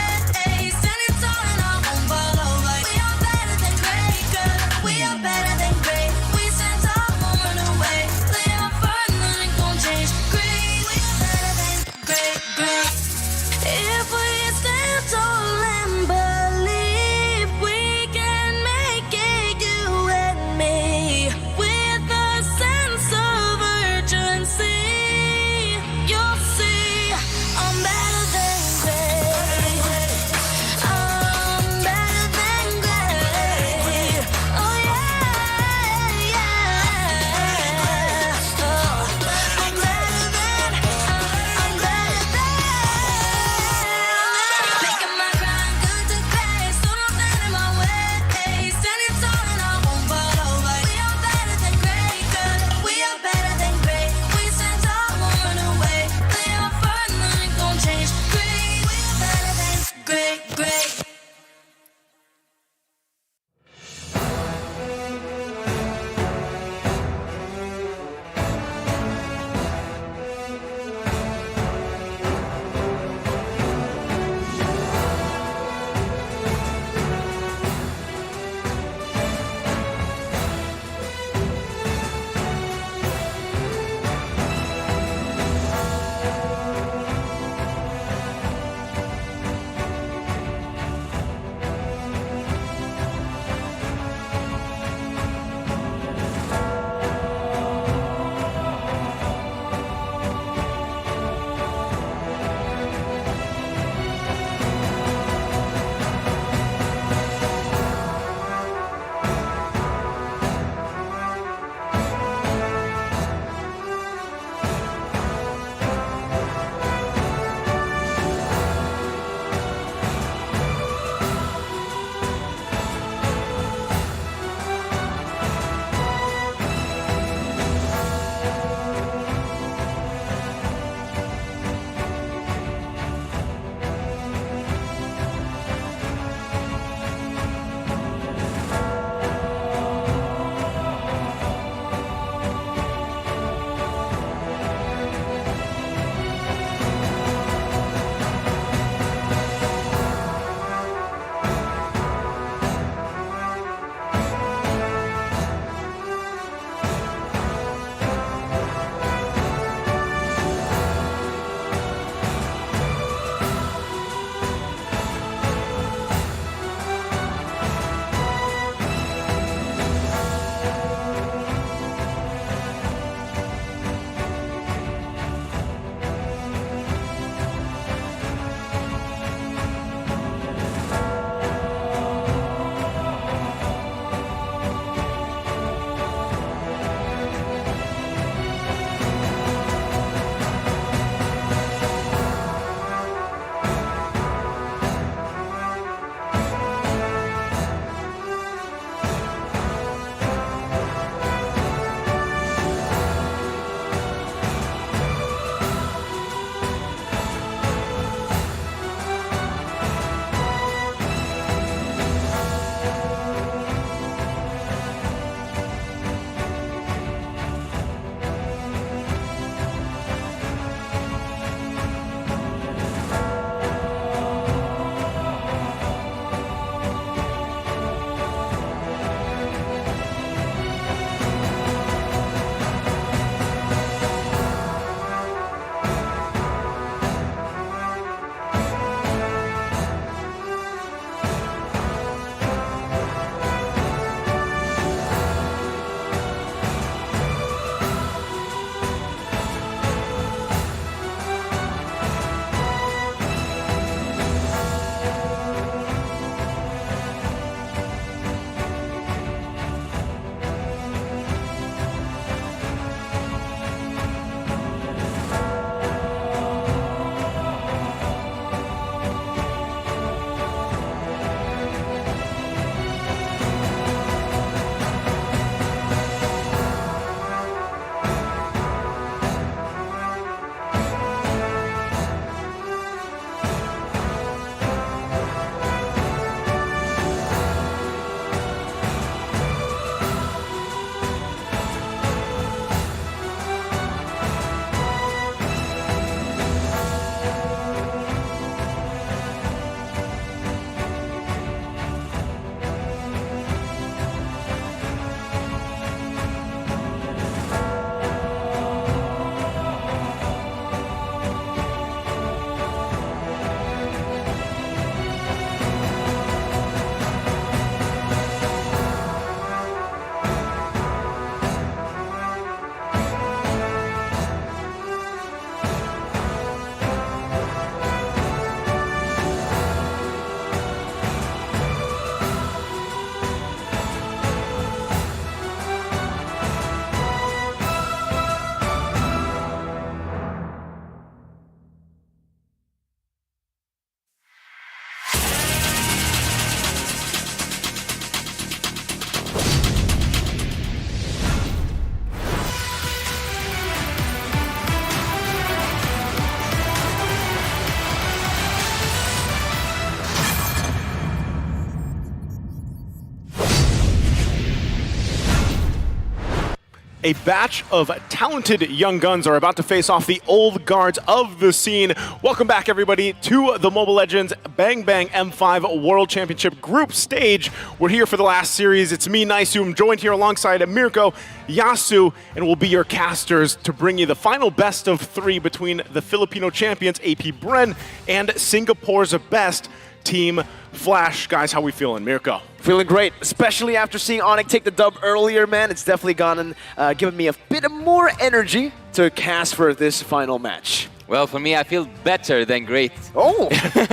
A batch of talented young guns are about to face off the old guards of the scene. Welcome back, everybody, to the Mobile Legends Bang Bang M5 World Championship Group Stage. We're here for the last series. It's me, Naisu. I'm joined here alongside Mirko, Yasu, and we'll be your casters to bring you the final best of three between the Filipino champions, AP Bren, and Singapore's best, Team Flash. Guys, how we feeling? Mirko? Feeling great, especially after seeing Onyx take the dub earlier, man. It's definitely gone and given me a bit more energy to cast for this final match. Well, for me, I feel better than great. Oh,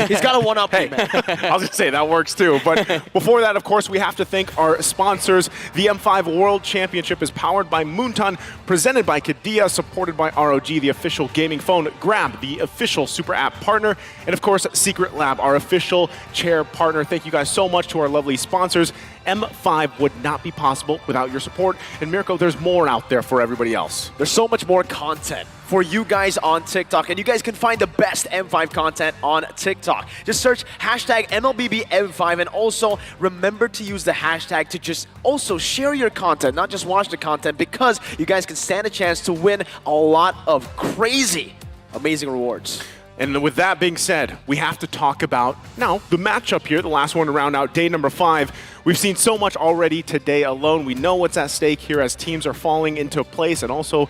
he's got a one-up me, man. I was going to say, that works too. But before that, of course, we have to thank our sponsors. The M5 World Championship is powered by Moonton, presented by Kadea, supported by ROG, the official gaming phone, Grab, the official super app partner, and of course, Secret Lab, our official chair partner. Thank you guys so much to our lovely sponsors. M5 would not be possible without your support. And Mirko, there's more out there for everybody else. There's so much more content for you guys on TikTok, and you guys can find the best M5 content on TikTok. Just search hashtag MLBBM5, and also remember to use the hashtag to just also share your content, not just watch the content, because you guys can stand a chance to win a lot of crazy, amazing rewards. And with that being said, we have to talk about now the matchup here, the last one to round out day number 5. We've seen so much already today alone. We know what's at stake here as teams are falling into place and also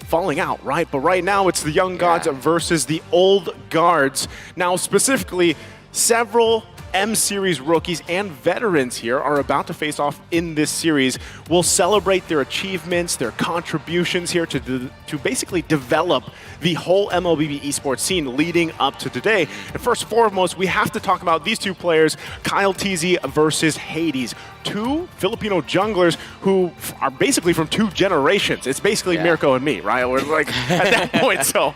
falling out, right? But right now it's the young gods versus the old guards. Now specifically, several M-Series rookies and veterans here are about to face off in this series. We'll celebrate their achievements, their contributions here to basically develop the whole MLBB esports scene leading up to today. And first and foremost, we have to talk about these two players, Kyle TZ versus Hades. Two Filipino junglers who are basically from two generations. It's basically Mirko and me, right? We're like at that point, so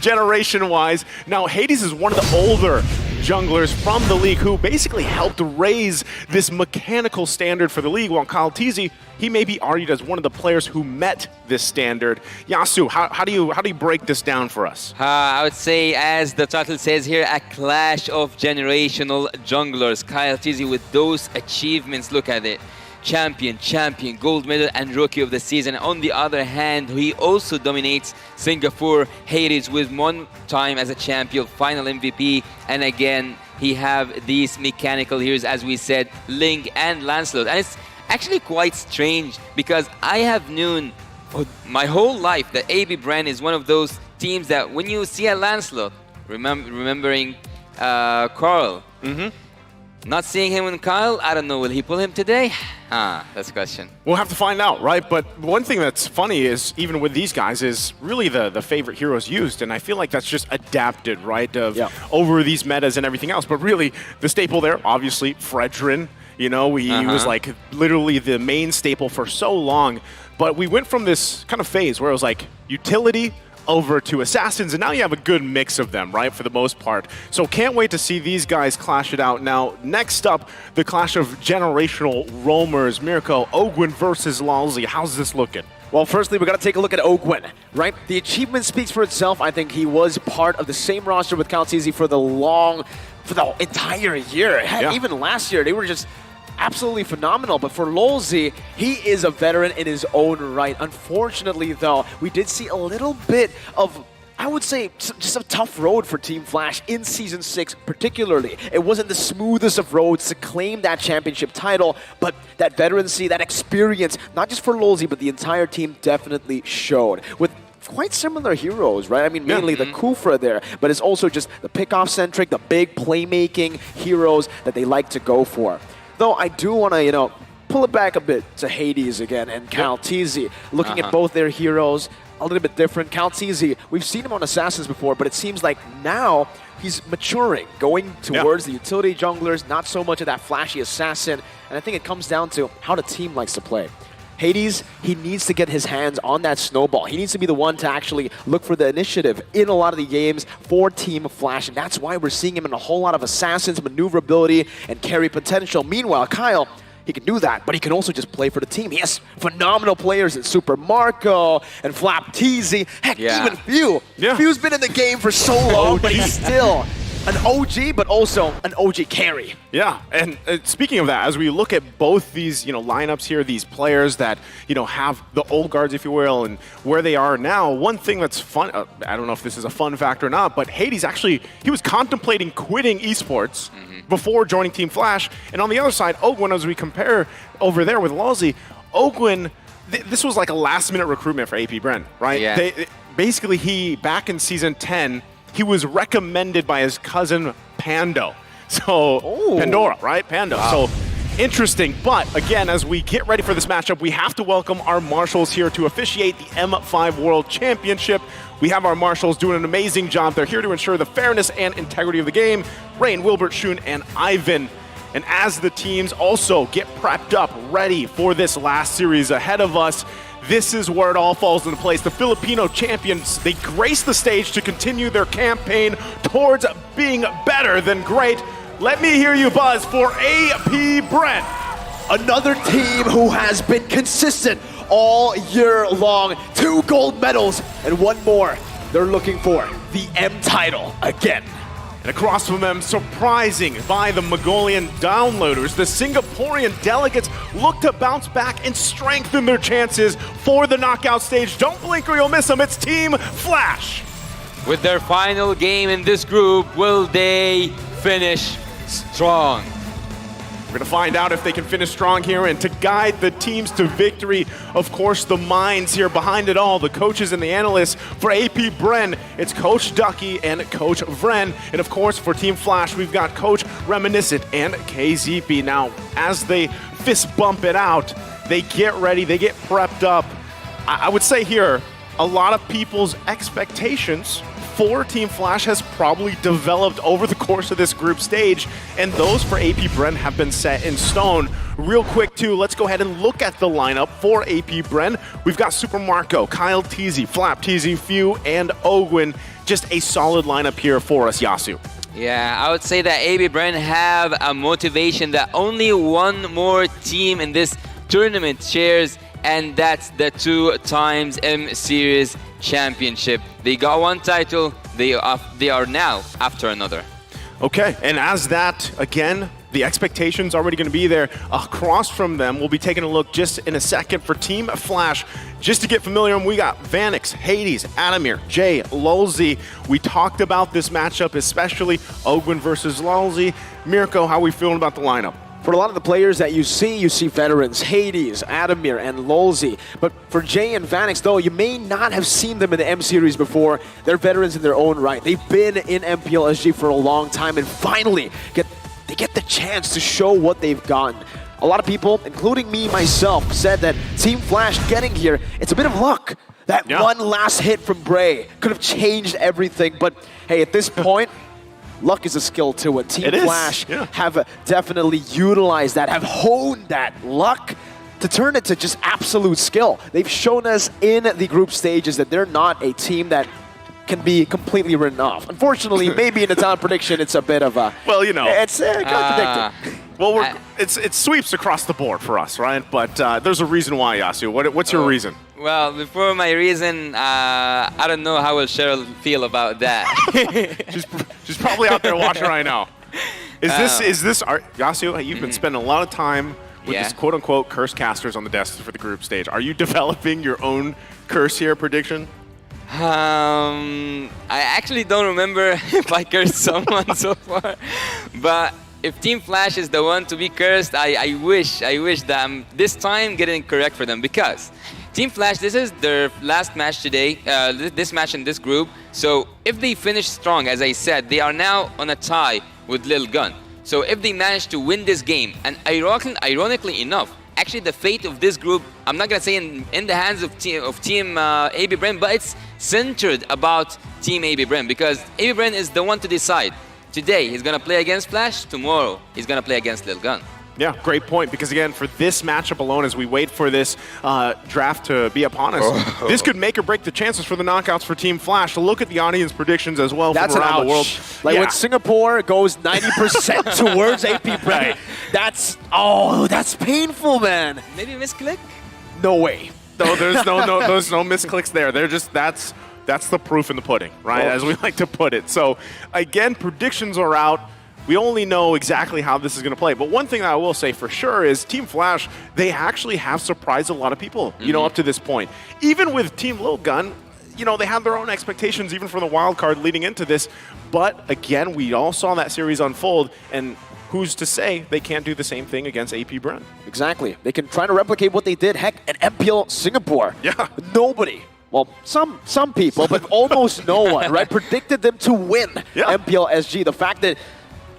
generation-wise. Now, Hades is one of the older junglers from the league who basically helped raise this mechanical standard for the league, while Kyle TZ, he may be argued as one of the players who met this standard. Yasu, how do you break this down for us? I would say, as the title says here, a clash of generational junglers. Kyle TZ with those achievements, look at it. Champion, gold medal, and rookie of the season. On the other hand, he also dominates Singapore. Hades with one time as a champion, final MVP, and again, he have these mechanical heroes, as we said, Ling and Lancelot. And it's actually quite strange because I have known my whole life that AB Brand is one of those teams that when you see a Lancelot, remembering Carl, not seeing him in Kyle, I don't know, will he pull him today? That's a question. We'll have to find out, right? But one thing that's funny is, even with these guys, is really the favorite heroes used, and I feel like that's just adapted, right, over these metas and everything else. But really, the staple there, obviously, Fredrin. You know, he was like literally the main staple for so long. But we went from this kind of phase where it was like utility over to assassins, and now you have a good mix of them, right, for the most part. So can't wait to see these guys clash it out. Now, next up, the clash of generational roamers. Mirko, Ogwin versus Lalzi. How's this looking? Well, firstly, we got to take a look at Ogwin, right? The achievement speaks for itself. I think he was part of the same roster with Kyle TZ for the entire year. Heck, even last year, they were just absolutely phenomenal. But for Lolzy, he is a veteran in his own right. Unfortunately, though, we did see a little bit of, I would say, just a tough road for Team Flash in Season 6 particularly. It wasn't the smoothest of roads to claim that championship title, but that veterancy, that experience, not just for Lolzy, but the entire team definitely showed. With quite similar heroes, right? I mean, mainly the Kufra there, but it's also just the pick-off-centric, the big playmaking heroes that they like to go for. Though I do want to, pull it back a bit to Hades again and Kyle TZ. Looking at both their heroes, a little bit different. Kyle TZ, we've seen him on Assassins before, but it seems like now he's maturing, going towards the utility junglers, not so much of that flashy assassin, and I think it comes down to how the team likes to play. Hades, he needs to get his hands on that snowball. He needs to be the one to actually look for the initiative in a lot of the games for Team Flash, and that's why we're seeing him in a whole lot of assassins, maneuverability, and carry potential. Meanwhile, Kyle, he can do that, but he can also just play for the team. He has phenomenal players in Super Marco and Flap TZ. Heck, even Few. Few's been in the game for so long, but he's still an OG, but also an OG carry. Yeah, and speaking of that, as we look at both these, lineups here, these players that, have the old guards, if you will, and where they are now, one thing that's fun, I don't know if this is a fun fact or not, but Hades actually, he was contemplating quitting esports before joining Team Flash. And on the other side, Ogwin, as we compare over there with Lalzi, Ogwin, this was like a last-minute recruitment for AP Bren, right? Yeah. Basically, back in Season 10, he was recommended by his cousin Pando. So, Pandora, right? Pando. Wow. So, interesting. But, again, as we get ready for this matchup, we have to welcome our marshals here to officiate the M5 World Championship. We have our marshals doing an amazing job. They're here to ensure the fairness and integrity of the game. Rain, Wilbert, Shun, and Ivan. And as the teams also get prepped up, ready for this last series ahead of us, this is where it all falls into place. The Filipino champions, they grace the stage to continue their campaign towards being better than great. Let me hear you buzz for AP Brent. Another team who has been consistent all year long. 2 gold medals and 1 more. They're looking for the M title again. And across from them, surprising by the Mongolian downloaders, the Singaporean delegates look to bounce back and strengthen their chances for the knockout stage. Don't blink or you'll miss them. It's Team Flash. With their final game in this group, will they finish strong? We're going to find out if they can finish strong here, and to guide the teams to victory, of course, the minds here behind it all, the coaches and the analysts. For AP Bren, it's Coach Ducky and Coach Vren. And of course, for Team Flash, we've got Coach Reminiscent and KZP. Now, as they fist bump it out, they get ready, they get prepped up. I would say here, a lot of people's expectations for Team Flash has probably developed over the course of this group stage, and those for AP Bren have been set in stone. Real quick too, let's go ahead and look at the lineup for AP Bren. We've got Super Marco, Kyle Teasy, Flap Teasy, Few, and Ogwin. Just a solid lineup here for us, Yasu. Yeah, I would say that AP Bren have a motivation that only one more team in this tournament shares, and that's the 2 times M Series Championship. They got 1 title, they are now after another. Okay, and as that, again, the expectation's already going to be there. Across from them, we'll be taking a look just in a second for Team Flash. Just to get familiar, we got Vanix, Hades, Adamir, Jay, Lulzi. We talked about this matchup, especially Ogwin versus Lulzi. Mirko, how are we feeling about the lineup? For a lot of the players that you see veterans, Hades, Adamir, and Lulzi. But for Jay and Vanix, though, you may not have seen them in the M Series before. They're veterans in their own right. They've been in MPLSG for a long time, and finally, they get the chance to show what they've gotten. A lot of people, including me myself, said that Team Flash getting here, it's a bit of luck. That one last hit from Bray could have changed everything. But hey, at this point, luck is a skill too, and Team Flash have definitely utilized that, have honed that luck to turn it to just absolute skill. They've shown us in the group stages that they're not a team that can be completely written off. Unfortunately, maybe in the talent prediction, it's a bit of a... Well, it's contradicting. Well, it sweeps across the board for us, right? But there's a reason why, Yasu. What's your reason? Well, before my reason, I don't know how will Cheryl feel about that. she's probably out there watching right now. Is this Yasu? You've been spending a lot of time with this quote-unquote curse casters on the desk for the group stage. Are you developing your own curse here prediction? I actually don't remember if I cursed someone so far, but if Team Flash is the one to be cursed, I wish that I'm this time getting correct for them, because Team Flash, this is their last match today, this match in this group. So if they finish strong, as I said, they are now on a tie with Lil Gun. So if they manage to win this game, and ironically enough, actually the fate of this group, I'm not going to say in the hands of Team AB Bren, but it's centered about Team AB Bren, because AB Bren is the one to decide. Today, he's going to play against Flash. Tomorrow, he's going to play against Lil Gun. Yeah, great point, because again, for this matchup alone, as we wait for this draft to be upon us, this could make or break the chances for the knockouts for Team Flash. Look at the audience predictions as well from around the world. Like when Singapore goes 90% towards AP Bren, that's painful, man. Maybe misclick? No way. No, there's no misclicks there. They're just, that's That's the proof in the pudding, right? As we like to put it. So again, predictions are out. We only know exactly how this is going to play. But one thing that I will say for sure is Team Flash, they actually have surprised a lot of people, you know, up to this point. Even with Team Lil Gun, you know, they had their own expectations even for the wild card leading into this. But again, we all saw that series unfold, and who's to say they can't do the same thing against AP Bren? Exactly. They can try to replicate what they did. Heck, at MPL Singapore. Yeah. Nobody. Well, some people, but almost no one, right? Predicted them to win MPL SG. The fact that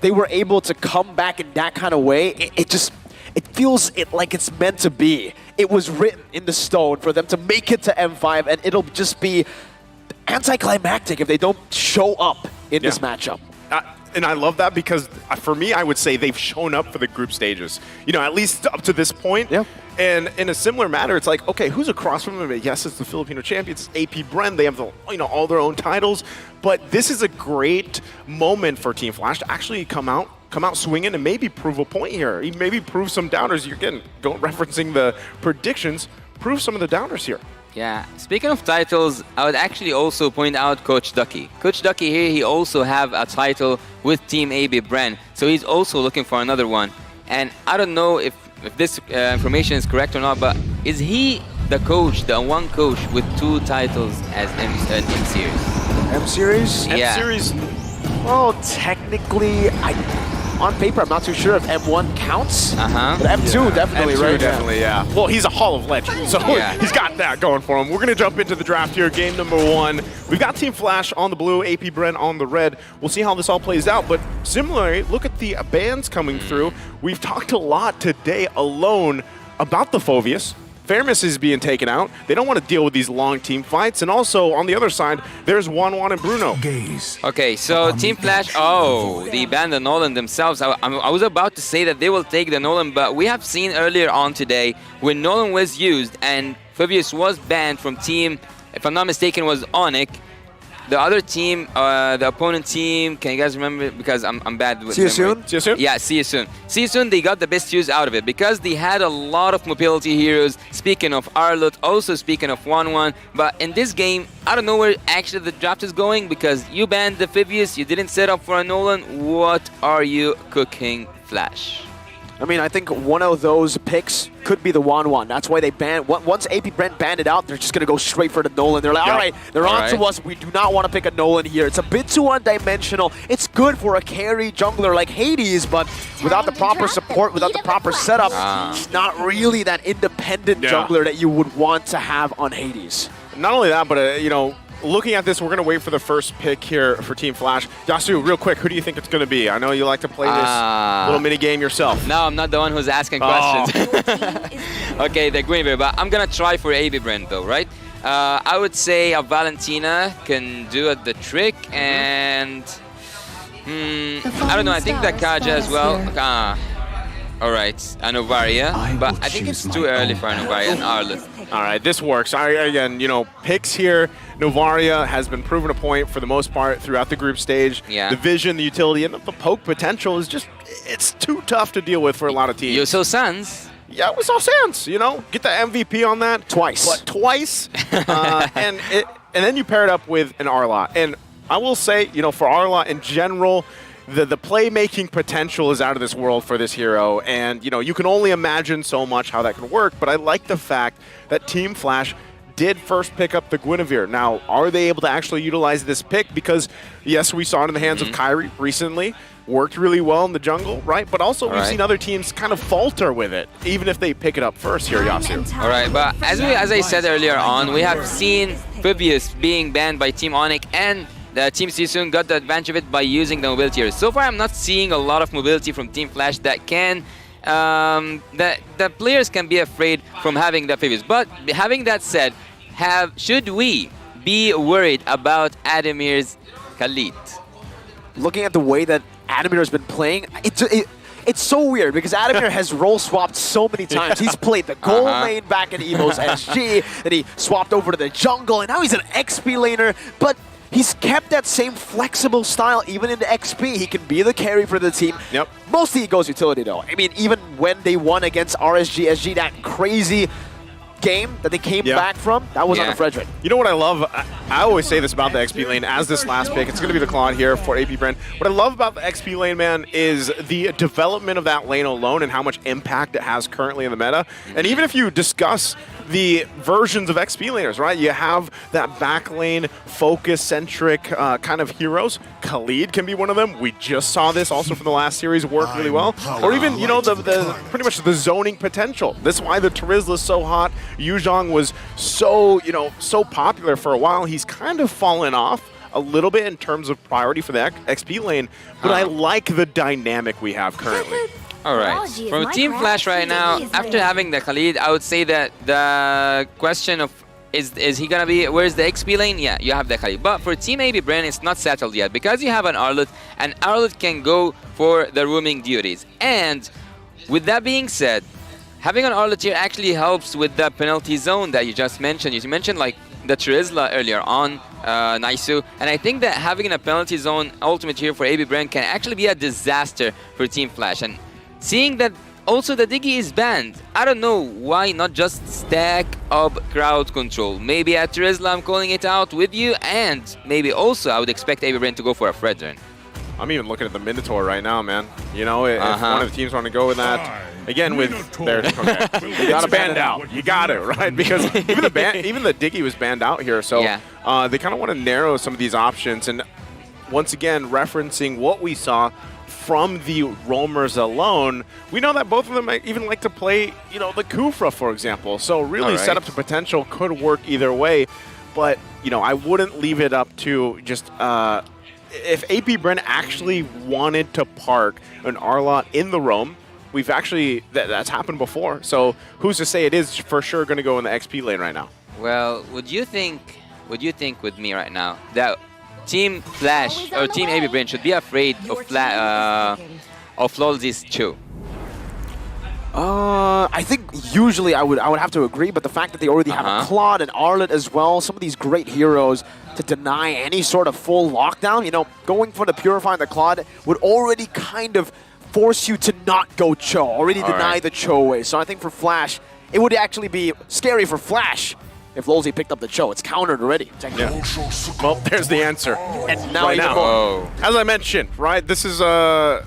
they were able to come back in that kind of way, it feels like it's meant to be. It was written in the stone for them to make it to M5, and it'll just be anticlimactic if they don't show up in this matchup. And I love that because for me, I would say they've shown up for the group stages, you know, at least up to this point. Yeah. And in a similar matter, it's like, okay, who's across from them? Yes, it's the Filipino champions, AP Bren. They have all their own titles. But this is a great moment for Team Flash to actually come out swinging and maybe prove a point here. Maybe prove some doubters. You're again referencing the predictions. Prove some of the doubters here. Yeah, speaking of titles, I would actually also point out Coach Ducky. Coach Ducky here, he also have a title with Team AB Bren, so he's also looking for another one. And I don't know if this information is correct or not, but is he the coach, the one coach with 2 titles as M-Series? M-Series? Yeah. M-Series. Well, technically, on paper, I'm not too sure if M1 counts. But M2 definitely, M2 right? definitely, yeah. Well, he's a Hall of Legends, so he's got that going for him. We're going to jump into the draft here, game number 1. We've got Team Flash on the blue, AP Bren on the red. We'll see how this all plays out, but similarly, look at the bands coming through. We've talked a lot today alone about the Phoveus. Fairness is being taken out. They don't want to deal with these long team fights. And also, on the other side, there's Juan and Bruno. Okay, so Team Flash, they banned the Nolan themselves. I was about to say that they will take the Nolan, but we have seen earlier on today when Nolan was used and Phoveus was banned from team, if I'm not mistaken, was Onyx. The other team, the opponent team, can you guys remember? Because I'm bad with See you memory. soon? See you soon? Yeah, see you soon. See you soon, they got the best use out of it because they had a lot of mobility heroes. Speaking of Arlott, also speaking of 1-1. But in this game, I don't know where actually the draft is going because you banned the Phoveus, you didn't set up for a Nolan. What are you cooking, Flash? I mean, I think one of those picks could be the Juan. That's why they banned. Once AP Brent banned it out, they're just going to go straight for the Nolan. They're like, all right, they're on to us. We do not want to pick a Nolan here. It's a bit too one-dimensional. It's good for a carry jungler like Hades, but without the proper support, without the proper setup, it's not really that independent jungler that you would want to have on Hades. Not only that, but, you know, looking at this, we're going to wait for the first pick here for Team Flash. Yasu, real quick, who do you think it's going to be? I know you like to play this little mini game yourself. No, I'm not the one who's asking questions. Okay, the Guinevere, but I'm going to try for AB Brent though, right? I would say a Valentina can do the trick, and I don't know, I think that Kaja as well. All right, a Novaria, but I think it's too early for a Novaria and Arlott. All right, this works. Again, you know, picks here. Novaria has been proven a point for the most part throughout the group stage. Yeah. The vision, the utility, and the poke potential is just, it's too tough to deal with for a lot of teams. You saw Sans. Yeah, we saw Sans, you know, get the MVP on that. Twice. But twice. And then you pair it up with an Arlott. And I will say, you know, for Arlott in general, the playmaking potential is out of this world for this hero, and you know you can only imagine so much how that can work. But I like the fact that Team Flash did first pick up the Guinevere. Now, are they able to actually utilize this pick? Because yes, we saw it in the hands of Kyrie recently. Worked really well in the jungle, right? But also we've seen other teams kind of falter with it, even if they pick it up first here, Yasu. All right, but as I said earlier on, we have seen Phoveus being banned by Team Onyx, and the Team Season got the advantage of it by using the mobility here. So far, I'm not seeing a lot of mobility from Team Flash that can, that the players can be afraid from having the Phoveus. But having that said, should we be worried about Adamir's Khalid? Looking at the way that Adamir has been playing, it's so weird because Adamir has role swapped so many times. He's played the gold lane back in Evo's SG, then he swapped over to the jungle, and now he's an XP laner, but he's kept that same flexible style even in the XP. He can be the carry for the team. Yep. Mostly he goes utility though. I mean, even when they won against RSG, SG, that crazy game that they came back from, that was on the Frederick. You know what I love? I always say this about the XP lane as this last pick. It's going to be the Claude here for AP Brand. What I love about the XP lane, man, is the development of that lane alone and how much impact it has currently in the meta. And even if you discuss the versions of XP laners, right? You have that back lane focus-centric kind of heroes. Khalid can be one of them. We just saw this also from the last series work really well. Or even, you know, the pretty much the zoning potential. That's why the Terizla is so hot. Yuzhong was so, you know, so popular for a while. He's kind of fallen off a little bit in terms of priority for the XP lane, but I like the dynamic we have currently. All right. From Team Flash right now, after having the Khalid, I would say that the question of is he gonna be, where's the XP lane? Yeah, you have the Khalid. But for Team AB Brand, it's not settled yet because you have an Arlet, and Arlet can go for the roaming duties. And with that being said, having an Arlet here actually helps with the penalty zone that you just mentioned. You mentioned like the Terizla earlier on, Naisu, and I think that having a penalty zone ultimate here for AB Brand can actually be a disaster for Team Flash. And seeing that also the Diggy is banned, I don't know why not just stack up crowd control. Maybe at Terizla I'm calling it out with you, and maybe also I would expect AB Brand to go for a Fredrin. I'm even looking at the Minotaur right now, man. You know, if one of the teams want to go with that, again with their you got to ban it out. You got it, right? Because even the Diggy was banned out here, so they kind of want to narrow some of these options. And once again, referencing what we saw from the roamers alone, we know that both of them might even like to play, you know, the Kufra, for example. So really set up to potential could work either way. But, you know, I wouldn't leave it up to just if AP Brand actually wanted to park an Arlot in the roam, we've actually, that's happened before. So who's to say it is for sure going to go in the XP lane right now? Well, would you think with me right now that Team Flash or Team AB Brand should be afraid of Lolzy's Cho? I think usually I would have to agree, but the fact that they already have a Claude and Arlet as well, some of these great heroes, to deny any sort of full lockdown, you know, going for the Purify and the Claude would already kind of force you to not go Cho, already deny the Cho way. So I think for Flash, it would actually be scary for Flash if Lolzy picked up the Cho. It's countered already. Well, there's the answer. And now right now, as I mentioned, right, this is a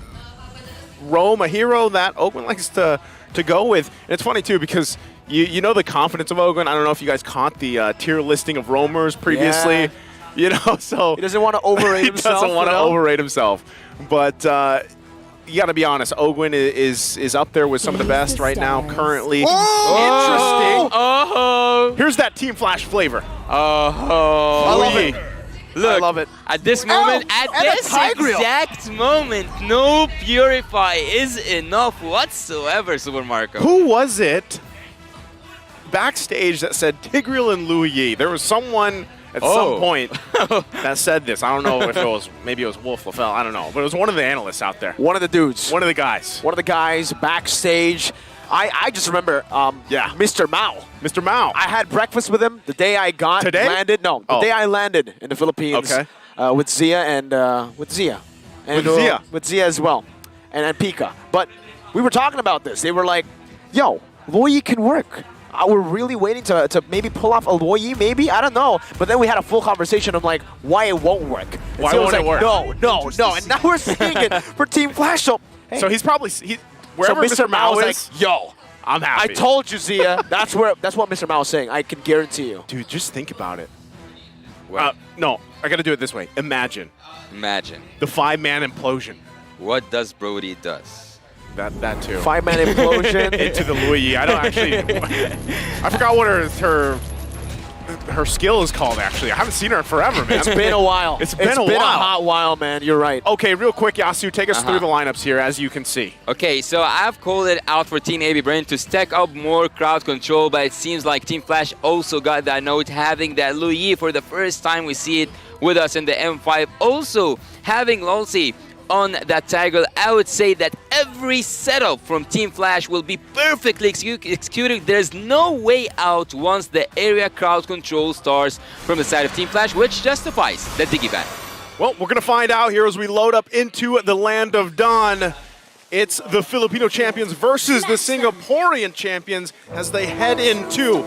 roam, a hero that Oakman likes to go with. And it's funny too because you know the confidence of Oakman. I don't know if you guys caught the tier listing of roamers previously. Yeah. You know, so he doesn't want to overrate himself. He doesn't want to overrate himself. But you got to be honest, Ogwin is up there with some of the best right now currently. Interesting. Here's that Team Flash flavor. I love it. Look, I love it. At this moment, at this exact moment, no Purify is enough whatsoever, Super Marco. Who was it backstage that said Tigreal and Lu Yi? There was someone at some point that said this. I don't know if it was, maybe it was Wolf LaFell, I don't know. But it was one of the analysts out there. One of the dudes. One of the guys. One of the guys backstage. I just remember, Mr. Mao. Mr. Mao. I had breakfast with him the day I landed. No, the day I landed in the Philippines. Okay. With Zia and with Zia as well, and Pika. But we were talking about this. They were like, "Yo, Luoyi can work." We're really waiting to maybe pull off a Luoyi, maybe, I don't know. But then we had a full conversation of like why it won't work. And why so won't it work? No. And now we're seeing it for Team Flash. So, hey. So he's probably wherever so Mr. Mao is, like, "Yo, I'm happy. I told you, Zia." That's what Mr. Mao is saying. I can guarantee you. Dude, just think about it. No, I got to do it this way. Imagine the 5-man implosion. What does Brody does? That too. 5-man implosion into the Luoyi. I don't actually. I forgot what her skill is called. Actually, I haven't seen her in forever, man. It's been a while. It's been a hot while, man. You're right. Okay, real quick, Yasu, take us through the lineups here, as you can see. Okay, so I've called it out for Team AB Brand to stack up more crowd control, but it seems like Team Flash also got that note, having that Lu Yi for the first time. We see it with us in the M5. Also, having Lolzy on that Tiger, I would say that every setup from Team Flash will be perfectly executed. There's no way out once the area crowd control starts from the side of Team Flash, which justifies the Diggy ban. Well, we're going to find out here as we load up into the Land of Dawn. It's the Filipino champions versus the Singaporean champions as they head into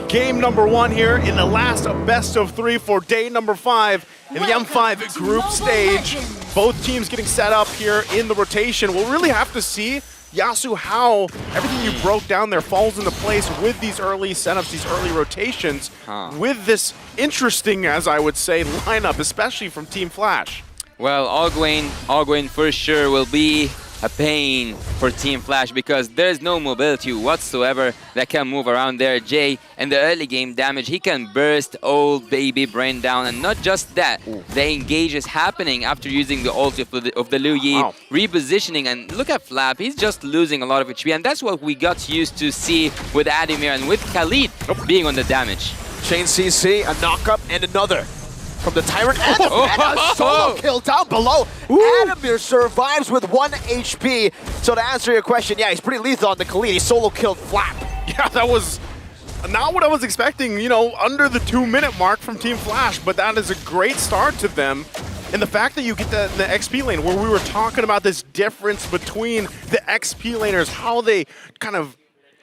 game number 1 here in the last best of 3 for day number 5 in the M5 group stage. Both teams getting set up here in the rotation. We'll really have to see, Yasu, how everything you broke down there falls into place with these early setups, these early rotations, with this interesting, as I would say, lineup, especially from Team Flash. Well, Ogwin for sure will be a pain for Team Flash because there's no mobility whatsoever that can move around there. Jay, in the early game damage, he can burst old baby Brain down, and not just that, the engage is happening after using the ult of the Liu Yi, repositioning, and look at Flap, he's just losing a lot of HP, and that's what we got used to see with Ademir and with Khalid being on the damage. Chain CC, a knock-up, and another from the Tyrant, and a solo kill down below. Ademir survives with 1 HP. So to answer your question, yeah, he's pretty lethal on the Khalid. He solo killed Flap. Yeah, that was not what I was expecting, you know, under the 2-minute mark from Team Flash, but that is a great start to them. And the fact that you get the XP lane, where we were talking about this difference between the XP laners, how they kind of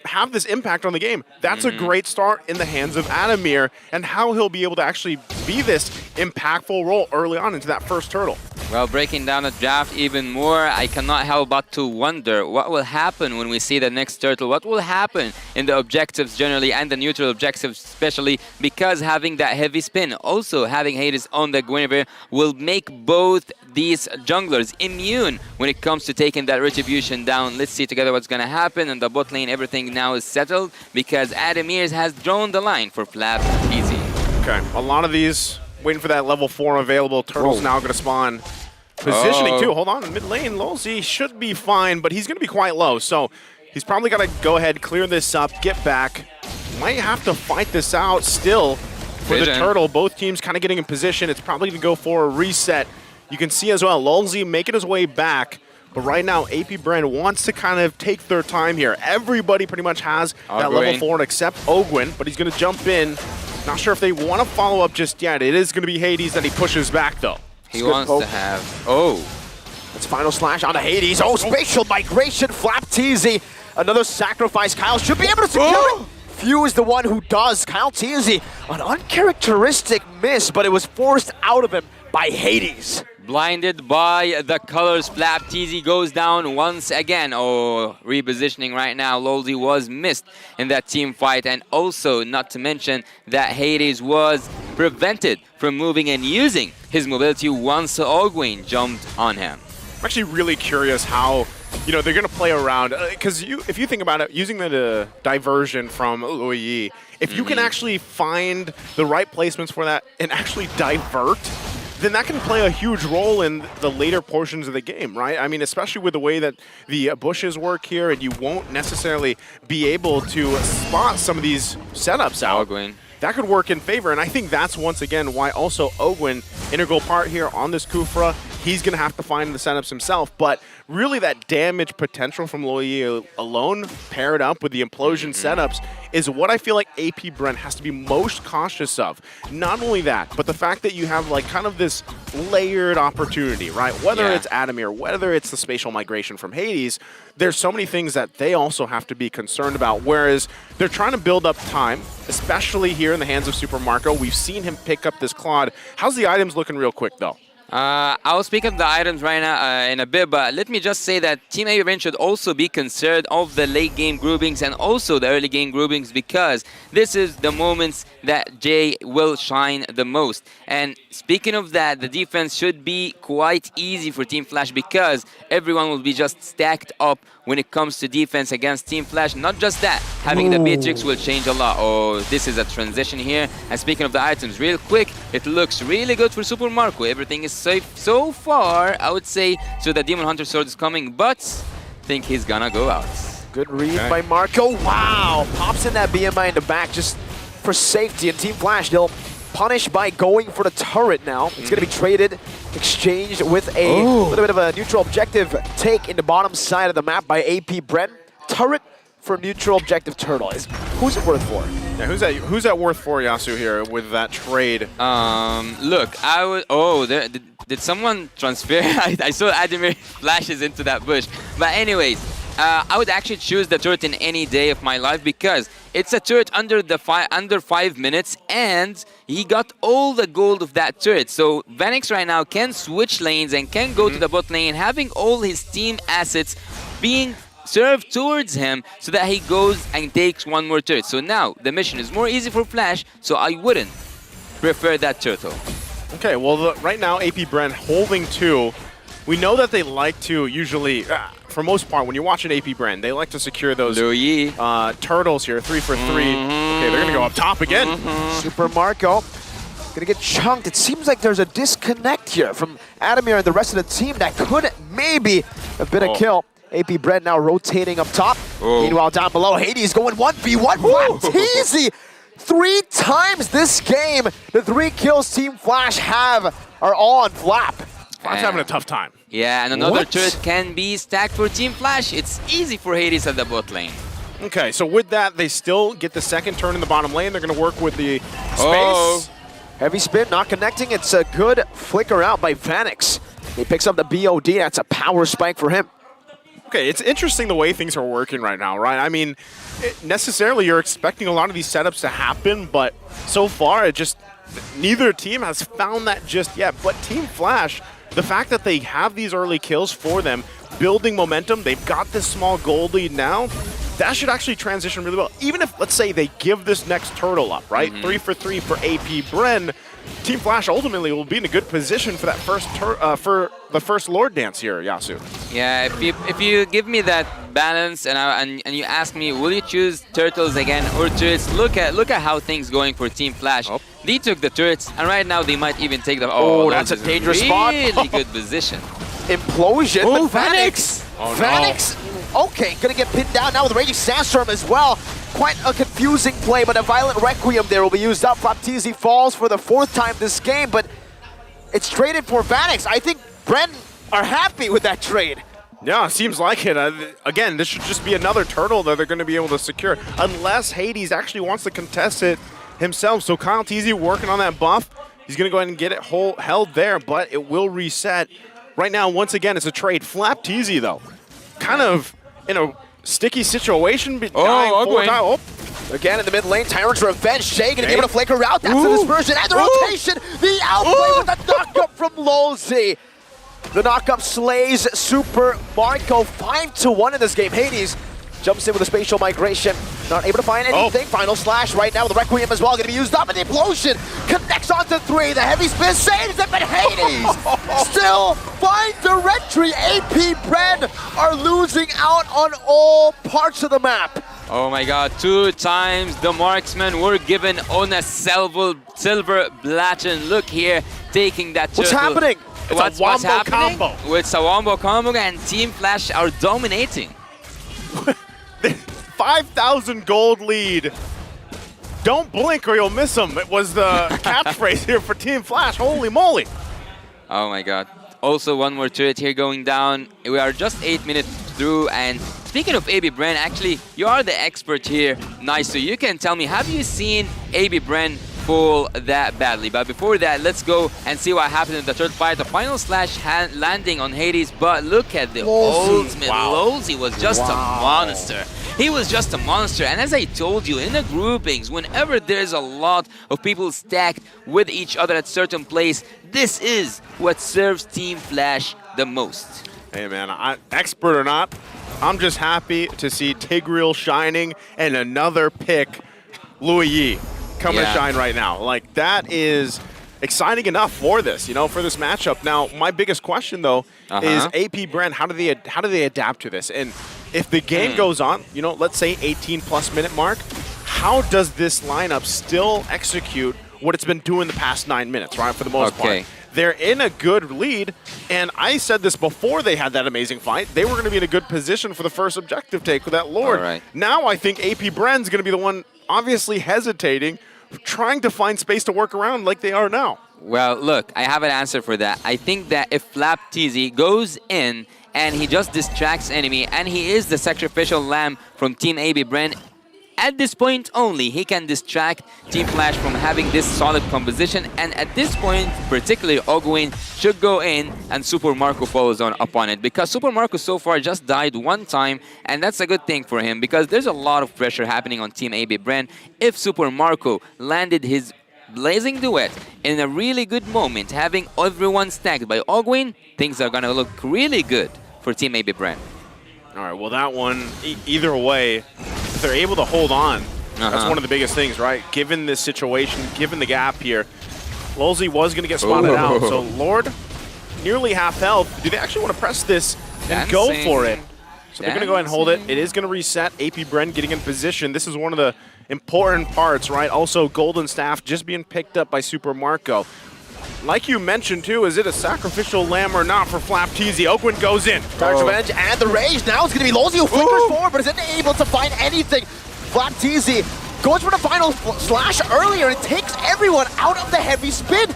have this impact on the game. That's a great start in the hands of Ademir, and how he'll be able to actually be this impactful role early on into that first turtle. Well, breaking down the draft even more, I cannot help but to wonder what will happen when we see the next turtle. What will happen in the objectives generally and the neutral objectives especially, because having that heavy spin, also having Hades on the Guinevere will make both these junglers immune when it comes to taking that retribution down. Let's see together what's going to happen. In the bot lane, everything now is settled because Ademir has drawn the line for Flap easy. Okay, a lot of these waiting for that level 4 available. Turtle's now going to spawn. Positioning too. Hold on, mid lane, Lolzy should be fine, but he's going to be quite low. So he's probably got to go ahead, clear this up, get back. Might have to fight this out still for the Turtle. Both teams kind of getting in position. It's probably going to go for a reset. You can see as well, Lolzy making his way back. But right now, AP Brand wants to kind of take their time here. Everybody pretty much has that level 4 except Ogwin, but he's going to jump in. Not sure if they want to follow up just yet. It is going to be Hades that he pushes back, though. He wants to have... It's final slash onto Hades. Spatial migration, Flap TZ. Another sacrifice. Kyle should be able to secure it. Few is the one who does. Kyle TZ, an uncharacteristic miss, but it was forced out of him by Hades. Blinded by the colors, Flap TZ goes down once again. Repositioning right now. Lolzy was missed in that team fight, and also not to mention that Hades was prevented from moving and using his mobility once Ogwin jumped on him. I'm actually really curious how, you know, they're going to play around, because if you think about it, using the diversion from Liu Yi, if you can actually find the right placements for that and actually divert, then that can play a huge role in the later portions of the game, right? I mean, especially with the way that the bushes work here, and you won't necessarily be able to spot some of these setups out. Ogwin. That could work in favor, and I think that's once again why also Ogwin, integral part here on this Kufra. He's going to have to find the setups himself, but really that damage potential from Liu Yi alone, paired up with the implosion setups, is what I feel like AP Brent has to be most cautious of. Not only that, but the fact that you have like kind of this layered opportunity, right? Whether it's Ademir, whether it's the spatial migration from Hades, there's so many things that they also have to be concerned about, whereas they're trying to build up time, especially here in the hands of Super Marco. We've seen him pick up this Claude. How's the items looking real quick, though? I'll speak of the items right now in a bit, but let me just say that Team A should also be concerned of the late game groupings and also the early game groupings, because this is the moments that Jay will shine the most. And speaking of that, the defense should be quite easy for Team Flash because everyone will be just stacked up when it comes to defense against Team Flash. Not just that, having the Beatrix will change a lot. This is a transition here. And speaking of the items, real quick, it looks really good for Super Marco. Everything is safe so far, I would say. So the Demon Hunter Sword is coming, but I think he's gonna go out. Good read by Marco. Wow, pops in that BMI in the back just for safety. And Team Flash, they'll punish by going for the turret now. It's going to be traded, exchanged with a little bit of a neutral objective take in the bottom side of the map by AP Brent. Turret for neutral objective Turtle. Who's it worth for? Yeah, who's that worth for, Yasu, here with that trade? Look, I would. Did someone transfer? I saw Ademir flashes into that bush. But anyways, I would actually choose the turret in any day of my life because it's a turret under 5 minutes, and he got all the gold of that turret. So Vanix right now can switch lanes and can go to the bot lane, having all his team assets being served towards him so that he goes and takes one more turret. So now the mission is more easy for Flash, so I wouldn't prefer that turtle. Okay, well, right now, AP Bren holding 2. We know that they like to usually, for most part, when you're watching AP Bren, they like to secure those turtles here, 3 for 3. Okay, they're going to go up top again. Super Marco gonna get chunked. It seems like there's a disconnect here from Ademir and the rest of the team that could maybe have been a kill. AP Bren now rotating up top. Meanwhile, down below, Hades going 1v1. Flapteezy 3 times this game. The 3 kills Team Flash have are all on Flap. Flap's having a tough time. Yeah, and another turret can be stacked for Team Flash. It's easy for Hades at the bot lane. Okay, so with that, they still get the second turn in the bottom lane. They're going to work with the space. Heavy spin, not connecting. It's a good flicker out by Vanix. He picks up the BOD. That's a power spike for him. Okay, it's interesting the way things are working right now, right? I mean, necessarily you're expecting a lot of these setups to happen, but so far it just, neither team has found that just yet. But Team Flash, the fact that they have these early kills for them, building momentum, they've got this small gold lead now, that should actually transition really well. Even if, let's say, they give this next turtle up, right? 3 for 3 for AP Bren, Team Flash ultimately will be in a good position for that for the first Lord Dance here, Yasu. Yeah, if you give me that balance and you ask me, will you choose turtles again or turrets? Look at how things going for Team Flash. They took the turrets, and right now they might even take the. Oh, that's a dangerous spot. Really good position. Implosion. Oh, but Vanix. Oh, Vanix. Okay, gonna get pinned down now with Raging Sandstorm as well. Quite a confusing play, but a Violent Requiem there will be used up. Flapteezy falls for the 4th time this game, but it's traded for Vanix. I think Bren are happy with that trade. Yeah, seems like it. Again, this should just be another turtle that they're going to be able to secure, unless Hades actually wants to contest it himself. So Kyle Teasy working on that buff. He's going to go ahead and get it held there, but it will reset. Right now, once again, it's a trade. Flapteezy, though, kind of in a sticky situation. Again in the mid lane, Tyrant's Revenge. Shay gonna be able to flake her out. That's the dispersion and the rotation. The outplay with the knockup from Lolzy. The knockup slays Super Marco 5-1 in this game. Hades jumps in with a spatial migration. Not able to find anything. Final slash right now with the Requiem as well. Gonna be used up, and the implosion connects onto 3. The heavy spin saves it, but Hades still finds the retry. AP Bren are losing out on all parts of the map. Oh my god, 2 times the marksmen were given on a silver Blatten. Look here, taking that turtle. What's happening? It's a wombo combo. It's a wombo combo, and Team Flash are dominating. 5,000 gold lead. Don't blink or you'll miss them. It was the catchphrase here for Team Flash. Holy moly. Oh my god. Also, one more turret here going down. We are just 8 minutes through, and speaking of AB Bren, actually, you are the expert here. Nice, so you can tell me, have you seen AB Bren fall that badly? But before that, let's go and see what happened in the third fight. The final slash landing on Hades, but look at the ultimate. Lolzy was just a monster. He was just a monster, and as I told you, in the groupings, whenever there's a lot of people stacked with each other at certain place, this is what serves Team Flash the most. Hey man, expert or not, I'm just happy to see Tigreal shining and another pick, Louis Yi, coming to shine right now. Like, that is exciting enough for this, you know, for this matchup. Now, my biggest question though is AP Bren, how do they adapt to this? And if the game goes on, you know, let's say 18+ minute mark, how does this lineup still execute what it's been doing the past 9 minutes, right, for the most part? They're in a good lead, and I said this before they had that amazing fight. They were going to be in a good position for the first objective take with that Lord. Now I think AP Bren's going to be the one obviously hesitating, trying to find space to work around like they are now. Well, look, I have an answer for that. I think that if Flapteezy goes in and he just distracts enemy, and he is the sacrificial lamb from Team AB Bren, At this point only, he can distract Team Flash from having this solid composition, and at this point, particularly Ogwin should go in and Super Marco follows on upon it, because Super Marco so far just died one time, and that's a good thing for him because there's a lot of pressure happening on Team AB Bren. If Super Marco landed his blazing duet in a really good moment, having everyone stacked by Ogwin, things are gonna look really good for Team AB Bren. All right, well, that one, either way, if they're able to hold on, that's one of the biggest things, right? Given this situation, given the gap here, Lolzy was going to get spotted out. So Lord, nearly half health. Do they actually want to press this and go for it? So they're going to go ahead and hold it. It is going to reset. AP Bren getting in position. This is one of the important parts, right? Also, Golden Staff just being picked up by Super Marco. Like you mentioned, too, is it a sacrificial lamb or not for Flapteezy? Ogwin goes in. Dark's Revenge and the Rage. Now it's going to be Lolzy who flickers forward, but isn't able to find anything. Flapteezy goes for the final slash earlier and takes everyone out of the heavy spin.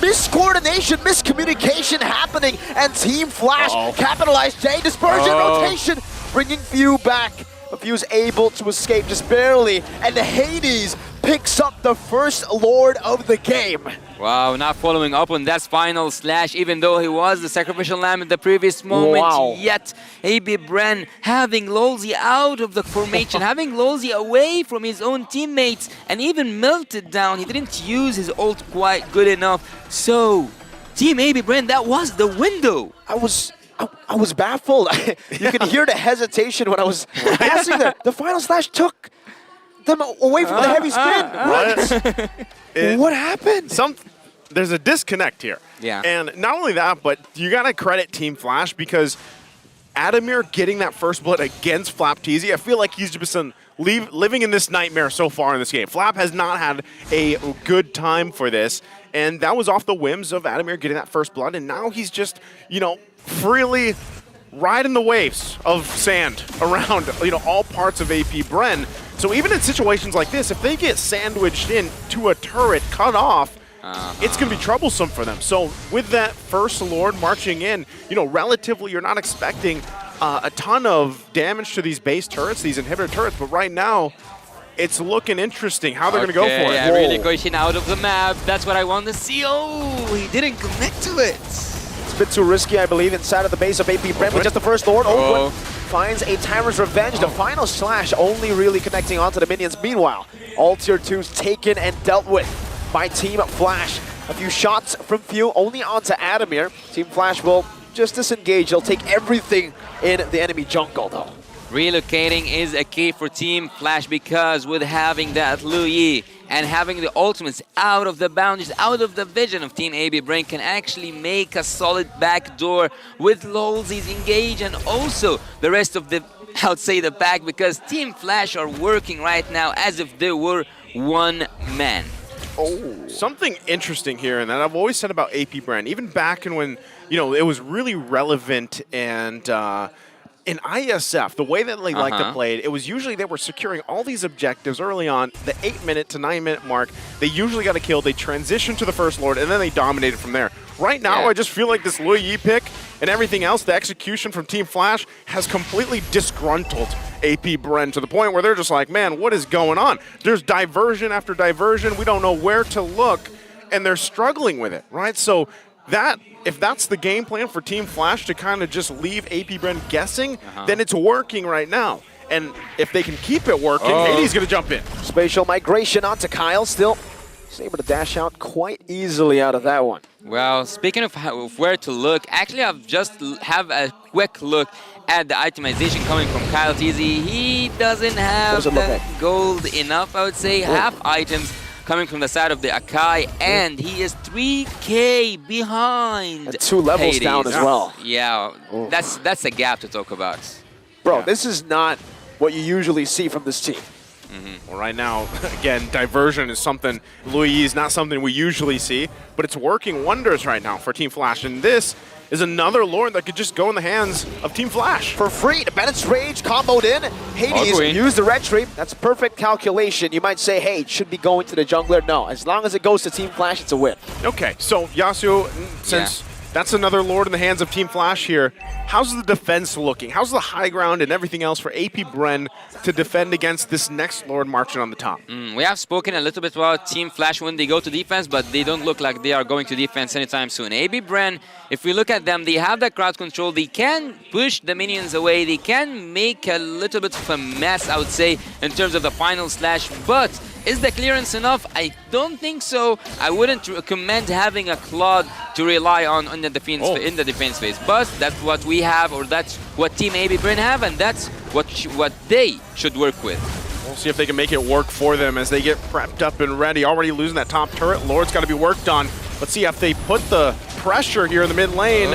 Miscoordination, miscommunication happening, and Team Flash capitalized. J dispersion rotation, bringing Few back. But Few's able to escape just barely, and Hades picks up the first Lord of the game. Wow, not following up on that final slash, even though he was the sacrificial lamb in the previous moment. Yet, AB Bren having Lolzy out of the formation, having Lolzy away from his own teammates, and even melted down. He didn't use his ult quite good enough. So, Team AB Bren, that was the window. I was baffled. You could hear the hesitation when I was passing there. The final slash took them away from the heavy spin. What happened? There's a disconnect here. Yeah. And not only that, but you got to credit Team Flash because Adamir getting that first blood against Flapteezy, I feel like he's just been living in this nightmare so far in this game. Flap has not had a good time for this, and that was off the whims of Adamir getting that first blood, and now he's just, freely riding the waves of sand around, all parts of AP Bren. So even in situations like this, if they get sandwiched into a turret cut off, it's going to be troublesome for them. So with that first Lord marching in, relatively you're not expecting a ton of damage to these base turrets, these inhibitor turrets, but right now it's looking interesting how they're going to go for it. Yeah, really pushing out of the map. That's what I want to see. Oh, he didn't commit to it. It's a bit too risky, I believe, inside of the base of AP Bren with just the first Lord. Ogwin finds a Tyrant's Revenge. The final slash only really connecting onto the minions. Meanwhile, all tier 2s taken and dealt with by Team Flash. A few shots from Few only onto Adamir. Team Flash will just disengage. They'll take everything in the enemy jungle, though. Relocating is a key for Team Flash because with having that Lu Yi and having the ultimates out of the boundaries, out of the vision of Team AB Brain can actually make a solid backdoor with Lolzy's engage and also the rest of the, I would say, the pack, because Team Flash are working right now as if they were one man. Something interesting here, and that I've always said about AP Brand, even back in when, it was really relevant and in ISF, the way that they like to play it, it was usually they were securing all these objectives early on, the 8-minute to 9-minute mark. They usually got a kill, they transitioned to the First Lord, and then they dominated from there. Right now, I just feel like this Lu Yi pick and everything else, the execution from Team Flash has completely disgruntled AP Bren to the point where they're just like, man, what is going on? There's diversion after diversion. We don't know where to look, and they're struggling with it, right? So if that's the game plan for Team Flash to kind of just leave AP Bren guessing, then it's working right now. And if they can keep it working, Hades going to jump in. Spatial migration onto Kyle. Still, he's able to dash out quite easily out of that one. Well, speaking of where to look, actually I've just have a quick look at the itemization coming from Kyle TZ. He doesn't have the gold enough, I would say. Half items coming from the side of the Akai, and he is 3K behind. And 2 levels Hades. down as well. Yeah, that's a gap to talk about. Bro, this is not what you usually see from this team. Well, right now, again, diversion is something, Lu Yi is not something we usually see, but it's working wonders right now for Team Flash, and this is another Lord that could just go in the hands of Team Flash. For free, the Bennett's Rage comboed in. Hades used the red tree. That's perfect calculation. You might say, hey, it should be going to the jungler. No, as long as it goes to Team Flash, it's a win. Okay, so Yasuo, since That's another Lord in the hands of Team Flash here. How's the defense looking? How's the high ground and everything else for AP Bren to defend against this next Lord marching on the top? We have spoken a little bit about Team Flash when they go to defense, but they don't look like they are going to defense anytime soon. AB Bren, if we look at them, they have that crowd control. They can push the minions away. They can make a little bit of a mess, I would say, in terms of the final slash. But is the clearance enough? I don't think so. I wouldn't recommend having a Claude to rely on in the defense phase. But that's what we have, or that's what Team AB Bren have, and that's what they should work with. We'll see if they can make it work for them as they get prepped up and ready. Already losing that top turret. Lord's got to be worked on. Let's see if they put the pressure here in the mid lane.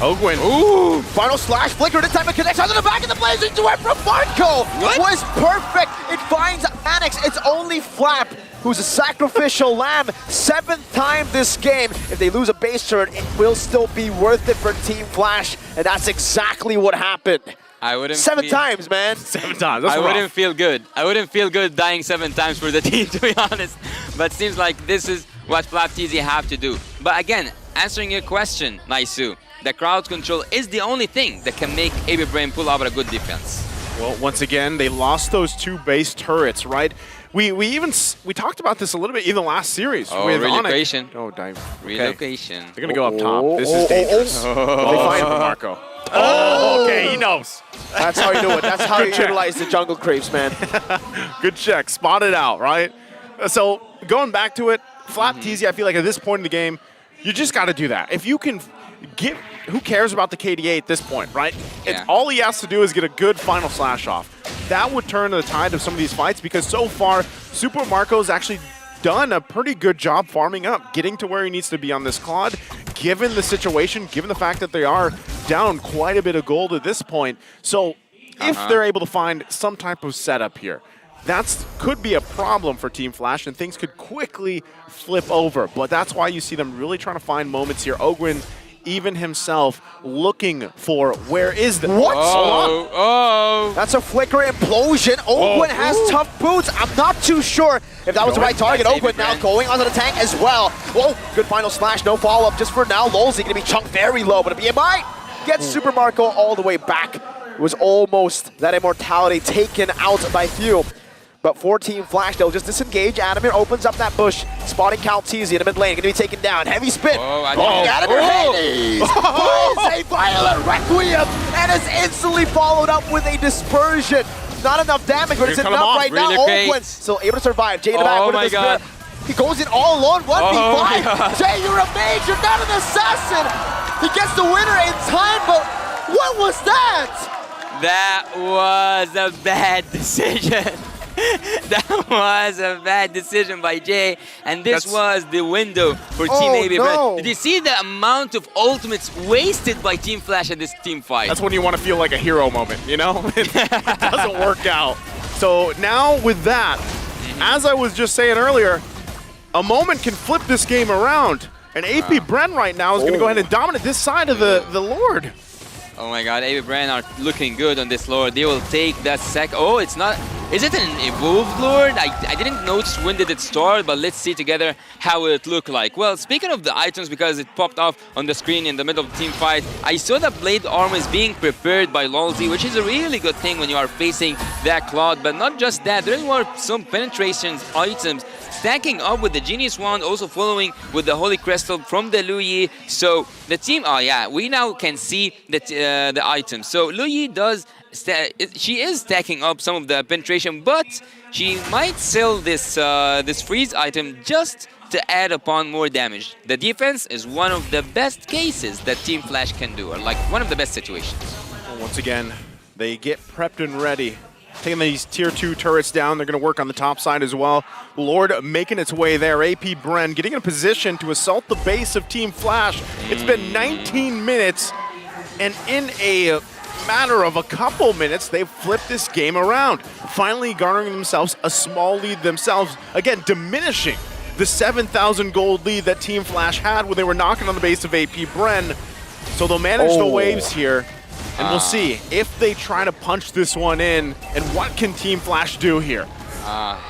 Ogwin. Ooh, final slash, flicker, this time it connects onto the back of the blaze into it from Marco. What? Was perfect. It finds Annex. It's only Flap who's a sacrificial lamb. 7th time this game. If they lose a base turret, it will still be worth it for Team Flash. And that's exactly what happened. I wouldn't 7 times, man. 7 times. That's I rough. wouldn't feel good. I wouldn't feel good dying 7 times for the team, to be honest. But seems like this is what Flap TZ have to do. But again, answering your question, Naisu, the crowd control is the only thing that can make AB Bren pull out a good defense. Well, once again, they lost those 2 base turrets, right? We talked about this a little bit in the last series. Oh, with relocation. Onyx. Oh, damn. Relocation. They're going to go up top. This is dangerous. They find Marco. Oh, okay, he knows. That's how you do it. That's how you utilize the jungle creeps, man. Good check. Spot it out, right? So, going back to it, Flap TZ, I feel like at this point in the game, you just got to do that. If you can get, who cares about the KDA at this point, right? It's all he has to do is get a good final slash off. That would turn the tide of some of these fights because so far, Super Marco's actually done a pretty good job farming up, getting to where he needs to be on this Claude, given the situation, given the fact that they are down quite a bit of gold at this point. So if they're able to find some type of setup here, that could be a problem for Team Flash, and things could quickly flip over. But that's why you see them really trying to find moments here. Ogwin, even himself, looking for where is the... What? Oh. That's a flicker implosion. Ogwin has tough boots. I'm not too sure if that was the right target. Ogwin now going onto the tank as well. Whoa, good final slash, no follow-up just for now. Lolzy gonna be chunked very low, but a BMI gets Super Marco all the way back. It was almost that immortality taken out by Few. But for Team Flash, they'll just disengage. Adamir opens up that bush, spotting Calteezy in the mid lane, gonna be taken down. Heavy spin. Adamir Hades finds a violent requiem and is instantly followed up with a dispersion. Not enough damage, but it's enough right now. Ogwin still able to survive. Jay in the back with a disappear. He goes in all alone, 1v5. Jay, you're a mage, you're not an assassin. He gets the winner in time, but what was that? That was a bad decision. That was a bad decision by Jay, and this was the window for Team AB Bren. Did you see the amount of ultimates wasted by Team Flash at this team fight? That's when you want to feel like a hero moment, you know? It doesn't work out. So now with that, as I was just saying earlier, a moment can flip this game around, and AP Bren right now is going to go ahead and dominate this side of the Lord. Oh my god, AB Bren are looking good on this Lord. They will take that Oh, it's not... Is it an evolved Lord? I didn't notice when did it start, but let's see together how it look like. Well, speaking of the items, because it popped off on the screen in the middle of the team fight, I saw that blade armor is being prepared by Lolzy, which is a really good thing when you are facing that Claude. But not just that, there were some penetrations items stacking up with the Genius Wand, also following with the Holy Crystal from the Luyi. So the team, we now can see the items. So Luyi does, she is stacking up some of the penetration, but she might sell this this freeze item just to add upon more damage. The defense is one of the best cases that Team Flash can do, or like one of the best situations. Well, once again, they get prepped and ready. Taking these tier 2 turrets down, they're going to work on the top side as well. Lord making its way there. AP Bren getting in a position to assault the base of Team Flash. It's been 19 minutes, and in a matter of a couple minutes, they've flipped this game around, finally garnering themselves a small lead themselves, again diminishing the 7,000 gold lead that Team Flash had when they were knocking on the base of AP Bren. So they'll manage the waves here, and we'll see if they try to punch this one in, and what can Team Flash do here.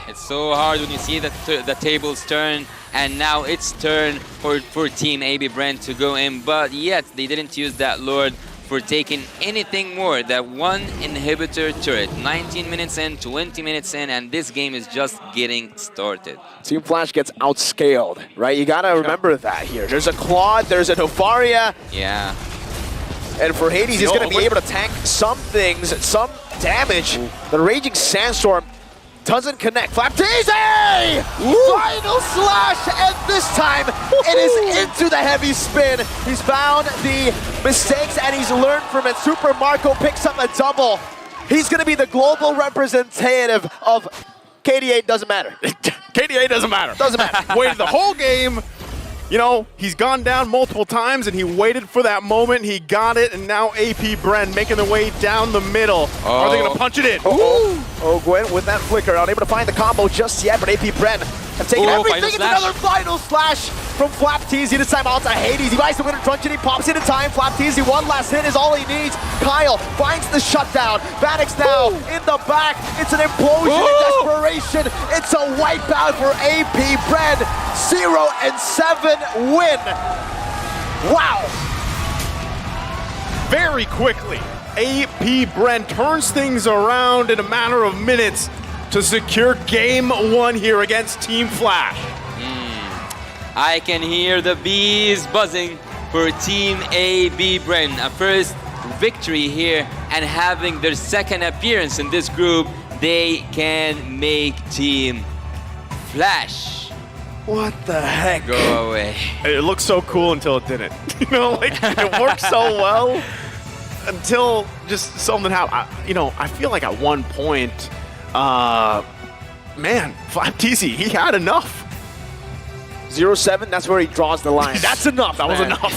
It's so hard when you see that the tables turn. and now it's turn for Team AB Brand to go in, but yet they didn't use that Lord for taking anything more than one inhibitor turret. 19 minutes in, 20 minutes in, and this game is just getting started. Team Flash gets outscaled, right? You gotta remember that here. There's a Claude, there's a Novaria. Yeah. And for Hades, he's gonna be able to tank some things, some damage. The Raging Sandstorm doesn't connect. Flapteezy! Final slash, and this time it is into the heavy spin. He's found the mistakes and he's learned from it. Super Marco picks up a double. He's gonna be the global representative of KDA. Doesn't matter. KDA doesn't matter. Doesn't matter. Waited the whole game. You know, he's gone down multiple times and he waited for that moment. He got it, and now AP Bren making their way down the middle. Are they gonna punch it in? Oh, Gwen with that flicker, unable to find the combo just yet, but AP Bren have taken everything. It's another final slash from Flapteezy. This time out to Hades. He buys the winner truncheon, he pops it in time. Flapteezy, one last hit is all he needs. Kyle finds the shutdown. Vanix now in the back. It's an implosion in desperation. It's a wipeout for AP Bren. 0-7 win. Wow. Very quickly, AP Bren turns things around in a matter of minutes to secure game one here against Team Flash. I can hear the bees buzzing for Team AB Bren. A first victory here, and having their second appearance in this group, they can make Team Flash. What the heck? Go away. It looked so cool until it didn't. You know, like it worked so well until just something happened. I feel like at one point, man, Flapteezy, he had enough. 0-7, that's where he draws the line. That's enough. That was enough.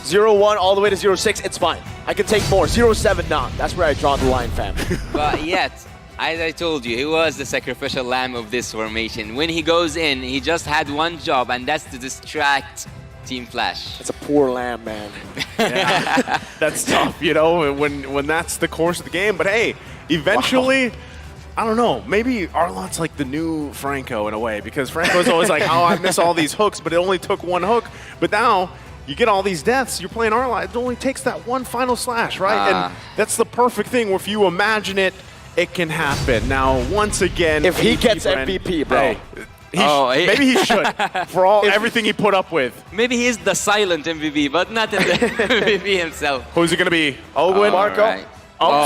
0-1 all the way to 0-6, it's fine. I can take more. 0-7, nah. That's where I draw the line, fam. But yet, as I told you, he was the sacrificial lamb of this formation. When he goes in, he just had one job, and that's to distract Team Flash. That's a poor lamb, man. Yeah, that's tough, you know, when that's the course of the game. But hey, eventually, I don't know, maybe Arlot's like the new Franco in a way, because Franco's always like, oh, I miss all these hooks, but it only took one hook. But now, you get all these deaths, you're playing Arlot, it only takes that one final slash, right? And that's the perfect thing where if you imagine it, it can happen. Now, once again, if he gets MVP, bro. Hey, maybe he should, for everything he put up with. Maybe he's the silent MVP, but not the MVP himself. Who's it going to be? Owen? Marco? Right.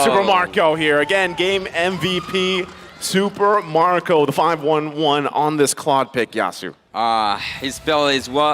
Super Marco here. Again, game MVP, Super Marco, the 5-1-1 on this Claude pick, Yasu. His spell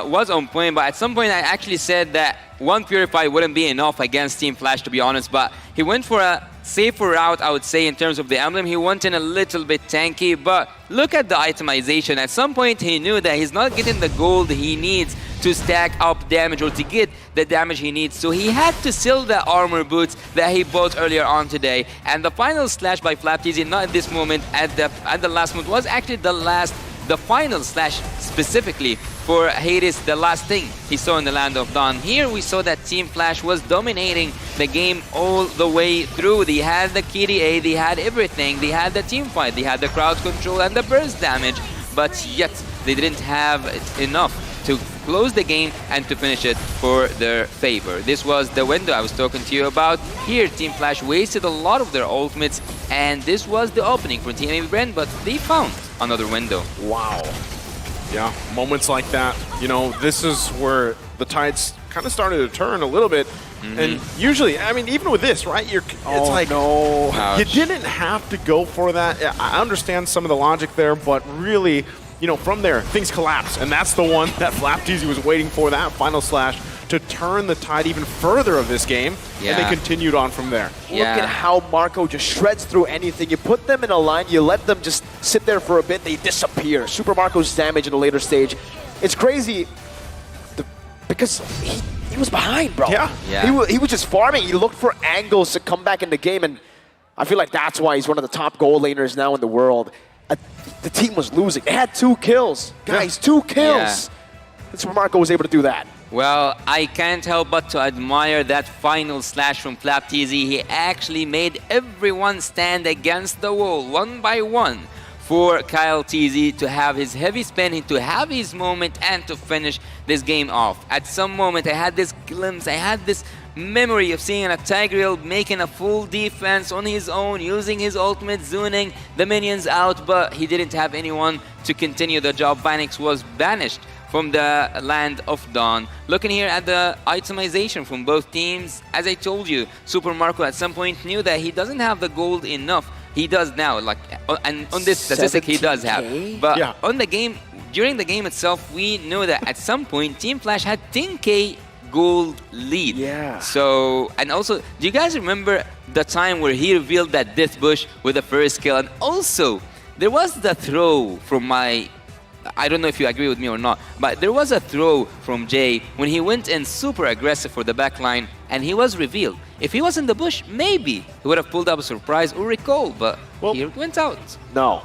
was on point, but at some point I actually said that one Purify wouldn't be enough against Team Flash, to be honest, but he went for a safer route, I would say, in terms of the emblem. He went in a little bit tanky, but look at the itemization. At some point he knew that he's not getting the gold he needs to stack up damage or to get the damage he needs, so he had to sell the armor boots that he bought earlier on today. And the final slash by Flapteezy, not at this moment, at the last moment, was actually the final slash specifically for Hades, the last thing he saw in the Land of Dawn. Here we saw that Team Flash was dominating the game all the way through. They had the KDA, they had everything, they had the team fight, they had the crowd control and the burst damage, but yet they didn't have enough to close the game and to finish it for their favor. This was the window I was talking to you about. Here, Team Flash wasted a lot of their ultimates, and this was the opening for Team AB Bren, but they found another window. Wow. Yeah, moments like that, you know, this is where the tides kind of started to turn a little bit. And usually, I mean, even with this, right, it's like, you didn't have to go for that. I understand some of the logic there, but really, you know, from there, things collapse. And that's the one that Flapteezy was waiting for, that final slash, to turn the tide even further of this game. And they continued on from there. Look at how Marco just shreds through anything. You put them in a line, you let them just sit there for a bit, they disappear. Super Marco's damage in the later stage. It's crazy because he was behind, bro. He was just farming. He looked for angles to come back in the game, and I feel like that's why he's one of the top goal laners now in the world. The team was losing. They had 2 kills. Guys, 2 kills. And Super Marco was able to do that. Well, I can't help but to admire that final slash from Flapteezy. He actually made everyone stand against the wall, one by one, for Kyle TZ to have his heavy spin, to have his moment, and to finish this game off. At some moment, I had this glimpse, I had this memory of seeing a Tigreal making a full defense on his own, using his ultimate, zoning the minions out, but he didn't have anyone to continue the job. Phoenix was banished from the Land of Dawn. Looking here at the itemization from both teams, as I told you, Super Marco at some point knew that he doesn't have the gold enough. He does now, like, and on this statistic he does have. But on the game, during the game itself, we know that at some point Team Flash had 10k gold lead. Yeah. So, and also, do you guys remember the time where he revealed that Death Bush with the first kill? And also, there was the throw from I don't know if you agree with me or not, but there was a throw from Jay when he went in super aggressive for the backline and he was revealed. If he was in the bush, maybe he would have pulled up a surprise or recall, but he went out. No.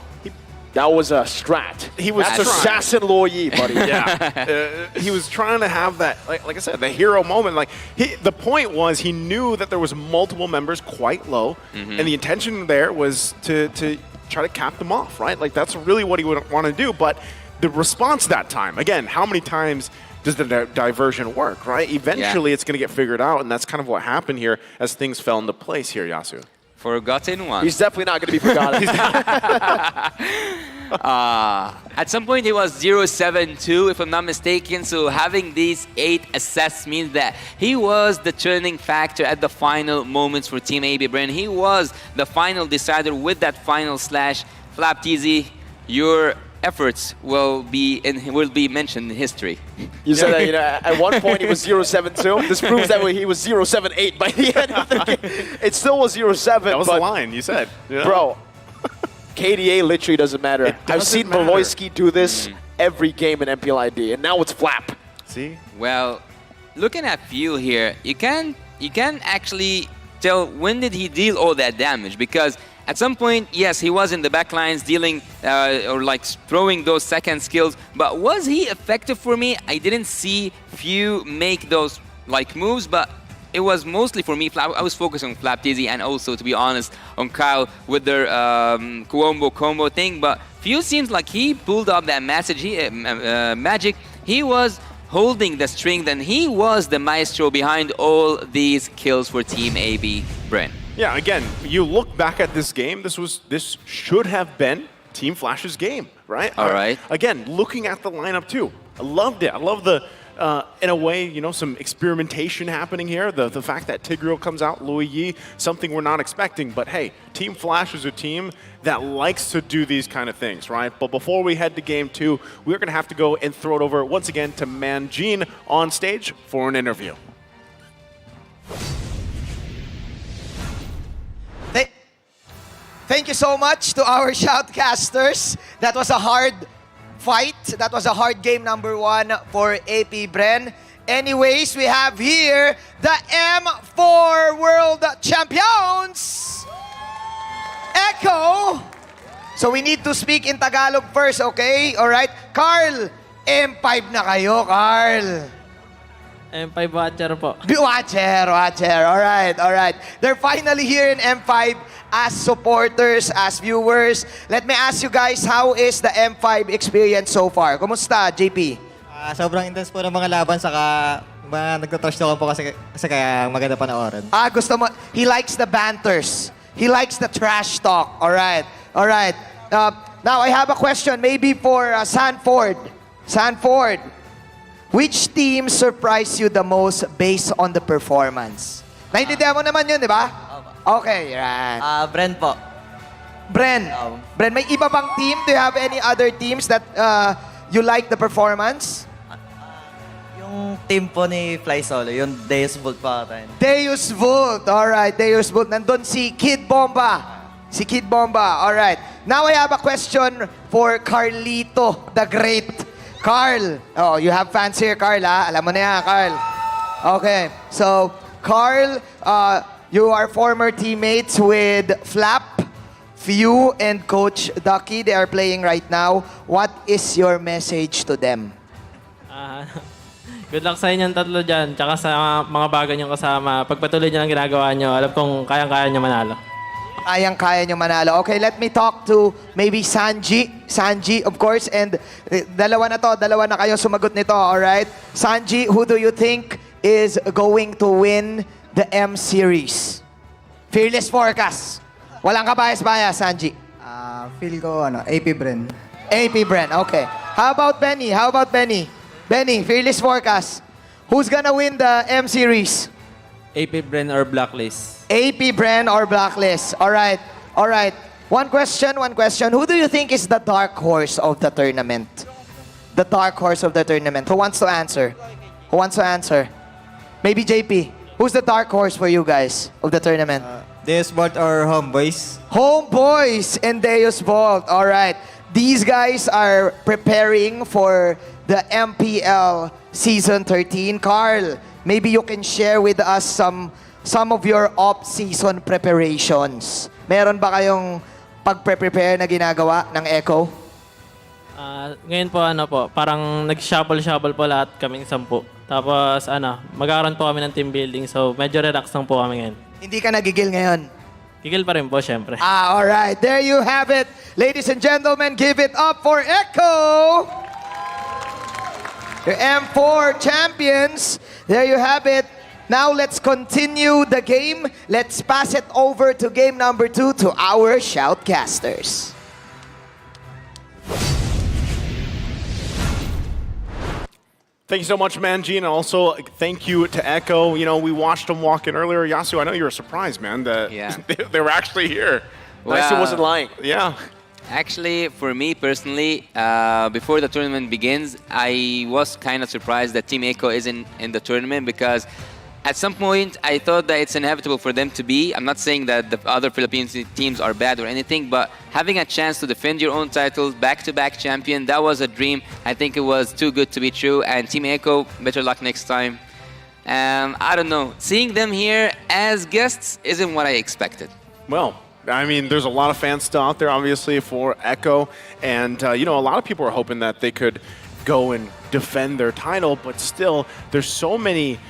That was a strat. That's assassin Luo Yi, buddy. Yeah. He was trying to have that, like I said, the hero moment. Like the point was he knew that there was multiple members quite low, and the intention there was to try to cap them off, right? Like that's really what he would want to do. But the response that time, again, how many times does the diversion work, right? Eventually it's going to get figured out, and that's kind of what happened here as things fell into place here, Yasu. Forgotten one. He's definitely not going to be forgotten. At some point, he was 0-7-2, if I'm not mistaken. So having these 8 assists means that he was the turning factor at the final moments for Team AB Bren. He was the final decider with that final slash. Flap TZ, your efforts will be mentioned in history. You said that, you know, at one point he was 0-7-2. This proves that he was 0-7-8 by the end of the game. It still was 0-7. That was the line you said. Yeah. Bro, KDA literally doesn't matter. I've seen Maloyski do this every game in MPLID, and now it's Flap. See? Well, looking at Few here, you can actually tell when did he deal all that damage, because at some point, yes, he was in the backlines dealing or like throwing those second skills, but was he effective for me? I didn't see Few make those like moves, but it was mostly for me. I was focused on Flap TZ and also, to be honest, on Kyle with their Kuombo combo thing, but Few seems like he pulled up that magic. He was holding the string, then he was the maestro behind all these kills for Team AB Bren. Yeah, again, you look back at this game, this should have been Team Flash's game, right? All right. Again, looking at the lineup too, I loved it. I love the, in a way, you know, some experimentation happening here. The fact that Tigreal comes out, Luo Yi, something we're not expecting. But hey, Team Flash is a team that likes to do these kind of things, right? But before we head to game 2, we're going to have to go and throw it over once again to Manjin on stage for an interview. Thank you so much to our shoutcasters. That was a hard fight. That was a hard game number 1 for AP Bren. Anyways, we have here the M4 World Champions, Echo. So we need to speak in Tagalog first, okay? Alright. Carl, M5 na kayo, Carl. M5 watcher po. Watcher. Alright. They're finally here in M5 as supporters, as viewers. Let me ask you guys, how is the M5 experience so far? Kumusta, JP? Sobrang intense po ng mga laban, saka mga nagtatrash talk po kasi kaya maganda panoorin. Gusto mo, he likes the banters. He likes the trash talk. Alright. Now, I have a question maybe for Sanford. Which team surprised you the most based on the performance? Naintindihan mo naman yun, di ba? Okay, right. Bren po. Bren, may iba bang team? Do you have any other teams that you like the performance? Yung team po ni Fly Solo, yung Deus Vult po ata. Deus Vult, alright, Deus Vult. Nandun si Kid Bomba. Alright. Now I have a question for Carlito, the Great. Carl, you have fans here, Carl, ha? Alam mo na yan, Carl. Okay, so, Carl, you are former teammates with Flap, Few, and Coach Ducky. They are playing right now. What is your message to them? Good luck sa inyong tatlo dyan, tsaka sa mga bago niyong kasama. Pagpatuloy niyo ang ginagawa niyo, alam kong kayang-kaya niyo manalo. Kayang-kaya nyo manalo. Okay, let me talk to maybe Sanji. Sanji, of course, and dalawa na kayo sumagot nito, alright? Sanji, who do you think is going to win the M Series? Fearless forecast. Walang kabayas-bayas, Sanji. Feel ko, AP Bren. AP Bren, okay. How about Benny? Benny, fearless forecast. Who's gonna win the M Series? AP Bren or Blacklist? AP Bren or Blacklist. All right. One question. Who do you think is the dark horse of the tournament? The dark horse of the tournament. Who wants to answer? Maybe JP. Who's the dark horse for you guys of the tournament? Deus Vault or Homeboys? Homeboys and Deus Vault. All right. These guys are preparing for the MPL Season 13. Carl, maybe you can share with us some of your off-season preparations. Meron ba kayong pag-prepare na ginagawa ng Echo? Ngayon po, parang nag-shuffle po lahat kaming 10. Tapos magkakaroon po kami ng team building. So medyo relax lang po kami ngayon. Hindi ka nagigil ngayon? Gigil pa rin po, syempre. Alright. There you have it. Ladies and gentlemen, give it up for Echo! Your M4 champions. There you have it. Now let's continue the game. Let's pass it over to game number 2 to our shoutcasters. Thank you so much, Manjin, and also thank you to Echo. You know, we watched them walk in earlier. Yasu, I know you were surprised, man, that they were actually here. Well, wasn't lying. Yeah. Actually, for me personally, before the tournament begins, I was kind of surprised that Team Echo isn't in the tournament because at some point I thought that it's inevitable for them to be. I'm not saying that the other Philippine teams are bad or anything, but having a chance to defend your own titles, back-to-back champion, that was a dream. I think it was too good to be true, and Team Echo, better luck next time. I don't know, seeing them here as guests isn't what I expected. Well, I mean, there's a lot of fans still out there, obviously, for Echo. And, you know, a lot of people are hoping that they could go and defend their title. But still, there's so many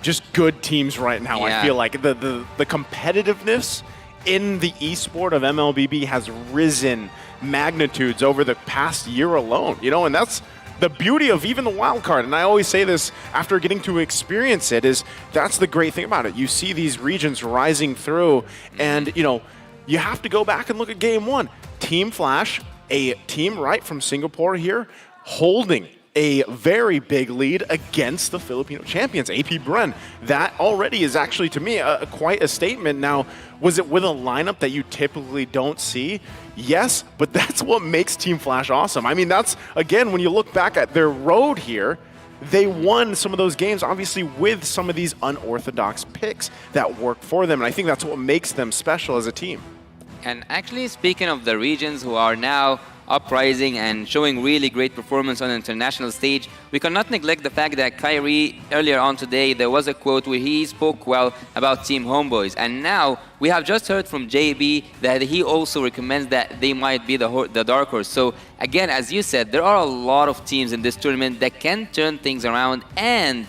just good teams right now. Yeah. I feel like the competitiveness in the esport of MLBB has risen magnitudes over the past year alone. You know, and that's the beauty of even the wild card. And I always say this after getting to experience it, is that's the great thing about it. You see these regions rising through, and, you know, you have to go back and look at game 1. Team Flash, a team right from Singapore here, holding a very big lead against the Filipino champions, AP Bren. That already is actually, to me, quite a statement. Now, was it with a lineup that you typically don't see? Yes, but that's what makes Team Flash awesome. I mean, that's, again, when you look back at their road here, they won some of those games, obviously, with some of these unorthodox picks that work for them. And I think that's what makes them special as a team. And actually, speaking of the regions who are now uprising and showing really great performance on the international stage, we cannot neglect the fact that Kyrie, earlier on today, there was a quote where he spoke well about Team Homeboys. And now, we have just heard from JB that he also recommends that they might be the dark horse. So, again, as you said, there are a lot of teams in this tournament that can turn things around, and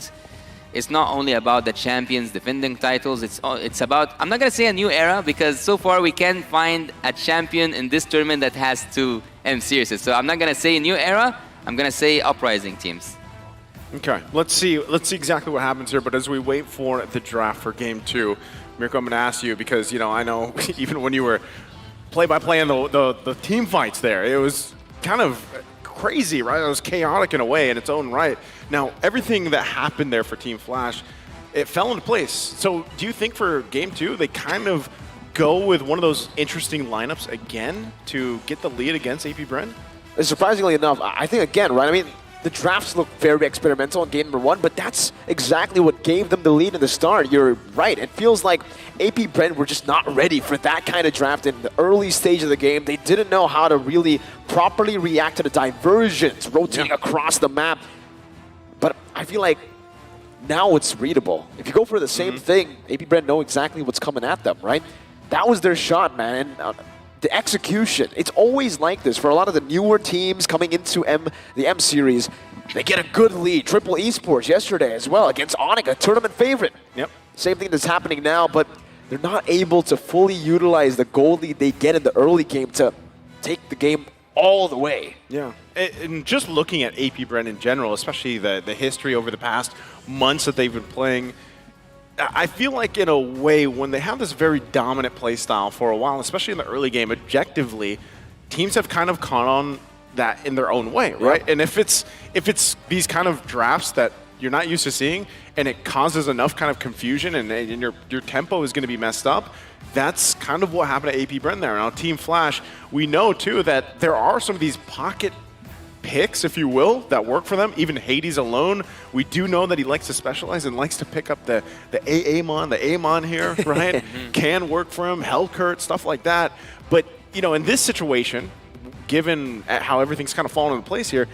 it's not only about the champions defending titles, it's about, I'm not going to say a new era, because so far we can't find a champion in this tournament that has 2 M series. So I'm not going to say a new era, I'm going to say uprising teams. Okay, let's see exactly what happens here, but as we wait for the draft for game 2, Mirko, I'm going to ask you, because, you know, I know even when you were play-by-play in the team fights there, it was kind of crazy, right? It was chaotic in a way in its own right. Now, everything that happened there for Team Flash, it fell into place. So do you think for game 2, they kind of go with one of those interesting lineups again to get the lead against AP Bren? Surprisingly enough, I think, again, right, I mean, the drafts look very experimental in game number 1, but that's exactly what gave them the lead in the start. You're right. It feels like AP Bren were just not ready for that kind of draft in the early stage of the game. They didn't know how to really properly react to the diversions rotating across the map. But I feel like now it's readable. If you go for the same thing, AP Bren know exactly what's coming at them, right? That was their shot, man. And, the execution, it's always like this for a lot of the newer teams coming into the M Series. They get a good lead. Triple Esports yesterday as well against Onyx, a tournament favorite. Yep. Same thing that's happening now, but they're not able to fully utilize the goal lead they get in the early game to take the game all the way. Yeah, and just looking at AP Bren in general, especially the history over the past months that they've been playing, I feel like in a way when they have this very dominant play style for a while, especially in the early game, objectively, teams have kind of caught on that in their own way, right? Yep. And if it's these kind of drafts that you're not used to seeing, and it causes enough kind of confusion, and your tempo is going to be messed up, that's kind of what happened to AP Bren there. Now, Team Flash, we know too that there are some of these pocket picks, if you will, that work for them. Even Hades alone, we do know that he likes to specialize and likes to pick up the Aamon, the Aamon here, right? Can work for him, Hellcurt, stuff like that. But, you know, in this situation, given how everything's kind of fallen into place here,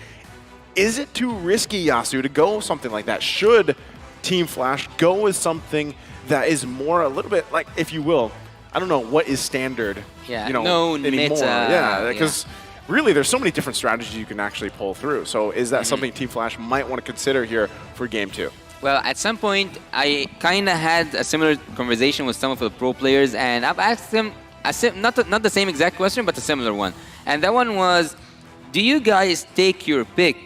is it too risky, Yasu, to go something like that? Should Team Flash go with something that is more a little bit like, if you will, I don't know what is standard, Yeah, you know, no anymore. meta, Yeah, because really there's so many different strategies you can actually pull through. So is that something Team Flash might want to consider here for Game 2? Well, at some point, I kind of had a similar conversation with some of the pro players, and I've asked them, not the same exact question, but a similar one. And that one was, do you guys take your pick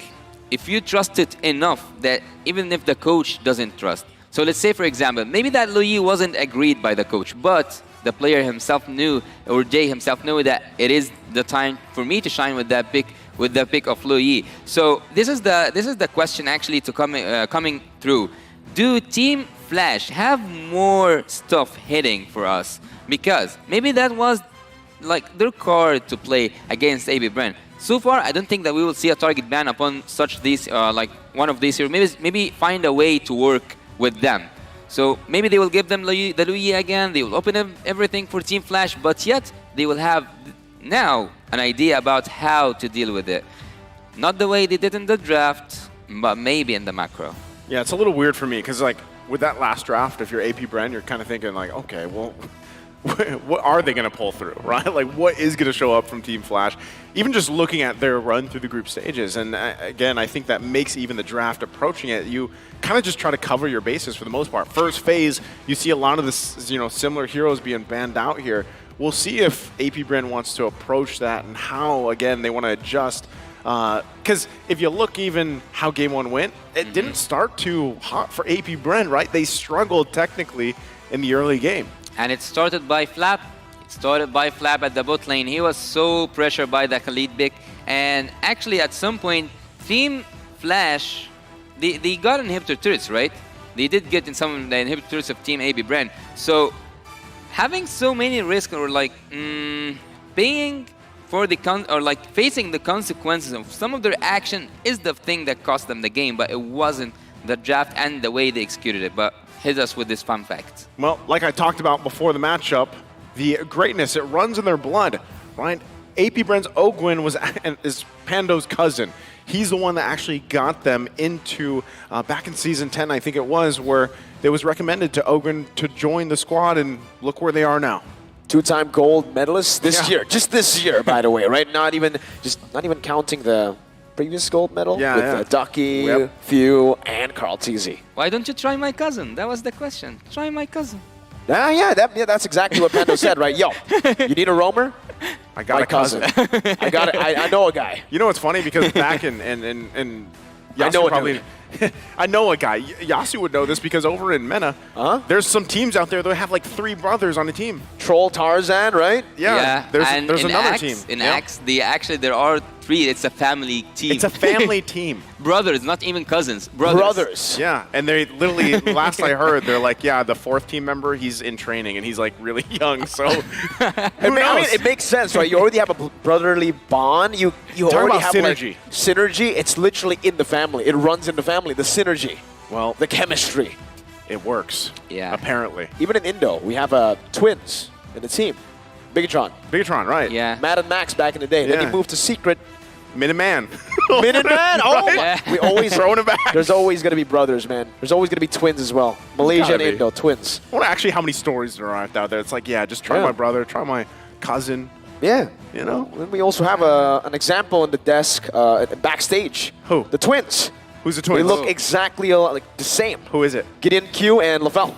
if you trust it enough that even if the coach doesn't trust? So let's say, for example, maybe that Louis wasn't agreed by the coach, but the player himself knew, or Jay himself knew, that it is the time for me to shine with that pick, with the pick of Louis. So this is the question actually to coming through. Do Team Flash have more stuff hitting for us? Because maybe that was like their card to play against AB Bren. So far, I don't think that we will see a target ban upon such these, like one of these here. Maybe find a way to work with them. So maybe they will give them the Louis again. They will open up everything for Team Flash, but yet they will have now an idea about how to deal with it. Not the way they did in the draft, but maybe in the macro. Yeah, it's a little weird for me because, like, with that last draft, if you're AP Bren, you're kind of thinking, like, okay, well, what are they going to pull through, right? Like, what is going to show up from Team Flash? Even just looking at their run through the group stages. And again, I think that makes even the draft approaching it, you kind of just try to cover your bases for the most part. First phase, you see a lot of this, you know, similar heroes being banned out here. We'll see if AP Bren wants to approach that and how, again, they want to adjust. Because if you look even how Game 1 went, it didn't start too hot for AP Bren, right? They struggled technically in the early game. And it started by Flap. It started by Flap at the bot lane. He was so pressured by the Khalid pick. And actually, at some point, Team Flash, they got inhibitor turrets, right? They did get in some of the inhibitor turrets of Team AB Bren. So having so many risks, or like paying for the facing the consequences of some of their action is the thing that cost them the game, but it wasn't the draft and the way they executed it. But hit us with this fun fact. Well, like I talked about before the matchup, the greatness, it runs in their blood, right? AP Bren's Ogwin is Pando's cousin. He's the one that actually got them into, back in Season 10, I think it was, where it was recommended to Ogwin to join the squad, and look where they are now. Two-time gold medalist this year, just this year, by the way, right? Not even counting the previous gold medal with Ducky, Few, and Carl Teasy. Why don't you try my cousin? That was the question. Try my cousin. That's exactly what Pando said, right? Yo, you need a roamer? I got a cousin. I got it. I know a guy. You know what's funny? Because back in Yasu I know a guy. Yasu would know this because over in MENA, there's some teams out there that have like 3 brothers on a team. Troll Tarzan, right? Yeah. There's another team. In Axe, there are 3. It's a family team. It's a family team. Brothers, not even cousins. Brothers. Yeah, and they literally, last I heard, they're like, yeah, the 4th team member, he's in training, and he's like really young, so who knows? I mean, it makes sense, right? You already have a brotherly bond. You already have synergy. Like, synergy. It's literally in the family. It runs in the family. The synergy. Well, the chemistry. It works. Yeah. Apparently. Even in Indo, we have twins in the team. Bigatron, right. Yeah. Matt and Max back in the day. Then he moved to Secret. Minuteman. Minuteman? Oh, right? We always throwing it back. There's always going to be brothers, man. There's always going to be twins as well. Malaysia and Indo, twins. I wonder actually how many stories there are out there. It's like, yeah, just try my brother, try my cousin. Yeah. You know? Then we also have an example in the desk backstage. Who? The twins. Who's the twins? They look exactly like the same. Who is it? Gideon Q and Lavelle.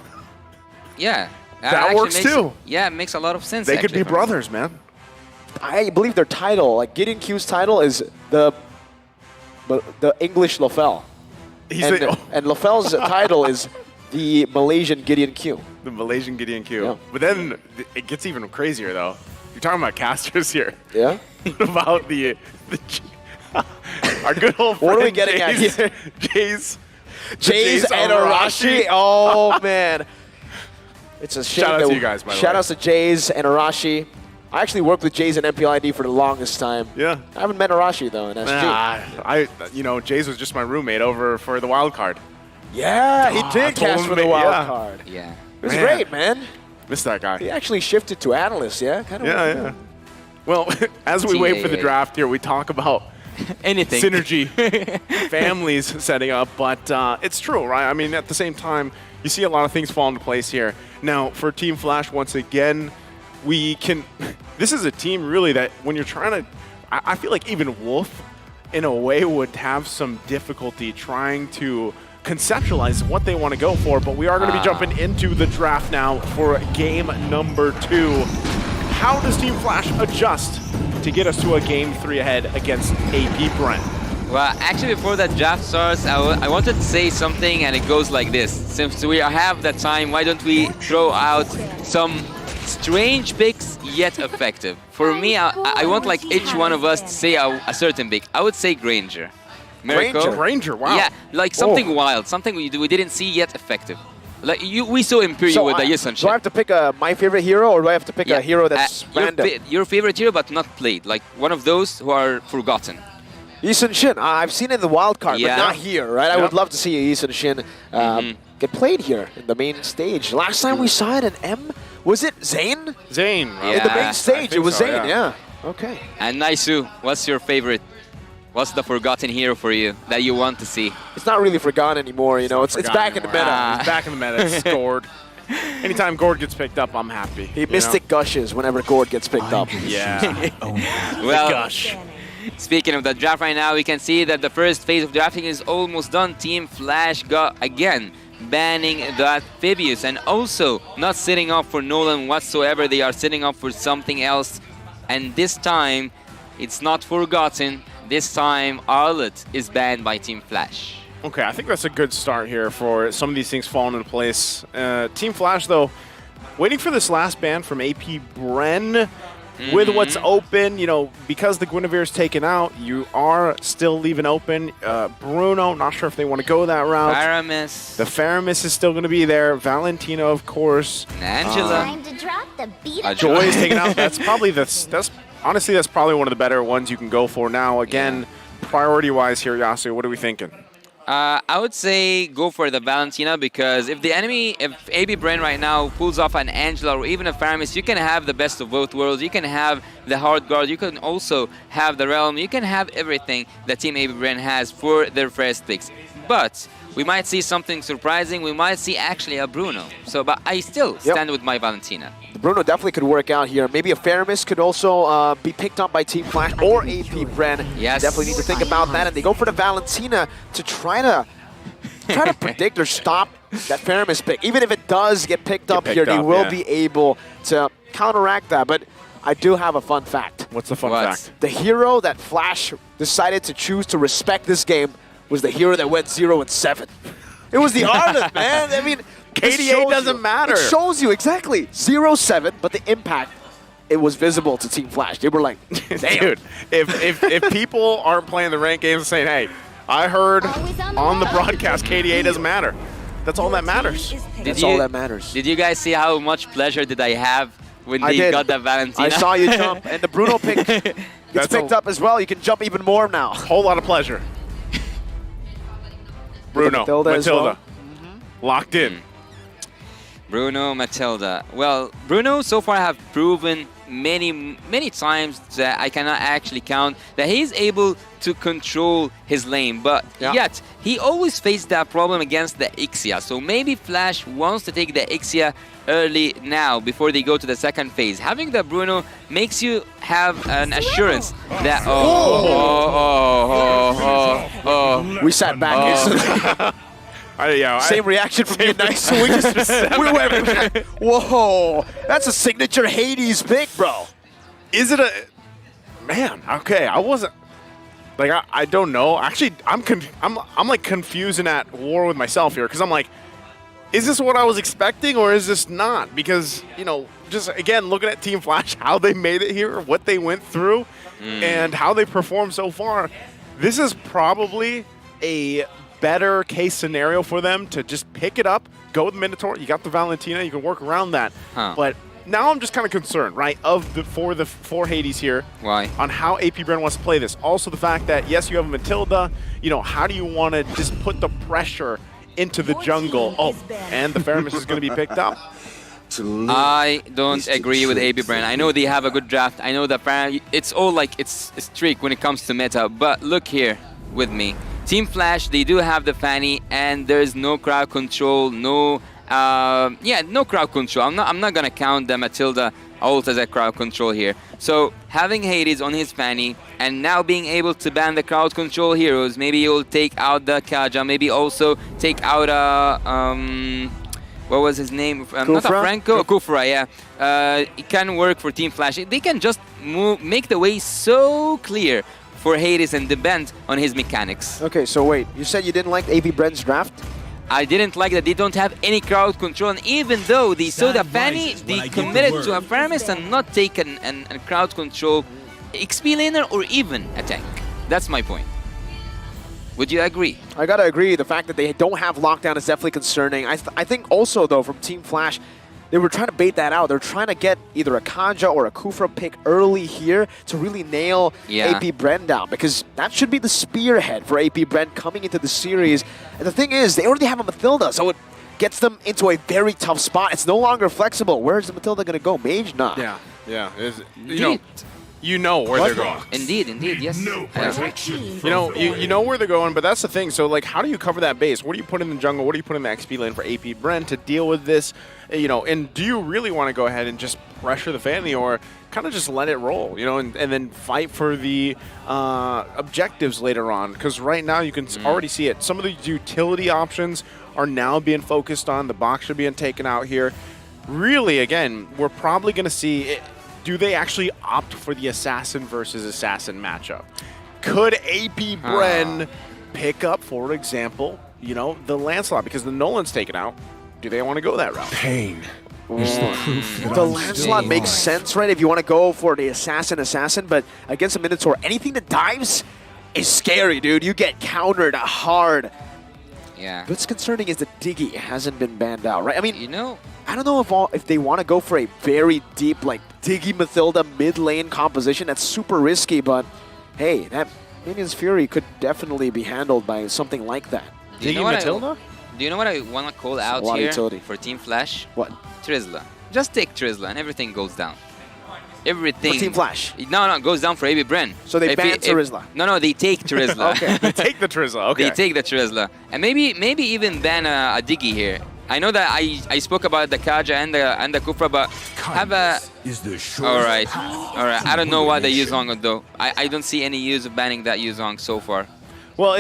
Yeah. That actually works makes- too. Yeah, it makes a lot of sense. They could actually, be for me. brothers, man. I believe their title, like Gideon Q's title, is the English Lofel. And Lofel's title is the Malaysian Gideon Q. The Malaysian Gideon Q. Yeah. But then it gets even crazier, though. You're talking about casters here. Yeah? What about the our good old friend What are we getting at Jays, here? Jays and Arashi. Oh, man. It's a shame. Shout out that to you guys, by the way. Shout outs to Jays and Arashi. I actually worked with Jays and MPLID for the longest time. Yeah. I haven't met Arashi, though, in SG. Jays was just my roommate over for the wild card. Yeah, he I did told cast him for the to- wild yeah. card. Yeah. It was great, man. Miss that guy. He actually shifted to analyst, yeah? Kind of. Yeah. Well, as we wait for the draft here, we talk about anything synergy, families setting up, but it's true, right? I mean, at the same time, you see a lot of things fall into place here. Now, for Team Flash, once again, we can. This is a team really that when you're trying to, I feel like even Wolf, in a way, would have some difficulty trying to conceptualize what they want to go for. But we are going to be jumping into the draft now for game number 2. How does Team Flash adjust to get us to a game 3 ahead against AP Brent? Well, actually, before that draft starts, I wanted to say something, and it goes like this. Since we have that time, why don't we throw out some strange picks, yet effective? For me, I want like each one of us to say a certain pick. I would say Granger. Miracle. Granger, wow. Yeah, like something wild, something we didn't see yet effective. Like we saw Imperial with the Yisun Do I have to pick my favorite hero, or do I have to pick a hero that's random? Your favorite hero, but not played. Like one of those who are forgotten. Yisun Shin, I've seen it in the wild card, but not here, right? I would love to see a Yisun Shin get played here in the main stage. Last time we saw it in M, was it Zane? Zane. In the main stage, it was Zane, yeah. Okay. And Naisu, what's your favorite? What's the forgotten hero for you that you want to see? It's not really forgotten anymore, you know. It's back in the meta. He's back in the meta. It's Gord. Anytime Gord gets picked up, I'm happy. He Mystic gushes whenever Gord gets picked up. Yeah. Well, Gush. Speaking of the draft right now, we can see that the first phase of drafting is almost done. Team Flash got, again, banning that Phoebus and also not sitting up for Nolan whatsoever. They are sitting up for something else. And this time, it's not forgotten. This time, Arlet is banned by Team Flash. Okay, I think that's a good start here for some of these things falling into place. Team Flash, though, waiting for this last ban from AP Bren. With what's open, you know, because the Guinevere's taken out, you are still leaving open. Bruno, not sure if they want to go that route. Faramis. The Faramis is still going to be there. Valentina, of course. Angela. Time to drop the beat. Joy is taken out. That's probably honestly, that's probably one of the better ones you can go for now. Again, priority-wise here, Yasu, what are we thinking? I would say go for the Valentina because if AB Bren right now pulls off an Angela or even a Faramis, you can have the best of both worlds. You can have the hard guard. You can also have the Realm. You can have everything that Team AB Bren has for their first picks. But we might see something surprising. We might see actually a Bruno. But I still stand with my Valentina. Bruno definitely could work out here. Maybe a Faramis could also be picked up by Team Flash or AP Bren. Yes. Definitely need to think about that. And they go for the Valentina to try to predict or stop that Faramis pick. Even if it does get picked up here, they will be able to counteract that. But I do have a fun fact. What's the fun fact? The hero that Flash decided to choose to respect this game was the hero that went 0-7. It was the Arlet, man. I mean, KDA doesn't matter. It shows you, exactly. 0-7, but the impact, it was visible to Team Flash. They were like, damn. Dude, if people aren't playing the ranked games and saying, hey, I heard on the broadcast KDA doesn't matter. That's all that matters. That's all that matters. Did you guys see how much pleasure did I have when they got that Valentina? I saw you jump, and the Bruno pick gets picked up as well. You can jump even more now. Whole lot of pleasure. Bruno, Matilda, locked in. Bruno, Matilda. Well, Bruno so far have proven many times that I cannot actually count that he's able to control his lane, but yet he always faced that problem against the Ixia. So maybe Flash wants to take the Ixia early now before they go to the second phase. Having the Bruno makes you have an assurance that We sat back. Yeah, Same reaction from you, nice. So we just we went. Whoa, that's a signature Hades pick, bro. Is it a man? Okay, I wasn't like I don't know. Actually, I'm like confused and at war with myself here because I'm like, is this what I was expecting or is this not? Because just again looking at Team Flash, how they made it here, what they went through, and how they performed so far, this is probably a better case scenario for them to just pick it up, go with Minotaur. You got the Valentina, you can work around that. But now I'm just kind of concerned, right, for the four Hades here. Why? On how AP Bren wants to play this. Also the fact that, yes, you have a Matilda. How do you want to just put the pressure into the jungle? Oh, and the Faramis is going to be picked up. I don't agree with AP Bren. I know they have a good draft. I know that it's all like it's a streak when it comes to meta. But look here with me. Team Flash, they do have the Fanny, and there's no crowd control, no crowd control. I'm not gonna count the Matilda ult as a crowd control here. So having Hades on his Fanny and now being able to ban the crowd control heroes, maybe he'll take out the Kaja, maybe also take out what was his name? Not a Franco, Kufra, yeah. It can work for Team Flash. They can just make the way so clear for Hades and depend on his mechanics. Okay, so wait, you said you didn't like AP Bren's draft? I didn't like that they don't have any crowd control, and even though they saw the Fanny, they committed to a Faramis and not taken a crowd control XP laner or even a tank. That's my point. Would you agree? I gotta agree. The fact that they don't have lockdown is definitely concerning. I think also, though, from Team Flash, they were trying to bait that out. They're trying to get either a Kaja or a Kufra pick early here to really nail AP Bren down, because that should be the spearhead for AP Bren coming into the series. And the thing is, they already have a Matilda, so it gets them into a very tough spot. It's no longer flexible. Where's the Matilda going to go? Mage? Nah. Yeah. You know where they're going. Indeed, yes. You know where they're going, but that's the thing. So, like, how do you cover that base? What do you put in the jungle? What do you put in the XP lane for AP Bren to deal with this? And do you really want to go ahead and just pressure the Fanny, or kind of just let it roll, and then fight for the objectives later on? Because right now you can already see it. Some of the utility options are now being focused on. The box are being taken out here. Really, again, we're probably going to see it. Do they actually opt for the assassin versus assassin matchup? Could AP Bren pick up, for example, the Lancelot, because the Nolan's taken out? Do they want to go that route? Pain is the proof that The I'm Lancelot still makes alive. sense, right? If you want to go for the assassin, but against a Minotaur, anything that dives is scary, dude. You get countered hard. Yeah. What's concerning is that Diggy hasn't been banned out, right? I mean, I don't know if they want to go for a very deep, like, Diggy Matilda mid lane composition. That's super risky, but hey, that Minion's Fury could definitely be handled by something like that. Diggy Matilda? Do you know what I want to call out here utility for Team Flash? What? Trizla. Just take Trizla and everything goes down. Everything. For Team Flash? No, it goes down for AB Bren. So they ban Trizla? No, they take Trizla. Okay. They take the Trizla, okay. They take the Trizla. And maybe even ban a Diggy here. I know that I spoke about the Kaja and the Kufra, but have a... All right. I don't know why they use Zong, though. I don't see any use of banning that Yuzong so far. Well,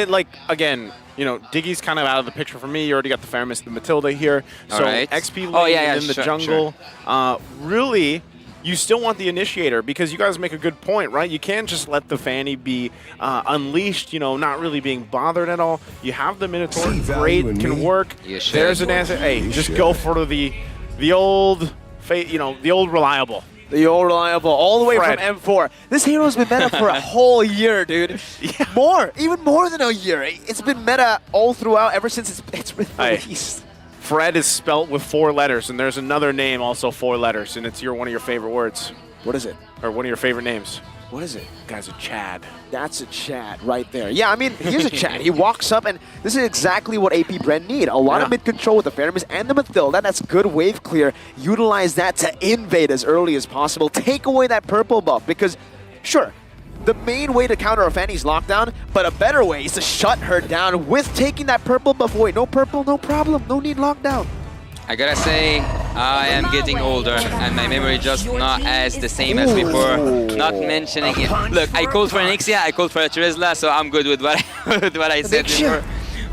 again, Diggy's kind of out of the picture for me. You already got the Faramis, the Matilda here. So XP lane in the jungle. Really, you still want the initiator, because you guys make a good point, right? You can't just let the Fanny be unleashed, not really being bothered at all. You have the Minotaur, great, can work. There's an answer. Hey, just go for the old, the old reliable. The old reliable, all the way Fred. from M4. This hero's been meta for a whole year, dude. Even more than a year. It's been meta all throughout ever since it's been released. Fred is spelt with 4 letters, and there's another name also 4 letters, and it's one of your favorite words. What is it? Or one of your favorite names. What is it? Guy's a Chad. That's a Chad right there. Yeah, I mean, here's a Chad. He walks up, and this is exactly what AP Bren need. A lot of mid-control with the Faramis and the Matilda. That's good wave clear. Utilize that to invade as early as possible. Take away that purple buff, because, sure, the main way to counter a Fanny's lockdown, but a better way is to shut her down with taking that purple buff away. No purple, no problem. No need lockdown. I gotta say, I am getting older and my memory just not as the same as before. Not mentioning it. Look, I called for an Ixia, I called for a Trizla, so I'm good with what I said before.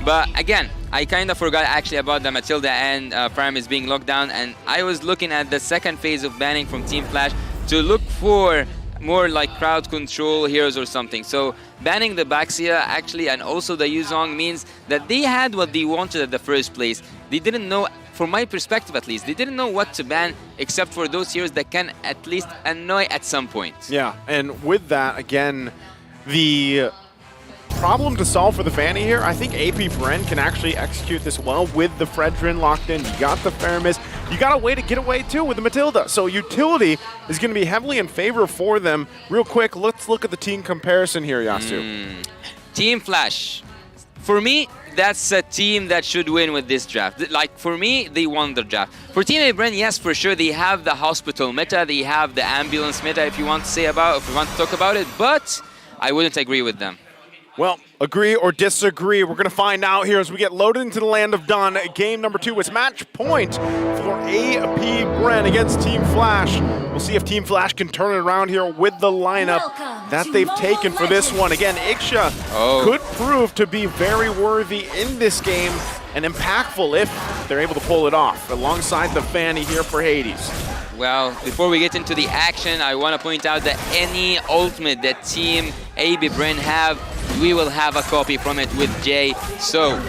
But again, I kind of forgot actually about the Matilda and Primus being locked down, and I was looking at the second phase of banning from Team Flash to look for more like crowd control heroes or something. So banning the Baxia actually and also the Yuzong means that they had what they wanted at the first place. They didn't know, from my perspective at least, they didn't know what to ban except for those heroes that can at least annoy at some point. Yeah, and with that, again, the problem to solve for the Fanny here, I think AP Bren can actually execute this well with the Fredrin locked in. You got the Faramis. You got a way to get away too with the Matilda. So utility is going to be heavily in favor for them. Real quick, let's look at the team comparison here, Yasu. Team Flash. For me, that's a team that should win with this draft. Like, for me, they won the draft. For Team Bren, yes, for sure, they have the hospital meta, they have the ambulance meta, if you want to say about, if you want to talk about it, but I wouldn't agree with them. Well, agree or disagree, we're going to find out here as we get loaded into the land of Dawn. Game number 2, it's match point for AP Bren against Team Flash. We'll see if Team Flash can turn it around here with the lineup that they've taken for this one. Again, Iksha could prove to be very worthy in this game and impactful if they're able to pull it off, alongside the Fanny here for Hades. Well, before we get into the action, I want to point out that any ultimate that Team AB Bren have, we will have a copy from it with Jay. So,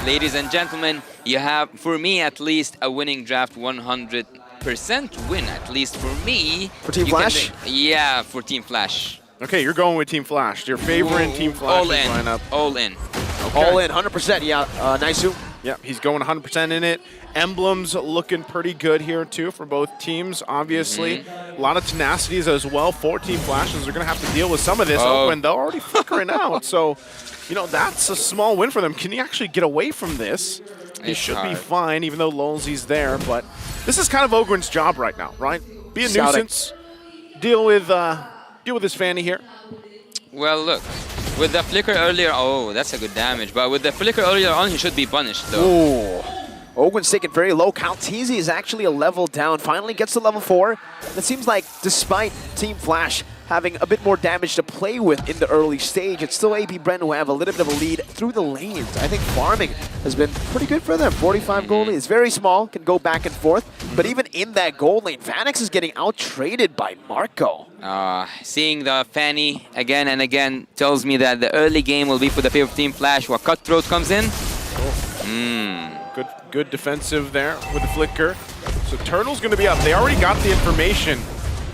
ladies and gentlemen, you have, for me at least, a winning draft 100% win, at least for me. For Team Flash? Yeah, for Team Flash. Okay, you're going with Team Flash. Your favorite Team Flash lineup. All in. Okay. All in, 100%, yeah. Naisu? Yeah, he's going 100% in it. Emblems looking pretty good here, too, for both teams, obviously. A lot of tenacities as well. 4 Team Flashes are going to have to deal with some of this when they're already flickering out. So, you know, that's a small win for them. Can he actually get away from this? He should be fine, even though Lolzy's there. But this is kind of Ogren's job right now, right? Be a nuisance. Deal with his Fanny here. Well, look. With the flicker earlier, that's a good damage. But with the flicker earlier on, he should be punished, though. Ooh. Ogwen's taken very low. Calteezy is actually a level down. Finally gets to level 4. And it seems like despite Team Flash having a bit more damage to play with in the early stage, it's still AP Bren who have a little bit of a lead through the lanes. I think farming has been pretty good for them. 45 gold lane is very small, can go back and forth. But even in that gold lane, Vanix is getting out-traded by Marco. Seeing the Fanny again and again tells me that the early game will be for the favorite Team Flash, while Cutthroat comes in. Good defensive there with the flicker. So Turtle's going to be up. They already got the information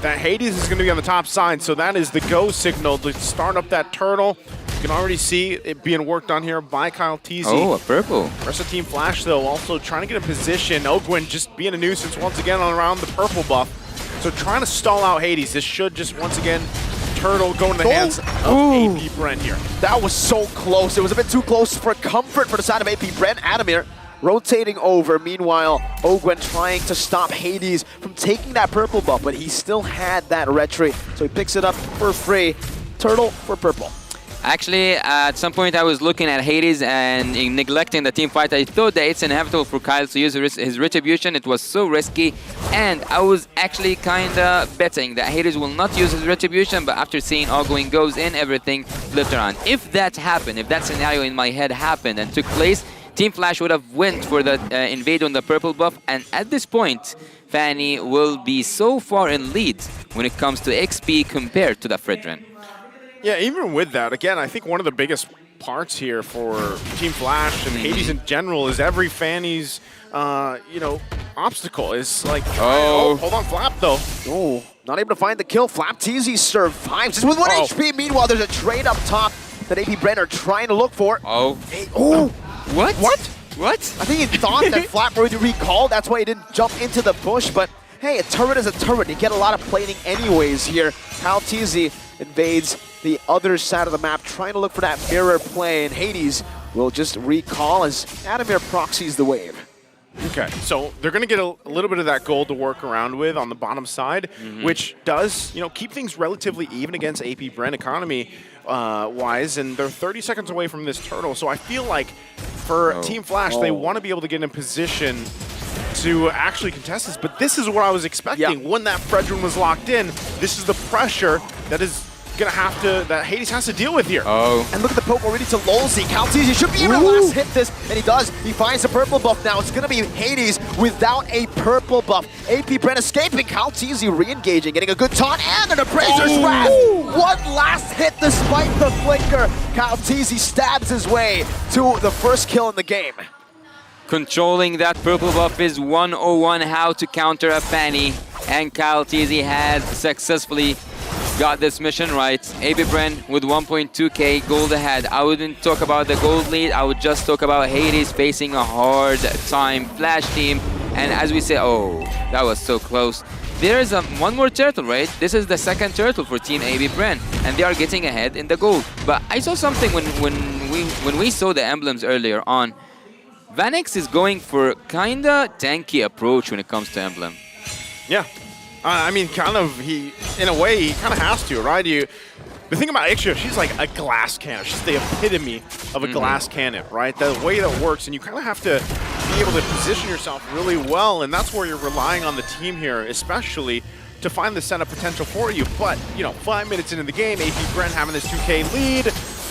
that Hades is going to be on the top side, so that is the go signal to start up that Turtle. You can already see it being worked on here by Kyle Teasy. Oh, a purple. Rest of Team Flash, though, also trying to get in position. Ogwen just being a nuisance once again on around the purple buff. So trying to stall out Hades. This should just, once again, Turtle go in the hands of AP Bren here. That was so close. It was a bit too close for comfort for the side of AP Bren. Adamir rotating over. Meanwhile, Ogwen trying to stop Hades from taking that purple buff, but he still had that retreat, so he picks it up for free. Turtle for purple. Actually, at some point I was looking at Hades and neglecting the team fight. I thought that it's inevitable for Kyle to use his retribution. It was so risky, and I was actually kind of betting that Hades will not use his retribution, but after seeing Ogwen goes in, everything flipped around. If that happened, if that scenario in my head happened and took place, Team Flash would have went for the invade on the purple buff, and at this point, Fanny will be so far in lead when it comes to XP compared to the Fredrin. Yeah, even with that, again, I think one of the biggest parts here for Team Flash and Hades in general is every Fanny's, obstacle is like, hold on, Flap, though. Oh, not able to find the kill. Flap Teasy survives just with 1 HP. Meanwhile, there's a trade up top that AP Bren are trying to look for. What? I think he thought that Flap would recall. That's why he didn't jump into the bush. But hey, a turret is a turret. You get a lot of plating anyways here. Kyle Teasy invades the other side of the map, trying to look for that mirror play, and Hades will just recall as Adamir proxies the wave. Okay, so they're going to get a little bit of that gold to work around with on the bottom side, which does, keep things relatively even against AP Bren economy wise, and they're 30 seconds away from this turtle. So I feel like for Team Flash, they want to be able to get in position to actually contest this, but this is what I was expecting. When that Fredrin was locked in, this is the pressure that is that Hades has to deal with here. Oh. And look at the poke already to Lolzy. Calteasy should be able to last hit this, and he does. He finds a purple buff now. It's gonna be Hades without a purple buff. AP Brent escaping. Calteasy re-engaging, getting a good taunt and an Appraiser's Wrath. One last hit despite the flicker. Calteasy stabs his way to the first kill in the game. Controlling that purple buff is 101 how to counter a Fanny. And Calteasy has successfully got this mission right. AB Bren with 1.2k gold ahead. I wouldn't talk about the gold lead, I would just talk about Hades facing a hard time Flash team. And as we say, oh, that was so close. There's one more turtle, right? This is the second turtle for Team AB Bren, and they are getting ahead in the gold. But I saw something when we saw the emblems earlier on. Vanix is going for kinda tanky approach when it comes to emblem. Yeah, I mean, in a way, he kind of has to, right? The thing about Akira, she's like a glass cannon. She's the epitome of a glass cannon, right? The way that works, and you kind of have to be able to position yourself really well, and that's where you're relying on the team here, especially to find the setup potential for you. But, 5 minutes into the game, AP Bren having this 2K lead,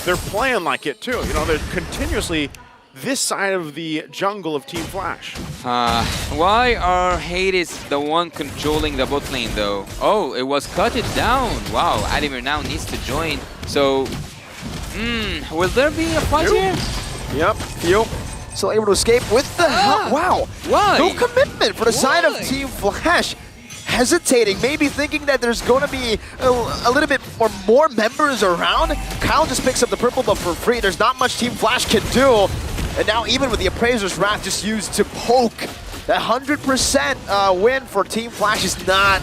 they're playing like it too. They're continuously this side of the jungle of Team Flash. Why are Hades the one controlling the bot lane though? Oh, it was cut it down. Wow, Adamir now needs to join. So, will there be a fight here? Yep, Theo still able to escape with the help. Wow, why? No commitment for the side of Team Flash. Hesitating, maybe thinking that there's going to be a little bit or more members around. Kyle just picks up the purple buff for free. There's not much Team Flash can do. And now even with the Appraiser's Wrath just used to poke, that 100% win for Team Flash is not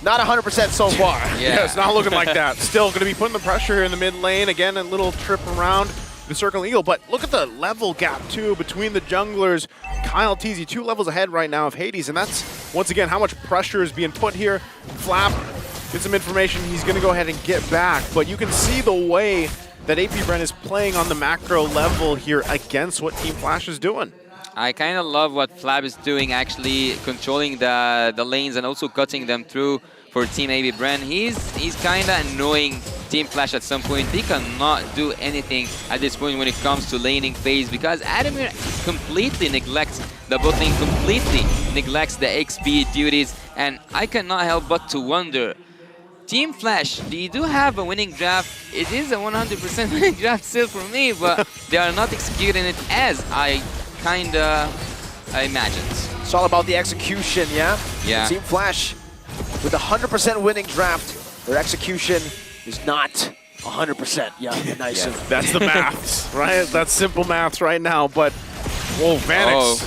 100% so far. Yeah, it's not looking like that. Still going to be putting the pressure here in the mid lane. Again, a little trip around the Circle Eagle. But look at the level gap, too, between the junglers. Calteasy 2 levels ahead right now of Hades. And that's, once again, how much pressure is being put here. Flap gets some information. He's going to go ahead and get back. But you can see the way that AP Bren is playing on the macro level here against what Team Flash is doing. I kind of love what Flab is doing, actually controlling the lanes and also cutting them through for Team AB Bren. He's kind of annoying Team Flash at some point. They cannot do anything at this point when it comes to laning phase because Adamir completely neglects the bot lane, completely neglects the XP duties, and I cannot help but to wonder, Team Flash, they do have a winning draft. It is a 100% winning draft still for me, but they are not executing it as I imagined. It's all about the execution, yeah? Yeah. Team Flash with a 100% winning draft, their execution is not 100%. Yeah, nice. Yes, that's the maths, right? That's simple maths right now, but, whoa, Vanix.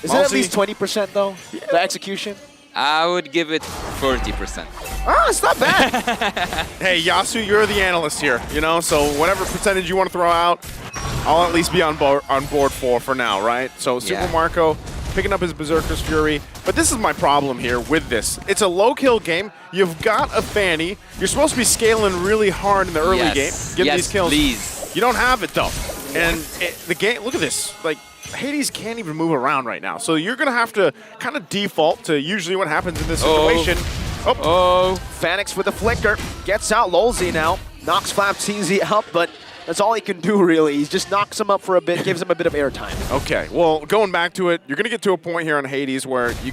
Is it at least 20% though, the execution? I would give it 40%. Ah, it's not bad. Hey, Yasu, you're the analyst here, so whatever percentage you want to throw out, I'll at least be on board for now, right? So Super Marco picking up his Berserker's Fury. But this is my problem here with this. It's a low kill game. You've got a Fanny. You're supposed to be scaling really hard in the early game. Getting these kills. Please. You don't have it though. And the game, look at this. Like, Hades can't even move around right now. So you're going to have to kind of default to usually what happens in this situation. Fanix with the flicker. Gets out Lolzy now. Knocks Flapteasy out, but that's all he can do, really. He just knocks him up for a bit, gives him a bit of airtime. Okay, well, going back to it, you're going to get to a point here on Hades where you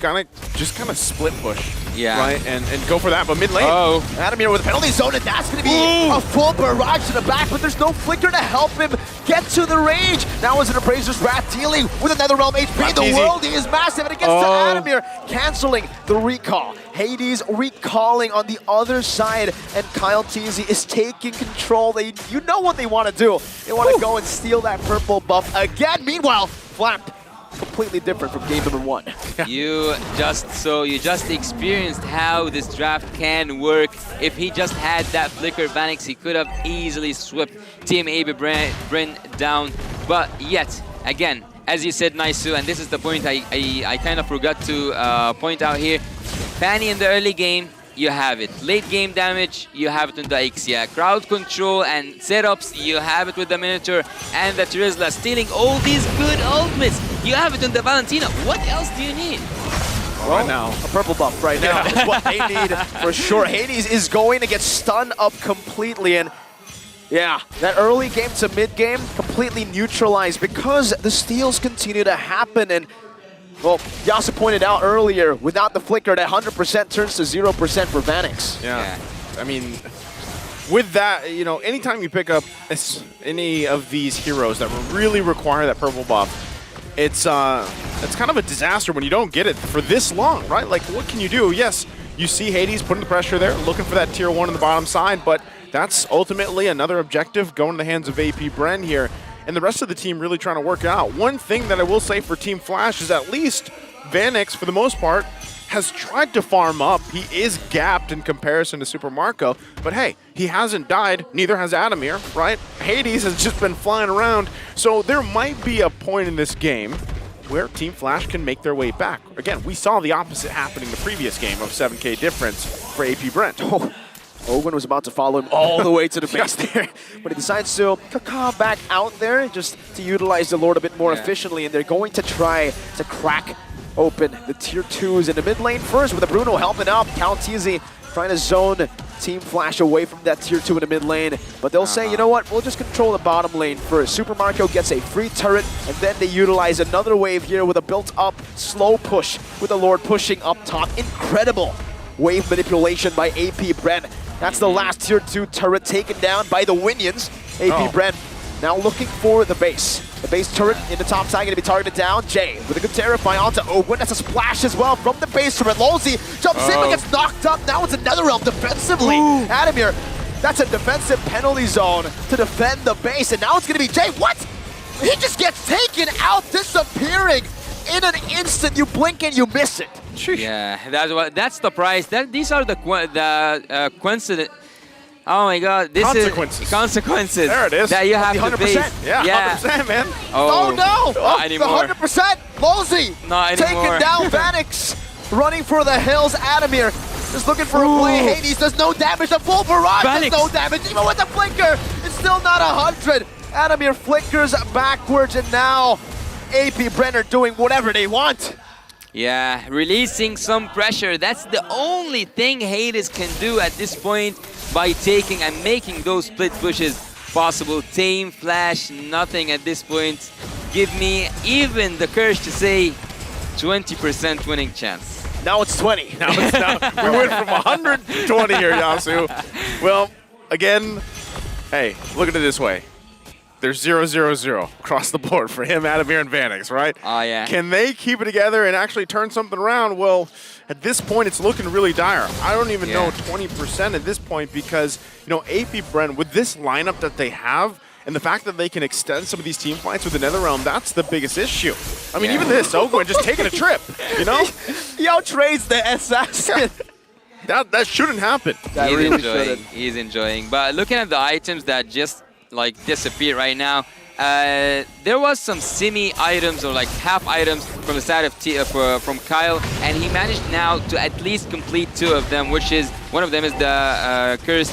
just kind of split push. Yeah. Right? And go for that, but mid lane. Adamir with a penalty zone, and that's going to be a full barrage to the back, but there's no flicker to help him get to the range. Now is an Appraiser's Wrath dealing with another Realm HP. The world is massive, and it gets to Adamir, canceling the recall. Hades recalling on the other side, and Calteasy is taking control. You know what they want to do. They want to go and steal that purple buff again. Meanwhile, Flap, completely different from game number 1. You just experienced how this draft can work. If he just had that flicker Vanix, he could have easily swept Team AB Bren down. But yet, again, as you said, Naisu, and this is the point I kind of forgot to point out here. Fanny in the early game, you have it. Late game damage, you have it in the Ixia. Crowd control and setups, you have it with the Minotaur and the Trizla. Stealing all these good ultimates, you have it in the Valentina. What else do you need? Well, now. a purple buff right now is what they need for sure. Hades is going to get stunned up completely, and yeah, that early game to mid game completely neutralized because the steals continue to happen. And well, Yasu pointed out earlier, without the flicker, that 100% turns to 0% for Vanix. Yeah. I mean, with that, you know, anytime you pick up any of these heroes that really require that purple buff, it's kind of a disaster when you don't get it for this long, right? Like, what can you do? Yes, you see Hades putting the pressure there, looking for that tier 1 on the bottom side, but that's ultimately another objective going to the hands of AP Bren here, and the rest of the team really trying to work it out. One thing that I will say for Team Flash is at least Vanix, for the most part, has tried to farm up. He is gapped in comparison to Super Marco, but hey, he hasn't died, neither has Adamir, right? Hades has just been flying around, so there might be a point in this game where Team Flash can make their way back. Again, we saw the opposite happening the previous game of 7K difference for AP Brent. Owen was about to follow him all the way to the base there, but he decides to caca back out there just to utilize the Lord a bit more efficiently, and they're going to try to crack open the tier 2s in the mid lane first with a Bruno helping out. Calteezy trying to zone Team Flash away from that tier 2 in the mid lane, but they'll say, you know what, we'll just control the bottom lane first. Super Marco gets a free turret, and then they utilize another wave here with a built-up slow push with the Lord pushing up top. Incredible wave manipulation by AP Bren. That's the last tier 2 turret taken down by the Winions. AP Bren now looking for the base. The base turret in the top side going to be targeted down. Jay with a good Terrify onto Owen. That's a splash as well from the base turret. Lolzy jumps in but gets knocked up. Now it's another realm defensively. Adamir, that's a defensive penalty zone to defend the base. And now it's going to be Jay. What? He just gets taken out, disappearing in an instant. You blink and you miss it. Yeah, that's the price. These are the coincident. Oh my God! This is consequences. There it is. That you have to face. Yeah, 100%, man. Oh no! Not anymore. The 100%. Lolzy Not taking anymore. down Vanix. Running for the hills. Adamir is looking for a play. Hades does no damage. The full barrage does no damage. Even with the flicker, it's still not 100. Adamir flickers backwards, and now AP Brenner doing whatever they want. Yeah, releasing some pressure. That's the only thing Hades can do at this point by taking and making those split pushes possible. Team Flash, nothing at this point. Give me even the courage to say 20% winning chance. Now it's 20. We went from 100 to 20 here, Yasu. Well, again, hey, look at it this way. There's 0-0-0 across the board for him, Adamir, and Vanix, right? Oh, yeah. Can they keep it together and actually turn something around? Well, at this point, it's looking really dire. I don't even know 20% at this point because, you know, AP Bren, with this lineup that they have, and the fact that they can extend some of these team fights with the Netherrealm, that's the biggest issue. I mean, even this, Ogwin just taking a trip, you know? He outtrades the assassin. That shouldn't happen. He's enjoying. But looking at the items that just like disappear right now, there was some semi-items or like half items from the side of from Kyle, and he managed now to at least complete 2 of them, which is, one of them is the cursed.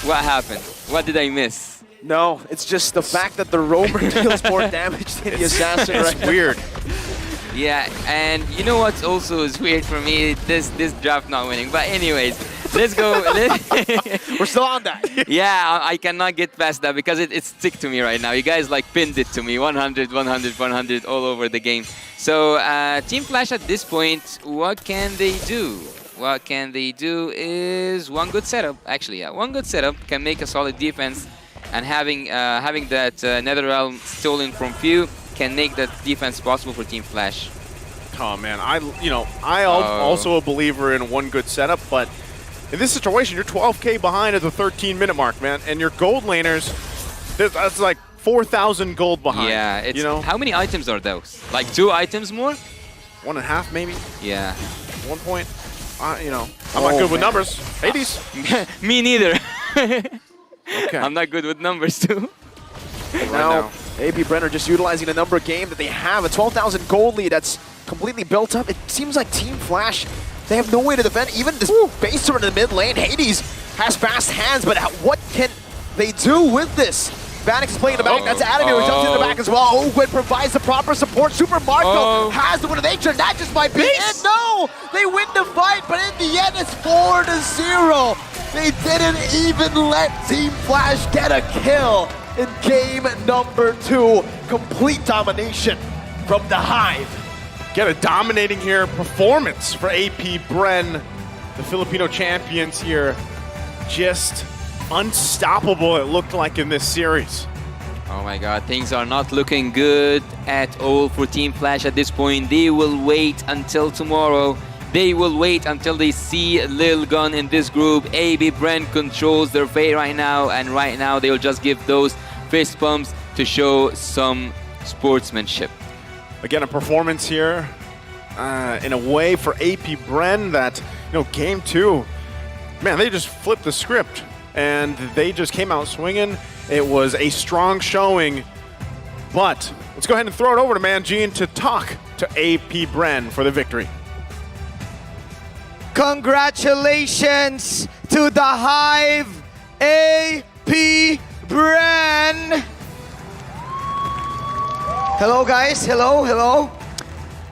What happened? What did I miss? No, it's just the fact that the Roamer deals more damage than the assassin. It's weird. Yeah, and you know what also is weird for me? This draft not winning. But anyways, let's go. We're still on that. Yeah, I cannot get past that because it's stick to me right now. You guys like pinned it to me, 100, 100, 100 all over the game. So Team Flash at this point, what can they do? What can they do is one good setup. Actually, yeah, one good setup can make a solid defense, and having that Netherrealm stolen from few can make that defense possible for Team Flash. Oh man, I'm also a believer in one good setup, but in this situation, you're 12K behind at the 13-minute mark, man, and your gold laners, that's like 4,000 gold behind. Yeah, it's, you know? How many items are those? Like 2 items more? 1.5 maybe? Yeah. 1 point? I'm not good with numbers. Hades? Me neither. Okay. I'm not good with numbers too. Now, AP Brenner just utilizing the number game that they have, a 12,000 gold lead that's completely built up. It seems like Team Flash, they have no way to defend even this base turret in the mid lane. Hades has fast hands, but what can they do with this? Vanix playing the back. That's Adamir who jumps in the back as well. Ogwen provides the proper support. Super Marco has the win of nature. That just might be it. No! They win the fight, but in the end, it's 4-0. They didn't even let Team Flash get a kill in game number 2. Complete domination from the Hive. Get a dominating here performance for AP Bren. The Filipino champions here. Just unstoppable, it looked like in this series. Oh my god, things are not looking good at all for Team Flash at this point. They will wait until tomorrow. They will wait until they see Lil Gun in this group. AB Bren controls their fate right now, and right now they will just give those fist bumps to show some sportsmanship. Again, a performance here in a way for AP Bren that, you know, game 2, man, they just flipped the script and they just came out swinging. It was a strong showing, but let's go ahead and throw it over to Manjin to talk to AP Bren for the victory. Congratulations to the Hive, AP Bren. Hello guys, hello.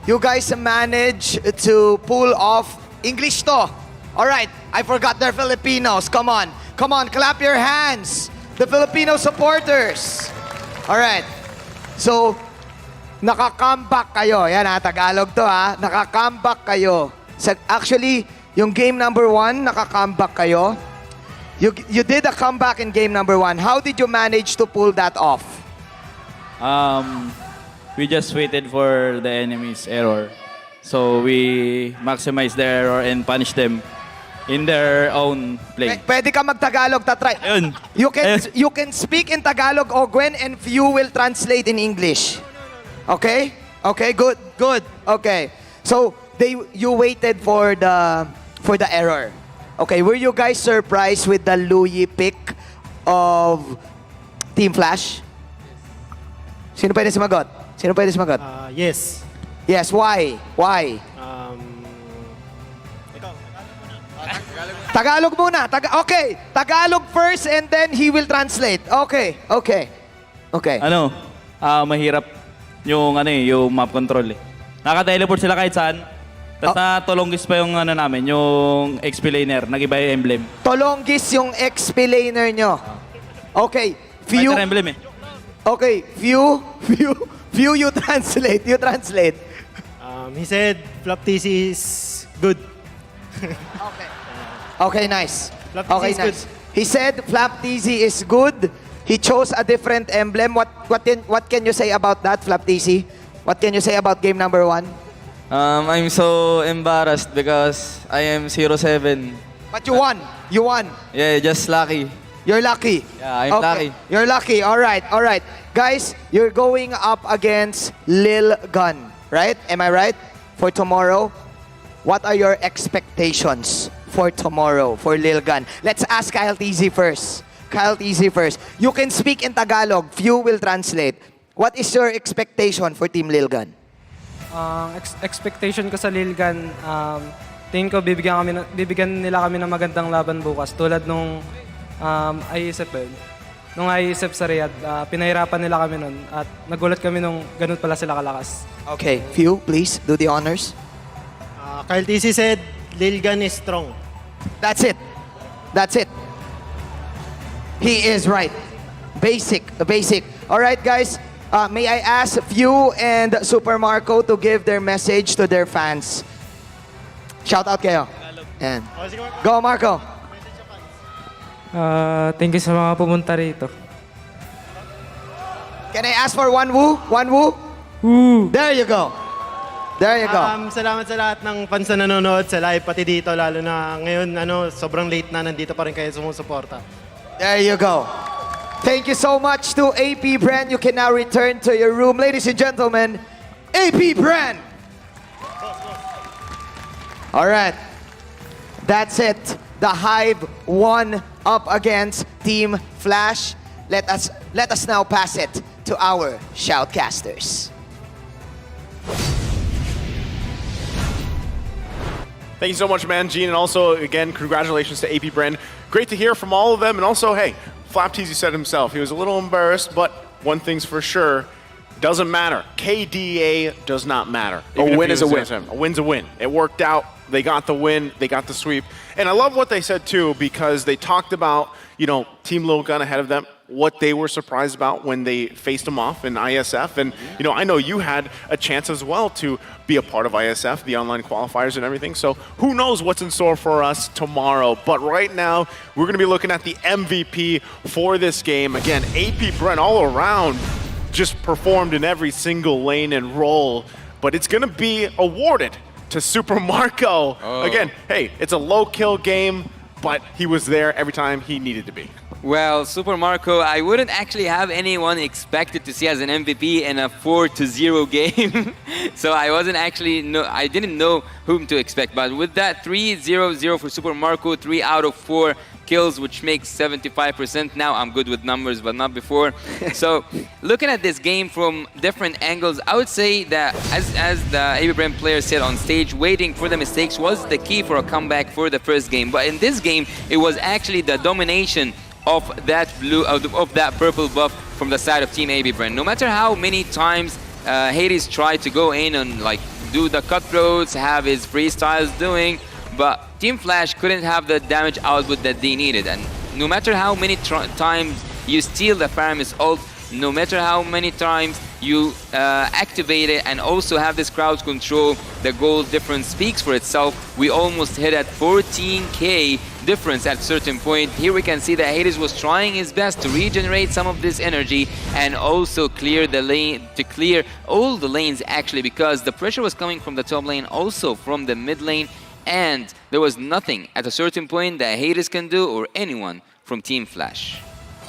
You guys managed to pull off English to. All right, I forgot they're Filipinos. Come on, clap your hands. The Filipino supporters. All right. So, naka-comeback kayo. Yan ha, Tagalog to ha. Naka-comeback kayo. Actually, yung game number 1, naka-comeback kayo. You did a comeback in game number 1. How did you manage to pull that off? We just waited for the enemy's error. So we maximized their error and punished them in their own play. Pwede ka mag-Tagalog, tatry. Ayun. You can speak in Tagalog, Ogwen, and few will translate in English. Okay? Okay, good. Okay. So, you waited for the error. Okay, were you guys surprised with the Louis pick of Team Flash? Sino pwede sumagot? Yes. Yes, why? Tagalog muna. Okay, Tagalog first and then he will translate. Okay. Mahirap yung yung map control eh. Naka-teleport sila kahit saan. Tapos natulonggis pa yung namin, yung XP-laner, nag-iba yung emblem. Tolonggis yung XP-laner nyo. Okay, few... May emblem eh. Okay, few you translate. He said Flop TC is good. Okay, nice. Flap TZ is good. He said Flap TZ is good. He chose a different emblem. What can you say about that, Flap TZ? What can you say about game number 1? I'm so embarrassed because I am 0-7. But you won. Yeah, just lucky. You're lucky. Yeah, I'm lucky. You're lucky. All right. Guys, you're going up against Lil Gun, right? Am I right? For tomorrow, what are your expectations for tomorrow for Lil Gun? Let's ask Kyle TZ first. You can speak in Tagalog. Few will translate. What is your expectation for Team Lil Gun? Expectation ko sa Lil Gun, tingin ko bibigyan nila kami ng magandang laban bukas. Tulad nung ISF ba yun? Nung ISF sa Riyadh, pinahirapan nila kami nun at nagulat kami nung ganun pala sila kalakas. Okay, Few, please do the honors. Kyle TC said Lil Gun is strong. That's it. He is right. Basic. All right, guys. May I ask Few and Super Marco to give their message to their fans? Shout out kayo. And go, Marco. Thank you sa mga pumunta rito. Can I ask for one woo? Woo. There you go. Salamat sa lahat ng fans na nanonood sa live, pati dito, lalo na ngayon, sobrang late na, nandito pa rin kayo sumusuporta. There you go. Thank you so much to AP Bren. You can now return to your room. Ladies and gentlemen, AP Bren. All right. That's it. The Hive won up against Team Flash. Let us now pass it to our shoutcasters. Thank you so much, Manjin, and also, again, congratulations to AP Bren. Great to hear from all of them, and also, hey, Flapteasy said himself, he was a little embarrassed, but one thing's for sure, doesn't matter. KDA does not matter. A win is a win. A win's a win. It worked out. They got the win. They got the sweep. And I love what they said, too, because they talked about, you know, Team Little Gun ahead of them, what they were surprised about when they faced them off in ISF. And, you know, I know you had a chance as well to be a part of ISF, the online qualifiers and everything. So who knows what's in store for us tomorrow. But right now, we're going to be looking at the MVP for this game. Again, AP Brent all around just performed in every single lane and role. But it's going to be awarded to Super Marco. Again, hey, it's a low kill game, but he was there every time he needed to be. Well, Super Marco, I wouldn't actually have anyone expected to see as an MVP in a 4-0 game. So I wasn't actually, I didn't know whom to expect. But with that 3-0-0 for Super Marco, 3 out of 4 kills, which makes 75%. Now I'm good with numbers, but not before. So looking at this game from different angles, I would say that as the AB Brand player said on stage, waiting for the mistakes was the key for a comeback for the first game. But in this game, it was actually the domination of that purple buff from the side of Team AB Brand. No matter how many times Hades tried to go in and like do the cutthroats, have his freestyles doing, but Team Flash couldn't have the damage output that they needed. And no matter how many times you steal the Paramis ult, no matter how many times you activate it and also have this crowd control, the goal difference speaks for itself. We almost hit at 14k difference at a certain point. Here we can see that Hades was trying his best to regenerate some of this energy and also clear the lane, to clear all the lanes actually, because the pressure was coming from the top lane, also from the mid lane, and there was nothing at a certain point that Hades can do or anyone from Team Flash.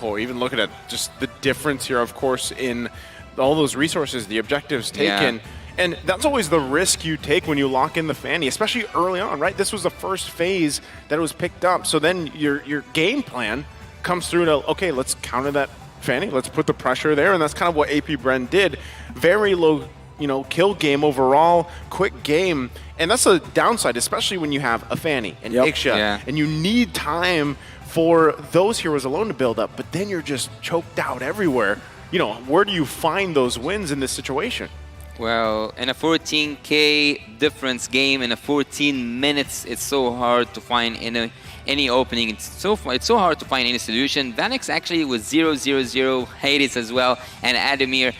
Oh, even looking at just the difference here, of course, in all those resources, the objectives taken. Yeah. And that's always the risk you take when you lock in the Fanny, especially early on, right? This was the first phase that it was picked up. So then your game plan comes through to, okay, let's counter that Fanny. Let's put the pressure there. And that's kind of what AP Bren did. Very low, you know, kill game overall, quick game. And that's a downside, especially when you have a Fanny and Iksha. And you need time for those heroes alone to build up. But then you're just choked out everywhere. You know, where do you find those wins in this situation? Well, in a 14k difference game, in a 14 minutes, it's so hard to find any opening. It's so hard to find any solution. Vanix actually was 0-0-0, Hades as well, and Adamir.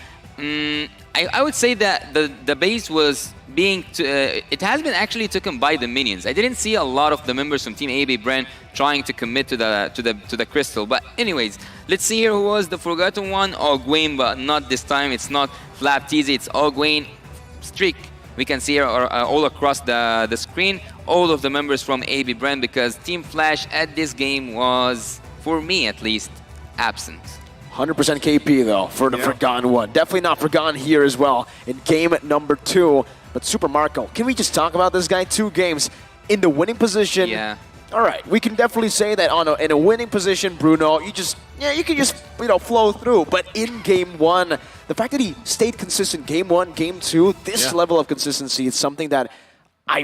I would say that the base was being it has been actually taken by the minions. I didn't see a lot of the members from Team AB Bren trying to commit to the crystal. But anyways, let's see here who was the forgotten one. Ogwayne, but not this time. It's not Flapteasy, it's Ogwayne. Streak. We can see here all across the screen all of the members from AB Bren, because Team Flash at this game was, for me at least, absent. 100% KP though for the Forgotten one. Definitely not forgotten here as well in game number 2. But Super Marco, can we just talk about this guy? 2 games in the winning position. Yeah. All right, we can definitely say that in a winning position, Bruno, you can just flow through. But in game 1, the fact that he stayed consistent game 1, game 2, this level of consistency is something that I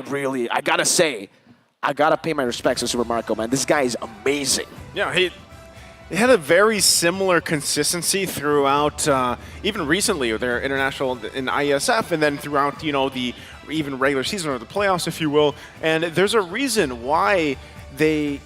gotta say, I gotta pay my respects to Super Marco, man. This guy is amazing. Yeah, he had a very similar consistency throughout, even recently with their international in ISF, and then throughout, the even regular season or the playoffs, if you will. And there's a reason why they,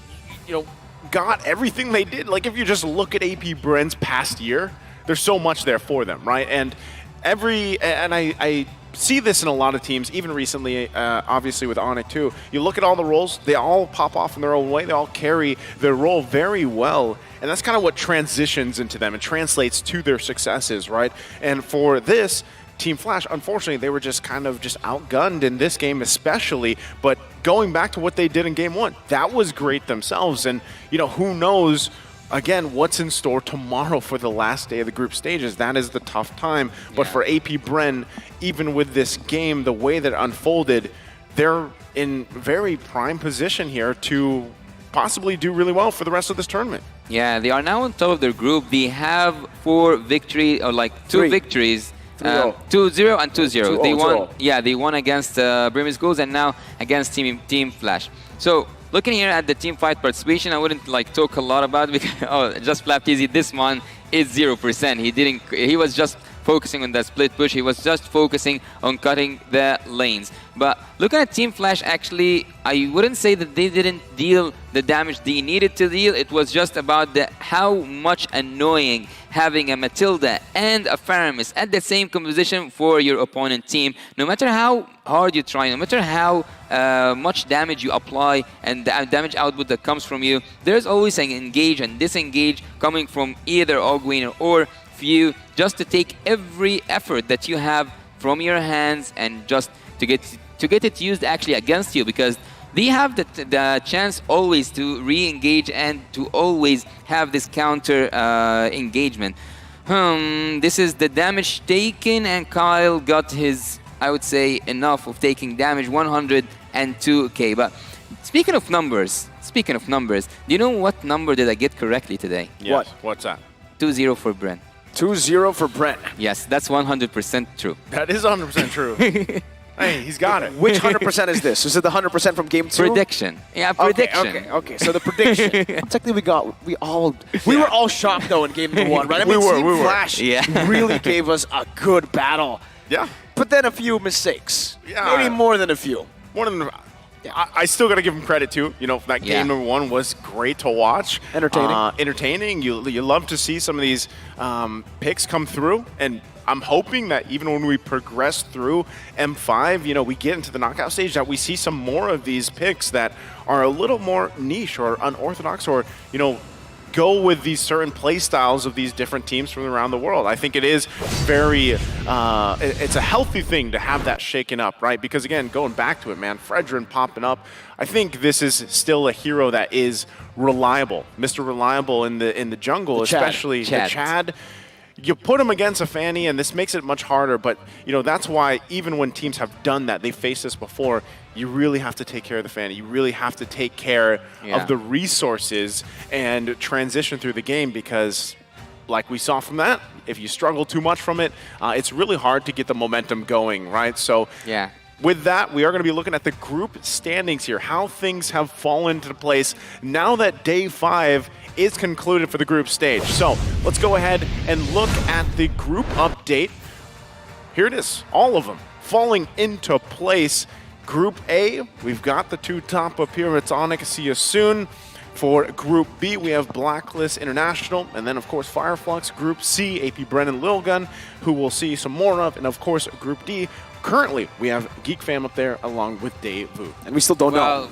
got everything they did. Like if you just look at AP Bren's past year, there's so much there for them, right? And I see this in a lot of teams, even recently, obviously with Onyx too. You look at all the roles, they all pop off in their own way. They all carry their role very well. And that's kind of what transitions into them and translates to their successes, right? And for this, Team Flash, unfortunately, they were just kind of outgunned in this game especially. But going back to what they did in game 1, that was great themselves. And, who knows, again, what's in store tomorrow for the last day of the group stages. That is the tough time. But for AP Bren, even with this game, the way that it unfolded, they're in very prime position here to possibly do really well for the rest of this tournament. Yeah, they are now on top of their group. They have 4 victories, or like 2 victories. 2-0 and 2-0. They won. Yeah, they won against Brimis Ghouls and now against Team Flash. So looking here at the team fight participation, I wouldn't like talk a lot about it because just Flap Teasy, this one is 0%. He was just focusing on that split push. He was just focusing on cutting the lanes. But looking at Team Flash, actually, I wouldn't say that they didn't deal the damage they needed to deal. It was just about how much annoying having a Matilda and a Faramis at the same composition for your opponent team. No matter how hard you try, no matter how much damage you apply and the damage output that comes from you, there's always an engage and disengage coming from either Ogwin or you, just to take every effort that you have from your hands and just to get it used actually against you, because they have the chance always to re-engage and to always have this counter engagement. This is the damage taken, and Kyle got his, I would say, enough of taking damage, 102k. But speaking of numbers, do you know what number did I get correctly today? Yes. What's that? 2-0 for Brent. 2-0 for Brent. Yes, that's 100% true. That is 100% true. Hey, he's got it. Which 100% is this? Is it the 100% from game 2? Prediction. Yeah, prediction. Okay. So the prediction. Technically, we were all shocked though in game 1, right? I mean, Team Flash really gave us a good battle. Yeah. But then a few mistakes. Yeah. Maybe more than a few. More than. I still got to give him credit too. You know, that game number 1 was great to watch. Entertaining. You love to see some of these picks come through, and I'm hoping that even when we progress through M5, you know, we get into the knockout stage, that we see some more of these picks that are a little more niche or unorthodox, or, you know, go with these certain play styles of these different teams from around the world. I think it is very, it's a healthy thing to have that shaken up, right? Because again, going back to it, man, Fredrin popping up, I think this is still a hero that is reliable. Mr. Reliable in the jungle, especially the Chad. You put him against a Fanny, and this makes it much harder, but you know that's why even when teams have done that, they faced this before, you really have to take care of the Fanny. You really have to take care of the resources and transition through the game, because like we saw from that, if you struggle too much from it, it's really hard to get the momentum going, right? So with that, we are going to be looking at the group standings here, how things have fallen into place now that day 5 is concluded for the group stage. So let's go ahead and look at the group update. Here it is, all of them falling into place. Group A, we've got the 2 top up here. It's Onyx, see you soon. For Group B, we have Blacklist International, and then of course Fireflux. Group C, AP Brennan Lilgun, who we'll see some more of, and of course Group D, currently we have Geek Fam up there along with Daewoo. And we still don't know.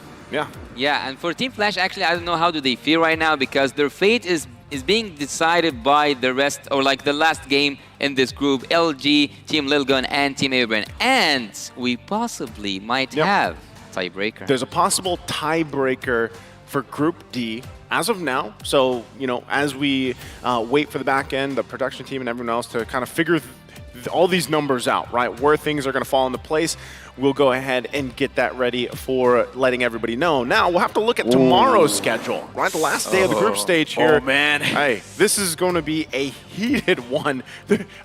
Yeah, and for Team Flash, actually, I don't know how do they feel right now, because their fate is being decided by the rest, or like the last game in this group, LG, Team Lilgun, and Team Abram. And we possibly might have tiebreaker. There's a possible tiebreaker for Group D as of now. So, you know, as we wait for the back end, the production team and everyone else to kind of figure all these numbers out, right? Where things are going to fall into place. We'll go ahead and get that ready for letting everybody know. Now, we'll have to look at tomorrow's schedule, right? The last day of the group stage here. Oh, man. Hey, this is going to be a heated one.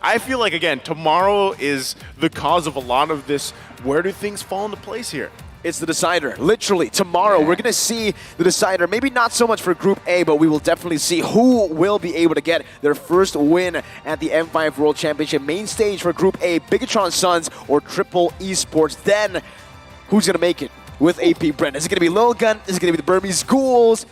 I feel like, again, tomorrow is the cause of a lot of this. Where do things fall into place here? It's the decider. Literally, tomorrow we're going to see the decider. Maybe not so much for Group A, but we will definitely see who will be able to get their first win at the M5 World Championship main stage for Group A, Bigatron Suns or Triple Esports. Then, who's going to make it with AP Brent? Is it going to be Lilgun? Is it going to be the Burmese Ghouls?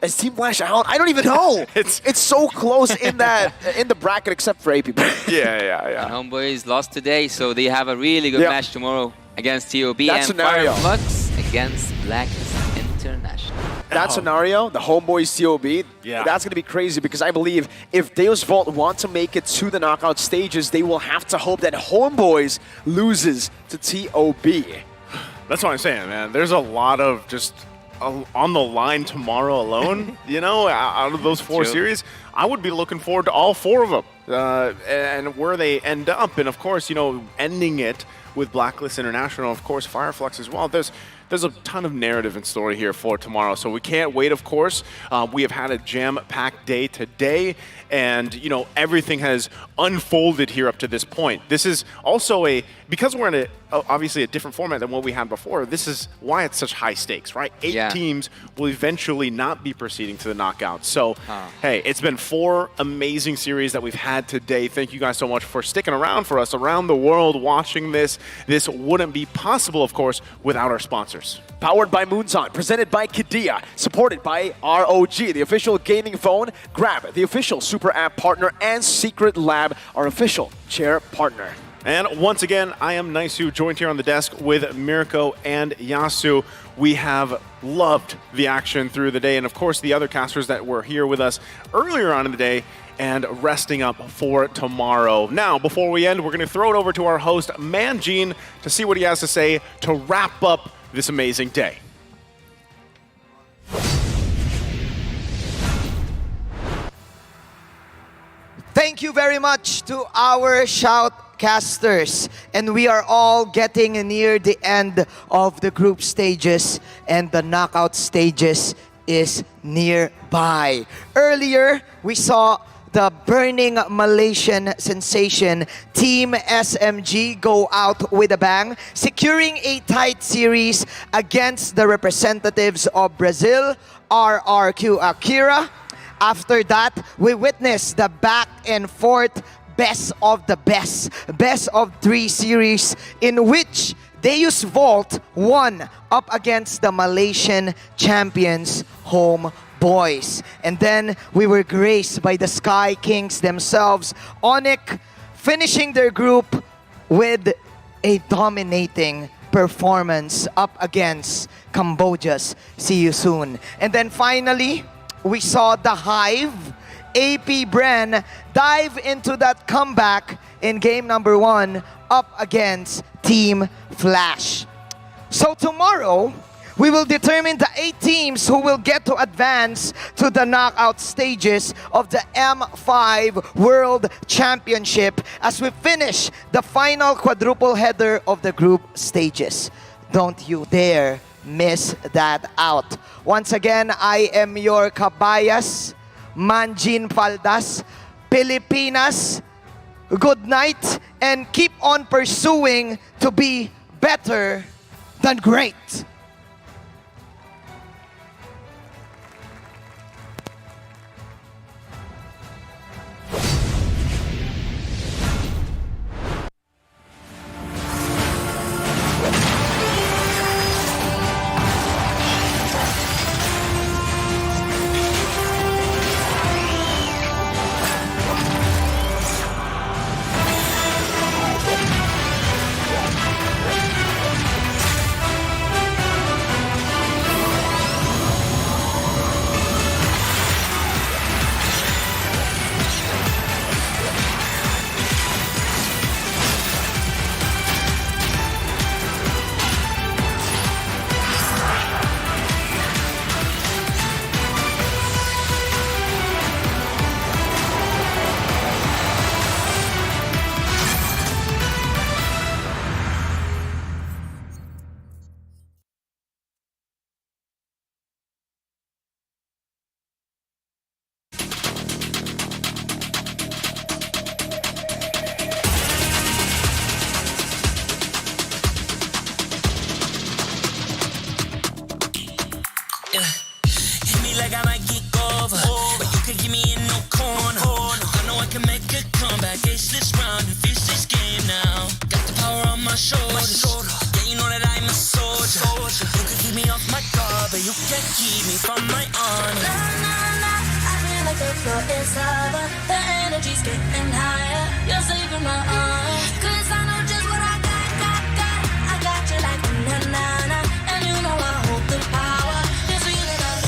Is Team Flash out? I don't even know. It's so close in the bracket except for AP Brent. Yeah. And Homeboys lost today, so they have a really good match tomorrow against TOB, That and scenario. Fireflux against Blacklist International. That scenario, the Homeboys TOB, that's going to be crazy, because I believe if Deus Vault want to make it to the knockout stages, they will have to hope that Homeboys loses to TOB. That's what I'm saying, man. There's a lot of just on the line tomorrow alone, you know, out of those 4 series. I would be looking forward to all 4 of them and where they end up. And of course, you know, ending it with Blacklist International, of course, Fireflux as well. there's a ton of narrative and story here for tomorrow. So we can't wait, of course. We have had a jam-packed day today, and everything has unfolded here up to this point. This is also because we're in obviously a different format than what we had before. This is why it's such high stakes, right? 8 teams will eventually not be proceeding to the knockouts. So hey, it's been 4 amazing series that we've had today. Thank you guys so much for sticking around for us around the world watching this. This wouldn't be possible, of course, without our sponsors. Powered by Moonzon, presented by Kidia, supported by ROG, the official gaming phone, Grab, the official super app partner, and Secret Lab, our official chair partner. And once again, I am Naisu, joined here on the desk with Mirko and Yasu. We have loved the action through the day, and of course the other casters that were here with us earlier on in the day and resting up for tomorrow. Now, before we end, we're going to throw it over to our host, Manjin, to see what he has to say to wrap up this amazing day. Thank you very much to our shoutcasters. And we are all getting near the end of the group stages, and the knockout stages is nearby. Earlier, we saw the burning Malaysian sensation Team SMG go out with a bang, securing a tight series against the representatives of Brazil, RRQ Akira. After that, we witnessed the back and forth best of the best of 3 series in which Deus Volt won up against the Malaysian champions home boys. And then we were graced by the Sky Kings themselves, Onyx finishing their group with a dominating performance up against Cambodia's See You Soon. And then finally, we saw the Hive, AP Bren, dive into that comeback in game number 1 up against Team Flash. So tomorrow, we will determine the 8 teams who will get to advance to the knockout stages of the M5 World Championship as we finish the final quadruple header of the group stages. Don't you dare miss that out. Once again, I am your kabayas, Manjin Faldas, Pilipinas. Good night, and keep on pursuing to be better than great. Hit me like I might get over, but you could give me in no corner. I know I can make a comeback, ace this round and finish this game now. Got the power on my shoulders, yeah, you know that I'm a soldier. You could keep me off my guard, but you can't keep me from my honor. Nah, nah, nah, I feel like the floor is lava, the energy's getting higher. You're saving my arm, 'cause I know just what I got. I got you like na na na, and you know I hold the power. Just feel it up,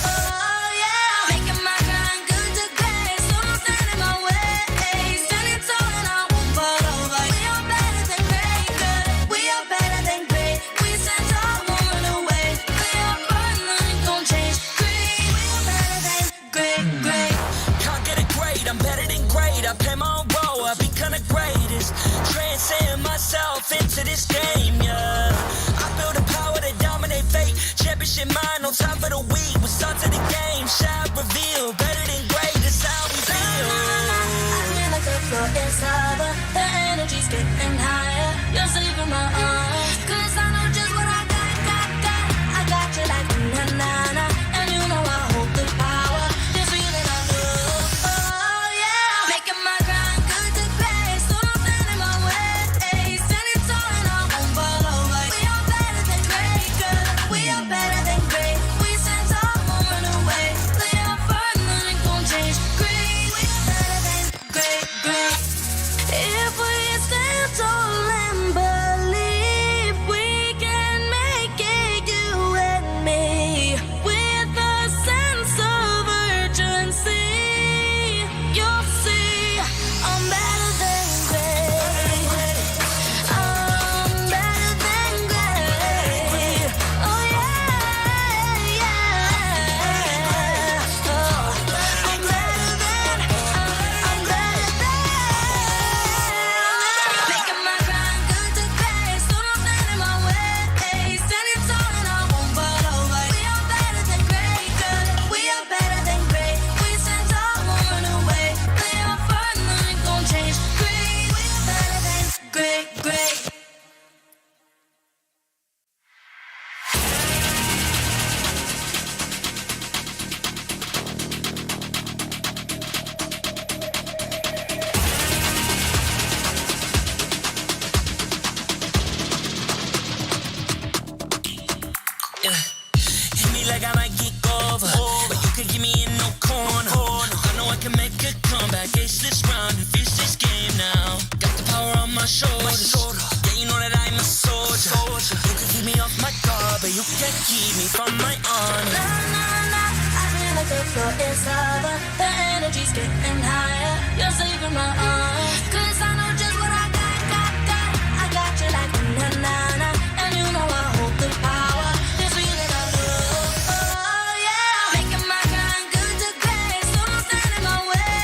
oh yeah. Making my grind good to great, so don't stand in my way. Standing tall and I won't fall over. We are better than great, good. We are better than great. We stand tall, won't run away. We are fun, nothing gon' change. Great, we are better than great. Can't get it great, I'm better than great. I play my own role, I become the greatest. Champions your mind on top of the week. We start to the game, shot reveal. Better than great, that's how we feel. I feel like the floor is lava. The energy's getting higher. You're saving my arms. 'Cause I know just what I got. I got you like na-na-na. And you know I hold the power. This feeling I love. Oh yeah. Making my grind good to great. So don't stand in my way. Standing tall and I won't fall over. We are better than great, girl. We are better than great. We stand tall, won't run away. Lay up firm, nothing gon' change. Great, we are better than great. If we stand tall and believe we can make it, you and me, with a sense of urgency, you'll see I'm better than great. I'm better than great. Oh yeah, yeah. Oh, I'm better than. Making my grind good to great, so don't stand in my way. Standing tall and I won't fall over. We are better than great, girl. We are better than great. We stand tall, won't run away. Lay up firm, nothing gon' change. Great, we are better than great. Hit me like I might kick over, but you can give me in no corner. I know I can make a comeback, ace this round and finish this game now. Got the power on my shoulders. Yeah, you know that I'm a soldier. You can keep me off my guard, but you can't keep me from my honor. I feel like the floor is lava. The energy's getting higher. You're saving my arms. 'Cause I know just what I got. I got you like na-na-na. And you know I hold the power. This feeling I love. Oh yeah. Making my grind good to great. So don't stand in my way.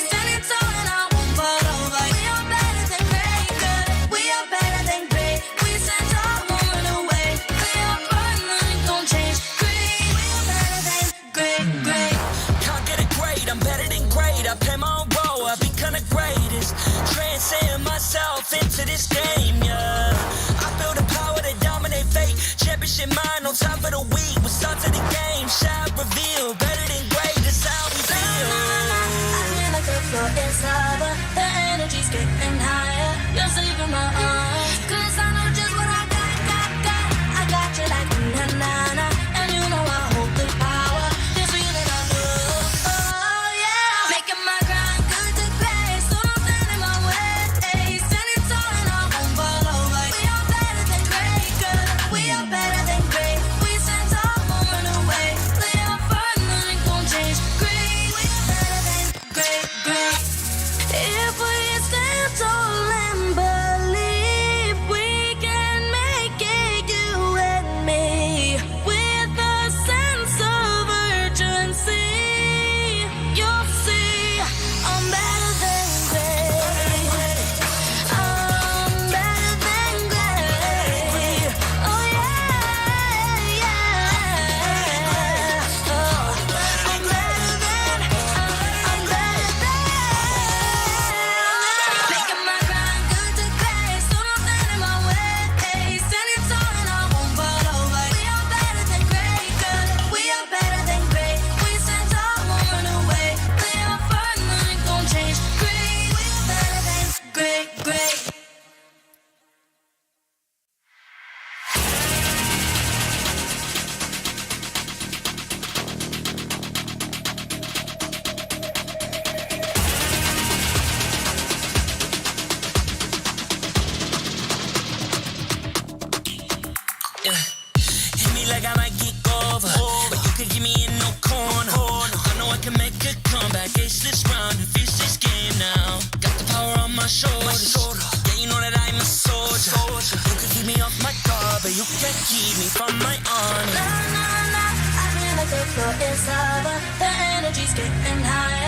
Standing tall and I won't fall over. We are better than great, girl. We are better than great. We stand tall, won't run away. We are firm, nothing gon' change. Great, we are better than great. Can't get it great, I'm better than great. I play my own role, I become the greatest. Transcend myself into this game, yeah. I feel the power to dominate fate. Championship mind on top of the week. We start to the game, shot reveal. Better than great, that's how we feel. I feel like the floor is lava. The energy's getting higher. You're saving my arms. 'Cause I know just what I got. I got you like na-na-na. And you know I hold the power. This feeling I love. Oh yeah. Making my grind good to great. So don't stand in my way. Standing tall and I won't fall over. We are better than great, girl. We are better than great. We stand tall, won't run away. Lay up firm, nothing gon' change. Great, we are better than great. If we stand tall and believe we can make it, you and me, with a sense of urgency, you'll see I'm better than great. I'm better than great. Oh yeah, yeah. Oh, I'm better than. Making my grind good to great, so don't stand in my way. Standing tall and I won't fall over. We are better than great, girl. We are better than great. We stand tall, won't run away. Lay up firm, nothing gon' change. Great, we are better than great. Hit me like I might kick over, but you can give me in no corner. I know I can make a comeback, ace this round and finish this game now. Got the power on my shoulders. Yeah, you know that I'm a soldier. You can keep me off my guard, but you can't keep me from my honor. I feel like the floor is lava. The energy's getting higher.